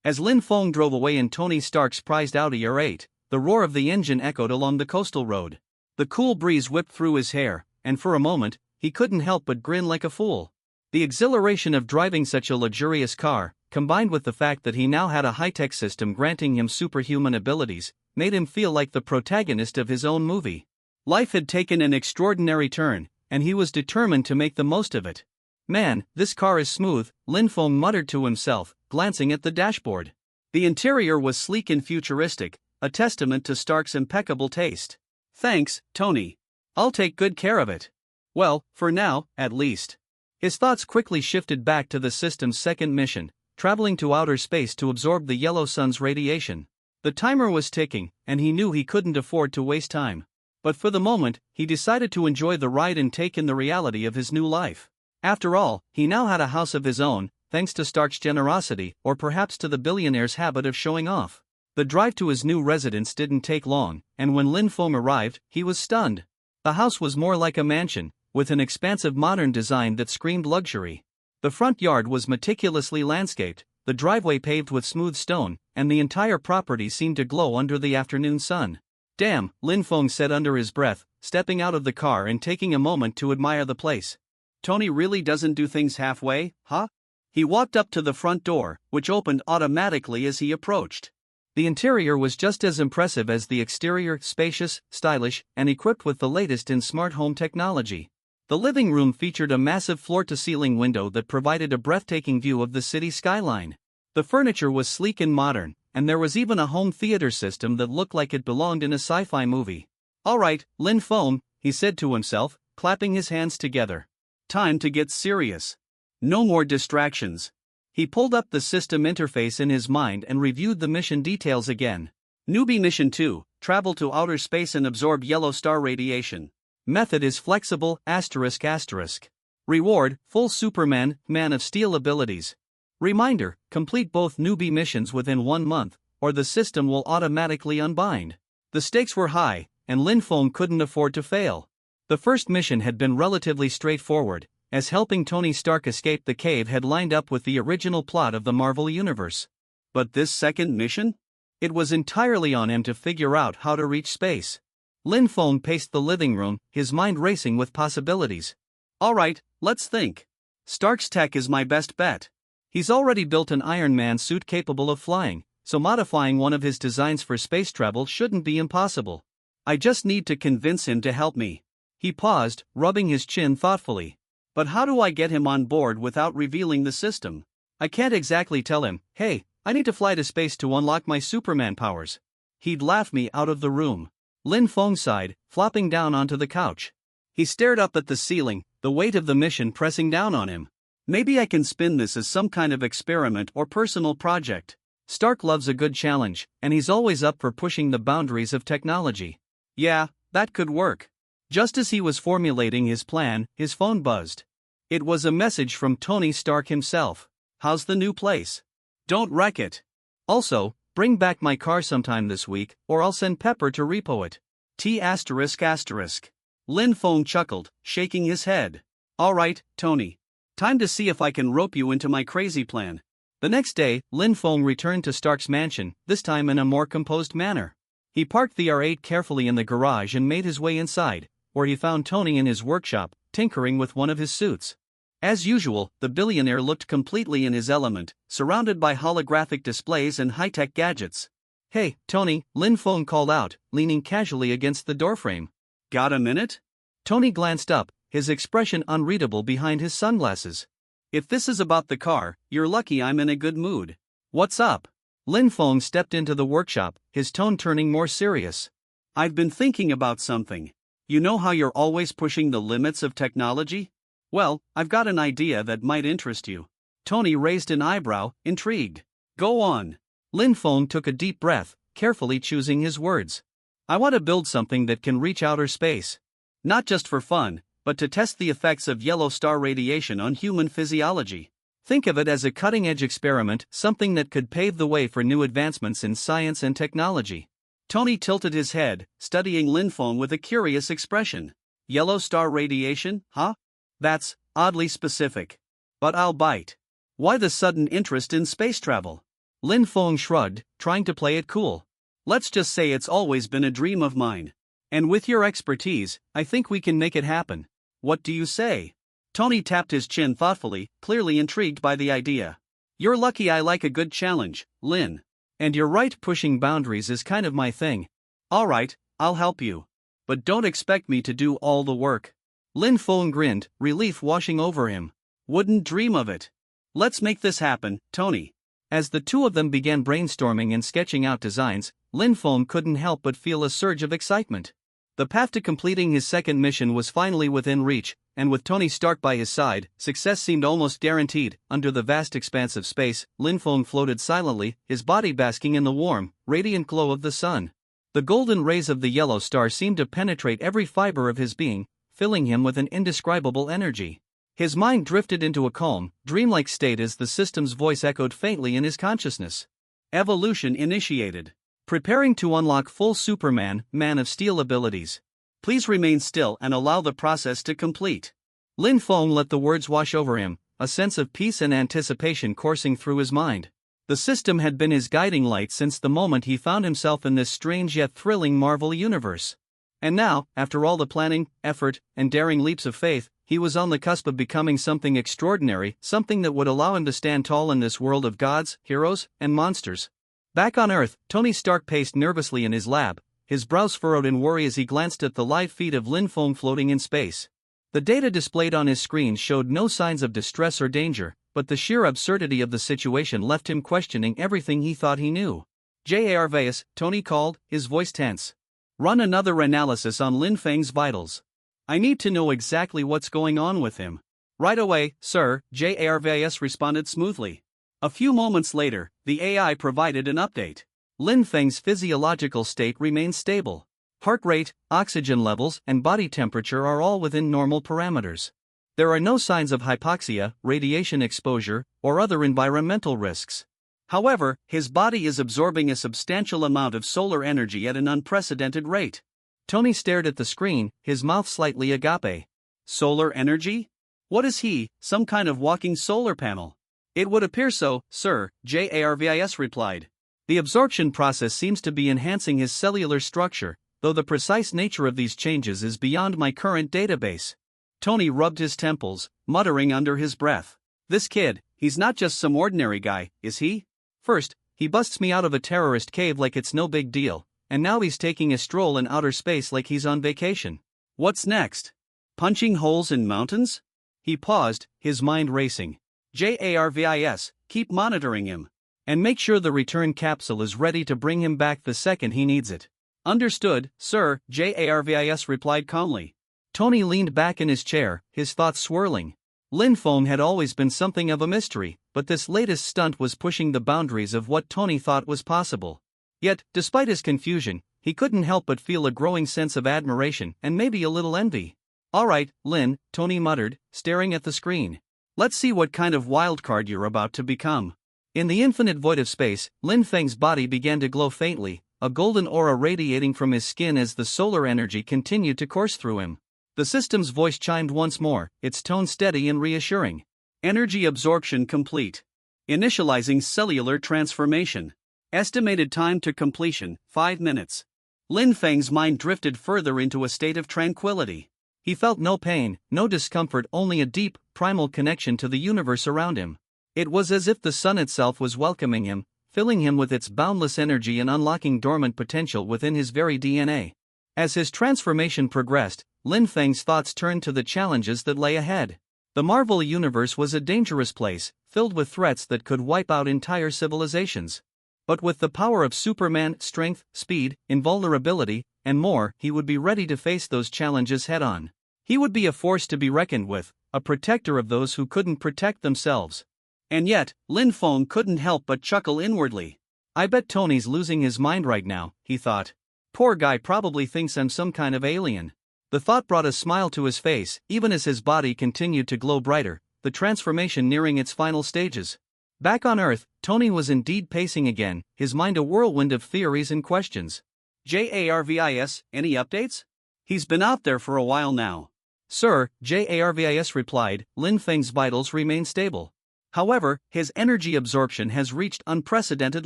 As Lin Feng drove away in Tony Stark's prized Audi R8, the roar of the engine echoed along the coastal road. The cool breeze whipped through his hair, and for a moment, he couldn't help but grin like a fool. The exhilaration of driving such a luxurious car, combined with the fact that he now had a high-tech system granting him superhuman abilities, made him feel like the protagonist of his own movie. Life had taken an extraordinary turn, and he was determined to make the most of it. "Man, this car is smooth," Lin Feng muttered to himself, glancing at the dashboard. The interior was sleek and futuristic, a testament to Stark's impeccable taste. "Thanks, Tony. I'll take good care of it. Well, for now, at least." His thoughts quickly shifted back to the system's second mission, traveling to outer space to absorb the yellow sun's radiation. The timer was ticking, and he knew he couldn't afford to waste time. But for the moment, he decided to enjoy the ride and take in the reality of his new life. After all, he now had a house of his own, thanks to Stark's generosity, or perhaps to the billionaire's habit of showing off. The drive to his new residence didn't take long, and when Lin Feng arrived, he was stunned. The house was more like a mansion, with an expansive modern design that screamed luxury. The front yard was meticulously landscaped, the driveway paved with smooth stone, and the entire property seemed to glow under the afternoon sun. "Damn," Lin Feng said under his breath, stepping out of the car and taking a moment to admire the place. "Tony really doesn't do things halfway, huh?" He walked up to the front door, which opened automatically as he approached. The interior was just as impressive as the exterior, spacious, stylish, and equipped with the latest in smart home technology. The living room featured a massive floor-to-ceiling window that provided a breathtaking view of the city skyline. The furniture was sleek and modern, and there was even a home theater system that looked like it belonged in a sci-fi movie. "All right, Lin Feng," he said to himself, clapping his hands together. "Time to get serious. No more distractions." He pulled up the system interface in his mind and reviewed the mission details again. Newbie Mission 2, travel to outer space and absorb yellow star radiation. Method is flexible, ***. Reward, full Superman, Man of Steel abilities. Reminder, complete both newbie missions within 1 month, or the system will automatically unbind. The stakes were high, and Lin Feng couldn't afford to fail. The first mission had been relatively straightforward, as helping Tony Stark escape the cave had lined up with the original plot of the Marvel Universe. But this second mission? It was entirely on him to figure out how to reach space. Lin Feng paced the living room, his mind racing with possibilities. "All right, let's think. Stark's tech is my best bet. He's already built an Iron Man suit capable of flying, so modifying one of his designs for space travel shouldn't be impossible. I just need to convince him to help me." He paused, rubbing his chin thoughtfully. "But how do I get him on board without revealing the system? I can't exactly tell him, 'Hey, I need to fly to space to unlock my Superman powers.' He'd laugh me out of the room." Lin Feng sighed, flopping down onto the couch. He stared up at the ceiling, the weight of the mission pressing down on him. "Maybe I can spin this as some kind of experiment or personal project." Stark loves a good challenge, and he's always up for pushing the boundaries of technology. "Yeah, that could work." Just as he was formulating his plan, his phone buzzed. It was a message from Tony Stark himself. "How's the new place? Don't wreck it. Also, bring back my car sometime this week, or I'll send Pepper to repo it. ****. Lin Feng chuckled, shaking his head. "All right, Tony. Time to see if I can rope you into my crazy plan." The next day, Lin Feng returned to Stark's mansion, this time in a more composed manner. He parked the R8 carefully in the garage and made his way inside, where he found Tony in his workshop, tinkering with one of his suits. As usual, the billionaire looked completely in his element, surrounded by holographic displays and high-tech gadgets. "Hey, Tony," Lin Feng called out, leaning casually against the doorframe. "Got a minute?" Tony glanced up, his expression unreadable behind his sunglasses. "If this is about the car, you're lucky I'm in a good mood. What's up?" Lin Feng stepped into the workshop, his tone turning more serious. "I've been thinking about something. You know how you're always pushing the limits of technology? Well, I've got an idea that might interest you." Tony raised an eyebrow, intrigued. "Go on." Lin Feng took a deep breath, carefully choosing his words. "I want to build something that can reach outer space. Not just for fun, but to test the effects of yellow star radiation on human physiology. Think of it as a cutting-edge experiment, something that could pave the way for new advancements in science and technology." Tony tilted his head, studying Lin Feng with a curious expression. "Yellow star radiation, huh? That's oddly specific. But I'll bite. Why the sudden interest in space travel?" Lin Feng shrugged, trying to play it cool. Let's just say it's always been a dream of mine. And with your expertise, I think we can make it happen. What do you say? Tony tapped his chin thoughtfully, clearly intrigued by the idea. You're lucky I like a good challenge, Lin. And you're right, pushing boundaries is kind of my thing. Alright, I'll help you. But don't expect me to do all the work. Lin Feng grinned, relief washing over him. Wouldn't dream of it. Let's make this happen, Tony. As the two of them began brainstorming and sketching out designs, Lin Feng couldn't help but feel a surge of excitement. The path to completing his second mission was finally within reach, and with Tony Stark by his side, success seemed almost guaranteed. Under the vast expanse of space, Lin Feng floated silently, his body basking in the warm, radiant glow of the sun. The golden rays of the yellow star seemed to penetrate every fiber of his being, filling him with an indescribable energy. His mind drifted into a calm, dreamlike state as the system's voice echoed faintly in his consciousness. Evolution initiated. Preparing to unlock full Superman, Man of Steel abilities. Please remain still and allow the process to complete. Lin Feng let the words wash over him, a sense of peace and anticipation coursing through his mind. The system had been his guiding light since the moment he found himself in this strange yet thrilling Marvel universe. And now, after all the planning, effort, and daring leaps of faith, he was on the cusp of becoming something extraordinary, something that would allow him to stand tall in this world of gods, heroes, and monsters. Back on Earth, Tony Stark paced nervously in his lab, his brows furrowed in worry as he glanced at the live feed of Lin Feng floating in space. The data displayed on his screen showed no signs of distress or danger, but the sheer absurdity of the situation left him questioning everything he thought he knew. Jarvis, Tony called, his voice tense. Run another analysis on Lin Feng's vitals. I need to know exactly what's going on with him. Right away, sir, Jarvis responded smoothly. A few moments later, the AI provided an update. Lin Feng's physiological state remains stable. Heart rate, oxygen levels, and body temperature are all within normal parameters. There are no signs of hypoxia, radiation exposure, or other environmental risks. However, his body is absorbing a substantial amount of solar energy at an unprecedented rate. Tony stared at the screen, his mouth slightly agape. Solar energy? What is he, some kind of walking solar panel? It would appear so, sir, Jarvis replied. The absorption process seems to be enhancing his cellular structure, though the precise nature of these changes is beyond my current database. Tony rubbed his temples, muttering under his breath. This kid, he's not just some ordinary guy, is he? First, he busts me out of a terrorist cave like it's no big deal, and now he's taking a stroll in outer space like he's on vacation. What's next? Punching holes in mountains? He paused, his mind racing. Jarvis, keep monitoring him. And make sure the return capsule is ready to bring him back the second he needs it. Understood, sir, Jarvis replied calmly. Tony leaned back in his chair, his thoughts swirling. Lin Feng had always been something of a mystery, but this latest stunt was pushing the boundaries of what Tony thought was possible. Yet, despite his confusion, he couldn't help but feel a growing sense of admiration and maybe a little envy. Alright, Lin, Tony muttered, staring at the screen. Let's see what kind of wildcard you're about to become. In the infinite void of space, Lin Feng's body began to glow faintly, a golden aura radiating from his skin as the solar energy continued to course through him. The system's voice chimed once more, its tone steady and reassuring. Energy absorption complete. Initializing cellular transformation. Estimated time to completion, 5 minutes. Lin Feng's mind drifted further into a state of tranquility. He felt no pain, no discomfort, only a deep, primal connection to the universe around him. It was as if the sun itself was welcoming him, filling him with its boundless energy and unlocking dormant potential within his very DNA. As his transformation progressed, Lin Feng's thoughts turned to the challenges that lay ahead. The Marvel universe was a dangerous place, filled with threats that could wipe out entire civilizations. But with the power of Superman, strength, speed, invulnerability, and more, he would be ready to face those challenges head-on. He would be a force to be reckoned with, a protector of those who couldn't protect themselves. And yet, Lin Feng couldn't help but chuckle inwardly. I bet Tony's losing his mind right now, he thought. Poor guy probably thinks I'm some kind of alien. The thought brought a smile to his face, even as his body continued to glow brighter, the transformation nearing its final stages. Back on Earth, Tony was indeed pacing again, his mind a whirlwind of theories and questions. Jarvis, any updates? He's been out there for a while now. Sir, Jarvis replied, Lin Feng's vitals remain stable. However, his energy absorption has reached unprecedented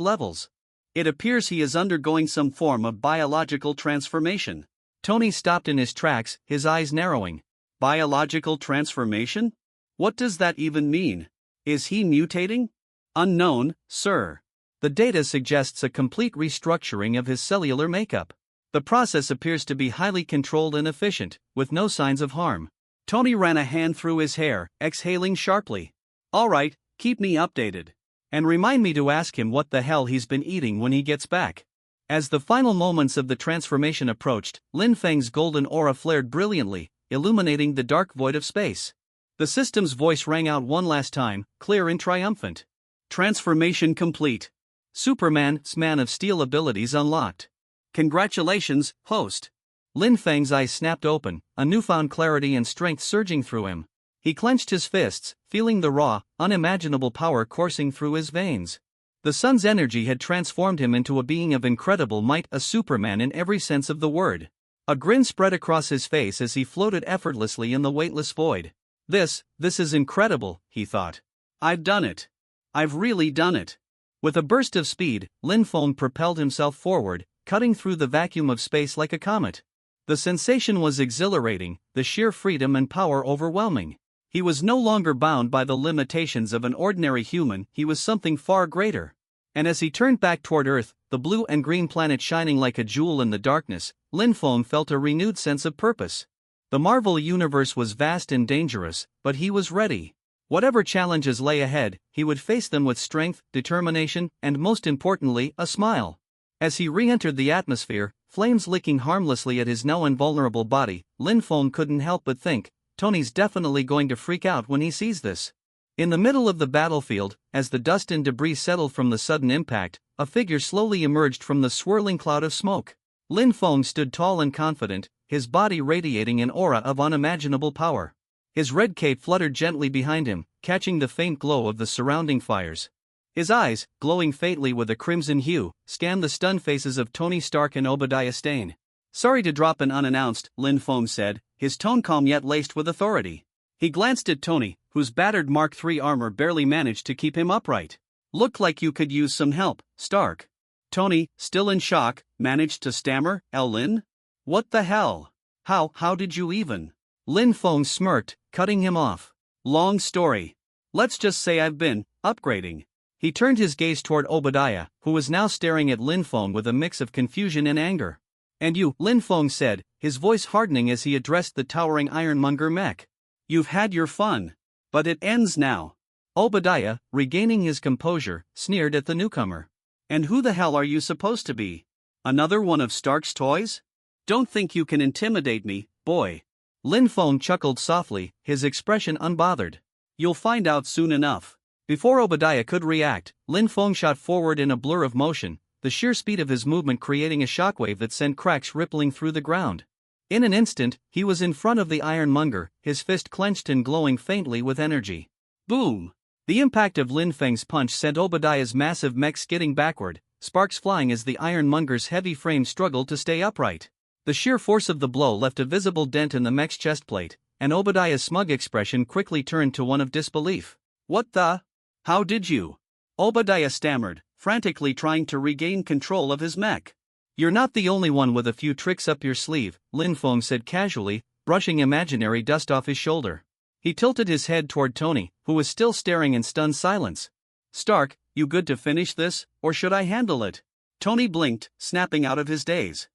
levels. It appears he is undergoing some form of biological transformation. Tony stopped in his tracks, his eyes narrowing. Biological transformation? What does that even mean? Is he mutating? Unknown, sir. The data suggests a complete restructuring of his cellular makeup. The process appears to be highly controlled and efficient, with no signs of harm. Tony ran a hand through his hair, exhaling sharply. All right, keep me updated. And remind me to ask him what the hell he's been eating when he gets back. As the final moments of the transformation approached, Lin Feng's golden aura flared brilliantly, illuminating the dark void of space. The system's voice rang out one last time, clear and triumphant. Transformation complete. Superman's Man of Steel abilities unlocked. Congratulations, host. Lin Feng's eyes snapped open, a newfound clarity and strength surging through him. He clenched his fists, feeling the raw, unimaginable power coursing through his veins. The sun's energy had transformed him into a being of incredible might, a Superman in every sense of the word. A grin spread across his face as he floated effortlessly in the weightless void. This is incredible, he thought. I've done it. I've really done it. With a burst of speed, Lin Feng propelled himself forward, cutting through the vacuum of space like a comet. The sensation was exhilarating, the sheer freedom and power overwhelming. He was no longer bound by the limitations of an ordinary human, he was something far greater. And as he turned back toward Earth, the blue and green planet shining like a jewel in the darkness, Lin Feng felt a renewed sense of purpose. The Marvel universe was vast and dangerous, but he was ready. Whatever challenges lay ahead, he would face them with strength, determination, and most importantly, a smile. As he re-entered the atmosphere, flames licking harmlessly at his now invulnerable body, Lin Feng couldn't help but think, Tony's definitely going to freak out when he sees this. In the middle of the battlefield, as the dust and debris settled from the sudden impact, a figure slowly emerged from the swirling cloud of smoke. Lin Feng stood tall and confident, his body radiating an aura of unimaginable power. His red cape fluttered gently behind him, catching the faint glow of the surrounding fires. His eyes, glowing faintly with a crimson hue, scanned the stunned faces of Tony Stark and Obadiah Stane. Sorry to drop in unannounced, Lin Feng said, his tone calm yet laced with authority. He glanced at Tony, whose battered Mark III armor barely managed to keep him upright. Looked like you could use some help, Stark. Tony, still in shock, managed to stammer, Lin? What the hell? How did you even? Lin Feng smirked, cutting him off. Long story. Let's just say I've been upgrading. He turned his gaze toward Obadiah, who was now staring at Lin Feng with a mix of confusion and anger. And you, Lin Feng said, his voice hardening as he addressed the towering ironmonger mech. You've had your fun. But it ends now. Obadiah, regaining his composure, sneered at the newcomer. And who the hell are you supposed to be? Another one of Stark's toys? Don't think you can intimidate me, boy. Lin Feng chuckled softly, his expression unbothered. You'll find out soon enough. Before Obadiah could react, Lin Feng shot forward in a blur of motion, the sheer speed of his movement creating a shockwave that sent cracks rippling through the ground. In an instant, he was in front of the ironmonger, his fist clenched and glowing faintly with energy. Boom! The impact of Lin Feng's punch sent Obadiah's massive mech skidding backward, sparks flying as the ironmonger's heavy frame struggled to stay upright. The sheer force of the blow left a visible dent in the mech's chest plate, and Obadiah's smug expression quickly turned to one of disbelief. What the? How did you? Obadiah stammered, frantically trying to regain control of his mech. You're not the only one with a few tricks up your sleeve, Lin Feng said casually, brushing imaginary dust off his shoulder. He tilted his head toward Tony, who was still staring in stunned silence. Stark, you good to finish this, or should I handle it? Tony blinked, snapping out of his daze.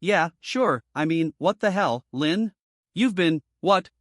Yeah, sure, I mean, what the hell, Lin? You've been,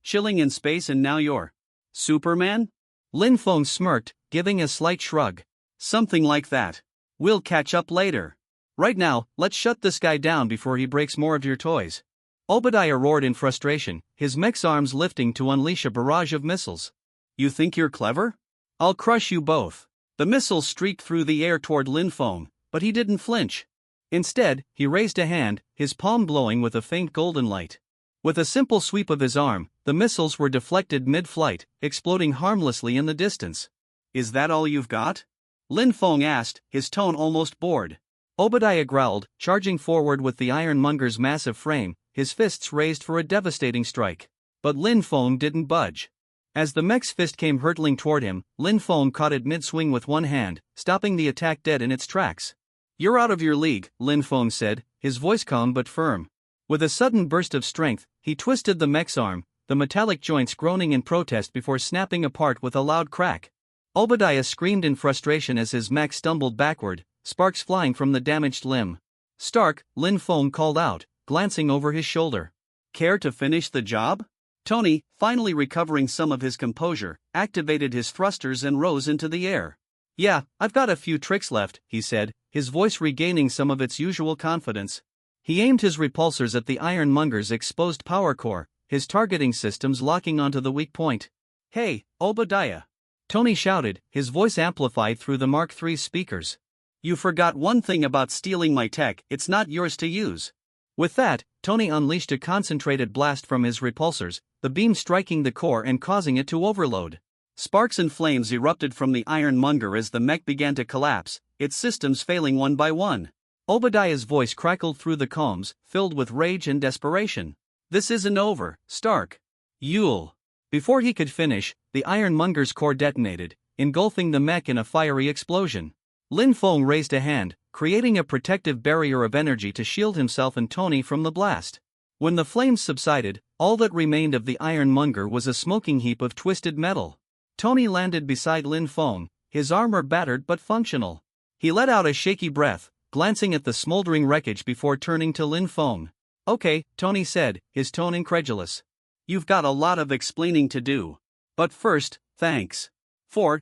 chilling in space and now you're Superman? Lin Feng smirked, giving a slight shrug. Something like that. We'll catch up later. Right now, let's shut this guy down before he breaks more of your toys. Obadiah roared in frustration, his mech's arms lifting to unleash a barrage of missiles. You think you're clever? I'll crush you both. The missiles streaked through the air toward Lin Feng, but he didn't flinch. Instead, he raised a hand, his palm glowing with a faint golden light. With a simple sweep of his arm, the missiles were deflected mid-flight, exploding harmlessly in the distance. Is that all you've got? Lin Feng asked, his tone almost bored. Obadiah growled, charging forward with the ironmonger's massive frame, his fists raised for a devastating strike. But Lin Feng didn't budge. As the mech's fist came hurtling toward him, Lin Feng caught it mid-swing with one hand, stopping the attack dead in its tracks. "You're out of your league," Lin Feng said, his voice calm but firm. With a sudden burst of strength, he twisted the mech's arm, the metallic joints groaning in protest before snapping apart with a loud crack. Obadiah screamed in frustration as his mech stumbled backward, sparks flying from the damaged limb. "Stark," Lin Feng called out, glancing over his shoulder. "Care to finish the job?" Tony, finally recovering some of his composure, activated his thrusters and rose into the air. "Yeah, I've got a few tricks left," he said, his voice regaining some of its usual confidence. He aimed his repulsors at the Ironmonger's exposed power core, his targeting systems locking onto the weak point. "Hey, Obadiah!" Tony shouted, his voice amplified through the Mark III speakers. "You forgot one thing about stealing my tech, it's not yours to use." With that, Tony unleashed a concentrated blast from his repulsors, the beam striking the core and causing it to overload. Sparks and flames erupted from the Ironmonger as the mech began to collapse, its systems failing one by one. Obadiah's voice crackled through the combs, filled with rage and desperation. "This isn't over, Stark. You'll..." Before he could finish, the Ironmonger's core detonated, engulfing the mech in a fiery explosion. Lin Feng raised a hand, creating a protective barrier of energy to shield himself and Tony from the blast. When the flames subsided, all that remained of the Ironmonger was a smoking heap of twisted metal. Tony landed beside Lin Feng, his armor battered but functional. He let out a shaky breath, glancing at the smoldering wreckage before turning to Lin Feng. "Okay," Tony said, his tone incredulous. "You've got a lot of explaining to do. But first, thanks. For,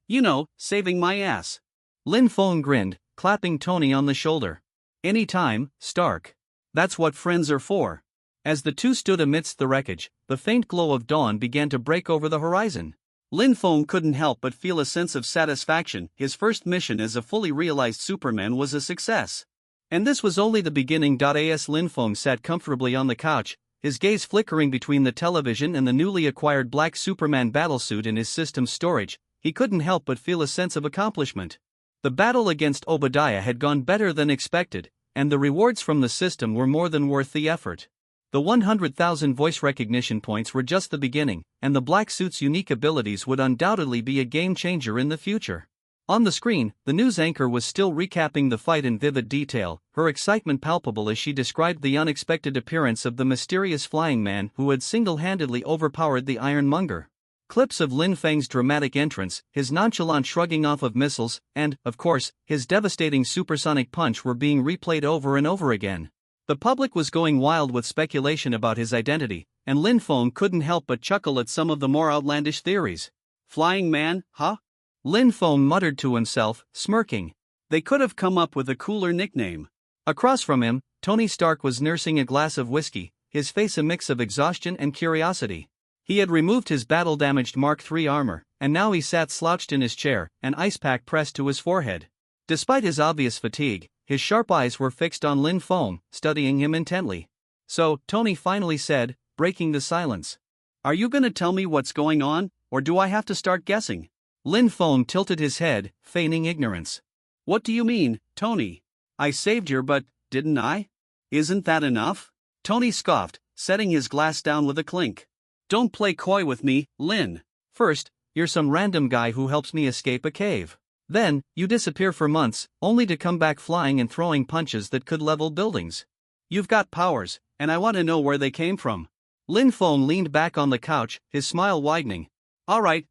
saving my ass." Lin Feng grinned, clapping Tony on the shoulder. "Anytime, Stark. That's what friends are for." As the two stood amidst the wreckage, the faint glow of dawn began to break over the horizon. Lin Feng couldn't help but feel a sense of satisfaction. His first mission as a fully realized Superman was a success. And this was only the beginning. As Lin Feng sat comfortably on the couch, his gaze flickering between the television and the newly acquired black Superman battlesuit in his system's storage, he couldn't help but feel a sense of accomplishment. The battle against Obadiah had gone better than expected, and the rewards from the system were more than worth the effort. The 100,000 voice recognition points were just the beginning, and the black suit's unique abilities would undoubtedly be a game-changer in the future. On the screen, the news anchor was still recapping the fight in vivid detail, her excitement palpable as she described the unexpected appearance of the mysterious flying man who had single-handedly overpowered the Ironmonger. Clips of Lin Feng's dramatic entrance, his nonchalant shrugging off of missiles, and, of course, his devastating supersonic punch were being replayed over and over again. The public was going wild with speculation about his identity, and Lin Feng couldn't help but chuckle at some of the more outlandish theories. "Flying man, huh?" Lin Feng muttered to himself, smirking. They could have come up with a cooler nickname. Across from him, Tony Stark was nursing a glass of whiskey, his face a mix of exhaustion and curiosity. He had removed his battle-damaged Mark III armor, and now he sat slouched in his chair, an ice pack pressed to his forehead. Despite his obvious fatigue, his sharp eyes were fixed on Lin Feng, studying him intently. "So," Tony finally said, breaking the silence. "Are you gonna tell me what's going on, or do I have to start guessing?" Lin Feng tilted his head, feigning ignorance. "What do you mean, Tony? I saved your butt, didn't I? Isn't that enough?" Tony scoffed, setting his glass down with a clink. "Don't play coy with me, Lin. First, you're some random guy who helps me escape a cave. Then, you disappear for months, only to come back flying and throwing punches that could level buildings. You've got powers, and I want to know where they came from." Lin Feng leaned back on the couch, his smile widening. All right,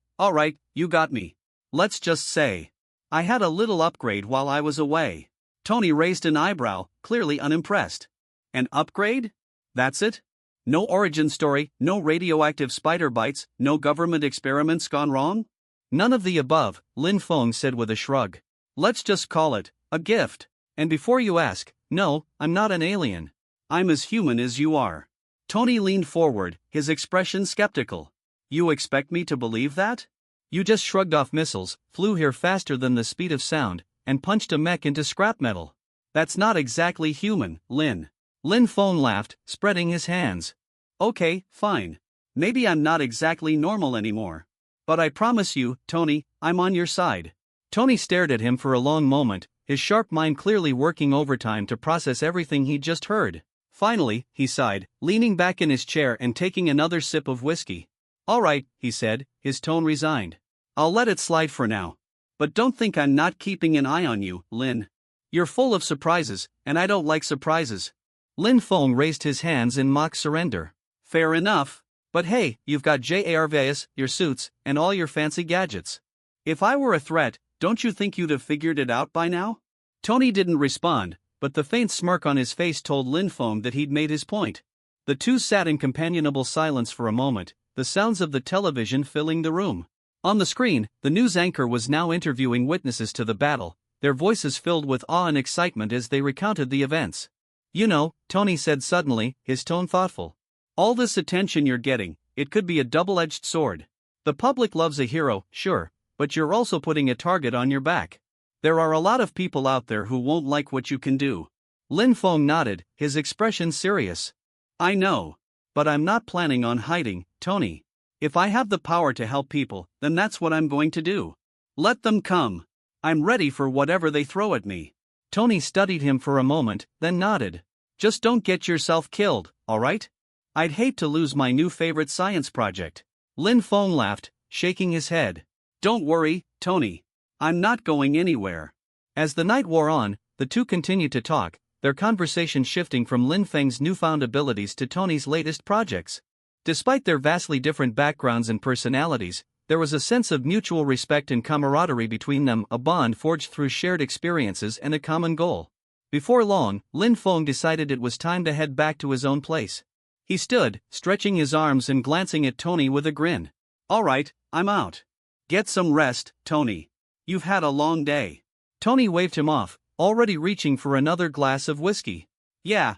you got me. Let's just say I had a little upgrade while I was away." Tony raised an eyebrow, clearly unimpressed. "An upgrade? That's it? No origin story, no radioactive spider bites, no government experiments gone wrong?" "None of the above," Lin Feng said with a shrug. "Let's just call it a gift. And before you ask, no, I'm not an alien. I'm as human as you are." Tony leaned forward, his expression skeptical. "You expect me to believe that? You just shrugged off missiles, flew here faster than the speed of sound, and punched a mech into scrap metal. That's not exactly human, Lin." Lin Feng laughed, spreading his hands. "Okay, fine. Maybe I'm not exactly normal anymore. But I promise you, Tony, I'm on your side." Tony stared at him for a long moment, his sharp mind clearly working overtime to process everything he'd just heard. Finally, he sighed, leaning back in his chair and taking another sip of whiskey. Alright, he said, his tone resigned. I'll let it slide for now. But don't think I'm not keeping an eye on you, Lin. You're full of surprises, and I don't like surprises. Lin Feng raised his hands in mock surrender. Fair enough. But hey, you've got JARVs, your suits, and all your fancy gadgets. If I were a threat, don't you think you'd have figured it out by now? Tony didn't respond, but the faint smirk on his face told Lin Feng that he'd made his point. The two sat in companionable silence for a moment, the sounds of the television filling the room. On the screen, the news anchor was now interviewing witnesses to the battle, their voices filled with awe and excitement as they recounted the events. You know, Tony said suddenly, his tone thoughtful. All this attention you're getting, it could be a double-edged sword. The public loves a hero, sure, but you're also putting a target on your back. There are a lot of people out there who won't like what you can do. Lin Feng nodded, his expression serious. I know. But I'm not planning on hiding, Tony. If I have the power to help people, then that's what I'm going to do. Let them come. I'm ready for whatever they throw at me. Tony studied him for a moment, then nodded. Just don't get yourself killed, alright? I'd hate to lose my new favorite science project. Lin Feng laughed, shaking his head. Don't worry, Tony. I'm not going anywhere. As the night wore on, the two continued to talk, their conversation shifting from Lin Feng's newfound abilities to Tony's latest projects. Despite their vastly different backgrounds and personalities, there was a sense of mutual respect and camaraderie between them, a bond forged through shared experiences and a common goal. Before long, Lin Feng decided it was time to head back to his own place. He stood, stretching his arms and glancing at Tony with a grin. Alright, I'm out. Get some rest, Tony. You've had a long day. Tony waved him off, already reaching for another glass of whiskey. Yeah.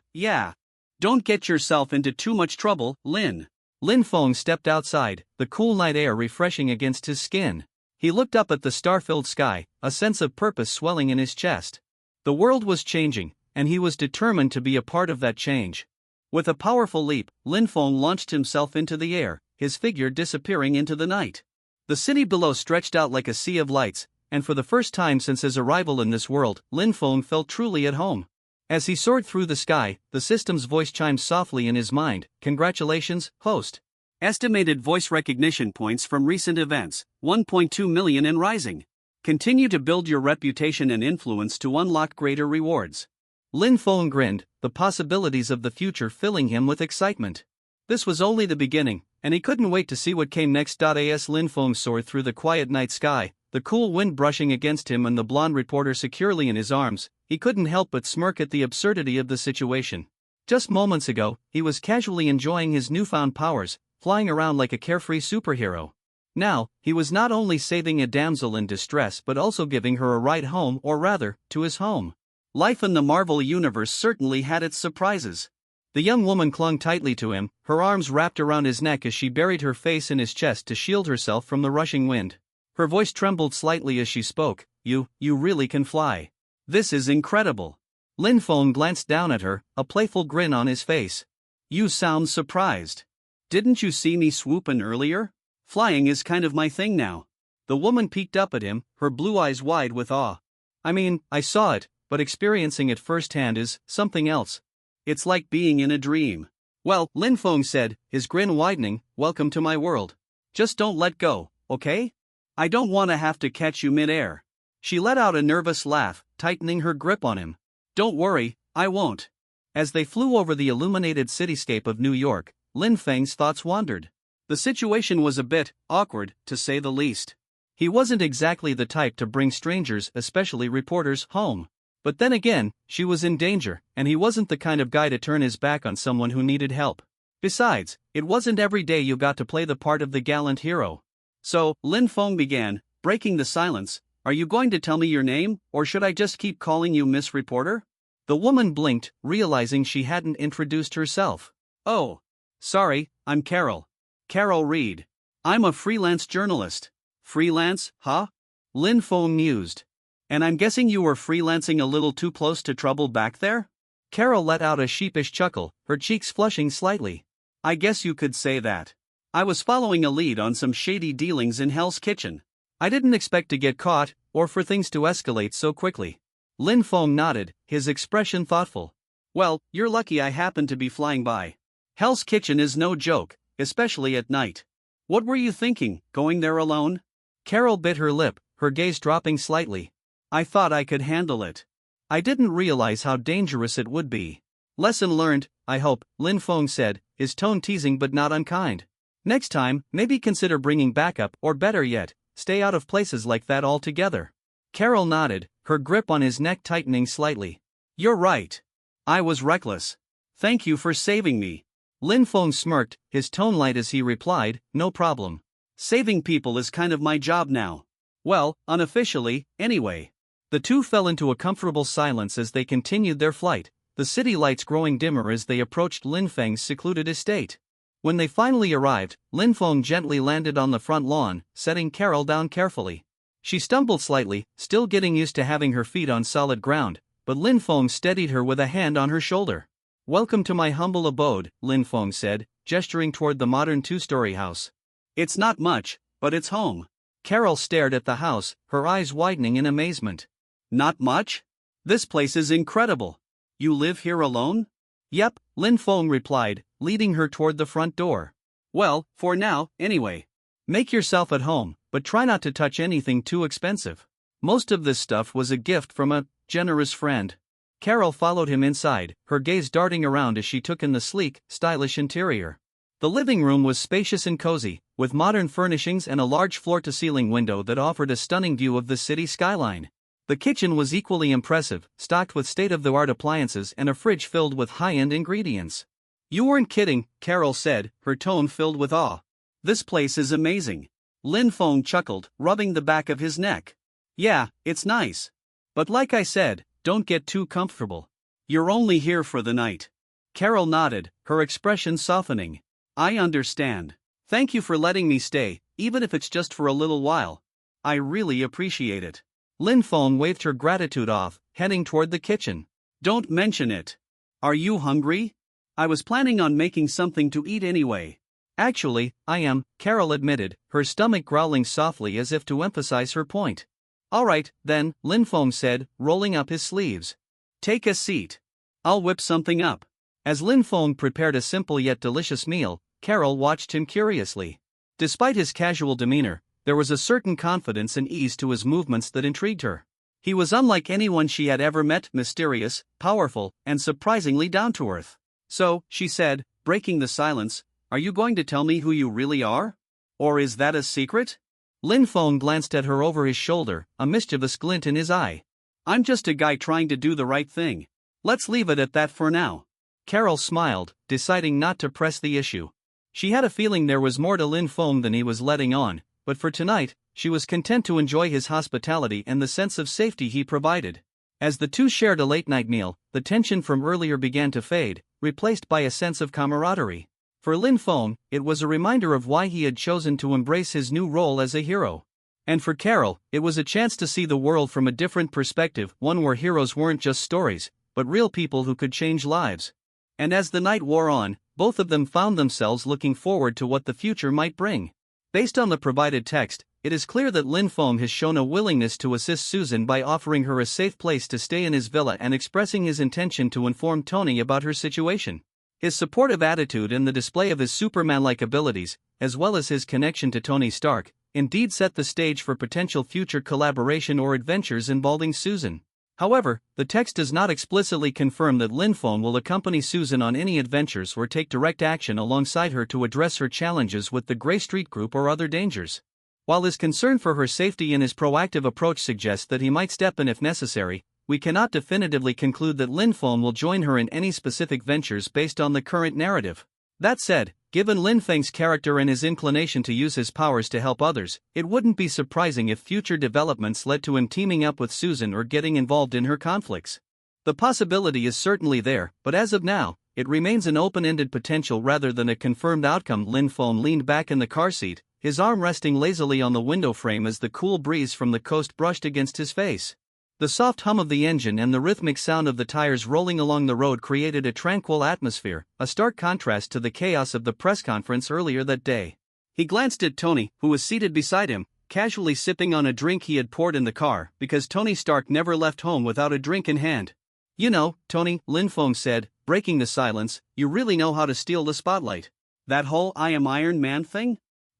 Don't get yourself into too much trouble, Lin. Lin Feng stepped outside, the cool night air refreshing against his skin. He looked up at the star-filled sky, a sense of purpose swelling in his chest. The world was changing, and he was determined to be a part of that change. With a powerful leap, Lin Feng launched himself into the air, his figure disappearing into the night. The city below stretched out like a sea of lights, and for the first time since his arrival in this world, Lin Feng felt truly at home. As he soared through the sky, the system's voice chimed softly in his mind. Congratulations, host. Estimated voice recognition points from recent events, 1.2 million and rising. Continue to build your reputation and influence to unlock greater rewards. Lin Feng grinned, the possibilities of the future filling him with excitement. This was only the beginning, and he couldn't wait to see what came next. As Lin Feng soared through the quiet night sky, the cool wind brushing against him and the blonde reporter securely in his arms, he couldn't help but smirk at the absurdity of the situation. Just moments ago, he was casually enjoying his newfound powers, flying around like a carefree superhero. Now, he was not only saving a damsel in distress but also giving her a ride home, or rather, to his home. Life in the Marvel Universe certainly had its surprises. The young woman clung tightly to him, her arms wrapped around his neck as she buried her face in his chest to shield herself from the rushing wind. Her voice trembled slightly as she spoke. You really can fly. This is incredible. Lin Feng glanced down at her, a playful grin on his face. You sound surprised. Didn't you see me swoop in earlier? Flying is kind of my thing now. The woman peeked up at him, her blue eyes wide with awe. I mean, I saw it, but experiencing it firsthand is something else. It's like being in a dream. Well, Lin Feng said, his grin widening, welcome to my world. Just don't let go, okay? I don't want to have to catch you mid-air. She let out a nervous laugh, tightening her grip on him. Don't worry, I won't. As they flew over the illuminated cityscape of New York, Lin Feng's thoughts wandered. The situation was a bit awkward, to say the least. He wasn't exactly the type to bring strangers, especially reporters, home. But then again, she was in danger, and he wasn't the kind of guy to turn his back on someone who needed help. Besides, it wasn't every day you got to play the part of the gallant hero. So, Lin Feng began, breaking the silence. Are you going to tell me your name, or should I just keep calling you Miss Reporter? The woman blinked, realizing she hadn't introduced herself. Oh. Sorry, I'm Carol. Carol Reed. I'm a freelance journalist. Freelance, huh? Lin Feng mused. And I'm guessing you were freelancing a little too close to trouble back there? Carol let out a sheepish chuckle, her cheeks flushing slightly. I guess you could say that. I was following a lead on some shady dealings in Hell's Kitchen. I didn't expect to get caught, or for things to escalate so quickly. Lin Feng nodded, his expression thoughtful. Well, you're lucky I happened to be flying by. Hell's Kitchen is no joke, especially at night. What were you thinking, going there alone? Carol bit her lip, her gaze dropping slightly. I thought I could handle it. I didn't realize how dangerous it would be. Lesson learned, I hope, Lin Feng said, his tone teasing but not unkind. Next time, maybe consider bringing backup, or better yet, stay out of places like that altogether. Carol nodded, her grip on his neck tightening slightly. You're right. I was reckless. Thank you for saving me. Lin Feng smirked, his tone light as he replied, no problem. Saving people is kind of my job now. Well, unofficially, anyway. The two fell into a comfortable silence as they continued their flight, the city lights growing dimmer as they approached Lin Feng's secluded estate. When they finally arrived, Lin Feng gently landed on the front lawn, setting Carol down carefully. She stumbled slightly, still getting used to having her feet on solid ground, but Lin Feng steadied her with a hand on her shoulder. Welcome to my humble abode, Lin Feng said, gesturing toward the modern two-story house. It's not much, but it's home. Carol stared at the house, her eyes widening in amazement. Not much? This place is incredible. You live here alone? Yep, Lin Feng replied, leading her toward the front door. Well, for now, anyway. Make yourself at home, but try not to touch anything too expensive. Most of this stuff was a gift from a generous friend. Carol followed him inside, her gaze darting around as she took in the sleek, stylish interior. The living room was spacious and cozy, with modern furnishings and a large floor-to-ceiling window that offered a stunning view of the city skyline. The kitchen was equally impressive, stocked with state-of-the-art appliances and a fridge filled with high-end ingredients. You weren't kidding, Carol said, her tone filled with awe. This place is amazing. Lin Feng chuckled, rubbing the back of his neck. Yeah, it's nice. But like I said, don't get too comfortable. You're only here for the night. Carol nodded, her expression softening. I understand. Thank you for letting me stay, even if it's just for a little while. I really appreciate it. Lin Feng waved her gratitude off, heading toward the kitchen. Don't mention it. Are you hungry? I was planning on making something to eat anyway. Actually, I am, Carol admitted, her stomach growling softly as if to emphasize her point. Alright, then, Lin Feng said, rolling up his sleeves. Take a seat. I'll whip something up. As Lin Feng prepared a simple yet delicious meal, Carol watched him curiously. Despite his casual demeanor, there was a certain confidence and ease to his movements that intrigued her. He was unlike anyone she had ever met, mysterious, powerful, and surprisingly down-to-earth. So, she said, breaking the silence, are you going to tell me who you really are? Or is that a secret? Lin Feng glanced at her over his shoulder, a mischievous glint in his eye. I'm just a guy trying to do the right thing. Let's leave it at that for now. Carol smiled, deciding not to press the issue. She had a feeling there was more to Lin Feng than he was letting on, but for tonight, she was content to enjoy his hospitality and the sense of safety he provided. As the two shared a late-night meal, the tension from earlier began to fade, replaced by a sense of camaraderie. For Lin Feng, it was a reminder of why he had chosen to embrace his new role as a hero. And for Carol, it was a chance to see the world from a different perspective, one where heroes weren't just stories, but real people who could change lives. And as the night wore on, both of them found themselves looking forward to what the future might bring. Based on the provided text, it is clear that Lin Feng has shown a willingness to assist Susan by offering her a safe place to stay in his villa and expressing his intention to inform Tony about her situation. His supportive attitude and the display of his Superman-like abilities, as well as his connection to Tony Stark, indeed set the stage for potential future collaboration or adventures involving Susan. However, the text does not explicitly confirm that Lin Feng will accompany Susan on any adventures or take direct action alongside her to address her challenges with the Grey Street Group or other dangers. While his concern for her safety and his proactive approach suggests that he might step in if necessary, we cannot definitively conclude that Lin Feng will join her in any specific ventures based on the current narrative. That said, given Lin Feng's character and his inclination to use his powers to help others, it wouldn't be surprising if future developments led to him teaming up with Susan or getting involved in her conflicts. The possibility is certainly there, but as of now, it remains an open-ended potential rather than a confirmed outcome. Lin Feng leaned back in the car seat, his arm resting lazily on the window frame as the cool breeze from the coast brushed against his face. The soft hum of the engine and the rhythmic sound of the tires rolling along the road created a tranquil atmosphere, a stark contrast to the chaos of the press conference earlier that day. He glanced at Tony, who was seated beside him, casually sipping on a drink he had poured in the car, because Tony Stark never left home without a drink in hand. You know, Tony, Lin Feng said, breaking the silence, you really know how to steal the spotlight. That whole I am Iron Man thing?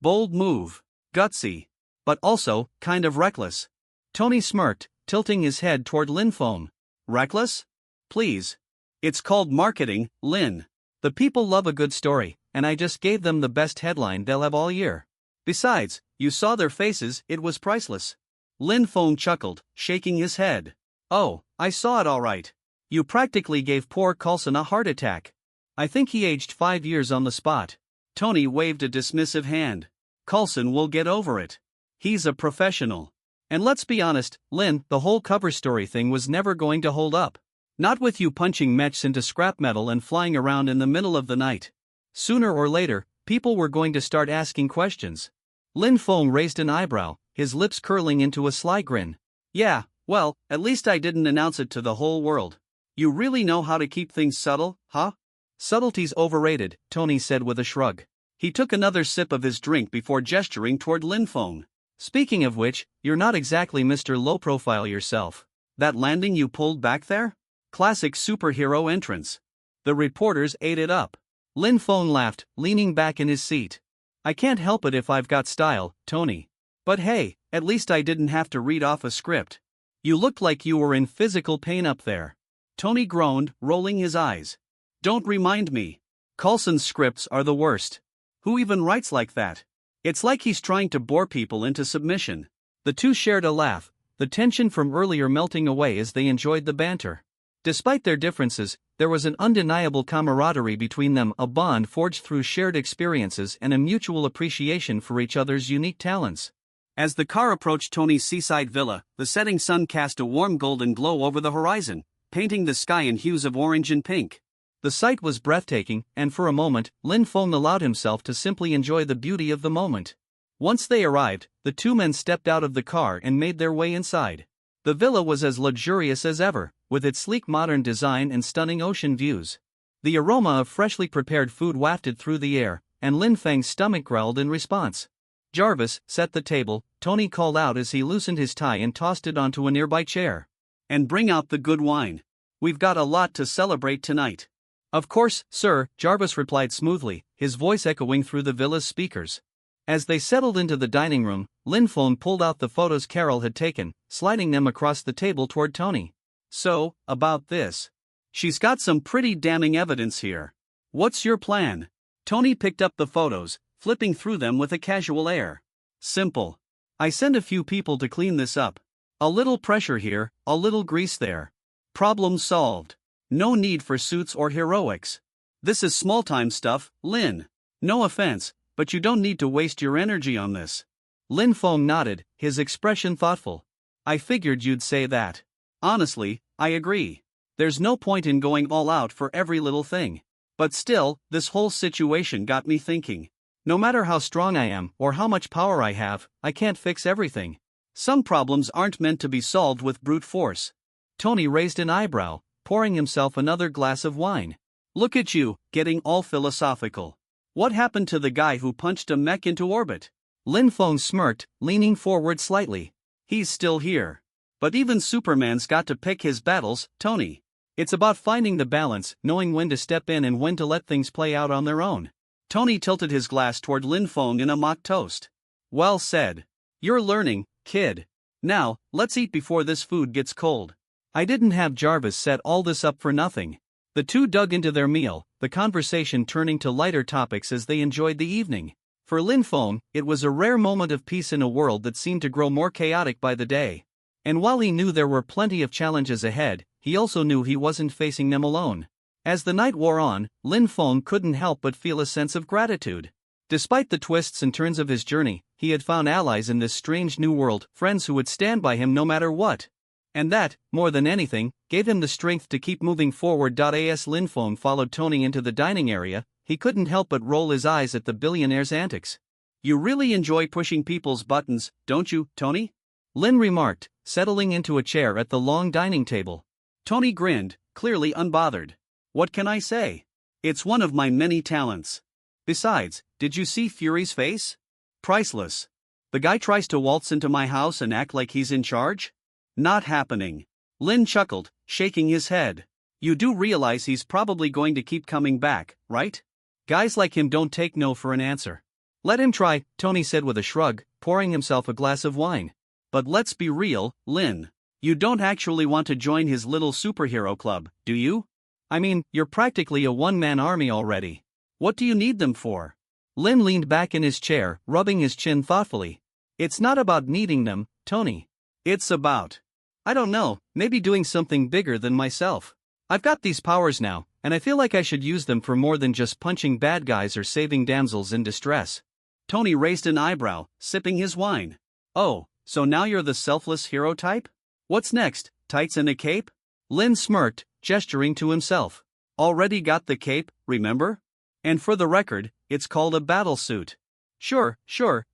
Bold move. Gutsy. But also, kind of reckless. Tony smirked, tilting his head toward Lin Feng. Reckless? Please. It's called marketing, Lin. The people love a good story, and I just gave them the best headline they'll have all year. Besides, you saw their faces, it was priceless. Lin Feng chuckled, shaking his head. Oh, I saw it all right. You practically gave poor Coulson a heart attack. I think he aged 5 years on the spot. Tony waved a dismissive hand. Coulson will get over it. He's a professional. And let's be honest, Lin, the whole cover story thing was never going to hold up. Not with you punching mechs into scrap metal and flying around in the middle of the night. Sooner or later, people were going to start asking questions. Lin Feng raised an eyebrow, his lips curling into a sly grin. Yeah, well, at least I didn't announce it to the whole world. You really know how to keep things subtle, huh? Subtlety's overrated, Tony said with a shrug. He took another sip of his drink before gesturing toward Lin Feng. Speaking of which, you're not exactly Mr. Low Profile yourself. That landing you pulled back there? Classic superhero entrance. The reporters ate it up. Lin Feng laughed, leaning back in his seat. I can't help it if I've got style, Tony. But hey, at least I didn't have to read off a script. You looked like you were in physical pain up there. Tony groaned, rolling his eyes. Don't remind me. Coulson's scripts are the worst. Who even writes like that? It's like he's trying to bore people into submission. The two shared a laugh, the tension from earlier melting away as they enjoyed the banter. Despite their differences, there was an undeniable camaraderie between them, a bond forged through shared experiences and a mutual appreciation for each other's unique talents. As the car approached Tony's seaside villa, the setting sun cast a warm golden glow over the horizon, painting the sky in hues of orange and pink. The sight was breathtaking, and for a moment, Lin Feng allowed himself to simply enjoy the beauty of the moment. Once they arrived, the two men stepped out of the car and made their way inside. The villa was as luxurious as ever, with its sleek modern design and stunning ocean views. The aroma of freshly prepared food wafted through the air, and Lin Feng's stomach growled in response. Jarvis, set the table, Tony called out as he loosened his tie and tossed it onto a nearby chair. And bring out the good wine. We've got a lot to celebrate tonight. Of course, sir, Jarvis replied smoothly, his voice echoing through the villa's speakers. As they settled into the dining room, Lin Feng pulled out the photos Carol had taken, sliding them across the table toward Tony. So, about this. She's got some pretty damning evidence here. What's your plan? Tony picked up the photos, flipping through them with a casual air. Simple. I send a few people to clean this up. A little pressure here, a little grease there. Problem solved. No need for suits or heroics. This is small-time stuff, Lin. No offense, but you don't need to waste your energy on this. Lin Feng nodded, his expression thoughtful. I figured you'd say that. Honestly, I agree. There's no point in going all out for every little thing. But still, this whole situation got me thinking. No matter how strong I am or how much power I have, I can't fix everything. Some problems aren't meant to be solved with brute force. Tony raised an eyebrow, pouring himself another glass of wine. Look at you, getting all philosophical. What happened to the guy who punched a mech into orbit? Lin Feng smirked, leaning forward slightly. He's still here. But even Superman's got to pick his battles, Tony. It's about finding the balance, knowing when to step in and when to let things play out on their own. Tony tilted his glass toward Lin Feng in a mock toast. Well said. You're learning, kid. Now, let's eat before this food gets cold. I didn't have Jarvis set all this up for nothing. The two dug into their meal, the conversation turning to lighter topics as they enjoyed the evening. For Lin Feng, it was a rare moment of peace in a world that seemed to grow more chaotic by the day. And while he knew there were plenty of challenges ahead, he also knew he wasn't facing them alone. As the night wore on, Lin Feng couldn't help but feel a sense of gratitude. Despite the twists and turns of his journey, he had found allies in this strange new world, friends who would stand by him no matter what. And that, more than anything, gave him the strength to keep moving forward. As Lin Feng followed Tony into the dining area, he couldn't help but roll his eyes at the billionaire's antics. You really enjoy pushing people's buttons, don't you, Tony? Lin remarked, settling into a chair at the long dining table. Tony grinned, clearly unbothered. What can I say? It's one of my many talents. Besides, did you see Fury's face? Priceless. The guy tries to waltz into my house and act like he's in charge? Not happening. Lin chuckled, shaking his head. You do realize he's probably going to keep coming back, right? Guys like him don't take no for an answer. Let him try, Tony said with a shrug, pouring himself a glass of wine. But let's be real, Lin. You don't actually want to join his little superhero club, do you? I mean, you're practically a one-man army already. What do you need them for? Lin leaned back in his chair, rubbing his chin thoughtfully. It's not about needing them, Tony. It's about, I don't know, maybe doing something bigger than myself. I've got these powers now, and I feel like I should use them for more than just punching bad guys or saving damsels in distress. Tony raised an eyebrow, sipping his wine. Oh, so now you're the selfless hero type? What's next, tights and a cape? Lin smirked, gesturing to himself. Already got the cape, remember? And for the record, it's called a battle suit. Sure,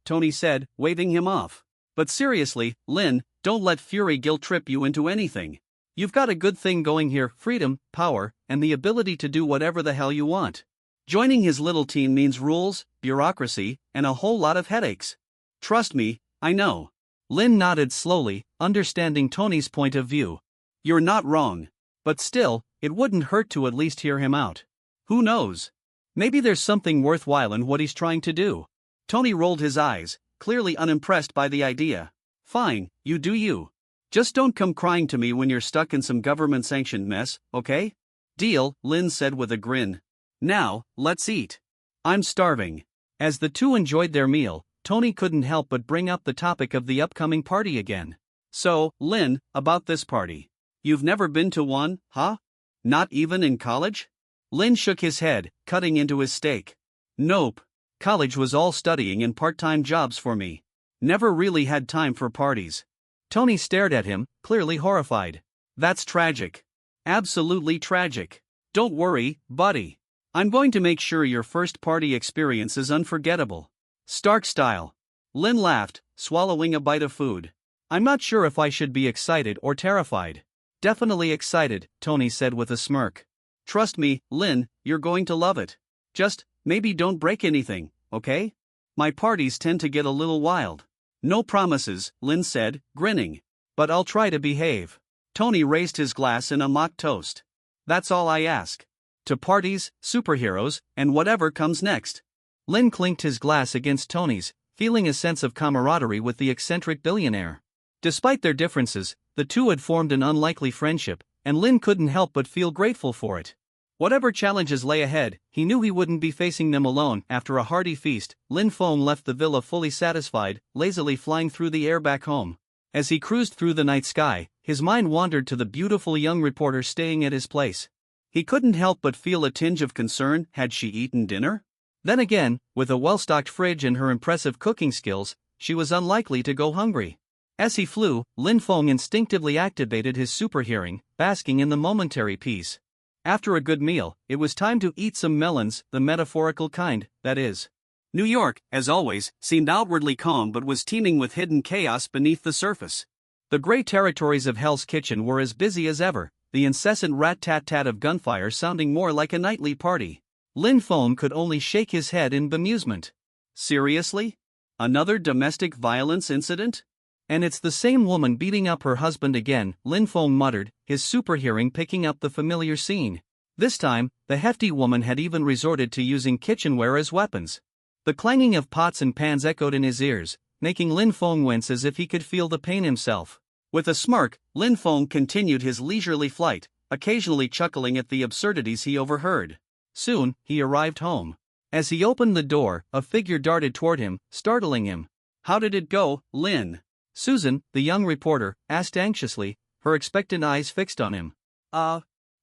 Tony said, waving him off. But seriously, Lin, don't let fury guilt trip you into anything. You've got a good thing going here, freedom, power, and the ability to do whatever the hell you want. Joining his little team means rules, bureaucracy, and a whole lot of headaches. Trust me, I know. Lin nodded slowly, understanding Tony's point of view. You're not wrong. But still, it wouldn't hurt to at least hear him out. Who knows? Maybe there's something worthwhile in what he's trying to do. Tony rolled his eyes, clearly unimpressed by the idea. Fine, you do you. Just don't come crying to me when you're stuck in some government-sanctioned mess, okay? Deal, Lin said with a grin. Now, let's eat. I'm starving. As the two enjoyed their meal, Tony couldn't help but bring up the topic of the upcoming party again. So, Lin, about this party. You've never been to one, huh? Not even in college? Lin shook his head, cutting into his steak. Nope. College was all studying and part-time jobs for me. Never really had time for parties. Tony stared at him, clearly horrified. That's tragic. Absolutely tragic. Don't worry, buddy. I'm going to make sure your first party experience is unforgettable. Stark style. Lin laughed, swallowing a bite of food. I'm not sure if I should be excited or terrified. Definitely excited, Tony said with a smirk. Trust me, Lin, you're going to love it. Just, maybe don't break anything, okay? My parties tend to get a little wild. No promises, Lin said, grinning. But I'll try to behave. Tony raised his glass in a mock toast. That's all I ask. To parties, superheroes, and whatever comes next. Lin clinked his glass against Tony's, feeling a sense of camaraderie with the eccentric billionaire. Despite their differences, the two had formed an unlikely friendship, and Lin couldn't help but feel grateful for it. Whatever challenges lay ahead, he knew he wouldn't be facing them alone. After a hearty feast, Lin Feng left the villa fully satisfied, lazily flying through the air back home. As he cruised through the night sky, his mind wandered to the beautiful young reporter staying at his place. He couldn't help but feel a tinge of concern. Had she eaten dinner? Then again, with a well-stocked fridge and her impressive cooking skills, she was unlikely to go hungry. As he flew, Lin Feng instinctively activated his super hearing, basking in the momentary peace. After a good meal, it was time to eat some melons, the metaphorical kind, that is. New York, as always, seemed outwardly calm but was teeming with hidden chaos beneath the surface. The gray territories of Hell's Kitchen were as busy as ever, the incessant rat-tat-tat of gunfire sounding more like a nightly party. Lin Feng could only shake his head in bemusement. Seriously? Another domestic violence incident? And it's the same woman beating up her husband again, Lin Feng muttered, his super hearing picking up the familiar scene. This time, the hefty woman had even resorted to using kitchenware as weapons. The clanging of pots and pans echoed in his ears, making Lin Feng wince as if he could feel the pain himself. With a smirk, Lin Feng continued his leisurely flight, occasionally chuckling at the absurdities he overheard. Soon, he arrived home. As he opened the door, a figure darted toward him, startling him. How did it go, Lin? Susan, the young reporter, asked anxiously, her expectant eyes fixed on him.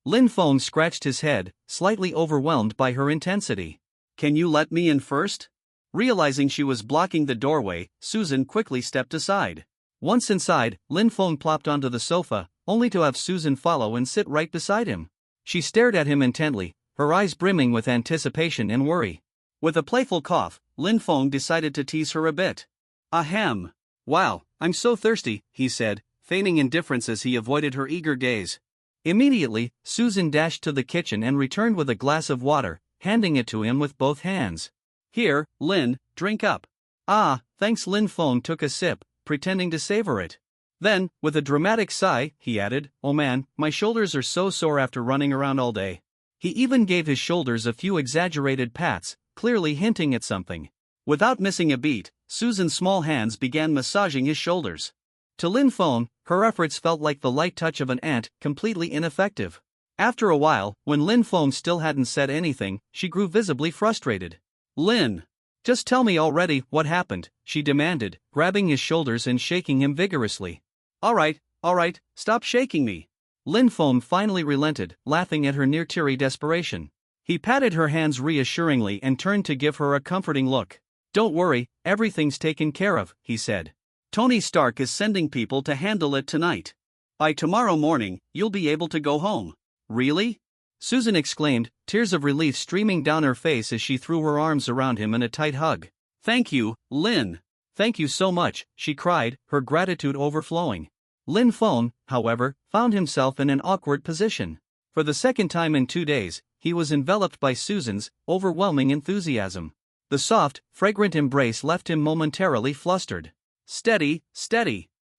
Lin Feng scratched his head, slightly overwhelmed by her intensity. Can you let me in first? Realizing she was blocking the doorway, Susan quickly stepped aside. Once inside, Lin Feng plopped onto the sofa, only to have Susan follow and sit right beside him. She stared at him intently, her eyes brimming with anticipation and worry. With a playful cough, Lin Feng decided to tease her a bit. Ahem. Wow, I'm so thirsty, he said, feigning indifference as he avoided her eager gaze. Immediately, Susan dashed to the kitchen and returned with a glass of water, handing it to him with both hands. Here, Lin, drink up. Ah, thanks. Lin Feng took a sip, pretending to savor it. Then, with a dramatic sigh, he added, oh man, my shoulders are so sore after running around all day. He even gave his shoulders a few exaggerated pats, clearly hinting at something. Without missing a beat, Susan's small hands began massaging his shoulders. To Lin Feng, her efforts felt like the light touch of an ant, completely ineffective. After a while, when Lin Feng still hadn't said anything, she grew visibly frustrated. Lin, just tell me already what happened, she demanded, grabbing his shoulders and shaking him vigorously. All right, stop shaking me. Lin Feng finally relented, laughing at her near-teary desperation. He patted her hands reassuringly and turned to give her a comforting look. Don't worry, everything's taken care of, he said. Tony Stark is sending people to handle it tonight. By tomorrow morning, you'll be able to go home. Really? Susan exclaimed, tears of relief streaming down her face as she threw her arms around him in a tight hug. Thank you, Lin. Thank you so much, she cried, her gratitude overflowing. Lin Feng, however, found himself in an awkward position. For the second time in 2 days, he was enveloped by Susan's overwhelming enthusiasm. The soft, fragrant embrace left him momentarily flustered. Steady.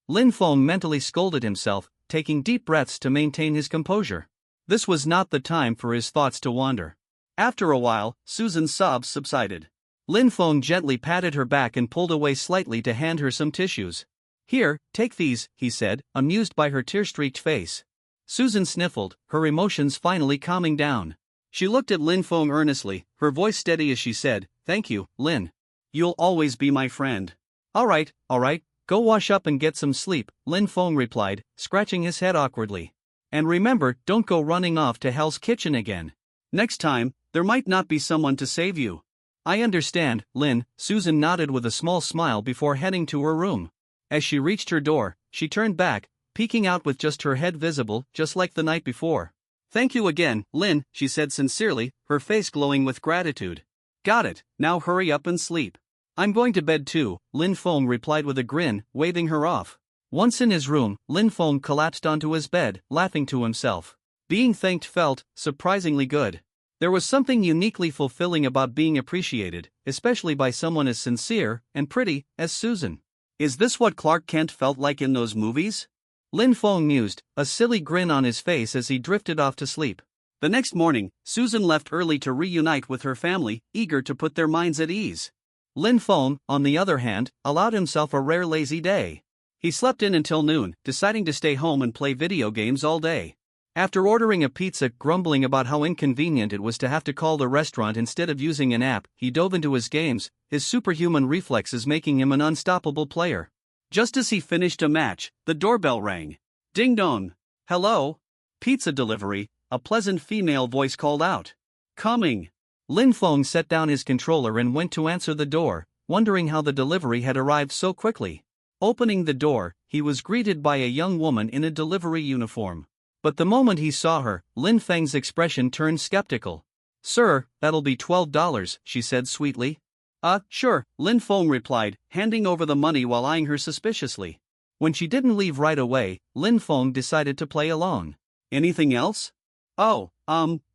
Lin Feng mentally scolded himself, taking deep breaths to maintain his composure. This was not the time for his thoughts to wander. After a while, Susan's sobs subsided. Lin Feng gently patted her back and pulled away slightly to hand her some tissues. Here, take these, he said, amused by her tear-streaked face. Susan sniffled, her emotions finally calming down. She looked at Lin Feng earnestly, her voice steady as she said, Thank you, Lin. You'll always be my friend. All right, go wash up and get some sleep, Lin Feng replied, scratching his head awkwardly. And remember, don't go running off to Hell's Kitchen again. Next time, there might not be someone to save you. I understand, Lin, Susan nodded with a small smile before heading to her room. As she reached her door, she turned back, peeking out with just her head visible, just like the night before. Thank you again, Lin, she said sincerely, her face glowing with gratitude. Got it, now hurry up and sleep. I'm going to bed too, Lin Feng replied with a grin, waving her off. Once in his room, Lin Feng collapsed onto his bed, laughing to himself. Being thanked felt surprisingly good. There was something uniquely fulfilling about being appreciated, especially by someone as sincere and pretty as Susan. Is this what Clark Kent felt like in those movies? Lin Feng mused, a silly grin on his face as he drifted off to sleep. The next morning, Susan left early to reunite with her family, eager to put their minds at ease. Lin Feng, on the other hand, allowed himself a rare lazy day. He slept in until noon, deciding to stay home and play video games all day. After ordering a pizza, grumbling about how inconvenient it was to have to call the restaurant instead of using an app, he dove into his games, his superhuman reflexes making him an unstoppable player. Just as he finished a match, the doorbell rang. Ding dong. Hello? Pizza delivery, a pleasant female voice called out. Coming. Lin Feng set down his controller and went to answer the door, wondering how the delivery had arrived so quickly. Opening the door, he was greeted by a young woman in a delivery uniform. But the moment he saw her, Lin Feng's expression turned skeptical. Sir, that'll be $12, she said sweetly. Sure, Lin Feng replied, handing over the money while eyeing her suspiciously. When she didn't leave right away, Lin Feng decided to play along. Anything else? Oh,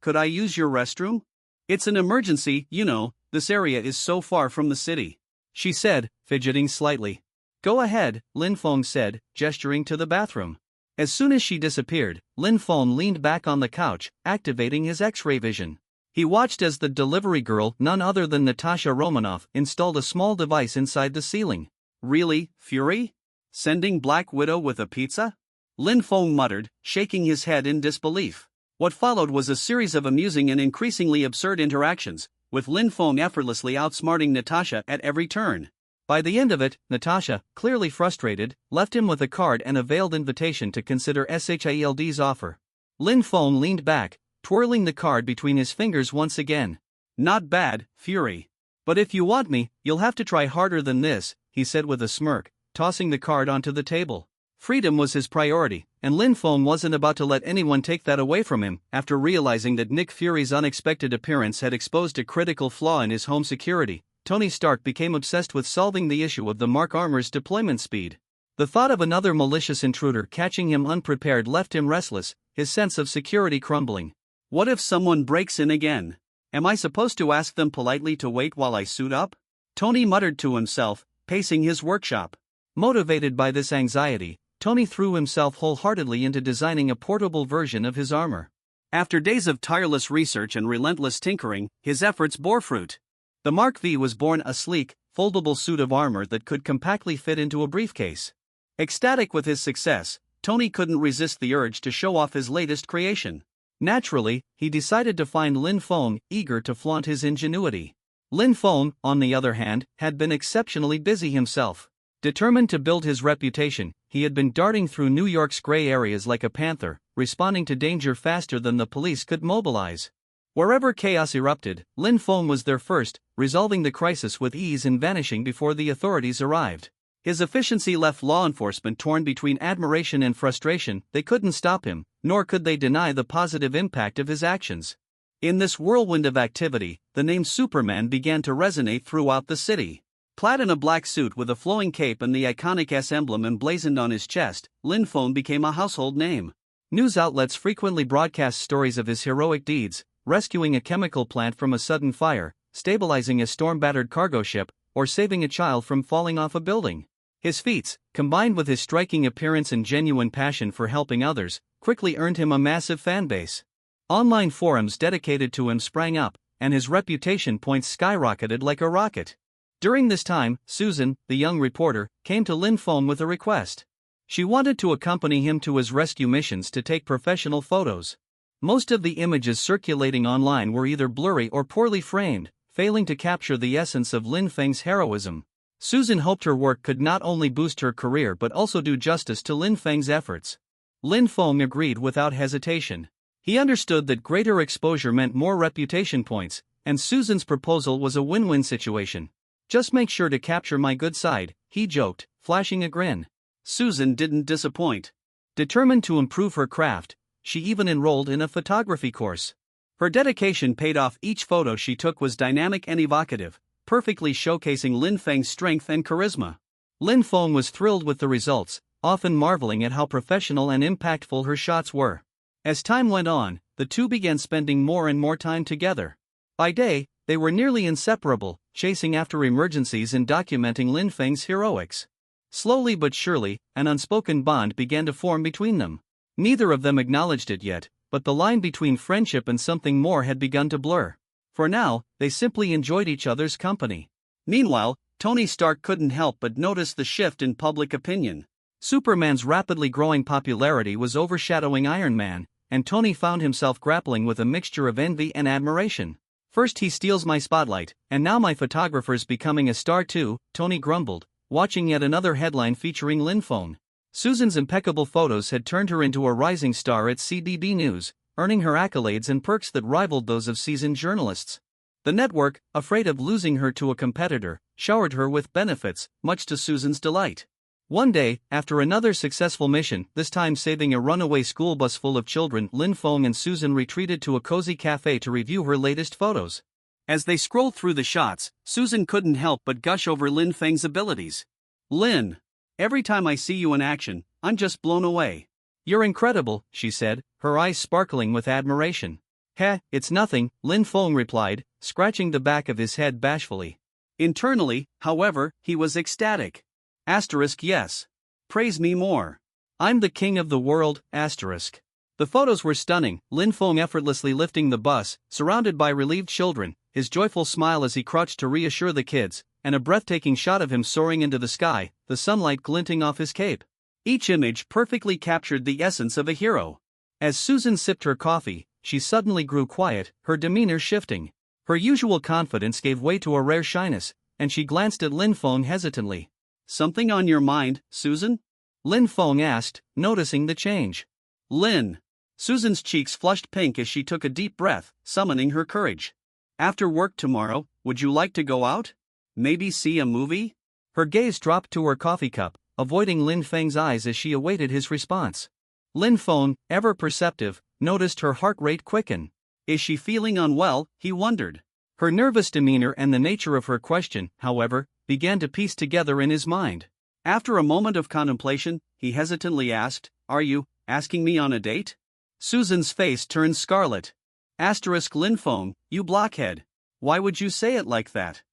could I use your restroom? It's an emergency, you know, this area is so far from the city, she said, fidgeting slightly. Go ahead, Lin Feng said, gesturing to the bathroom. As soon as she disappeared, Lin Feng leaned back on the couch, activating his X-ray vision. He watched as the delivery girl, none other than Natasha Romanoff, installed a small device inside the ceiling. Really, Fury? Sending Black Widow with a pizza? Lin Feng muttered, shaking his head in disbelief. What followed was a series of amusing and increasingly absurd interactions, with Lin Feng effortlessly outsmarting Natasha at every turn. By the end of it, Natasha, clearly frustrated, left him with a card and a veiled invitation to consider SHIELD's offer. Lin Feng leaned back, twirling the card between his fingers once again. Not bad, Fury. But if you want me, you'll have to try harder than this, he said with a smirk, tossing the card onto the table. Freedom was his priority, and Lin Feng wasn't about to let anyone take that away from him. After realizing that Nick Fury's unexpected appearance had exposed a critical flaw in his home security, Tony Stark became obsessed with solving the issue of the Mark armor's deployment speed. The thought of another malicious intruder catching him unprepared left him restless, his sense of security crumbling. What if someone breaks in again? Am I supposed to ask them politely to wait while I suit up? Tony muttered to himself, pacing his workshop. Motivated by this anxiety, Tony threw himself wholeheartedly into designing a portable version of his armor. After days of tireless research and relentless tinkering, his efforts bore fruit. The Mark V was born a sleek, foldable suit of armor that could compactly fit into a briefcase. Ecstatic with his success, Tony couldn't resist the urge to show off his latest creation. Naturally, he decided to find Lin Feng, eager to flaunt his ingenuity. Lin Feng, on the other hand, had been exceptionally busy himself. Determined to build his reputation, he had been darting through New York's gray areas like a panther, responding to danger faster than the police could mobilize. Wherever chaos erupted, Lin Feng was there first, resolving the crisis with ease and vanishing before the authorities arrived. His efficiency left law enforcement torn between admiration and frustration. They couldn't stop him, nor could they deny the positive impact of his actions. In this whirlwind of activity, the name Superman began to resonate throughout the city. Clad in a black suit with a flowing cape and the iconic S emblem emblazoned on his chest, Lin Feng became a household name. News outlets frequently broadcast stories of his heroic deeds, rescuing a chemical plant from a sudden fire, stabilizing a storm-battered cargo ship, or saving a child from falling off a building. His feats, combined with his striking appearance and genuine passion for helping others, quickly earned him a massive fanbase. Online forums dedicated to him sprang up, and his reputation points skyrocketed like a rocket. During this time, Susan, the young reporter, came to Lin Feng with a request. She wanted to accompany him to his rescue missions to take professional photos. Most of the images circulating online were either blurry or poorly framed, failing to capture the essence of Lin Feng's heroism. Susan hoped her work could not only boost her career but also do justice to Lin Feng's efforts. Lin Feng agreed without hesitation. He understood that greater exposure meant more reputation points, and Susan's proposal was a win-win situation. "Just make sure to capture my good side," he joked, flashing a grin. Susan didn't disappoint. Determined to improve her craft, she even enrolled in a photography course. Her dedication paid off. Each photo she took was dynamic and evocative, perfectly showcasing Lin Feng's strength and charisma. Lin Feng was thrilled with the results, often marveling at how professional and impactful her shots were. As time went on, the two began spending more and more time together. By day, they were nearly inseparable, chasing after emergencies and documenting Lin Feng's heroics. Slowly but surely, an unspoken bond began to form between them. Neither of them acknowledged it yet, but the line between friendship and something more had begun to blur. For now, they simply enjoyed each other's company. Meanwhile, Tony Stark couldn't help but notice the shift in public opinion. Superman's rapidly growing popularity was overshadowing Iron Man, and Tony found himself grappling with a mixture of envy and admiration. "First he steals my spotlight, and now my photographer's becoming a star too," Tony grumbled, watching yet another headline featuring Lin Feng. Susan's impeccable photos had turned her into a rising star at CBB News, earning her accolades and perks that rivaled those of seasoned journalists. The network, afraid of losing her to a competitor, showered her with benefits, much to Susan's delight. One day, after another successful mission, this time saving a runaway school bus full of children, Lin Feng and Susan retreated to a cozy cafe to review her latest photos. As they scrolled through the shots, Susan couldn't help but gush over Lin Feng's abilities. "Lin, every time I see you in action, I'm just blown away." "You're incredible," she said, her eyes sparkling with admiration. "Heh, it's nothing," Lin Feng replied, scratching the back of his head bashfully. Internally, however, he was ecstatic. Yes. Praise me more. I'm the king of the world, The photos were stunning, Lin Feng effortlessly lifting the bus, surrounded by relieved children, his joyful smile as he crouched to reassure the kids, and a breathtaking shot of him soaring into the sky, the sunlight glinting off his cape. Each image perfectly captured the essence of a hero. As Susan sipped her coffee, she suddenly grew quiet, her demeanor shifting. Her usual confidence gave way to a rare shyness, and she glanced at Lin Feng hesitantly. "Something on your mind, Susan?" Lin Feng asked, noticing the change. "Lin." Susan's cheeks flushed pink as she took a deep breath, summoning her courage. "After work tomorrow, would you like to go out? Maybe see a movie?" Her gaze dropped to her coffee cup, avoiding Lin Feng's eyes as she awaited his response. Lin Feng, ever perceptive, noticed her heart rate quicken. Is she feeling unwell, he wondered. Her nervous demeanor and the nature of her question, however, began to piece together in his mind. After a moment of contemplation, he hesitantly asked, "Are you asking me on a date?" Susan's face turned scarlet. Lin Feng, you blockhead. Why would you say it like that?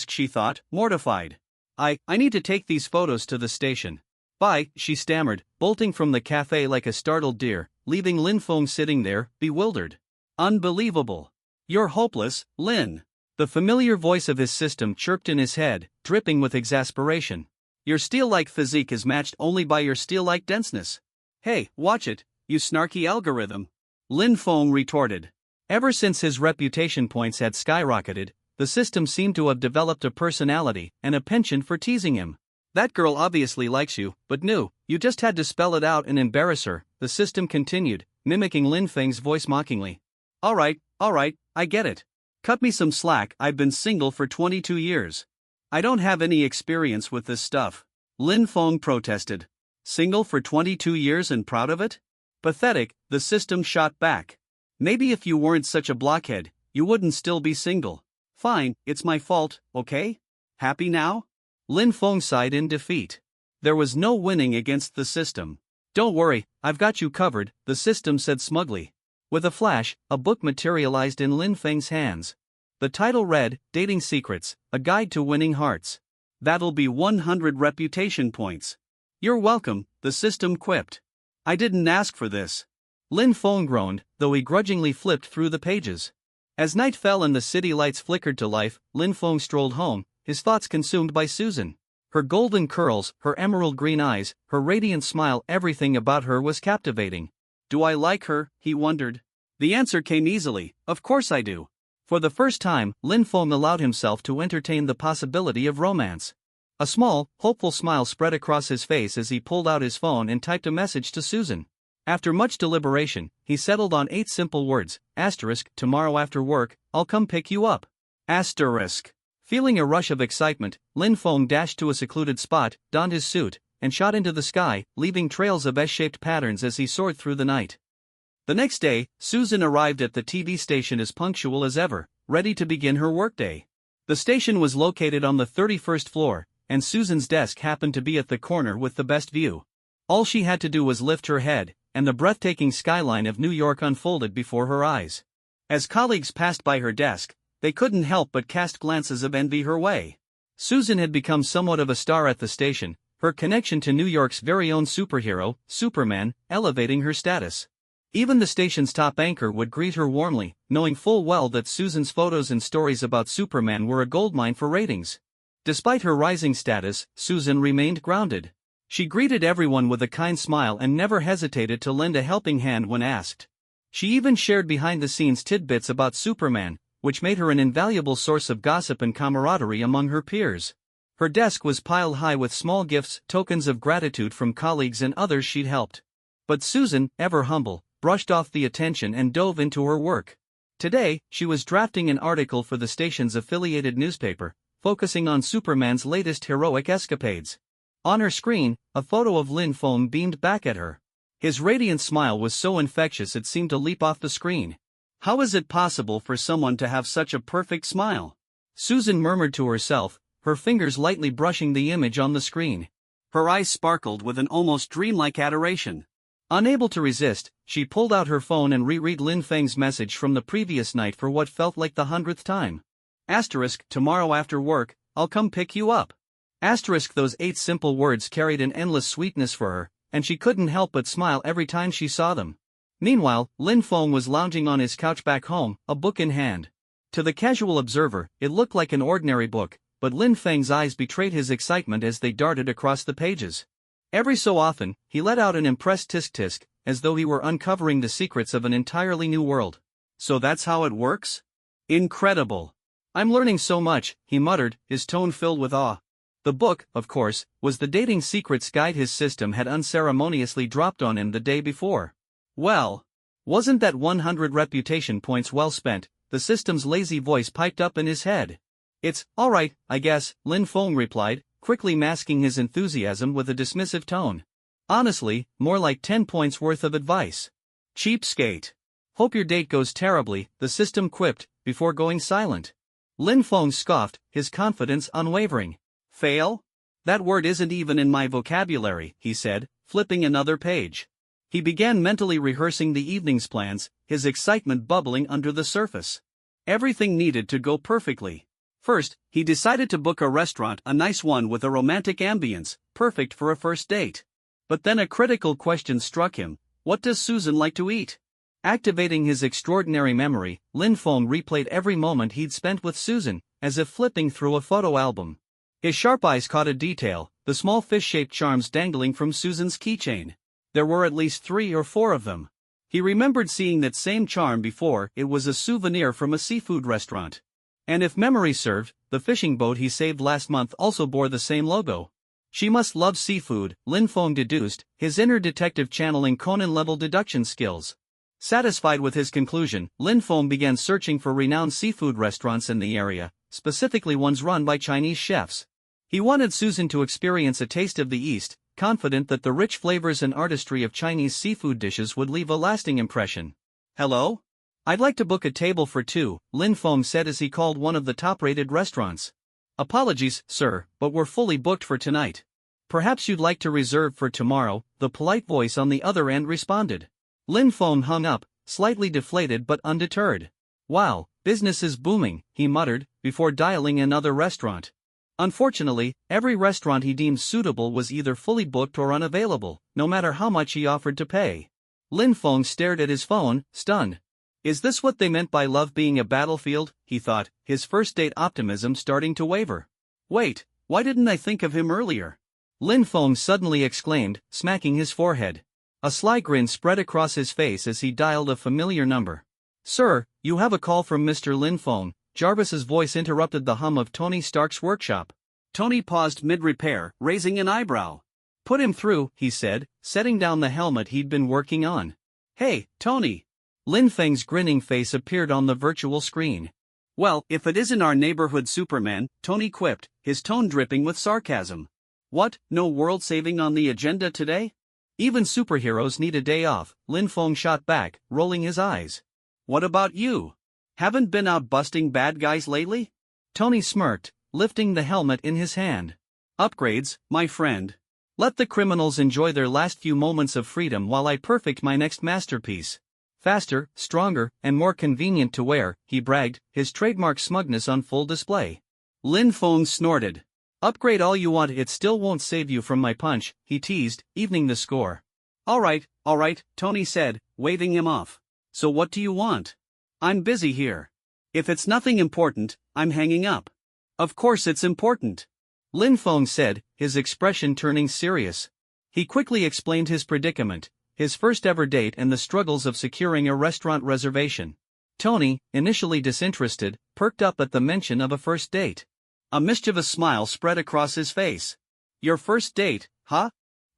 She thought, mortified. I need to take these photos to the station. Bye, she stammered, bolting from the cafe like a startled deer, leaving Lin Feng sitting there, bewildered. Unbelievable. You're hopeless, Lin. The familiar voice of his system chirped in his head, dripping with exasperation. Your steel-like physique is matched only by your steel-like denseness. Hey, watch it, you snarky algorithm. Lin Feng retorted. Ever since his reputation points had skyrocketed, the system seemed to have developed a personality and a penchant for teasing him. That girl obviously likes you, but you just had to spell it out and embarrass her, the system continued, mimicking Lin Feng's voice mockingly. Alright, I get it. Cut me some slack, I've been single for 22 years. I don't have any experience with this stuff. Lin Feng protested. Single for 22 years and proud of it? Pathetic, the system shot back. Maybe if you weren't such a blockhead, you wouldn't still be single. Fine, it's my fault, okay? Happy now? Lin Feng sighed in defeat. There was no winning against the system. Don't worry, I've got you covered, the system said smugly. With a flash, a book materialized in Lin Feng's hands. The title read, Dating Secrets, A Guide to Winning Hearts. That'll be 100 reputation points. You're welcome, the system quipped. I didn't ask for this. Lin Feng groaned, though he grudgingly flipped through the pages. As night fell and the city lights flickered to life, Lin Feng strolled home, his thoughts consumed by Susan. Her golden curls, her emerald green eyes, her radiant smile, everything about her was captivating. Do I like her, he wondered. The answer came easily, of course I do. For the first time, Lin Feng allowed himself to entertain the possibility of romance. A small, hopeful smile spread across his face as he pulled out his phone and typed a message to Susan. After much deliberation, he settled on 8 simple words, tomorrow after work, I'll come pick you up. Feeling a rush of excitement, Lin Feng dashed to a secluded spot, donned his suit, and shot into the sky, leaving trails of S-shaped patterns as he soared through the night. The next day, Susan arrived at the TV station as punctual as ever, ready to begin her workday. The station was located on the 31st floor, and Susan's desk happened to be at the corner with the best view. All she had to do was lift her head, and the breathtaking skyline of New York unfolded before her eyes. As colleagues passed by her desk, they couldn't help but cast glances of envy her way. Susan had become somewhat of a star at the station, her connection to New York's very own superhero, Superman, elevating her status. Even the station's top anchor would greet her warmly, knowing full well that Susan's photos and stories about Superman were a goldmine for ratings. Despite her rising status, Susan remained grounded. She greeted everyone with a kind smile and never hesitated to lend a helping hand when asked. She even shared behind-the-scenes tidbits about Superman, which made her an invaluable source of gossip and camaraderie among her peers. Her desk was piled high with small gifts, tokens of gratitude from colleagues and others she'd helped. But Susan, ever humble, brushed off the attention and dove into her work. Today, she was drafting an article for the station's affiliated newspaper, focusing on Superman's latest heroic escapades. On her screen, a photo of Lin Feng beamed back at her. His radiant smile was so infectious it seemed to leap off the screen. How is it possible for someone to have such a perfect smile? Susan murmured to herself, her fingers lightly brushing the image on the screen. Her eyes sparkled with an almost dreamlike adoration. Unable to resist, she pulled out her phone and reread Lin Feng's message from the previous night for what felt like the 100th time. Tomorrow after work, I'll come pick you up. Those 8 simple words carried an endless sweetness for her, and she couldn't help but smile every time she saw them. Meanwhile, Lin Feng was lounging on his couch back home, a book in hand. To the casual observer, it looked like an ordinary book, but Lin Feng's eyes betrayed his excitement as they darted across the pages. Every so often, he let out an impressed tisk-tisk, as though he were uncovering the secrets of an entirely new world. So that's how it works? Incredible. I'm learning so much, he muttered, his tone filled with awe. The book, of course, was the dating secrets guide his system had unceremoniously dropped on him the day before. Well, wasn't that 100 reputation points well spent? The system's lazy voice piped up in his head. It's all right, I guess, Lin Feng replied, quickly masking his enthusiasm with a dismissive tone. Honestly, more like 10 points worth of advice. Cheapskate. Hope your date goes terribly, the system quipped, before going silent. Lin Feng scoffed, his confidence unwavering. Fail? That word isn't even in my vocabulary, he said, flipping another page. He began mentally rehearsing the evening's plans, his excitement bubbling under the surface. Everything needed to go perfectly. First, he decided to book a restaurant, a nice one with a romantic ambience, perfect for a first date. But then a critical question struck him: what does Susan like to eat? Activating his extraordinary memory, Lin Feng replayed every moment he'd spent with Susan, as if flipping through a photo album. His sharp eyes caught a detail: the small fish-shaped charms dangling from Susan's keychain. There were at least 3 or 4 of them. He remembered seeing that same charm before. It was a souvenir from a seafood restaurant. And if memory served, the fishing boat he saved last month also bore the same logo. She must love seafood, Lin Feng deduced, his inner detective channeling Conan-level deduction skills. Satisfied with his conclusion, Lin Feng began searching for renowned seafood restaurants in the area, specifically ones run by Chinese chefs. He wanted Susan to experience a taste of the East, confident that the rich flavors and artistry of Chinese seafood dishes would leave a lasting impression. "Hello? I'd like to book a table for 2, Lin Feng said as he called one of the top-rated restaurants. "Apologies, sir, but we're fully booked for tonight. Perhaps you'd like to reserve for tomorrow," the polite voice on the other end responded. Lin Feng hung up, slightly deflated but undeterred. "Wow, business is booming," he muttered, before dialing another restaurant. Unfortunately, every restaurant he deemed suitable was either fully booked or unavailable, no matter how much he offered to pay. Lin Feng stared at his phone, stunned. Is this what they meant by love being a battlefield, he thought, his first-date optimism starting to waver. Wait, why didn't I think of him earlier? Lin Feng suddenly exclaimed, smacking his forehead. A sly grin spread across his face as he dialed a familiar number. "Sir, you have a call from Mr. Lin Feng," Jarvis's voice interrupted the hum of Tony Stark's workshop. Tony paused mid-repair, raising an eyebrow. "Put him through," he said, setting down the helmet he'd been working on. "Hey, Tony!" Lin Feng's grinning face appeared on the virtual screen. "Well, if it isn't our neighborhood Superman," Tony quipped, his tone dripping with sarcasm. "What, no world saving on the agenda today? Even superheroes need a day off," Lin Feng shot back, rolling his eyes. "What about you? Haven't been out busting bad guys lately?" Tony smirked, lifting the helmet in his hand. "Upgrades, my friend. Let the criminals enjoy their last few moments of freedom while I perfect my next masterpiece. Faster, stronger, and more convenient to wear," he bragged, his trademark smugness on full display. Lin Feng snorted. "Upgrade all you want, it still won't save you from my punch," he teased, evening the score. All right, Tony said, waving him off. "So what do you want? I'm busy here. If it's nothing important, I'm hanging up." "Of course it's important," Lin Feng said, his expression turning serious. He quickly explained his predicament, his first ever date and the struggles of securing a restaurant reservation. Tony, initially disinterested, perked up at the mention of a first date. A mischievous smile spread across his face. "Your first date, huh?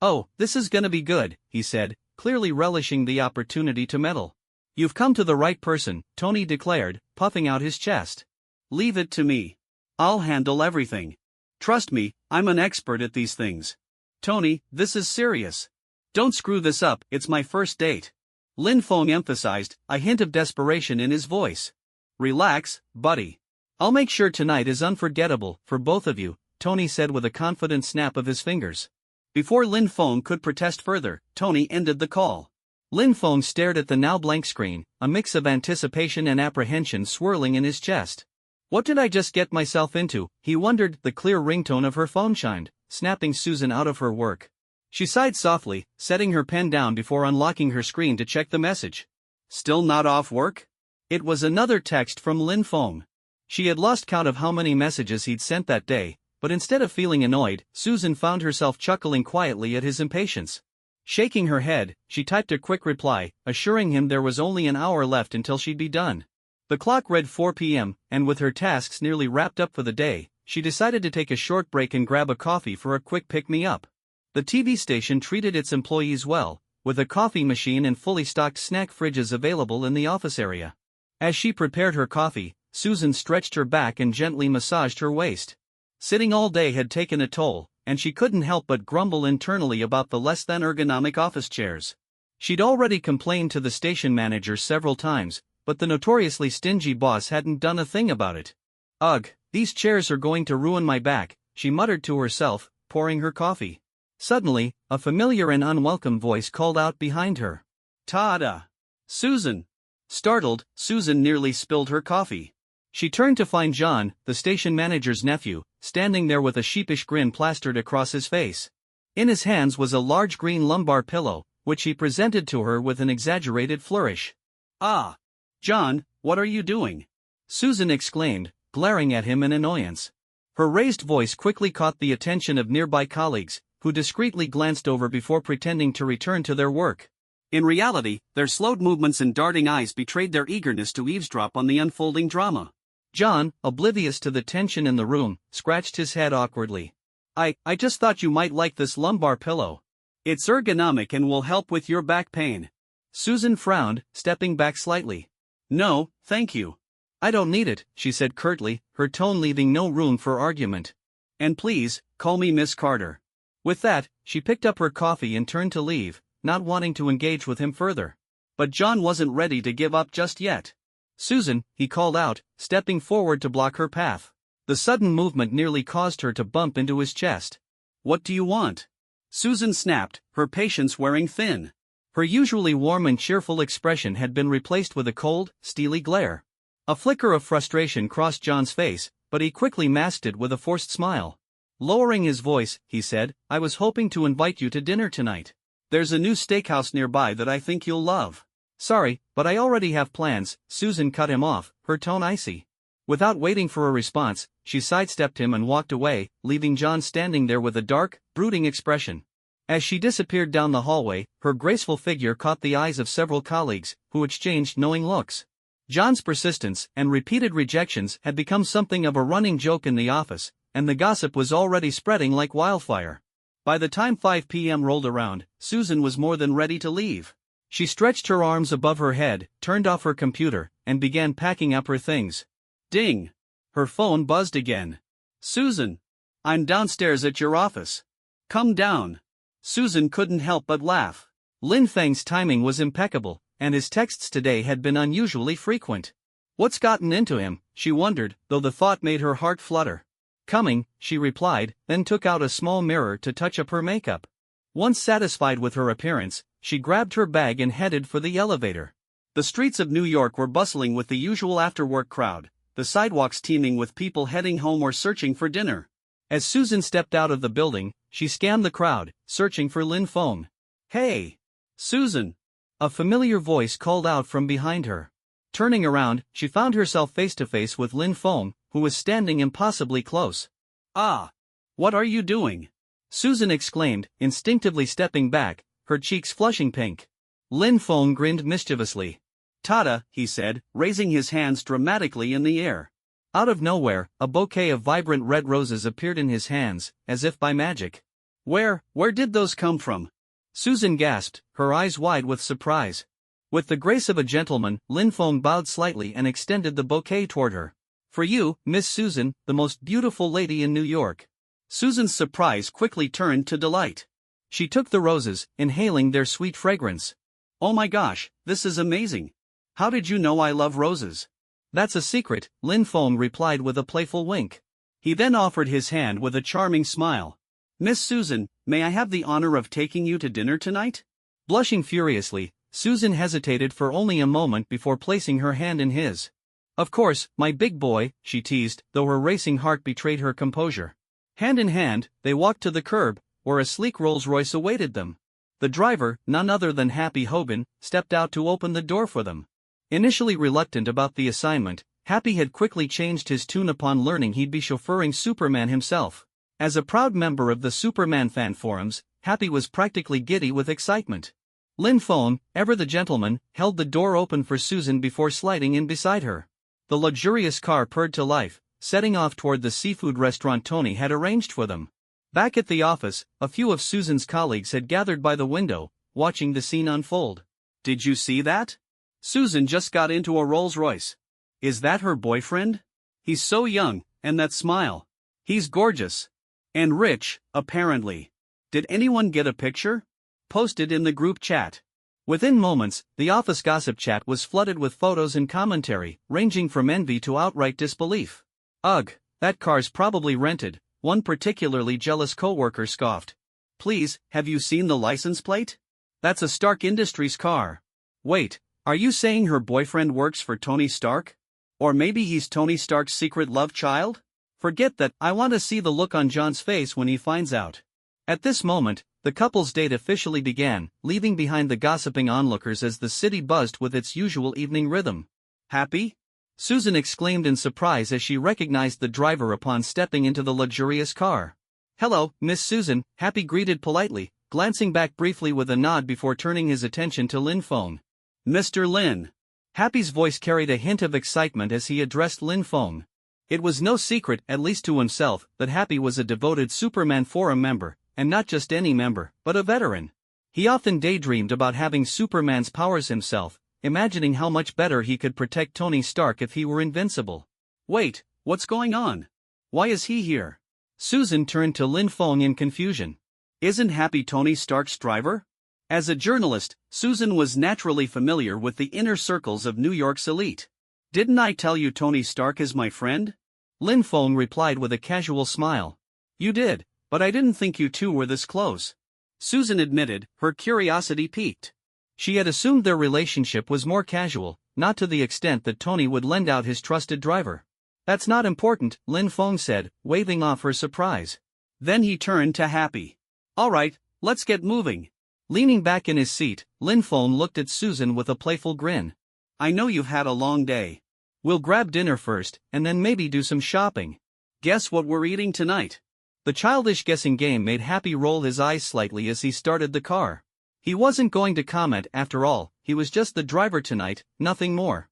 Oh, this is gonna be good," he said, clearly relishing the opportunity to meddle. "You've come to the right person," Tony declared, puffing out his chest. "Leave it to me. I'll handle everything. Trust me, I'm an expert at these things." "Tony, this is serious. Don't screw this up, it's my first date," Lin Feng emphasized, a hint of desperation in his voice. "Relax, buddy. I'll make sure tonight is unforgettable for both of you," Tony said with a confident snap of his fingers. Before Lin Feng could protest further, Tony ended the call. Lin Feng stared at the now blank screen, a mix of anticipation and apprehension swirling in his chest. What did I just get myself into, he wondered. The clear ringtone of her phone chimed, snapping Susan out of her work. She sighed softly, setting her pen down before unlocking her screen to check the message. Still not off work? It was another text from Lin Feng. She had lost count of how many messages he'd sent that day, but instead of feeling annoyed, Susan found herself chuckling quietly at his impatience. Shaking her head, she typed a quick reply, assuring him there was only an hour left until she'd be done. The clock read 4 p.m., and with her tasks nearly wrapped up for the day, she decided to take a short break and grab a coffee for a quick pick-me-up. The TV station treated its employees well, with a coffee machine and fully stocked snack fridges available in the office area. As she prepared her coffee, Susan stretched her back and gently massaged her waist. Sitting all day had taken a toll, and she couldn't help but grumble internally about the less-than-ergonomic office chairs. She'd already complained to the station manager several times, but the notoriously stingy boss hadn't done a thing about it. "Ugh, these chairs are going to ruin my back," she muttered to herself, pouring her coffee. Suddenly, a familiar and unwelcome voice called out behind her. "Ta-da! Susan!" Startled, Susan nearly spilled her coffee. She turned to find John, the station manager's nephew, standing there with a sheepish grin plastered across his face. In his hands was a large green lumbar pillow, which he presented to her with an exaggerated flourish. Ah! John, what are you doing? Susan exclaimed, glaring at him in annoyance. Her raised voice quickly caught the attention of nearby colleagues, who discreetly glanced over before pretending to return to their work. In reality, their slowed movements and darting eyes betrayed their eagerness to eavesdrop on the unfolding drama. John, oblivious to the tension in the room, scratched his head awkwardly. I just thought you might like this lumbar pillow. It's ergonomic and will help with your back pain. Susan frowned, stepping back slightly. No, thank you. I don't need it, she said curtly, her tone leaving no room for argument. And please, call me Miss Carter. With that, she picked up her coffee and turned to leave, not wanting to engage with him further. But John wasn't ready to give up just yet. Susan, he called out, stepping forward to block her path. The sudden movement nearly caused her to bump into his chest. What do you want? Susan snapped, her patience wearing thin. Her usually warm and cheerful expression had been replaced with a cold, steely glare. A flicker of frustration crossed John's face, but he quickly masked it with a forced smile. Lowering his voice, he said, I was hoping to invite you to dinner tonight. There's a new steakhouse nearby that I think you'll love. Sorry, but I already have plans, Susan cut him off, her tone icy. Without waiting for a response, she sidestepped him and walked away, leaving John standing there with a dark, brooding expression. As she disappeared down the hallway, her graceful figure caught the eyes of several colleagues, who exchanged knowing looks. John's persistence and repeated rejections had become something of a running joke in the office, and the gossip was already spreading like wildfire. By the time 5 p.m. rolled around, Susan was more than ready to leave. She stretched her arms above her head, turned off her computer, and began packing up her things. Ding! Her phone buzzed again. Susan! I'm downstairs at your office. Come down. Susan couldn't help but laugh. Lin Feng's timing was impeccable, and his texts today had been unusually frequent. What's gotten into him, she wondered, though the thought made her heart flutter. Coming, she replied, then took out a small mirror to touch up her makeup. Once satisfied with her appearance, she grabbed her bag and headed for the elevator. The streets of New York were bustling with the usual after-work crowd, the sidewalks teeming with people heading home or searching for dinner. As Susan stepped out of the building, she scanned the crowd, searching for Lin Feng. Hey! Susan! A familiar voice called out from behind her. Turning around, she found herself face-to-face with Lin Feng, who was standing impossibly close. Ah! What are you doing? Susan exclaimed, instinctively stepping back, her cheeks flushing pink. Lin Feng grinned mischievously. Tada, he said, raising his hands dramatically in the air. Out of nowhere, a bouquet of vibrant red roses appeared in his hands, as if by magic. Where did those come from? Susan gasped, her eyes wide with surprise. With the grace of a gentleman, Lin Feng bowed slightly and extended the bouquet toward her. For you, Miss Susan, the most beautiful lady in New York. Susan's surprise quickly turned to delight. She took the roses, inhaling their sweet fragrance. Oh my gosh, this is amazing. How did you know I love roses? That's a secret, Lin Feng replied with a playful wink. He then offered his hand with a charming smile. Miss Susan, may I have the honor of taking you to dinner tonight? Blushing furiously, Susan hesitated for only a moment before placing her hand in his. Of course, my big boy, she teased, though her racing heart betrayed her composure. Hand in hand, they walked to the curb, where a sleek Rolls-Royce awaited them. The driver, none other than Happy Hoban, stepped out to open the door for them. Initially reluctant about the assignment, Happy had quickly changed his tune upon learning he'd be chauffeuring Superman himself. As a proud member of the Superman fan forums, Happy was practically giddy with excitement. Lin Feng, ever the gentleman, held the door open for Susan before sliding in beside her. The luxurious car purred to life, setting off toward the seafood restaurant Tony had arranged for them. Back at the office, a few of Susan's colleagues had gathered by the window, watching the scene unfold. Did you see that? Susan just got into a Rolls-Royce. Is that her boyfriend? He's so young, and that smile. He's gorgeous. And rich, apparently. Did anyone get a picture? Posted in the group chat. Within moments, the office gossip chat was flooded with photos and commentary, ranging from envy to outright disbelief. Ugh, that car's probably rented, one particularly jealous coworker scoffed. Please, have you seen the license plate? That's a Stark Industries car. Wait, are you saying her boyfriend works for Tony Stark? Or maybe he's Tony Stark's secret love child? Forget that, I want to see the look on John's face when he finds out. At this moment, The couple's date officially began, leaving behind the gossiping onlookers as the city buzzed with its usual evening rhythm. "Happy?" Susan exclaimed in surprise as she recognized the driver upon stepping into the luxurious car. "Hello, Miss Susan," Happy greeted politely, glancing back briefly with a nod before turning his attention to Lin Feng. "Mr. Lin." Happy's voice carried a hint of excitement as he addressed Lin Feng. It was no secret, at least to himself, that Happy was a devoted Superman Forum member, and not just any member, but a veteran. He often daydreamed about having Superman's powers himself, imagining how much better he could protect Tony Stark if he were invincible. "Wait, what's going on? Why is he here?" Susan turned to Lin Feng in confusion. "Isn't Happy Tony Stark's driver?" As a journalist, Susan was naturally familiar with the inner circles of New York's elite. "Didn't I tell you Tony Stark is my friend?" Lin Feng replied with a casual smile. "You did, but I didn't think you two were this close." Susan admitted, her curiosity piqued. She had assumed their relationship was more casual, not to the extent that Tony would lend out his trusted driver. "That's not important," Lin Feng said, waving off her surprise. Then he turned to Happy. "All right, let's get moving." Leaning back in his seat, Lin Feng looked at Susan with a playful grin. "I know you've had a long day. We'll grab dinner first, and then maybe do some shopping. Guess what we're eating tonight?" The childish guessing game made Happy roll his eyes slightly as he started the car. He wasn't going to comment after all, he was just the driver tonight, nothing more.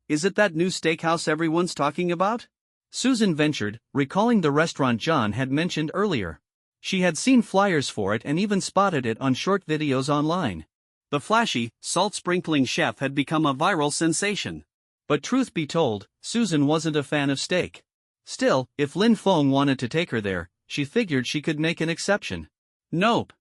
Is it that new steakhouse everyone's talking about?" Susan ventured, recalling the restaurant John had mentioned earlier. She had seen flyers for it and even spotted it on short videos online. The flashy, salt-sprinkling chef had become a viral sensation. But truth be told, Susan wasn't a fan of steak. Still, if Lin Feng wanted to take her there, she figured she could make an exception. "Nope.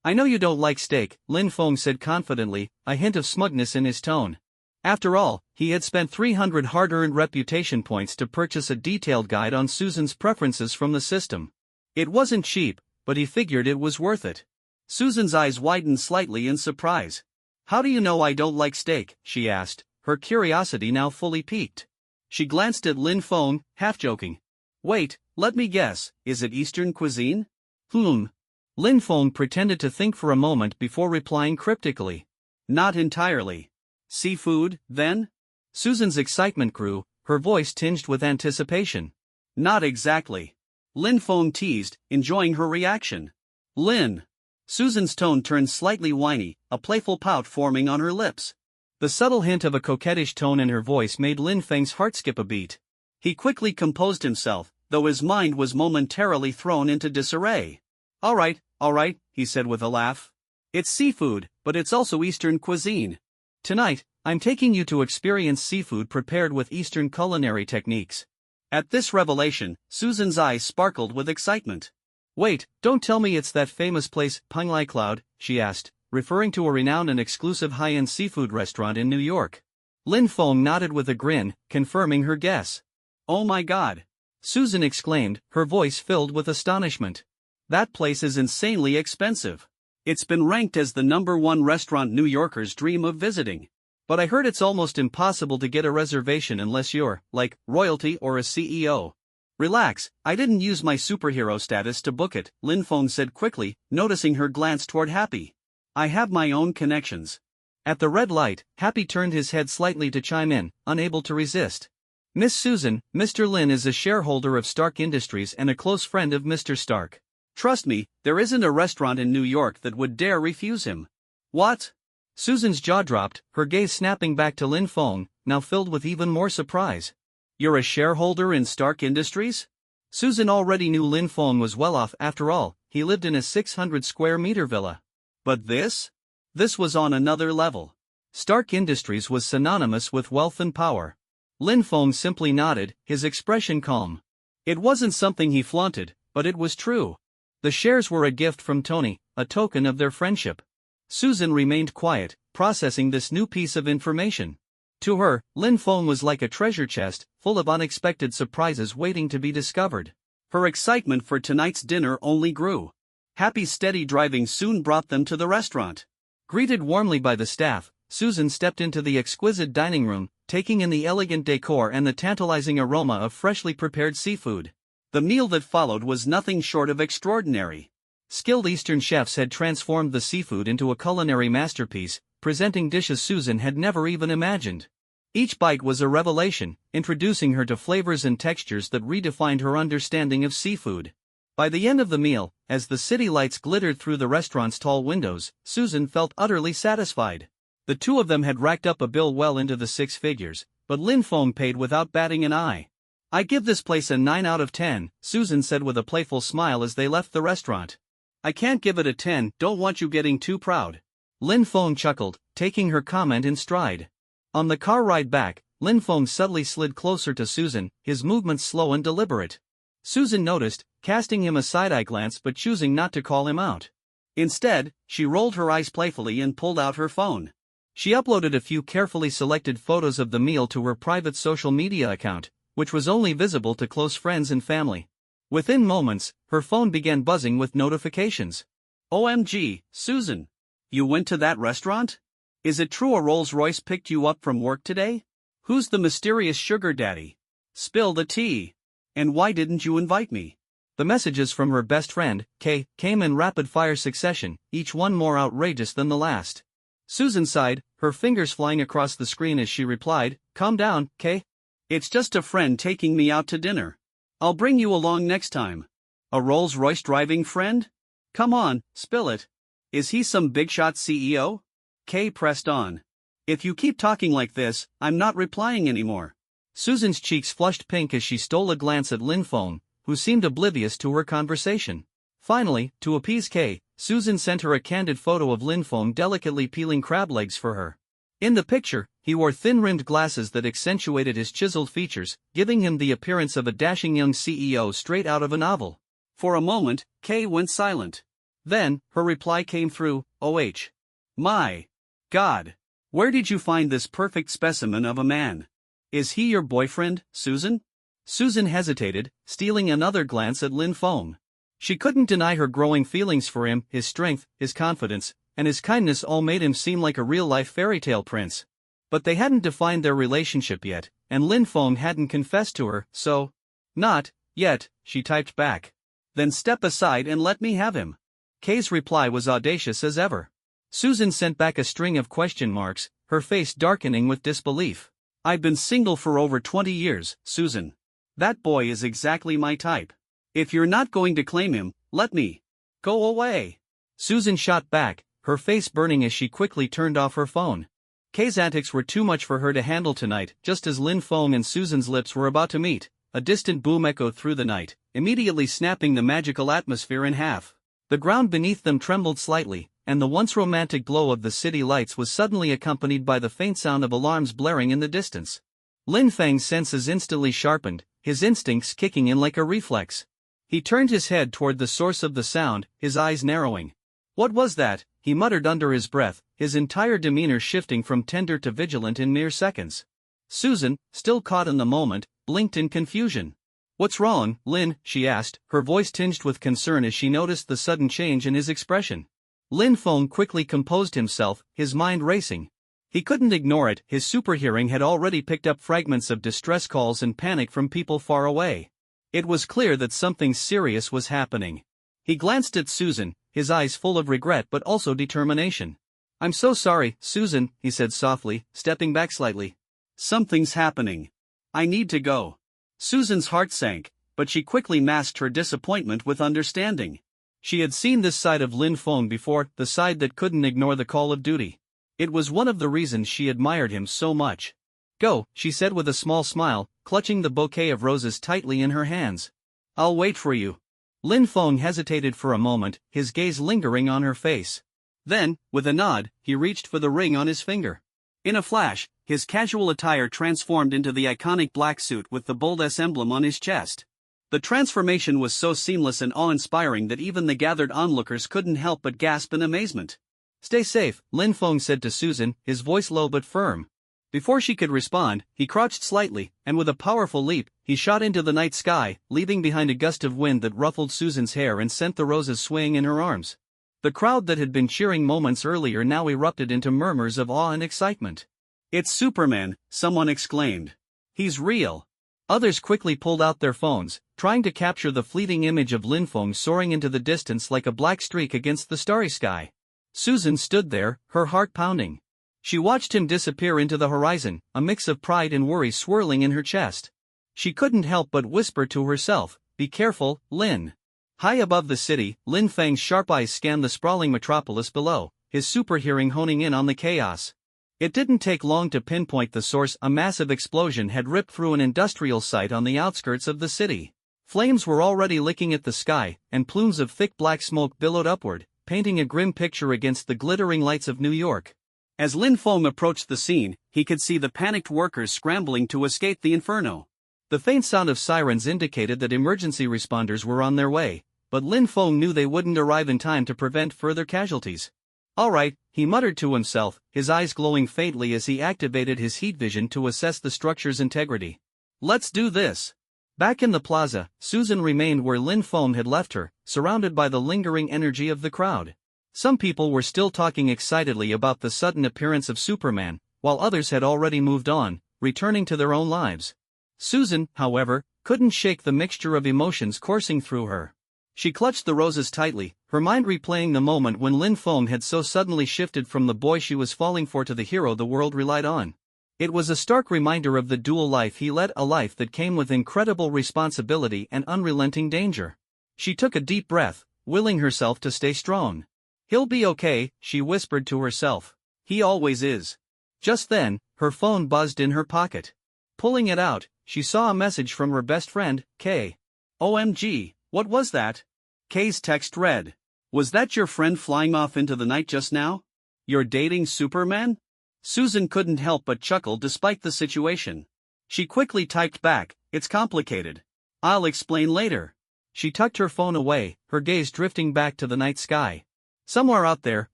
I know you don't like steak," Lin Feng said confidently, a hint of smugness in his tone. After all, he had spent 300 hard-earned reputation points to purchase a detailed guide on Susan's preferences from the system. It wasn't cheap, but he figured it was worth it. Susan's eyes widened slightly in surprise. "How do you know I don't like steak?" she asked, her curiosity now fully piqued. She glanced at Lin Feng, half-joking. "Wait, let me guess, is it Eastern cuisine?" Lin Feng pretended to think for a moment before replying cryptically. "Not entirely. Seafood, then?" Susan's excitement grew, her voice tinged with anticipation. "Not exactly." Lin Feng teased, enjoying her reaction. "Lin." Susan's tone turned slightly whiny, a playful pout forming on her lips. The subtle hint of a coquettish tone in her voice made Lin Feng's heart skip a beat. He quickly composed himself, though his mind was momentarily thrown into disarray. All right, he said with a laugh. "It's seafood, but it's also Eastern cuisine. Tonight, I'm taking you to experience seafood prepared with Eastern culinary techniques." At this revelation, Susan's eyes sparkled with excitement. "Wait, don't tell me it's that famous place, Panglai Cloud," she asked, referring to a renowned and exclusive high-end seafood restaurant in New York. Lin Feng nodded with a grin, confirming her guess. "Oh my God!" Susan exclaimed, her voice filled with astonishment. "That place is insanely expensive. It's been ranked as the #1 restaurant New Yorkers dream of visiting. But I heard it's almost impossible to get a reservation unless you're, like, royalty or a CEO. Relax, I didn't use my superhero status to book it," Lin Feng said quickly, noticing her glance toward Happy. "I have my own connections." At the red light, Happy turned his head slightly to chime in, unable to resist. "Miss Susan, Mr. Lin is a shareholder of Stark Industries and a close friend of Mr. Stark. Trust me, there isn't a restaurant in New York that would dare refuse him." "What?" Susan's jaw dropped, her gaze snapping back to Lin Feng, now filled with even more surprise. "You're a shareholder in Stark Industries?" Susan already knew Lin Feng was well off after all, he lived in a 600-square-meter villa. But this? This was on another level. Stark Industries was synonymous with wealth and power. Lin Feng simply nodded, his expression calm. It wasn't something he flaunted, but it was true. The shares were a gift from Tony, a token of their friendship. Susan remained quiet, processing this new piece of information. To her, Lin Feng was like a treasure chest, full of unexpected surprises waiting to be discovered. Her excitement for tonight's dinner only grew. Happy's steady driving soon brought them to the restaurant. Greeted warmly by the staff, Susan stepped into the exquisite dining room, taking in the elegant decor and the tantalizing aroma of freshly prepared seafood. The meal that followed was nothing short of extraordinary. Skilled Eastern chefs had transformed the seafood into a culinary masterpiece, presenting dishes Susan had never even imagined. Each bite was a revelation, introducing her to flavors and textures that redefined her understanding of seafood. By the end of the meal, as the city lights glittered through the restaurant's tall windows, Susan felt utterly satisfied. The two of them had racked up a bill well into the six figures, but Lin Feng paid without batting an eye. "I give this place a 9 out of 10, Susan said with a playful smile as they left the restaurant. "I can't give it a 10, don't want you getting too proud." Lin Feng chuckled, taking her comment in stride. On the car ride back, Lin Feng subtly slid closer to Susan, his movements slow and deliberate. Susan noticed, casting him a side-eye glance but choosing not to call him out. Instead, she rolled her eyes playfully and pulled out her phone. She uploaded a few carefully selected photos of the meal to her private social media account, which was only visible to close friends and family. Within moments, her phone began buzzing with notifications. "OMG, Susan! You went to that restaurant? Is it true a Rolls-Royce picked you up from work today? Who's the mysterious sugar daddy? Spill the tea. And why didn't you invite me?" The messages from her best friend, Kay, came in rapid-fire succession, each one more outrageous than the last. Susan sighed, her fingers flying across the screen as she replied, "Calm down, Kay. It's just a friend taking me out to dinner. I'll bring you along next time." "A Rolls-Royce driving friend? Come on, spill it. Is he some big-shot CEO?" Kay pressed on. "If you keep talking like this, I'm not replying anymore." Susan's cheeks flushed pink as she stole a glance at Lin Feng, who seemed oblivious to her conversation. Finally, to appease Kay, Susan sent her a candid photo of Lin Feng delicately peeling crab legs for her. In the picture, he wore thin-rimmed glasses that accentuated his chiseled features, giving him the appearance of a dashing young CEO straight out of a novel. For a moment, Kay went silent. Then, her reply came through, "OH. My God. Where did you find this perfect specimen of a man? Is he your boyfriend, Susan?" Susan hesitated, stealing another glance at Lin Feng. She couldn't deny her growing feelings for him, his strength, his confidence, and his kindness all made him seem like a real-life fairy-tale prince. But they hadn't defined their relationship yet, and Lin Feng hadn't confessed to her, so... "Not yet," she typed back. "Then step aside and let me have him." Kay's reply was audacious as ever. Susan sent back a string of question marks, her face darkening with disbelief. "I've been single for over 20 years, Susan. That boy is exactly my type. If you're not going to claim him, let me go away." Susan shot back, her face burning as she quickly turned off her phone. Kay's antics were too much for her to handle tonight. Just as Lin Feng and Susan's lips were about to meet, a distant boom echoed through the night, immediately snapping the magical atmosphere in half. The ground beneath them trembled slightly, and the once romantic glow of the city lights was suddenly accompanied by the faint sound of alarms blaring in the distance. Lin Feng's senses instantly sharpened, his instincts kicking in like a reflex. He turned his head toward the source of the sound, his eyes narrowing. "What was that?" he muttered under his breath, his entire demeanor shifting from tender to vigilant in mere seconds. Susan, still caught in the moment, blinked in confusion. "What's wrong, Lin?" she asked, her voice tinged with concern as she noticed the sudden change in his expression. Lin Feng quickly composed himself, his mind racing. He couldn't ignore it, his superhearing had already picked up fragments of distress calls and panic from people far away. It was clear that something serious was happening. He glanced at Susan, his eyes full of regret but also determination. "I'm so sorry, Susan," he said softly, stepping back slightly. "Something's happening. I need to go." Susan's heart sank, but she quickly masked her disappointment with understanding. She had seen this side of Lin Feng before, the side that couldn't ignore the call of duty. It was one of the reasons she admired him so much. "Go," she said with a small smile, clutching the bouquet of roses tightly in her hands. "I'll wait for you." Lin Feng hesitated for a moment, his gaze lingering on her face. Then, with a nod, he reached for the ring on his finger. In a flash, his casual attire transformed into the iconic black suit with the bold S emblem on his chest. The transformation was so seamless and awe-inspiring that even the gathered onlookers couldn't help but gasp in amazement. "Stay safe," Lin Feng said to Susan, his voice low but firm. Before she could respond, he crouched slightly, and with a powerful leap, he shot into the night sky, leaving behind a gust of wind that ruffled Susan's hair and sent the roses swaying in her arms. The crowd that had been cheering moments earlier now erupted into murmurs of awe and excitement. "It's Superman," someone exclaimed. "He's real." Others quickly pulled out their phones, trying to capture the fleeting image of Lin Feng soaring into the distance like a black streak against the starry sky. Susan stood there, her heart pounding. She watched him disappear into the horizon, a mix of pride and worry swirling in her chest. She couldn't help but whisper to herself, "Be careful, Lin." High above the city, Lin Feng's sharp eyes scanned the sprawling metropolis below, his super hearing honing in on the chaos. It didn't take long to pinpoint the source. A massive explosion had ripped through an industrial site on the outskirts of the city. Flames were already licking at the sky, and plumes of thick black smoke billowed upward, painting a grim picture against the glittering lights of New York. As Lin Feng approached the scene, he could see the panicked workers scrambling to escape the inferno. The faint sound of sirens indicated that emergency responders were on their way, but Lin Feng knew they wouldn't arrive in time to prevent further casualties. "All right," he muttered to himself, his eyes glowing faintly as he activated his heat vision to assess the structure's integrity. "Let's do this." Back in the plaza, Susan remained where Lin Feng had left her, surrounded by the lingering energy of the crowd. Some people were still talking excitedly about the sudden appearance of Superman, while others had already moved on, returning to their own lives. Susan, however, couldn't shake the mixture of emotions coursing through her. She clutched the roses tightly, her mind replaying the moment when Lin Feng had so suddenly shifted from the boy she was falling for to the hero the world relied on. It was a stark reminder of the dual life he led, a life that came with incredible responsibility and unrelenting danger. She took a deep breath, willing herself to stay strong. "He'll be okay," she whispered to herself. "He always is." Just then, her phone buzzed in her pocket. Pulling it out, she saw a message from her best friend, Kay. "OMG, what was that?" Kay's text read. "Was that your friend flying off into the night just now? You're dating Superman?" Susan couldn't help but chuckle despite the situation. She quickly typed back, "It's complicated. I'll explain later." She tucked her phone away, her gaze drifting back to the night sky. Somewhere out there,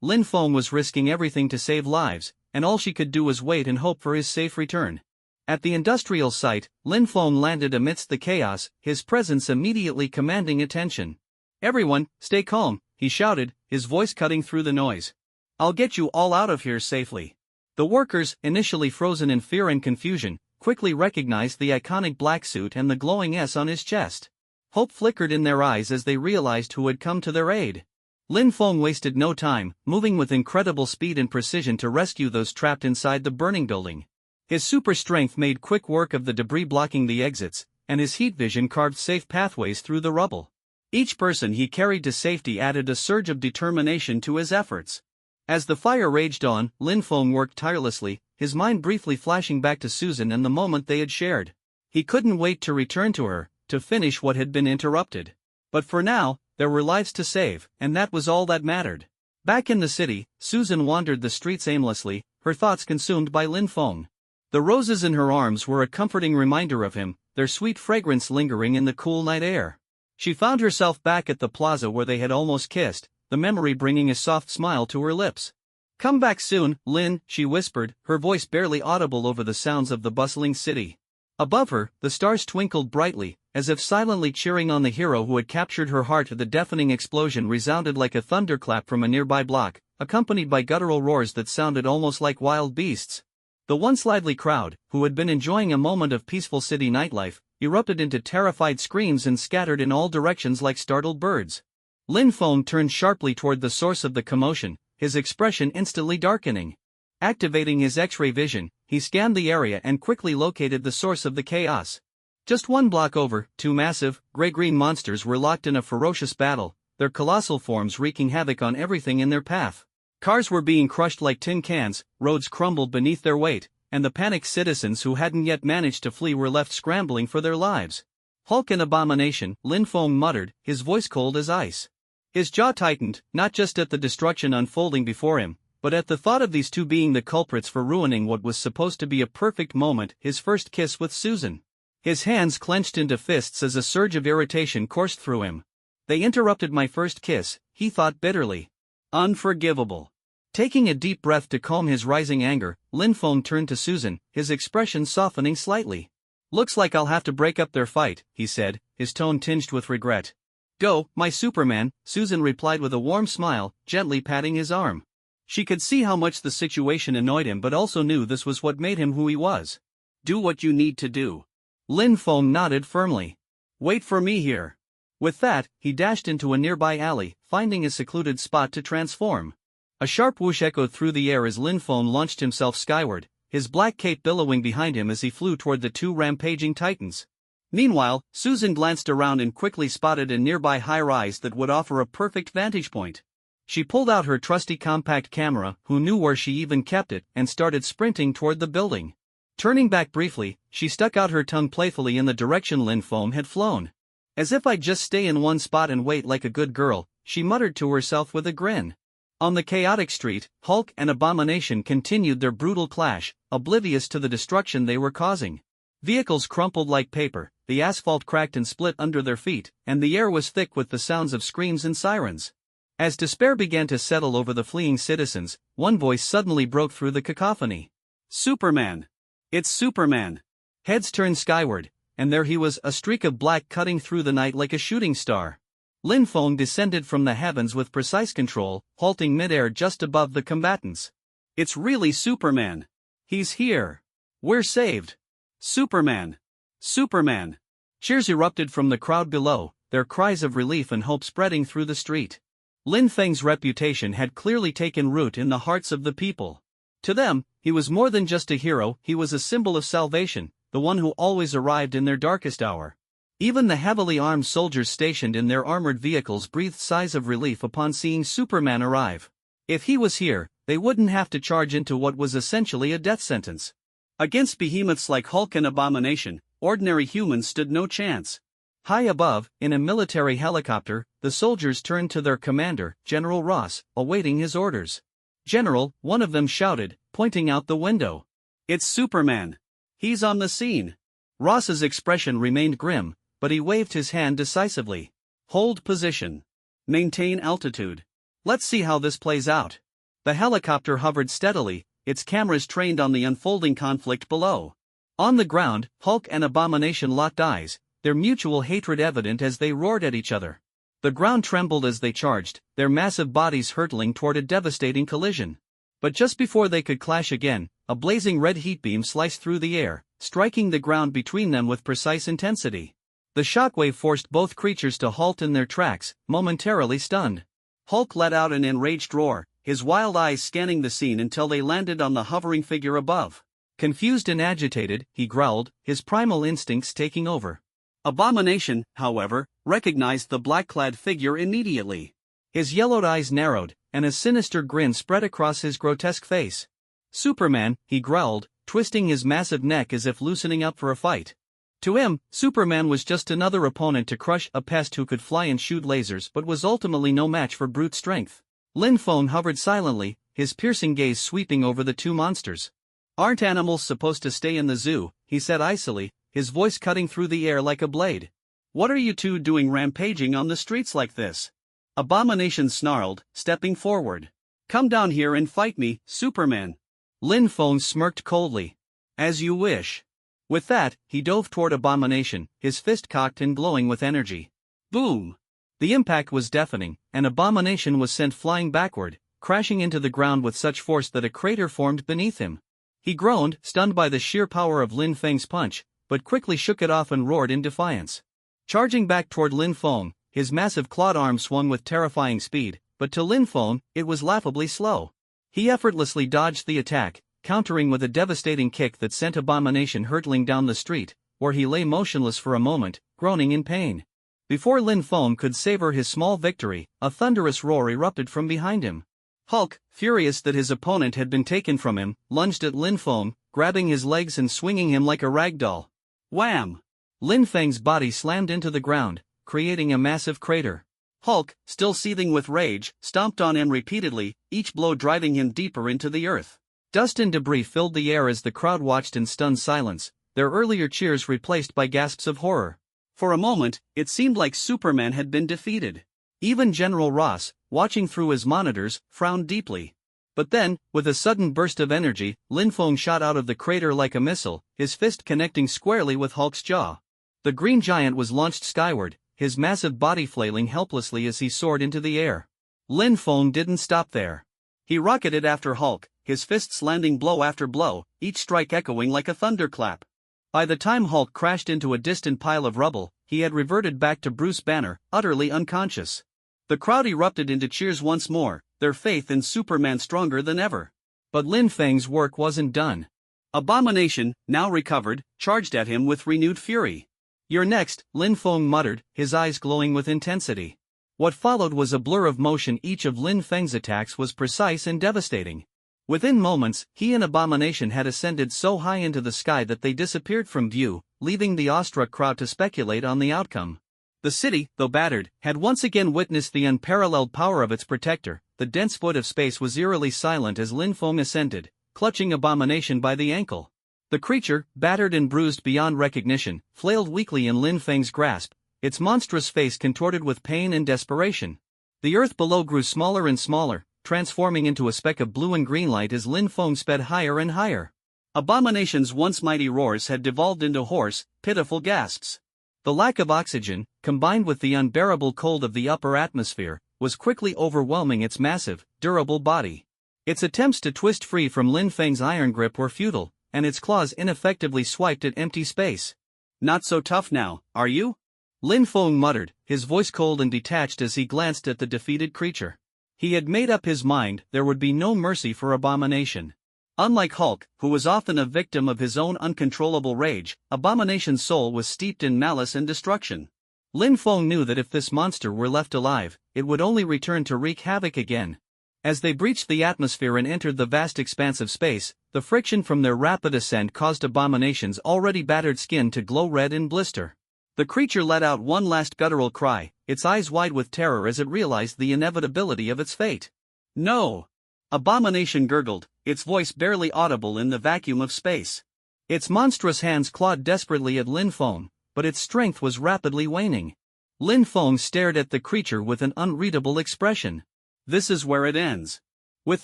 Lin Feng was risking everything to save lives, and all she could do was wait and hope for his safe return. At the industrial site, Lin Feng landed amidst the chaos, his presence immediately commanding attention. "Everyone, stay calm," he shouted, his voice cutting through the noise. "I'll get you all out of here safely." The workers, initially frozen in fear and confusion, quickly recognized the iconic black suit and the glowing S on his chest. Hope flickered in their eyes as they realized who had come to their aid. Lin Feng wasted no time, moving with incredible speed and precision to rescue those trapped inside the burning building. His super strength made quick work of the debris blocking the exits, and his heat vision carved safe pathways through the rubble. Each person he carried to safety added a surge of determination to his efforts. As the fire raged on, Lin Feng worked tirelessly, his mind briefly flashing back to Susan and the moment they had shared. He couldn't wait to return to her, to finish what had been interrupted. But for now, there were lives to save, and that was all that mattered. Back in the city, Susan wandered the streets aimlessly, her thoughts consumed by Lin Feng. The roses in her arms were a comforting reminder of him, their sweet fragrance lingering in the cool night air. She found herself back at the plaza where they had almost kissed, the memory bringing a soft smile to her lips. "Come back soon, Lin," she whispered, her voice barely audible over the sounds of the bustling city. Above her, the stars twinkled brightly, as if silently cheering on the hero who had captured her heart. The deafening explosion resounded like a thunderclap from a nearby block, accompanied by guttural roars that sounded almost like wild beasts. The once lively crowd, who had been enjoying a moment of peaceful city nightlife, erupted into terrified screams and scattered in all directions like startled birds. Lin Feng turned sharply toward the source of the commotion, his expression instantly darkening. Activating his X-ray vision, he scanned the area and quickly located the source of the chaos. Just one block over, two massive, gray-green monsters were locked in a ferocious battle, their colossal forms wreaking havoc on everything in their path. Cars were being crushed like tin cans, roads crumbled beneath their weight, and the panicked citizens who hadn't yet managed to flee were left scrambling for their lives. "Hulk and abomination," Lin Feng muttered, his voice cold as ice. His jaw tightened, not just at the destruction unfolding before him, but at the thought of these two being the culprits for ruining what was supposed to be a perfect moment, his first kiss with Susan. His hands clenched into fists as a surge of irritation coursed through him. "They interrupted my first kiss," he thought bitterly. Unforgivable. Taking a deep breath to calm his rising anger, Lin Feng turned to Susan, his expression softening slightly. "Looks like I'll have to break up their fight," he said, his tone tinged with regret. "Go, my Superman," Susan replied with a warm smile, gently patting his arm. She could see how much the situation annoyed him but also knew this was what made him who he was. "Do what you need to do. Lin Feng nodded firmly. Wait for me here. With that, he dashed into a nearby alley, finding a secluded spot to transform. A sharp whoosh echoed through the air as Lin Feng launched himself skyward, his black cape billowing behind him as he flew toward the two rampaging titans. Meanwhile, Susan glanced around and quickly spotted a nearby high-rise that would offer a perfect vantage point. She pulled out her trusty compact camera, who knew where she even kept it, and started sprinting toward the building. Turning back briefly, she stuck out her tongue playfully in the direction Lin Feng had flown. As if I'd just stay in one spot and wait like a good girl, she muttered to herself with a grin. On the chaotic street, Hulk and Abomination continued their brutal clash, oblivious to the destruction they were causing. Vehicles crumpled like paper, the asphalt cracked and split under their feet, and the air was thick with the sounds of screams and sirens. As despair began to settle over the fleeing citizens, one voice suddenly broke through the cacophony. Superman! It's Superman! Heads turned skyward, and there he was, a streak of black cutting through the night like a shooting star. Lin Feng descended from the heavens with precise control, halting midair just above the combatants. It's really Superman! He's here! We're saved! Superman! Superman! Cheers erupted from the crowd below, their cries of relief and hope spreading through the street. Lin Feng's reputation had clearly taken root in the hearts of the people. To them, he was more than just a hero, he was a symbol of salvation, the one who always arrived in their darkest hour. Even the heavily armed soldiers stationed in their armored vehicles breathed sighs of relief upon seeing Superman arrive. If he was here, they wouldn't have to charge into what was essentially a death sentence. Against behemoths like Hulk and Abomination, ordinary humans stood no chance. High above, in a military helicopter, the soldiers turned to their commander, General Ross, awaiting his orders. General, one of them shouted, pointing out the window. It's Superman! He's on the scene! Ross's expression remained grim, but he waved his hand decisively. Hold position. Maintain altitude. Let's see how this plays out. The helicopter hovered steadily, its cameras trained on the unfolding conflict below. On the ground, Hulk and Abomination locked eyes, their mutual hatred evident as they roared at each other. The ground trembled as they charged, their massive bodies hurtling toward a devastating collision. But just before they could clash again, a blazing red heat beam sliced through the air, striking the ground between them with precise intensity. The shockwave forced both creatures to halt in their tracks, momentarily stunned. Hulk let out an enraged roar, his wild eyes scanning the scene until they landed on the hovering figure above. Confused and agitated, he growled, his primal instincts taking over. Abomination, however, recognized the black-clad figure immediately. His yellowed eyes narrowed, and a sinister grin spread across his grotesque face. Superman, he growled, twisting his massive neck as if loosening up for a fight. To him, Superman was just another opponent to crush, a pest who could fly and shoot lasers but was ultimately no match for brute strength. Lin Feng hovered silently, his piercing gaze sweeping over the two monsters. Aren't animals supposed to stay in the zoo? He said icily, his voice cutting through the air like a blade. What are you two doing rampaging on the streets like this? Abomination snarled, stepping forward. Come down here and fight me, Superman. Lin Feng smirked coldly. As you wish. With that, he dove toward Abomination, his fist cocked and glowing with energy. Boom! The impact was deafening, and Abomination was sent flying backward, crashing into the ground with such force that a crater formed beneath him. He groaned, stunned by the sheer power of Lin Feng's punch, but quickly shook it off and roared in defiance. Charging back toward Lin Feng, his massive clawed arm swung with terrifying speed, but to Lin Feng, it was laughably slow. He effortlessly dodged the attack, countering with a devastating kick that sent Abomination hurtling down the street, where he lay motionless for a moment, groaning in pain. Before Lin Feng could savor his small victory, a thunderous roar erupted from behind him. Hulk, furious that his opponent had been taken from him, lunged at Lin Feng, grabbing his legs and swinging him like a rag doll. Wham! Lin Feng's body slammed into the ground, creating a massive crater. Hulk, still seething with rage, stomped on him repeatedly, each blow driving him deeper into the earth. Dust and debris filled the air as the crowd watched in stunned silence, their earlier cheers replaced by gasps of horror. For a moment, it seemed like Superman had been defeated. Even General Ross, watching through his monitors, frowned deeply. But then, with a sudden burst of energy, Lin Feng shot out of the crater like a missile, his fist connecting squarely with Hulk's jaw. The green giant was launched skyward, his massive body flailing helplessly as he soared into the air. Lin Feng didn't stop there. He rocketed after Hulk, his fists landing blow after blow, each strike echoing like a thunderclap. By the time Hulk crashed into a distant pile of rubble, he had reverted back to Bruce Banner, utterly unconscious. The crowd erupted into cheers once more, their faith in Superman stronger than ever. But Lin Feng's work wasn't done. Abomination, now recovered, charged at him with renewed fury. "You're next," Lin Feng muttered, his eyes glowing with intensity. What followed was a blur of motion. Each of Lin Feng's attacks was precise and devastating. Within moments, he and Abomination had ascended so high into the sky that they disappeared from view, leaving the awestruck crowd to speculate on the outcome. The city, though battered, had once again witnessed the unparalleled power of its protector. The dense void of space was eerily silent as Lin Feng ascended, clutching Abomination by the ankle. The creature, battered and bruised beyond recognition, flailed weakly in Lin Feng's grasp, its monstrous face contorted with pain and desperation. The earth below grew smaller and smaller, transforming into a speck of blue and green light as Lin Feng sped higher and higher. Abomination's once mighty roars had devolved into hoarse, pitiful gasps. The lack of oxygen, combined with the unbearable cold of the upper atmosphere, was quickly overwhelming its massive, durable body. Its attempts to twist free from Lin Feng's iron grip were futile, and its claws ineffectively swiped at empty space. "Not so tough now, are you?" Lin Feng muttered, his voice cold and detached as he glanced at the defeated creature. He had made up his mind there would be no mercy for Abomination. Unlike Hulk, who was often a victim of his own uncontrollable rage, Abomination's soul was steeped in malice and destruction. Lin Feng knew that if this monster were left alive, it would only return to wreak havoc again. As they breached the atmosphere and entered the vast expanse of space, the friction from their rapid ascent caused Abomination's already battered skin to glow red and blister. The creature let out one last guttural cry, its eyes wide with terror as it realized the inevitability of its fate. "No!" Abomination gurgled, its voice barely audible in the vacuum of space. Its monstrous hands clawed desperately at Lin Feng, but its strength was rapidly waning. Lin Feng stared at the creature with an unreadable expression. "This is where it ends." With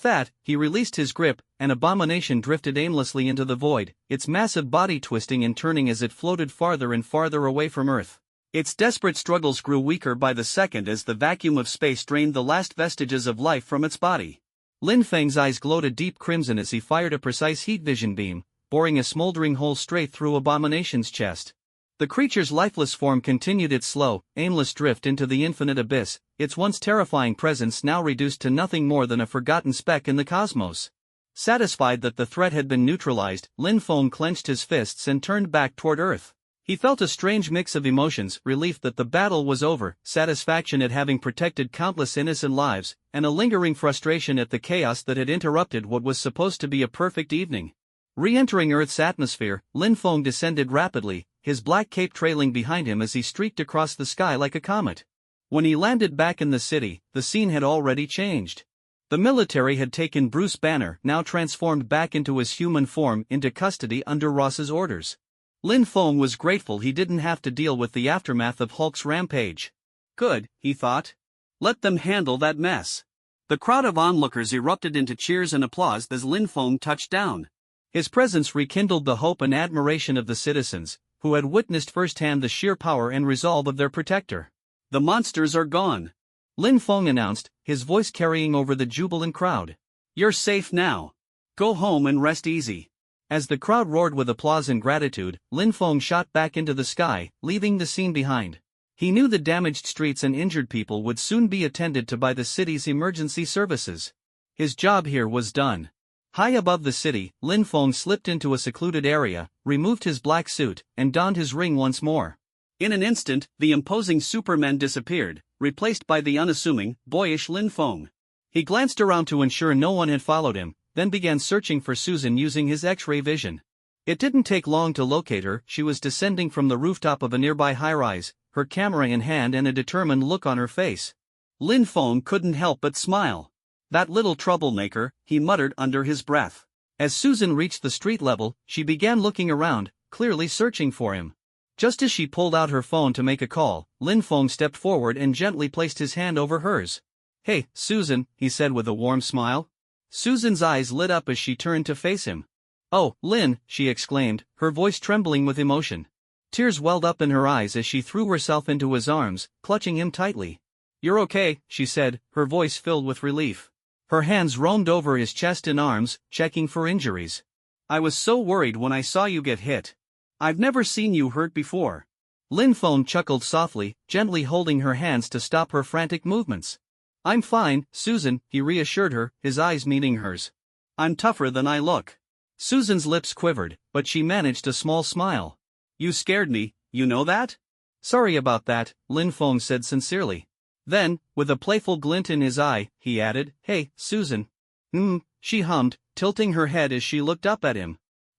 that, he released his grip, and Abomination drifted aimlessly into the void, its massive body twisting and turning as it floated farther and farther away from Earth. Its desperate struggles grew weaker by the second as the vacuum of space drained the last vestiges of life from its body. Lin Feng's eyes glowed a deep crimson as he fired a precise heat vision beam, boring a smoldering hole straight through Abomination's chest. The creature's lifeless form continued its slow, aimless drift into the infinite abyss, its once terrifying presence now reduced to nothing more than a forgotten speck in the cosmos. Satisfied that the threat had been neutralized, Lin Feng clenched his fists and turned back toward Earth. He felt a strange mix of emotions: relief that the battle was over, satisfaction at having protected countless innocent lives, and a lingering frustration at the chaos that had interrupted what was supposed to be a perfect evening. Re-entering Earth's atmosphere, Lin Feng descended rapidly, his black cape trailing behind him as he streaked across the sky like a comet. When he landed back in the city, the scene had already changed. The military had taken Bruce Banner, now transformed back into his human form, into custody under Ross's orders. Lin Feng was grateful he didn't have to deal with the aftermath of Hulk's rampage. Good, he thought. Let them handle that mess. The crowd of onlookers erupted into cheers and applause as Lin Feng touched down. His presence rekindled the hope and admiration of the citizens, who had witnessed firsthand the sheer power and resolve of their protector. "The monsters are gone," Lin Feng announced, his voice carrying over the jubilant crowd. "You're safe now. Go home and rest easy." As the crowd roared with applause and gratitude, Lin Feng shot back into the sky, leaving the scene behind. He knew the damaged streets and injured people would soon be attended to by the city's emergency services. His job here was done. High above the city, Lin Feng slipped into a secluded area, removed his black suit, and donned his ring once more. In an instant, the imposing Superman disappeared, replaced by the unassuming, boyish Lin Feng. He glanced around to ensure no one had followed him, then began searching for Susan using his X-ray vision. It didn't take long to locate her. She was descending from the rooftop of a nearby high-rise, her camera in hand and a determined look on her face. Lin Feng couldn't help but smile. "That little troublemaker," he muttered under his breath. As Susan reached the street level, she began looking around, clearly searching for him. Just as she pulled out her phone to make a call, Lin Feng stepped forward and gently placed his hand over hers. "Hey, Susan," he said with a warm smile. Susan's eyes lit up as she turned to face him. "Oh, Lin," she exclaimed, her voice trembling with emotion. Tears welled up in her eyes as she threw herself into his arms, clutching him tightly. "You're okay," she said, her voice filled with relief. Her hands roamed over his chest and arms, checking for injuries. "I was so worried when I saw you get hit. I've never seen you hurt before. Lin Feng chuckled softly, gently holding her hands to stop her frantic movements. I'm fine, Susan, he reassured her, his eyes meeting hers. I'm tougher than I look. Susan's lips quivered, but she managed a small smile. You scared me, you know that? Sorry about that, Lin Feng said sincerely. Then, with a playful glint in his eye, he added, Hey, Susan. She hummed, tilting her head as she looked up at him.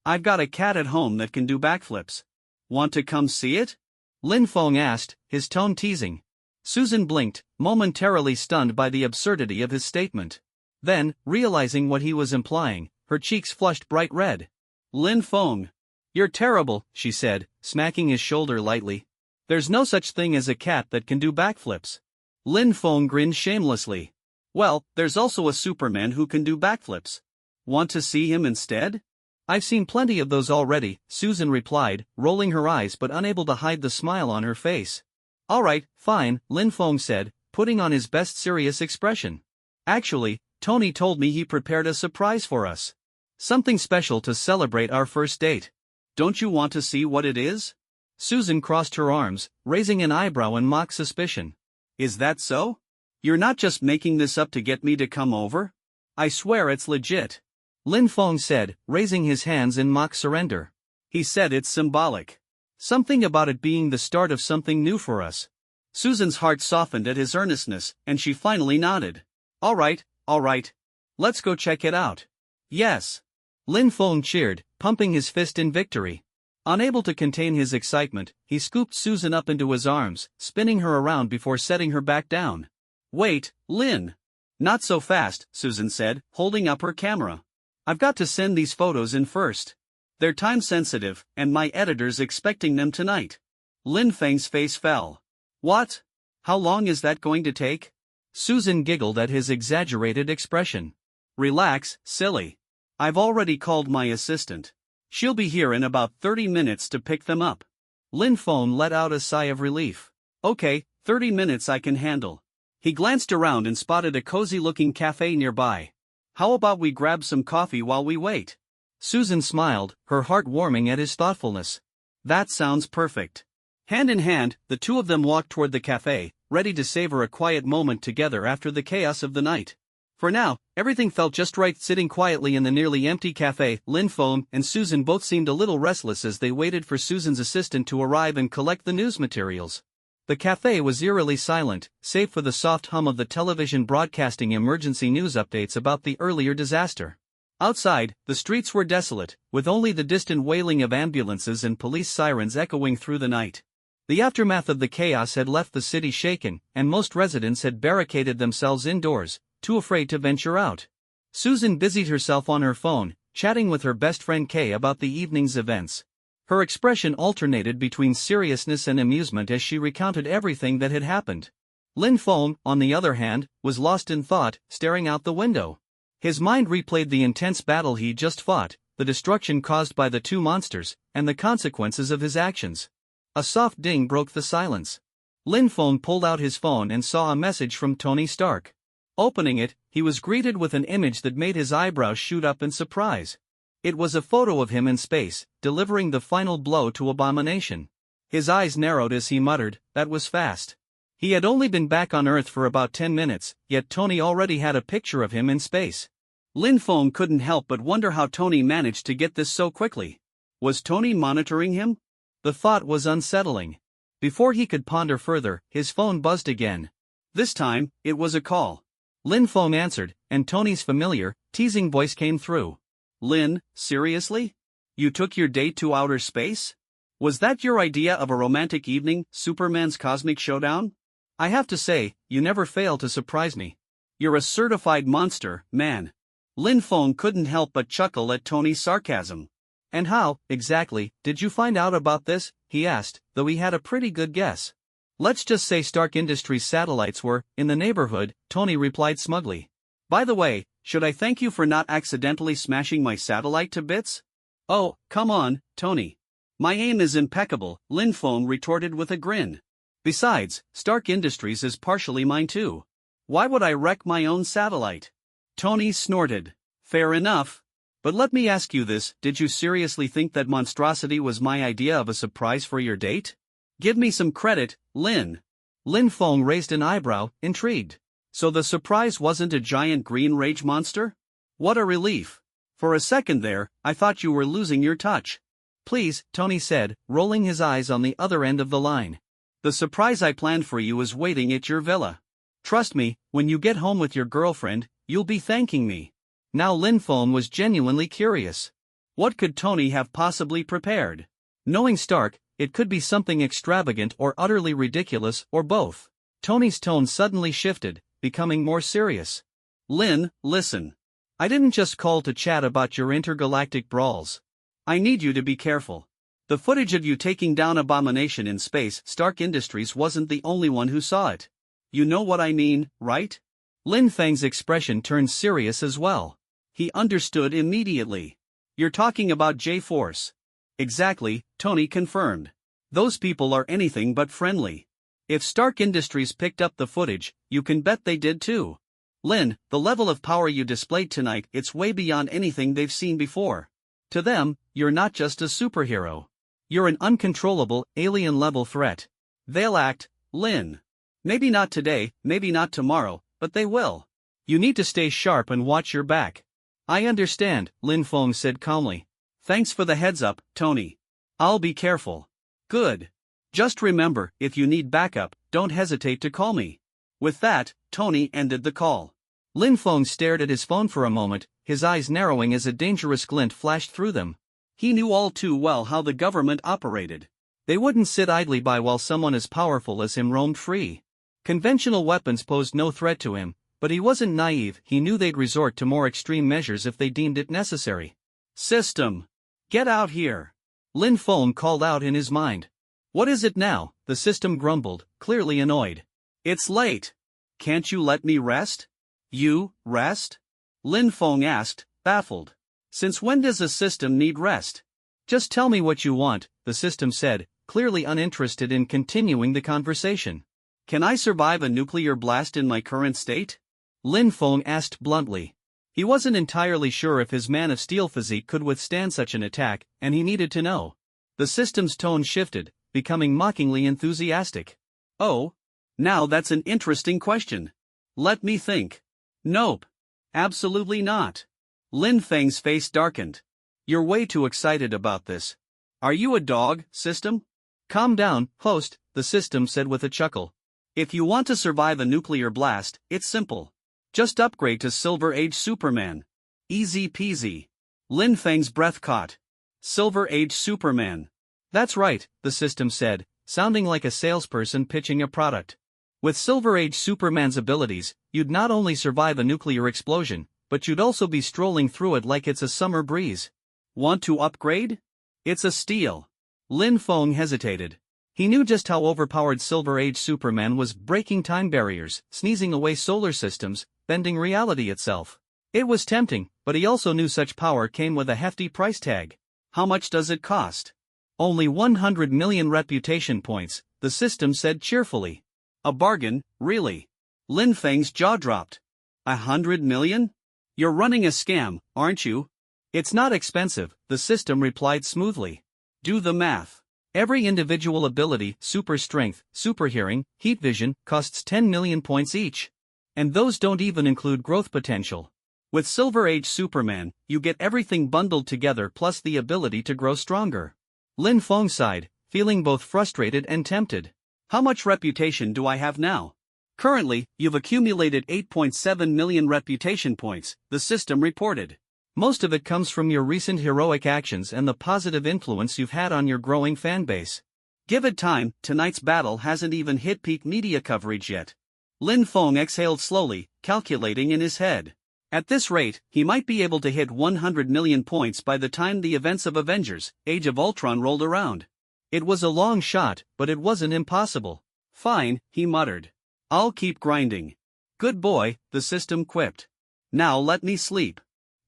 I've got a cat at home that can do backflips. Want to come see it? Lin Feng asked, his tone teasing. Susan blinked, momentarily stunned by the absurdity of his statement. Then, realizing what he was implying, her cheeks flushed bright red. Lin Feng. You're terrible, she said, smacking his shoulder lightly. There's no such thing as a cat that can do backflips. Lin Feng grinned shamelessly. Well, there's also a Superman who can do backflips. Want to see him instead? I've seen plenty of those already, Susan replied, rolling her eyes but unable to hide the smile on her face. Alright, fine, Lin Feng said, putting on his best serious expression. Actually, Tony told me he prepared a surprise for us. Something special to celebrate our first date. Don't you want to see what it is? Susan crossed her arms, raising an eyebrow in mock suspicion. Is that so? You're not just making this up to get me to come over? I swear it's legit. Lin Feng said, raising his hands in mock surrender. He said it's symbolic. Something about it being the start of something new for us. Susan's heart softened at his earnestness, and she finally nodded. Alright. Let's go check it out. Yes. Lin Feng cheered, pumping his fist in victory. Unable to contain his excitement, he scooped Susan up into his arms, spinning her around before setting her back down. Wait, Lin. Not so fast, Susan said, holding up her camera. I've got to send these photos in first. They're time sensitive, and my editor's expecting them tonight. Lin Feng's face fell. What? How long is that going to take? Susan giggled at his exaggerated expression. Relax, silly. I've already called my assistant. She'll be here in about 30 minutes to pick them up. Lin Feng let out a sigh of relief. Okay, 30 minutes I can handle. He glanced around and spotted a cozy-looking cafe nearby. How about we grab some coffee while we wait? Susan smiled, her heart warming at his thoughtfulness. That sounds perfect. Hand in hand, the two of them walked toward the cafe, ready to savor a quiet moment together after the chaos of the night. For now, everything felt just right sitting quietly in the nearly empty cafe. Lin Feng and Susan both seemed a little restless as they waited for Susan's assistant to arrive and collect the news materials. The cafe was eerily silent, save for the soft hum of the television broadcasting emergency news updates about the earlier disaster. Outside, the streets were desolate, with only the distant wailing of ambulances and police sirens echoing through the night. The aftermath of the chaos had left the city shaken, and most residents had barricaded themselves indoors, too afraid to venture out. Susan busied herself on her phone, chatting with her best friend Kay about the evening's events. Her expression alternated between seriousness and amusement as she recounted everything that had happened. Lin Feng, on the other hand, was lost in thought, staring out the window. His mind replayed the intense battle he just fought, the destruction caused by the two monsters, and the consequences of his actions. A soft ding broke the silence. Lin Feng pulled out his phone and saw a message from Tony Stark. Opening it, he was greeted with an image that made his eyebrows shoot up in surprise. It was a photo of him in space, delivering the final blow to Abomination. His eyes narrowed as he muttered, "That was fast." He had only been back on Earth for about 10 minutes, yet Tony already had a picture of him in space. Lin Feng couldn't help but wonder how Tony managed to get this so quickly. Was Tony monitoring him? The thought was unsettling. Before he could ponder further, his phone buzzed again. This time, it was a call. Lin Feng answered, and Tony's familiar, teasing voice came through. Lin, seriously? You took your date to outer space? Was that your idea of a romantic evening, Superman's cosmic showdown? I have to say, you never fail to surprise me. You're a certified monster, man. Lin Feng couldn't help but chuckle at Tony's sarcasm. And how, exactly, did you find out about this? He asked, though he had a pretty good guess. Let's just say Stark Industries satellites were in the neighborhood, Tony replied smugly. By the way, should I thank you for not accidentally smashing my satellite to bits? Oh, come on, Tony. My aim is impeccable, Lin Feng retorted with a grin. Besides, Stark Industries is partially mine too. Why would I wreck my own satellite? Tony snorted. Fair enough. But let me ask you this, did you seriously think that monstrosity was my idea of a surprise for your date? Give me some credit, Lin. Lin Feng raised an eyebrow, intrigued. So the surprise wasn't a giant green rage monster? What a relief. For a second there, I thought you were losing your touch. Please, Tony said, rolling his eyes on the other end of the line. The surprise I planned for you is waiting at your villa. Trust me, when you get home with your girlfriend, you'll be thanking me. Now Lin Feng was genuinely curious. What could Tony have possibly prepared? Knowing Stark, it could be something extravagant or utterly ridiculous, or both. Tony's tone suddenly shifted, becoming more serious. Lin, listen. I didn't just call to chat about your intergalactic brawls. I need you to be careful. The footage of you taking down Abomination in space, Stark Industries wasn't the only one who saw it. You know what I mean, right? Lin Feng's expression turned serious as well. He understood immediately. You're talking about J-Force. Exactly, Tony confirmed. Those people are anything but friendly. If Stark Industries picked up the footage, you can bet they did too. Lin, the level of power you displayed tonight, it's way beyond anything they've seen before. To them, you're not just a superhero. You're an uncontrollable, alien-level threat. They'll act, Lin. Maybe not today, maybe not tomorrow, but they will. You need to stay sharp and watch your back. I understand, Lin Feng said calmly. Thanks for the heads up, Tony. I'll be careful. Good. Just remember, if you need backup, don't hesitate to call me. With that, Tony ended the call. Lin Feng stared at his phone for a moment, his eyes narrowing as a dangerous glint flashed through them. He knew all too well how the government operated. They wouldn't sit idly by while someone as powerful as him roamed free. Conventional weapons posed no threat to him, but he wasn't naive. He knew they'd resort to more extreme measures if they deemed it necessary. System. Get out here. Lin Feng called out in his mind. What is it now? The system grumbled, clearly annoyed. It's late. Can't you let me rest? You, rest? Lin Feng asked, baffled. Since when does a system need rest? Just tell me what you want, the system said, clearly uninterested in continuing the conversation. Can I survive a nuclear blast in my current state? Lin Feng asked bluntly. He wasn't entirely sure if his Man of Steel physique could withstand such an attack, and he needed to know. The system's tone shifted, becoming mockingly enthusiastic. Oh? Now that's an interesting question. Let me think. Nope. Absolutely not. Lin Feng's face darkened. You're way too excited about this. Are you a dog, system? Calm down, host, the system said with a chuckle. If you want to survive a nuclear blast, it's simple. Just upgrade to Silver Age Superman. Easy peasy. Lin Feng's breath caught. Silver Age Superman. That's right, the system said, sounding like a salesperson pitching a product. With Silver Age Superman's abilities, you'd not only survive a nuclear explosion, but you'd also be strolling through it like it's a summer breeze. Want to upgrade? It's a steal. Lin Feng hesitated. He knew just how overpowered Silver Age Superman was, breaking time barriers, sneezing away solar systems, bending reality itself. It was tempting, but he also knew such power came with a hefty price tag. How much does it cost? Only 100 million reputation points, the system said cheerfully. A bargain, really. Lin Feng's jaw dropped. 100 million? You're running a scam, aren't you? It's not expensive, the system replied smoothly. Do the math. Every individual ability, super strength, super hearing, heat vision, costs 10 million points each. And those don't even include growth potential. With Silver Age Superman, you get everything bundled together plus the ability to grow stronger. Lin Feng sighed, feeling both frustrated and tempted. How much reputation do I have now? Currently, you've accumulated 8.7 million reputation points, the system reported. Most of it comes from your recent heroic actions and the positive influence you've had on your growing fanbase. Give it time, tonight's battle hasn't even hit peak media coverage yet. Lin Feng exhaled slowly, calculating in his head. At this rate, he might be able to hit 100 million points by the time the events of Avengers, Age of Ultron rolled around. It was a long shot, but it wasn't impossible. Fine, he muttered. I'll keep grinding. Good boy, the system quipped. Now let me sleep.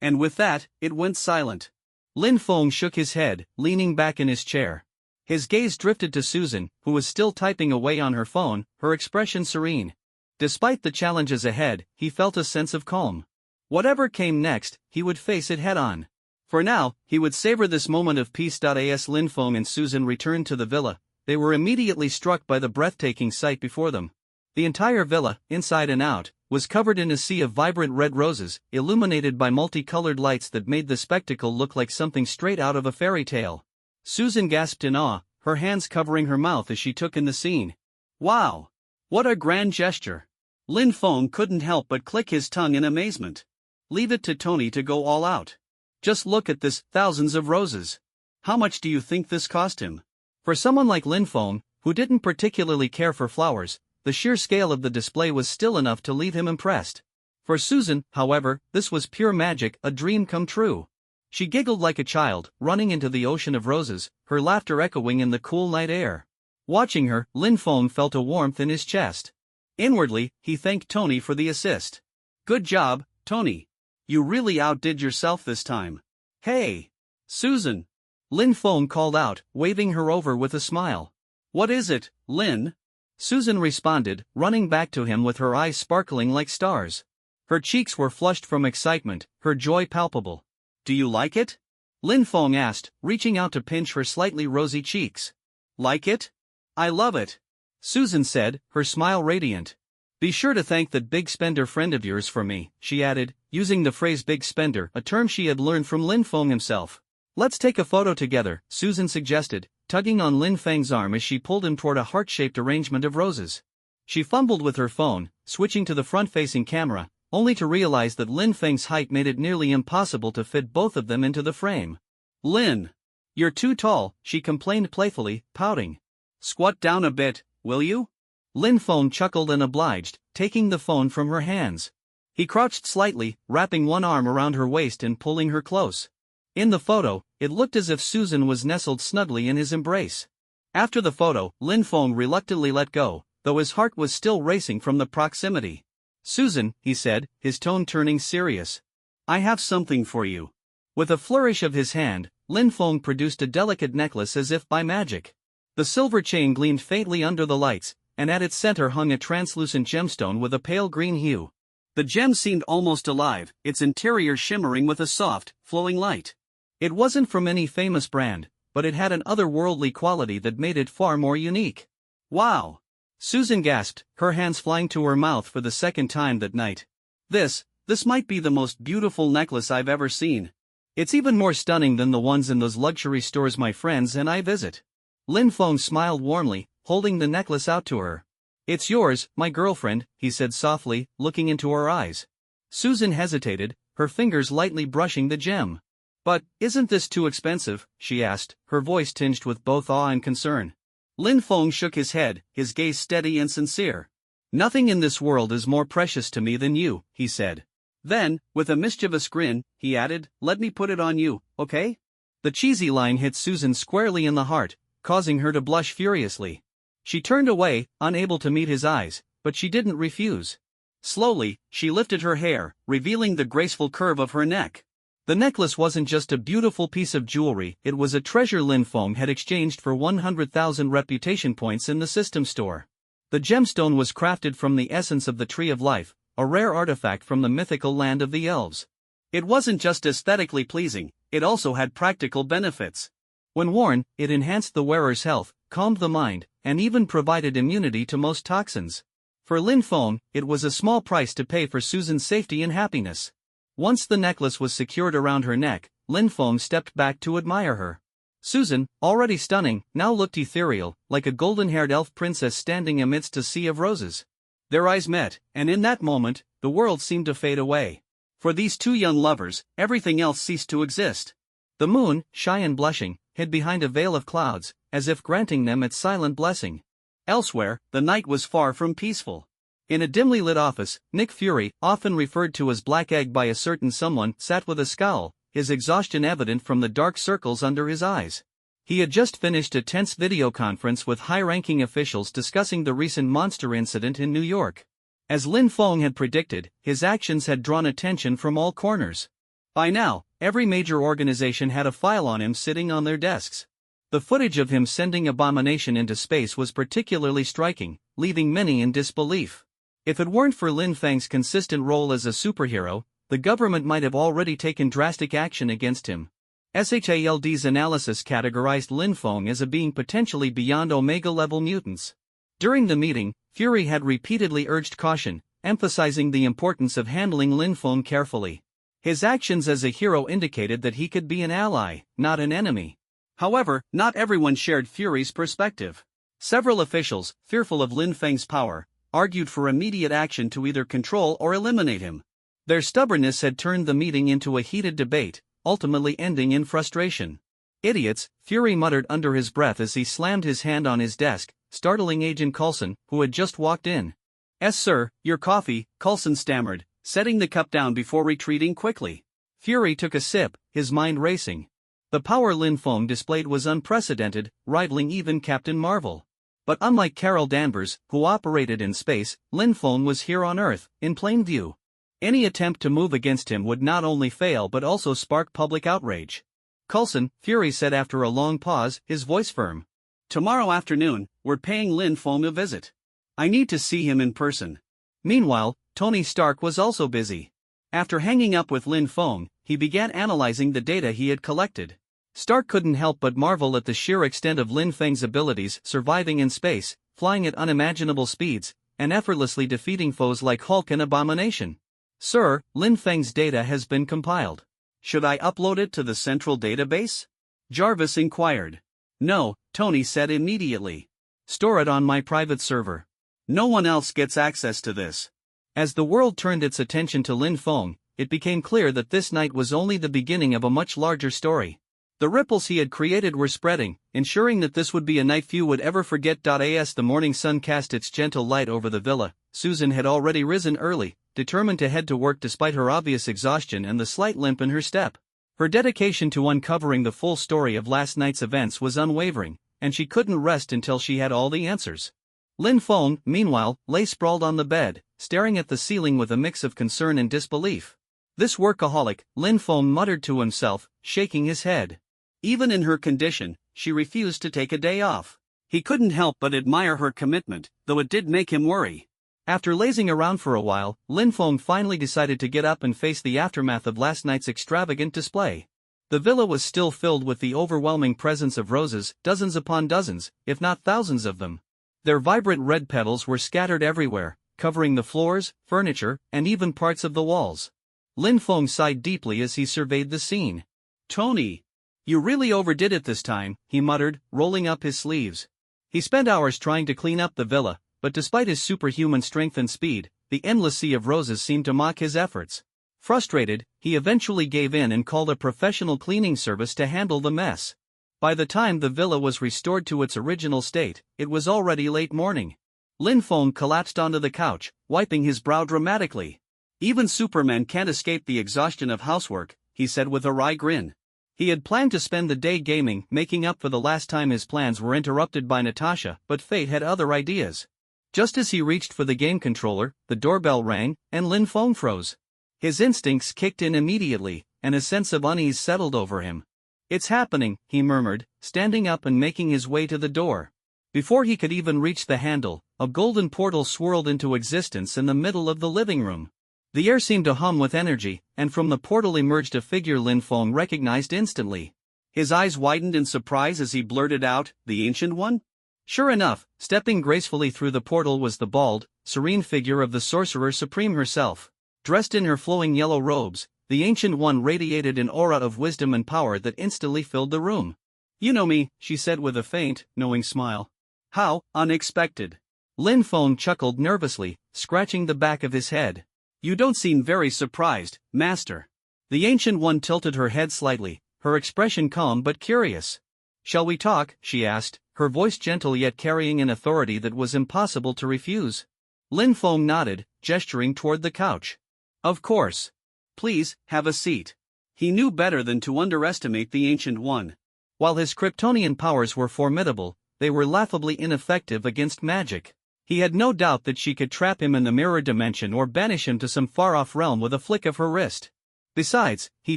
And with that, it went silent. Lin Feng shook his head, leaning back in his chair. His gaze drifted to Susan, who was still typing away on her phone, her expression serene. Despite the challenges ahead, he felt a sense of calm. Whatever came next, he would face it head-on. For now, he would savor this moment of peace. As Lin Feng and Susan returned to the villa, they were immediately struck by the breathtaking sight before them. The entire villa, inside and out, was covered in a sea of vibrant red roses, illuminated by multicolored lights that made the spectacle look like something straight out of a fairy tale. Susan gasped in awe, her hands covering her mouth as she took in the scene. Wow! What a grand gesture! Lin Feng couldn't help but click his tongue in amazement. Leave it to Tony to go all out. Just look at this, thousands of roses. How much do you think this cost him? For someone like Lin Feng, who didn't particularly care for flowers, the sheer scale of the display was still enough to leave him impressed. For Susan, however, this was pure magic, a dream come true. She giggled like a child, running into the ocean of roses, her laughter echoing in the cool night air. Watching her, Lin Feng felt a warmth in his chest. Inwardly, he thanked Tony for the assist. Good job, Tony. You really outdid yourself this time. Hey! Susan! Lin Feng called out, waving her over with a smile. What is it, Lin? Susan responded, running back to him with her eyes sparkling like stars. Her cheeks were flushed from excitement, her joy palpable. Do you like it? Lin Feng asked, reaching out to pinch her slightly rosy cheeks. Like it? I love it. Susan said, her smile radiant. Be sure to thank that big spender friend of yours for me, she added, using the phrase big spender, a term she had learned from Lin Feng himself. Let's take a photo together, Susan suggested, tugging on Lin Feng's arm as she pulled him toward a heart-shaped arrangement of roses. She fumbled with her phone, switching to the front-facing camera, only to realize that Lin Feng's height made it nearly impossible to fit both of them into the frame. Lin! You're too tall, she complained playfully, pouting. Squat down a bit, will you? Lin Feng chuckled and obliged, taking the phone from her hands. He crouched slightly, wrapping one arm around her waist and pulling her close. In the photo, it looked as if Susan was nestled snugly in his embrace. After the photo, Lin Feng reluctantly let go, though his heart was still racing from the proximity. Susan, he said, his tone turning serious. I have something for you. With a flourish of his hand, Lin Feng produced a delicate necklace as if by magic. The silver chain gleamed faintly under the lights, and at its center hung a translucent gemstone with a pale green hue. The gem seemed almost alive, its interior shimmering with a soft, flowing light. It wasn't from any famous brand, but it had an otherworldly quality that made it far more unique. Wow! Susan gasped, her hands flying to her mouth for the second time that night. This might be the most beautiful necklace I've ever seen. It's even more stunning than the ones in those luxury stores my friends and I visit. Lin Feng smiled warmly, holding the necklace out to her. It's yours, my girlfriend, he said softly, looking into her eyes. Susan hesitated, her fingers lightly brushing the gem. But, isn't this too expensive, she asked, her voice tinged with both awe and concern. Lin Feng shook his head, his gaze steady and sincere. Nothing in this world is more precious to me than you, he said. Then, with a mischievous grin, he added, let me put it on you, okay? The cheesy line hit Susan squarely in the heart, causing her to blush furiously. She turned away, unable to meet his eyes, but she didn't refuse. Slowly, she lifted her hair, revealing the graceful curve of her neck. The necklace wasn't just a beautiful piece of jewelry, it was a treasure Lin Feng had exchanged for 100,000 reputation points in the system store. The gemstone was crafted from the essence of the Tree of Life, a rare artifact from the mythical land of the elves. It wasn't just aesthetically pleasing, it also had practical benefits. When worn, it enhanced the wearer's health, calmed the mind, and even provided immunity to most toxins. For Lin Feng, it was a small price to pay for Susan's safety and happiness. Once the necklace was secured around her neck, Lin Feng stepped back to admire her. Susan, already stunning, now looked ethereal, like a golden-haired elf princess standing amidst a sea of roses. Their eyes met, and in that moment, the world seemed to fade away. For these two young lovers, everything else ceased to exist. The moon, shy and blushing, hid behind a veil of clouds, as if granting them its silent blessing. Elsewhere, the night was far from peaceful. In a dimly lit office, Nick Fury, often referred to as Black Egg by a certain someone, sat with a scowl, his exhaustion evident from the dark circles under his eyes. He had just finished a tense video conference with high-ranking officials discussing the recent monster incident in New York. As Lin Feng had predicted, his actions had drawn attention from all corners. By now, every major organization had a file on him sitting on their desks. The footage of him sending Abomination into space was particularly striking, leaving many in disbelief. If it weren't for Lin Feng's consistent role as a superhero, the government might have already taken drastic action against him. SHALD's analysis categorized Lin Feng as a being potentially beyond Omega-level mutants. During the meeting, Fury had repeatedly urged caution, emphasizing the importance of handling Lin Feng carefully. His actions as a hero indicated that he could be an ally, not an enemy. However, not everyone shared Fury's perspective. Several officials, fearful of Lin Feng's power, argued for immediate action to either control or eliminate him. Their stubbornness had turned the meeting into a heated debate, ultimately ending in frustration. "Idiots," Fury muttered under his breath as he slammed his hand on his desk, startling Agent Coulson, who had just walked in. "Yes, sir, your coffee," Coulson stammered, setting the cup down before retreating quickly. Fury took a sip, his mind racing. The power Lin Feng displayed was unprecedented, rivaling even Captain Marvel. But unlike Carol Danvers, who operated in space, Lin Feng was here on Earth, in plain view. Any attempt to move against him would not only fail but also spark public outrage. "Coulson," Fury said after a long pause, his voice firm. "Tomorrow afternoon, we're paying Lin Feng a visit. I need to see him in person." Meanwhile, Tony Stark was also busy. After hanging up with Lin Feng, he began analyzing the data he had collected. Stark couldn't help but marvel at the sheer extent of Lin Feng's abilities, surviving in space, flying at unimaginable speeds, and effortlessly defeating foes like Hulk and Abomination. "Sir, Lin Feng's data has been compiled. Should I upload it to the central database?" Jarvis inquired. "No," Tony said immediately. "Store it on my private server. No one else gets access to this." As the world turned its attention to Lin Feng, it became clear that this night was only the beginning of a much larger story. The ripples he had created were spreading, ensuring that this would be a night few would ever forget. As the morning sun cast its gentle light over the villa, Susan had already risen early, determined to head to work despite her obvious exhaustion and the slight limp in her step. Her dedication to uncovering the full story of last night's events was unwavering, and she couldn't rest until she had all the answers. Lin Feng, meanwhile, lay sprawled on the bed, staring at the ceiling with a mix of concern and disbelief. "This workaholic," Lin Feng muttered to himself, shaking his head. Even in her condition, she refused to take a day off. He couldn't help but admire her commitment, though it did make him worry. After lazing around for a while, Lin Feng finally decided to get up and face the aftermath of last night's extravagant display. The villa was still filled with the overwhelming presence of roses, dozens upon dozens, if not thousands of them. Their vibrant red petals were scattered everywhere, covering the floors, furniture, and even parts of the walls. Lin Feng sighed deeply as he surveyed the scene. "Tony, you really overdid it this time," he muttered, rolling up his sleeves. He spent hours trying to clean up the villa, but despite his superhuman strength and speed, the endless sea of roses seemed to mock his efforts. Frustrated, he eventually gave in and called a professional cleaning service to handle the mess. By the time the villa was restored to its original state, it was already late morning. Lin Feng collapsed onto the couch, wiping his brow dramatically. "Even Superman can't escape the exhaustion of housework," he said with a wry grin. He had planned to spend the day gaming, making up for the last time his plans were interrupted by Natasha, but fate had other ideas. Just as he reached for the game controller, the doorbell rang, and Lin Feng froze. His instincts kicked in immediately, and a sense of unease settled over him. "It's happening," he murmured, standing up and making his way to the door. Before he could even reach the handle, a golden portal swirled into existence in the middle of the living room. The air seemed to hum with energy, and from the portal emerged a figure Lin Feng recognized instantly. His eyes widened in surprise as he blurted out, "The Ancient One?" Sure enough, stepping gracefully through the portal was the bald, serene figure of the Sorcerer Supreme herself. Dressed in her flowing yellow robes, the Ancient One radiated an aura of wisdom and power that instantly filled the room. "You know me," she said with a faint, knowing smile. "How unexpected." Lin Feng chuckled nervously, scratching the back of his head. "You don't seem very surprised, Master." The Ancient One tilted her head slightly, her expression calm but curious. "Shall we talk?" she asked, her voice gentle yet carrying an authority that was impossible to refuse. Lin Feng nodded, gesturing toward the couch. "Of course. Please, have a seat." He knew better than to underestimate the Ancient One. While his Kryptonian powers were formidable, they were laughably ineffective against magic. He had no doubt that she could trap him in the mirror dimension or banish him to some far-off realm with a flick of her wrist. Besides, he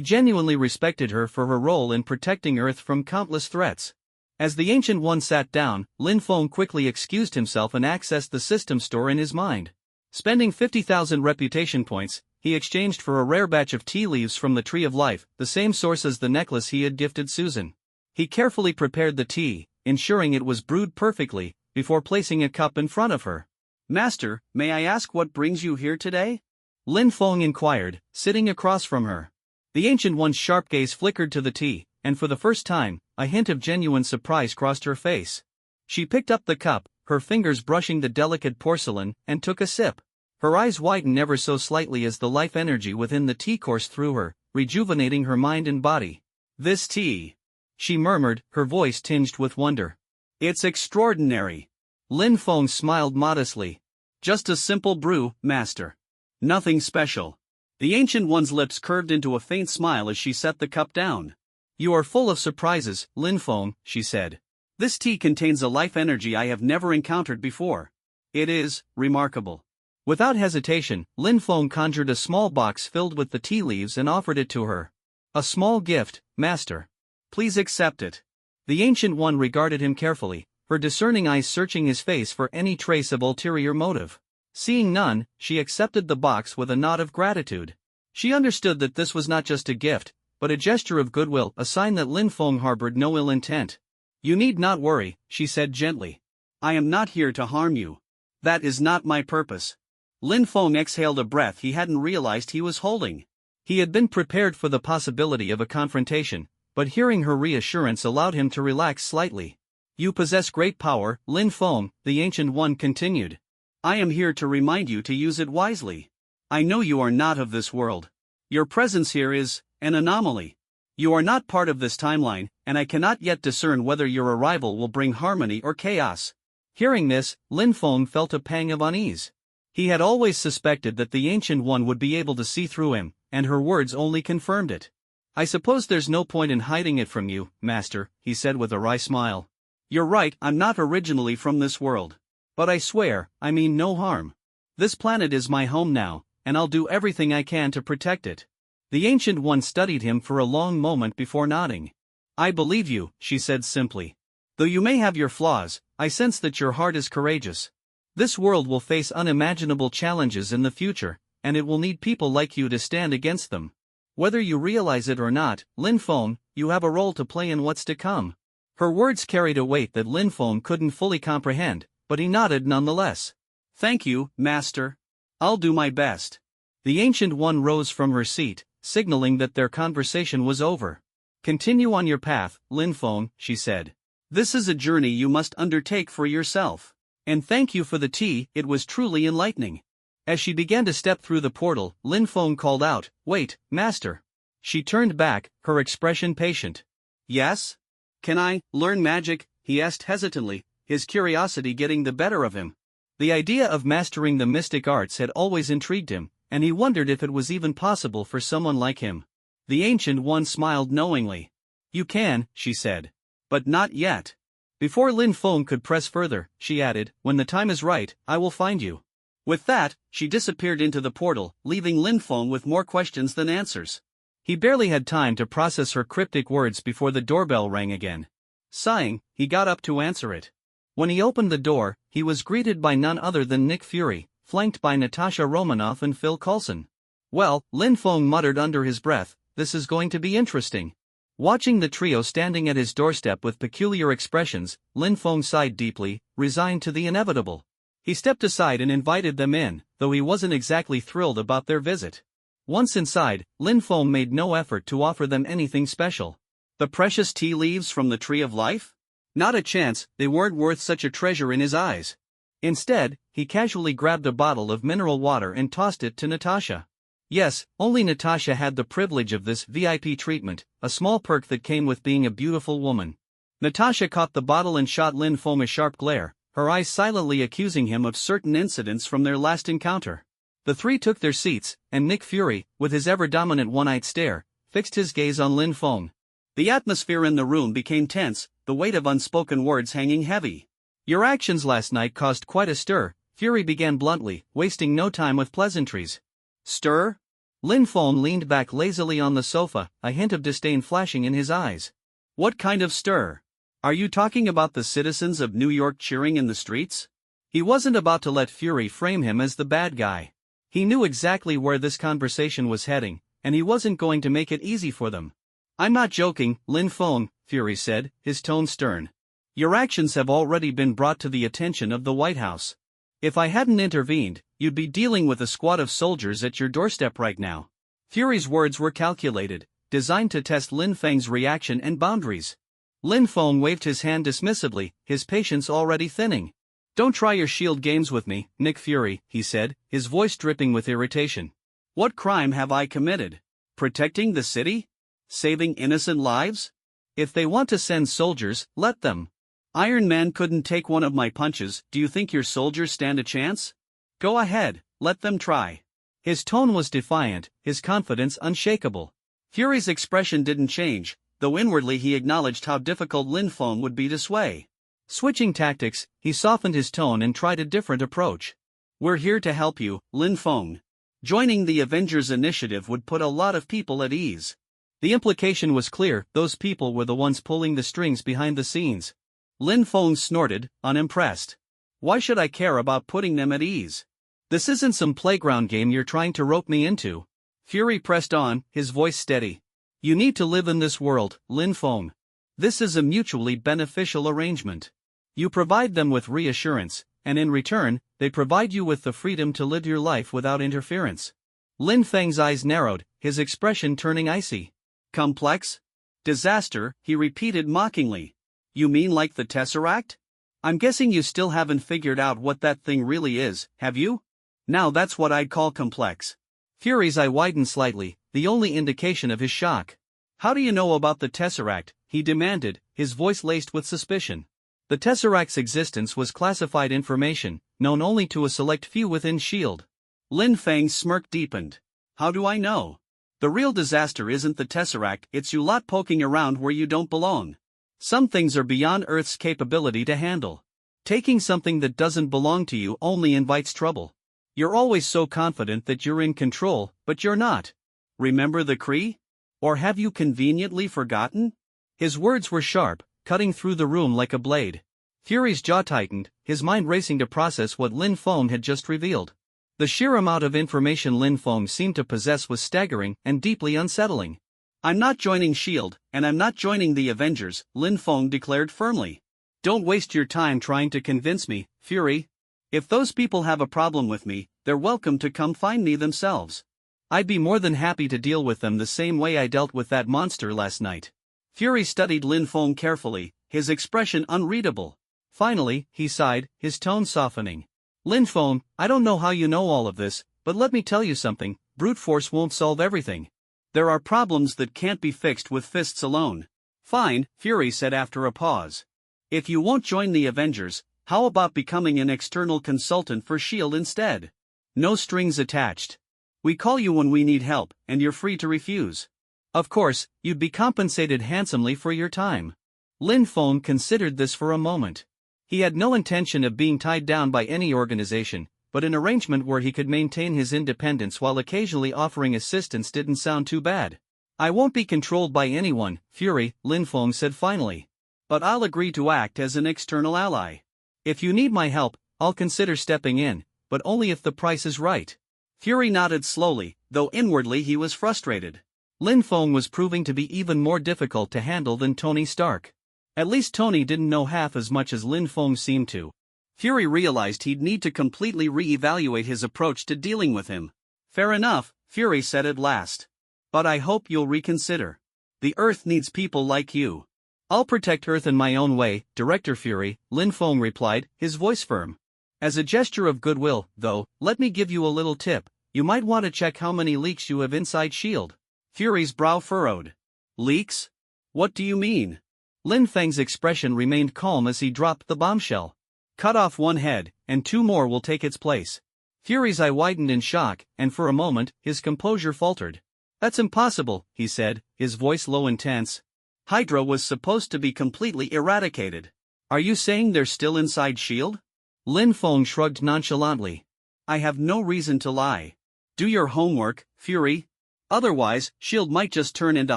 genuinely respected her for her role in protecting Earth from countless threats. As the Ancient One sat down, Lin Feng quickly excused himself and accessed the system store in his mind. Spending 50,000 reputation points, he exchanged for a rare batch of tea leaves from the Tree of Life, the same source as the necklace he had gifted Susan. He carefully prepared the tea, ensuring it was brewed perfectly, before placing a cup in front of her. "Master, may I ask what brings you here today?" Lin Feng inquired, sitting across from her. The Ancient One's sharp gaze flickered to the tea, and for the first time, a hint of genuine surprise crossed her face. She picked up the cup, her fingers brushing the delicate porcelain, and took a sip. Her eyes widened ever so slightly as the life energy within the tea coursed through her, rejuvenating her mind and body. "This tea," she murmured, her voice tinged with wonder. "It's extraordinary." Lin Feng smiled modestly. "Just a simple brew, master. Nothing special." The Ancient One's lips curved into a faint smile as she set the cup down. "You are full of surprises, Lin Feng," she said. "This tea contains a life energy I have never encountered before. It is remarkable." Without hesitation, Lin Feng conjured a small box filled with the tea leaves and offered it to her. "A small gift, master. Please accept it." The Ancient One regarded him carefully, her discerning eyes searching his face for any trace of ulterior motive. Seeing none, she accepted the box with a nod of gratitude. She understood that this was not just a gift, but a gesture of goodwill, a sign that Lin Feng harbored no ill intent. "You need not worry," she said gently. "I am not here to harm you. That is not my purpose." Lin Feng exhaled a breath he hadn't realized he was holding. He had been prepared for the possibility of a confrontation, but hearing her reassurance allowed him to relax slightly. "You possess great power, Lin Feng," the Ancient One continued. "I am here to remind you to use it wisely. I know you are not of this world. Your presence here is an anomaly. You are not part of this timeline, and I cannot yet discern whether your arrival will bring harmony or chaos." Hearing this, Lin Feng felt a pang of unease. He had always suspected that the Ancient One would be able to see through him, and her words only confirmed it. "I suppose there's no point in hiding it from you, master," he said with a wry smile. "You're right, I'm not originally from this world. But I swear, I mean no harm. This planet is my home now, and I'll do everything I can to protect it." The Ancient One studied him for a long moment before nodding. "I believe you," she said simply. "Though you may have your flaws, I sense that your heart is courageous. This world will face unimaginable challenges in the future, and it will need people like you to stand against them. Whether you realize it or not, Lin Feng, you have a role to play in what's to come." Her words carried a weight that Lin Feng couldn't fully comprehend, but he nodded nonetheless. "Thank you, master. I'll do my best." The Ancient One rose from her seat, signaling that their conversation was over. "Continue on your path, Lin Feng," she said. "This is a journey you must undertake for yourself. And thank you for the tea, it was truly enlightening." As she began to step through the portal, Lin Feng called out, "Wait, master." She turned back, her expression patient. "Yes? Can I learn magic?" he asked hesitantly, his curiosity getting the better of him. The idea of mastering the mystic arts had always intrigued him, and he wondered if it was even possible for someone like him. The Ancient One smiled knowingly. "You can," she said. "But not yet." Before Lin Feng could press further, she added, "When the time is right, I will find you." With that, she disappeared into the portal, leaving Lin Feng with more questions than answers. He barely had time to process her cryptic words before the doorbell rang again. Sighing, he got up to answer it. When he opened the door, he was greeted by none other than Nick Fury, flanked by Natasha Romanoff and Phil Coulson. "Well," Lin Feng muttered under his breath, "this is going to be interesting." Watching the trio standing at his doorstep with peculiar expressions, Lin Feng sighed deeply, resigned to the inevitable. He stepped aside and invited them in, though he wasn't exactly thrilled about their visit. Once inside, Lin Feng made no effort to offer them anything special. The precious tea leaves from the Tree of Life? Not a chance, they weren't worth such a treasure in his eyes. Instead, he casually grabbed a bottle of mineral water and tossed it to Natasha. Yes, only Natasha had the privilege of this VIP treatment, a small perk that came with being a beautiful woman. Natasha caught the bottle and shot Lin Feng a sharp glare, her eyes silently accusing him of certain incidents from their last encounter. The three took their seats, and Nick Fury, with his ever-dominant one-eyed stare, fixed his gaze on Lin Feng. The atmosphere in the room became tense, the weight of unspoken words hanging heavy. "Your actions last night caused quite a stir," Fury began bluntly, wasting no time with pleasantries. "Stir?" Lin Feng leaned back lazily on the sofa, a hint of disdain flashing in his eyes. "What kind of stir? Are you talking about the citizens of New York cheering in the streets?" He wasn't about to let Fury frame him as the bad guy. He knew exactly where this conversation was heading, and he wasn't going to make it easy for them. "I'm not joking, Lin Feng," Fury said, his tone stern. "Your actions have already been brought to the attention of the White House. If I hadn't intervened, you'd be dealing with a squad of soldiers at your doorstep right now." Fury's words were calculated, designed to test Lin Feng's reaction and boundaries. Lin Feng waved his hand dismissively, his patience already thinning. "Don't try your shield games with me, Nick Fury," he said, his voice dripping with irritation. "What crime have I committed? Protecting the city? Saving innocent lives? If they want to send soldiers, let them. Iron Man couldn't take one of my punches. Do you think your soldiers stand a chance? Go ahead, let them try." His tone was defiant, his confidence unshakable. Fury's expression didn't change, though inwardly he acknowledged how difficult Lin Feng would be to sway. Switching tactics, he softened his tone and tried a different approach. "We're here to help you, Lin Feng. Joining the Avengers initiative would put a lot of people at ease." The implication was clear, those people were the ones pulling the strings behind the scenes. Lin Feng snorted, unimpressed. "Why should I care about putting them at ease? This isn't some playground game you're trying to rope me into." Fury pressed on, his voice steady. "You need to live in this world, Lin Feng. This is a mutually beneficial arrangement. You provide them with reassurance, and in return, they provide you with the freedom to live your life without interference." Lin Feng's eyes narrowed, his expression turning icy. "Complex? Disaster," he repeated mockingly. "You mean like the Tesseract? I'm guessing you still haven't figured out what that thing really is, have you? Now that's what I'd call complex." Fury's eye widened slightly, the only indication of his shock. "How do you know about the Tesseract?" he demanded, his voice laced with suspicion. The Tesseract's existence was classified information, known only to a select few within S.H.I.E.L.D. Lin Feng's smirk deepened. "How do I know? The real disaster isn't the Tesseract, it's you lot poking around where you don't belong. Some things are beyond Earth's capability to handle. Taking something that doesn't belong to you only invites trouble. You're always so confident that you're in control, but you're not. Remember the Kree? Or have you conveniently forgotten?" His words were sharp, cutting through the room like a blade. Fury's jaw tightened, his mind racing to process what Lin Feng had just revealed. The sheer amount of information Lin Feng seemed to possess was staggering and deeply unsettling. "I'm not joining S.H.I.E.L.D., and I'm not joining the Avengers," Lin Feng declared firmly. "Don't waste your time trying to convince me, Fury. If those people have a problem with me, they're welcome to come find me themselves. I'd be more than happy to deal with them the same way I dealt with that monster last night." Fury studied Lin Feng carefully, his expression unreadable. Finally, he sighed, his tone softening. "Lin Feng, I don't know how you know all of this, but let me tell you something, brute force won't solve everything. There are problems that can't be fixed with fists alone." "Fine," Fury said after a pause. "If you won't join the Avengers, how about becoming an external consultant for S.H.I.E.L.D. instead? No strings attached. We call you when we need help, and you're free to refuse. Of course, you'd be compensated handsomely for your time." Lin Feng considered this for a moment. He had no intention of being tied down by any organization, but an arrangement where he could maintain his independence while occasionally offering assistance didn't sound too bad. "I won't be controlled by anyone, Fury," Lin Feng said finally. "But I'll agree to act as an external ally. If you need my help, I'll consider stepping in, but only if the price is right." Fury nodded slowly, though inwardly he was frustrated. Lin Feng was proving to be even more difficult to handle than Tony Stark. At least Tony didn't know half as much as Lin Feng seemed to. Fury realized he'd need to completely re-evaluate his approach to dealing with him. "Fair enough," Fury said at last. "But I hope you'll reconsider. The Earth needs people like you." "I'll protect Earth in my own way, Director Fury," Lin Feng replied, his voice firm. "As a gesture of goodwill, though, let me give you a little tip. You might want to check how many leaks you have inside S.H.I.E.L.D. Fury's brow furrowed. "Leaks? What do you mean?" Lin Feng's expression remained calm as he dropped the bombshell. "Cut off one head, and two more will take its place." Fury's eye widened in shock, and for a moment, his composure faltered. "That's impossible," he said, his voice low and tense. "Hydra was supposed to be completely eradicated. Are you saying they're still inside S.H.I.E.L.D.? Lin Feng shrugged nonchalantly. "I have no reason to lie. Do your homework, Fury. Otherwise, S.H.I.E.L.D. might just turn into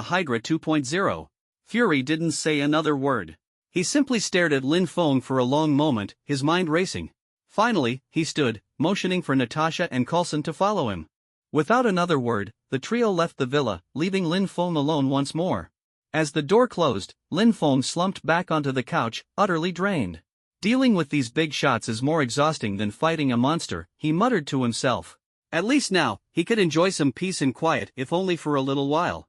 Hydra 2.0. Fury didn't say another word. He simply stared at Lin Feng for a long moment, his mind racing. Finally, he stood, motioning for Natasha and Coulson to follow him. Without another word, the trio left the villa, leaving Lin Feng alone once more. As the door closed, Lin Feng slumped back onto the couch, utterly drained. Dealing with these big shots is more exhausting than fighting a monster, he muttered to himself. At least now, he could enjoy some peace and quiet if only for a little while.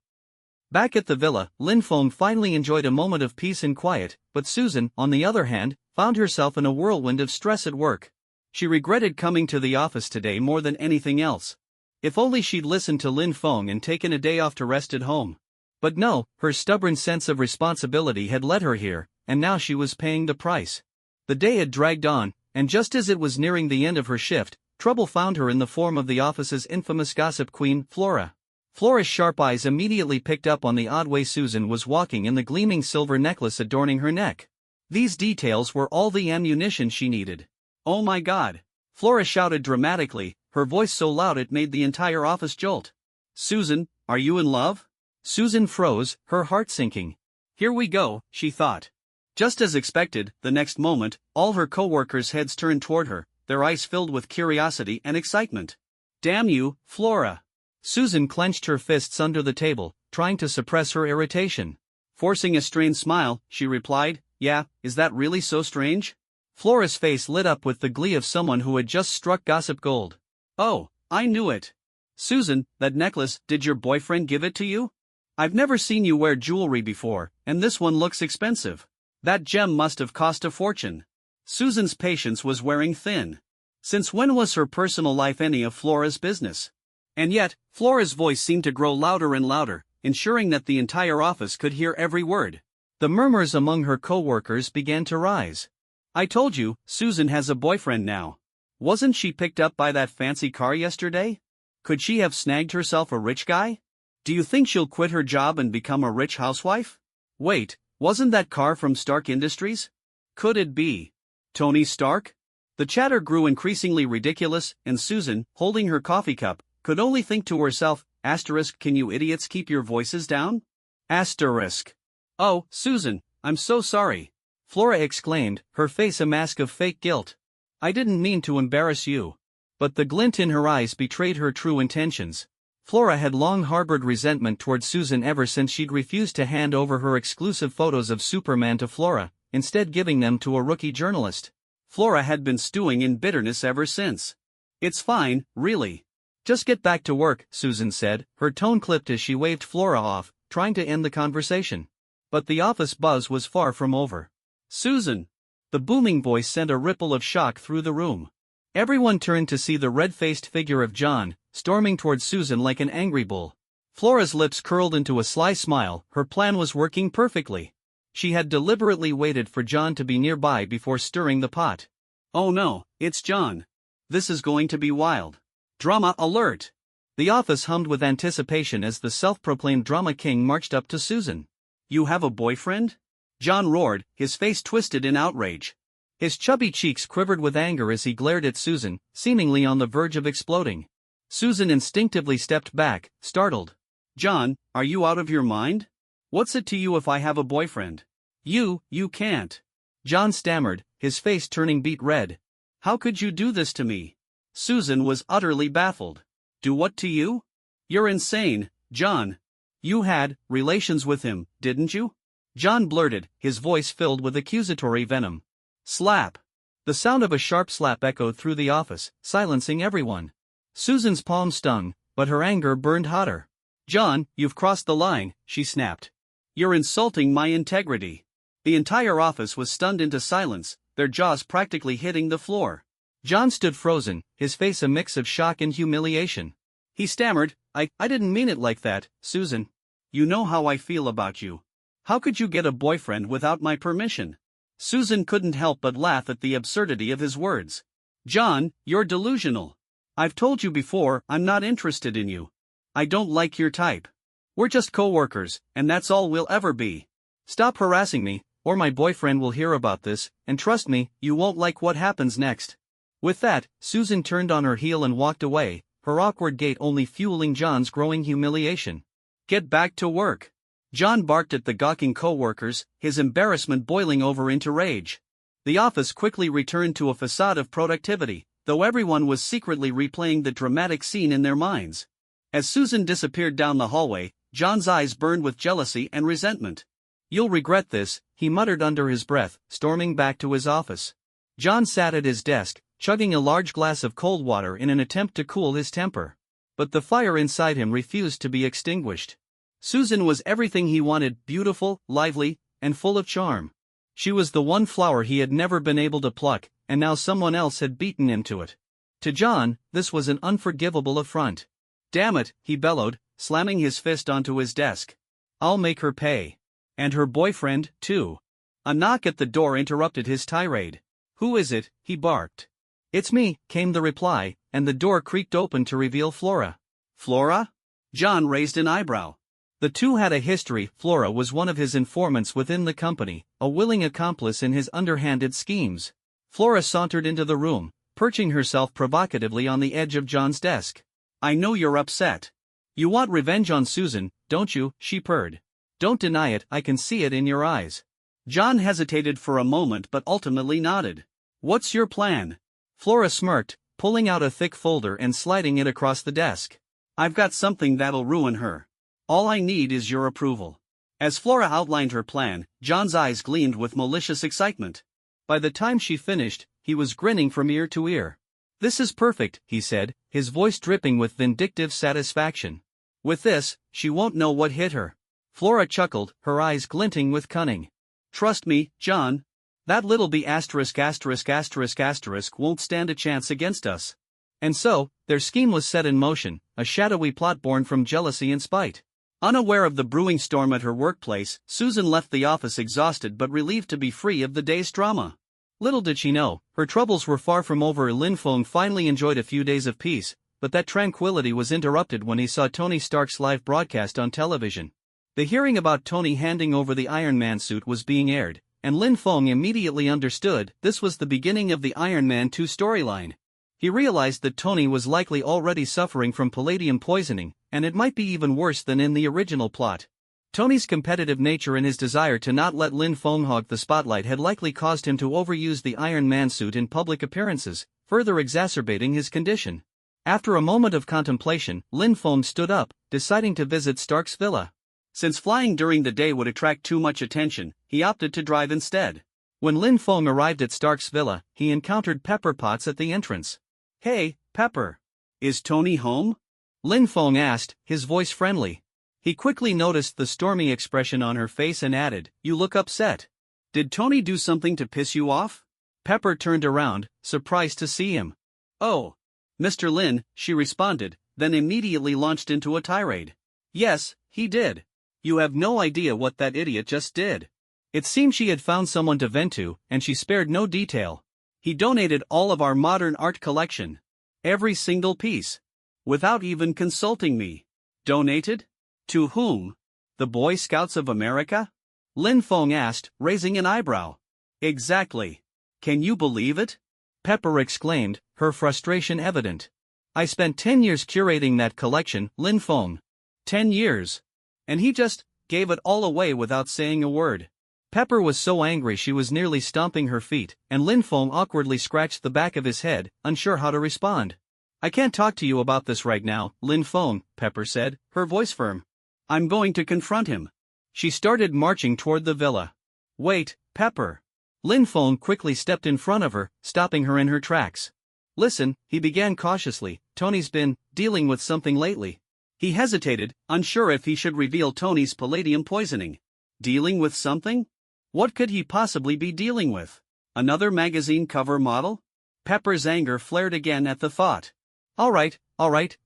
Back at the villa, Lin Feng finally enjoyed a moment of peace and quiet, but Susan, on the other hand, found herself in a whirlwind of stress at work. She regretted coming to the office today more than anything else. If only she'd listened to Lin Feng and taken a day off to rest at home. But no, her stubborn sense of responsibility had led her here, and now she was paying the price. The day had dragged on, and just as it was nearing the end of her shift, trouble found her in the form of the office's infamous gossip queen, Flora. Flora's sharp eyes immediately picked up on the odd way Susan was walking in the gleaming silver necklace adorning her neck. These details were all the ammunition she needed. "Oh my God!" Flora shouted dramatically, her voice so loud it made the entire office jolt. "Susan, are you in love?" Susan froze, her heart sinking. Here we go, she thought. Just as expected, the next moment, all her co-workers' heads turned toward her, their eyes filled with curiosity and excitement. "Damn you, Flora!" Susan clenched her fists under the table, trying to suppress her irritation. Forcing a strained smile, she replied, "Yeah, is that really so strange?" Flora's face lit up with the glee of someone who had just struck gossip gold. "Oh, I knew it. Susan, that necklace, did your boyfriend give it to you? I've never seen you wear jewelry before, and this one looks expensive. That gem must have cost a fortune." Susan's patience was wearing thin. Since when was her personal life any of Flora's business? And yet, Flora's voice seemed to grow louder and louder, ensuring that the entire office could hear every word. The murmurs among her co-workers began to rise. "I told you, Susan has a boyfriend now. Wasn't she picked up by that fancy car yesterday? Could she have snagged herself a rich guy? Do you think she'll quit her job and become a rich housewife? Wait, wasn't that car from Stark Industries? Could it be Tony Stark?" The chatter grew increasingly ridiculous, and Susan, holding her coffee cup, could only think to herself, "Can you idiots keep your voices down?" "Oh, Susan, I'm so sorry," Flora exclaimed, her face a mask of fake guilt. "I didn't mean to embarrass you." But the glint in her eyes betrayed her true intentions. Flora had long harbored resentment toward Susan ever since she'd refused to hand over her exclusive photos of Superman to Flora, instead giving them to a rookie journalist. Flora had been stewing in bitterness ever since. "It's fine, really. Just get back to work," Susan said, her tone clipped as she waved Flora off, trying to end the conversation. But the office buzz was far from over. "Susan!" The booming voice sent a ripple of shock through the room. Everyone turned to see the red-faced figure of John, storming towards Susan like an angry bull. Flora's lips curled into a sly smile, her plan was working perfectly. She had deliberately waited for John to be nearby before stirring the pot. "Oh no, it's John. This is going to be wild. Drama alert!" The office hummed with anticipation as the self-proclaimed drama king marched up to Susan. "You have a boyfriend?" John roared, his face twisted in outrage. His chubby cheeks quivered with anger as he glared at Susan, seemingly on the verge of exploding. Susan instinctively stepped back, startled. "John, are you out of your mind? What's it to you if I have a boyfriend? You can't." John stammered, his face turning beet red. "How could you do this to me?" Susan was utterly baffled. "Do what to you? You're insane, John. You had relations with him, didn't you?" John blurted, his voice filled with accusatory venom. Slap! The sound of a sharp slap echoed through the office, silencing everyone. Susan's palm stung, but her anger burned hotter. "John, you've crossed the line," she snapped. "You're insulting my integrity." The entire office was stunned into silence, their jaws practically hitting the floor. John stood frozen, his face a mix of shock and humiliation. He stammered, I didn't mean it like that, Susan. You know how I feel about you. How could you get a boyfriend without my permission?" Susan couldn't help but laugh at the absurdity of his words. "John, you're delusional. I've told you before, I'm not interested in you. I don't like your type. We're just co-workers, and that's all we'll ever be. Stop harassing me, or my boyfriend will hear about this, and trust me, you won't like what happens next." With that, Susan turned on her heel and walked away, her awkward gait only fueling John's growing humiliation. "Get back to work." John barked at the gawking co-workers, his embarrassment boiling over into rage. The office quickly returned to a facade of productivity, though everyone was secretly replaying the dramatic scene in their minds. As Susan disappeared down the hallway, John's eyes burned with jealousy and resentment. "You'll regret this," he muttered under his breath, storming back to his office. John sat at his desk, chugging a large glass of cold water in an attempt to cool his temper. But the fire inside him refused to be extinguished. Susan was everything he wanted: beautiful, lively, and full of charm. She was the one flower he had never been able to pluck, and now someone else had beaten him to it. To John, this was an unforgivable affront. "Damn it," he bellowed, slamming his fist onto his desk. "I'll make her pay. And her boyfriend, too." A knock at the door interrupted his tirade. "Who is it?" he barked. "It's me," came the reply, and the door creaked open to reveal Flora. "Flora?" John raised an eyebrow. The two had a history. Flora was one of his informants within the company, a willing accomplice in his underhanded schemes. Flora sauntered into the room, perching herself provocatively on the edge of John's desk. "I know you're upset. You want revenge on Susan, don't you?" she purred. "Don't deny it, I can see it in your eyes." John hesitated for a moment but ultimately nodded. "What's your plan?" Flora smirked, pulling out a thick folder and sliding it across the desk. "I've got something that'll ruin her. All I need is your approval." As Flora outlined her plan, John's eyes gleamed with malicious excitement. By the time she finished, he was grinning from ear to ear. "This is perfect," he said, his voice dripping with vindictive satisfaction. "With this, she won't know what hit her." Flora chuckled, her eyes glinting with cunning. "Trust me, John. That little bee **** won't stand a chance against us." And so, their scheme was set in motion, a shadowy plot born from jealousy and spite. Unaware of the brewing storm at her workplace, Susan left the office exhausted but relieved to be free of the day's drama. Little did she know, her troubles were far from over. Lin Feng finally enjoyed a few days of peace, but that tranquility was interrupted when he saw Tony Stark's live broadcast on television. The hearing about Tony handing over the Iron Man suit was being aired, and Lin Feng immediately understood this was the beginning of the Iron Man 2 storyline. He realized that Tony was likely already suffering from palladium poisoning, and it might be even worse than in the original plot. Tony's competitive nature and his desire to not let Lin Feng hog the spotlight had likely caused him to overuse the Iron Man suit in public appearances, further exacerbating his condition. After a moment of contemplation, Lin Feng stood up, deciding to visit Stark's villa. Since flying during the day would attract too much attention, he opted to drive instead. When Lin Feng arrived at Stark's villa, he encountered Pepper Potts at the entrance. "Hey, Pepper. Is Tony home?" Lin Feng asked, his voice friendly. He quickly noticed the stormy expression on her face and added, "You look upset. Did Tony do something to piss you off?" Pepper turned around, surprised to see him. "Oh, Mr. Lin," she responded, then immediately launched into a tirade. "Yes, he did. You have no idea what that idiot just did." It seemed she had found someone to vent to, and she spared no detail. "He donated all of our modern art collection. Every single piece. Without even consulting me." "Donated? To whom? The Boy Scouts of America?" Lin Feng asked, raising an eyebrow. "Exactly. Can you believe it?" Pepper exclaimed, her frustration evident. "I spent 10 years curating that collection, Lin Feng. 10 years. And he just gave it all away without saying a word." Pepper was so angry she was nearly stomping her feet, and Lin Feng awkwardly scratched the back of his head, unsure how to respond. "I can't talk to you about this right now, Lin Feng," Pepper said, her voice firm. "I'm going to confront him." She started marching toward the villa. "Wait, Pepper." Lin Feng quickly stepped in front of her, stopping her in her tracks. "Listen," he began cautiously, "Tony's been dealing with something lately." He hesitated, unsure if he should reveal Tony's palladium poisoning. Dealing with something? What could he possibly be dealing with? Another magazine cover model? Pepper's anger flared again at the thought. All right,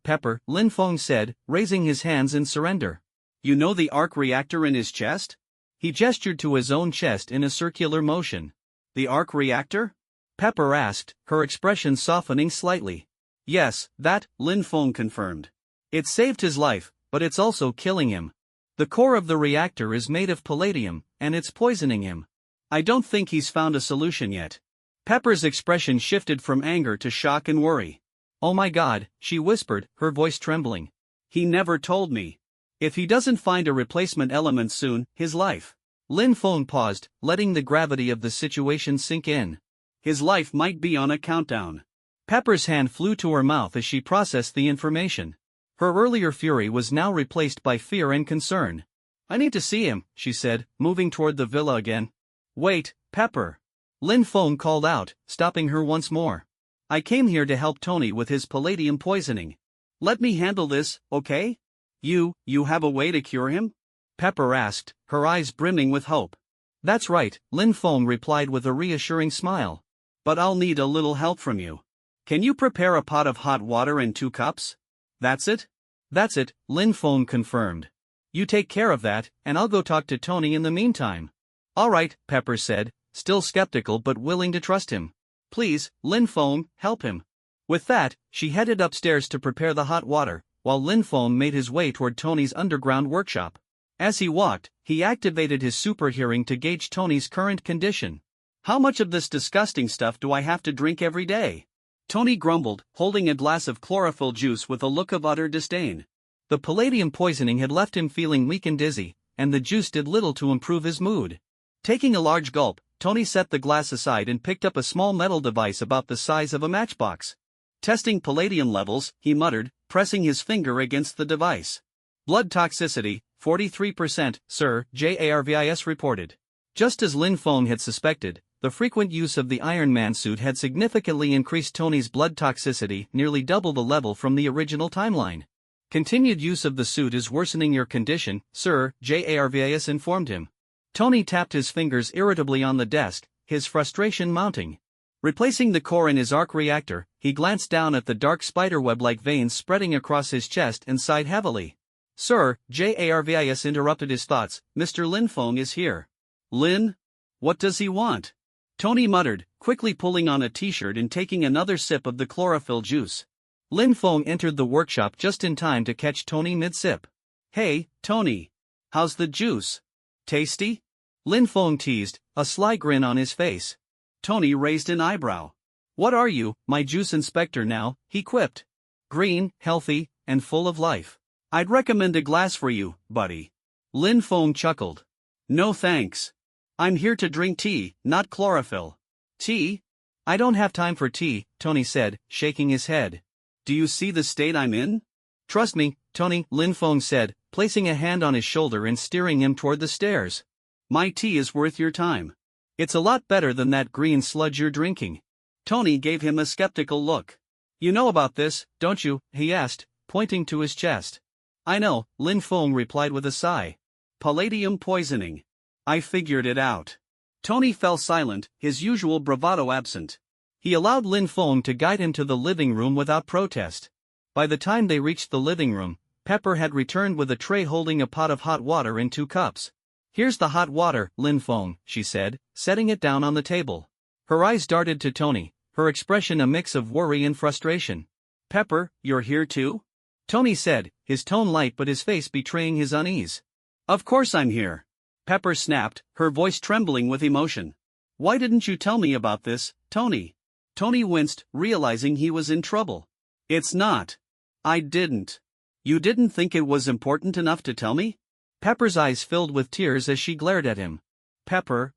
Pepper," Lin Feng said, raising his hands in surrender. "You know the arc reactor in his chest?" He gestured to his own chest in a circular motion. "The arc reactor?" Pepper asked, her expression softening slightly. "Yes, that," Lin Feng confirmed. "It saved his life, but it's also killing him. The core of the reactor is made of palladium, and it's poisoning him. I don't think he's found a solution yet." Pepper's expression shifted from anger to shock and worry. "Oh my God," she whispered, her voice trembling. "He never told me. If he doesn't find a replacement element soon, his life." Lin Feng paused, letting the gravity of the situation sink in. His life might be on a countdown. Pepper's hand flew to her mouth as she processed the information. Her earlier fury was now replaced by fear and concern. I need to see him, she said, moving toward the villa again. Wait, Pepper. Lin Feng called out, stopping her once more. I came here to help Tony with his palladium poisoning. Let me handle this, okay? You have a way to cure him? Pepper asked, her eyes brimming with hope. That's right, Lin Feng replied with a reassuring smile. But I'll need a little help from you. Can you prepare a pot of hot water and 2 cups? That's it? That's it, Lin Feng confirmed. You take care of that, and I'll go talk to Tony in the meantime. All right, Pepper said, still skeptical but willing to trust him. Please, Lin Feng, help him. With that, she headed upstairs to prepare the hot water, while Lin Feng made his way toward Tony's underground workshop. As he walked, he activated his super hearing to gauge Tony's current condition. How much of this disgusting stuff do I have to drink every day? Tony grumbled, holding a glass of chlorophyll juice with a look of utter disdain. The palladium poisoning had left him feeling weak and dizzy, and the juice did little to improve his mood. Taking a large gulp, Tony set the glass aside and picked up a small metal device about the size of a matchbox. Testing palladium levels, he muttered, pressing his finger against the device. Blood toxicity, 43%, sir, JARVIS reported. Just as Lin Feng had suspected, the frequent use of the Iron Man suit had significantly increased Tony's blood toxicity, nearly double the level from the original timeline. Continued use of the suit is worsening your condition, sir, JARVIS informed him. Tony tapped his fingers irritably on the desk, his frustration mounting. Replacing the core in his arc reactor, he glanced down at the dark spiderweb-like veins spreading across his chest and sighed heavily. Sir, JARVIS interrupted his thoughts, Mr. Lin Feng is here. Lin? What does he want? Tony muttered, quickly pulling on a t-shirt and taking another sip of the chlorophyll juice. Lin Feng entered the workshop just in time to catch Tony mid-sip. Hey, Tony. How's the juice? Tasty? Lin Feng teased, a sly grin on his face. Tony raised an eyebrow. What are you, my juice inspector now, he quipped. Green, healthy, and full of life. I'd recommend a glass for you, buddy. Lin Feng chuckled. No thanks. I'm here to drink tea, not chlorophyll. Tea? I don't have time for tea, Tony said, shaking his head. Do you see the state I'm in? Trust me, Tony, Lin Feng said, placing a hand on his shoulder and steering him toward the stairs. My tea is worth your time. It's a lot better than that green sludge you're drinking. Tony gave him a skeptical look. You know about this, don't you? He asked, pointing to his chest. I know, Lin Feng replied with a sigh. Palladium poisoning. I figured it out. Tony fell silent, his usual bravado absent. He allowed Lin Feng to guide him to the living room without protest. By the time they reached the living room, Pepper had returned with a tray holding a pot of hot water in 2 cups. Here's the hot water, Lin Feng, she said, setting it down on the table. Her eyes darted to Tony, her expression a mix of worry and frustration. Pepper, you're here too? Tony said, his tone light but his face betraying his unease. Of course I'm here. Pepper snapped, her voice trembling with emotion. Why didn't you tell me about this, Tony? Tony winced, realizing he was in trouble. It's not. I didn't. You didn't think it was important enough to tell me? Pepper's eyes filled with tears as she glared at him. Pepper,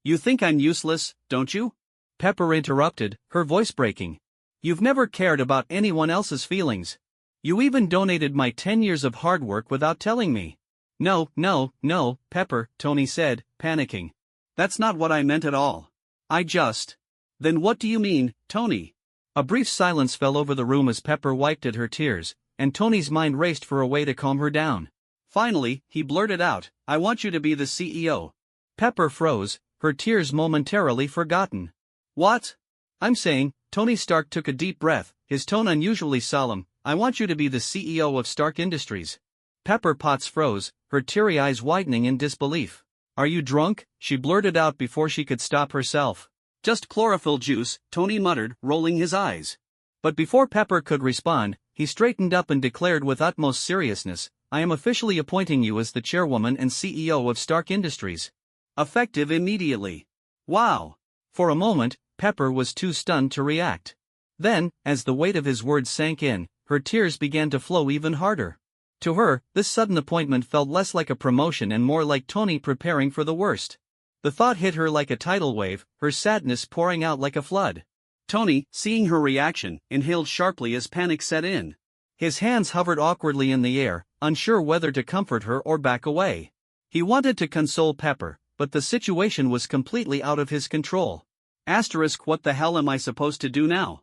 You think I'm useless, don't you? Pepper interrupted, her voice breaking. You've never cared about anyone else's feelings. You even donated my 10 years of hard work without telling me. No, Pepper, Tony said, panicking. That's not what I meant at all. Then what do you mean, Tony? A brief silence fell over the room as Pepper wiped at her tears, and Tony's mind raced for a way to calm her down. Finally, he blurted out, I want you to be the CEO. Pepper froze, her tears momentarily forgotten. What? I'm saying, Tony Stark took a deep breath, his tone unusually solemn, I want you to be the CEO of Stark Industries. Pepper Potts froze, her teary eyes widening in disbelief. Are you drunk? She blurted out before she could stop herself. Just chlorophyll juice, Tony muttered, rolling his eyes. But before Pepper could respond, he straightened up and declared with utmost seriousness, I am officially appointing you as the chairwoman and CEO of Stark Industries. Effective immediately. Wow! For a moment, Pepper was too stunned to react. Then, as the weight of his words sank in, her tears began to flow even harder. To her, this sudden appointment felt less like a promotion and more like Tony preparing for the worst. The thought hit her like a tidal wave, her sadness pouring out like a flood. Tony, seeing her reaction, inhaled sharply as panic set in. His hands hovered awkwardly in the air, unsure whether to comfort her or back away. He wanted to console Pepper, but the situation was completely out of his control. What the hell am I supposed to do now?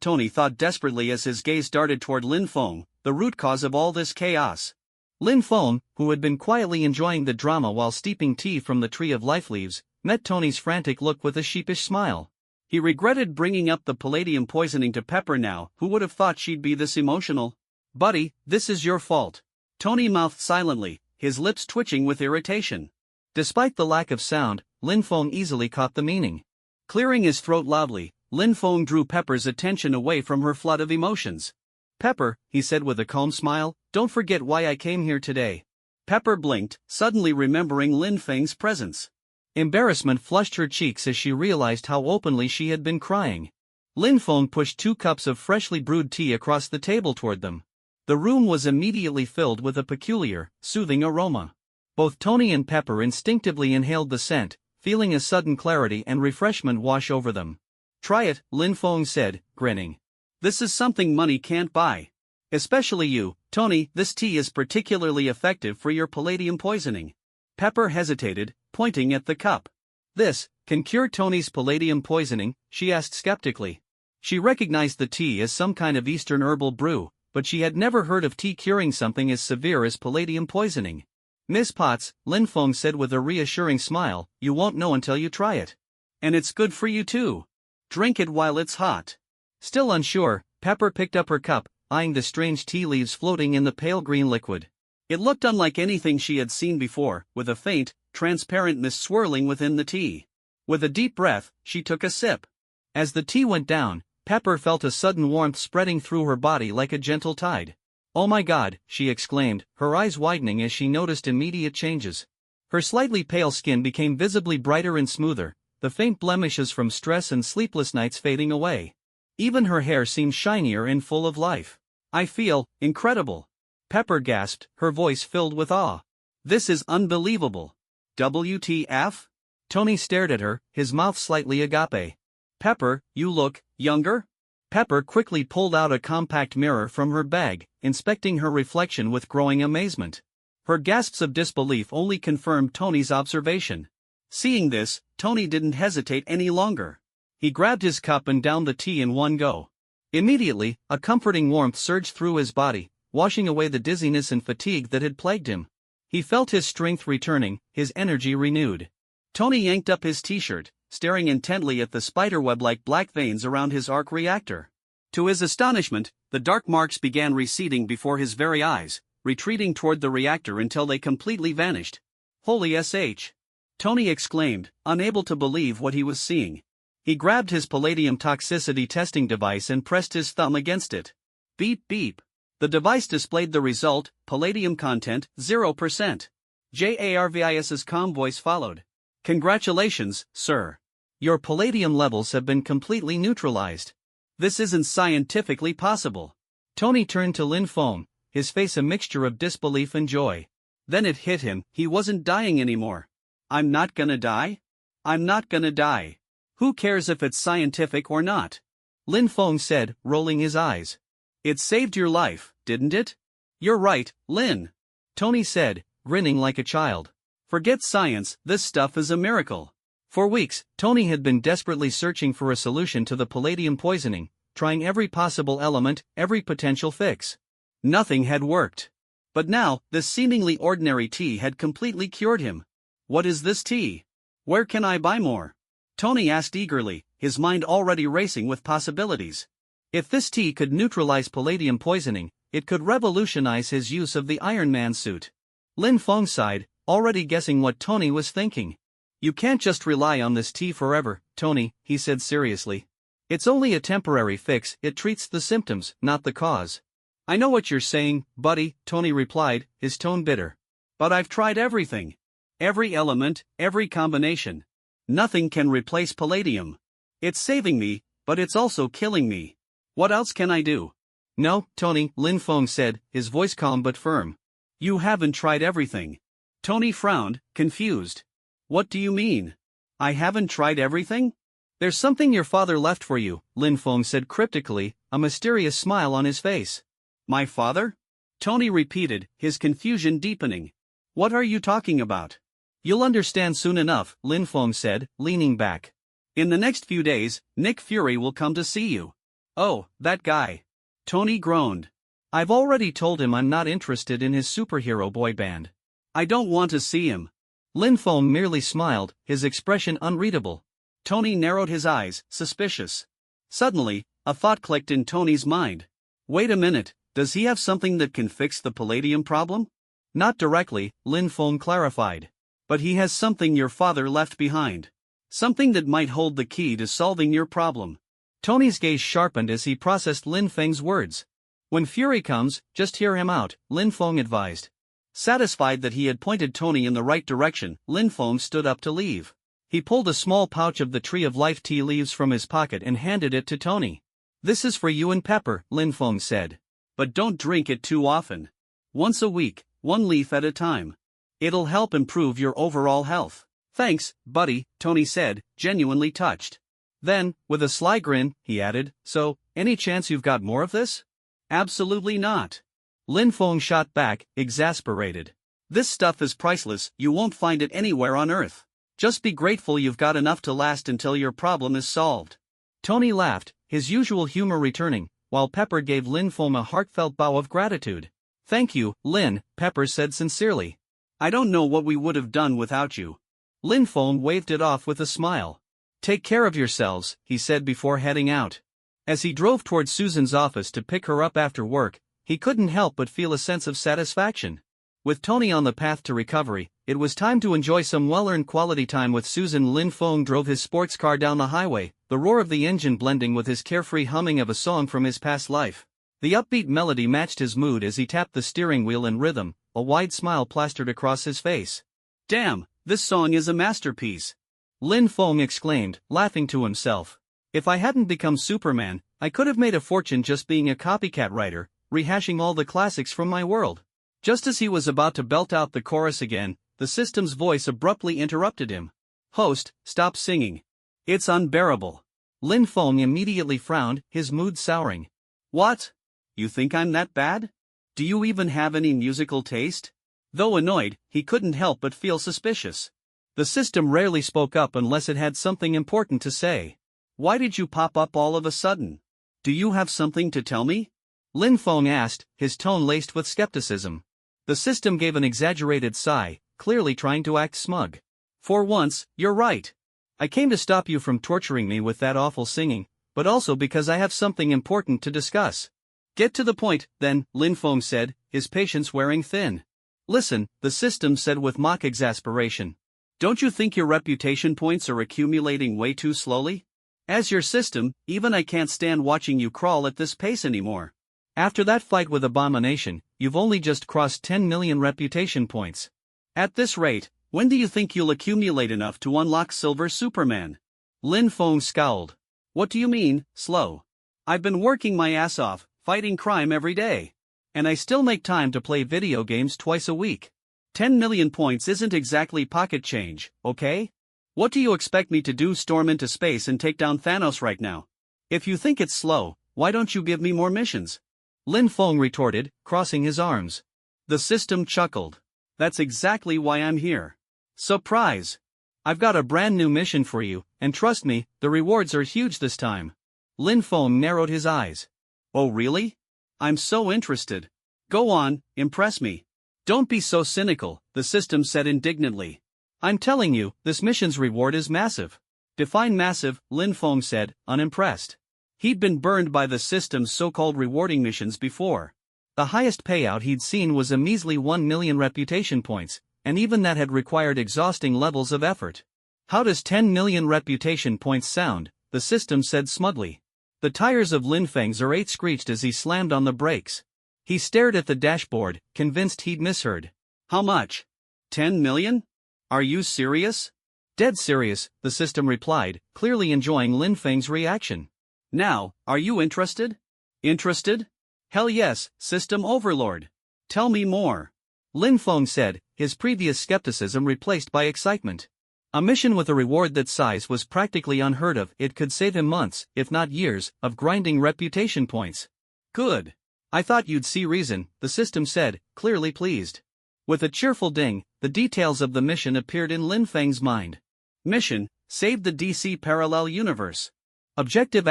Tony thought desperately as his gaze darted toward Lin Feng, the root cause of all this chaos. Lin Feng, who had been quietly enjoying the drama while steeping tea from the tree of life leaves, met Tony's frantic look with a sheepish smile. He regretted bringing up the palladium poisoning to Pepper now. Who would have thought she'd be this emotional? Buddy, this is your fault. Tony mouthed silently, his lips twitching with irritation. Despite the lack of sound, Lin Feng easily caught the meaning. Clearing his throat loudly, Lin Feng drew Pepper's attention away from her flood of emotions. Pepper, he said with a calm smile, don't forget why I came here today. Pepper blinked, suddenly remembering Lin Feng's presence. Embarrassment flushed her cheeks as she realized how openly she had been crying. Lin Feng pushed 2 cups of freshly brewed tea across the table toward them. The room was immediately filled with a peculiar, soothing aroma. Both Tony and Pepper instinctively inhaled the scent, feeling a sudden clarity and refreshment wash over them. Try it, Lin Feng said, grinning. This is something money can't buy. Especially you, Tony, this tea is particularly effective for your palladium poisoning. Pepper hesitated, pointing at the cup. This can cure Tony's palladium poisoning, she asked skeptically. She recognized the tea as some kind of Eastern herbal brew, but she had never heard of tea curing something as severe as palladium poisoning. Miss Potts, Lin Feng said with a reassuring smile, you won't know until you try it. And it's good for you too. Drink it while it's hot. Still unsure, Pepper picked up her cup, eyeing the strange tea leaves floating in the pale green liquid. It looked unlike anything she had seen before, with a faint, transparent mist swirling within the tea. With a deep breath, she took a sip. As the tea went down, Pepper felt a sudden warmth spreading through her body like a gentle tide. Oh my God, she exclaimed, her eyes widening as she noticed immediate changes. Her slightly pale skin became visibly brighter and smoother, the faint blemishes from stress and sleepless nights fading away. Even her hair seemed shinier and full of life. I feel incredible. Pepper gasped, her voice filled with awe. This is unbelievable. WTF? Tony stared at her, his mouth slightly agape. Pepper, you look younger? Pepper quickly pulled out a compact mirror from her bag, inspecting her reflection with growing amazement. Her gasps of disbelief only confirmed Tony's observation. Seeing this, Tony didn't hesitate any longer. He grabbed his cup and downed the tea in one go. Immediately, a comforting warmth surged through his body, washing away the dizziness and fatigue that had plagued him. He felt his strength returning, his energy renewed. Tony yanked up his t-shirt, staring intently at the spiderweb-like black veins around his arc reactor. To his astonishment, the dark marks began receding before his very eyes, retreating toward the reactor until they completely vanished. Holy sh! Tony exclaimed, unable to believe what he was seeing. He grabbed his palladium toxicity testing device and pressed his thumb against it. Beep beep. The device displayed the result, palladium content, 0%. Jarvis's calm voice followed. Congratulations, sir. Your palladium levels have been completely neutralized. This isn't scientifically possible. Tony turned to Lin Feng, his face a mixture of disbelief and joy. Then it hit him, he wasn't dying anymore. I'm not gonna die? I'm not gonna die. Who cares if it's scientific or not? Lin Feng said, rolling his eyes. It saved your life, didn't it? You're right, Lin. Tony said, grinning like a child. Forget science, this stuff is a miracle. For weeks, Tony had been desperately searching for a solution to the palladium poisoning, trying every possible element, every potential fix. Nothing had worked. But now, this seemingly ordinary tea had completely cured him. What is this tea? Where can I buy more? Tony asked eagerly, his mind already racing with possibilities. If this tea could neutralize palladium poisoning, it could revolutionize his use of the Iron Man suit. Lin Feng sighed, already guessing what Tony was thinking. You can't just rely on this tea forever, Tony, he said seriously. It's only a temporary fix, it treats the symptoms, not the cause. I know what you're saying, buddy, Tony replied, his tone bitter. But I've tried everything. Every element, every combination. Nothing can replace palladium. It's saving me, but it's also killing me. What else can I do? No, Tony, Lin Feng said, his voice calm but firm. You haven't tried everything. Tony frowned, confused. What do you mean? I haven't tried everything? There's something your father left for you, Lin Feng said cryptically, a mysterious smile on his face. My father? Tony repeated, his confusion deepening. What are you talking about? You'll understand soon enough, Lin Feng said, leaning back. In the next few days, Nick Fury will come to see you. Oh, that guy. Tony groaned. I've already told him I'm not interested in his superhero boy band. I don't want to see him. Lin Feng merely smiled, his expression unreadable. Tony narrowed his eyes, suspicious. Suddenly, a thought clicked in Tony's mind. Wait a minute, does he have something that can fix the palladium problem? Not directly, Lin Feng clarified. But he has something your father left behind. Something that might hold the key to solving your problem. Tony's gaze sharpened as he processed Lin Feng's words. When Fury comes, just hear him out, Lin Feng advised. Satisfied that he had pointed Tony in the right direction, Lin Feng stood up to leave. He pulled a small pouch of the Tree of Life tea leaves from his pocket and handed it to Tony. This is for you and Pepper, Lin Feng said. But don't drink it too often. Once a week, one leaf at a time. It'll help improve your overall health. Thanks, buddy, Tony said, genuinely touched. Then, with a sly grin, he added, so, any chance you've got more of this? Absolutely not. Lin Feng shot back, exasperated. This stuff is priceless, you won't find it anywhere on Earth. Just be grateful you've got enough to last until your problem is solved. Tony laughed, his usual humor returning, while Pepper gave Lin Feng a heartfelt bow of gratitude. Thank you, Lin, Pepper said sincerely. I don't know what we would have done without you. Lin Feng waved it off with a smile. Take care of yourselves, he said before heading out. As he drove toward Susan's office to pick her up after work, he couldn't help but feel a sense of satisfaction. With Tony on the path to recovery, it was time to enjoy some well-earned quality time with Susan. Lin Feng drove his sports car down the highway, the roar of the engine blending with his carefree humming of a song from his past life. The upbeat melody matched his mood as he tapped the steering wheel in rhythm, a wide smile plastered across his face. Damn, this song is a masterpiece. Lin Feng exclaimed, laughing to himself. If I hadn't become Superman, I could have made a fortune just being a copycat writer, rehashing all the classics from my world. Just as he was about to belt out the chorus again, the system's voice abruptly interrupted him. Host, stop singing. It's unbearable. Lin Feng immediately frowned, his mood souring. What? You think I'm that bad? Do you even have any musical taste? Though annoyed, he couldn't help but feel suspicious. The system rarely spoke up unless it had something important to say. Why did you pop up all of a sudden? Do you have something to tell me? Lin Feng asked, his tone laced with skepticism. The system gave an exaggerated sigh, clearly trying to act smug. For once, you're right. I came to stop you from torturing me with that awful singing, but also because I have something important to discuss. Get to the point, then, Lin Feng said, his patience wearing thin. Listen, the system said with mock exasperation. Don't you think your reputation points are accumulating way too slowly? As your system, even I can't stand watching you crawl at this pace anymore. After that fight with Abomination, you've only just crossed 10 million reputation points. At this rate, when do you think you'll accumulate enough to unlock Silver Superman? Lin Feng scowled. What do you mean, slow? I've been working my ass off, fighting crime every day. And I still make time to play video games twice a week. 10 million points isn't exactly pocket change, okay? What do you expect me to do, storm into space and take down Thanos right now? If you think it's slow, why don't you give me more missions? Lin Feng retorted, crossing his arms. The system chuckled. That's exactly why I'm here. Surprise! I've got a brand new mission for you, and trust me, the rewards are huge this time. Lin Feng narrowed his eyes. Oh really? I'm so interested. Go on, impress me. Don't be so cynical, the system said indignantly. I'm telling you, this mission's reward is massive. Define massive, Lin Feng said, unimpressed. He'd been burned by the system's so-called rewarding missions before. The highest payout he'd seen was a measly 1 million reputation points, and even that had required exhausting levels of effort. How does 10 million reputation points sound? The system said smugly. The tires of Lin Feng's R8 screeched as he slammed on the brakes. He stared at the dashboard, convinced he'd misheard. How much? 10 million? Are you serious? Dead serious, the system replied, clearly enjoying Lin Feng's reaction. Now, are you interested? Interested? Hell yes, System Overlord. Tell me more. Lin Feng said, his previous skepticism replaced by excitement. A mission with a reward that size was practically unheard of. It could save him months, if not years, of grinding reputation points. Good. I thought you'd see reason, the system said, clearly pleased. With a cheerful ding, the details of the mission appeared in Lin Feng's mind. Mission: save the DC parallel universe. Objective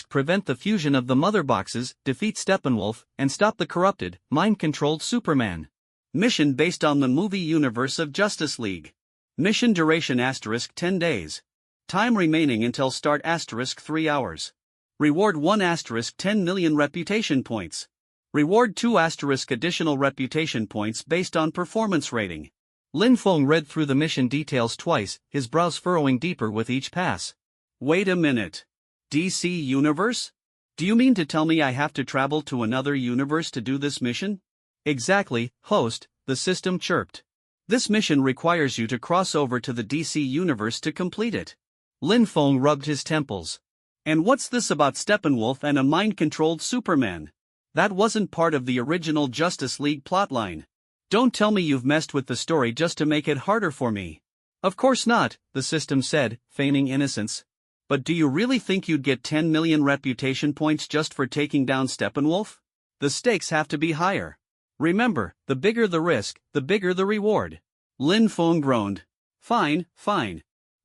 * prevent the fusion of the mother boxes, defeat Steppenwolf, and stop the corrupted, mind-controlled Superman. Mission based on the movie universe of Justice League. Mission duration * 10 days. Time remaining until start * 3 hours. Reward 1 * 10 million reputation points. Reward 2 * additional reputation points based on performance rating. Lin Feng read through the mission details twice, his brows furrowing deeper with each pass. Wait a minute. DC Universe? Do you mean to tell me I have to travel to another universe to do this mission? Exactly, host, the system chirped. This mission requires you to cross over to the DC Universe to complete it. Lin Feng rubbed his temples. And what's this about Steppenwolf and a mind-controlled Superman? That wasn't part of the original Justice League plotline. Don't tell me you've messed with the story just to make it harder for me. Of course not, the system said, feigning innocence. But do you really think you'd get 10 million reputation points just for taking down Steppenwolf? The stakes have to be higher. Remember, the bigger the risk, the bigger the reward. Lin Feng groaned. Fine.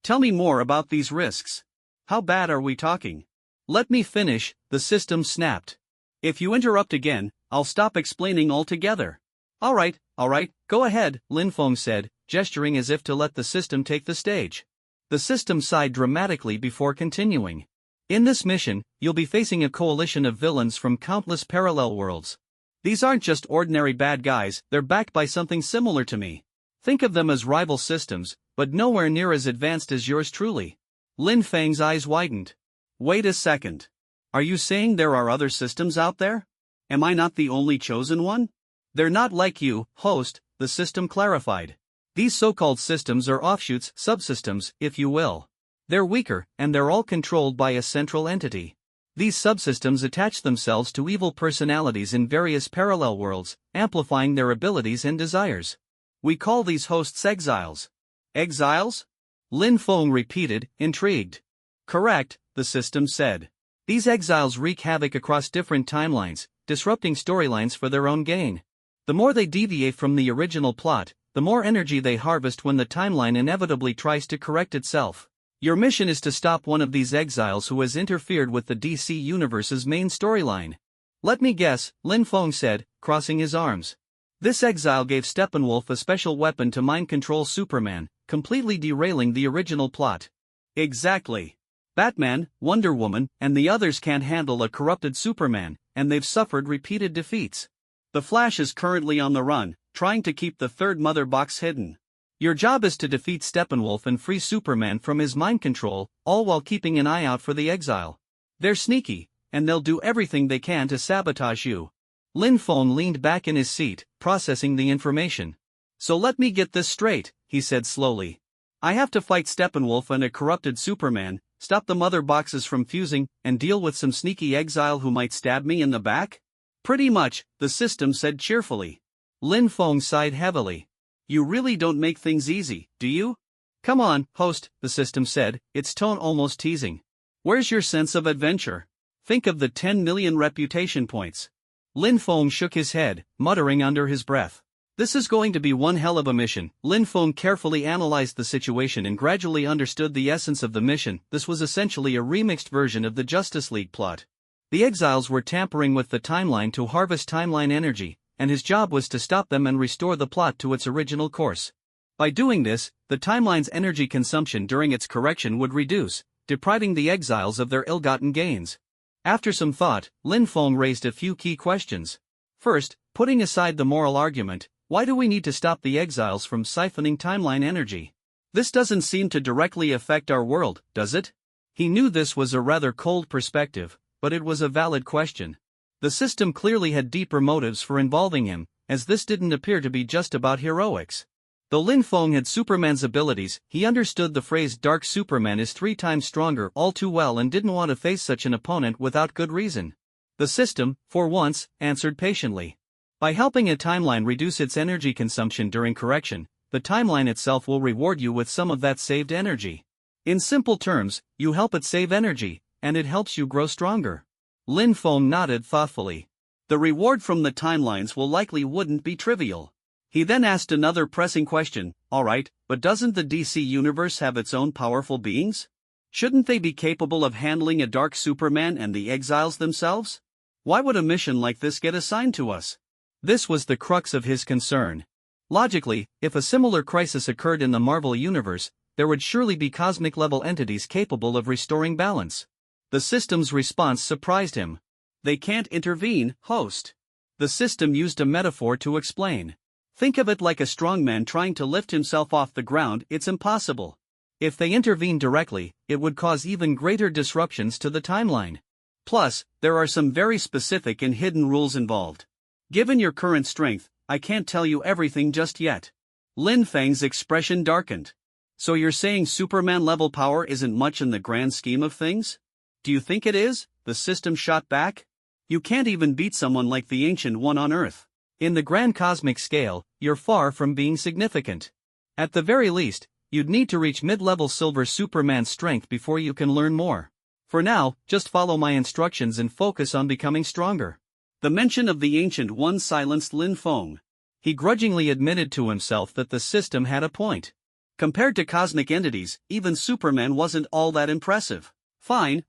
Tell me more about these risks. How bad are we talking? Let me finish, the system snapped. If you interrupt again, I'll stop explaining altogether. All right, go ahead, Lin Feng said, gesturing as if to let the system take the stage. The system sighed dramatically before continuing. In this mission, you'll be facing a coalition of villains from countless parallel worlds. These aren't just ordinary bad guys, they're backed by something similar to me. Think of them as rival systems, but nowhere near as advanced as yours truly. Lin Feng's eyes widened. Wait a second. Are you saying there are other systems out there? Am I not the only chosen one? They're not like you, host, the system clarified. These so-called systems are offshoots, subsystems, if you will. They're weaker, and they're all controlled by a central entity. These subsystems attach themselves to evil personalities in various parallel worlds, amplifying their abilities and desires. We call these hosts exiles. Exiles? Lin Feng repeated, intrigued. Correct, the system said. These exiles wreak havoc across different timelines, disrupting storylines for their own gain. The more they deviate from the original plot, the more energy they harvest when the timeline inevitably tries to correct itself. Your mission is to stop one of these exiles who has interfered with the DC Universe's main storyline. Let me guess, Lin Feng said, crossing his arms. This exile gave Steppenwolf a special weapon to mind-control Superman, completely derailing the original plot. Exactly. Batman, Wonder Woman, and the others can't handle a corrupted Superman, and they've suffered repeated defeats. The Flash is currently on the run, trying to keep the third mother box hidden. Your job is to defeat Steppenwolf and free Superman from his mind control, all while keeping an eye out for the exile. They're sneaky, and they'll do everything they can to sabotage you. Lin Feng leaned back in his seat, processing the information. So let me get this straight, he said slowly. I have to fight Steppenwolf and a corrupted Superman, stop the mother boxes from fusing, and deal with some sneaky exile who might stab me in the back? Pretty much, the system said cheerfully. Lin Feng sighed heavily. You really don't make things easy, do you? Come on, host, the system said, its tone almost teasing. Where's your sense of adventure? Think of the 10 million reputation points. Lin Feng shook his head, muttering under his breath. This is going to be one hell of a mission. Lin Feng carefully analyzed the situation and gradually understood the essence of the mission. This was essentially a remixed version of the Justice League plot. The exiles were tampering with the timeline to harvest timeline energy, and his job was to stop them and restore the plot to its original course. By doing this, the timeline's energy consumption during its correction would reduce, depriving the exiles of their ill-gotten gains. After some thought, Lin Feng raised a few key questions. First, putting aside the moral argument, why do we need to stop the exiles from siphoning timeline energy? This doesn't seem to directly affect our world, does it? He knew this was a rather cold perspective, but it was a valid question. The system clearly had deeper motives for involving him, as this didn't appear to be just about heroics. Though Lin Feng had Superman's abilities, he understood the phrase Dark Superman is 3 times stronger all too well and didn't want to face such an opponent without good reason. The system, for once, answered patiently. By helping a timeline reduce its energy consumption during correction, the timeline itself will reward you with some of that saved energy. In simple terms, you help it save energy, and it helps you grow stronger. Lin Feng nodded thoughtfully. The reward from the timelines will likely wouldn't be trivial. He then asked another pressing question, alright, but doesn't the DC universe have its own powerful beings? Shouldn't they be capable of handling a dark Superman and the exiles themselves? Why would a mission like this get assigned to us? This was the crux of his concern. Logically, if a similar crisis occurred in the Marvel universe, there would surely be cosmic-level entities capable of restoring balance. The system's response surprised him. They can't intervene, host. The system used a metaphor to explain. Think of it like a strongman trying to lift himself off the ground. It's impossible. If they intervened directly, it would cause even greater disruptions to the timeline. Plus, there are some very specific and hidden rules involved. Given your current strength, I can't tell you everything just yet. Lin Feng's expression darkened. So you're saying Superman-level power isn't much in the grand scheme of things? Do you think it is? The system shot back. You can't even beat someone like the Ancient One on Earth. In the grand cosmic scale, you're far from being significant. At the very least, you'd need to reach mid-level Silver Superman strength before you can learn more. For now, just follow my instructions and focus on becoming stronger. The mention of the Ancient One silenced Lin Feng. He grudgingly admitted to himself that the system had a point. Compared to cosmic entities, even Superman wasn't all that impressive. Fine,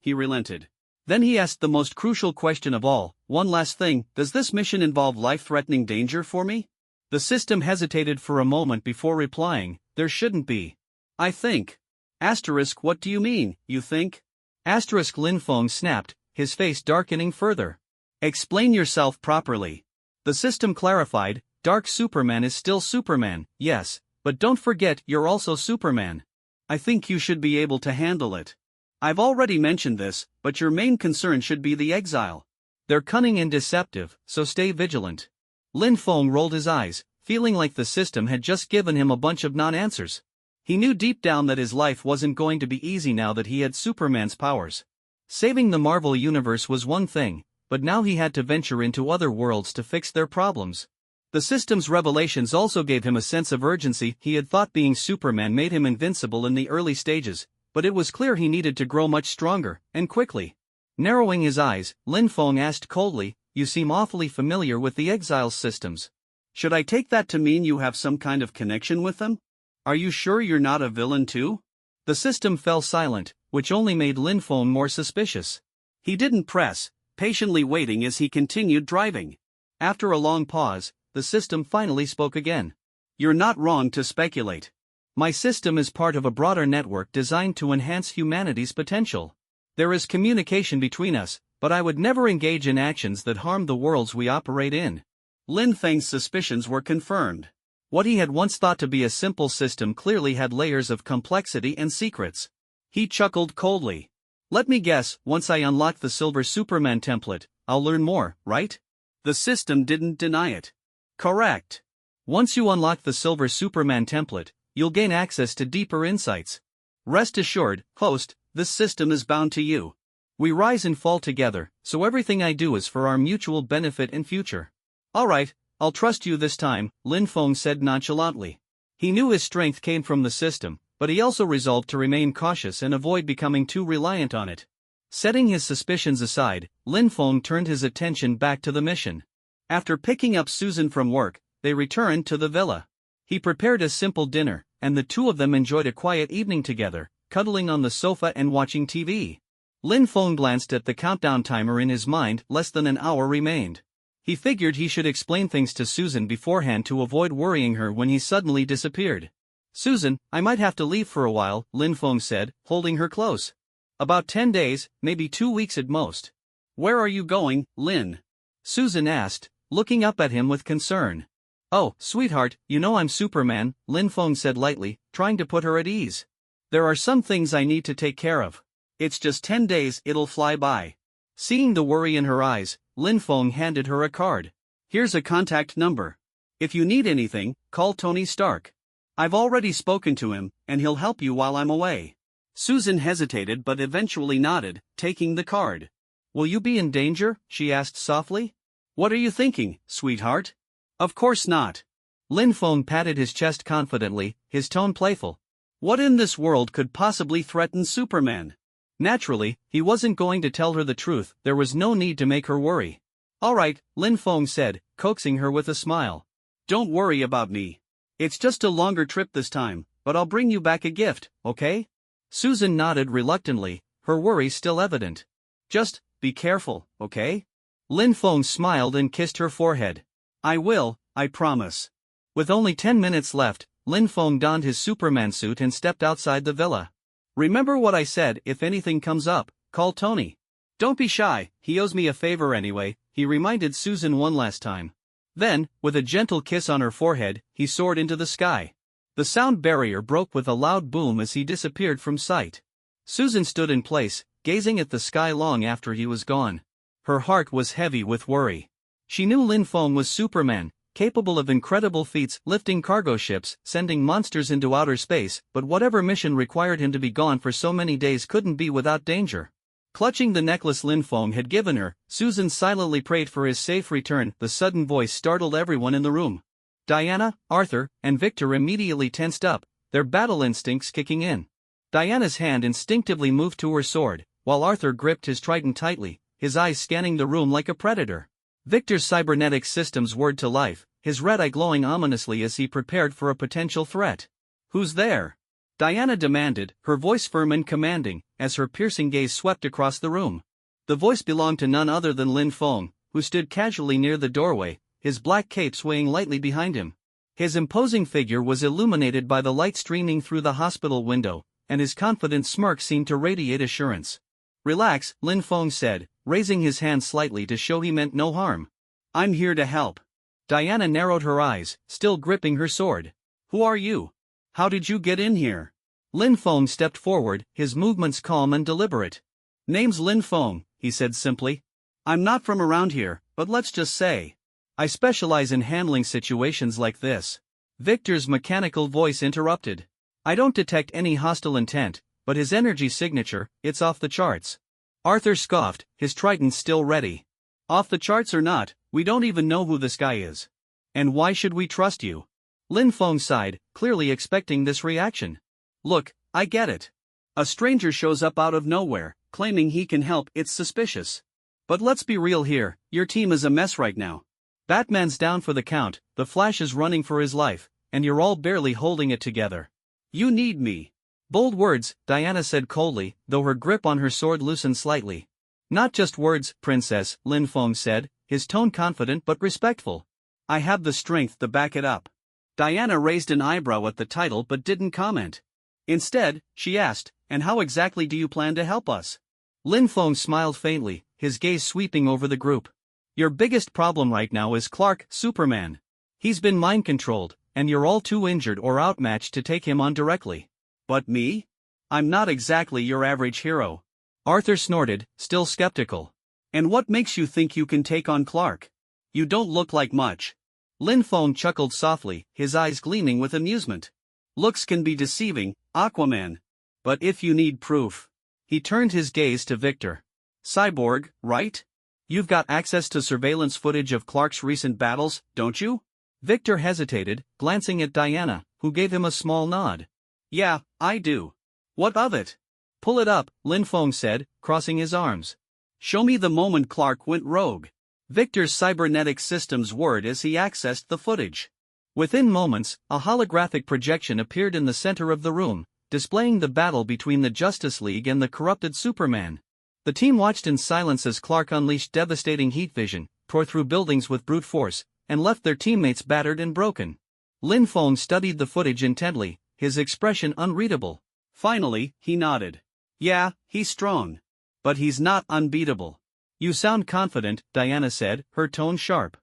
he relented. Then he asked the most crucial question of all, one last thing, does this mission involve life-threatening danger for me? The system hesitated for a moment before replying, there shouldn't be. I think. Asterisk, what do you mean, you think? Asterisk, Lin Feng snapped, his face darkening further. Explain yourself properly. The system clarified, Dark Superman is still Superman, yes, but don't forget you're also Superman. I think you should be able to handle it. I've already mentioned this, but your main concern should be the exile. They're cunning and deceptive, so stay vigilant. Lin Feng rolled his eyes, feeling like the system had just given him a bunch of non-answers. He knew deep down that his life wasn't going to be easy now that he had Superman's powers. Saving the Marvel universe was one thing, but now he had to venture into other worlds to fix their problems. The system's revelations also gave him a sense of urgency. He had thought being Superman made him invincible in the early stages, but it was clear he needed to grow much stronger, and quickly. Narrowing his eyes, Lin Feng asked coldly, you seem awfully familiar with the Exiles systems. Should I take that to mean you have some kind of connection with them? Are you sure you're not a villain too? The system fell silent, which only made Lin Feng more suspicious. He didn't press, patiently waiting as he continued driving. After a long pause, the system finally spoke again. You're not wrong to speculate. My system is part of a broader network designed to enhance humanity's potential. There is communication between us, but I would never engage in actions that harm the worlds we operate in. Lin Feng's suspicions were confirmed. What he had once thought to be a simple system clearly had layers of complexity and secrets. He chuckled coldly. Let me guess, once I unlock the Silver Superman template, I'll learn more, right? The system didn't deny it. Correct. Once you unlock the Silver Superman template, you'll gain access to deeper insights. Rest assured, host, this system is bound to you. We rise and fall together, so everything I do is for our mutual benefit and future. Alright, I'll trust you this time, Lin Feng said nonchalantly. He knew his strength came from the system, but he also resolved to remain cautious and avoid becoming too reliant on it. Setting his suspicions aside, Lin Feng turned his attention back to the mission. After picking up Susan from work, they returned to the villa. He prepared a simple dinner, and the two of them enjoyed a quiet evening together, cuddling on the sofa and watching TV. Lin Feng glanced at the countdown timer in his mind. Less than an hour remained. He figured he should explain things to Susan beforehand to avoid worrying her when he suddenly disappeared. Susan, I might have to leave for a while, Lin Feng said, holding her close. About 10 days, maybe 2 weeks at most. Where are you going, Lin? Susan asked, looking up at him with concern. Oh, sweetheart, you know I'm Superman, Lin Feng said lightly, trying to put her at ease. There are some things I need to take care of. It's just 10 days, it'll fly by. Seeing the worry in her eyes, Lin Feng handed her a card. Here's a contact number. If you need anything, call Tony Stark. I've already spoken to him, and he'll help you while I'm away. Susan hesitated but eventually nodded, taking the card. Will you be in danger? She asked softly. What are you thinking, sweetheart? Of course not. Lin Feng patted his chest confidently, his tone playful. What in this world could possibly threaten Superman? Naturally, he wasn't going to tell her the truth, there was no need to make her worry. All right, Lin Feng said, coaxing her with a smile. Don't worry about me. It's just a longer trip this time, but I'll bring you back a gift, okay? Susan nodded reluctantly, her worry still evident. Just be careful, okay? Lin Feng smiled and kissed her forehead. I will, I promise. With only 10 minutes left, Lin Feng donned his Superman suit and stepped outside the villa. Remember what I said, if anything comes up, call Tony. Don't be shy, he owes me a favor anyway, he reminded Susan one last time. Then, with a gentle kiss on her forehead, he soared into the sky. The sound barrier broke with a loud boom as he disappeared from sight. Susan stood in place, gazing at the sky long after he was gone. Her heart was heavy with worry. She knew Lin Feng was Superman, capable of incredible feats, lifting cargo ships, sending monsters into outer space, but whatever mission required him to be gone for so many days couldn't be without danger. Clutching the necklace Lin Feng had given her, Susan silently prayed for his safe return. The sudden voice startled everyone in the room. Diana, Arthur, and Victor immediately tensed up, their battle instincts kicking in. Diana's hand instinctively moved to her sword, while Arthur gripped his trident tightly, his eyes scanning the room like a predator. Victor's cybernetic systems whirred to life, his red eye glowing ominously as he prepared for a potential threat. Who's there? Diana demanded, her voice firm and commanding, as her piercing gaze swept across the room. The voice belonged to none other than Lin Feng, who stood casually near the doorway, his black cape swaying lightly behind him. His imposing figure was illuminated by the light streaming through the hospital window, and his confident smirk seemed to radiate assurance. Relax, Lin Feng said, raising his hand slightly to show he meant no harm. I'm here to help. Diana narrowed her eyes, still gripping her sword. Who are you? How did you get in here? Lin Feng stepped forward, his movements calm and deliberate. Name's Lin Feng, he said simply. I'm not from around here, but let's just say, I specialize in handling situations like this. Victor's mechanical voice interrupted. I don't detect any hostile intent, but his energy signature, it's off the charts. Arthur scoffed, his trident still ready. Off the charts or not, we don't even know who this guy is. And why should we trust you? Lin Feng sighed, clearly expecting this reaction. Look, I get it. A stranger shows up out of nowhere, claiming he can help, it's suspicious. But let's be real here, your team is a mess right now. Batman's down for the count, the Flash is running for his life, and you're all barely holding it together. You need me. Bold words, Diana said coldly, though her grip on her sword loosened slightly. Not just words, Princess, Lin Feng said, his tone confident but respectful. I have the strength to back it up. Diana raised an eyebrow at the title but didn't comment. Instead, she asked, and how exactly do you plan to help us? Lin Feng smiled faintly, his gaze sweeping over the group. Your biggest problem right now is Clark, Superman. He's been mind-controlled, and you're all too injured or outmatched to take him on directly. But me? I'm not exactly your average hero. Arthur snorted, still skeptical. And what makes you think you can take on Clark? You don't look like much. Lin Feng chuckled softly, his eyes gleaming with amusement. Looks can be deceiving, Aquaman. But if you need proof. He turned his gaze to Victor. Cyborg, right? You've got access to surveillance footage of Clark's recent battles, don't you? Victor hesitated, glancing at Diana, who gave him a small nod. Yeah, I do. What of it? Pull it up, Lin Feng said, crossing his arms. Show me the moment Clark went rogue. Victor's cybernetic systems whirred as he accessed the footage. Within moments, a holographic projection appeared in the center of the room, displaying the battle between the Justice League and the corrupted Superman. The team watched in silence as Clark unleashed devastating heat vision, tore through buildings with brute force, and left their teammates battered and broken. Lin Feng studied the footage intently, his expression unreadable. Finally, he nodded. Yeah, he's strong. But he's not unbeatable. You sound confident, Diana said, her tone sharp.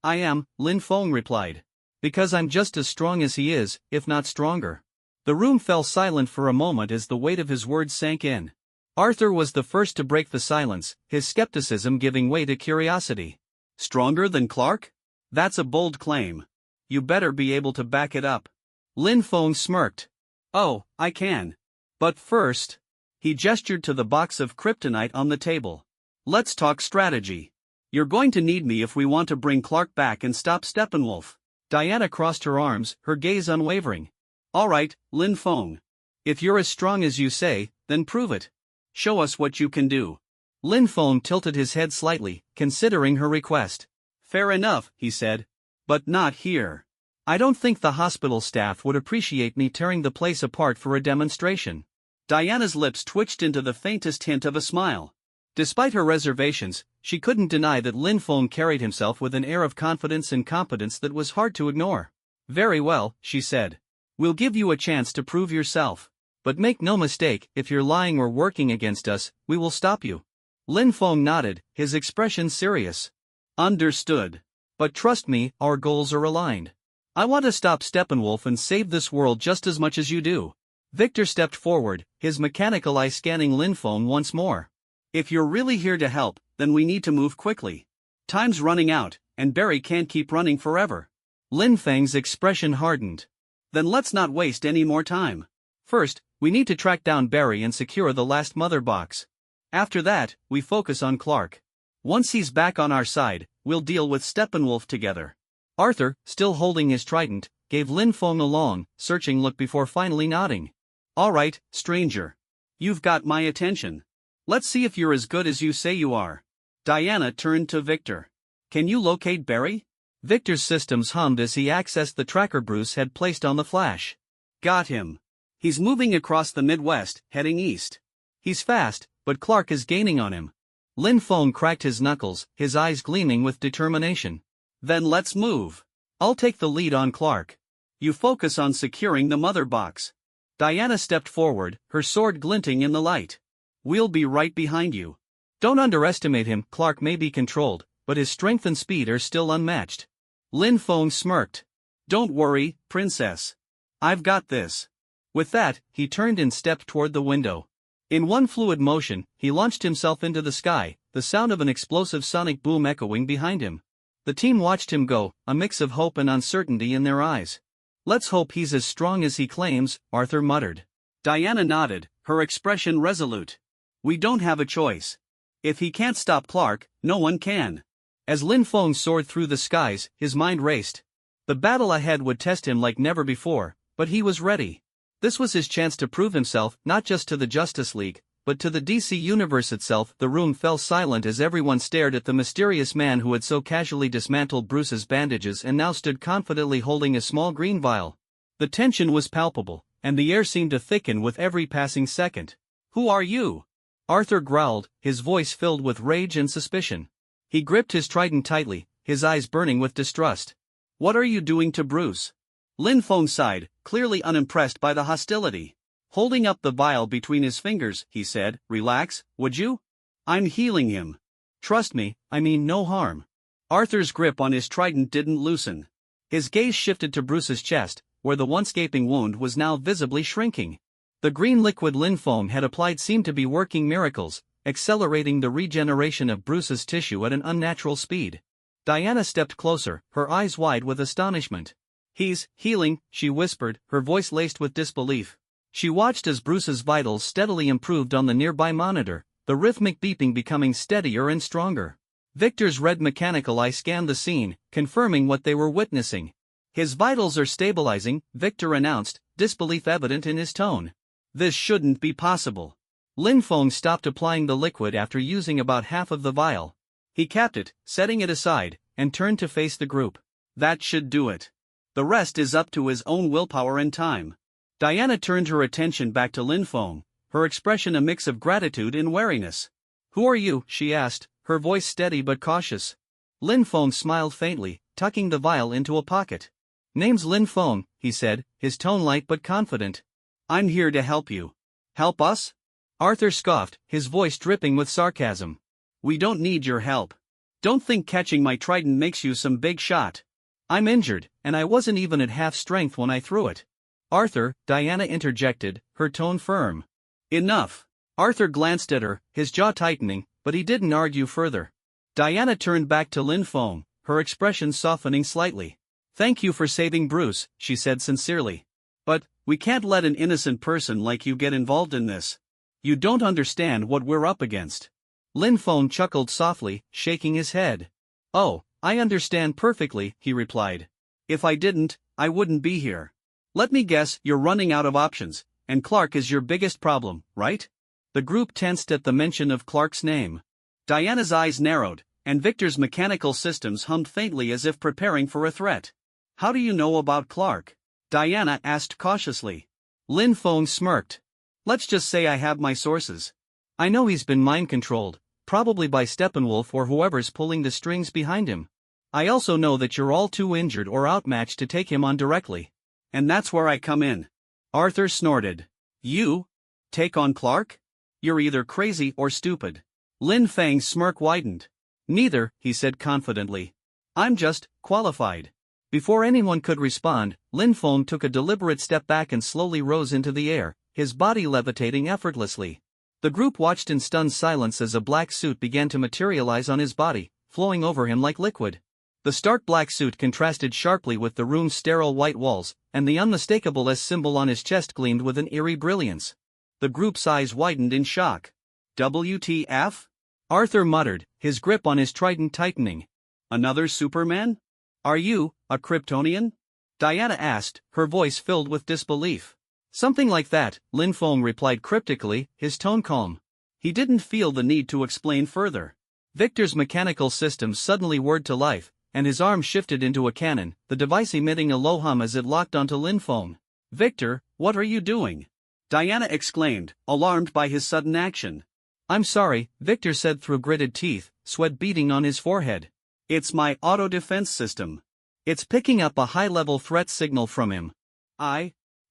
I am, Lin Feng replied. Because I'm just as strong as he is, if not stronger. The room fell silent for a moment as the weight of his words sank in. Arthur was the first to break the silence, his skepticism giving way to curiosity. Stronger than Clark? That's a bold claim. You better be able to back it up. Lin Feng smirked. Oh, I can. But first, he gestured to the box of kryptonite on the table. Let's talk strategy. You're going to need me if we want to bring Clark back and stop Steppenwolf. Diana crossed her arms, her gaze unwavering. Alright, Lin Feng. If you're as strong as you say, then prove it. Show us what you can do. Lin Feng tilted his head slightly, considering her request. Fair enough, he said. But not here. I don't think the hospital staff would appreciate me tearing the place apart for a demonstration. Diana's lips twitched into the faintest hint of a smile. Despite her reservations, she couldn't deny that Lin Feng carried himself with an air of confidence and competence that was hard to ignore. Very well, she said. We'll give you a chance to prove yourself. But make no mistake, if you're lying or working against us, we will stop you. Lin Feng nodded, his expression serious. Understood. But trust me, our goals are aligned. I want to stop Steppenwolf and save this world just as much as you do. Victor stepped forward, his mechanical eye scanning Lin Feng once more. If you're really here to help, then we need to move quickly. Time's running out, and Barry can't keep running forever. Lin Feng's expression hardened. Then let's not waste any more time. First, we need to track down Barry and secure the last mother box. After that, we focus on Clark. Once he's back on our side, we'll deal with Steppenwolf together. Arthur, still holding his trident, gave Lin Feng a long, searching look before finally nodding. All right, stranger. You've got my attention. Let's see if you're as good as you say you are. Diana turned to Victor. Can you locate Barry? Victor's systems hummed as he accessed the tracker Bruce had placed on the flash. Got him. He's moving across the Midwest, heading east. He's fast, but Clark is gaining on him. Lin Feng cracked his knuckles, his eyes gleaming with determination. Then let's move. I'll take the lead on Clark. You focus on securing the mother box. Diana stepped forward, her sword glinting in the light. We'll be right behind you. Don't underestimate him. Clark may be controlled, but his strength and speed are still unmatched. Lin Feng smirked. Don't worry, princess. I've got this. With that, he turned and stepped toward the window. In one fluid motion, he launched himself into the sky, the sound of an explosive sonic boom echoing behind him. The team watched him go, a mix of hope and uncertainty in their eyes. Let's hope he's as strong as he claims, Arthur muttered. Diana nodded, her expression resolute. We don't have a choice. If he can't stop Clark, no one can. As Lin Feng soared through the skies, his mind raced. The battle ahead would test him like never before, but he was ready. This was his chance to prove himself not just to the Justice League, but to the DC Universe itself. The room fell silent as everyone stared at the mysterious man who had so casually dismantled Bruce's bandages and now stood confidently holding a small green vial. The tension was palpable, and the air seemed to thicken with every passing second. Who are you? Arthur growled, his voice filled with rage and suspicion. He gripped his trident tightly, his eyes burning with distrust. What are you doing to Bruce? Lin Feng sighed, clearly unimpressed by the hostility. Holding up the vial between his fingers, he said, Relax, would you? I'm healing him. Trust me, I mean no harm. Arthur's grip on his trident didn't loosen. His gaze shifted to Bruce's chest, where the once gaping wound was now visibly shrinking. The green liquid Lin Feng had applied seemed to be working miracles, accelerating the regeneration of Bruce's tissue at an unnatural speed. Diana stepped closer, her eyes wide with astonishment. He's healing, she whispered, her voice laced with disbelief. She watched as Bruce's vitals steadily improved on the nearby monitor, the rhythmic beeping becoming steadier and stronger. Victor's red mechanical eye scanned the scene, confirming what they were witnessing. His vitals are stabilizing, Victor announced, disbelief evident in his tone. This shouldn't be possible. Lin Feng stopped applying the liquid after using about half of the vial. He capped it, setting it aside, and turned to face the group. That should do it. The rest is up to his own willpower and time. Diana turned her attention back to Lin Feng, her expression a mix of gratitude and wariness. Who are you? She asked, her voice steady but cautious. Lin Feng smiled faintly, tucking the vial into a pocket. Name's Lin Feng, he said, his tone light but confident. I'm here to help you. Help us? Arthur scoffed, his voice dripping with sarcasm. We don't need your help. Don't think catching my trident makes you some big shot. I'm injured, and I wasn't even at half strength when I threw it. Arthur, Diana interjected, her tone firm. Enough. Arthur glanced at her, his jaw tightening, but he didn't argue further. Diana turned back to Lin Feng, her expression softening slightly. Thank you for saving Bruce, she said sincerely. But, we can't let an innocent person like you get involved in this. You don't understand what we're up against. Lin Feng chuckled softly, shaking his head. Oh, I understand perfectly, he replied. If I didn't, I wouldn't be here. Let me guess, you're running out of options, and Clark is your biggest problem, right? The group tensed at the mention of Clark's name. Diana's eyes narrowed, and Victor's mechanical systems hummed faintly as if preparing for a threat. How do you know about Clark? Diana asked cautiously. Lin Feng smirked. Let's just say I have my sources. I know he's been mind-controlled, probably by Steppenwolf or whoever's pulling the strings behind him. I also know that you're all too injured or outmatched to take him on directly. And that's where I come in. Arthur snorted. You? Take on Clark? You're either crazy or stupid. Lin Feng's smirk widened. Neither, he said confidently. I'm just qualified. Before anyone could respond, Lin Feng took a deliberate step back and slowly rose into the air, his body levitating effortlessly. The group watched in stunned silence as a black suit began to materialize on his body, flowing over him like liquid. The stark black suit contrasted sharply with the room's sterile white walls, and the unmistakable S symbol on his chest gleamed with an eerie brilliance. The group's eyes widened in shock. WTF? Arthur muttered, his grip on his trident tightening. Another Superman? Are you a Kryptonian? Diana asked, her voice filled with disbelief. Something like that, Lin Feng replied cryptically, his tone calm. He didn't feel the need to explain further. Victor's mechanical systems suddenly whirred to life, and his arm shifted into a cannon, the device emitting a low hum as it locked onto Lin Feng. Victor, what are you doing? Diana exclaimed, alarmed by his sudden action. I'm sorry, Victor said through gritted teeth, sweat beading on his forehead. It's my auto-defense system. It's picking up a high-level threat signal from him.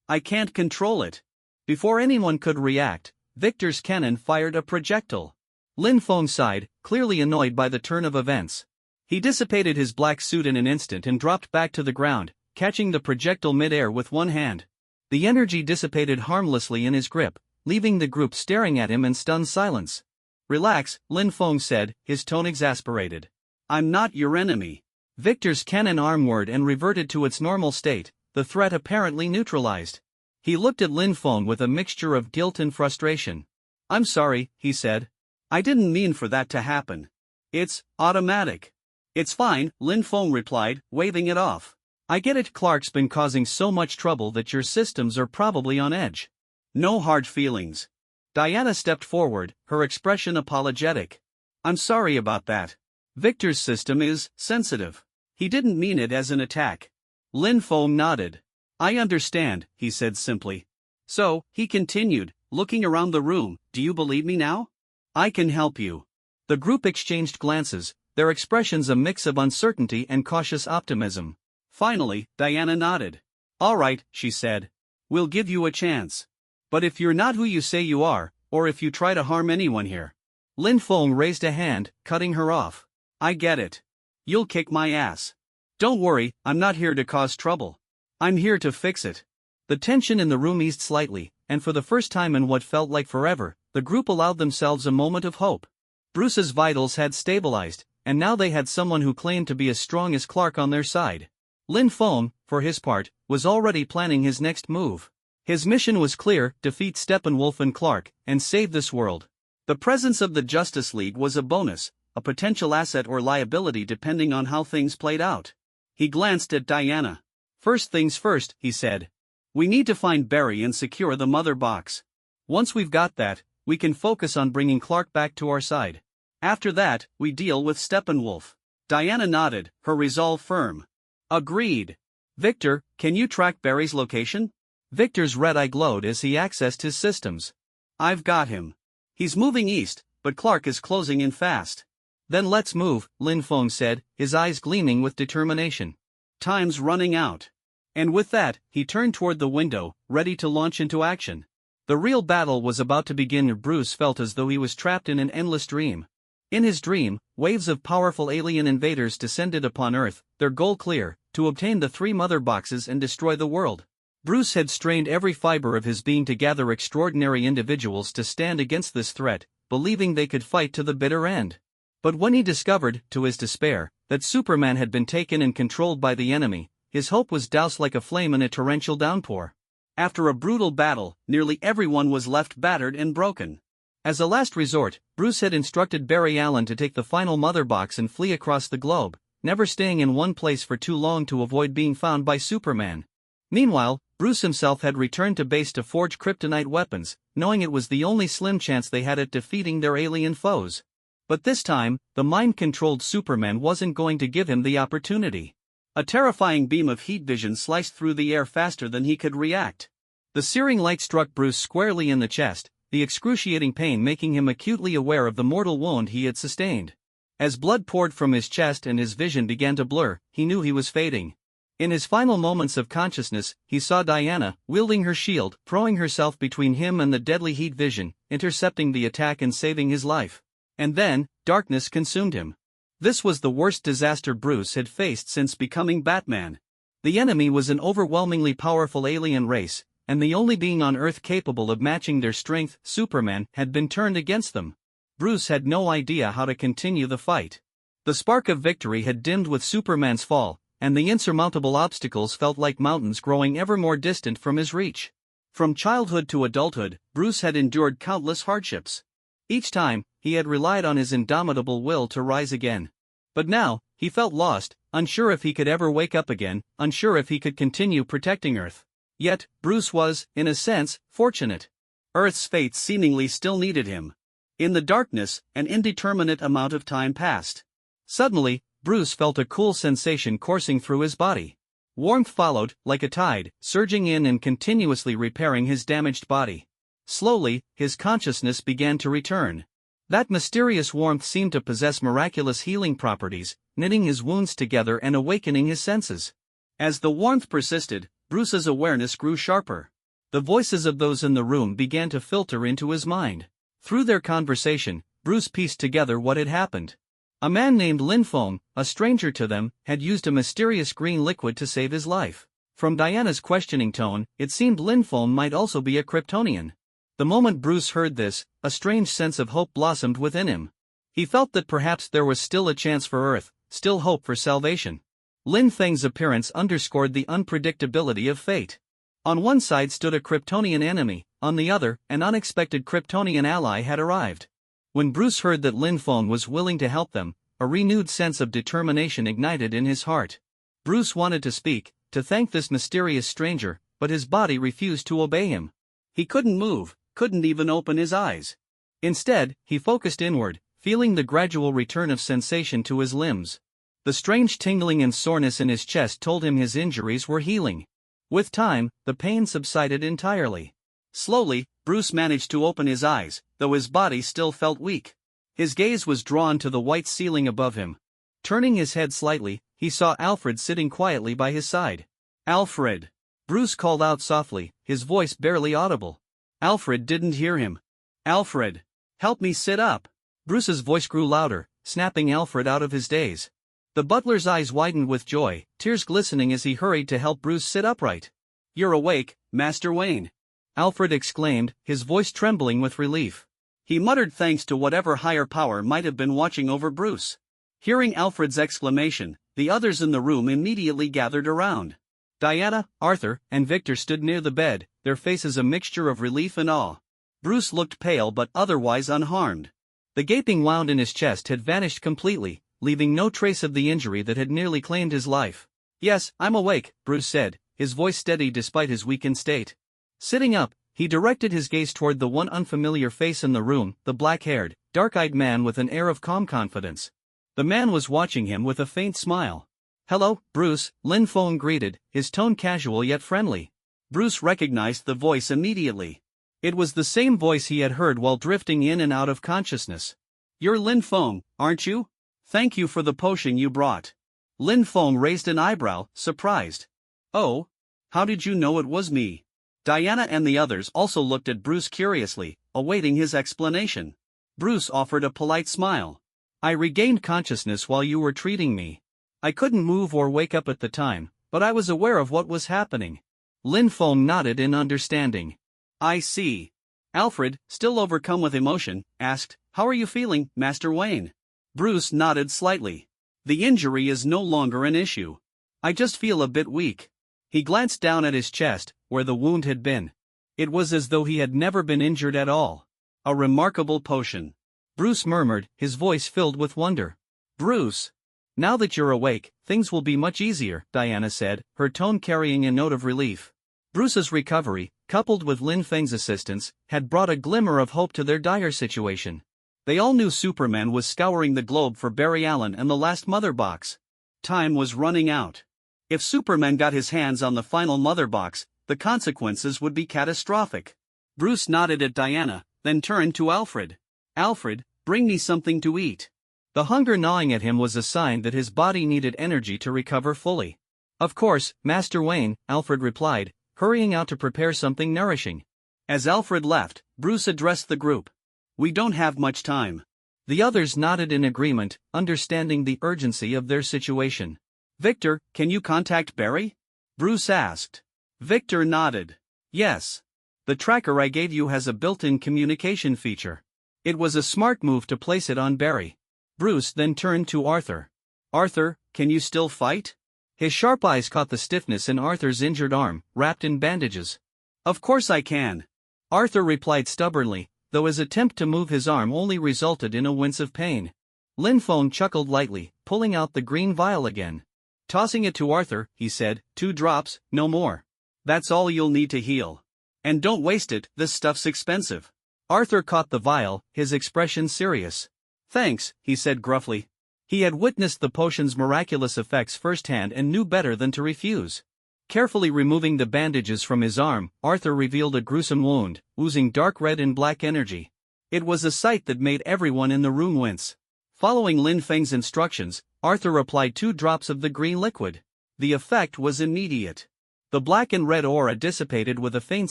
I can't control it. Before anyone could react, Victor's cannon fired a projectile. Lin Feng sighed, clearly annoyed by the turn of events. He dissipated his black suit in an instant and dropped back to the ground, catching the projectile mid-air with one hand. The energy dissipated harmlessly in his grip, leaving the group staring at him in stunned silence. Relax, Lin Feng said, his tone exasperated. I'm not your enemy. Victor's cannon arm whirred and reverted to its normal state, the threat apparently neutralized. He looked at Lin Feng with a mixture of guilt and frustration. I'm sorry, he said. I didn't mean for that to happen. It's automatic. It's fine, Lin Feng replied, waving it off. I get it, Clark's been causing so much trouble that your systems are probably on edge. No hard feelings. Diana stepped forward, her expression apologetic. I'm sorry about that. Victor's system is sensitive. He didn't mean it as an attack. Lin Feng nodded. I understand, he said simply. So, he continued, looking around the room, do you believe me now? I can help you. The group exchanged glances, their expressions a mix of uncertainty and cautious optimism. Finally, Diana nodded. All right, she said. We'll give you a chance. But if you're not who you say you are, or if you try to harm anyone here. Lin Feng raised a hand, cutting her off. I get it. You'll kick my ass. Don't worry, I'm not here to cause trouble. I'm here to fix it. The tension in the room eased slightly, and for the first time in what felt like forever, the group allowed themselves a moment of hope. Bruce's vitals had stabilized, and now they had someone who claimed to be as strong as Clark on their side. Lin Feng, for his part, was already planning his next move. His mission was clear: defeat Steppenwolf and Clark, and save this world. The presence of the Justice League was a bonus, a potential asset or liability depending on how things played out. He glanced at Diana. First things first, he said. We need to find Barry and secure the mother box. Once we've got that, we can focus on bringing Clark back to our side. After that, we deal with Steppenwolf. Diana nodded, her resolve firm. Agreed. Victor, can you track Barry's location? Victor's red eye glowed as he accessed his systems. I've got him. He's moving east, but Clark is closing in fast. Then let's move, Lin Feng said, his eyes gleaming with determination. Time's running out. And with that, he turned toward the window, ready to launch into action. The real battle was about to begin. Bruce felt as though he was trapped in an endless dream. In his dream, waves of powerful alien invaders descended upon Earth, their goal clear: to obtain the 3 mother boxes and destroy the world. Bruce had strained every fiber of his being to gather extraordinary individuals to stand against this threat, believing they could fight to the bitter end. But when he discovered, to his despair, that Superman had been taken and controlled by the enemy, his hope was doused like a flame in a torrential downpour. After a brutal battle, nearly everyone was left battered and broken. As a last resort, Bruce had instructed Barry Allen to take the final mother box and flee across the globe, never staying in one place for too long to avoid being found by Superman. Meanwhile, Bruce himself had returned to base to forge kryptonite weapons, knowing it was the only slim chance they had at defeating their alien foes. But this time, the mind-controlled Superman wasn't going to give him the opportunity. A terrifying beam of heat vision sliced through the air faster than he could react. The searing light struck Bruce squarely in the chest, the excruciating pain making him acutely aware of the mortal wound he had sustained. As blood poured from his chest and his vision began to blur, he knew he was fading. In his final moments of consciousness, he saw Diana, wielding her shield, throwing herself between him and the deadly heat vision, intercepting the attack and saving his life. And then, darkness consumed him. This was the worst disaster Bruce had faced since becoming Batman. The enemy was an overwhelmingly powerful alien race, and the only being on Earth capable of matching their strength, Superman, had been turned against them. Bruce had no idea how to continue the fight. The spark of victory had dimmed with Superman's fall, and the insurmountable obstacles felt like mountains growing ever more distant from his reach. From childhood to adulthood, Bruce had endured countless hardships. Each time, he had relied on his indomitable will to rise again. But now, he felt lost, unsure if he could ever wake up again, unsure if he could continue protecting Earth. Yet, Bruce was, in a sense, fortunate. Earth's fate seemingly still needed him. In the darkness, an indeterminate amount of time passed. Suddenly, Bruce felt a cool sensation coursing through his body. Warmth followed, like a tide, surging in and continuously repairing his damaged body. Slowly, his consciousness began to return. That mysterious warmth seemed to possess miraculous healing properties, knitting his wounds together and awakening his senses. As the warmth persisted, Bruce's awareness grew sharper. The voices of those in the room began to filter into his mind. Through their conversation, Bruce pieced together what had happened. A man named Lin Feng, a stranger to them, had used a mysterious green liquid to save his life. From Diana's questioning tone, it seemed Lin Feng might also be a Kryptonian. The moment Bruce heard this, a strange sense of hope blossomed within him. He felt that perhaps there was still a chance for Earth, still hope for salvation. Lin Feng's appearance underscored the unpredictability of fate. On one side stood a Kryptonian enemy, on the other, an unexpected Kryptonian ally had arrived. When Bruce heard that Lin Feng was willing to help them, a renewed sense of determination ignited in his heart. Bruce wanted to speak, to thank this mysterious stranger, but his body refused to obey him. He couldn't move, couldn't even open his eyes. Instead, he focused inward, feeling the gradual return of sensation to his limbs. The strange tingling and soreness in his chest told him his injuries were healing. With time, the pain subsided entirely. Slowly, Bruce managed to open his eyes, though his body still felt weak. His gaze was drawn to the white ceiling above him. Turning his head slightly, he saw Alfred sitting quietly by his side. "Alfred!" Bruce called out softly, his voice barely audible. Alfred didn't hear him. "Alfred! Help me sit up!" Bruce's voice grew louder, snapping Alfred out of his daze. The butler's eyes widened with joy, tears glistening as he hurried to help Bruce sit upright. "You're awake, Master Wayne!" Alfred exclaimed, his voice trembling with relief. He muttered thanks to whatever higher power might have been watching over Bruce. Hearing Alfred's exclamation, the others in the room immediately gathered around. Diana, Arthur, and Victor stood near the bed, their faces a mixture of relief and awe. Bruce looked pale but otherwise unharmed. The gaping wound in his chest had vanished completely, leaving no trace of the injury that had nearly claimed his life. "Yes, I'm awake," Bruce said, his voice steady despite his weakened state. Sitting up, he directed his gaze toward the one unfamiliar face in the room, the black-haired, dark-eyed man with an air of calm confidence. The man was watching him with a faint smile. "Hello, Bruce," Lin Feng greeted, his tone casual yet friendly. Bruce recognized the voice immediately. It was the same voice he had heard while drifting in and out of consciousness. "You're Lin Feng, aren't you? Thank you for the potion you brought." Lin Feng raised an eyebrow, surprised. "Oh? How did you know it was me?" Diana and the others also looked at Bruce curiously, awaiting his explanation. Bruce offered a polite smile. "I regained consciousness while you were treating me. I couldn't move or wake up at the time, but I was aware of what was happening." Lin Feng nodded in understanding. "I see." Alfred, still overcome with emotion, asked, "How are you feeling, Master Wayne?" Bruce nodded slightly. "The injury is no longer an issue. I just feel a bit weak." He glanced down at his chest, where the wound had been. It was as though he had never been injured at all. A remarkable potion. Bruce murmured, his voice filled with wonder. Bruce. Now that you're awake, things will be much easier, Diana said, her tone carrying a note of relief. Bruce's recovery, coupled with Lin Feng's assistance, had brought a glimmer of hope to their dire situation. They all knew Superman was scouring the globe for Barry Allen and the last mother box. Time was running out. If Superman got his hands on the final mother box, the consequences would be catastrophic. Bruce nodded at Diana, then turned to Alfred. Alfred, bring me something to eat. The hunger gnawing at him was a sign that his body needed energy to recover fully. Of course, Master Wayne, Alfred replied, hurrying out to prepare something nourishing. As Alfred left, Bruce addressed the group. We don't have much time. The others nodded in agreement, understanding the urgency of their situation. Victor, can you contact Barry? Bruce asked. Victor nodded. Yes. The tracker I gave you has a built-in communication feature. It was a smart move to place it on Barry. Bruce then turned to Arthur. Arthur, can you still fight? His sharp eyes caught the stiffness in Arthur's injured arm, wrapped in bandages. Of course I can. Arthur replied stubbornly, though his attempt to move his arm only resulted in a wince of pain. Lin Feng chuckled lightly, pulling out the green vial again. Tossing it to Arthur, he said, 2 drops, no more. That's all you'll need to heal. And don't waste it, this stuff's expensive. Arthur caught the vial, his expression serious. Thanks, he said gruffly. He had witnessed the potion's miraculous effects firsthand and knew better than to refuse. Carefully removing the bandages from his arm, Arthur revealed a gruesome wound, oozing dark red and black energy. It was a sight that made everyone in the room wince. Following Lin Feng's instructions, Arthur applied 2 drops of the green liquid. The effect was immediate. The black and red aura dissipated with a faint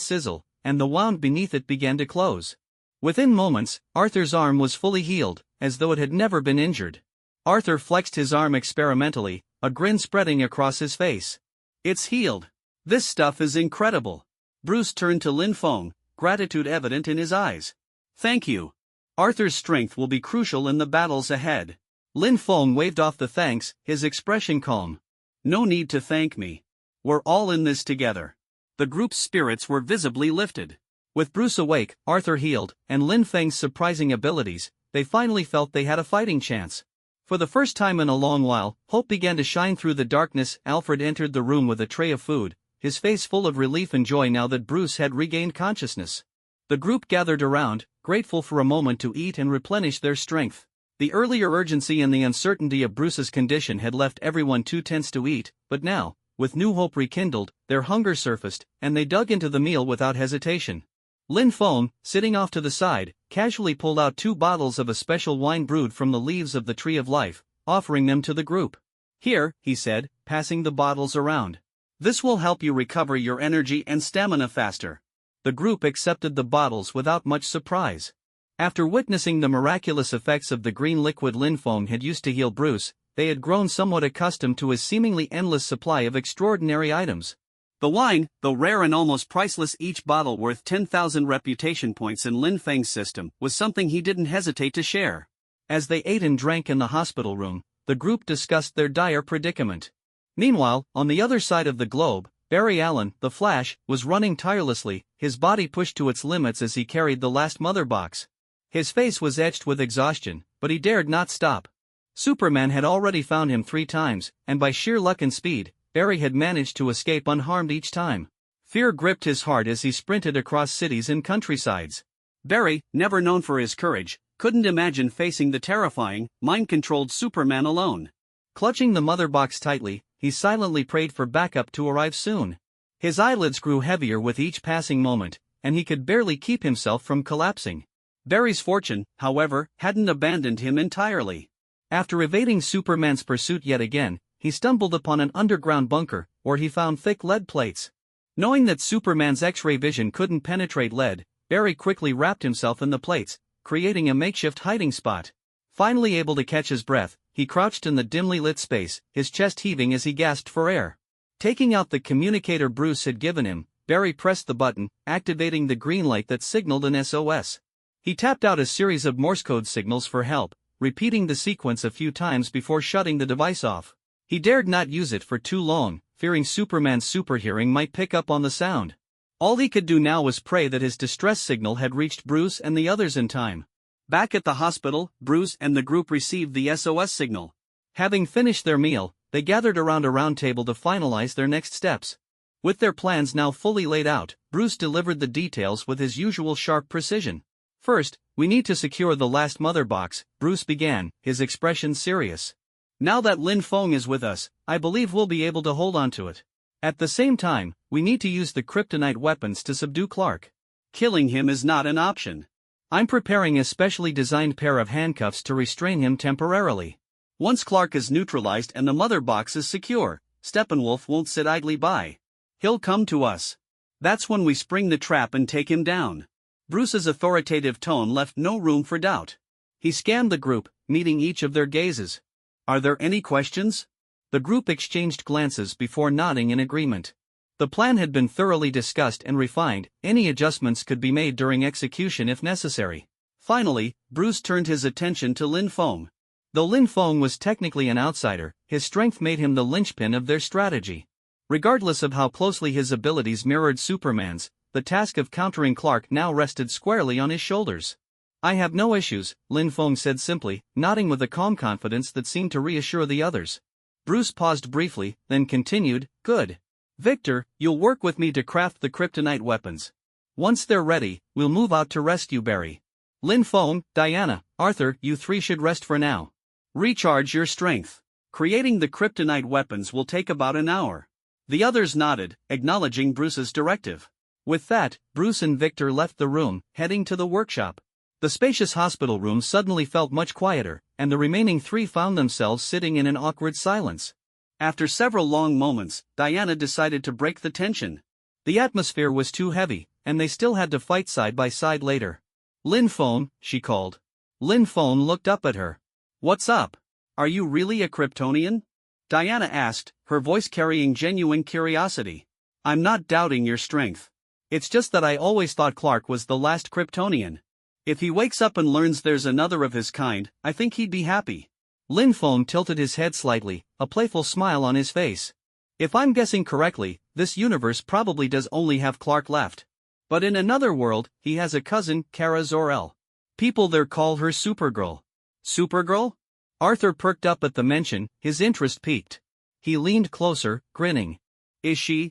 sizzle, and the wound beneath it began to close. Within moments, Arthur's arm was fully healed, as though it had never been injured. Arthur flexed his arm experimentally, a grin spreading across his face. It's healed. This stuff is incredible. Bruce turned to Lin Feng, gratitude evident in his eyes. Thank you. Arthur's strength will be crucial in the battles ahead. Lin Feng waved off the thanks, his expression calm. No need to thank me. We're all in this together. The group's spirits were visibly lifted. With Bruce awake, Arthur healed, and Lin Feng's surprising abilities, they finally felt they had a fighting chance. For the first time in a long while, hope began to shine through the darkness. Alfred entered the room with a tray of food, his face full of relief and joy now that Bruce had regained consciousness. The group gathered around, grateful for a moment to eat and replenish their strength. The earlier urgency and the uncertainty of Bruce's condition had left everyone too tense to eat, but now, with new hope rekindled, their hunger surfaced, and they dug into the meal without hesitation. Lin Feng, sitting off to the side, casually pulled out 2 bottles of a special wine brewed from the leaves of the Tree of Life, offering them to the group. Here, he said, passing the bottles around. This will help you recover your energy and stamina faster. The group accepted the bottles without much surprise. After witnessing the miraculous effects of the green liquid Lin Feng had used to heal Bruce, they had grown somewhat accustomed to his seemingly endless supply of extraordinary items. The wine, though rare and almost priceless, each bottle worth 10,000 reputation points in Lin Feng's system, was something he didn't hesitate to share. As they ate and drank in the hospital room, the group discussed their dire predicament. Meanwhile, on the other side of the globe, Barry Allen, the Flash, was running tirelessly, his body pushed to its limits as he carried the last mother box. His face was etched with exhaustion, but he dared not stop. Superman had already found him 3 times, and by sheer luck and speed, Barry had managed to escape unharmed each time. Fear gripped his heart as he sprinted across cities and countrysides. Barry, never known for his courage, couldn't imagine facing the terrifying, mind-controlled Superman alone. Clutching the mother box tightly, he silently prayed for backup to arrive soon. His eyelids grew heavier with each passing moment, and he could barely keep himself from collapsing. Barry's fortune, however, hadn't abandoned him entirely. After evading Superman's pursuit yet again, he stumbled upon an underground bunker, where he found thick lead plates. Knowing that Superman's X-ray vision couldn't penetrate lead, Barry quickly wrapped himself in the plates, creating a makeshift hiding spot. Finally able to catch his breath, he crouched in the dimly lit space, his chest heaving as he gasped for air. Taking out the communicator Bruce had given him, Barry pressed the button, activating the green light that signaled an SOS. He tapped out a series of Morse code signals for help, repeating the sequence a few times before shutting the device off. He dared not use it for too long, fearing Superman's superhearing might pick up on the sound. All he could do now was pray that his distress signal had reached Bruce and the others in time. Back at the hospital, Bruce and the group received the SOS signal. Having finished their meal, they gathered around a round table to finalize their next steps. With their plans now fully laid out, Bruce delivered the details with his usual sharp precision. First, we need to secure the last mother box, Bruce began, his expression serious. Now that Lin Feng is with us, I believe we'll be able to hold on to it. At the same time, we need to use the kryptonite weapons to subdue Clark. Killing him is not an option. I'm preparing a specially designed pair of handcuffs to restrain him temporarily. Once Clark is neutralized and the mother box is secure, Steppenwolf won't sit idly by. He'll come to us. That's when we spring the trap and take him down. Bruce's authoritative tone left no room for doubt. He scanned the group, meeting each of their gazes. Are there any questions? The group exchanged glances before nodding in agreement. The plan had been thoroughly discussed and refined, any adjustments could be made during execution if necessary. Finally, Bruce turned his attention to Lin Feng. Though Lin Feng was technically an outsider, his strength made him the linchpin of their strategy. Regardless of how closely his abilities mirrored Superman's, the task of countering Clark now rested squarely on his shoulders. I have no issues, Lin Feng said simply, nodding with a calm confidence that seemed to reassure the others. Bruce paused briefly, then continued, Good. Victor, you'll work with me to craft the kryptonite weapons. Once they're ready, we'll move out to rescue Barry. Lin Feng, Diana, Arthur, you three should rest for now. Recharge your strength. Creating the kryptonite weapons will take about an hour. The others nodded, acknowledging Bruce's directive. With that, Bruce and Victor left the room, heading to the workshop. The spacious hospital room suddenly felt much quieter, and the remaining three found themselves sitting in an awkward silence. After several long moments, Diana decided to break the tension. The atmosphere was too heavy, and they still had to fight side by side later. Lin Feng, she called. Lin Feng looked up at her. What's up? Are you really a Kryptonian? Diana asked, her voice carrying genuine curiosity. I'm not doubting your strength. It's just that I always thought Clark was the last Kryptonian. If he wakes up and learns there's another of his kind, I think he'd be happy. Lin Feng tilted his head slightly, a playful smile on his face. If I'm guessing correctly, this universe probably does only have Clark left. But in another world, he has a cousin, Kara Zor-El. People there call her Supergirl. Supergirl? Arthur perked up at the mention, his interest piqued. He leaned closer, grinning. Is she,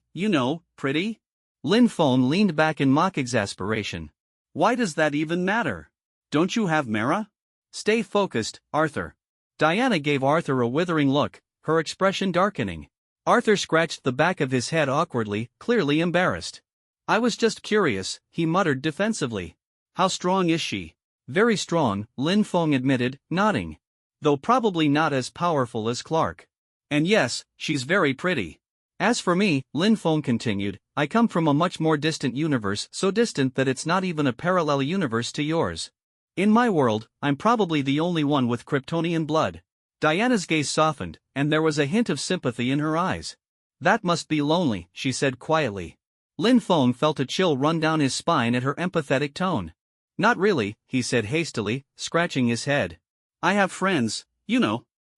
pretty? Lin Feng leaned back in mock exasperation. Why does that even matter? Don't you have Mara? Stay focused, Arthur. Diana gave Arthur a withering look, her expression darkening. Arthur scratched the back of his head awkwardly, clearly embarrassed. I was just curious, he muttered defensively. How strong is she? Very strong, Lin Feng admitted, nodding. Though probably not as powerful as Clark. And yes, she's very pretty. As for me, Lin Feng continued, I come from a much more distant universe, so distant that it's not even a parallel universe to yours. In my world, I'm probably the only one with Kryptonian blood. Diana's gaze softened, and there was a hint of sympathy in her eyes. That must be lonely, she said quietly. Lin Feng felt a chill run down his spine at her empathetic tone. Not really, he said hastily, scratching his head. I have friends,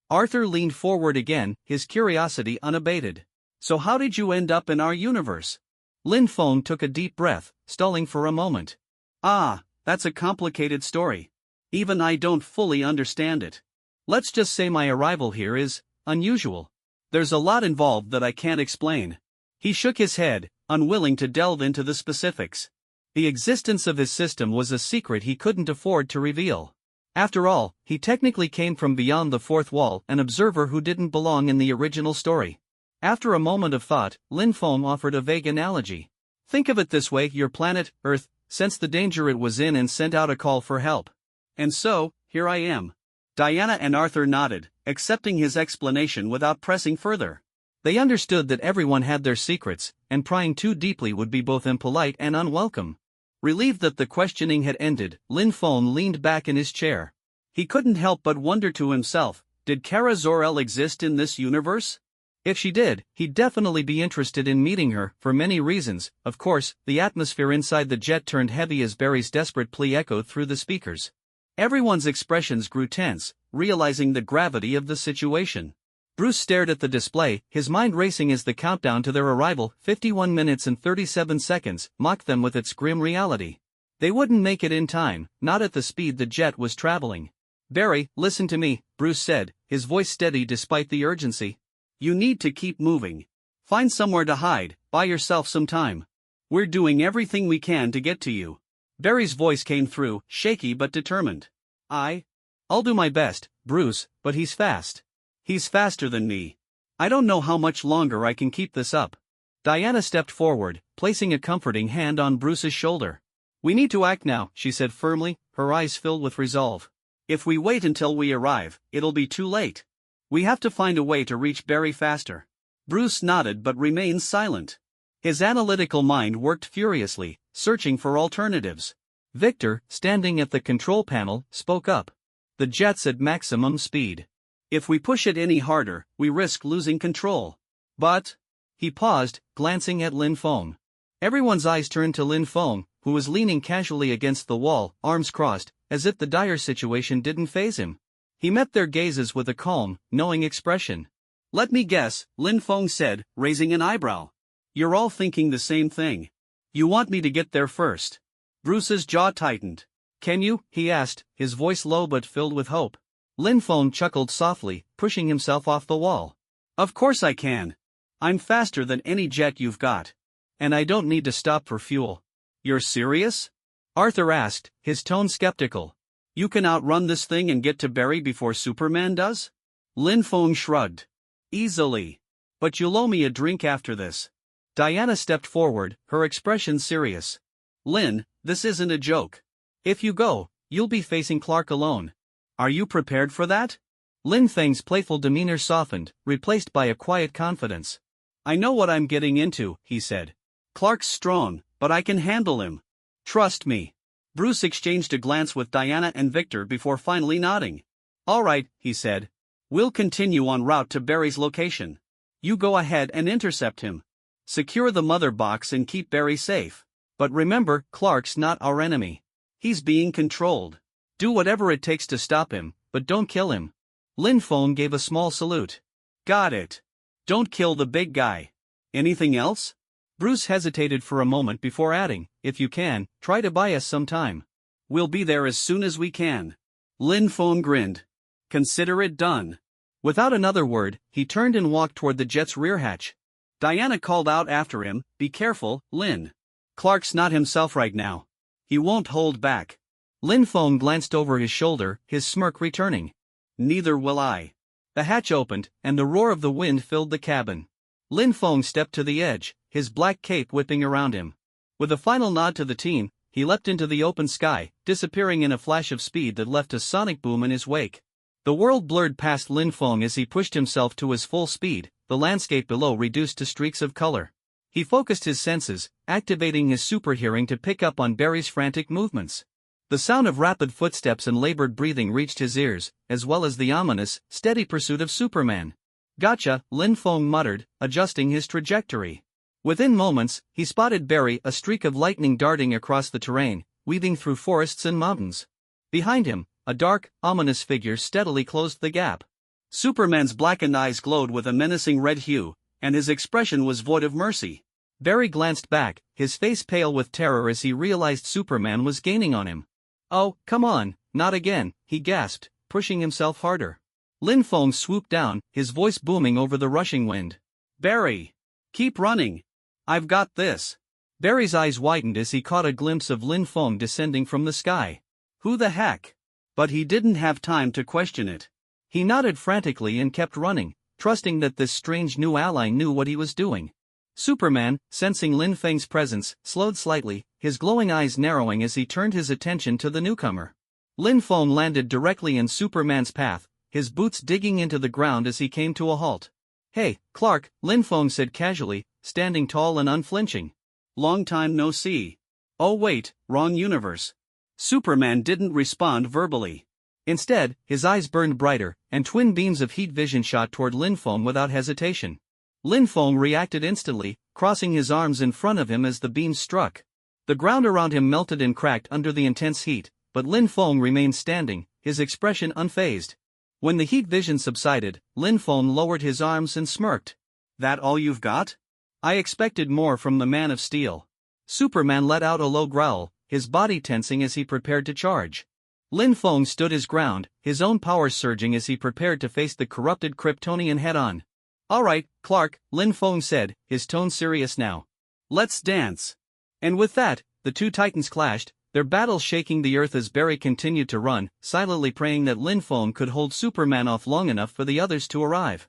Arthur leaned forward again, his curiosity unabated. So how did you end up in our universe? Lin Feng took a deep breath, stalling for a moment. That's a complicated story. Even I don't fully understand it. Let's just say my arrival here is unusual. There's a lot involved that I can't explain. He shook his head, unwilling to delve into the specifics. The existence of his system was a secret he couldn't afford to reveal. After all, he technically came from beyond the fourth wall, an observer who didn't belong in the original story. After a moment of thought, Lin Feng offered a vague analogy. Think of it this way, your planet, Earth, sensed the danger it was in and sent out a call for help. And so, here I am. Diana and Arthur nodded, accepting his explanation without pressing further. They understood that everyone had their secrets, and prying too deeply would be both impolite and unwelcome. Relieved that the questioning had ended, Lin Feng leaned back in his chair. He couldn't help but wonder to himself, did Kara Zor-El exist in this universe? If she did, he'd definitely be interested in meeting her, for many reasons. Of course, the atmosphere inside the jet turned heavy as Barry's desperate plea echoed through the speakers. Everyone's expressions grew tense, realizing the gravity of the situation. Bruce stared at the display, his mind racing as the countdown to their arrival, 51 minutes and 37 seconds, mocked them with its grim reality. They wouldn't make it in time, not at the speed the jet was traveling. "Barry, listen to me," Bruce said, his voice steady despite the urgency. "You need to keep moving. Find somewhere to hide, buy yourself some time. We're doing everything we can to get to you." Barry's voice came through, shaky but determined. I'll do my best, Bruce, but he's fast. He's faster than me. I don't know how much longer I can keep this up." Diana stepped forward, placing a comforting hand on Bruce's shoulder. "We need to act now," she said firmly, her eyes filled with resolve. "If we wait until we arrive, it'll be too late. We have to find a way to reach Barry faster." Bruce nodded but remained silent. His analytical mind worked furiously, searching for alternatives. Victor, standing at the control panel, spoke up. "The jet's at maximum speed. If we push it any harder, we risk losing control." "But—" He paused, glancing at Lin Feng. Everyone's eyes turned to Lin Feng, who was leaning casually against the wall, arms crossed, as if the dire situation didn't faze him. He met their gazes with a calm, knowing expression. "Let me guess," Lin Feng said, raising an eyebrow. "You're all thinking the same thing. You want me to get there first." Bruce's jaw tightened. "Can you?" he asked, his voice low but filled with hope. Lin Feng chuckled softly, pushing himself off the wall. "Of course I can. I'm faster than any jet you've got. And I don't need to stop for fuel." "You're serious?" Arthur asked, his tone skeptical. "You can outrun this thing and get to Barry before Superman does?" Lin Feng shrugged. "Easily. But you'll owe me a drink after this." Diana stepped forward, her expression serious. "Lin, this isn't a joke. If you go, you'll be facing Clark alone. Are you prepared for that?" Lin Feng's playful demeanor softened, replaced by a quiet confidence. "I know what I'm getting into," he said. "Clark's strong, but I can handle him. Trust me." Bruce exchanged a glance with Diana and Victor before finally nodding. "All right," he said. "We'll continue en route to Barry's location. You go ahead and intercept him. Secure the mother box and keep Barry safe. But remember, Clark's not our enemy. He's being controlled. Do whatever it takes to stop him, but don't kill him." Lin Feng gave a small salute. "Got it. Don't kill the big guy. Anything else?" Bruce hesitated for a moment before adding, "If you can, try to buy us some time." "We'll be there as soon as we can." Lin Feng grinned. "Consider it done." Without another word, he turned and walked toward the jet's rear hatch. Diana called out after him, "Be careful, Lin. Clark's not himself right now. He won't hold back." Lin Feng glanced over his shoulder, his smirk returning. "Neither will I." The hatch opened, and the roar of the wind filled the cabin. Lin Feng stepped to the edge, his black cape whipping around him. With a final nod to the team, he leapt into the open sky, disappearing in a flash of speed that left a sonic boom in his wake. The world blurred past Lin Feng as he pushed himself to his full speed, the landscape below reduced to streaks of color. He focused his senses, activating his super hearing to pick up on Barry's frantic movements. The sound of rapid footsteps and labored breathing reached his ears, as well as the ominous, steady pursuit of Superman. "Gotcha," Lin Feng muttered, adjusting his trajectory. Within moments, he spotted Barry, a streak of lightning darting across the terrain, weaving through forests and mountains. Behind him, a dark, ominous figure steadily closed the gap. Superman's blackened eyes glowed with a menacing red hue, and his expression was void of mercy. Barry glanced back, his face pale with terror as he realized Superman was gaining on him. "Oh, come on, not again," he gasped, pushing himself harder. Lin Feng swooped down, his voice booming over the rushing wind. "Barry! Keep running! I've got this!" Barry's eyes widened as he caught a glimpse of Lin Feng descending from the sky. Who the heck? But he didn't have time to question it. He nodded frantically and kept running, trusting that this strange new ally knew what he was doing. Superman, sensing Lin Feng's presence, slowed slightly, his glowing eyes narrowing as he turned his attention to the newcomer. Lin Feng landed directly in Superman's path, his boots digging into the ground as he came to a halt. "Hey, Clark," Lin Feng said casually, standing tall and unflinching. "Long time no see." "Oh wait, wrong universe." Superman didn't respond verbally. Instead, his eyes burned brighter, and twin beams of heat vision shot toward Lin Feng without hesitation. Lin Feng reacted instantly, crossing his arms in front of him as the beams struck. The ground around him melted and cracked under the intense heat, but Lin Feng remained standing, his expression unfazed. When the heat vision subsided, Lin Feng lowered his arms and smirked. That all you've got? I expected more from the Man of Steel. Superman let out a low growl, his body tensing as he prepared to charge. Lin Feng stood his ground, his own powers surging as he prepared to face the corrupted Kryptonian head-on. All right, Clark, Lin Feng said, his tone serious now. Let's dance. And with that, the two titans clashed, their battle shaking the earth as Barry continued to run, silently praying that Lin Feng could hold Superman off long enough for the others to arrive.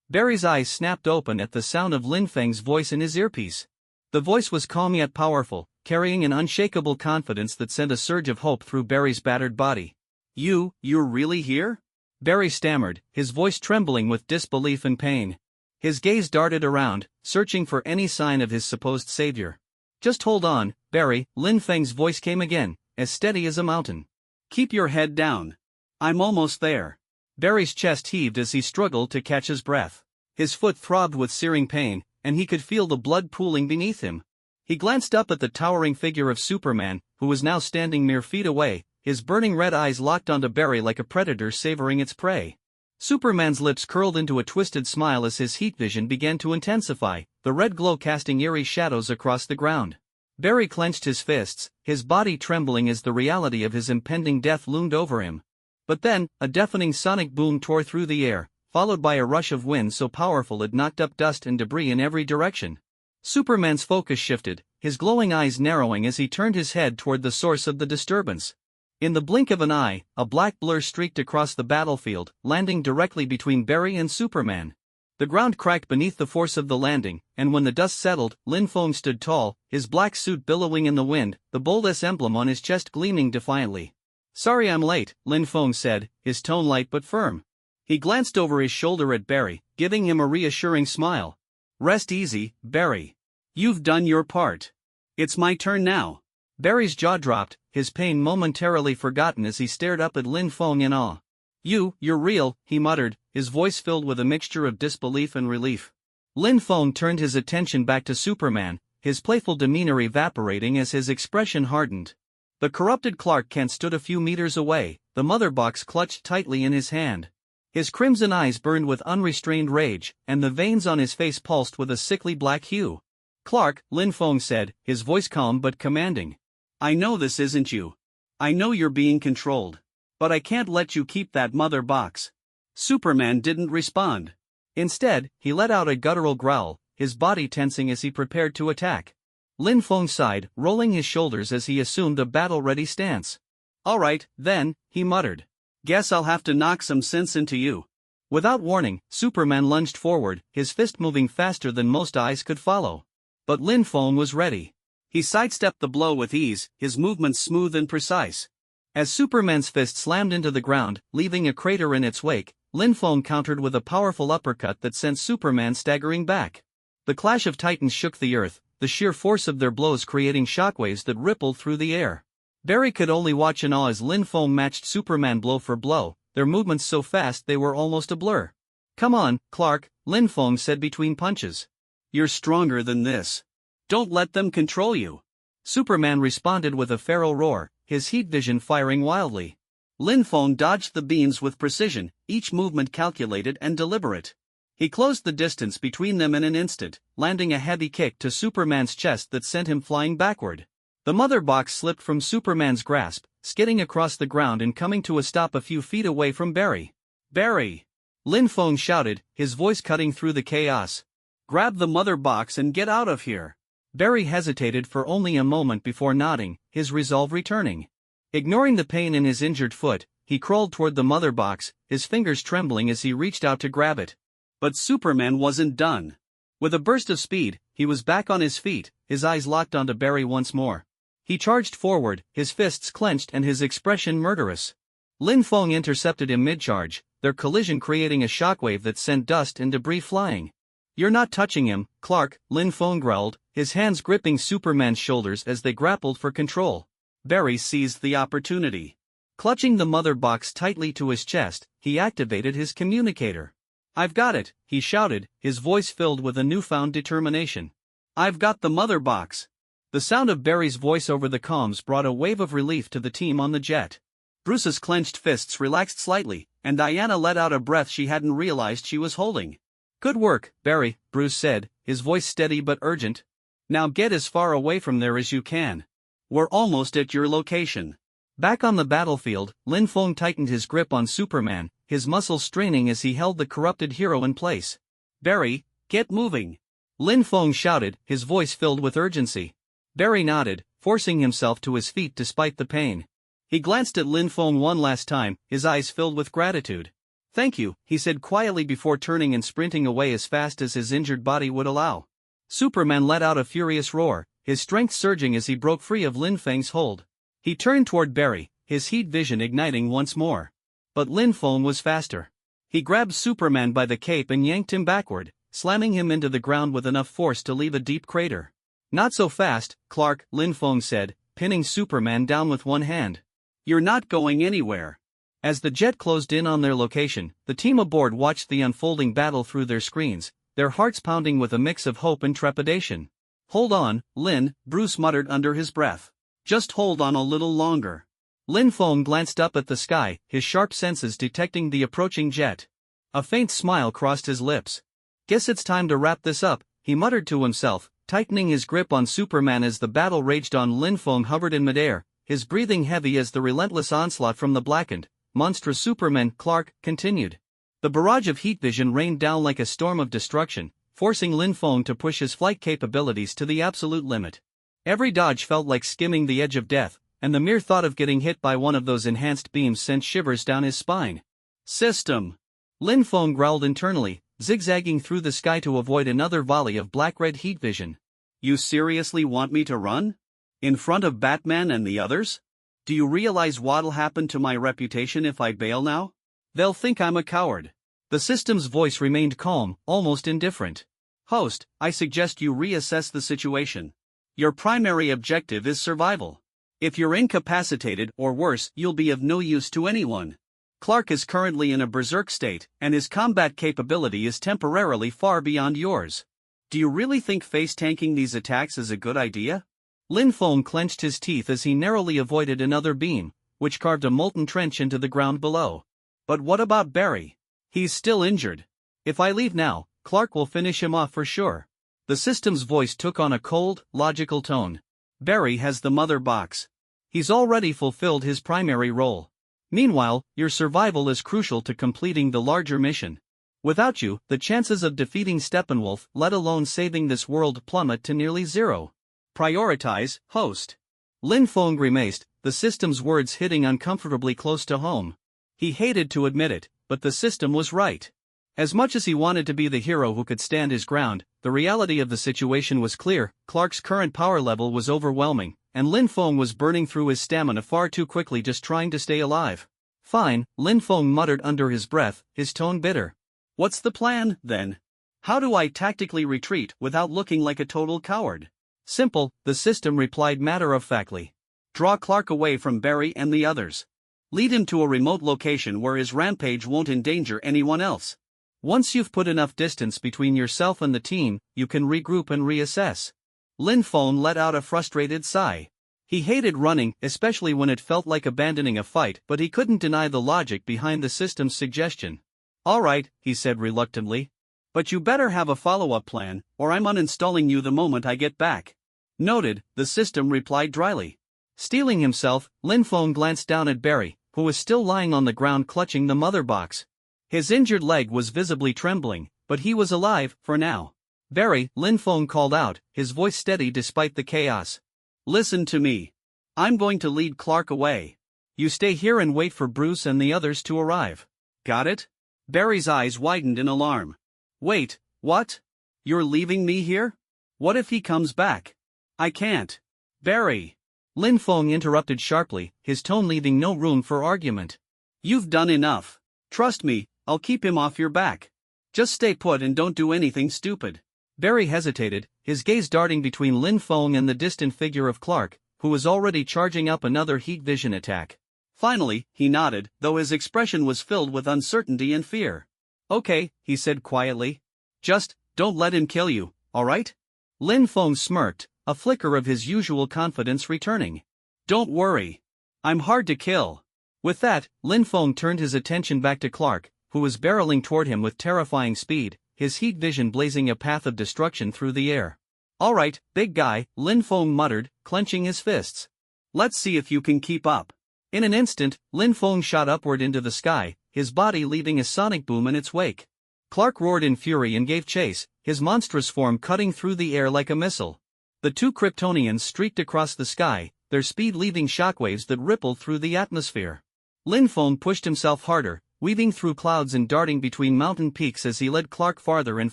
Barry's eyes snapped open at the sound of Lin Feng's voice in his earpiece. The voice was calm yet powerful, carrying an unshakable confidence that sent a surge of hope through Barry's battered body. You're really here? Barry stammered, his voice trembling with disbelief and pain. His gaze darted around, searching for any sign of his supposed savior. Just hold on, Barry, Lin Feng's voice came again, as steady as a mountain. Keep your head down. I'm almost there. Barry's chest heaved as he struggled to catch his breath. His foot throbbed with searing pain, and he could feel the blood pooling beneath him. He glanced up at the towering figure of Superman, who was now standing mere feet away, his burning red eyes locked onto Barry like a predator savoring its prey. Superman's lips curled into a twisted smile as his heat vision began to intensify, the red glow casting eerie shadows across the ground. Barry clenched his fists, his body trembling as the reality of his impending death loomed over him. But then, a deafening sonic boom tore through the air, followed by a rush of wind so powerful it knocked up dust and debris in every direction. Superman's focus shifted, his glowing eyes narrowing as he turned his head toward the source of the disturbance. In the blink of an eye, a black blur streaked across the battlefield, landing directly between Barry and Superman. The ground cracked beneath the force of the landing, and when the dust settled, Lin Feng stood tall, his black suit billowing in the wind, the bold S emblem on his chest gleaming defiantly. Sorry I'm late, Lin Feng said, his tone light but firm. He glanced over his shoulder at Barry, giving him a reassuring smile. Rest easy, Barry. You've done your part. It's my turn now. Barry's jaw dropped, his pain momentarily forgotten as he stared up at Lin Feng in awe. You're real, he muttered, his voice filled with a mixture of disbelief and relief. Lin Feng turned his attention back to Superman, his playful demeanor evaporating as his expression hardened. The corrupted Clark Kent stood a few meters away, the mother box clutched tightly in his hand. His crimson eyes burned with unrestrained rage, and the veins on his face pulsed with a sickly black hue. Clark, Lin Feng said, his voice calm but commanding. I know this isn't you. I know you're being controlled. But I can't let you keep that mother box. Superman didn't respond. Instead, he let out a guttural growl, his body tensing as he prepared to attack. Lin Feng sighed, rolling his shoulders as he assumed a battle-ready stance. All right, then, he muttered. Guess I'll have to knock some sense into you. Without warning, Superman lunged forward, his fist moving faster than most eyes could follow. But Lin Feng was ready. He sidestepped the blow with ease, his movements smooth and precise. As Superman's fist slammed into the ground, leaving a crater in its wake, Lin Feng countered with a powerful uppercut that sent Superman staggering back. The clash of titans shook the earth, the sheer force of their blows creating shockwaves that rippled through the air. Barry could only watch in awe as Lin Feng matched Superman blow for blow, their movements so fast they were almost a blur. Come on, Clark, Lin Feng said between punches. You're stronger than this. Don't let them control you. Superman responded with a feral roar, his heat vision firing wildly. Lin Feng dodged the beams with precision, each movement calculated and deliberate. He closed the distance between them in an instant, landing a heavy kick to Superman's chest that sent him flying backward. The mother box slipped from Superman's grasp, skidding across the ground and coming to a stop a few feet away from Barry. Barry! Lin Feng shouted, his voice cutting through the chaos. Grab the mother box and get out of here. Barry hesitated for only a moment before nodding, his resolve returning. Ignoring the pain in his injured foot, he crawled toward the mother box, his fingers trembling as he reached out to grab it. But Superman wasn't done. With a burst of speed, he was back on his feet, his eyes locked onto Barry once more. He charged forward, his fists clenched and his expression murderous. Lin Feng intercepted him mid-charge, their collision creating a shockwave that sent dust and debris flying. You're not touching him, Clark, Lin Feng growled, his hands gripping Superman's shoulders as they grappled for control. Barry seized the opportunity. Clutching the mother box tightly to his chest, he activated his communicator. I've got it, he shouted, his voice filled with a newfound determination. I've got the mother box. The sound of Barry's voice over the comms brought a wave of relief to the team on the jet. Bruce's clenched fists relaxed slightly, and Diana let out a breath she hadn't realized she was holding. Good work, Barry, Bruce said, his voice steady but urgent. Now get as far away from there as you can. We're almost at your location. Back on the battlefield, Lin Feng tightened his grip on Superman, his muscles straining as he held the corrupted hero in place. Barry, get moving! Lin Feng shouted, his voice filled with urgency. Barry nodded, forcing himself to his feet despite the pain. He glanced at Lin Feng one last time, his eyes filled with gratitude. Thank you, he said quietly before turning and sprinting away as fast as his injured body would allow. Superman let out a furious roar, his strength surging as he broke free of Lin Feng's hold. He turned toward Barry, his heat vision igniting once more. But Lin Feng was faster. He grabbed Superman by the cape and yanked him backward, slamming him into the ground with enough force to leave a deep crater. Not so fast, Clark, Lin Feng said, pinning Superman down with one hand. You're not going anywhere. As the jet closed in on their location, the team aboard watched the unfolding battle through their screens, their hearts pounding with a mix of hope and trepidation. Hold on, Lin, Bruce muttered under his breath. Just hold on a little longer. Lin Feng glanced up at the sky, his sharp senses detecting the approaching jet. A faint smile crossed his lips. Guess it's time to wrap this up, he muttered to himself, tightening his grip on Superman as the battle raged on. Lin Feng hovered in midair, his breathing heavy as the relentless onslaught from the blackened, monstrous Superman. Clark continued. The barrage of heat vision rained down like a storm of destruction, forcing Lin Feng to push his flight capabilities to the absolute limit. Every dodge felt like skimming the edge of death, and the mere thought of getting hit by one of those enhanced beams sent shivers down his spine. System! Lin Feng growled internally, zigzagging through the sky to avoid another volley of black-red heat vision. You seriously want me to run? In front of Batman and the others? Do you realize what'll happen to my reputation if I bail now? They'll think I'm a coward. The system's voice remained calm, almost indifferent. Host, I suggest you reassess the situation. Your primary objective is survival. If you're incapacitated or worse, you'll be of no use to anyone. Clark is currently in a berserk state, and his combat capability is temporarily far beyond yours. Do you really think face-tanking these attacks is a good idea? Lin Feng clenched his teeth as he narrowly avoided another beam, which carved a molten trench into the ground below. But what about Barry? He's still injured. If I leave now, Clark will finish him off for sure. The system's voice took on a cold, logical tone. Barry has the mother box. He's already fulfilled his primary role. Meanwhile, your survival is crucial to completing the larger mission. Without you, the chances of defeating Steppenwolf, let alone saving this world, plummet to nearly zero. Prioritize, host. Lin Feng grimaced, the system's words hitting uncomfortably close to home. He hated to admit it, but the system was right. As much as he wanted to be the hero who could stand his ground, the reality of the situation was clear. Clark's current power level was overwhelming, and Lin Feng was burning through his stamina far too quickly just trying to stay alive. Fine, Lin Feng muttered under his breath, his tone bitter. What's the plan, then? How do I tactically retreat without looking like a total coward? Simple, the system replied matter-of-factly. Draw Clark away from Barry and the others. Lead him to a remote location where his rampage won't endanger anyone else. Once you've put enough distance between yourself and the team, you can regroup and reassess. Lin Feng let out a frustrated sigh. He hated running, especially when it felt like abandoning a fight, but he couldn't deny the logic behind the system's suggestion. All right, he said reluctantly. But you better have a follow-up plan, or I'm uninstalling you the moment I get back. Noted, the system replied dryly. Steeling himself, Lin Feng glanced down at Barry, who was still lying on the ground clutching the mother box. His injured leg was visibly trembling, but he was alive, for now. Barry, Lin Feng called out, his voice steady despite the chaos. Listen to me. I'm going to lead Clark away. You stay here and wait for Bruce and the others to arrive. Got it? Barry's eyes widened in alarm. Wait, what? You're leaving me here? What if he comes back? I can't. Barry. Lin Feng interrupted sharply, his tone leaving no room for argument. You've done enough. Trust me, I'll keep him off your back. Just stay put and don't do anything stupid. Barry hesitated, his gaze darting between Lin Feng and the distant figure of Clark, who was already charging up another heat vision attack. Finally, he nodded, though his expression was filled with uncertainty and fear. Okay, he said quietly. Just, don't let him kill you, alright? Lin Feng smirked, a flicker of his usual confidence returning. Don't worry. I'm hard to kill. With that, Lin Feng turned his attention back to Clark, who was barreling toward him with terrifying speed, his heat vision blazing a path of destruction through the air. Alright, big guy, Lin Feng muttered, clenching his fists. Let's see if you can keep up. In an instant, Lin Feng shot upward into the sky, his body leaving a sonic boom in its wake. Clark roared in fury and gave chase, his monstrous form cutting through the air like a missile. The two Kryptonians streaked across the sky, their speed leaving shockwaves that rippled through the atmosphere. Lin Feng pushed himself harder, weaving through clouds and darting between mountain peaks as he led Clark farther and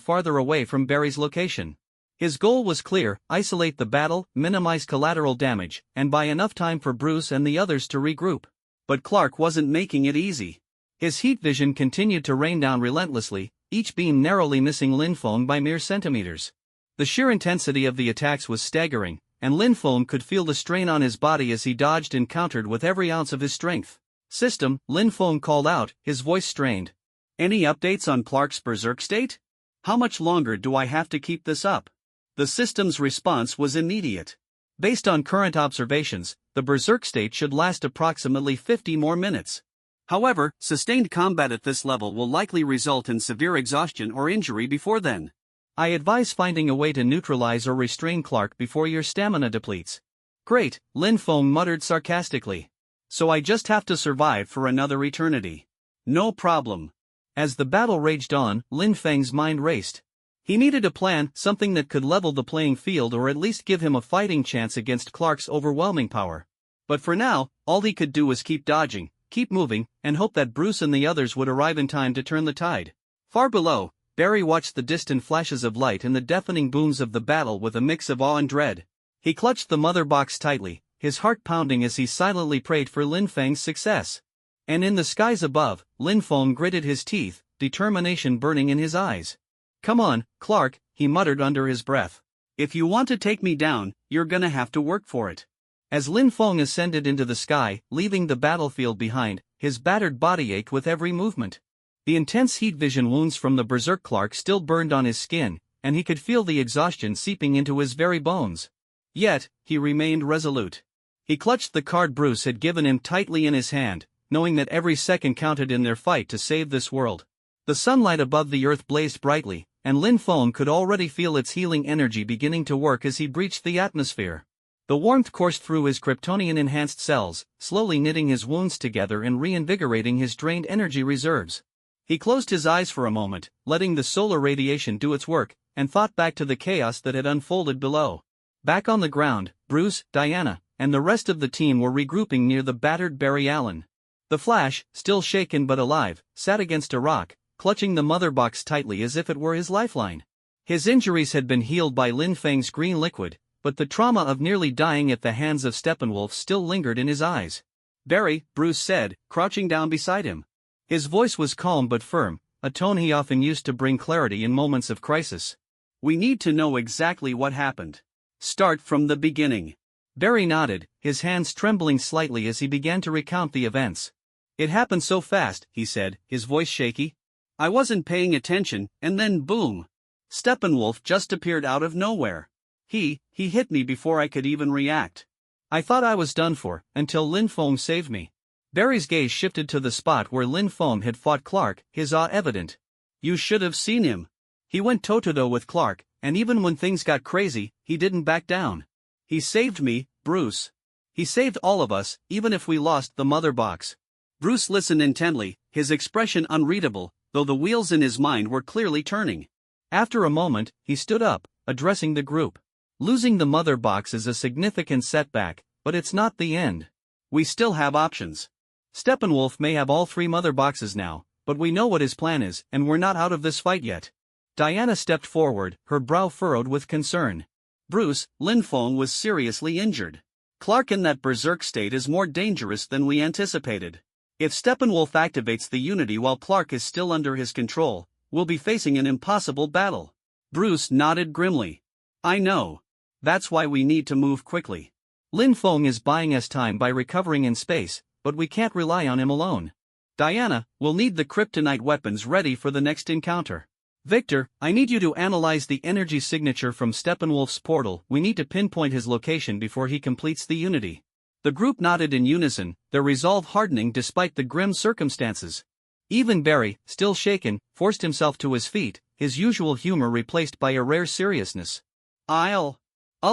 farther away from Barry's location. His goal was clear: isolate the battle, minimize collateral damage, and buy enough time for Bruce and the others to regroup. But Clark wasn't making it easy. His heat vision continued to rain down relentlessly, each beam narrowly missing Lin Feng by mere centimeters. The sheer intensity of the attacks was staggering, and Lin Feng could feel the strain on his body as he dodged and countered with every ounce of his strength. System, Lin Feng called out, his voice strained. Any updates on Clark's berserk state? How much longer do I have to keep this up? The system's response was immediate. Based on current observations, the berserk state should last approximately 50 more minutes. However, sustained combat at this level will likely result in severe exhaustion or injury before then. I advise finding a way to neutralize or restrain Clark before your stamina depletes. Great, Lin Feng muttered sarcastically. So I just have to survive for another eternity. No problem. As the battle raged on, Lin Feng's mind raced. He needed a plan, something that could level the playing field or at least give him a fighting chance against Clark's overwhelming power. But for now, all he could do was keep dodging, keep moving, and hope that Bruce and the others would arrive in time to turn the tide. Far below, Barry watched the distant flashes of light and the deafening booms of the battle with a mix of awe and dread. He clutched the mother box tightly, his heart pounding as he silently prayed for Lin Feng's success. And in the skies above, Lin Feng gritted his teeth, determination burning in his eyes. Come on, Clark, he muttered under his breath. If you want to take me down, you're gonna have to work for it. As Lin Feng ascended into the sky, leaving the battlefield behind, his battered body ached with every movement. The intense heat vision wounds from the berserk Clark still burned on his skin, and he could feel the exhaustion seeping into his very bones. Yet, he remained resolute. He clutched the card Bruce had given him tightly in his hand, knowing that every second counted in their fight to save this world. The sunlight above the earth blazed brightly, and Lin Feng could already feel its healing energy beginning to work as he breached the atmosphere. The warmth coursed through his Kryptonian-enhanced cells, slowly knitting his wounds together and reinvigorating his drained energy reserves. He closed his eyes for a moment, letting the solar radiation do its work, and thought back to the chaos that had unfolded below. Back on the ground, Bruce, Diana, and the rest of the team were regrouping near the battered Barry Allen. The Flash, still shaken but alive, sat against a rock, clutching the mother box tightly as if it were his lifeline. His injuries had been healed by Lin Feng's green liquid, but the trauma of nearly dying at the hands of Steppenwolf still lingered in his eyes. Barry, Bruce said, crouching down beside him. His voice was calm but firm, a tone he often used to bring clarity in moments of crisis. We need to know exactly what happened. Start from the beginning. Barry nodded, his hands trembling slightly as he began to recount the events. It happened so fast, he said, his voice shaky. I wasn't paying attention, and then boom! Steppenwolf just appeared out of nowhere. He hit me before I could even react. I thought I was done for, until Lin Feng saved me. Barry's gaze shifted to the spot where Lin Feng had fought Clark, his awe evident. You should have seen him. He went toe-to-toe with Clark, and even when things got crazy, he didn't back down. He saved me, Bruce. He saved all of us, even if we lost the mother box. Bruce listened intently, his expression unreadable, though the wheels in his mind were clearly turning. After a moment, he stood up, addressing the group. Losing the mother box is a significant setback, but it's not the end. We still have options. Steppenwolf may have all 3 mother boxes now, but we know what his plan is, and we're not out of this fight yet. Diana stepped forward, her brow furrowed with concern. Bruce, Lin Feng was seriously injured. Clark in that berserk state is more dangerous than we anticipated. If Steppenwolf activates the Unity while Clark is still under his control, we'll be facing an impossible battle. Bruce nodded grimly. I know. That's why we need to move quickly. Lin Feng is buying us time by recovering in space, but we can't rely on him alone. Diana, we'll need the kryptonite weapons ready for the next encounter. Victor, I need you to analyze the energy signature from Steppenwolf's portal. We need to pinpoint his location before he completes the Unity. The group nodded in unison, their resolve hardening despite the grim circumstances. Even Barry, still shaken, forced himself to his feet, his usual humor replaced by a rare seriousness. I'll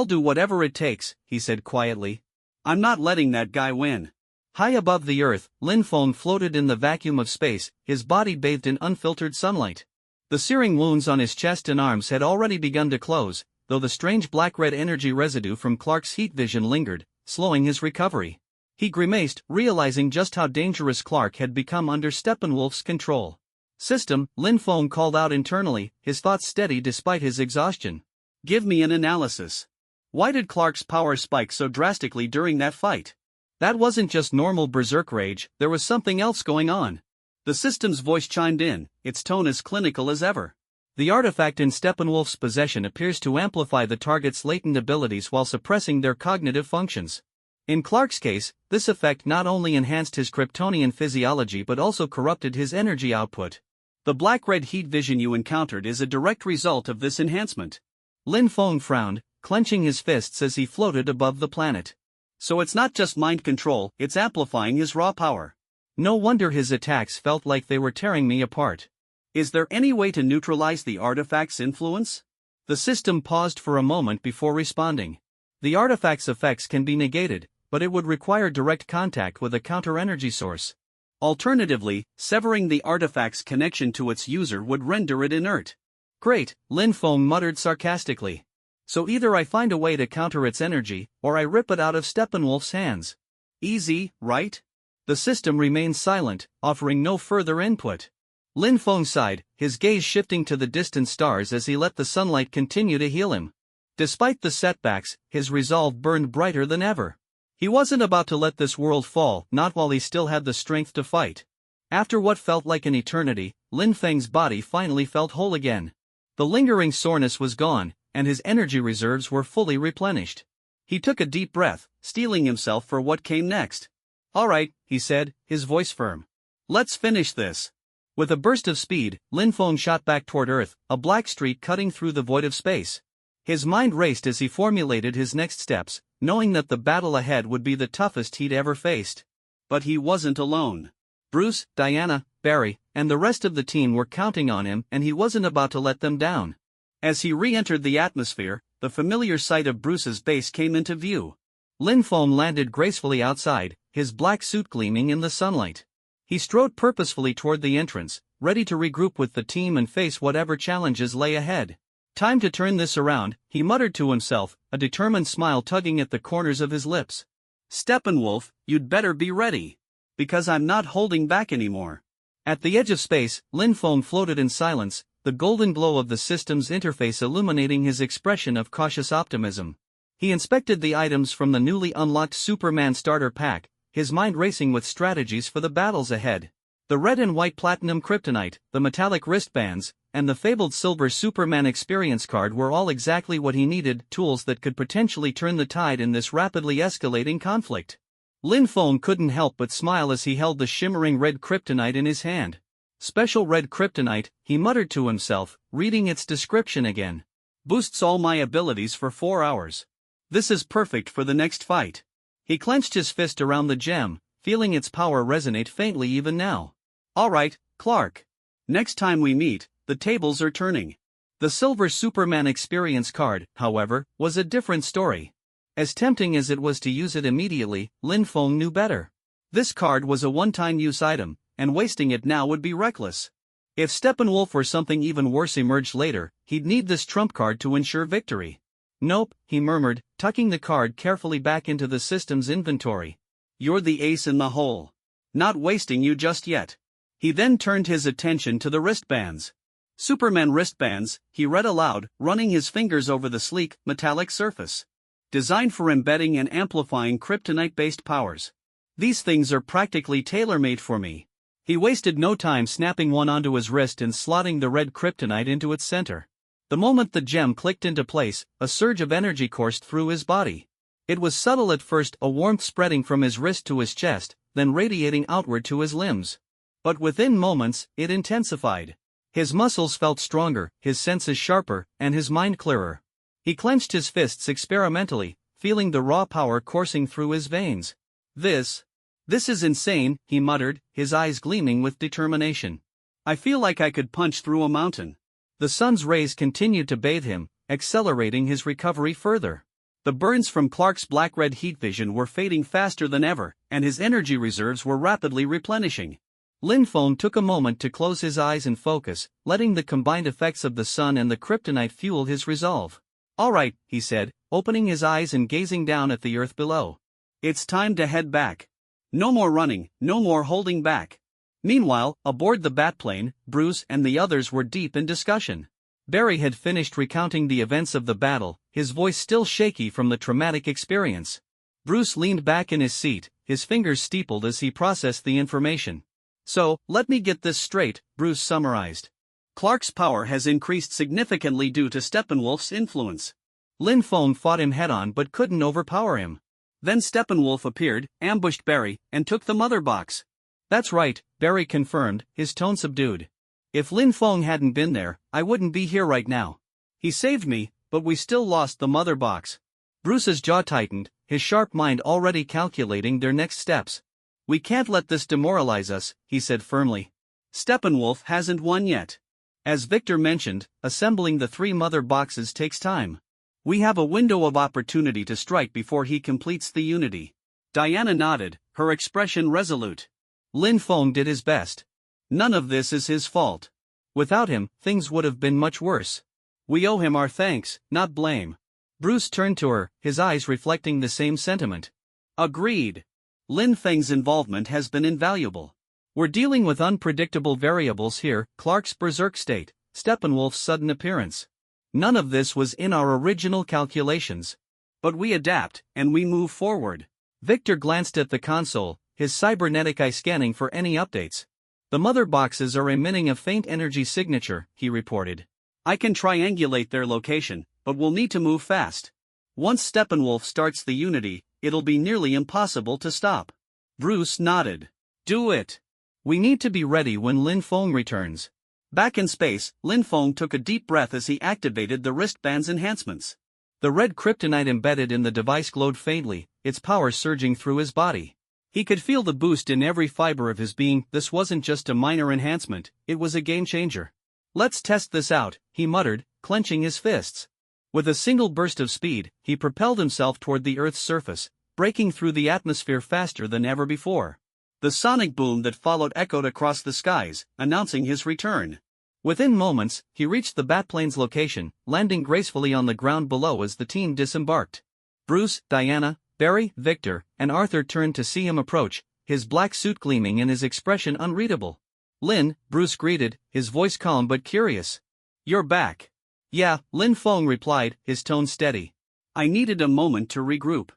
do whatever it takes, he said quietly. I'm not letting that guy win. High above the earth, Lin Feng floated in the vacuum of space, his body bathed in unfiltered sunlight. The searing wounds on his chest and arms had already begun to close, though the strange black-red energy residue from Clark's heat vision lingered, slowing his recovery. He grimaced, realizing just how dangerous Clark had become under Steppenwolf's control. System, Lin Feng called out internally, his thoughts steady despite his exhaustion. Give me an analysis. Why did Clark's power spike so drastically during that fight? That wasn't just normal berserk rage, there was something else going on. The system's voice chimed in, its tone as clinical as ever. The artifact in Steppenwolf's possession appears to amplify the target's latent abilities while suppressing their cognitive functions. In Clark's case, this effect not only enhanced his Kryptonian physiology but also corrupted his energy output. The black-red heat vision you encountered is a direct result of this enhancement. Lin Feng frowned, clenching his fists as he floated above the planet. So it's not just mind control, it's amplifying his raw power. No wonder his attacks felt like they were tearing me apart. Is there any way to neutralize the artifact's influence? The system paused for a moment before responding. The artifact's effects can be negated, but it would require direct contact with a counter-energy source. Alternatively, severing the artifact's connection to its user would render it inert. Great, Lin Feng muttered sarcastically. So either I find a way to counter its energy, or I rip it out of Steppenwolf's hands. Easy, right? The system remained silent, offering no further input. Lin Feng sighed, his gaze shifting to the distant stars as he let the sunlight continue to heal him. Despite the setbacks, his resolve burned brighter than ever. He wasn't about to let this world fall, not while he still had the strength to fight. After what felt like an eternity, Lin Feng's body finally felt whole again. The lingering soreness was gone, and his energy reserves were fully replenished. He took a deep breath, steeling himself for what came next. All right, he said, his voice firm. Let's finish this. With a burst of speed, Lin Feng shot back toward Earth, a black streak cutting through the void of space. His mind raced as he formulated his next steps, knowing that the battle ahead would be the toughest he'd ever faced. But he wasn't alone. Bruce, Diana, Barry, and the rest of the team were counting on him, and he wasn't about to let them down. As he re-entered the atmosphere, the familiar sight of Bruce's base came into view. Lin Feng landed gracefully outside, his black suit gleaming in the sunlight. He strode purposefully toward the entrance, ready to regroup with the team and face whatever challenges lay ahead. Time to turn this around, he muttered to himself, a determined smile tugging at the corners of his lips. Steppenwolf, you'd better be ready. Because I'm not holding back anymore. At the edge of space, Lin Feng floated in silence, the golden glow of the system's interface illuminating his expression of cautious optimism. He inspected the items from the newly unlocked Superman starter pack, his mind racing with strategies for the battles ahead. The red and white platinum kryptonite, the metallic wristbands, and the fabled silver Superman experience card were all exactly what he needed, tools that could potentially turn the tide in this rapidly escalating conflict. Lin Feng couldn't help but smile as he held the shimmering red kryptonite in his hand. Special red kryptonite, he muttered to himself, reading its description again. Boosts all my abilities for 4 hours. This is perfect for the next fight. He clenched his fist around the gem, feeling its power resonate faintly even now. All right, Clark. Next time we meet, the tables are turning. The silver Superman experience card, however, was a different story. As tempting as it was to use it immediately, Lin Feng knew better. This card was a one-time use item, and wasting it now would be reckless. If Steppenwolf or something even worse emerged later, he'd need this trump card to ensure victory. Nope, he murmured, tucking the card carefully back into the system's inventory. You're the ace in the hole. Not wasting you just yet. He then turned his attention to the wristbands. Superman wristbands, he read aloud, running his fingers over the sleek, metallic surface. Designed for embedding and amplifying kryptonite-based powers. These things are practically tailor-made for me. He wasted no time snapping one onto his wrist and slotting the red kryptonite into its center. The moment the gem clicked into place, a surge of energy coursed through his body. It was subtle at first, a warmth spreading from his wrist to his chest, then radiating outward to his limbs. But within moments, it intensified. His muscles felt stronger, his senses sharper, and his mind clearer. He clenched his fists experimentally, feeling the raw power coursing through his veins. This is insane, he muttered, his eyes gleaming with determination. I feel like I could punch through a mountain. The sun's rays continued to bathe him, accelerating his recovery further. The burns from Clark's black-red heat vision were fading faster than ever, and his energy reserves were rapidly replenishing. Lin Feng took a moment to close his eyes and focus, letting the combined effects of the sun and the kryptonite fuel his resolve. All right, he said, opening his eyes and gazing down at the earth below. It's time to head back. No more running, no more holding back. Meanwhile, aboard the Batplane, Bruce and the others were deep in discussion. Barry had finished recounting the events of the battle, his voice still shaky from the traumatic experience. Bruce leaned back in his seat, his fingers steepled as he processed the information. So, let me get this straight, Bruce summarized. Clark's power has increased significantly due to Steppenwolf's influence. Lin Feng fought him head-on but couldn't overpower him. Then Steppenwolf appeared, ambushed Barry, and took the mother box. That's right, Barry confirmed, his tone subdued. If Lin Feng hadn't been there, I wouldn't be here right now. He saved me, but we still lost the mother box. Bruce's jaw tightened, his sharp mind already calculating their next steps. We can't let this demoralize us, he said firmly. Steppenwolf hasn't won yet. As Victor mentioned, assembling the 3 mother boxes takes time. We have a window of opportunity to strike before he completes the unity. Diana nodded, her expression resolute. Lin Feng did his best. None of this is his fault. Without him, things would have been much worse. We owe him our thanks, not blame. Bruce turned to her, his eyes reflecting the same sentiment. Agreed. Lin Feng's involvement has been invaluable. We're dealing with unpredictable variables here, Clark's berserk state, Steppenwolf's sudden appearance. None of this was in our original calculations. But we adapt, and we move forward. Victor glanced at the console, his cybernetic eye scanning for any updates. The mother boxes are emitting a faint energy signature, he reported. I can triangulate their location, but we'll need to move fast. Once Steppenwolf starts the unity, it'll be nearly impossible to stop. Bruce nodded. Do it. We need to be ready when Lin Feng returns. Back in space, Lin Feng took a deep breath as he activated the wristband's enhancements. The red kryptonite embedded in the device glowed faintly, its power surging through his body. He could feel the boost in every fiber of his being. This wasn't just a minor enhancement, it was a game-changer. Let's test this out, he muttered, clenching his fists. With a single burst of speed, he propelled himself toward the Earth's surface, breaking through the atmosphere faster than ever before. The sonic boom that followed echoed across the skies, announcing his return. Within moments, he reached the Batplane's location, landing gracefully on the ground below as the team disembarked. Bruce, Diana, Barry, Victor, and Arthur turned to see him approach, his black suit gleaming and his expression unreadable. Lin, Bruce greeted, his voice calm but curious. You're back. Yeah, Lin Feng replied, his tone steady. I needed a moment to regroup.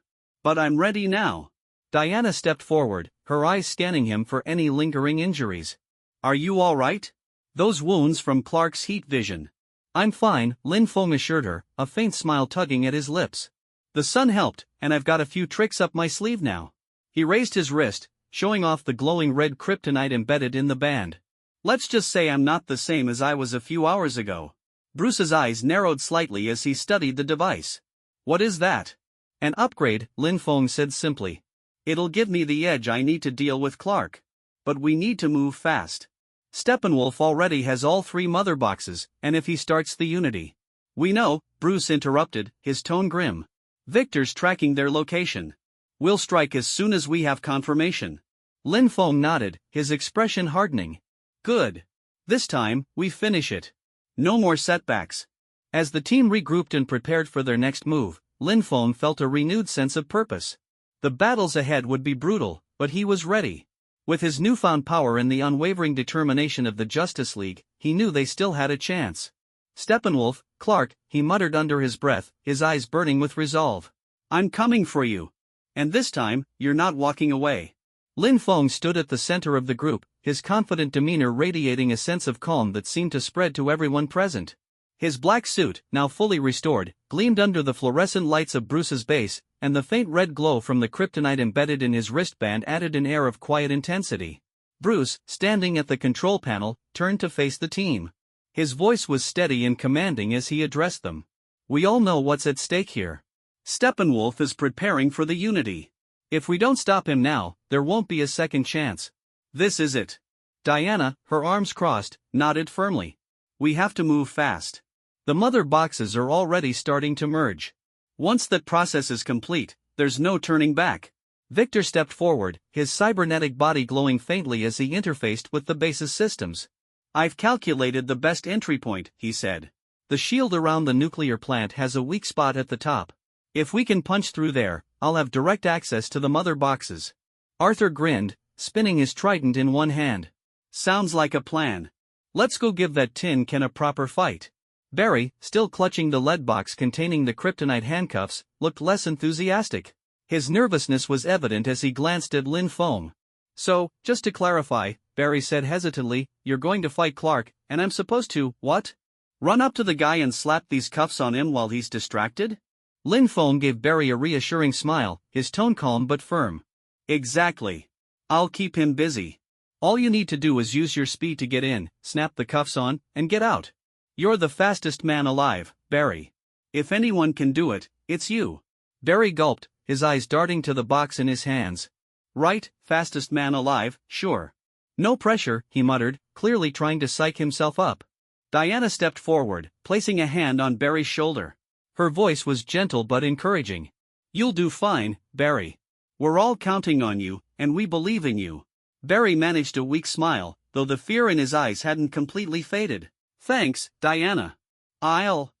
But I'm ready now. Diana stepped forward, her eyes scanning him for any lingering injuries. Are you all right? Those wounds from Clark's heat vision. I'm fine, Lin Feng assured her, a faint smile tugging at his lips. The sun helped, and I've got a few tricks up my sleeve now. He raised his wrist, showing off the glowing red kryptonite embedded in the band. Let's just say I'm not the same as I was a few hours ago. Bruce's eyes narrowed slightly as he studied the device. What is that? An upgrade, Lin Feng said simply. It'll give me the edge I need to deal with Clark. But we need to move fast. Steppenwolf already has all 3 mother boxes, and if he starts the unity. We know, Bruce interrupted, his tone grim. Victor's tracking their location. We'll strike as soon as we have confirmation. Lin Feng nodded, his expression hardening. Good. This time, we finish it. No more setbacks. As the team regrouped and prepared for their next move, Lin Feng felt a renewed sense of purpose. The battles ahead would be brutal, but he was ready. With his newfound power and the unwavering determination of the Justice League, he knew they still had a chance. Steppenwolf, Clark, he muttered under his breath, his eyes burning with resolve. I'm coming for you. And this time, you're not walking away. Lin Feng stood at the center of the group, his confident demeanor radiating a sense of calm that seemed to spread to everyone present. His black suit, now fully restored, gleamed under the fluorescent lights of Bruce's base, and the faint red glow from the kryptonite embedded in his wristband added an air of quiet intensity. Bruce, standing at the control panel, turned to face the team. His voice was steady and commanding as he addressed them. We all know what's at stake here. Steppenwolf is preparing for the Unity. If we don't stop him now, there won't be a second chance. This is it. Diana, her arms crossed, nodded firmly. We have to move fast. The mother boxes are already starting to merge. Once that process is complete, there's no turning back. Victor stepped forward, his cybernetic body glowing faintly as he interfaced with the base's systems. I've calculated the best entry point, he said. The shield around the nuclear plant has a weak spot at the top. If we can punch through there, I'll have direct access to the mother boxes. Arthur grinned, spinning his trident in one hand. Sounds like a plan. Let's go give that tin can a proper fight. Barry, still clutching the lead box containing the kryptonite handcuffs, looked less enthusiastic. His nervousness was evident as he glanced at Lin Feng. So, just to clarify, Barry said hesitantly, you're going to fight Clark, and I'm supposed to, what? Run up to the guy and slap these cuffs on him while he's distracted? Lin Feng gave Barry a reassuring smile, his tone calm but firm. Exactly. I'll keep him busy. All you need to do is use your speed to get in, snap the cuffs on, and get out. You're the fastest man alive, Barry. If anyone can do it, it's you. Barry gulped, his eyes darting to the box in his hands. Right, fastest man alive, sure. No pressure, he muttered, clearly trying to psych himself up. Diana stepped forward, placing a hand on Barry's shoulder. Her voice was gentle but encouraging. You'll do fine, Barry. We're all counting on you, and we believe in you. Barry managed a weak smile, though the fear in his eyes hadn't completely faded. Thanks, Diana. I'll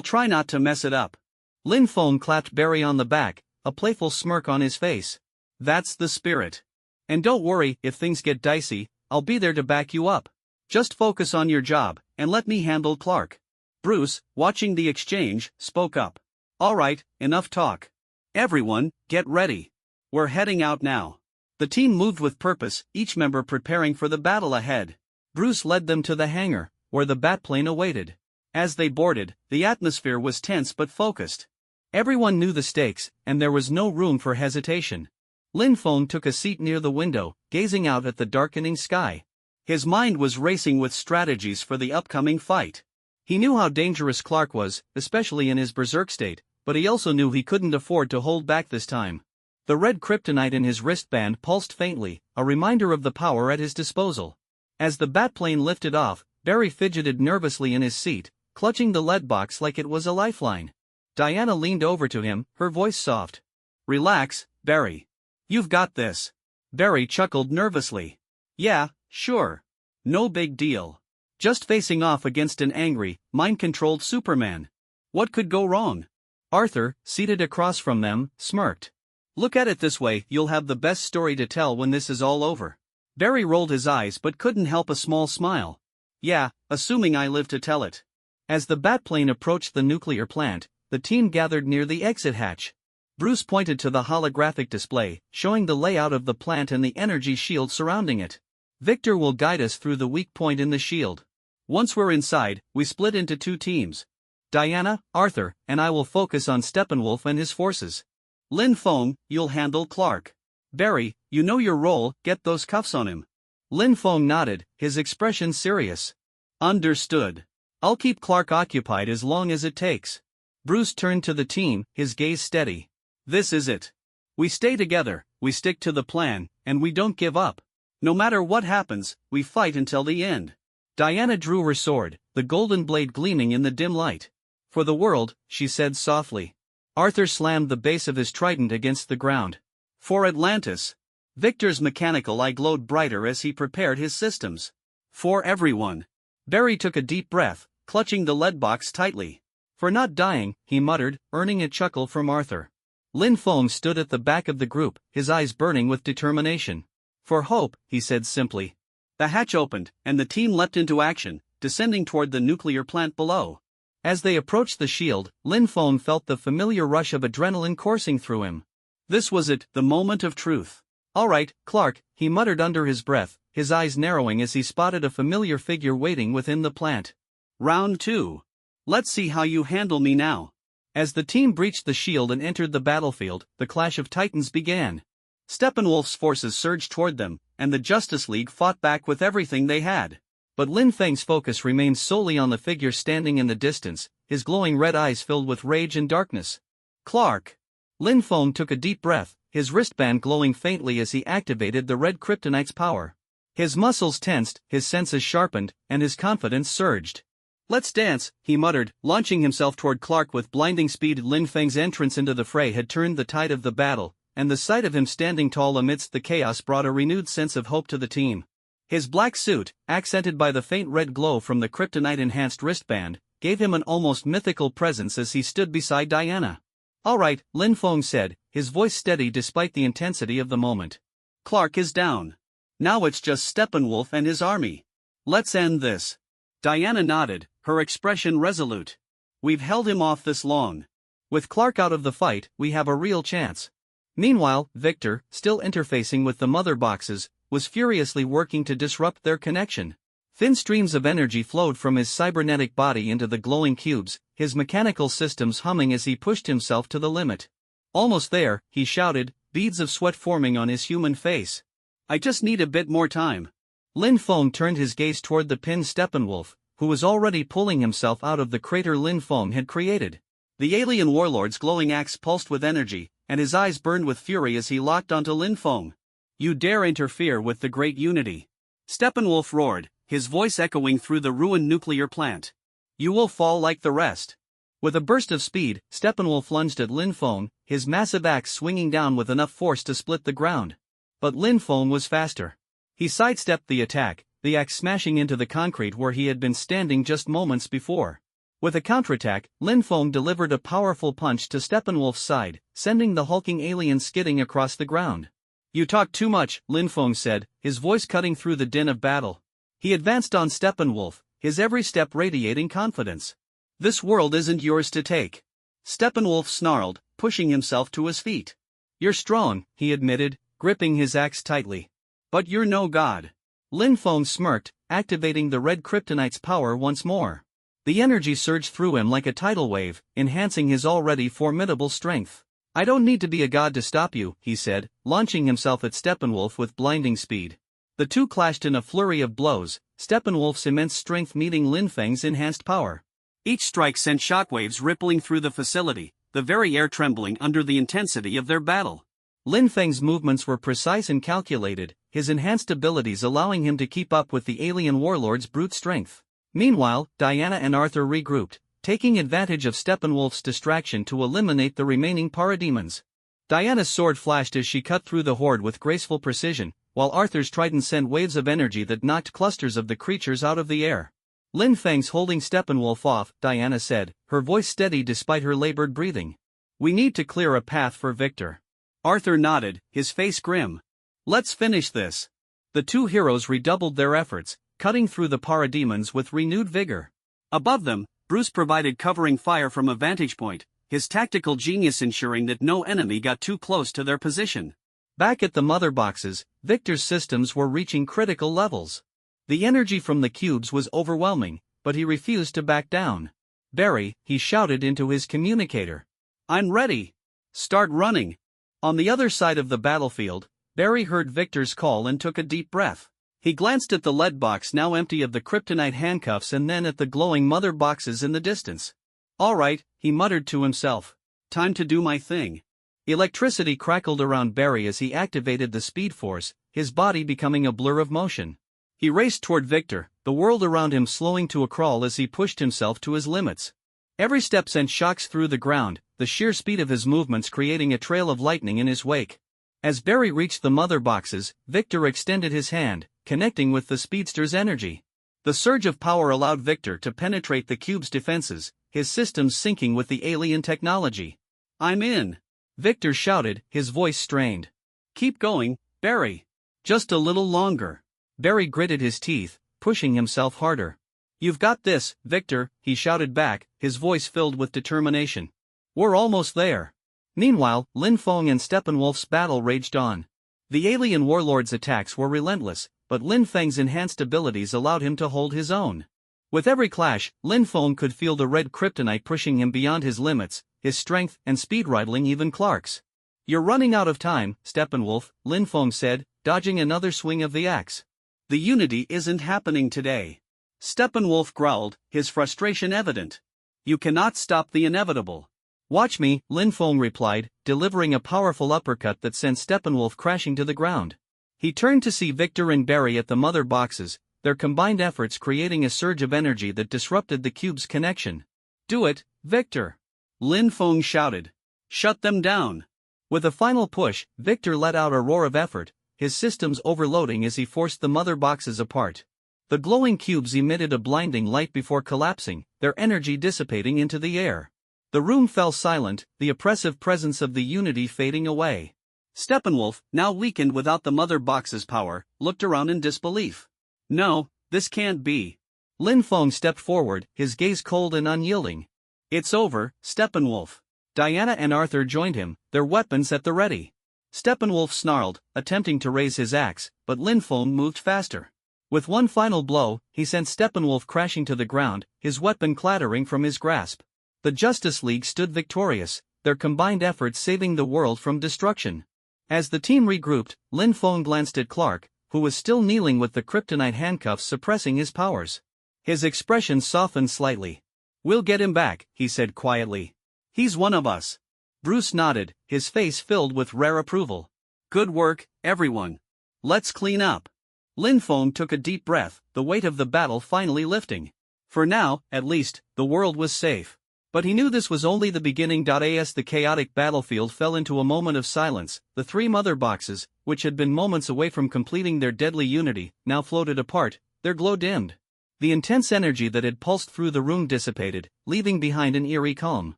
try not to mess it up. Lin Feng clapped Barry on the back, a playful smirk on his face. That's the spirit. And don't worry if things get dicey, I'll be there to back you up. Just focus on your job, and let me handle Clark. Bruce, watching the exchange, spoke up. All right, enough talk. Everyone, get ready. We're heading out now. The team moved with purpose, each member preparing for the battle ahead. Bruce led them to the hangar, where the Batplane awaited. As they boarded, the atmosphere was tense but focused. Everyone knew the stakes, and there was no room for hesitation. Lin Feng took a seat near the window, gazing out at the darkening sky. His mind was racing with strategies for the upcoming fight. He knew how dangerous Clark was, especially in his berserk state, but he also knew he couldn't afford to hold back this time. The red kryptonite in his wristband pulsed faintly, a reminder of the power at his disposal. As the Batplane lifted off, Barry fidgeted nervously in his seat, clutching the lead box like it was a lifeline. Diana leaned over to him, her voice soft. Relax, Barry. You've got this. Barry chuckled nervously. Yeah, sure. No big deal. Just facing off against an angry, mind-controlled Superman. What could go wrong? Arthur, seated across from them, smirked. Look at it this way, you'll have the best story to tell when this is all over. Barry rolled his eyes but couldn't help a small smile. Yeah, assuming I live to tell it. As the Batplane approached the nuclear plant, the team gathered near the exit hatch. Bruce pointed to the holographic display, showing the layout of the plant and the energy shield surrounding it. Victor will guide us through the weak point in the shield. Once we're inside, we split into two teams. Diana, Arthur, and I will focus on Steppenwolf and his forces. Lin Feng, you'll handle Clark. Barry, you know your role, get those cuffs on him. Lin Feng nodded, his expression serious. Understood. I'll keep Clark occupied as long as it takes. Bruce turned to the team, his gaze steady. This is it. We stay together, we stick to the plan, and we don't give up. No matter what happens, we fight until the end. Diana drew her sword, the golden blade gleaming in the dim light. For the world, she said softly. Arthur slammed the base of his trident against the ground. For Atlantis. Victor's mechanical eye glowed brighter as he prepared his systems. For everyone. Barry took a deep breath, clutching the lead box tightly. For not dying, he muttered, earning a chuckle from Arthur. Lin Feng stood at the back of the group, his eyes burning with determination. For hope, he said simply. The hatch opened, and the team leapt into action, descending toward the nuclear plant below. As they approached the shield, Lin Feng felt the familiar rush of adrenaline coursing through him. This was it, the moment of truth. All right, Clark, he muttered under his breath, his eyes narrowing as he spotted a familiar figure waiting within the plant. Round 2. Let's see how you handle me now. As the team breached the shield and entered the battlefield, the clash of titans began. Steppenwolf's forces surged toward them, and the Justice League fought back with everything they had. But Lin Feng's focus remained solely on the figure standing in the distance, his glowing red eyes filled with rage and darkness. Clark. Lin Feng took a deep breath, his wristband glowing faintly as he activated the red kryptonite's power. His muscles tensed, his senses sharpened, and his confidence surged. "Let's dance," he muttered, launching himself toward Clark with blinding speed. Lin Feng's entrance into the fray had turned the tide of the battle, and the sight of him standing tall amidst the chaos brought a renewed sense of hope to the team. His black suit, accented by the faint red glow from the kryptonite-enhanced wristband, gave him an almost mythical presence as he stood beside Diana. "All right," Lin Feng said, his voice steady despite the intensity of the moment. "Clark is down. Now it's just Steppenwolf and his army. Let's end this." Diana nodded, her expression resolute. "We've held him off this long. With Clark out of the fight, we have a real chance." Meanwhile, Victor, still interfacing with the mother boxes, was furiously working to disrupt their connection. Thin streams of energy flowed from his cybernetic body into the glowing cubes, his mechanical systems humming as he pushed himself to the limit. "Almost there," he shouted, beads of sweat forming on his human face. "I just need a bit more time." Lin Feng turned his gaze toward the pinned Steppenwolf, who was already pulling himself out of the crater Lin Feng had created. The alien warlord's glowing axe pulsed with energy, and his eyes burned with fury as he locked onto Lin Feng. "You dare interfere with the great unity?" Steppenwolf roared, his voice echoing through the ruined nuclear plant. "You will fall like the rest." With a burst of speed, Steppenwolf lunged at Lin Feng, his massive axe swinging down with enough force to split the ground. But Lin Feng was faster. He sidestepped the attack, the axe smashing into the concrete where he had been standing just moments before. With a counterattack, Lin Feng delivered a powerful punch to Steppenwolf's side, sending the hulking alien skidding across the ground. "You talk too much," Lin Feng said, his voice cutting through the din of battle. He advanced on Steppenwolf, his every step radiating confidence. "This world isn't yours to take." Steppenwolf snarled, pushing himself to his feet. "You're strong," he admitted, gripping his axe tightly. "But you're no god." Lin Feng smirked, activating the red kryptonite's power once more. The energy surged through him like a tidal wave, enhancing his already formidable strength. "I don't need to be a god to stop you," he said, launching himself at Steppenwolf with blinding speed. The two clashed in a flurry of blows, Steppenwolf's immense strength meeting Lin Feng's enhanced power. Each strike sent shockwaves rippling through the facility, the very air trembling under the intensity of their battle. Lin Feng's movements were precise and calculated, his enhanced abilities allowing him to keep up with the alien warlord's brute strength. Meanwhile, Diana and Arthur regrouped, taking advantage of Steppenwolf's distraction to eliminate the remaining parademons. Diana's sword flashed as she cut through the horde with graceful precision, while Arthur's trident sent waves of energy that knocked clusters of the creatures out of the air. "Lin Feng's holding Steppenwolf off," Diana said, her voice steady despite her labored breathing. "We need to clear a path for Victor." Arthur nodded, his face grim. "Let's finish this." The two heroes redoubled their efforts, cutting through the parademons with renewed vigor. Above them, Bruce provided covering fire from a vantage point, his tactical genius ensuring that no enemy got too close to their position. Back at the mother boxes, Victor's systems were reaching critical levels. The energy from the cubes was overwhelming, but he refused to back down. "Barry," he shouted into his communicator. "I'm ready. Start running." On the other side of the battlefield, Barry heard Victor's call and took a deep breath. He glanced at the lead box now empty of the kryptonite handcuffs and then at the glowing mother boxes in the distance. "All right," he muttered to himself. "Time to do my thing." Electricity crackled around Barry as he activated the speed force, his body becoming a blur of motion. He raced toward Victor, the world around him slowing to a crawl as he pushed himself to his limits. Every step sent shocks through the ground, the sheer speed of his movements creating a trail of lightning in his wake. As Barry reached the mother boxes, Victor extended his hand, connecting with the speedster's energy. The surge of power allowed Victor to penetrate the cube's defenses, his systems syncing with the alien technology. "I'm in," Victor shouted, his voice strained. "Keep going, Barry. Just a little longer." Barry gritted his teeth, pushing himself harder. "You've got this, Victor," he shouted back, his voice filled with determination. "We're almost there." Meanwhile, Lin Feng and Steppenwolf's battle raged on. The alien warlord's attacks were relentless, but Lin Feng's enhanced abilities allowed him to hold his own. With every clash, Lin Feng could feel the red kryptonite pushing him beyond his limits, his strength and speed rivaling even Clark's. "You're running out of time, Steppenwolf," Lin Feng said, dodging another swing of the axe. "The unity isn't happening today." Steppenwolf growled, his frustration evident. "You cannot stop the inevitable." Watch me, Lin Feng replied, delivering a powerful uppercut that sent Steppenwolf crashing to the ground. He turned to see Victor and Barry at the mother boxes, their combined efforts creating a surge of energy that disrupted the cube's connection. Do it, Victor! Lin Feng shouted. Shut them down! With a final push, Victor let out a roar of effort, his systems overloading as he forced the mother boxes apart. The glowing cubes emitted a blinding light before collapsing, their energy dissipating into the air. The room fell silent, the oppressive presence of the unity fading away. Steppenwolf, now weakened without the mother box's power, looked around in disbelief. No, this can't be. Lin Feng stepped forward, his gaze cold and unyielding. It's over, Steppenwolf. Diana and Arthur joined him, their weapons at the ready. Steppenwolf snarled, attempting to raise his axe, but Lin Feng moved faster. With one final blow, he sent Steppenwolf crashing to the ground, his weapon clattering from his grasp. The Justice League stood victorious, their combined efforts saving the world from destruction. As the team regrouped, Lin Feng glanced at Clark, who was still kneeling with the kryptonite handcuffs suppressing his powers. His expression softened slightly. We'll get him back, he said quietly. He's one of us. Bruce nodded, his face filled with rare approval. Good work, everyone. Let's clean up. Lin Feng took a deep breath, the weight of the battle finally lifting. For now, at least, the world was safe. But he knew this was only the beginning. As the chaotic battlefield fell into a moment of silence, the three mother boxes, which had been moments away from completing their deadly unity, now floated apart, their glow dimmed. The intense energy that had pulsed through the room dissipated, leaving behind an eerie calm.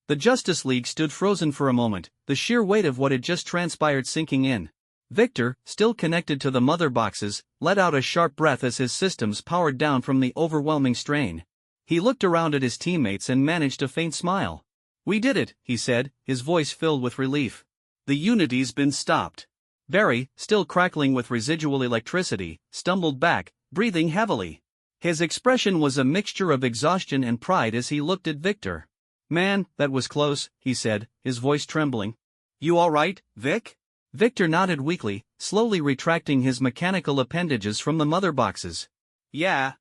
The Justice League stood frozen for a moment, the sheer weight of what had just transpired sinking in. Victor, still connected to the mother boxes, let out a sharp breath as his systems powered down from the overwhelming strain. He looked around at his teammates and managed a faint smile. We did it, he said, his voice filled with relief. The unity's been stopped. Barry, still crackling with residual electricity, stumbled back, breathing heavily. His expression was a mixture of exhaustion and pride as he looked at Victor. Man, that was close, he said, his voice trembling. You all right, Vic? Victor nodded weakly, slowly retracting his mechanical appendages from the mother boxes. Yeah.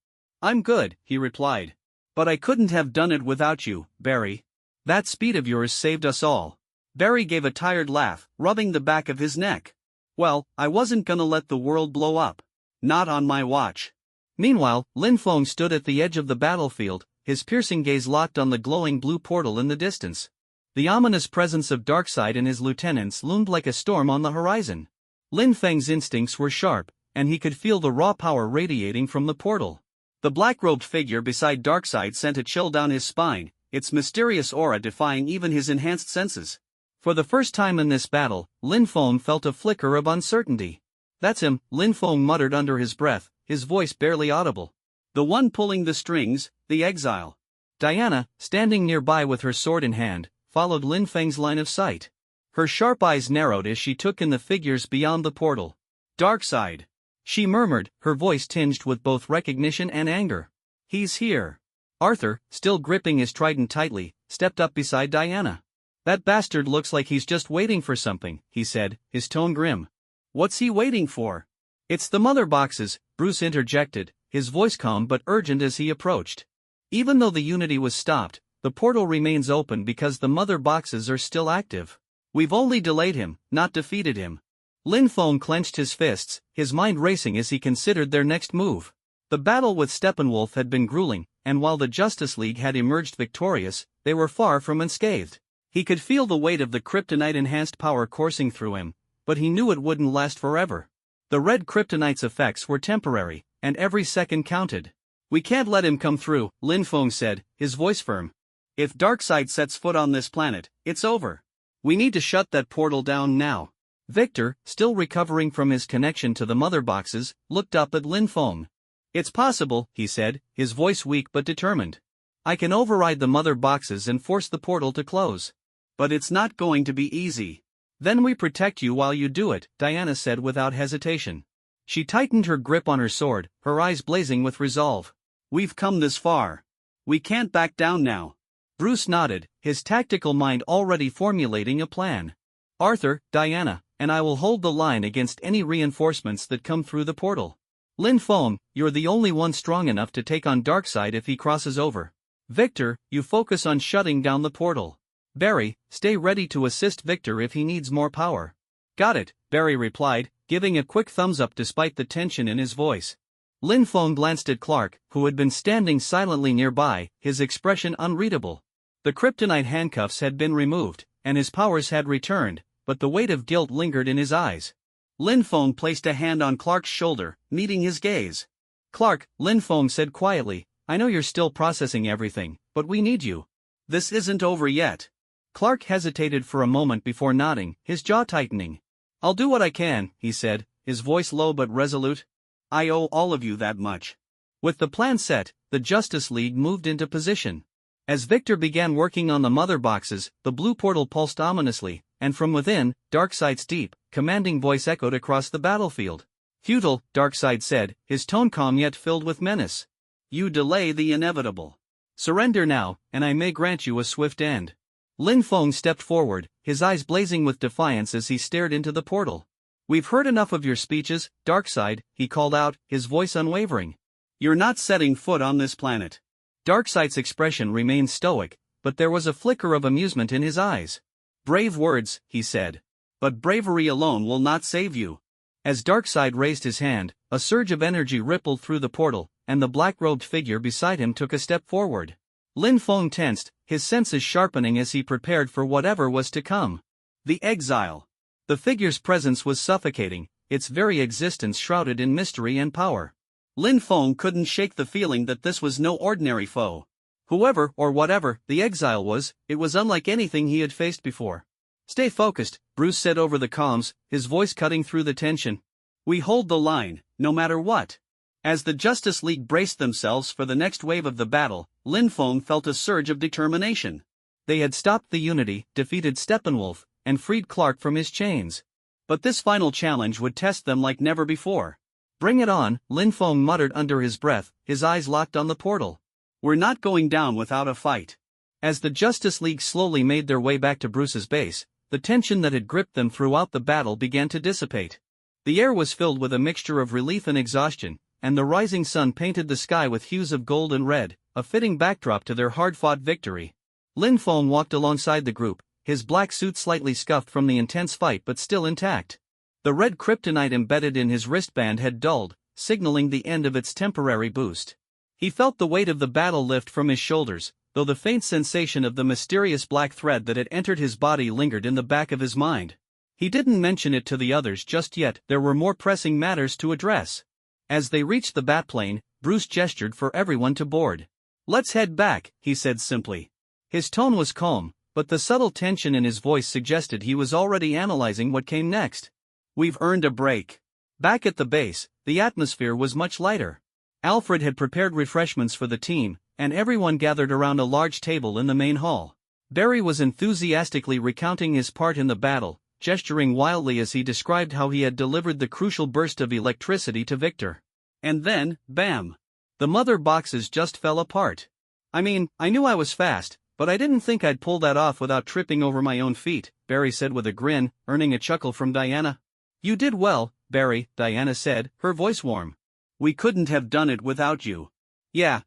I'm good, he replied. But I couldn't have done it without you, Barry. That speed of yours saved us all. Barry gave a tired laugh, rubbing the back of his neck. Well, I wasn't gonna let the world blow up. Not on my watch. Meanwhile, Lin Feng stood at the edge of the battlefield, his piercing gaze locked on the glowing blue portal in the distance. The ominous presence of Darkseid and his lieutenants loomed like a storm on the horizon. Lin Feng's instincts were sharp, and he could feel the raw power radiating from the portal. The black-robed figure beside Darkseid sent a chill down his spine, its mysterious aura defying even his enhanced senses. For the first time in this battle, Lin Feng felt a flicker of uncertainty. That's him, Lin Feng muttered under his breath, his voice barely audible. The one pulling the strings, the exile. Diana, standing nearby with her sword in hand, followed Lin Feng's line of sight. Her sharp eyes narrowed as she took in the figures beyond the portal. Darkseid, she murmured, her voice tinged with both recognition and anger. He's here. Arthur, still gripping his trident tightly, stepped up beside Diana. That bastard looks like he's just waiting for something, he said, his tone grim. What's he waiting for? It's the mother boxes, Bruce interjected, his voice calm but urgent as he approached. Even though the unity was stopped, the portal remains open because the mother boxes are still active. We've only delayed him, not defeated him. Lin Feng clenched his fists, his mind racing as he considered their next move. The battle with Steppenwolf had been grueling, and while the Justice League had emerged victorious, they were far from unscathed. He could feel the weight of the kryptonite-enhanced power coursing through him, but he knew it wouldn't last forever. The red kryptonite's effects were temporary, and every second counted. We can't let him come through, Lin Feng said, his voice firm. If Darkseid sets foot on this planet, it's over. We need to shut that portal down now. Victor, still recovering from his connection to the mother boxes, looked up at Lin Feng. It's possible, he said, his voice weak but determined. I can override the mother boxes and force the portal to close. But it's not going to be easy. Then we protect you while you do it, Diana said without hesitation. She tightened her grip on her sword, her eyes blazing with resolve. We've come this far. We can't back down now. Bruce nodded, his tactical mind already formulating a plan. Arthur, Diana, and I will hold the line against any reinforcements that come through the portal. Lin Feng, you're the only one strong enough to take on Darkseid if he crosses over. Victor, you focus on shutting down the portal. Barry, stay ready to assist Victor if he needs more power. Got it, Barry replied, giving a quick thumbs up despite the tension in his voice. Lin Feng glanced at Clark, who had been standing silently nearby, his expression unreadable. The kryptonite handcuffs had been removed, and his powers had returned, but the weight of guilt lingered in his eyes. Lin Feng placed a hand on Clark's shoulder, meeting his gaze. Clark, Lin Feng said quietly, I know you're still processing everything, but we need you. This isn't over yet. Clark hesitated for a moment before nodding, his jaw tightening. I'll do what I can, he said, his voice low but resolute. I owe all of you that much. With the plan set, the Justice League moved into position. As Victor began working on the mother boxes, the blue portal pulsed ominously, and from within, Darkseid's deep, commanding voice echoed across the battlefield. Futile, Darkseid said, his tone calm yet filled with menace. You delay the inevitable. Surrender now, and I may grant you a swift end. Lin Feng stepped forward, his eyes blazing with defiance as he stared into the portal. We've heard enough of your speeches, Darkseid, he called out, his voice unwavering. You're not setting foot on this planet. Darkseid's expression remained stoic, but there was a flicker of amusement in his eyes. Brave words, he said. But bravery alone will not save you. As Darkseid raised his hand, a surge of energy rippled through the portal, and the black-robed figure beside him took a step forward. Lin Feng tensed, his senses sharpening as he prepared for whatever was to come. The exile. The figure's presence was suffocating, its very existence shrouded in mystery and power. Lin Feng couldn't shake the feeling that this was no ordinary foe. Whoever or whatever the exile was, it was unlike anything he had faced before. Stay focused, Bruce said over the comms, his voice cutting through the tension. We hold the line, no matter what. As the Justice League braced themselves for the next wave of the battle, Lin Feng felt a surge of determination. They had stopped the Unity, defeated Steppenwolf, and freed Clark from his chains. But this final challenge would test them like never before. Bring it on, Lin Feng muttered under his breath, his eyes locked on the portal. We're not going down without a fight. As the Justice League slowly made their way back to Bruce's base, the tension that had gripped them throughout the battle began to dissipate. The air was filled with a mixture of relief and exhaustion, and the rising sun painted the sky with hues of gold and red, a fitting backdrop to their hard-fought victory. Lin Feng walked alongside the group, his black suit slightly scuffed from the intense fight but still intact. The red kryptonite embedded in his wristband had dulled, signaling the end of its temporary boost. He felt the weight of the battle lift from his shoulders, though the faint sensation of the mysterious black thread that had entered his body lingered in the back of his mind. He didn't mention it to the others just yet, there were more pressing matters to address. As they reached the batplane, Bruce gestured for everyone to board. Let's head back, he said simply. His tone was calm, but the subtle tension in his voice suggested he was already analyzing what came next. We've earned a break. Back at the base, the atmosphere was much lighter. Alfred had prepared refreshments for the team, and everyone gathered around a large table in the main hall. Barry was enthusiastically recounting his part in the battle, gesturing wildly as he described how he had delivered the crucial burst of electricity to Victor. And then, bam! The mother boxes just fell apart. I mean, I knew I was fast, but I didn't think I'd pull that off without tripping over my own feet, Barry said with a grin, earning a chuckle from Diana. You did well, Barry, Diana said, her voice warm. We couldn't have done it without you. Yeah,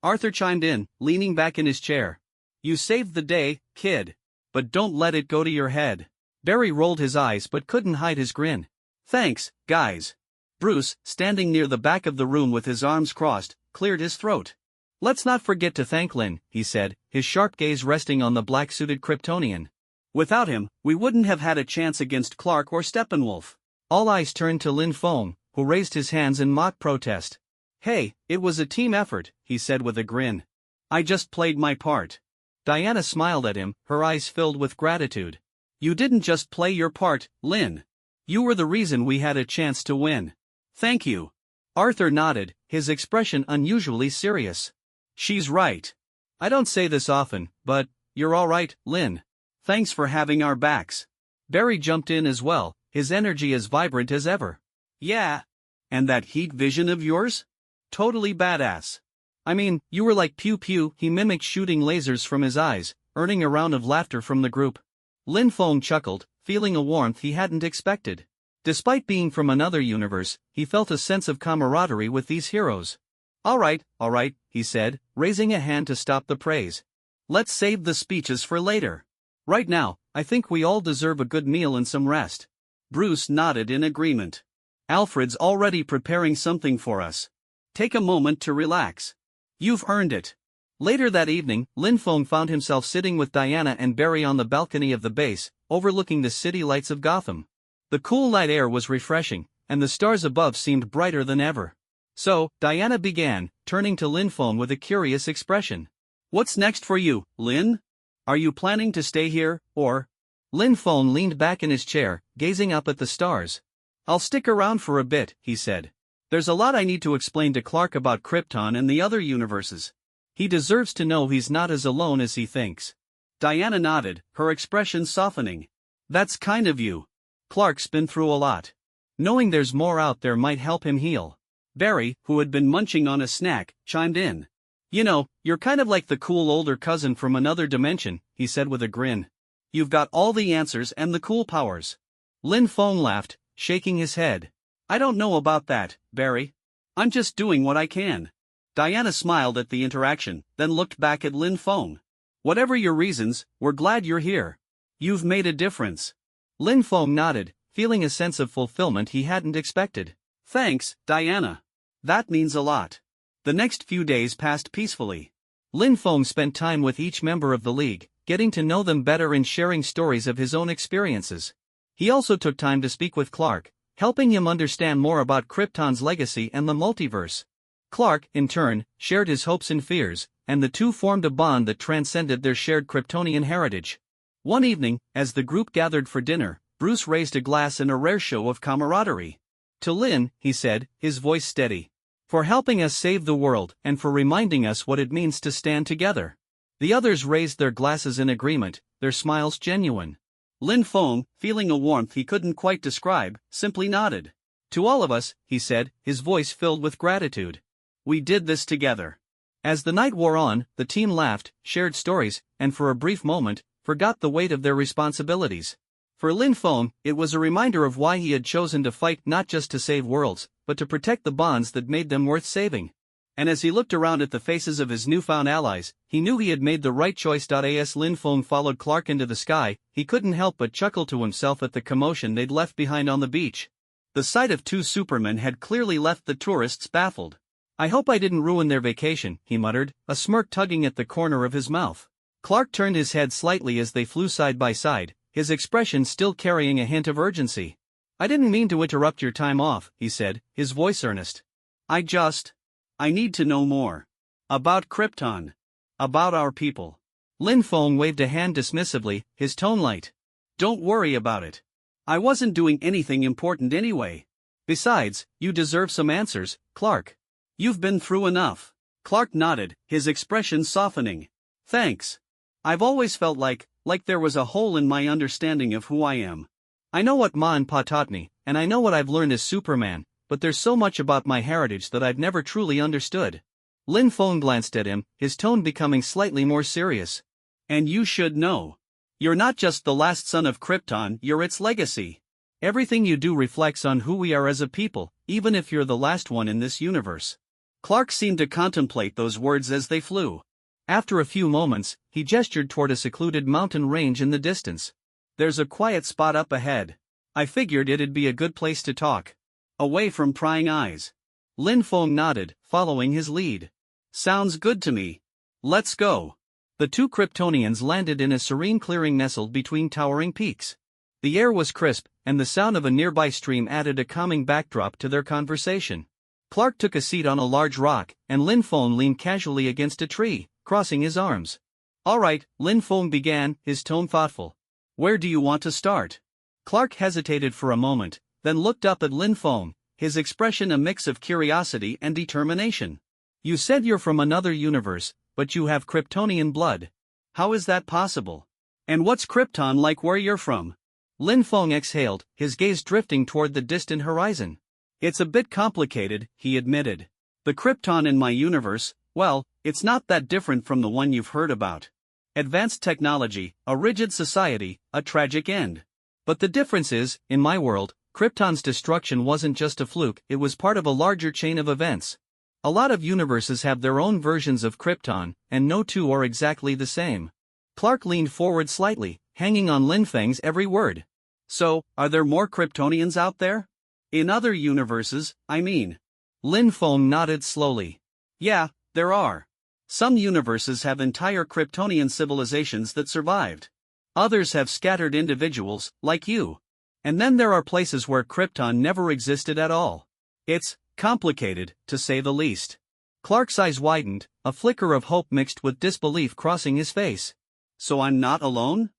Arthur chimed in, leaning back in his chair. You saved the day, kid. But don't let it go to your head. Barry rolled his eyes but couldn't hide his grin. Thanks, guys. Bruce, standing near the back of the room with his arms crossed, cleared his throat. Let's not forget to thank Lin, he said, his sharp gaze resting on the black-suited Kryptonian. Without him, we wouldn't have had a chance against Clark or Steppenwolf. All eyes turned to Lin Feng, who raised his hands in mock protest. Hey, it was a team effort, he said with a grin. I just played my part. Diana smiled at him, her eyes filled with gratitude. You didn't just play your part, Lin. You were the reason we had a chance to win. Thank you. Arthur nodded, his expression unusually serious. She's right. I don't say this often, but, you're all right, Lin. Thanks for having our backs. Barry jumped in as well, his energy as vibrant as ever. Yeah. And that heat vision of yours? Totally badass. I mean, you were like pew-pew, he mimicked shooting lasers from his eyes, earning a round of laughter from the group. Lin Feng chuckled, feeling a warmth he hadn't expected. Despite being from another universe, he felt a sense of camaraderie with these heroes. All right, he said, raising a hand to stop the praise. Let's save the speeches for later. Right now, I think we all deserve a good meal and some rest. Bruce nodded in agreement. Alfred's already preparing something for us. Take a moment to relax. You've earned it. Later that evening, Lin Feng found himself sitting with Diana and Barry on the balcony of the base, overlooking the city lights of Gotham. The cool night air was refreshing, and the stars above seemed brighter than ever. So, Diana began, turning to Lin Feng with a curious expression. What's next for you, Lin? Are you planning to stay here, or? Lin Feng leaned back in his chair, gazing up at the stars. I'll stick around for a bit, he said. There's a lot I need to explain to Clark about Krypton and the other universes. He deserves to know he's not as alone as he thinks. Diana nodded, her expression softening. That's kind of you. Clark's been through a lot. Knowing there's more out there might help him heal. Barry, who had been munching on a snack, chimed in. You know, you're kind of like the cool older cousin from another dimension, he said with a grin. You've got all the answers and the cool powers. Lin Feng laughed, shaking his head. I don't know about that, Barry. I'm just doing what I can. Diana smiled at the interaction, then looked back at Lin Feng. Whatever your reasons, we're glad you're here. You've made a difference. Lin Feng nodded, feeling a sense of fulfillment he hadn't expected. Thanks, Diana. That means a lot. The next few days passed peacefully. Lin Feng spent time with each member of the League, getting to know them better and sharing stories of his own experiences. He also took time to speak with Clark, helping him understand more about Krypton's legacy and the multiverse. Clark, in turn, shared his hopes and fears, and the two formed a bond that transcended their shared Kryptonian heritage. One evening, as the group gathered for dinner, Bruce raised a glass in a rare show of camaraderie. To Lin, he said, his voice steady. For helping us save the world and for reminding us what it means to stand together. The others raised their glasses in agreement, their smiles genuine. Lin Feng, feeling a warmth he couldn't quite describe, simply nodded. To all of us, he said, his voice filled with gratitude. We did this together. As the night wore on, the team laughed, shared stories, and for a brief moment, forgot the weight of their responsibilities. For Lin Feng, it was a reminder of why he had chosen to fight not just to save worlds, but to protect the bonds that made them worth saving. And as he looked around at the faces of his newfound allies, he knew he had made the right choice. As Lin Feng followed Clark into the sky, he couldn't help but chuckle to himself at the commotion they'd left behind on the beach. The sight of two supermen had clearly left the tourists baffled. I hope I didn't ruin their vacation, he muttered, a smirk tugging at the corner of his mouth. Clark turned his head slightly as they flew side by side, his expression still carrying a hint of urgency. I didn't mean to interrupt your time off, he said, his voice earnest. I need to know more. About Krypton. About our people. Lin Feng waved a hand dismissively, his tone light. Don't worry about it. I wasn't doing anything important anyway. Besides, you deserve some answers, Clark. You've been through enough. Clark nodded, his expression softening. Thanks. I've always felt like there was a hole in my understanding of who I am. I know what Ma and Pa taught me, and I know what I've learned as Superman, but there's so much about my heritage that I've never truly understood. Lin Feng glanced at him, his tone becoming slightly more serious. And you should know. You're not just the last son of Krypton, you're its legacy. Everything you do reflects on who we are as a people, even if you're the last one in this universe. Clark seemed to contemplate those words as they flew. After a few moments, he gestured toward a secluded mountain range in the distance. There's a quiet spot up ahead. I figured it'd be a good place to talk. Away from prying eyes. Lin Feng nodded, following his lead. Sounds good to me. Let's go. The two Kryptonians landed in a serene clearing nestled between towering peaks. The air was crisp, and the sound of a nearby stream added a calming backdrop to their conversation. Clark took a seat on a large rock, and Lin Feng leaned casually against a tree, crossing his arms. All right, Lin Feng began, his tone thoughtful. Where do you want to start? Clark hesitated for a moment, then looked up at Lin Feng, his expression a mix of curiosity and determination. You said you're from another universe, but you have Kryptonian blood. How is that possible? And what's Krypton like where you're from? Lin Feng exhaled, his gaze drifting toward the distant horizon. It's a bit complicated, he admitted. The Krypton in my universe, well, it's not that different from the one you've heard about. Advanced technology, a rigid society, a tragic end. But the difference is, in my world, Krypton's destruction wasn't just a fluke, it was part of a larger chain of events. A lot of universes have their own versions of Krypton, and no two are exactly the same. Clark leaned forward slightly, hanging on Lin Feng's every word. So, are there more Kryptonians out there? In other universes, I mean. Lin Feng nodded slowly. Yeah, there are. Some universes have entire Kryptonian civilizations that survived. Others have scattered individuals, like you. And then there are places where Krypton never existed at all. It's complicated, to say the least. Clark's eyes widened, a flicker of hope mixed with disbelief crossing his face. So I'm not alone?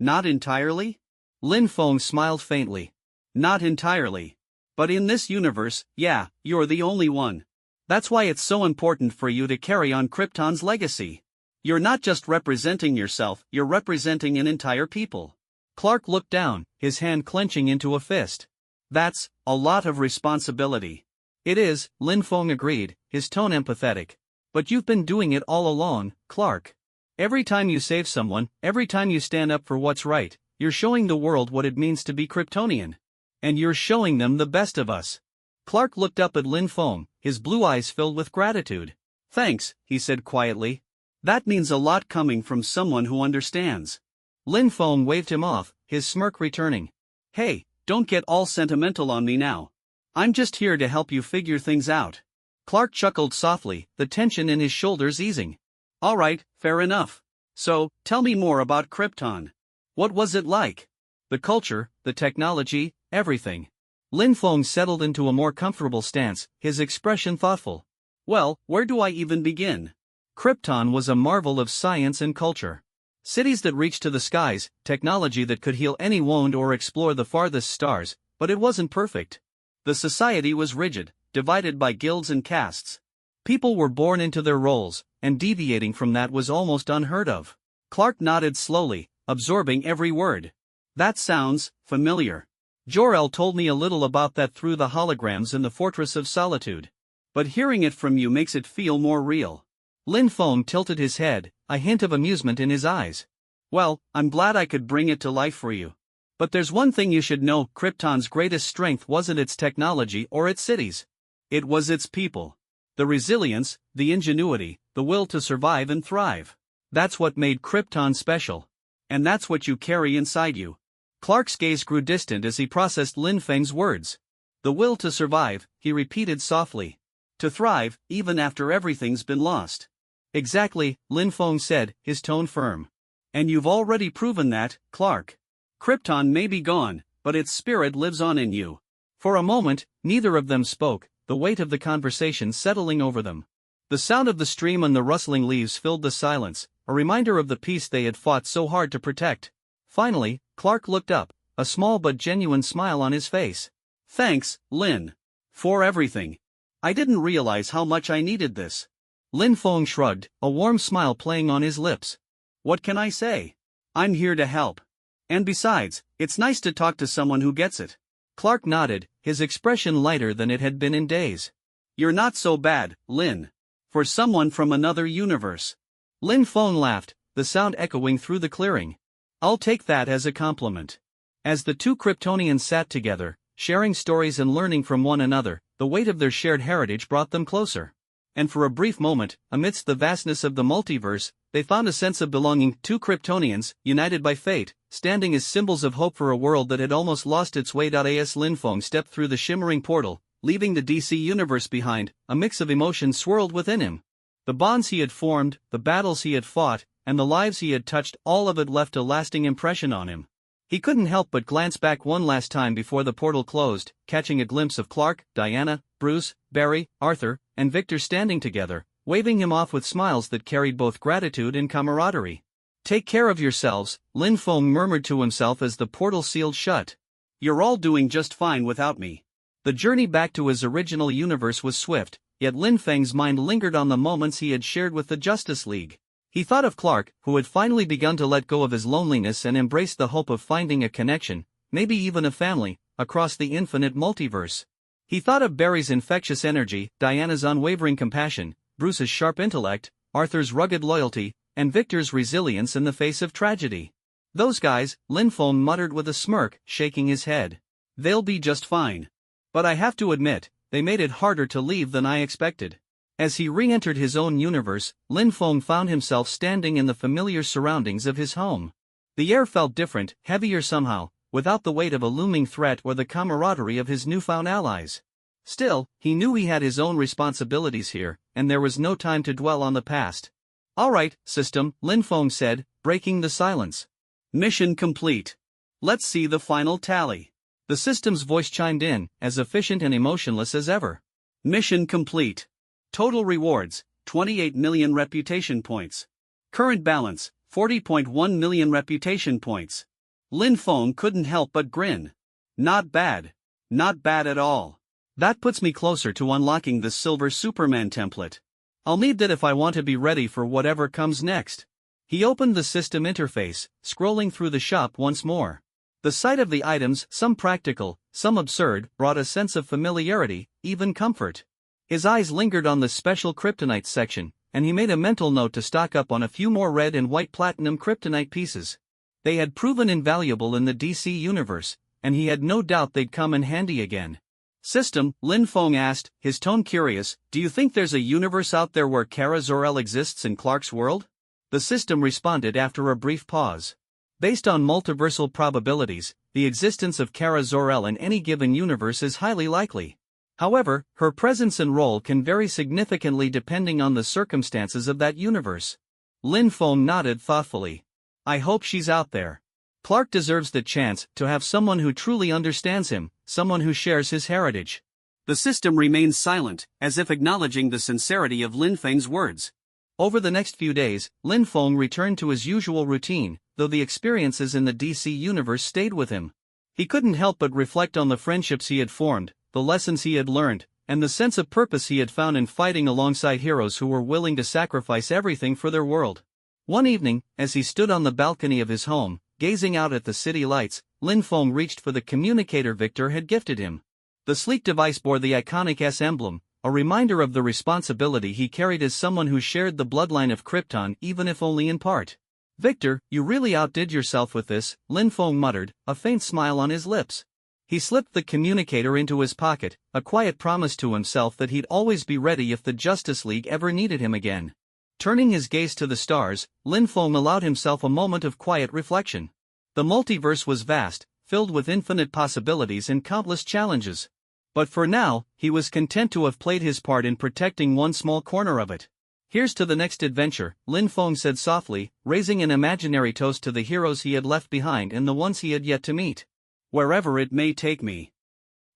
Not entirely? Lin Feng smiled faintly. Not entirely. But in this universe, yeah, you're the only one. That's why it's so important for you to carry on Krypton's legacy. You're not just representing yourself, you're representing an entire people. Clark looked down, his hand clenching into a fist. That's a lot of responsibility. It is, Lin Feng agreed, his tone empathetic. But you've been doing it all along, Clark. Every time you save someone, every time you stand up for what's right, you're showing the world what it means to be Kryptonian. And you're showing them the best of us. Clark looked up at Lin Feng, his blue eyes filled with gratitude. Thanks, he said quietly. That means a lot coming from someone who understands. Lin Feng waved him off, his smirk returning. Hey, don't get all sentimental on me now. I'm just here to help you figure things out. Clark chuckled softly, the tension in his shoulders easing. All right, fair enough. So, tell me more about Krypton. What was it like? The culture, the technology, everything. Lin Feng settled into a more comfortable stance, his expression thoughtful. Well, where do I even begin? Krypton was a marvel of science and culture. Cities that reached to the skies, technology that could heal any wound or explore the farthest stars, but it wasn't perfect. The society was rigid, divided by guilds and castes. People were born into their roles, and deviating from that was almost unheard of. Clark nodded slowly, absorbing every word. That sounds familiar. Jor-El told me a little about that through the holograms in the Fortress of Solitude. But hearing it from you makes it feel more real. Lin Feng tilted his head, a hint of amusement in his eyes. Well, I'm glad I could bring it to life for you. But there's one thing you should know, Krypton's greatest strength wasn't its technology or its cities. It was its people. The resilience, the ingenuity, the will to survive and thrive. That's what made Krypton special. And that's what you carry inside you. Clark's gaze grew distant as he processed Lin Feng's words. The will to survive, he repeated softly. To thrive, even after everything's been lost. Exactly, Lin Feng said, his tone firm. And you've already proven that, Clark. Krypton may be gone, but its spirit lives on in you. For a moment, neither of them spoke, the weight of the conversation settling over them. The sound of the stream and the rustling leaves filled the silence, a reminder of the peace they had fought so hard to protect. Finally, Clark looked up, a small but genuine smile on his face. Thanks, Lin. For everything. I didn't realize how much I needed this. Lin Feng shrugged, a warm smile playing on his lips. What can I say? I'm here to help. And besides, it's nice to talk to someone who gets it. Clark nodded, his expression lighter than it had been in days. You're not so bad, Lin. For someone from another universe. Lin Feng laughed, the sound echoing through the clearing. I'll take that as a compliment. As the two Kryptonians sat together, sharing stories and learning from one another, the weight of their shared heritage brought them closer. And for a brief moment, amidst the vastness of the multiverse, they found a sense of belonging. Two Kryptonians, united by fate, standing as symbols of hope for a world that had almost lost its way. As Lin Feng stepped through the shimmering portal, leaving the DC universe behind, a mix of emotions swirled within him. The bonds he had formed, the battles he had fought, and the lives he had touched, all of it left a lasting impression on him. He couldn't help but glance back one last time before the portal closed, catching a glimpse of Clark, Diana, Bruce, Barry, Arthur, and Victor standing together, waving him off with smiles that carried both gratitude and camaraderie. Take care of yourselves, Lin Feng murmured to himself as the portal sealed shut. You're all doing just fine without me. The journey back to his original universe was swift, yet Lin Feng's mind lingered on the moments he had shared with the Justice League. He thought of Clark, who had finally begun to let go of his loneliness and embraced the hope of finding a connection, maybe even a family, across the infinite multiverse. He thought of Barry's infectious energy, Diana's unwavering compassion, Bruce's sharp intellect, Arthur's rugged loyalty, and Victor's resilience in the face of tragedy. Those guys, Lin Feng muttered with a smirk, shaking his head. They'll be just fine. But I have to admit, they made it harder to leave than I expected. As he re-entered his own universe, Lin Feng found himself standing in the familiar surroundings of his home. The air felt different, heavier somehow, without the weight of a looming threat or the camaraderie of his newfound allies. Still, he knew he had his own responsibilities here, and there was no time to dwell on the past. "All right, system," Lin Feng said, breaking the silence. "Mission complete. Let's see the final tally." The system's voice chimed in, as efficient and emotionless as ever. "Mission complete. Total rewards, 28 million reputation points. Current balance, 40.1 million reputation points." Lin Feng couldn't help but grin. "Not bad. Not bad at all. That puts me closer to unlocking the Silver Superman template. I'll need that if I want to be ready for whatever comes next." He opened the system interface, scrolling through the shop once more. The sight of the items, some practical, some absurd, brought a sense of familiarity, even comfort. His eyes lingered on the special kryptonite section, and he made a mental note to stock up on a few more red and white platinum kryptonite pieces. They had proven invaluable in the DC universe, and he had no doubt they'd come in handy again. "System," Lin Feng asked, his tone curious, "do you think there's a universe out there where Kara Zor-El exists in Clark's world?" The system responded after a brief pause. Based on multiversal probabilities, the existence of Kara Zor-El in any given universe is highly likely. However, her presence and role can vary significantly depending on the circumstances of that universe. Lin Feng nodded thoughtfully. "I hope she's out there. Clark deserves the chance to have someone who truly understands him, someone who shares his heritage." The system remained silent, as if acknowledging the sincerity of Lin Feng's words. Over the next few days, Lin Feng returned to his usual routine, though the experiences in the DC universe stayed with him. He couldn't help but reflect on the friendships he had formed, the lessons he had learned, and the sense of purpose he had found in fighting alongside heroes who were willing to sacrifice everything for their world. One evening, as he stood on the balcony of his home, gazing out at the city lights, Lin Feng reached for the communicator Victor had gifted him. The sleek device bore the iconic S emblem, a reminder of the responsibility he carried as someone who shared the bloodline of Krypton, even if only in part. "Victor, you really outdid yourself with this," Lin Feng muttered, a faint smile on his lips. He slipped the communicator into his pocket, a quiet promise to himself that he'd always be ready if the Justice League ever needed him again. Turning his gaze to the stars, Lin Feng allowed himself a moment of quiet reflection. The multiverse was vast, filled with infinite possibilities and countless challenges. But for now, he was content to have played his part in protecting one small corner of it. "Here's to the next adventure," Lin Feng said softly, raising an imaginary toast to the heroes he had left behind and the ones he had yet to meet. "Wherever it may take me."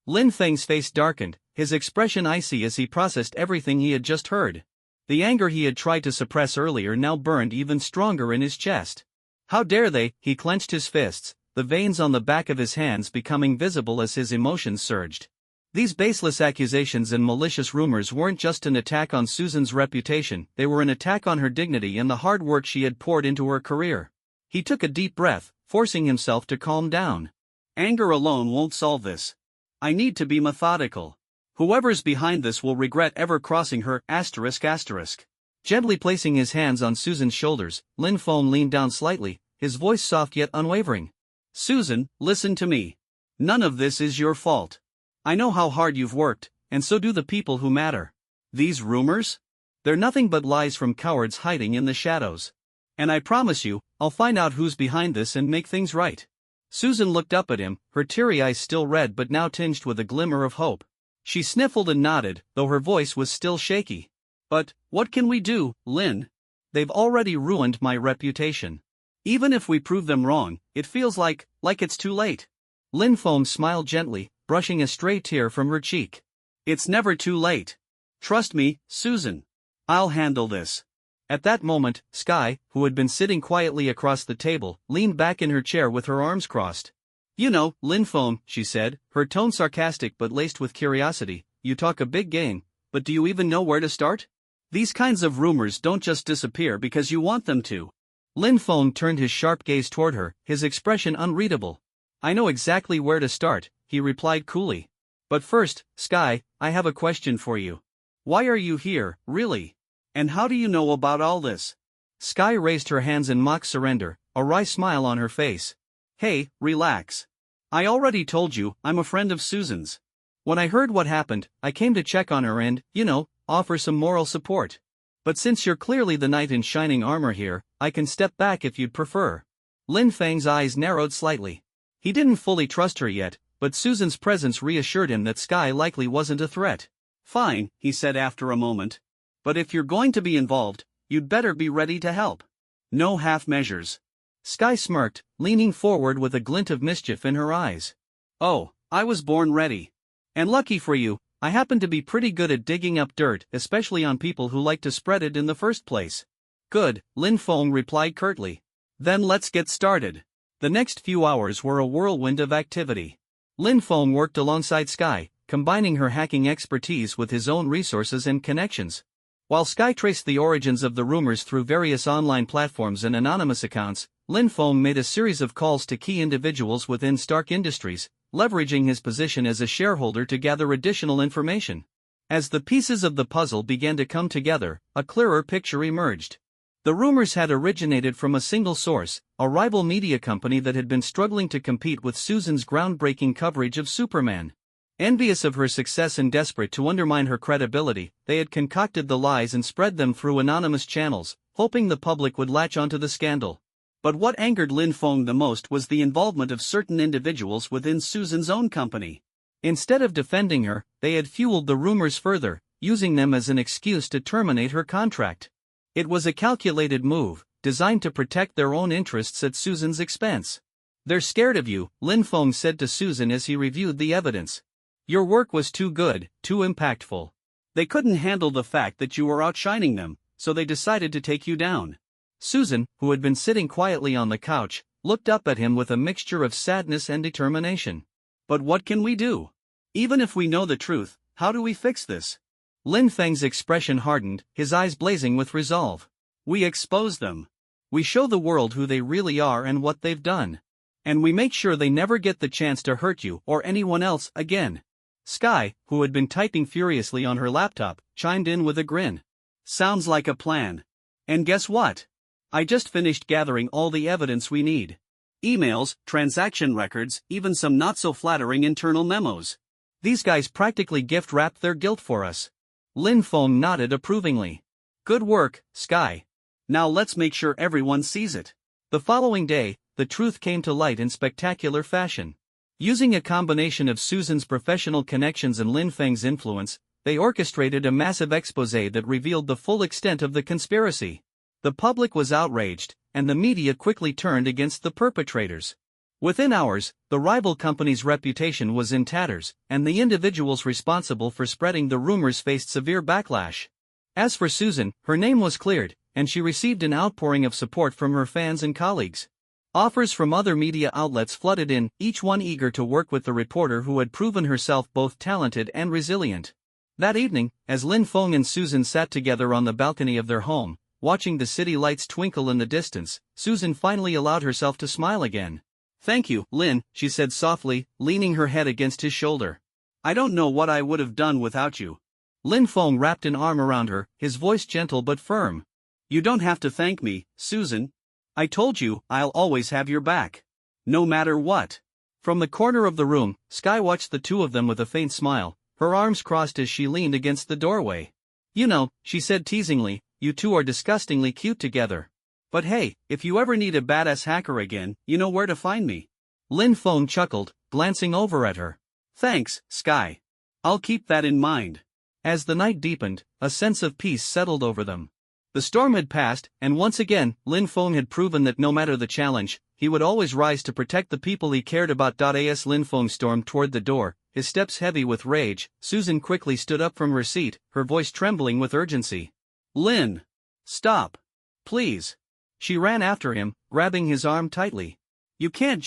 Lin Feng's face darkened, his expression icy as he processed everything he had just heard. The anger he had tried to suppress earlier now burned even stronger in his chest. How dare they? He clenched his fists, the veins on the back of his hands becoming visible as his emotions surged. These baseless accusations and malicious rumors weren't just an attack on Susan's reputation, they were an attack on her dignity and the hard work she had poured into her career. He took a deep breath, forcing himself to calm down. "Anger alone won't solve this. I need to be methodical. Whoever's behind this will regret ever crossing her ***. Gently placing his hands on Susan's shoulders, Lin Feng leaned down slightly, his voice soft yet unwavering. "Susan, listen to me. None of this is your fault. I know how hard you've worked, and so do the people who matter. These rumors? They're nothing but lies from cowards hiding in the shadows. And I promise you, I'll find out who's behind this and make things right." Susan looked up at him, her teary eyes still red but now tinged with a glimmer of hope. She sniffled and nodded, though her voice was still shaky. "But, what can we do, Lin? They've already ruined my reputation. Even if we prove them wrong, it feels like it's too late." Lin Feng smiled gently, brushing a stray tear from her cheek. "It's never too late. Trust me, Susan. I'll handle this." At that moment, Sky, who had been sitting quietly across the table, leaned back in her chair with her arms crossed. "You know, Lin Feng," she said, her tone sarcastic but laced with curiosity, "you talk a big game, but do you even know where to start? These kinds of rumors don't just disappear because you want them to." Lin Feng turned his sharp gaze toward her, his expression unreadable. "I know exactly where to start," he replied coolly. "But first, Sky, I have a question for you. Why are you here, really? And how do you know about all this?" Sky raised her hands in mock surrender, a wry smile on her face. "Hey, relax. I already told you, I'm a friend of Susan's. When I heard what happened, I came to check on her and, offer some moral support. But since you're clearly the knight in shining armor here, I can step back if you'd prefer." Lin Feng's eyes narrowed slightly. He didn't fully trust her yet, but Susan's presence reassured him that Sky likely wasn't a threat. Fine, he said after a moment. But if you're going to be involved, you'd better be ready to help. No half measures. Sky smirked, leaning forward with a glint of mischief in her eyes. Oh, I was born ready. And lucky for you, I happen to be pretty good at digging up dirt, especially on people who like to spread it in the first place. Good, Lin Feng replied curtly. Then let's get started. The next few hours were a whirlwind of activity. Lin Feng worked alongside Sky, combining her hacking expertise with his own resources and connections. While Sky traced the origins of the rumors through various online platforms and anonymous accounts, Lin Feng made a series of calls to key individuals within Stark Industries, leveraging his position as a shareholder to gather additional information. As the pieces of the puzzle began to come together, a clearer picture emerged. The rumors had originated from a single source, a rival media company that had been struggling to compete with Susan's groundbreaking coverage of Superman. Envious of her success and desperate to undermine her credibility, they had concocted the lies and spread them through anonymous channels, hoping the public would latch onto the scandal. But what angered Lin Feng the most was the involvement of certain individuals within Susan's own company. Instead of defending her, they had fueled the rumors further, using them as an excuse to terminate her contract. It was a calculated move, designed to protect their own interests at Susan's expense. "They're scared of you," Lin Feng said to Susan as he reviewed the evidence. "Your work was too good, too impactful. They couldn't handle the fact that you were outshining them, so they decided to take you down." Susan, who had been sitting quietly on the couch, looked up at him with a mixture of sadness and determination. "But what can we do? Even if we know the truth, how do we fix this?" Lin Feng's expression hardened, his eyes blazing with resolve. "We expose them. We show the world who they really are and what they've done. And we make sure they never get the chance to hurt you or anyone else again." Sky, who had been typing furiously on her laptop, chimed in with a grin. "Sounds like a plan. And guess what? I just finished gathering all the evidence we need. Emails, transaction records, even some not-so-flattering internal memos. These guys practically gift-wrapped their guilt for us." Lin Feng nodded approvingly. "Good work, Sky. Now let's make sure everyone sees it." The following day, the truth came to light in spectacular fashion. Using a combination of Susan's professional connections and Lin Feng's influence, they orchestrated a massive exposé that revealed the full extent of the conspiracy. The public was outraged, and the media quickly turned against the perpetrators. Within hours, the rival company's reputation was in tatters, and the individuals responsible for spreading the rumors faced severe backlash. As for Susan, her name was cleared, and she received an outpouring of support from her fans and colleagues. Offers from other media outlets flooded in, each one eager to work with the reporter who had proven herself both talented and resilient. That evening, as Lin Feng and Susan sat together on the balcony of their home, watching the city lights twinkle in the distance, Susan finally allowed herself to smile again. "Thank you, Lin," she said softly, leaning her head against his shoulder. "I don't know what I would have done without you." Lin Feng wrapped an arm around her, his voice gentle but firm. "You don't have to thank me, Susan. I told you I'll always have your back. No matter what." From the corner of the room, Sky watched the two of them with a faint smile, her arms crossed as she leaned against the doorway. "You know," she said teasingly, "you two are disgustingly cute together. But hey, if you ever need a badass hacker again, you know where to find me." Lin Feng chuckled, glancing over at her. "Thanks, Sky. I'll keep that in mind." As the night deepened, a sense of peace settled over them. The storm had passed, and once again, Lin Feng had proven that no matter the challenge, he would always rise to protect the people he cared about. As Lin Feng stormed toward the door, his steps heavy with rage, Susan quickly stood up from her seat, her voice trembling with urgency. "Lin! Stop! Please!" She ran after him, grabbing his arm tightly. You can't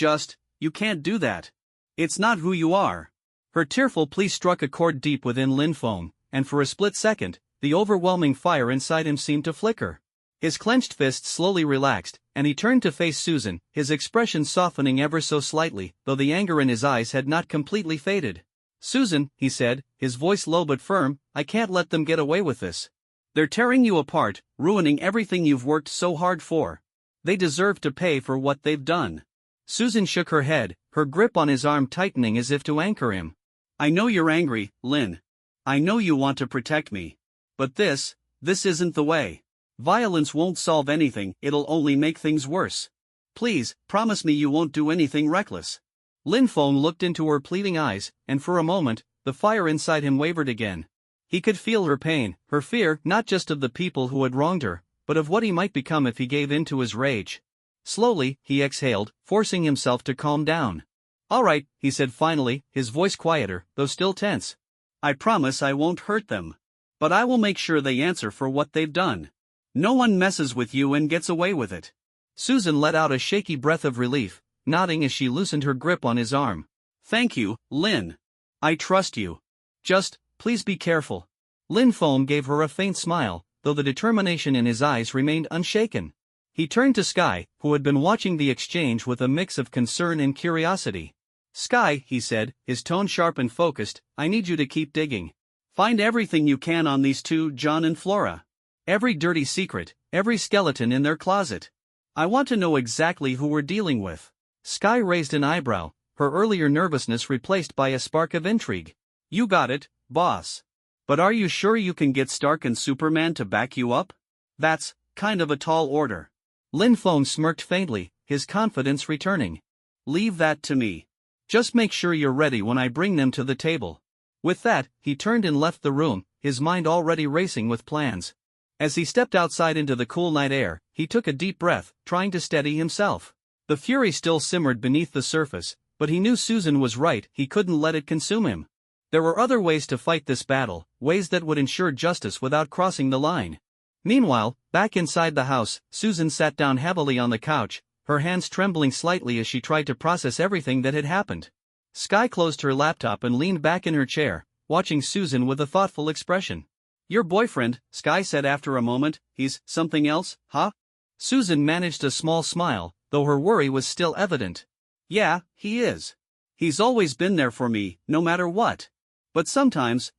do that. It's not who you are." Her tearful plea struck a chord deep within Lin Feng, and for a split second, the overwhelming fire inside him seemed to flicker. His clenched fist slowly relaxed, and he turned to face Susan, his expression softening ever so slightly, though the anger in his eyes had not completely faded. "Susan," he said, his voice low but firm, "I can't let them get away with this. They're tearing you apart, ruining everything you've worked so hard for. They deserve to pay for what they've done." Susan shook her head, her grip on his arm tightening as if to anchor him. "I know you're angry, Lin. I know you want to protect me. But this isn't the way. Violence won't solve anything, it'll only make things worse. Please, promise me you won't do anything reckless. Lin Feng looked into her pleading eyes, and for a moment, the fire inside him wavered again. He could feel her pain, her fear, not just of the people who had wronged her, but of what he might become if he gave in to his rage. Slowly, he exhaled, forcing himself to calm down. All right, he said finally, his voice quieter, though still tense. I promise I won't hurt them. But I will make sure they answer for what they've done. No one messes with you and gets away with it. Susan let out a shaky breath of relief, nodding as she loosened her grip on his arm. Thank you, Lin. I trust you. Just, please be careful. Lin Feng gave her a faint smile, though the determination in his eyes remained unshaken. He turned to Sky, who had been watching the exchange with a mix of concern and curiosity. Sky, he said, his tone sharp and focused, I need you to keep digging. Find everything you can on these two, John and Flora. Every dirty secret, every skeleton in their closet. I want to know exactly who we're dealing with. Sky raised an eyebrow, her earlier nervousness replaced by a spark of intrigue. You got it, boss. But are you sure you can get Stark and Superman to back you up? That's kind of a tall order. Lin Feng smirked faintly, his confidence returning. Leave that to me. Just make sure you're ready when I bring them to the table. With that, he turned and left the room, his mind already racing with plans. As he stepped outside into the cool night air, he took a deep breath, trying to steady himself. The fury still simmered beneath the surface, but he knew Susan was right, he couldn't let it consume him. There were other ways to fight this battle, ways that would ensure justice without crossing the line. Meanwhile, back inside the house, Susan sat down heavily on the couch, her hands trembling slightly as she tried to process everything that had happened. Sky closed her laptop and leaned back in her chair, watching Susan with a thoughtful expression. Your boyfriend, Sky said after a moment, he's something else, huh? Susan managed a small smile, though her worry was still evident. Yeah, he is. He's always been there for me, no matter what. But sometimes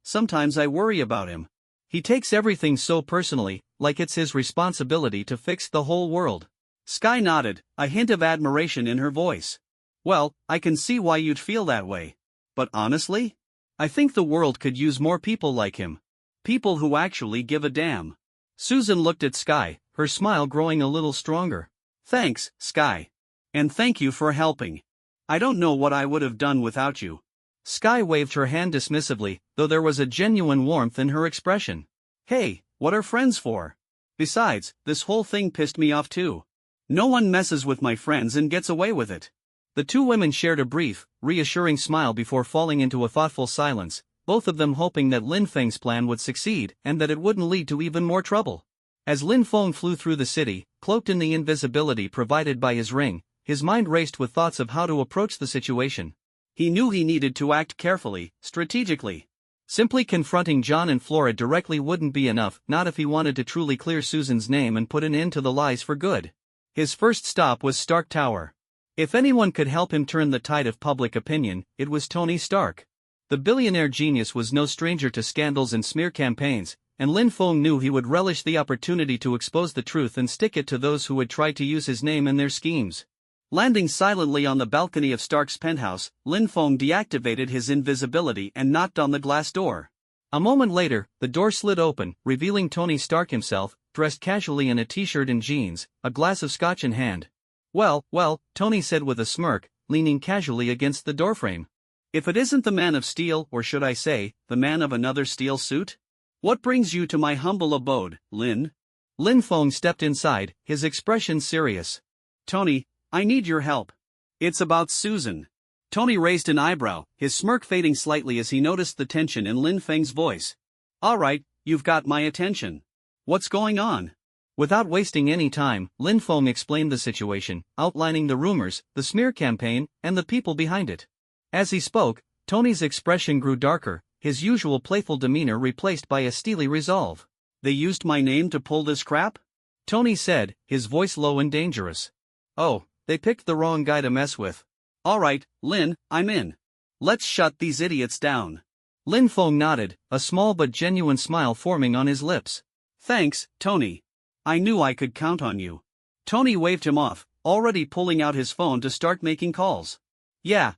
I worry about him. He takes everything so personally, like it's his responsibility to fix the whole world. Sky nodded, a hint of admiration in her voice. Well, I can see why you'd feel that way. But honestly, I think the world could use more people like him. People who actually give a damn. Susan looked at Sky, her smile growing a little stronger. Thanks, Sky. And thank you for helping. I don't know what I would have done without you. Sky waved her hand dismissively, though there was a genuine warmth in her expression. Hey, what are friends for? Besides, this whole thing pissed me off too. No one messes with my friends and gets away with it. The two women shared a brief, reassuring smile before falling into a thoughtful silence, both of them hoping that Lin Feng's plan would succeed and that it wouldn't lead to even more trouble. As Lin Feng flew through the city, cloaked in the invisibility provided by his ring, his mind raced with thoughts of how to approach the situation. He knew he needed to act carefully, strategically. Simply confronting John and Flora directly wouldn't be enough, not if he wanted to truly clear Susan's name and put an end to the lies for good. His first stop was Stark Tower. If anyone could help him turn the tide of public opinion, it was Tony Stark. The billionaire genius was no stranger to scandals and smear campaigns, and Lin Feng knew he would relish the opportunity to expose the truth and stick it to those who had tried to use his name in their schemes. Landing silently on the balcony of Stark's penthouse, Lin Feng deactivated his invisibility and knocked on the glass door. A moment later, the door slid open, revealing Tony Stark himself, dressed casually in a t-shirt and jeans, a glass of scotch in hand. Well, Tony said with a smirk, leaning casually against the doorframe. If it isn't the Man of Steel, or should I say, the man of another steel suit? What brings you to my humble abode, Lin? Lin Feng stepped inside, his expression serious. Tony, I need your help. It's about Susan. Tony raised an eyebrow, his smirk fading slightly as he noticed the tension in Lin Feng's voice. All right, you've got my attention. What's going on? Without wasting any time, Lin Feng explained the situation, outlining the rumors, the smear campaign, and the people behind it. As he spoke, Tony's expression grew darker, his usual playful demeanor replaced by a steely resolve. They used my name to pull this crap? Tony said, his voice low and dangerous. Oh, they picked the wrong guy to mess with. All right, Lin, I'm in. Let's shut these idiots down. Lin Feng nodded, a small but genuine smile forming on his lips. Thanks, Tony. I knew I could count on you. Tony waved him off, already pulling out his phone to start making calls. Yeah,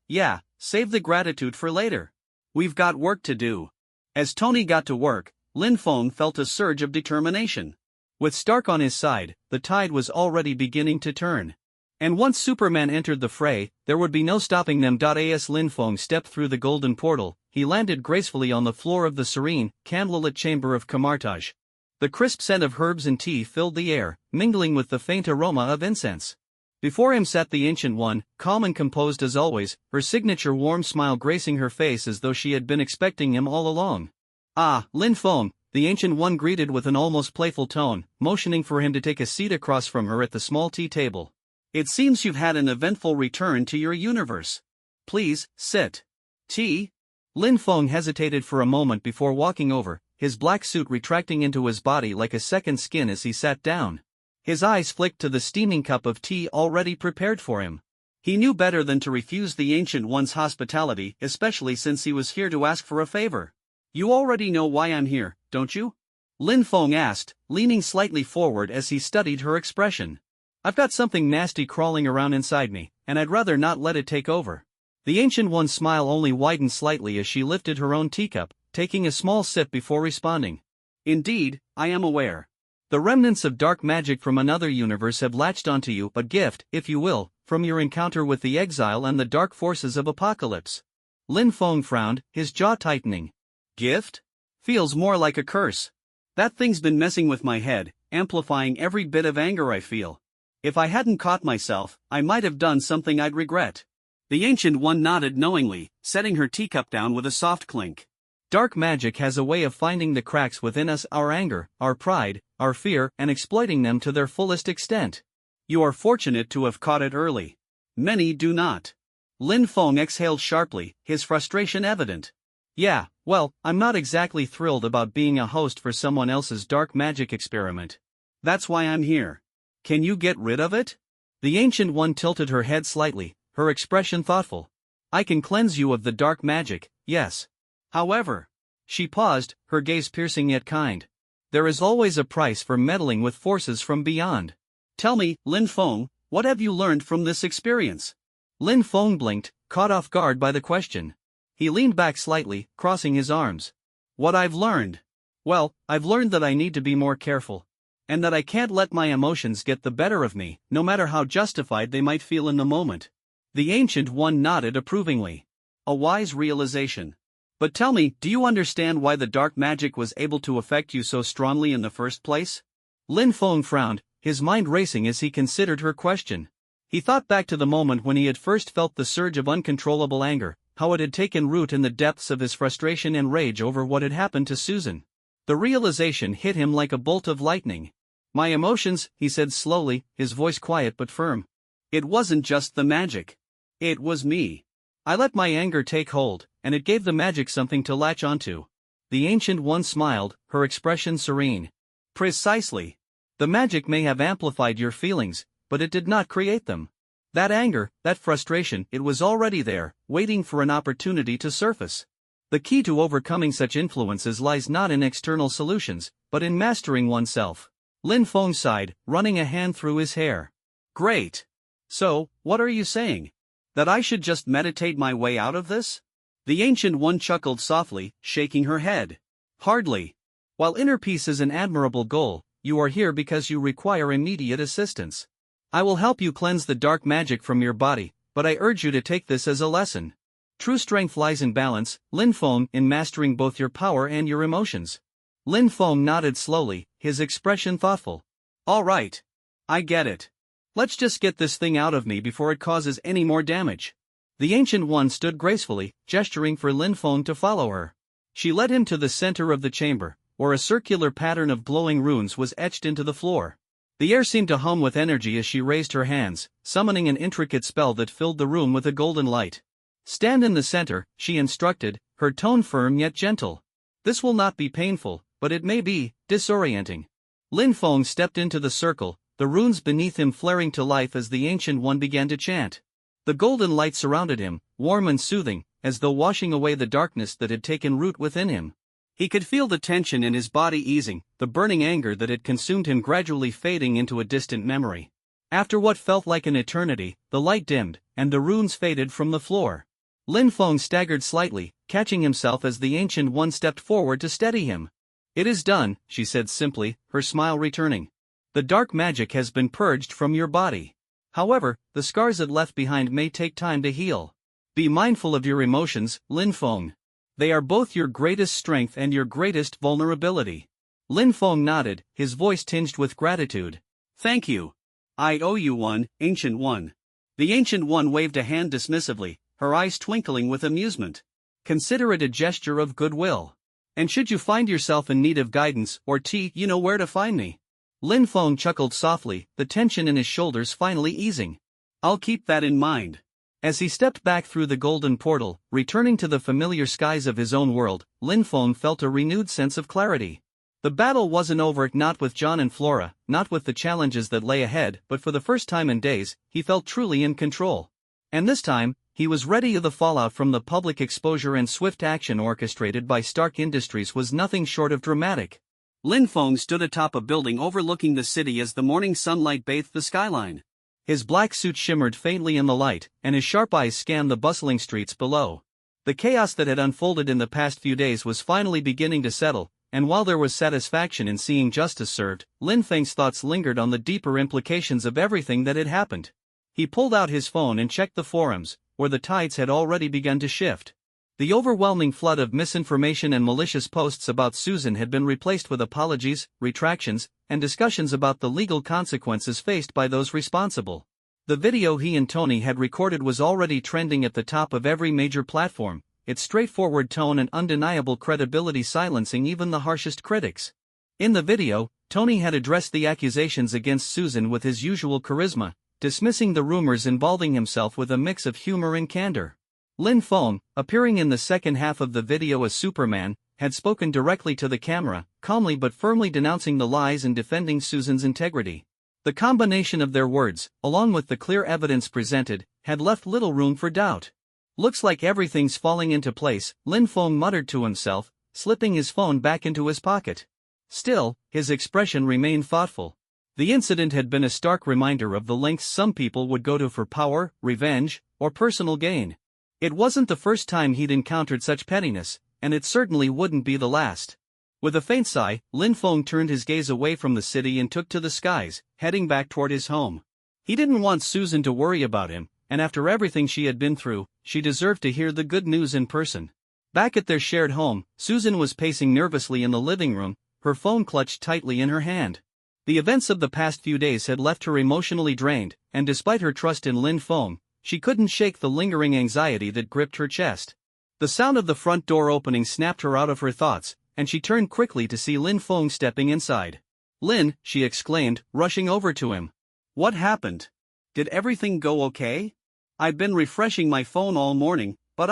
save the gratitude for later. We've got work to do. As Tony got to work, Lin Feng felt a surge of determination. With Stark on his side, the tide was already beginning to turn. And once Superman entered the fray, there would be no stopping them. As Lin Feng stepped through the golden portal, he landed gracefully on the floor of the serene, candlelit chamber of Camartage. The crisp scent of herbs and tea filled the air, mingling with the faint aroma of incense. Before him sat the Ancient One, calm and composed as always, her signature warm smile gracing her face as though she had been expecting him all along. "Ah, Lin Feng," the Ancient One greeted with an almost playful tone, motioning for him to take a seat across from her at the small tea table. "It seems you've had an eventful return to your universe. Please, sit." "Tea?" Lin Feng hesitated for a moment before walking over, his black suit retracting into his body like a second skin as he sat down. His eyes flicked to the steaming cup of tea already prepared for him. He knew better than to refuse the Ancient One's hospitality, especially since he was here to ask for a favor. "You already know why I'm here, don't you?" Lin Feng asked, leaning slightly forward as he studied her expression. "I've got something nasty crawling around inside me, and I'd rather not let it take over." The Ancient One's smile only widened slightly as she lifted her own teacup, taking a small sip before responding. "Indeed, I am aware. The remnants of dark magic from another universe have latched onto you, a gift, if you will, from your encounter with the exile and the dark forces of Apocalypse." Lin Feng frowned, his jaw tightening. "Gift? Feels more like a curse. That thing's been messing with my head, amplifying every bit of anger I feel. If I hadn't caught myself, I might have done something I'd regret." The Ancient One nodded knowingly, setting her teacup down with a soft clink. "Dark magic has a way of finding the cracks within us, our anger, our pride, our fear, and exploiting them to their fullest extent. You are fortunate to have caught it early. Many do not." Lin Feng exhaled sharply, his frustration evident. "Yeah, well, I'm not exactly thrilled about being a host for someone else's dark magic experiment. That's why I'm here. Can you get rid of it?" The Ancient One tilted her head slightly, her expression thoughtful. "I can cleanse you of the dark magic, yes. However," she paused, her gaze piercing yet kind, "there is always a price for meddling with forces from beyond. Tell me, Lin Feng, what have you learned from this experience?" Lin Feng blinked, caught off guard by the question. He leaned back slightly, crossing his arms. "What I've learned? Well, I've learned that I need to be more careful. And that I can't let my emotions get the better of me, no matter how justified they might feel in the moment." The Ancient One nodded approvingly. "A wise realization. But tell me, do you understand why the dark magic was able to affect you so strongly in the first place?" Lin Feng frowned, his mind racing as he considered her question. He thought back to the moment when he had first felt the surge of uncontrollable anger, how it had taken root in the depths of his frustration and rage over what had happened to Susan. The realization hit him like a bolt of lightning. "My emotions," he said slowly, his voice quiet but firm. "It wasn't just the magic. It was me. I let my anger take hold, and it gave the magic something to latch onto." The Ancient One smiled, her expression serene. "Precisely. The magic may have amplified your feelings, but it did not create them. That anger, that frustration, it was already there, waiting for an opportunity to surface. The key to overcoming such influences lies not in external solutions, but in mastering oneself." Lin Feng sighed, running a hand through his hair. "Great. So, what are you saying? That I should just meditate my way out of this?" The Ancient One chuckled softly, shaking her head. "Hardly. While inner peace is an admirable goal, you are here because you require immediate assistance. I will help you cleanse the dark magic from your body, but I urge you to take this as a lesson. True strength lies in balance, Lin Feng, in mastering both your power and your emotions." Lin Feng nodded slowly, his expression thoughtful. "All right. I get it. Let's just get this thing out of me before it causes any more damage." The Ancient One stood gracefully, gesturing for Lin Feng to follow her. She led him to the center of the chamber, where a circular pattern of glowing runes was etched into the floor. The air seemed to hum with energy as she raised her hands, summoning an intricate spell that filled the room with a golden light. "Stand in the center," she instructed, her tone firm yet gentle. "This will not be painful, but it may be disorienting." Lin Feng stepped into the circle, the runes beneath him flaring to life as the Ancient One began to chant. The golden light surrounded him, warm and soothing, as though washing away the darkness that had taken root within him. He could feel the tension in his body easing, the burning anger that had consumed him gradually fading into a distant memory. After what felt like an eternity, the light dimmed, and the runes faded from the floor. Lin Feng staggered slightly, catching himself as the Ancient One stepped forward to steady him. "It is done," she said simply, her smile returning. "The dark magic has been purged from your body. However, the scars it left behind may take time to heal. Be mindful of your emotions, Lin Feng. They are both your greatest strength and your greatest vulnerability. Lin Feng nodded, his voice tinged with gratitude. Thank you. I owe you one, Ancient One. The Ancient One waved a hand dismissively, her eyes twinkling with amusement. Consider it a gesture of goodwill. And should you find yourself in need of guidance or tea, you know where to find me. Lin Feng chuckled softly, the tension in his shoulders finally easing. I'll keep that in mind. As he stepped back through the golden portal, returning to the familiar skies of his own world, Lin Feng felt a renewed sense of clarity. The battle wasn't over, not with John and Flora, not with the challenges that lay ahead, but for the first time in days, he felt truly in control. And this time, he was ready. The fallout from the public exposure and swift action orchestrated by Stark Industries was nothing short of dramatic. Lin Feng stood atop a building overlooking the city as the morning sunlight bathed the skyline. His black suit shimmered faintly in the light, and his sharp eyes scanned the bustling streets below. The chaos that had unfolded in the past few days was finally beginning to settle, and while there was satisfaction in seeing justice served, Lin Feng's thoughts lingered on the deeper implications of everything that had happened. He pulled out his phone and checked the forums, where the tides had already begun to shift. The overwhelming flood of misinformation and malicious posts about Susan had been replaced with apologies, retractions, and discussions about the legal consequences faced by those responsible. The video he and Tony had recorded was already trending at the top of every major platform, its straightforward tone and undeniable credibility silencing even the harshest critics. In the video, Tony had addressed the accusations against Susan with his usual charisma, dismissing the rumors involving himself with a mix of humor and candor. Lin Feng, appearing in the second half of the video as Superman, had spoken directly to the camera, calmly but firmly denouncing the lies and defending Susan's integrity. The combination of their words, along with the clear evidence presented, had left little room for doubt. Looks like everything's falling into place, Lin Feng muttered to himself, slipping his phone back into his pocket. Still, his expression remained thoughtful. The incident had been a stark reminder of the lengths some people would go to for power, revenge, or personal gain. It wasn't the first time he'd encountered such pettiness, and it certainly wouldn't be the last. With a faint sigh, Lin Feng turned his gaze away from the city and took to the skies, heading back toward his home. He didn't want Susan to worry about him, and after everything she had been through, she deserved to hear the good news in person. Back at their shared home, Susan was pacing nervously in the living room, her phone clutched tightly in her hand. The events of the past few days had left her emotionally drained, and despite her trust in Lin Feng, she couldn't shake the lingering anxiety that gripped her chest. The sound of the front door opening snapped her out of her thoughts, and she turned quickly to see Lin Feng stepping inside. "Lin," she exclaimed, rushing over to him. "What happened? Did everything go okay? I've been refreshing my phone all morning, but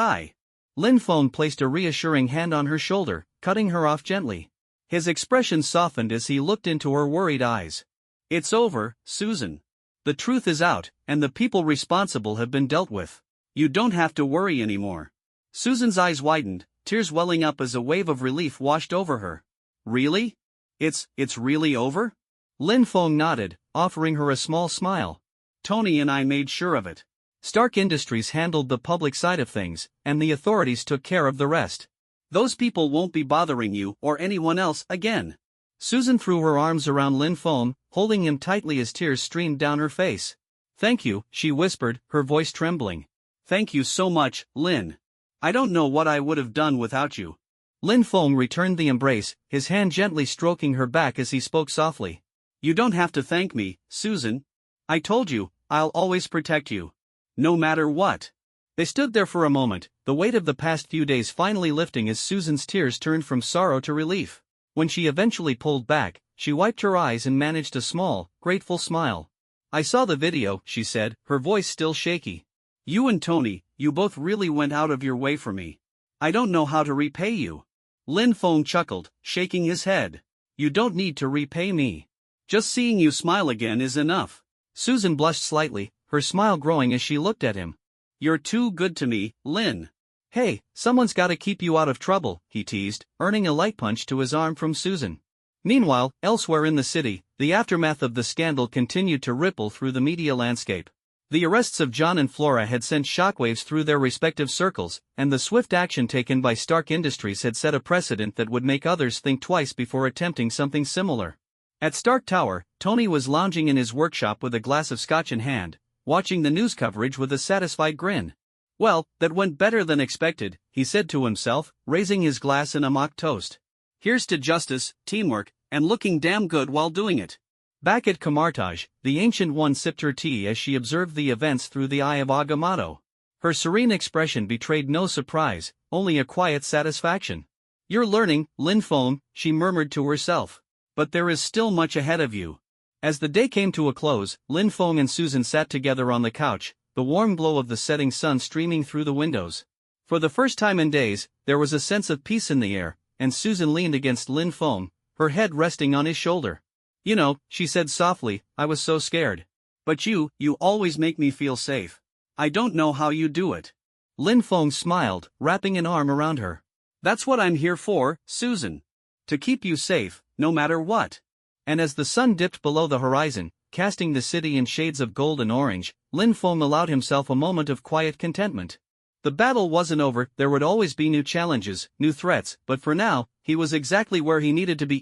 Lin Feng placed a reassuring hand on her shoulder, cutting her off gently. His expression softened as he looked into her worried eyes. "It's over, Susan. The truth is out, and the people responsible have been dealt with. You don't have to worry anymore." Susan's eyes widened, tears welling up as a wave of relief washed over her. "Really? It's really over?" Lin Feng nodded, offering her a small smile. "Tony and I made sure of it. Stark Industries handled the public side of things, and the authorities took care of the rest. Those people won't be bothering you or anyone else again." Susan threw her arms around Lin Feng, holding him tightly as tears streamed down her face. "Thank you," she whispered, her voice trembling. "Thank you so much, Lin. I don't know what I would have done without you." Lin Feng returned the embrace, his hand gently stroking her back as he spoke softly. "You don't have to thank me, Susan. I told you, I'll always protect you. No matter what." They stood there for a moment, the weight of the past few days finally lifting as Susan's tears turned from sorrow to relief. When she eventually pulled back, she wiped her eyes and managed a small, grateful smile. "I saw the video," she said, her voice still shaky. "You and Tony, you both really went out of your way for me. I don't know how to repay you." Lin Feng chuckled, shaking his head. "You don't need to repay me. Just seeing you smile again is enough." Susan blushed slightly, her smile growing as she looked at him. "You're too good to me, Lin." "Hey, someone's gotta keep you out of trouble," he teased, earning a light punch to his arm from Susan. Meanwhile, elsewhere in the city, the aftermath of the scandal continued to ripple through the media landscape. The arrests of John and Flora had sent shockwaves through their respective circles, and the swift action taken by Stark Industries had set a precedent that would make others think twice before attempting something similar. At Stark Tower, Tony was lounging in his workshop with a glass of scotch in hand, watching the news coverage with a satisfied grin. Well, that went better than expected, he said to himself, raising his glass in a mock toast. Here's to justice, teamwork, and looking damn good while doing it. Back at Kamartaj, the Ancient One sipped her tea as she observed the events through the eye of Agamotto. Her serene expression betrayed no surprise, only a quiet satisfaction. You're learning, Lin Feng, she murmured to herself. But there is still much ahead of you. As the day came to a close, Lin Feng and Susan sat together on the couch, the warm glow of the setting sun streaming through the windows. For the first time in days, there was a sense of peace in the air, and Susan leaned against Lin Feng, her head resting on his shoulder. You know, she said softly, I was so scared. But you always make me feel safe. I don't know how you do it. Lin Feng smiled, wrapping an arm around her. That's what I'm here for, Susan. To keep you safe, no matter what. And as the sun dipped below the horizon, casting the city in shades of gold and orange, Lin Feng allowed himself a moment of quiet contentment. The battle wasn't over, there would always be new challenges, new threats, but for now, he was exactly where he needed to be.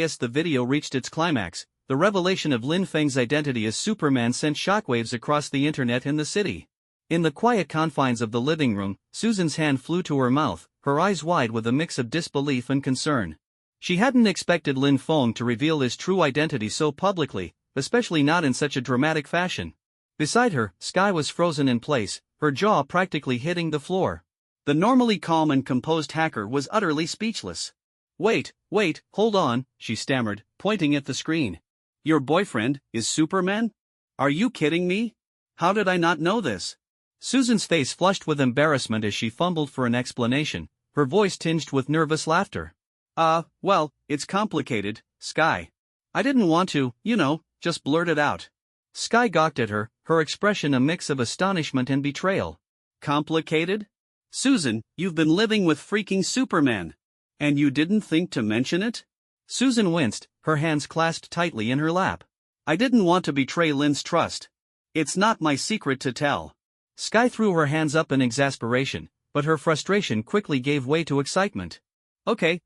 As the video reached its climax, the revelation of Lin Feng's identity as Superman sent shockwaves across the internet and the city. In the quiet confines of the living room, Susan's hand flew to her mouth, her eyes wide with a mix of disbelief and concern. She hadn't expected Lin Feng to reveal his true identity so publicly, especially not in such a dramatic fashion. Beside her, Sky was frozen in place, her jaw practically hitting the floor. The normally calm and composed hacker was utterly speechless. Wait, hold on, she stammered, pointing at the screen. Your boyfriend is Superman? Are you kidding me? How did I not know this? Susan's face flushed with embarrassment as she fumbled for an explanation, her voice tinged with nervous laughter. Well, it's complicated, Sky. I didn't want to, just blurt it out. Sky gawked at her, her expression a mix of astonishment and betrayal. Complicated? Susan, you've been living with freaking Superman. And you didn't think to mention it? Susan winced, her hands clasped tightly in her lap. I didn't want to betray Lin's trust. It's not my secret to tell. Sky threw her hands up in exasperation, but her frustration quickly gave way to excitement. Okay,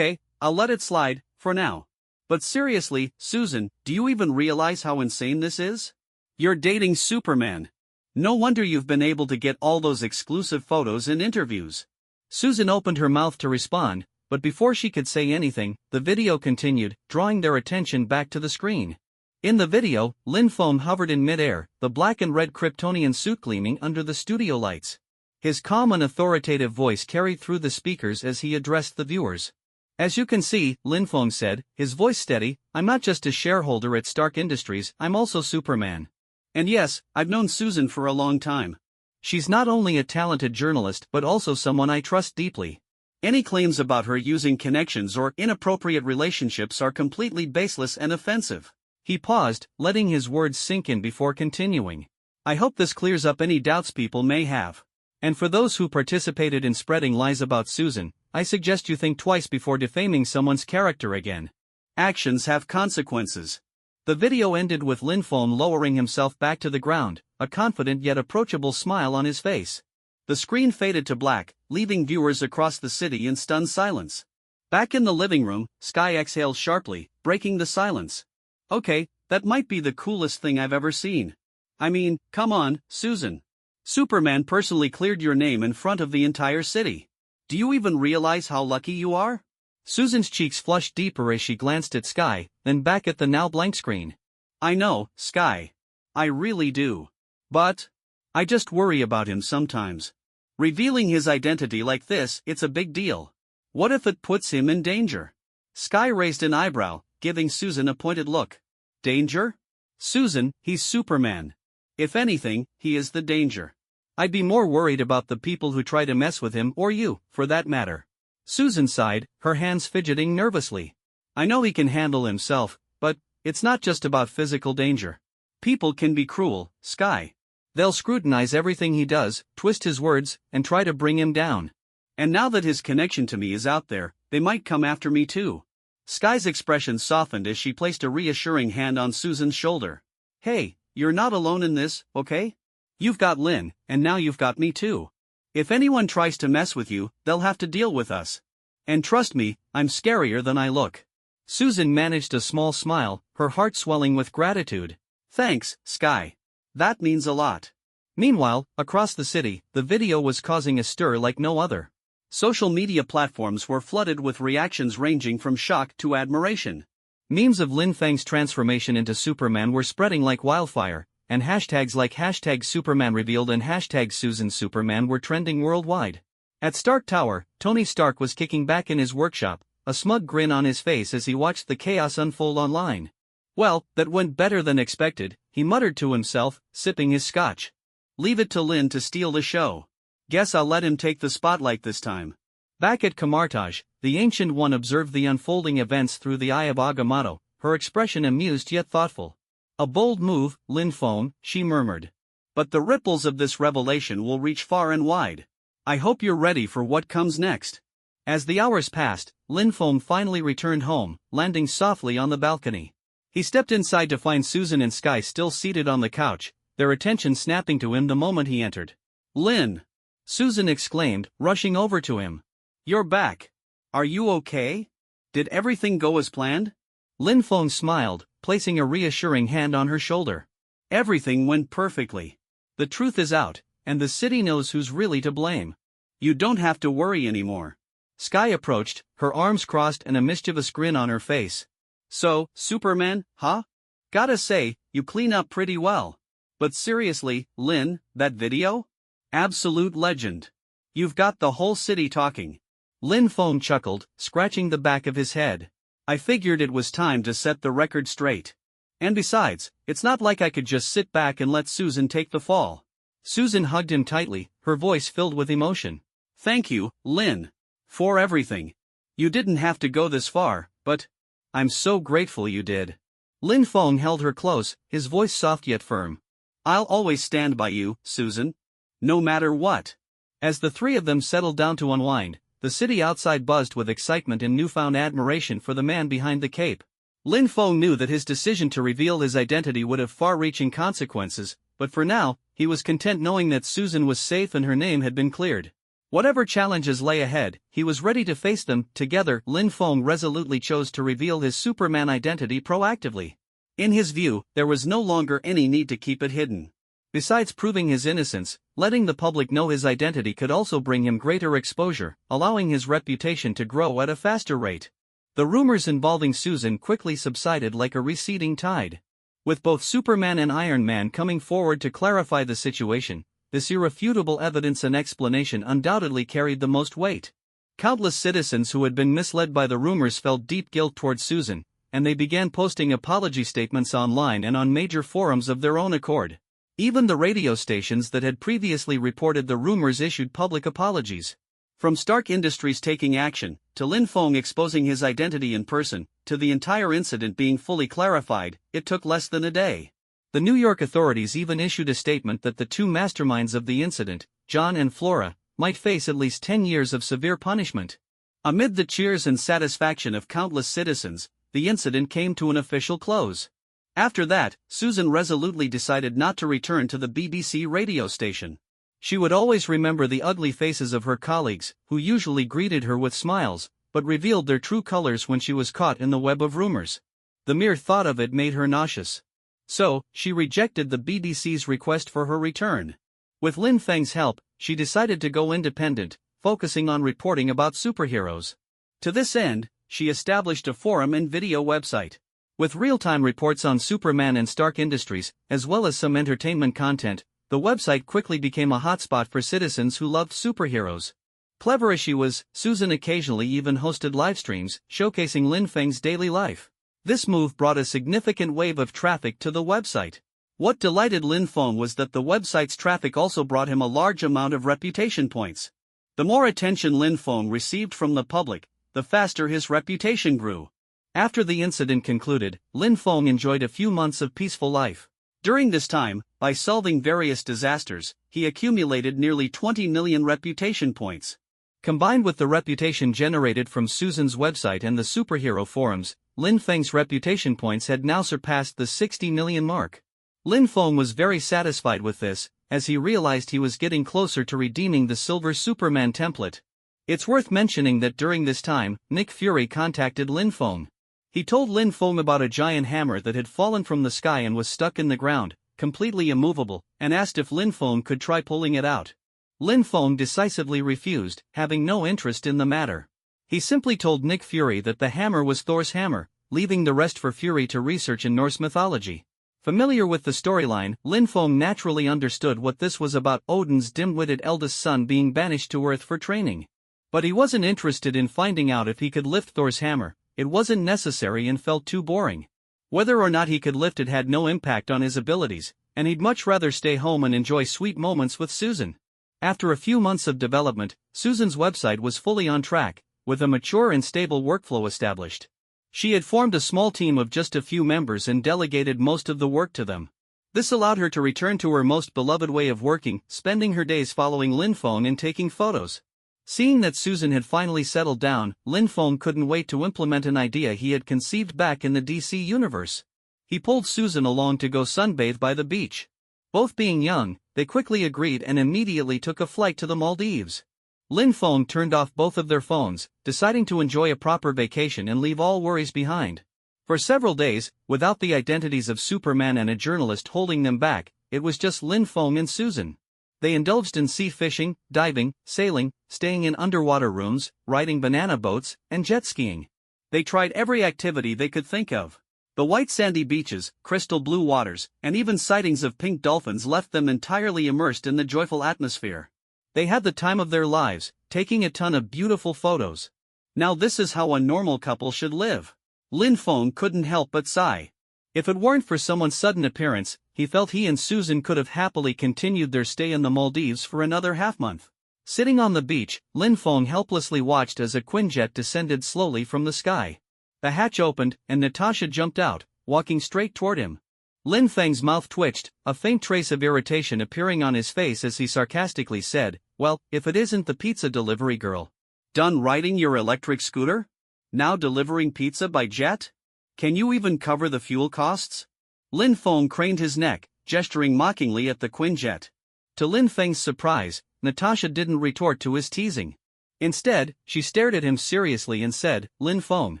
I'll let it slide, for now. But seriously, Susan, do you even realize how insane this is? You're dating Superman. No wonder you've been able to get all those exclusive photos and interviews. Susan opened her mouth to respond, but before she could say anything, the video continued, drawing their attention back to the screen. In the video, Lin Feng hovered in midair, the black and red Kryptonian suit gleaming under the studio lights. His calm and authoritative voice carried through the speakers as he addressed the viewers. As you can see, Lin Feng said, his voice steady, I'm not just a shareholder at Stark Industries, I'm also Superman. And yes, I've known Susan for a long time. She's not only a talented journalist but also someone I trust deeply. Any claims about her using connections or inappropriate relationships are completely baseless and offensive. He paused, letting his words sink in before continuing. I hope this clears up any doubts people may have. And for those who participated in spreading lies about Susan, I suggest you think twice before defaming someone's character again. Actions have consequences. The video ended with Lin Feng lowering himself back to the ground, a confident yet approachable smile on his face. The screen faded to black, leaving viewers across the city in stunned silence. Back in the living room, Sky exhaled sharply, breaking the silence. Okay, that might be the coolest thing I've ever seen. I mean, come on, Susan. Superman personally cleared your name in front of the entire city. Do you even realize how lucky you are? Susan's cheeks flushed deeper as she glanced at Sky, then back at the now blank screen. I know, Sky. I really do. But I just worry about him sometimes. Revealing his identity like this, it's a big deal. What if it puts him in danger? Sky raised an eyebrow, giving Susan a pointed look. Danger? Susan, he's Superman. If anything, he is the danger. I'd be more worried about the people who try to mess with him or you, for that matter. Susan sighed, her hands fidgeting nervously. I know he can handle himself, but it's not just about physical danger. People can be cruel, Sky. They'll scrutinize everything he does, twist his words, and try to bring him down. And now that his connection to me is out there, they might come after me too. Sky's expression softened as she placed a reassuring hand on Susan's shoulder. Hey, you're not alone in this, okay? You've got Lin, and now you've got me too. If anyone tries to mess with you, they'll have to deal with us. And trust me, I'm scarier than I look. Susan managed a small smile, her heart swelling with gratitude. Thanks, Sky. That means a lot. Meanwhile, across the city, the video was causing a stir like no other. Social media platforms were flooded with reactions ranging from shock to admiration. Memes of Lin Feng's transformation into Superman were spreading like wildfire, and hashtags like #SupermanRevealed and #SusanSuperman were trending worldwide. At Stark Tower, Tony Stark was kicking back in his workshop, a smug grin on his face as he watched the chaos unfold online. Well, that went better than expected, he muttered to himself, sipping his scotch. Leave it to Lin to steal the show. Guess I'll let him take the spotlight this time. Back at Kamartaj, the Ancient One observed the unfolding events through the eye of Agamotto, her expression amused yet thoughtful. A bold move, Lin Feng, she murmured. But the ripples of this revelation will reach far and wide. I hope you're ready for what comes next. As the hours passed, Lin Feng finally returned home, landing softly on the balcony. He stepped inside to find Susan and Sky still seated on the couch, their attention snapping to him the moment he entered. Lin! Susan exclaimed, rushing over to him. You're back. Are you okay? Did everything go as planned? Lin Feng smiled, placing a reassuring hand on her shoulder. Everything went perfectly. The truth is out, and the city knows who's really to blame. You don't have to worry anymore. Sky approached, her arms crossed and a mischievous grin on her face. So, Superman, huh? Gotta say, you clean up pretty well. But seriously, Lin, that video? Absolute legend. You've got the whole city talking. Lin Feng chuckled, scratching the back of his head. I figured it was time to set the record straight. And besides, it's not like I could just sit back and let Susan take the fall. Susan hugged him tightly, her voice filled with emotion. Thank you, Lin. For everything. You didn't have to go this far, but I'm so grateful you did. Lin Feng held her close, his voice soft yet firm. I'll always stand by you, Susan. No matter what. As the three of them settled down to unwind, the city outside buzzed with excitement and newfound admiration for the man behind the cape. Lin Feng knew that his decision to reveal his identity would have far-reaching consequences, but for now, he was content knowing that Susan was safe and her name had been cleared. Whatever challenges lay ahead, he was ready to face them. Together, Lin Feng resolutely chose to reveal his Superman identity proactively. In his view, there was no longer any need to keep it hidden. Besides proving his innocence, letting the public know his identity could also bring him greater exposure, allowing his reputation to grow at a faster rate. The rumors involving Susan quickly subsided like a receding tide. With both Superman and Iron Man coming forward to clarify the situation, this irrefutable evidence and explanation undoubtedly carried the most weight. Countless citizens who had been misled by the rumors felt deep guilt towards Susan, and they began posting apology statements online and on major forums of their own accord. Even the radio stations that had previously reported the rumors issued public apologies. From Stark Industries taking action, to Lin Feng exposing his identity in person, to the entire incident being fully clarified, it took less than a day. The New York authorities even issued a statement that the two masterminds of the incident, John and Flora, might face at least 10 years of severe punishment. Amid the cheers and satisfaction of countless citizens, the incident came to an official close. After that, Susan resolutely decided not to return to the BBC radio station. She would always remember the ugly faces of her colleagues, who usually greeted her with smiles, but revealed their true colors when she was caught in the web of rumors. The mere thought of it made her nauseous. So, she rejected the BBC's request for her return. With Lin Feng's help, she decided to go independent, focusing on reporting about superheroes. To this end, she established a forum and video website. With real-time reports on Superman and Stark Industries, as well as some entertainment content, the website quickly became a hotspot for citizens who loved superheroes. Clever as she was, Susan occasionally even hosted live streams, showcasing Lin Feng's daily life. This move brought a significant wave of traffic to the website. What delighted Lin Feng was that the website's traffic also brought him a large amount of reputation points. The more attention Lin Feng received from the public, the faster his reputation grew. After the incident concluded, Lin Feng enjoyed a few months of peaceful life. During this time, by solving various disasters, he accumulated nearly 20 million reputation points. Combined with the reputation generated from Susan's website and the superhero forums, Lin Feng's reputation points had now surpassed the 60 million mark. Lin Feng was very satisfied with this, as he realized he was getting closer to redeeming the Silver Superman template. It's worth mentioning that during this time, Nick Fury contacted Lin Feng. He told Lin Feng about a giant hammer that had fallen from the sky and was stuck in the ground, completely immovable, and asked if Lin Feng could try pulling it out. Lin Feng decisively refused, having no interest in the matter. He simply told Nick Fury that the hammer was Thor's hammer, leaving the rest for Fury to research in Norse mythology. Familiar with the storyline, Lin Feng naturally understood what this was about: Odin's dim-witted eldest son being banished to Earth for training. But he wasn't interested in finding out if he could lift Thor's hammer. It wasn't necessary and felt too boring. Whether or not he could lift it had no impact on his abilities, and he'd much rather stay home and enjoy sweet moments with Susan. After a few months of development, Susan's website was fully on track, with a mature and stable workflow established. She had formed a small team of just a few members and delegated most of the work to them. This allowed her to return to her most beloved way of working, spending her days following Lin Feng and taking photos. Seeing that Susan had finally settled down, Lin Feng couldn't wait to implement an idea he had conceived back in the DC universe. He pulled Susan along to go sunbathe by the beach. Both being young, they quickly agreed and immediately took a flight to the Maldives. Lin Feng turned off both of their phones, deciding to enjoy a proper vacation and leave all worries behind. For several days, without the identities of Superman and a journalist holding them back, it was just Lin Feng and Susan. They indulged in sea fishing, diving, sailing, staying in underwater rooms, riding banana boats, and jet skiing. They tried every activity they could think of. The white sandy beaches, crystal blue waters, and even sightings of pink dolphins left them entirely immersed in the joyful atmosphere. They had the time of their lives, taking a ton of beautiful photos. Now this is how a normal couple should live. Lin Feng couldn't help but sigh. If it weren't for someone's sudden appearance, he felt he and Susan could have happily continued their stay in the Maldives for another half-month. Sitting on the beach, Lin Feng helplessly watched as a Quinjet descended slowly from the sky. The hatch opened, and Natasha jumped out, walking straight toward him. Lin Feng's mouth twitched, a faint trace of irritation appearing on his face as he sarcastically said, "Well, if it isn't the pizza delivery girl." "Done riding your electric scooter? Now delivering pizza by jet? Can you even cover the fuel costs?" Lin Feng craned his neck, gesturing mockingly at the Quinjet. To Lin Feng's surprise, Natasha didn't retort to his teasing. Instead, she stared at him seriously and said, "Lin Feng,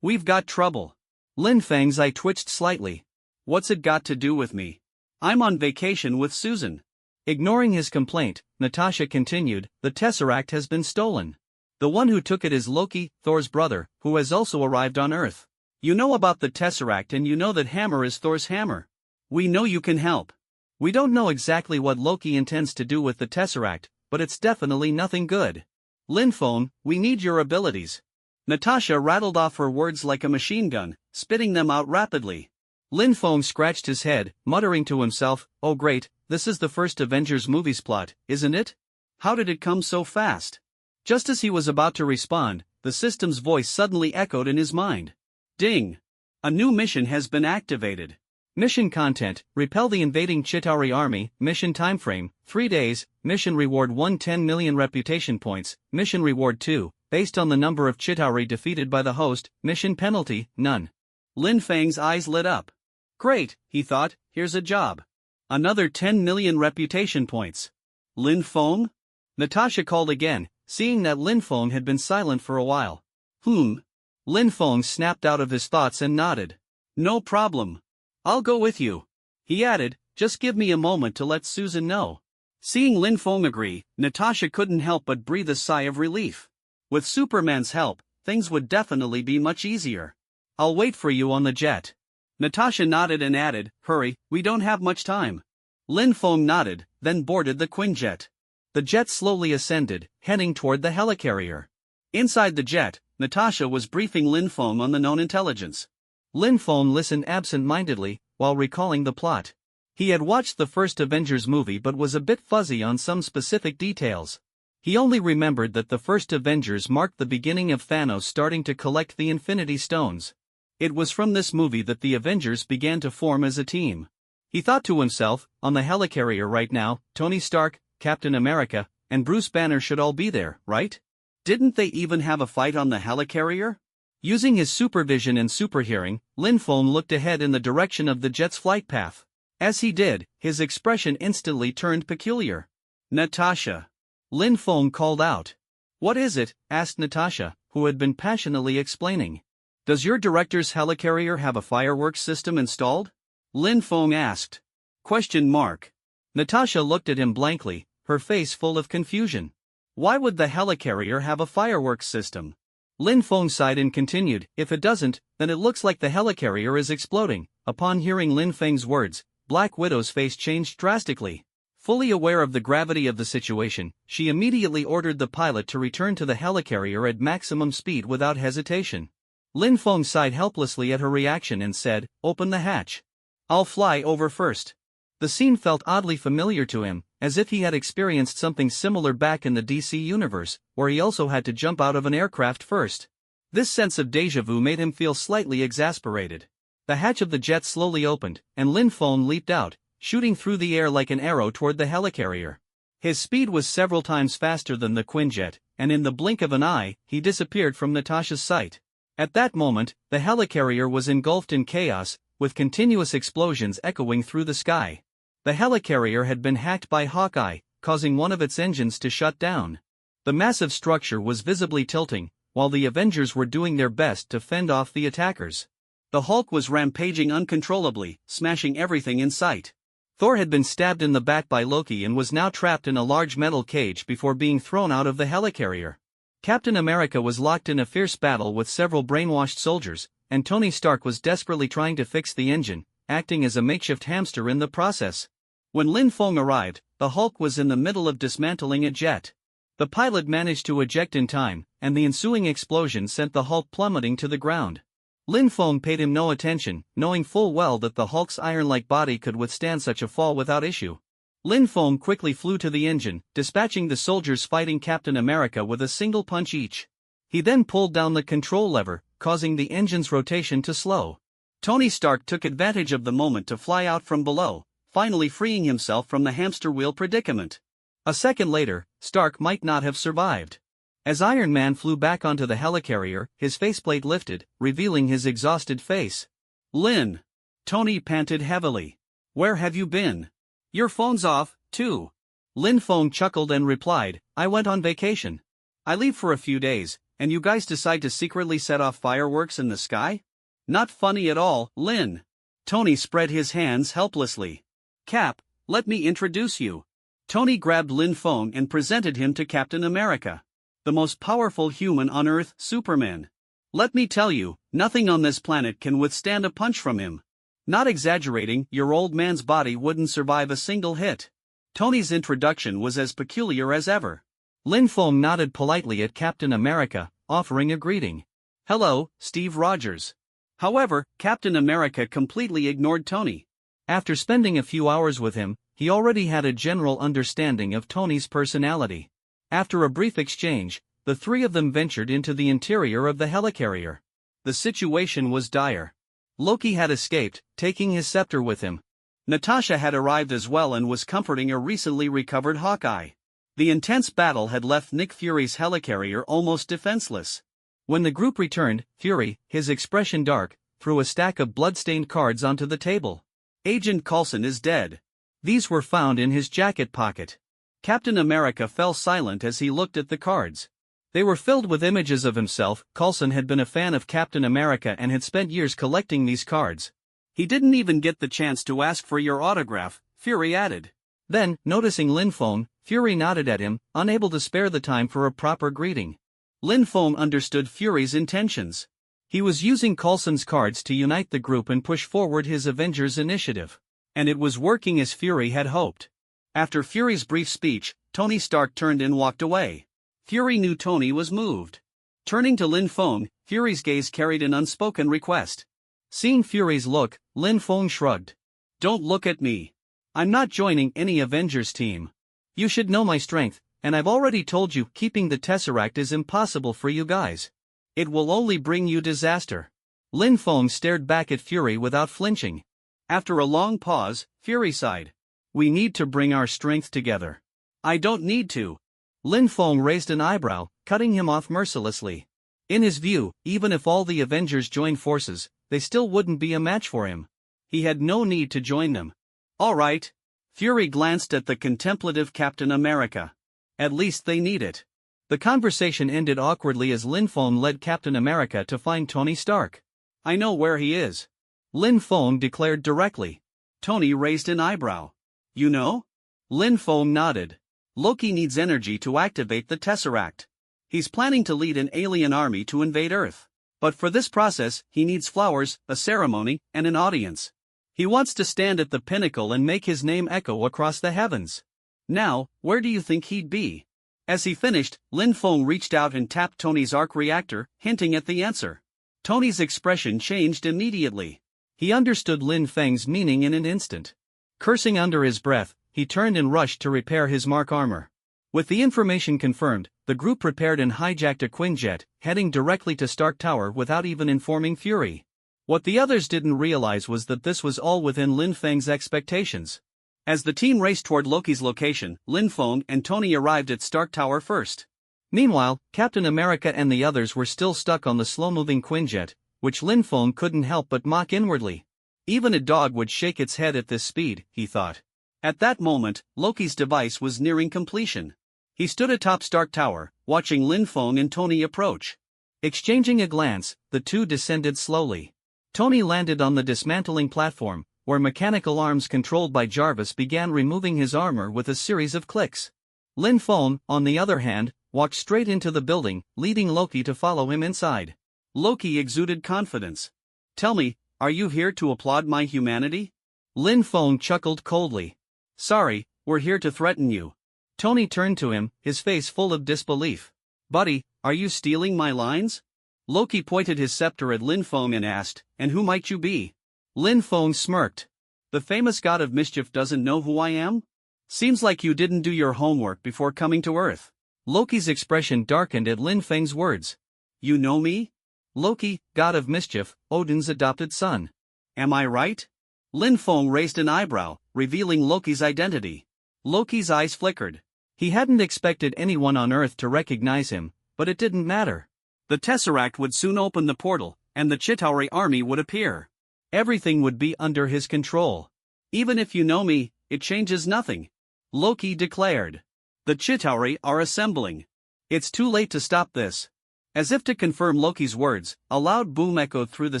we've got trouble." Lin Feng's eye twitched slightly. "What's it got to do with me? I'm on vacation with Susan." Ignoring his complaint, Natasha continued, "The Tesseract has been stolen. The one who took it is Loki, Thor's brother, who has also arrived on Earth. You know about the Tesseract and you know that hammer is Thor's hammer. We know you can help. We don't know exactly what Loki intends to do with the Tesseract, but it's definitely nothing good. Lin Feng, we need your abilities." Natasha rattled off her words like a machine gun, spitting them out rapidly. Lin Feng scratched his head, muttering to himself, "Oh great, this is the first Avengers movie's plot, isn't it? How did it come so fast?" Just as he was about to respond, the system's voice suddenly echoed in his mind. Ding! A new mission has been activated. Mission content: repel the invading Chitauri army. Mission timeframe: 3 days. Mission reward 110 million reputation points. Mission reward 2, based on the number of Chitauri defeated by the host. Mission penalty: none. Lin Feng's eyes lit up. Great, he thought, here's a job. Another 10 million reputation points. Lin Feng? Natasha called again, seeing that Lin Feng had been silent for a while. Lin Feng snapped out of his thoughts and nodded. "No problem. I'll go with you." He added, "Just give me a moment to let Susan know." Seeing Lin Feng agree, Natasha couldn't help but breathe a sigh of relief. With Superman's help, things would definitely be much easier. "I'll wait for you on the jet." Natasha nodded and added, "Hurry, we don't have much time." Lin Feng nodded, then boarded the Quinjet. The jet slowly ascended, heading toward the helicarrier. Inside the jet, Natasha was briefing Lin Feng on the known intelligence. Lin Feng listened absent-mindedly, while recalling the plot. He had watched the first Avengers movie but was a bit fuzzy on some specific details. He only remembered that the first Avengers marked the beginning of Thanos starting to collect the Infinity Stones. It was from this movie that the Avengers began to form as a team. He thought to himself, on the helicarrier right now, Tony Stark, Captain America, and Bruce Banner should all be there, right? Didn't they even have a fight on the helicarrier? Using his supervision and superhearing, Lin Feng looked ahead in the direction of the jet's flight path. As he did, his expression instantly turned peculiar. "Natasha!" Lin Feng called out. "What is it?" asked Natasha, who had been passionately explaining. "Does your director's helicarrier have a fireworks system installed?" Lin Feng asked. Question mark. Natasha looked at him blankly, her face full of confusion. Why would the helicarrier have a fireworks system? Lin Feng sighed and continued, if it doesn't, then it looks like the helicarrier is exploding. Upon hearing Lin Feng's words, Black Widow's face changed drastically. Fully aware of the gravity of the situation, she immediately ordered the pilot to return to the helicarrier at maximum speed without hesitation. Lin Feng sighed helplessly at her reaction and said, open the hatch. I'll fly over first. The scene felt oddly familiar to him, as if he had experienced something similar back in the DC universe, where he also had to jump out of an aircraft first. This sense of déjà vu made him feel slightly exasperated. The hatch of the jet slowly opened, and Lin Feng leaped out, shooting through the air like an arrow toward the helicarrier. His speed was several times faster than the Quinjet, and in the blink of an eye, he disappeared from Natasha's sight. At that moment, the helicarrier was engulfed in chaos, with continuous explosions echoing through the sky. The helicarrier had been hacked by Hawkeye, causing one of its engines to shut down. The massive structure was visibly tilting, while the Avengers were doing their best to fend off the attackers. The Hulk was rampaging uncontrollably, smashing everything in sight. Thor had been stabbed in the back by Loki and was now trapped in a large metal cage before being thrown out of the helicarrier. Captain America was locked in a fierce battle with several brainwashed soldiers, and Tony Stark was desperately trying to fix the engine, acting as a makeshift hamster in the process. When Lin Feng arrived, the Hulk was in the middle of dismantling a jet. The pilot managed to eject in time, and the ensuing explosion sent the Hulk plummeting to the ground. Lin Feng paid him no attention, knowing full well that the Hulk's iron-like body could withstand such a fall without issue. Lin Feng quickly flew to the engine, dispatching the soldiers fighting Captain America with a single punch each. He then pulled down the control lever, causing the engine's rotation to slow. Tony Stark took advantage of the moment to fly out from below, finally freeing himself from the hamster wheel predicament. A second later, Stark might not have survived. As Iron Man flew back onto the helicarrier, his faceplate lifted, revealing his exhausted face. Lin! Tony panted heavily. Where have you been? Your phone's off, too. Lin Feng chuckled and replied, I went on vacation. I leave for a few days, and you guys decide to secretly set off fireworks in the sky? Not funny at all, Lin. Tony spread his hands helplessly. Cap, let me introduce you. Tony grabbed Lin Feng and presented him to Captain America. The most powerful human on Earth, Superman. Let me tell you, nothing on this planet can withstand a punch from him. Not exaggerating, your old man's body wouldn't survive a single hit. Tony's introduction was as peculiar as ever. Lin Feng nodded politely at Captain America, offering a greeting. Hello, Steve Rogers. However, Captain America completely ignored Tony. After spending a few hours with him, he already had a general understanding of Tony's personality. After a brief exchange, the three of them ventured into the interior of the helicarrier. The situation was dire. Loki had escaped, taking his scepter with him. Natasha had arrived as well and was comforting a recently recovered Hawkeye. The intense battle had left Nick Fury's helicarrier almost defenseless. When the group returned, Fury, his expression dark, threw a stack of blood-stained cards onto the table. Agent Coulson is dead. These were found in his jacket pocket. Captain America fell silent as he looked at the cards. They were filled with images of himself. Coulson had been a fan of Captain America and had spent years collecting these cards. He didn't even get the chance to ask for your autograph, Fury added. Then, noticing Lin Feng, Fury nodded at him, unable to spare the time for a proper greeting. Lin Feng understood Fury's intentions. He was using Coulson's cards to unite the group and push forward his Avengers initiative. And it was working as Fury had hoped. After Fury's brief speech, Tony Stark turned and walked away. Fury knew Tony was moved. Turning to Lin Feng, Fury's gaze carried an unspoken request. Seeing Fury's look, Lin Feng shrugged. Don't look at me. I'm not joining any Avengers team. You should know my strength, and I've already told you keeping the Tesseract is impossible for you guys. It will only bring you disaster. Lin Feng stared back at Fury without flinching. After a long pause, Fury sighed. We need to bring our strength together. I don't need to. Lin Feng raised an eyebrow, cutting him off mercilessly. In his view, even if all the Avengers joined forces, they still wouldn't be a match for him. He had no need to join them. All right. Fury glanced at the contemplative Captain America. At least they need it. The conversation ended awkwardly as Lin Feng led Captain America to find Tony Stark. I know where he is. Lin Feng declared directly. Tony raised an eyebrow. You know? Lin Feng nodded. Loki needs energy to activate the Tesseract. He's planning to lead an alien army to invade Earth. But for this process, he needs flowers, a ceremony, and an audience. He wants to stand at the pinnacle and make his name echo across the heavens. Now, where do you think he'd be? As he finished, Lin Feng reached out and tapped Tony's arc reactor, hinting at the answer. Tony's expression changed immediately. He understood Lin Feng's meaning in an instant. Cursing under his breath, he turned and rushed to repair his mark armor. With the information confirmed, the group prepared and hijacked a Quinjet, heading directly to Stark Tower without even informing Fury. What the others didn't realize was that this was all within Lin Feng's expectations. As the team raced toward Loki's location, Lin Feng and Tony arrived at Stark Tower first. Meanwhile, Captain America and the others were still stuck on the slow-moving Quinjet, which Lin Feng couldn't help but mock inwardly. Even a dog would shake its head at this speed, he thought. At that moment, Loki's device was nearing completion. He stood atop Stark Tower, watching Lin Feng and Tony approach. Exchanging a glance, the two descended slowly. Tony landed on the dismantling platform, where mechanical arms controlled by Jarvis began removing his armor with a series of clicks. Lin Feng, on the other hand, walked straight into the building, leading Loki to follow him inside. Loki exuded confidence. Tell me, are you here to applaud my humanity? Lin Feng chuckled coldly. Sorry, we're here to threaten you. Tony turned to him, his face full of disbelief. Buddy, are you stealing my lines? Loki pointed his scepter at Lin Feng and asked, and who might you be? Lin Feng smirked. The famous god of mischief doesn't know who I am? Seems like you didn't do your homework before coming to Earth. Loki's expression darkened at Lin Feng's words. You know me? Loki, god of mischief, Odin's adopted son. Am I right? Lin Feng raised an eyebrow, revealing Loki's identity. Loki's eyes flickered. He hadn't expected anyone on Earth to recognize him, but it didn't matter. The Tesseract would soon open the portal, and the Chitauri army would appear. Everything would be under his control. Even if you know me, it changes nothing. Loki declared. The Chitauri are assembling. It's too late to stop this. As if to confirm Loki's words, a loud boom echoed through the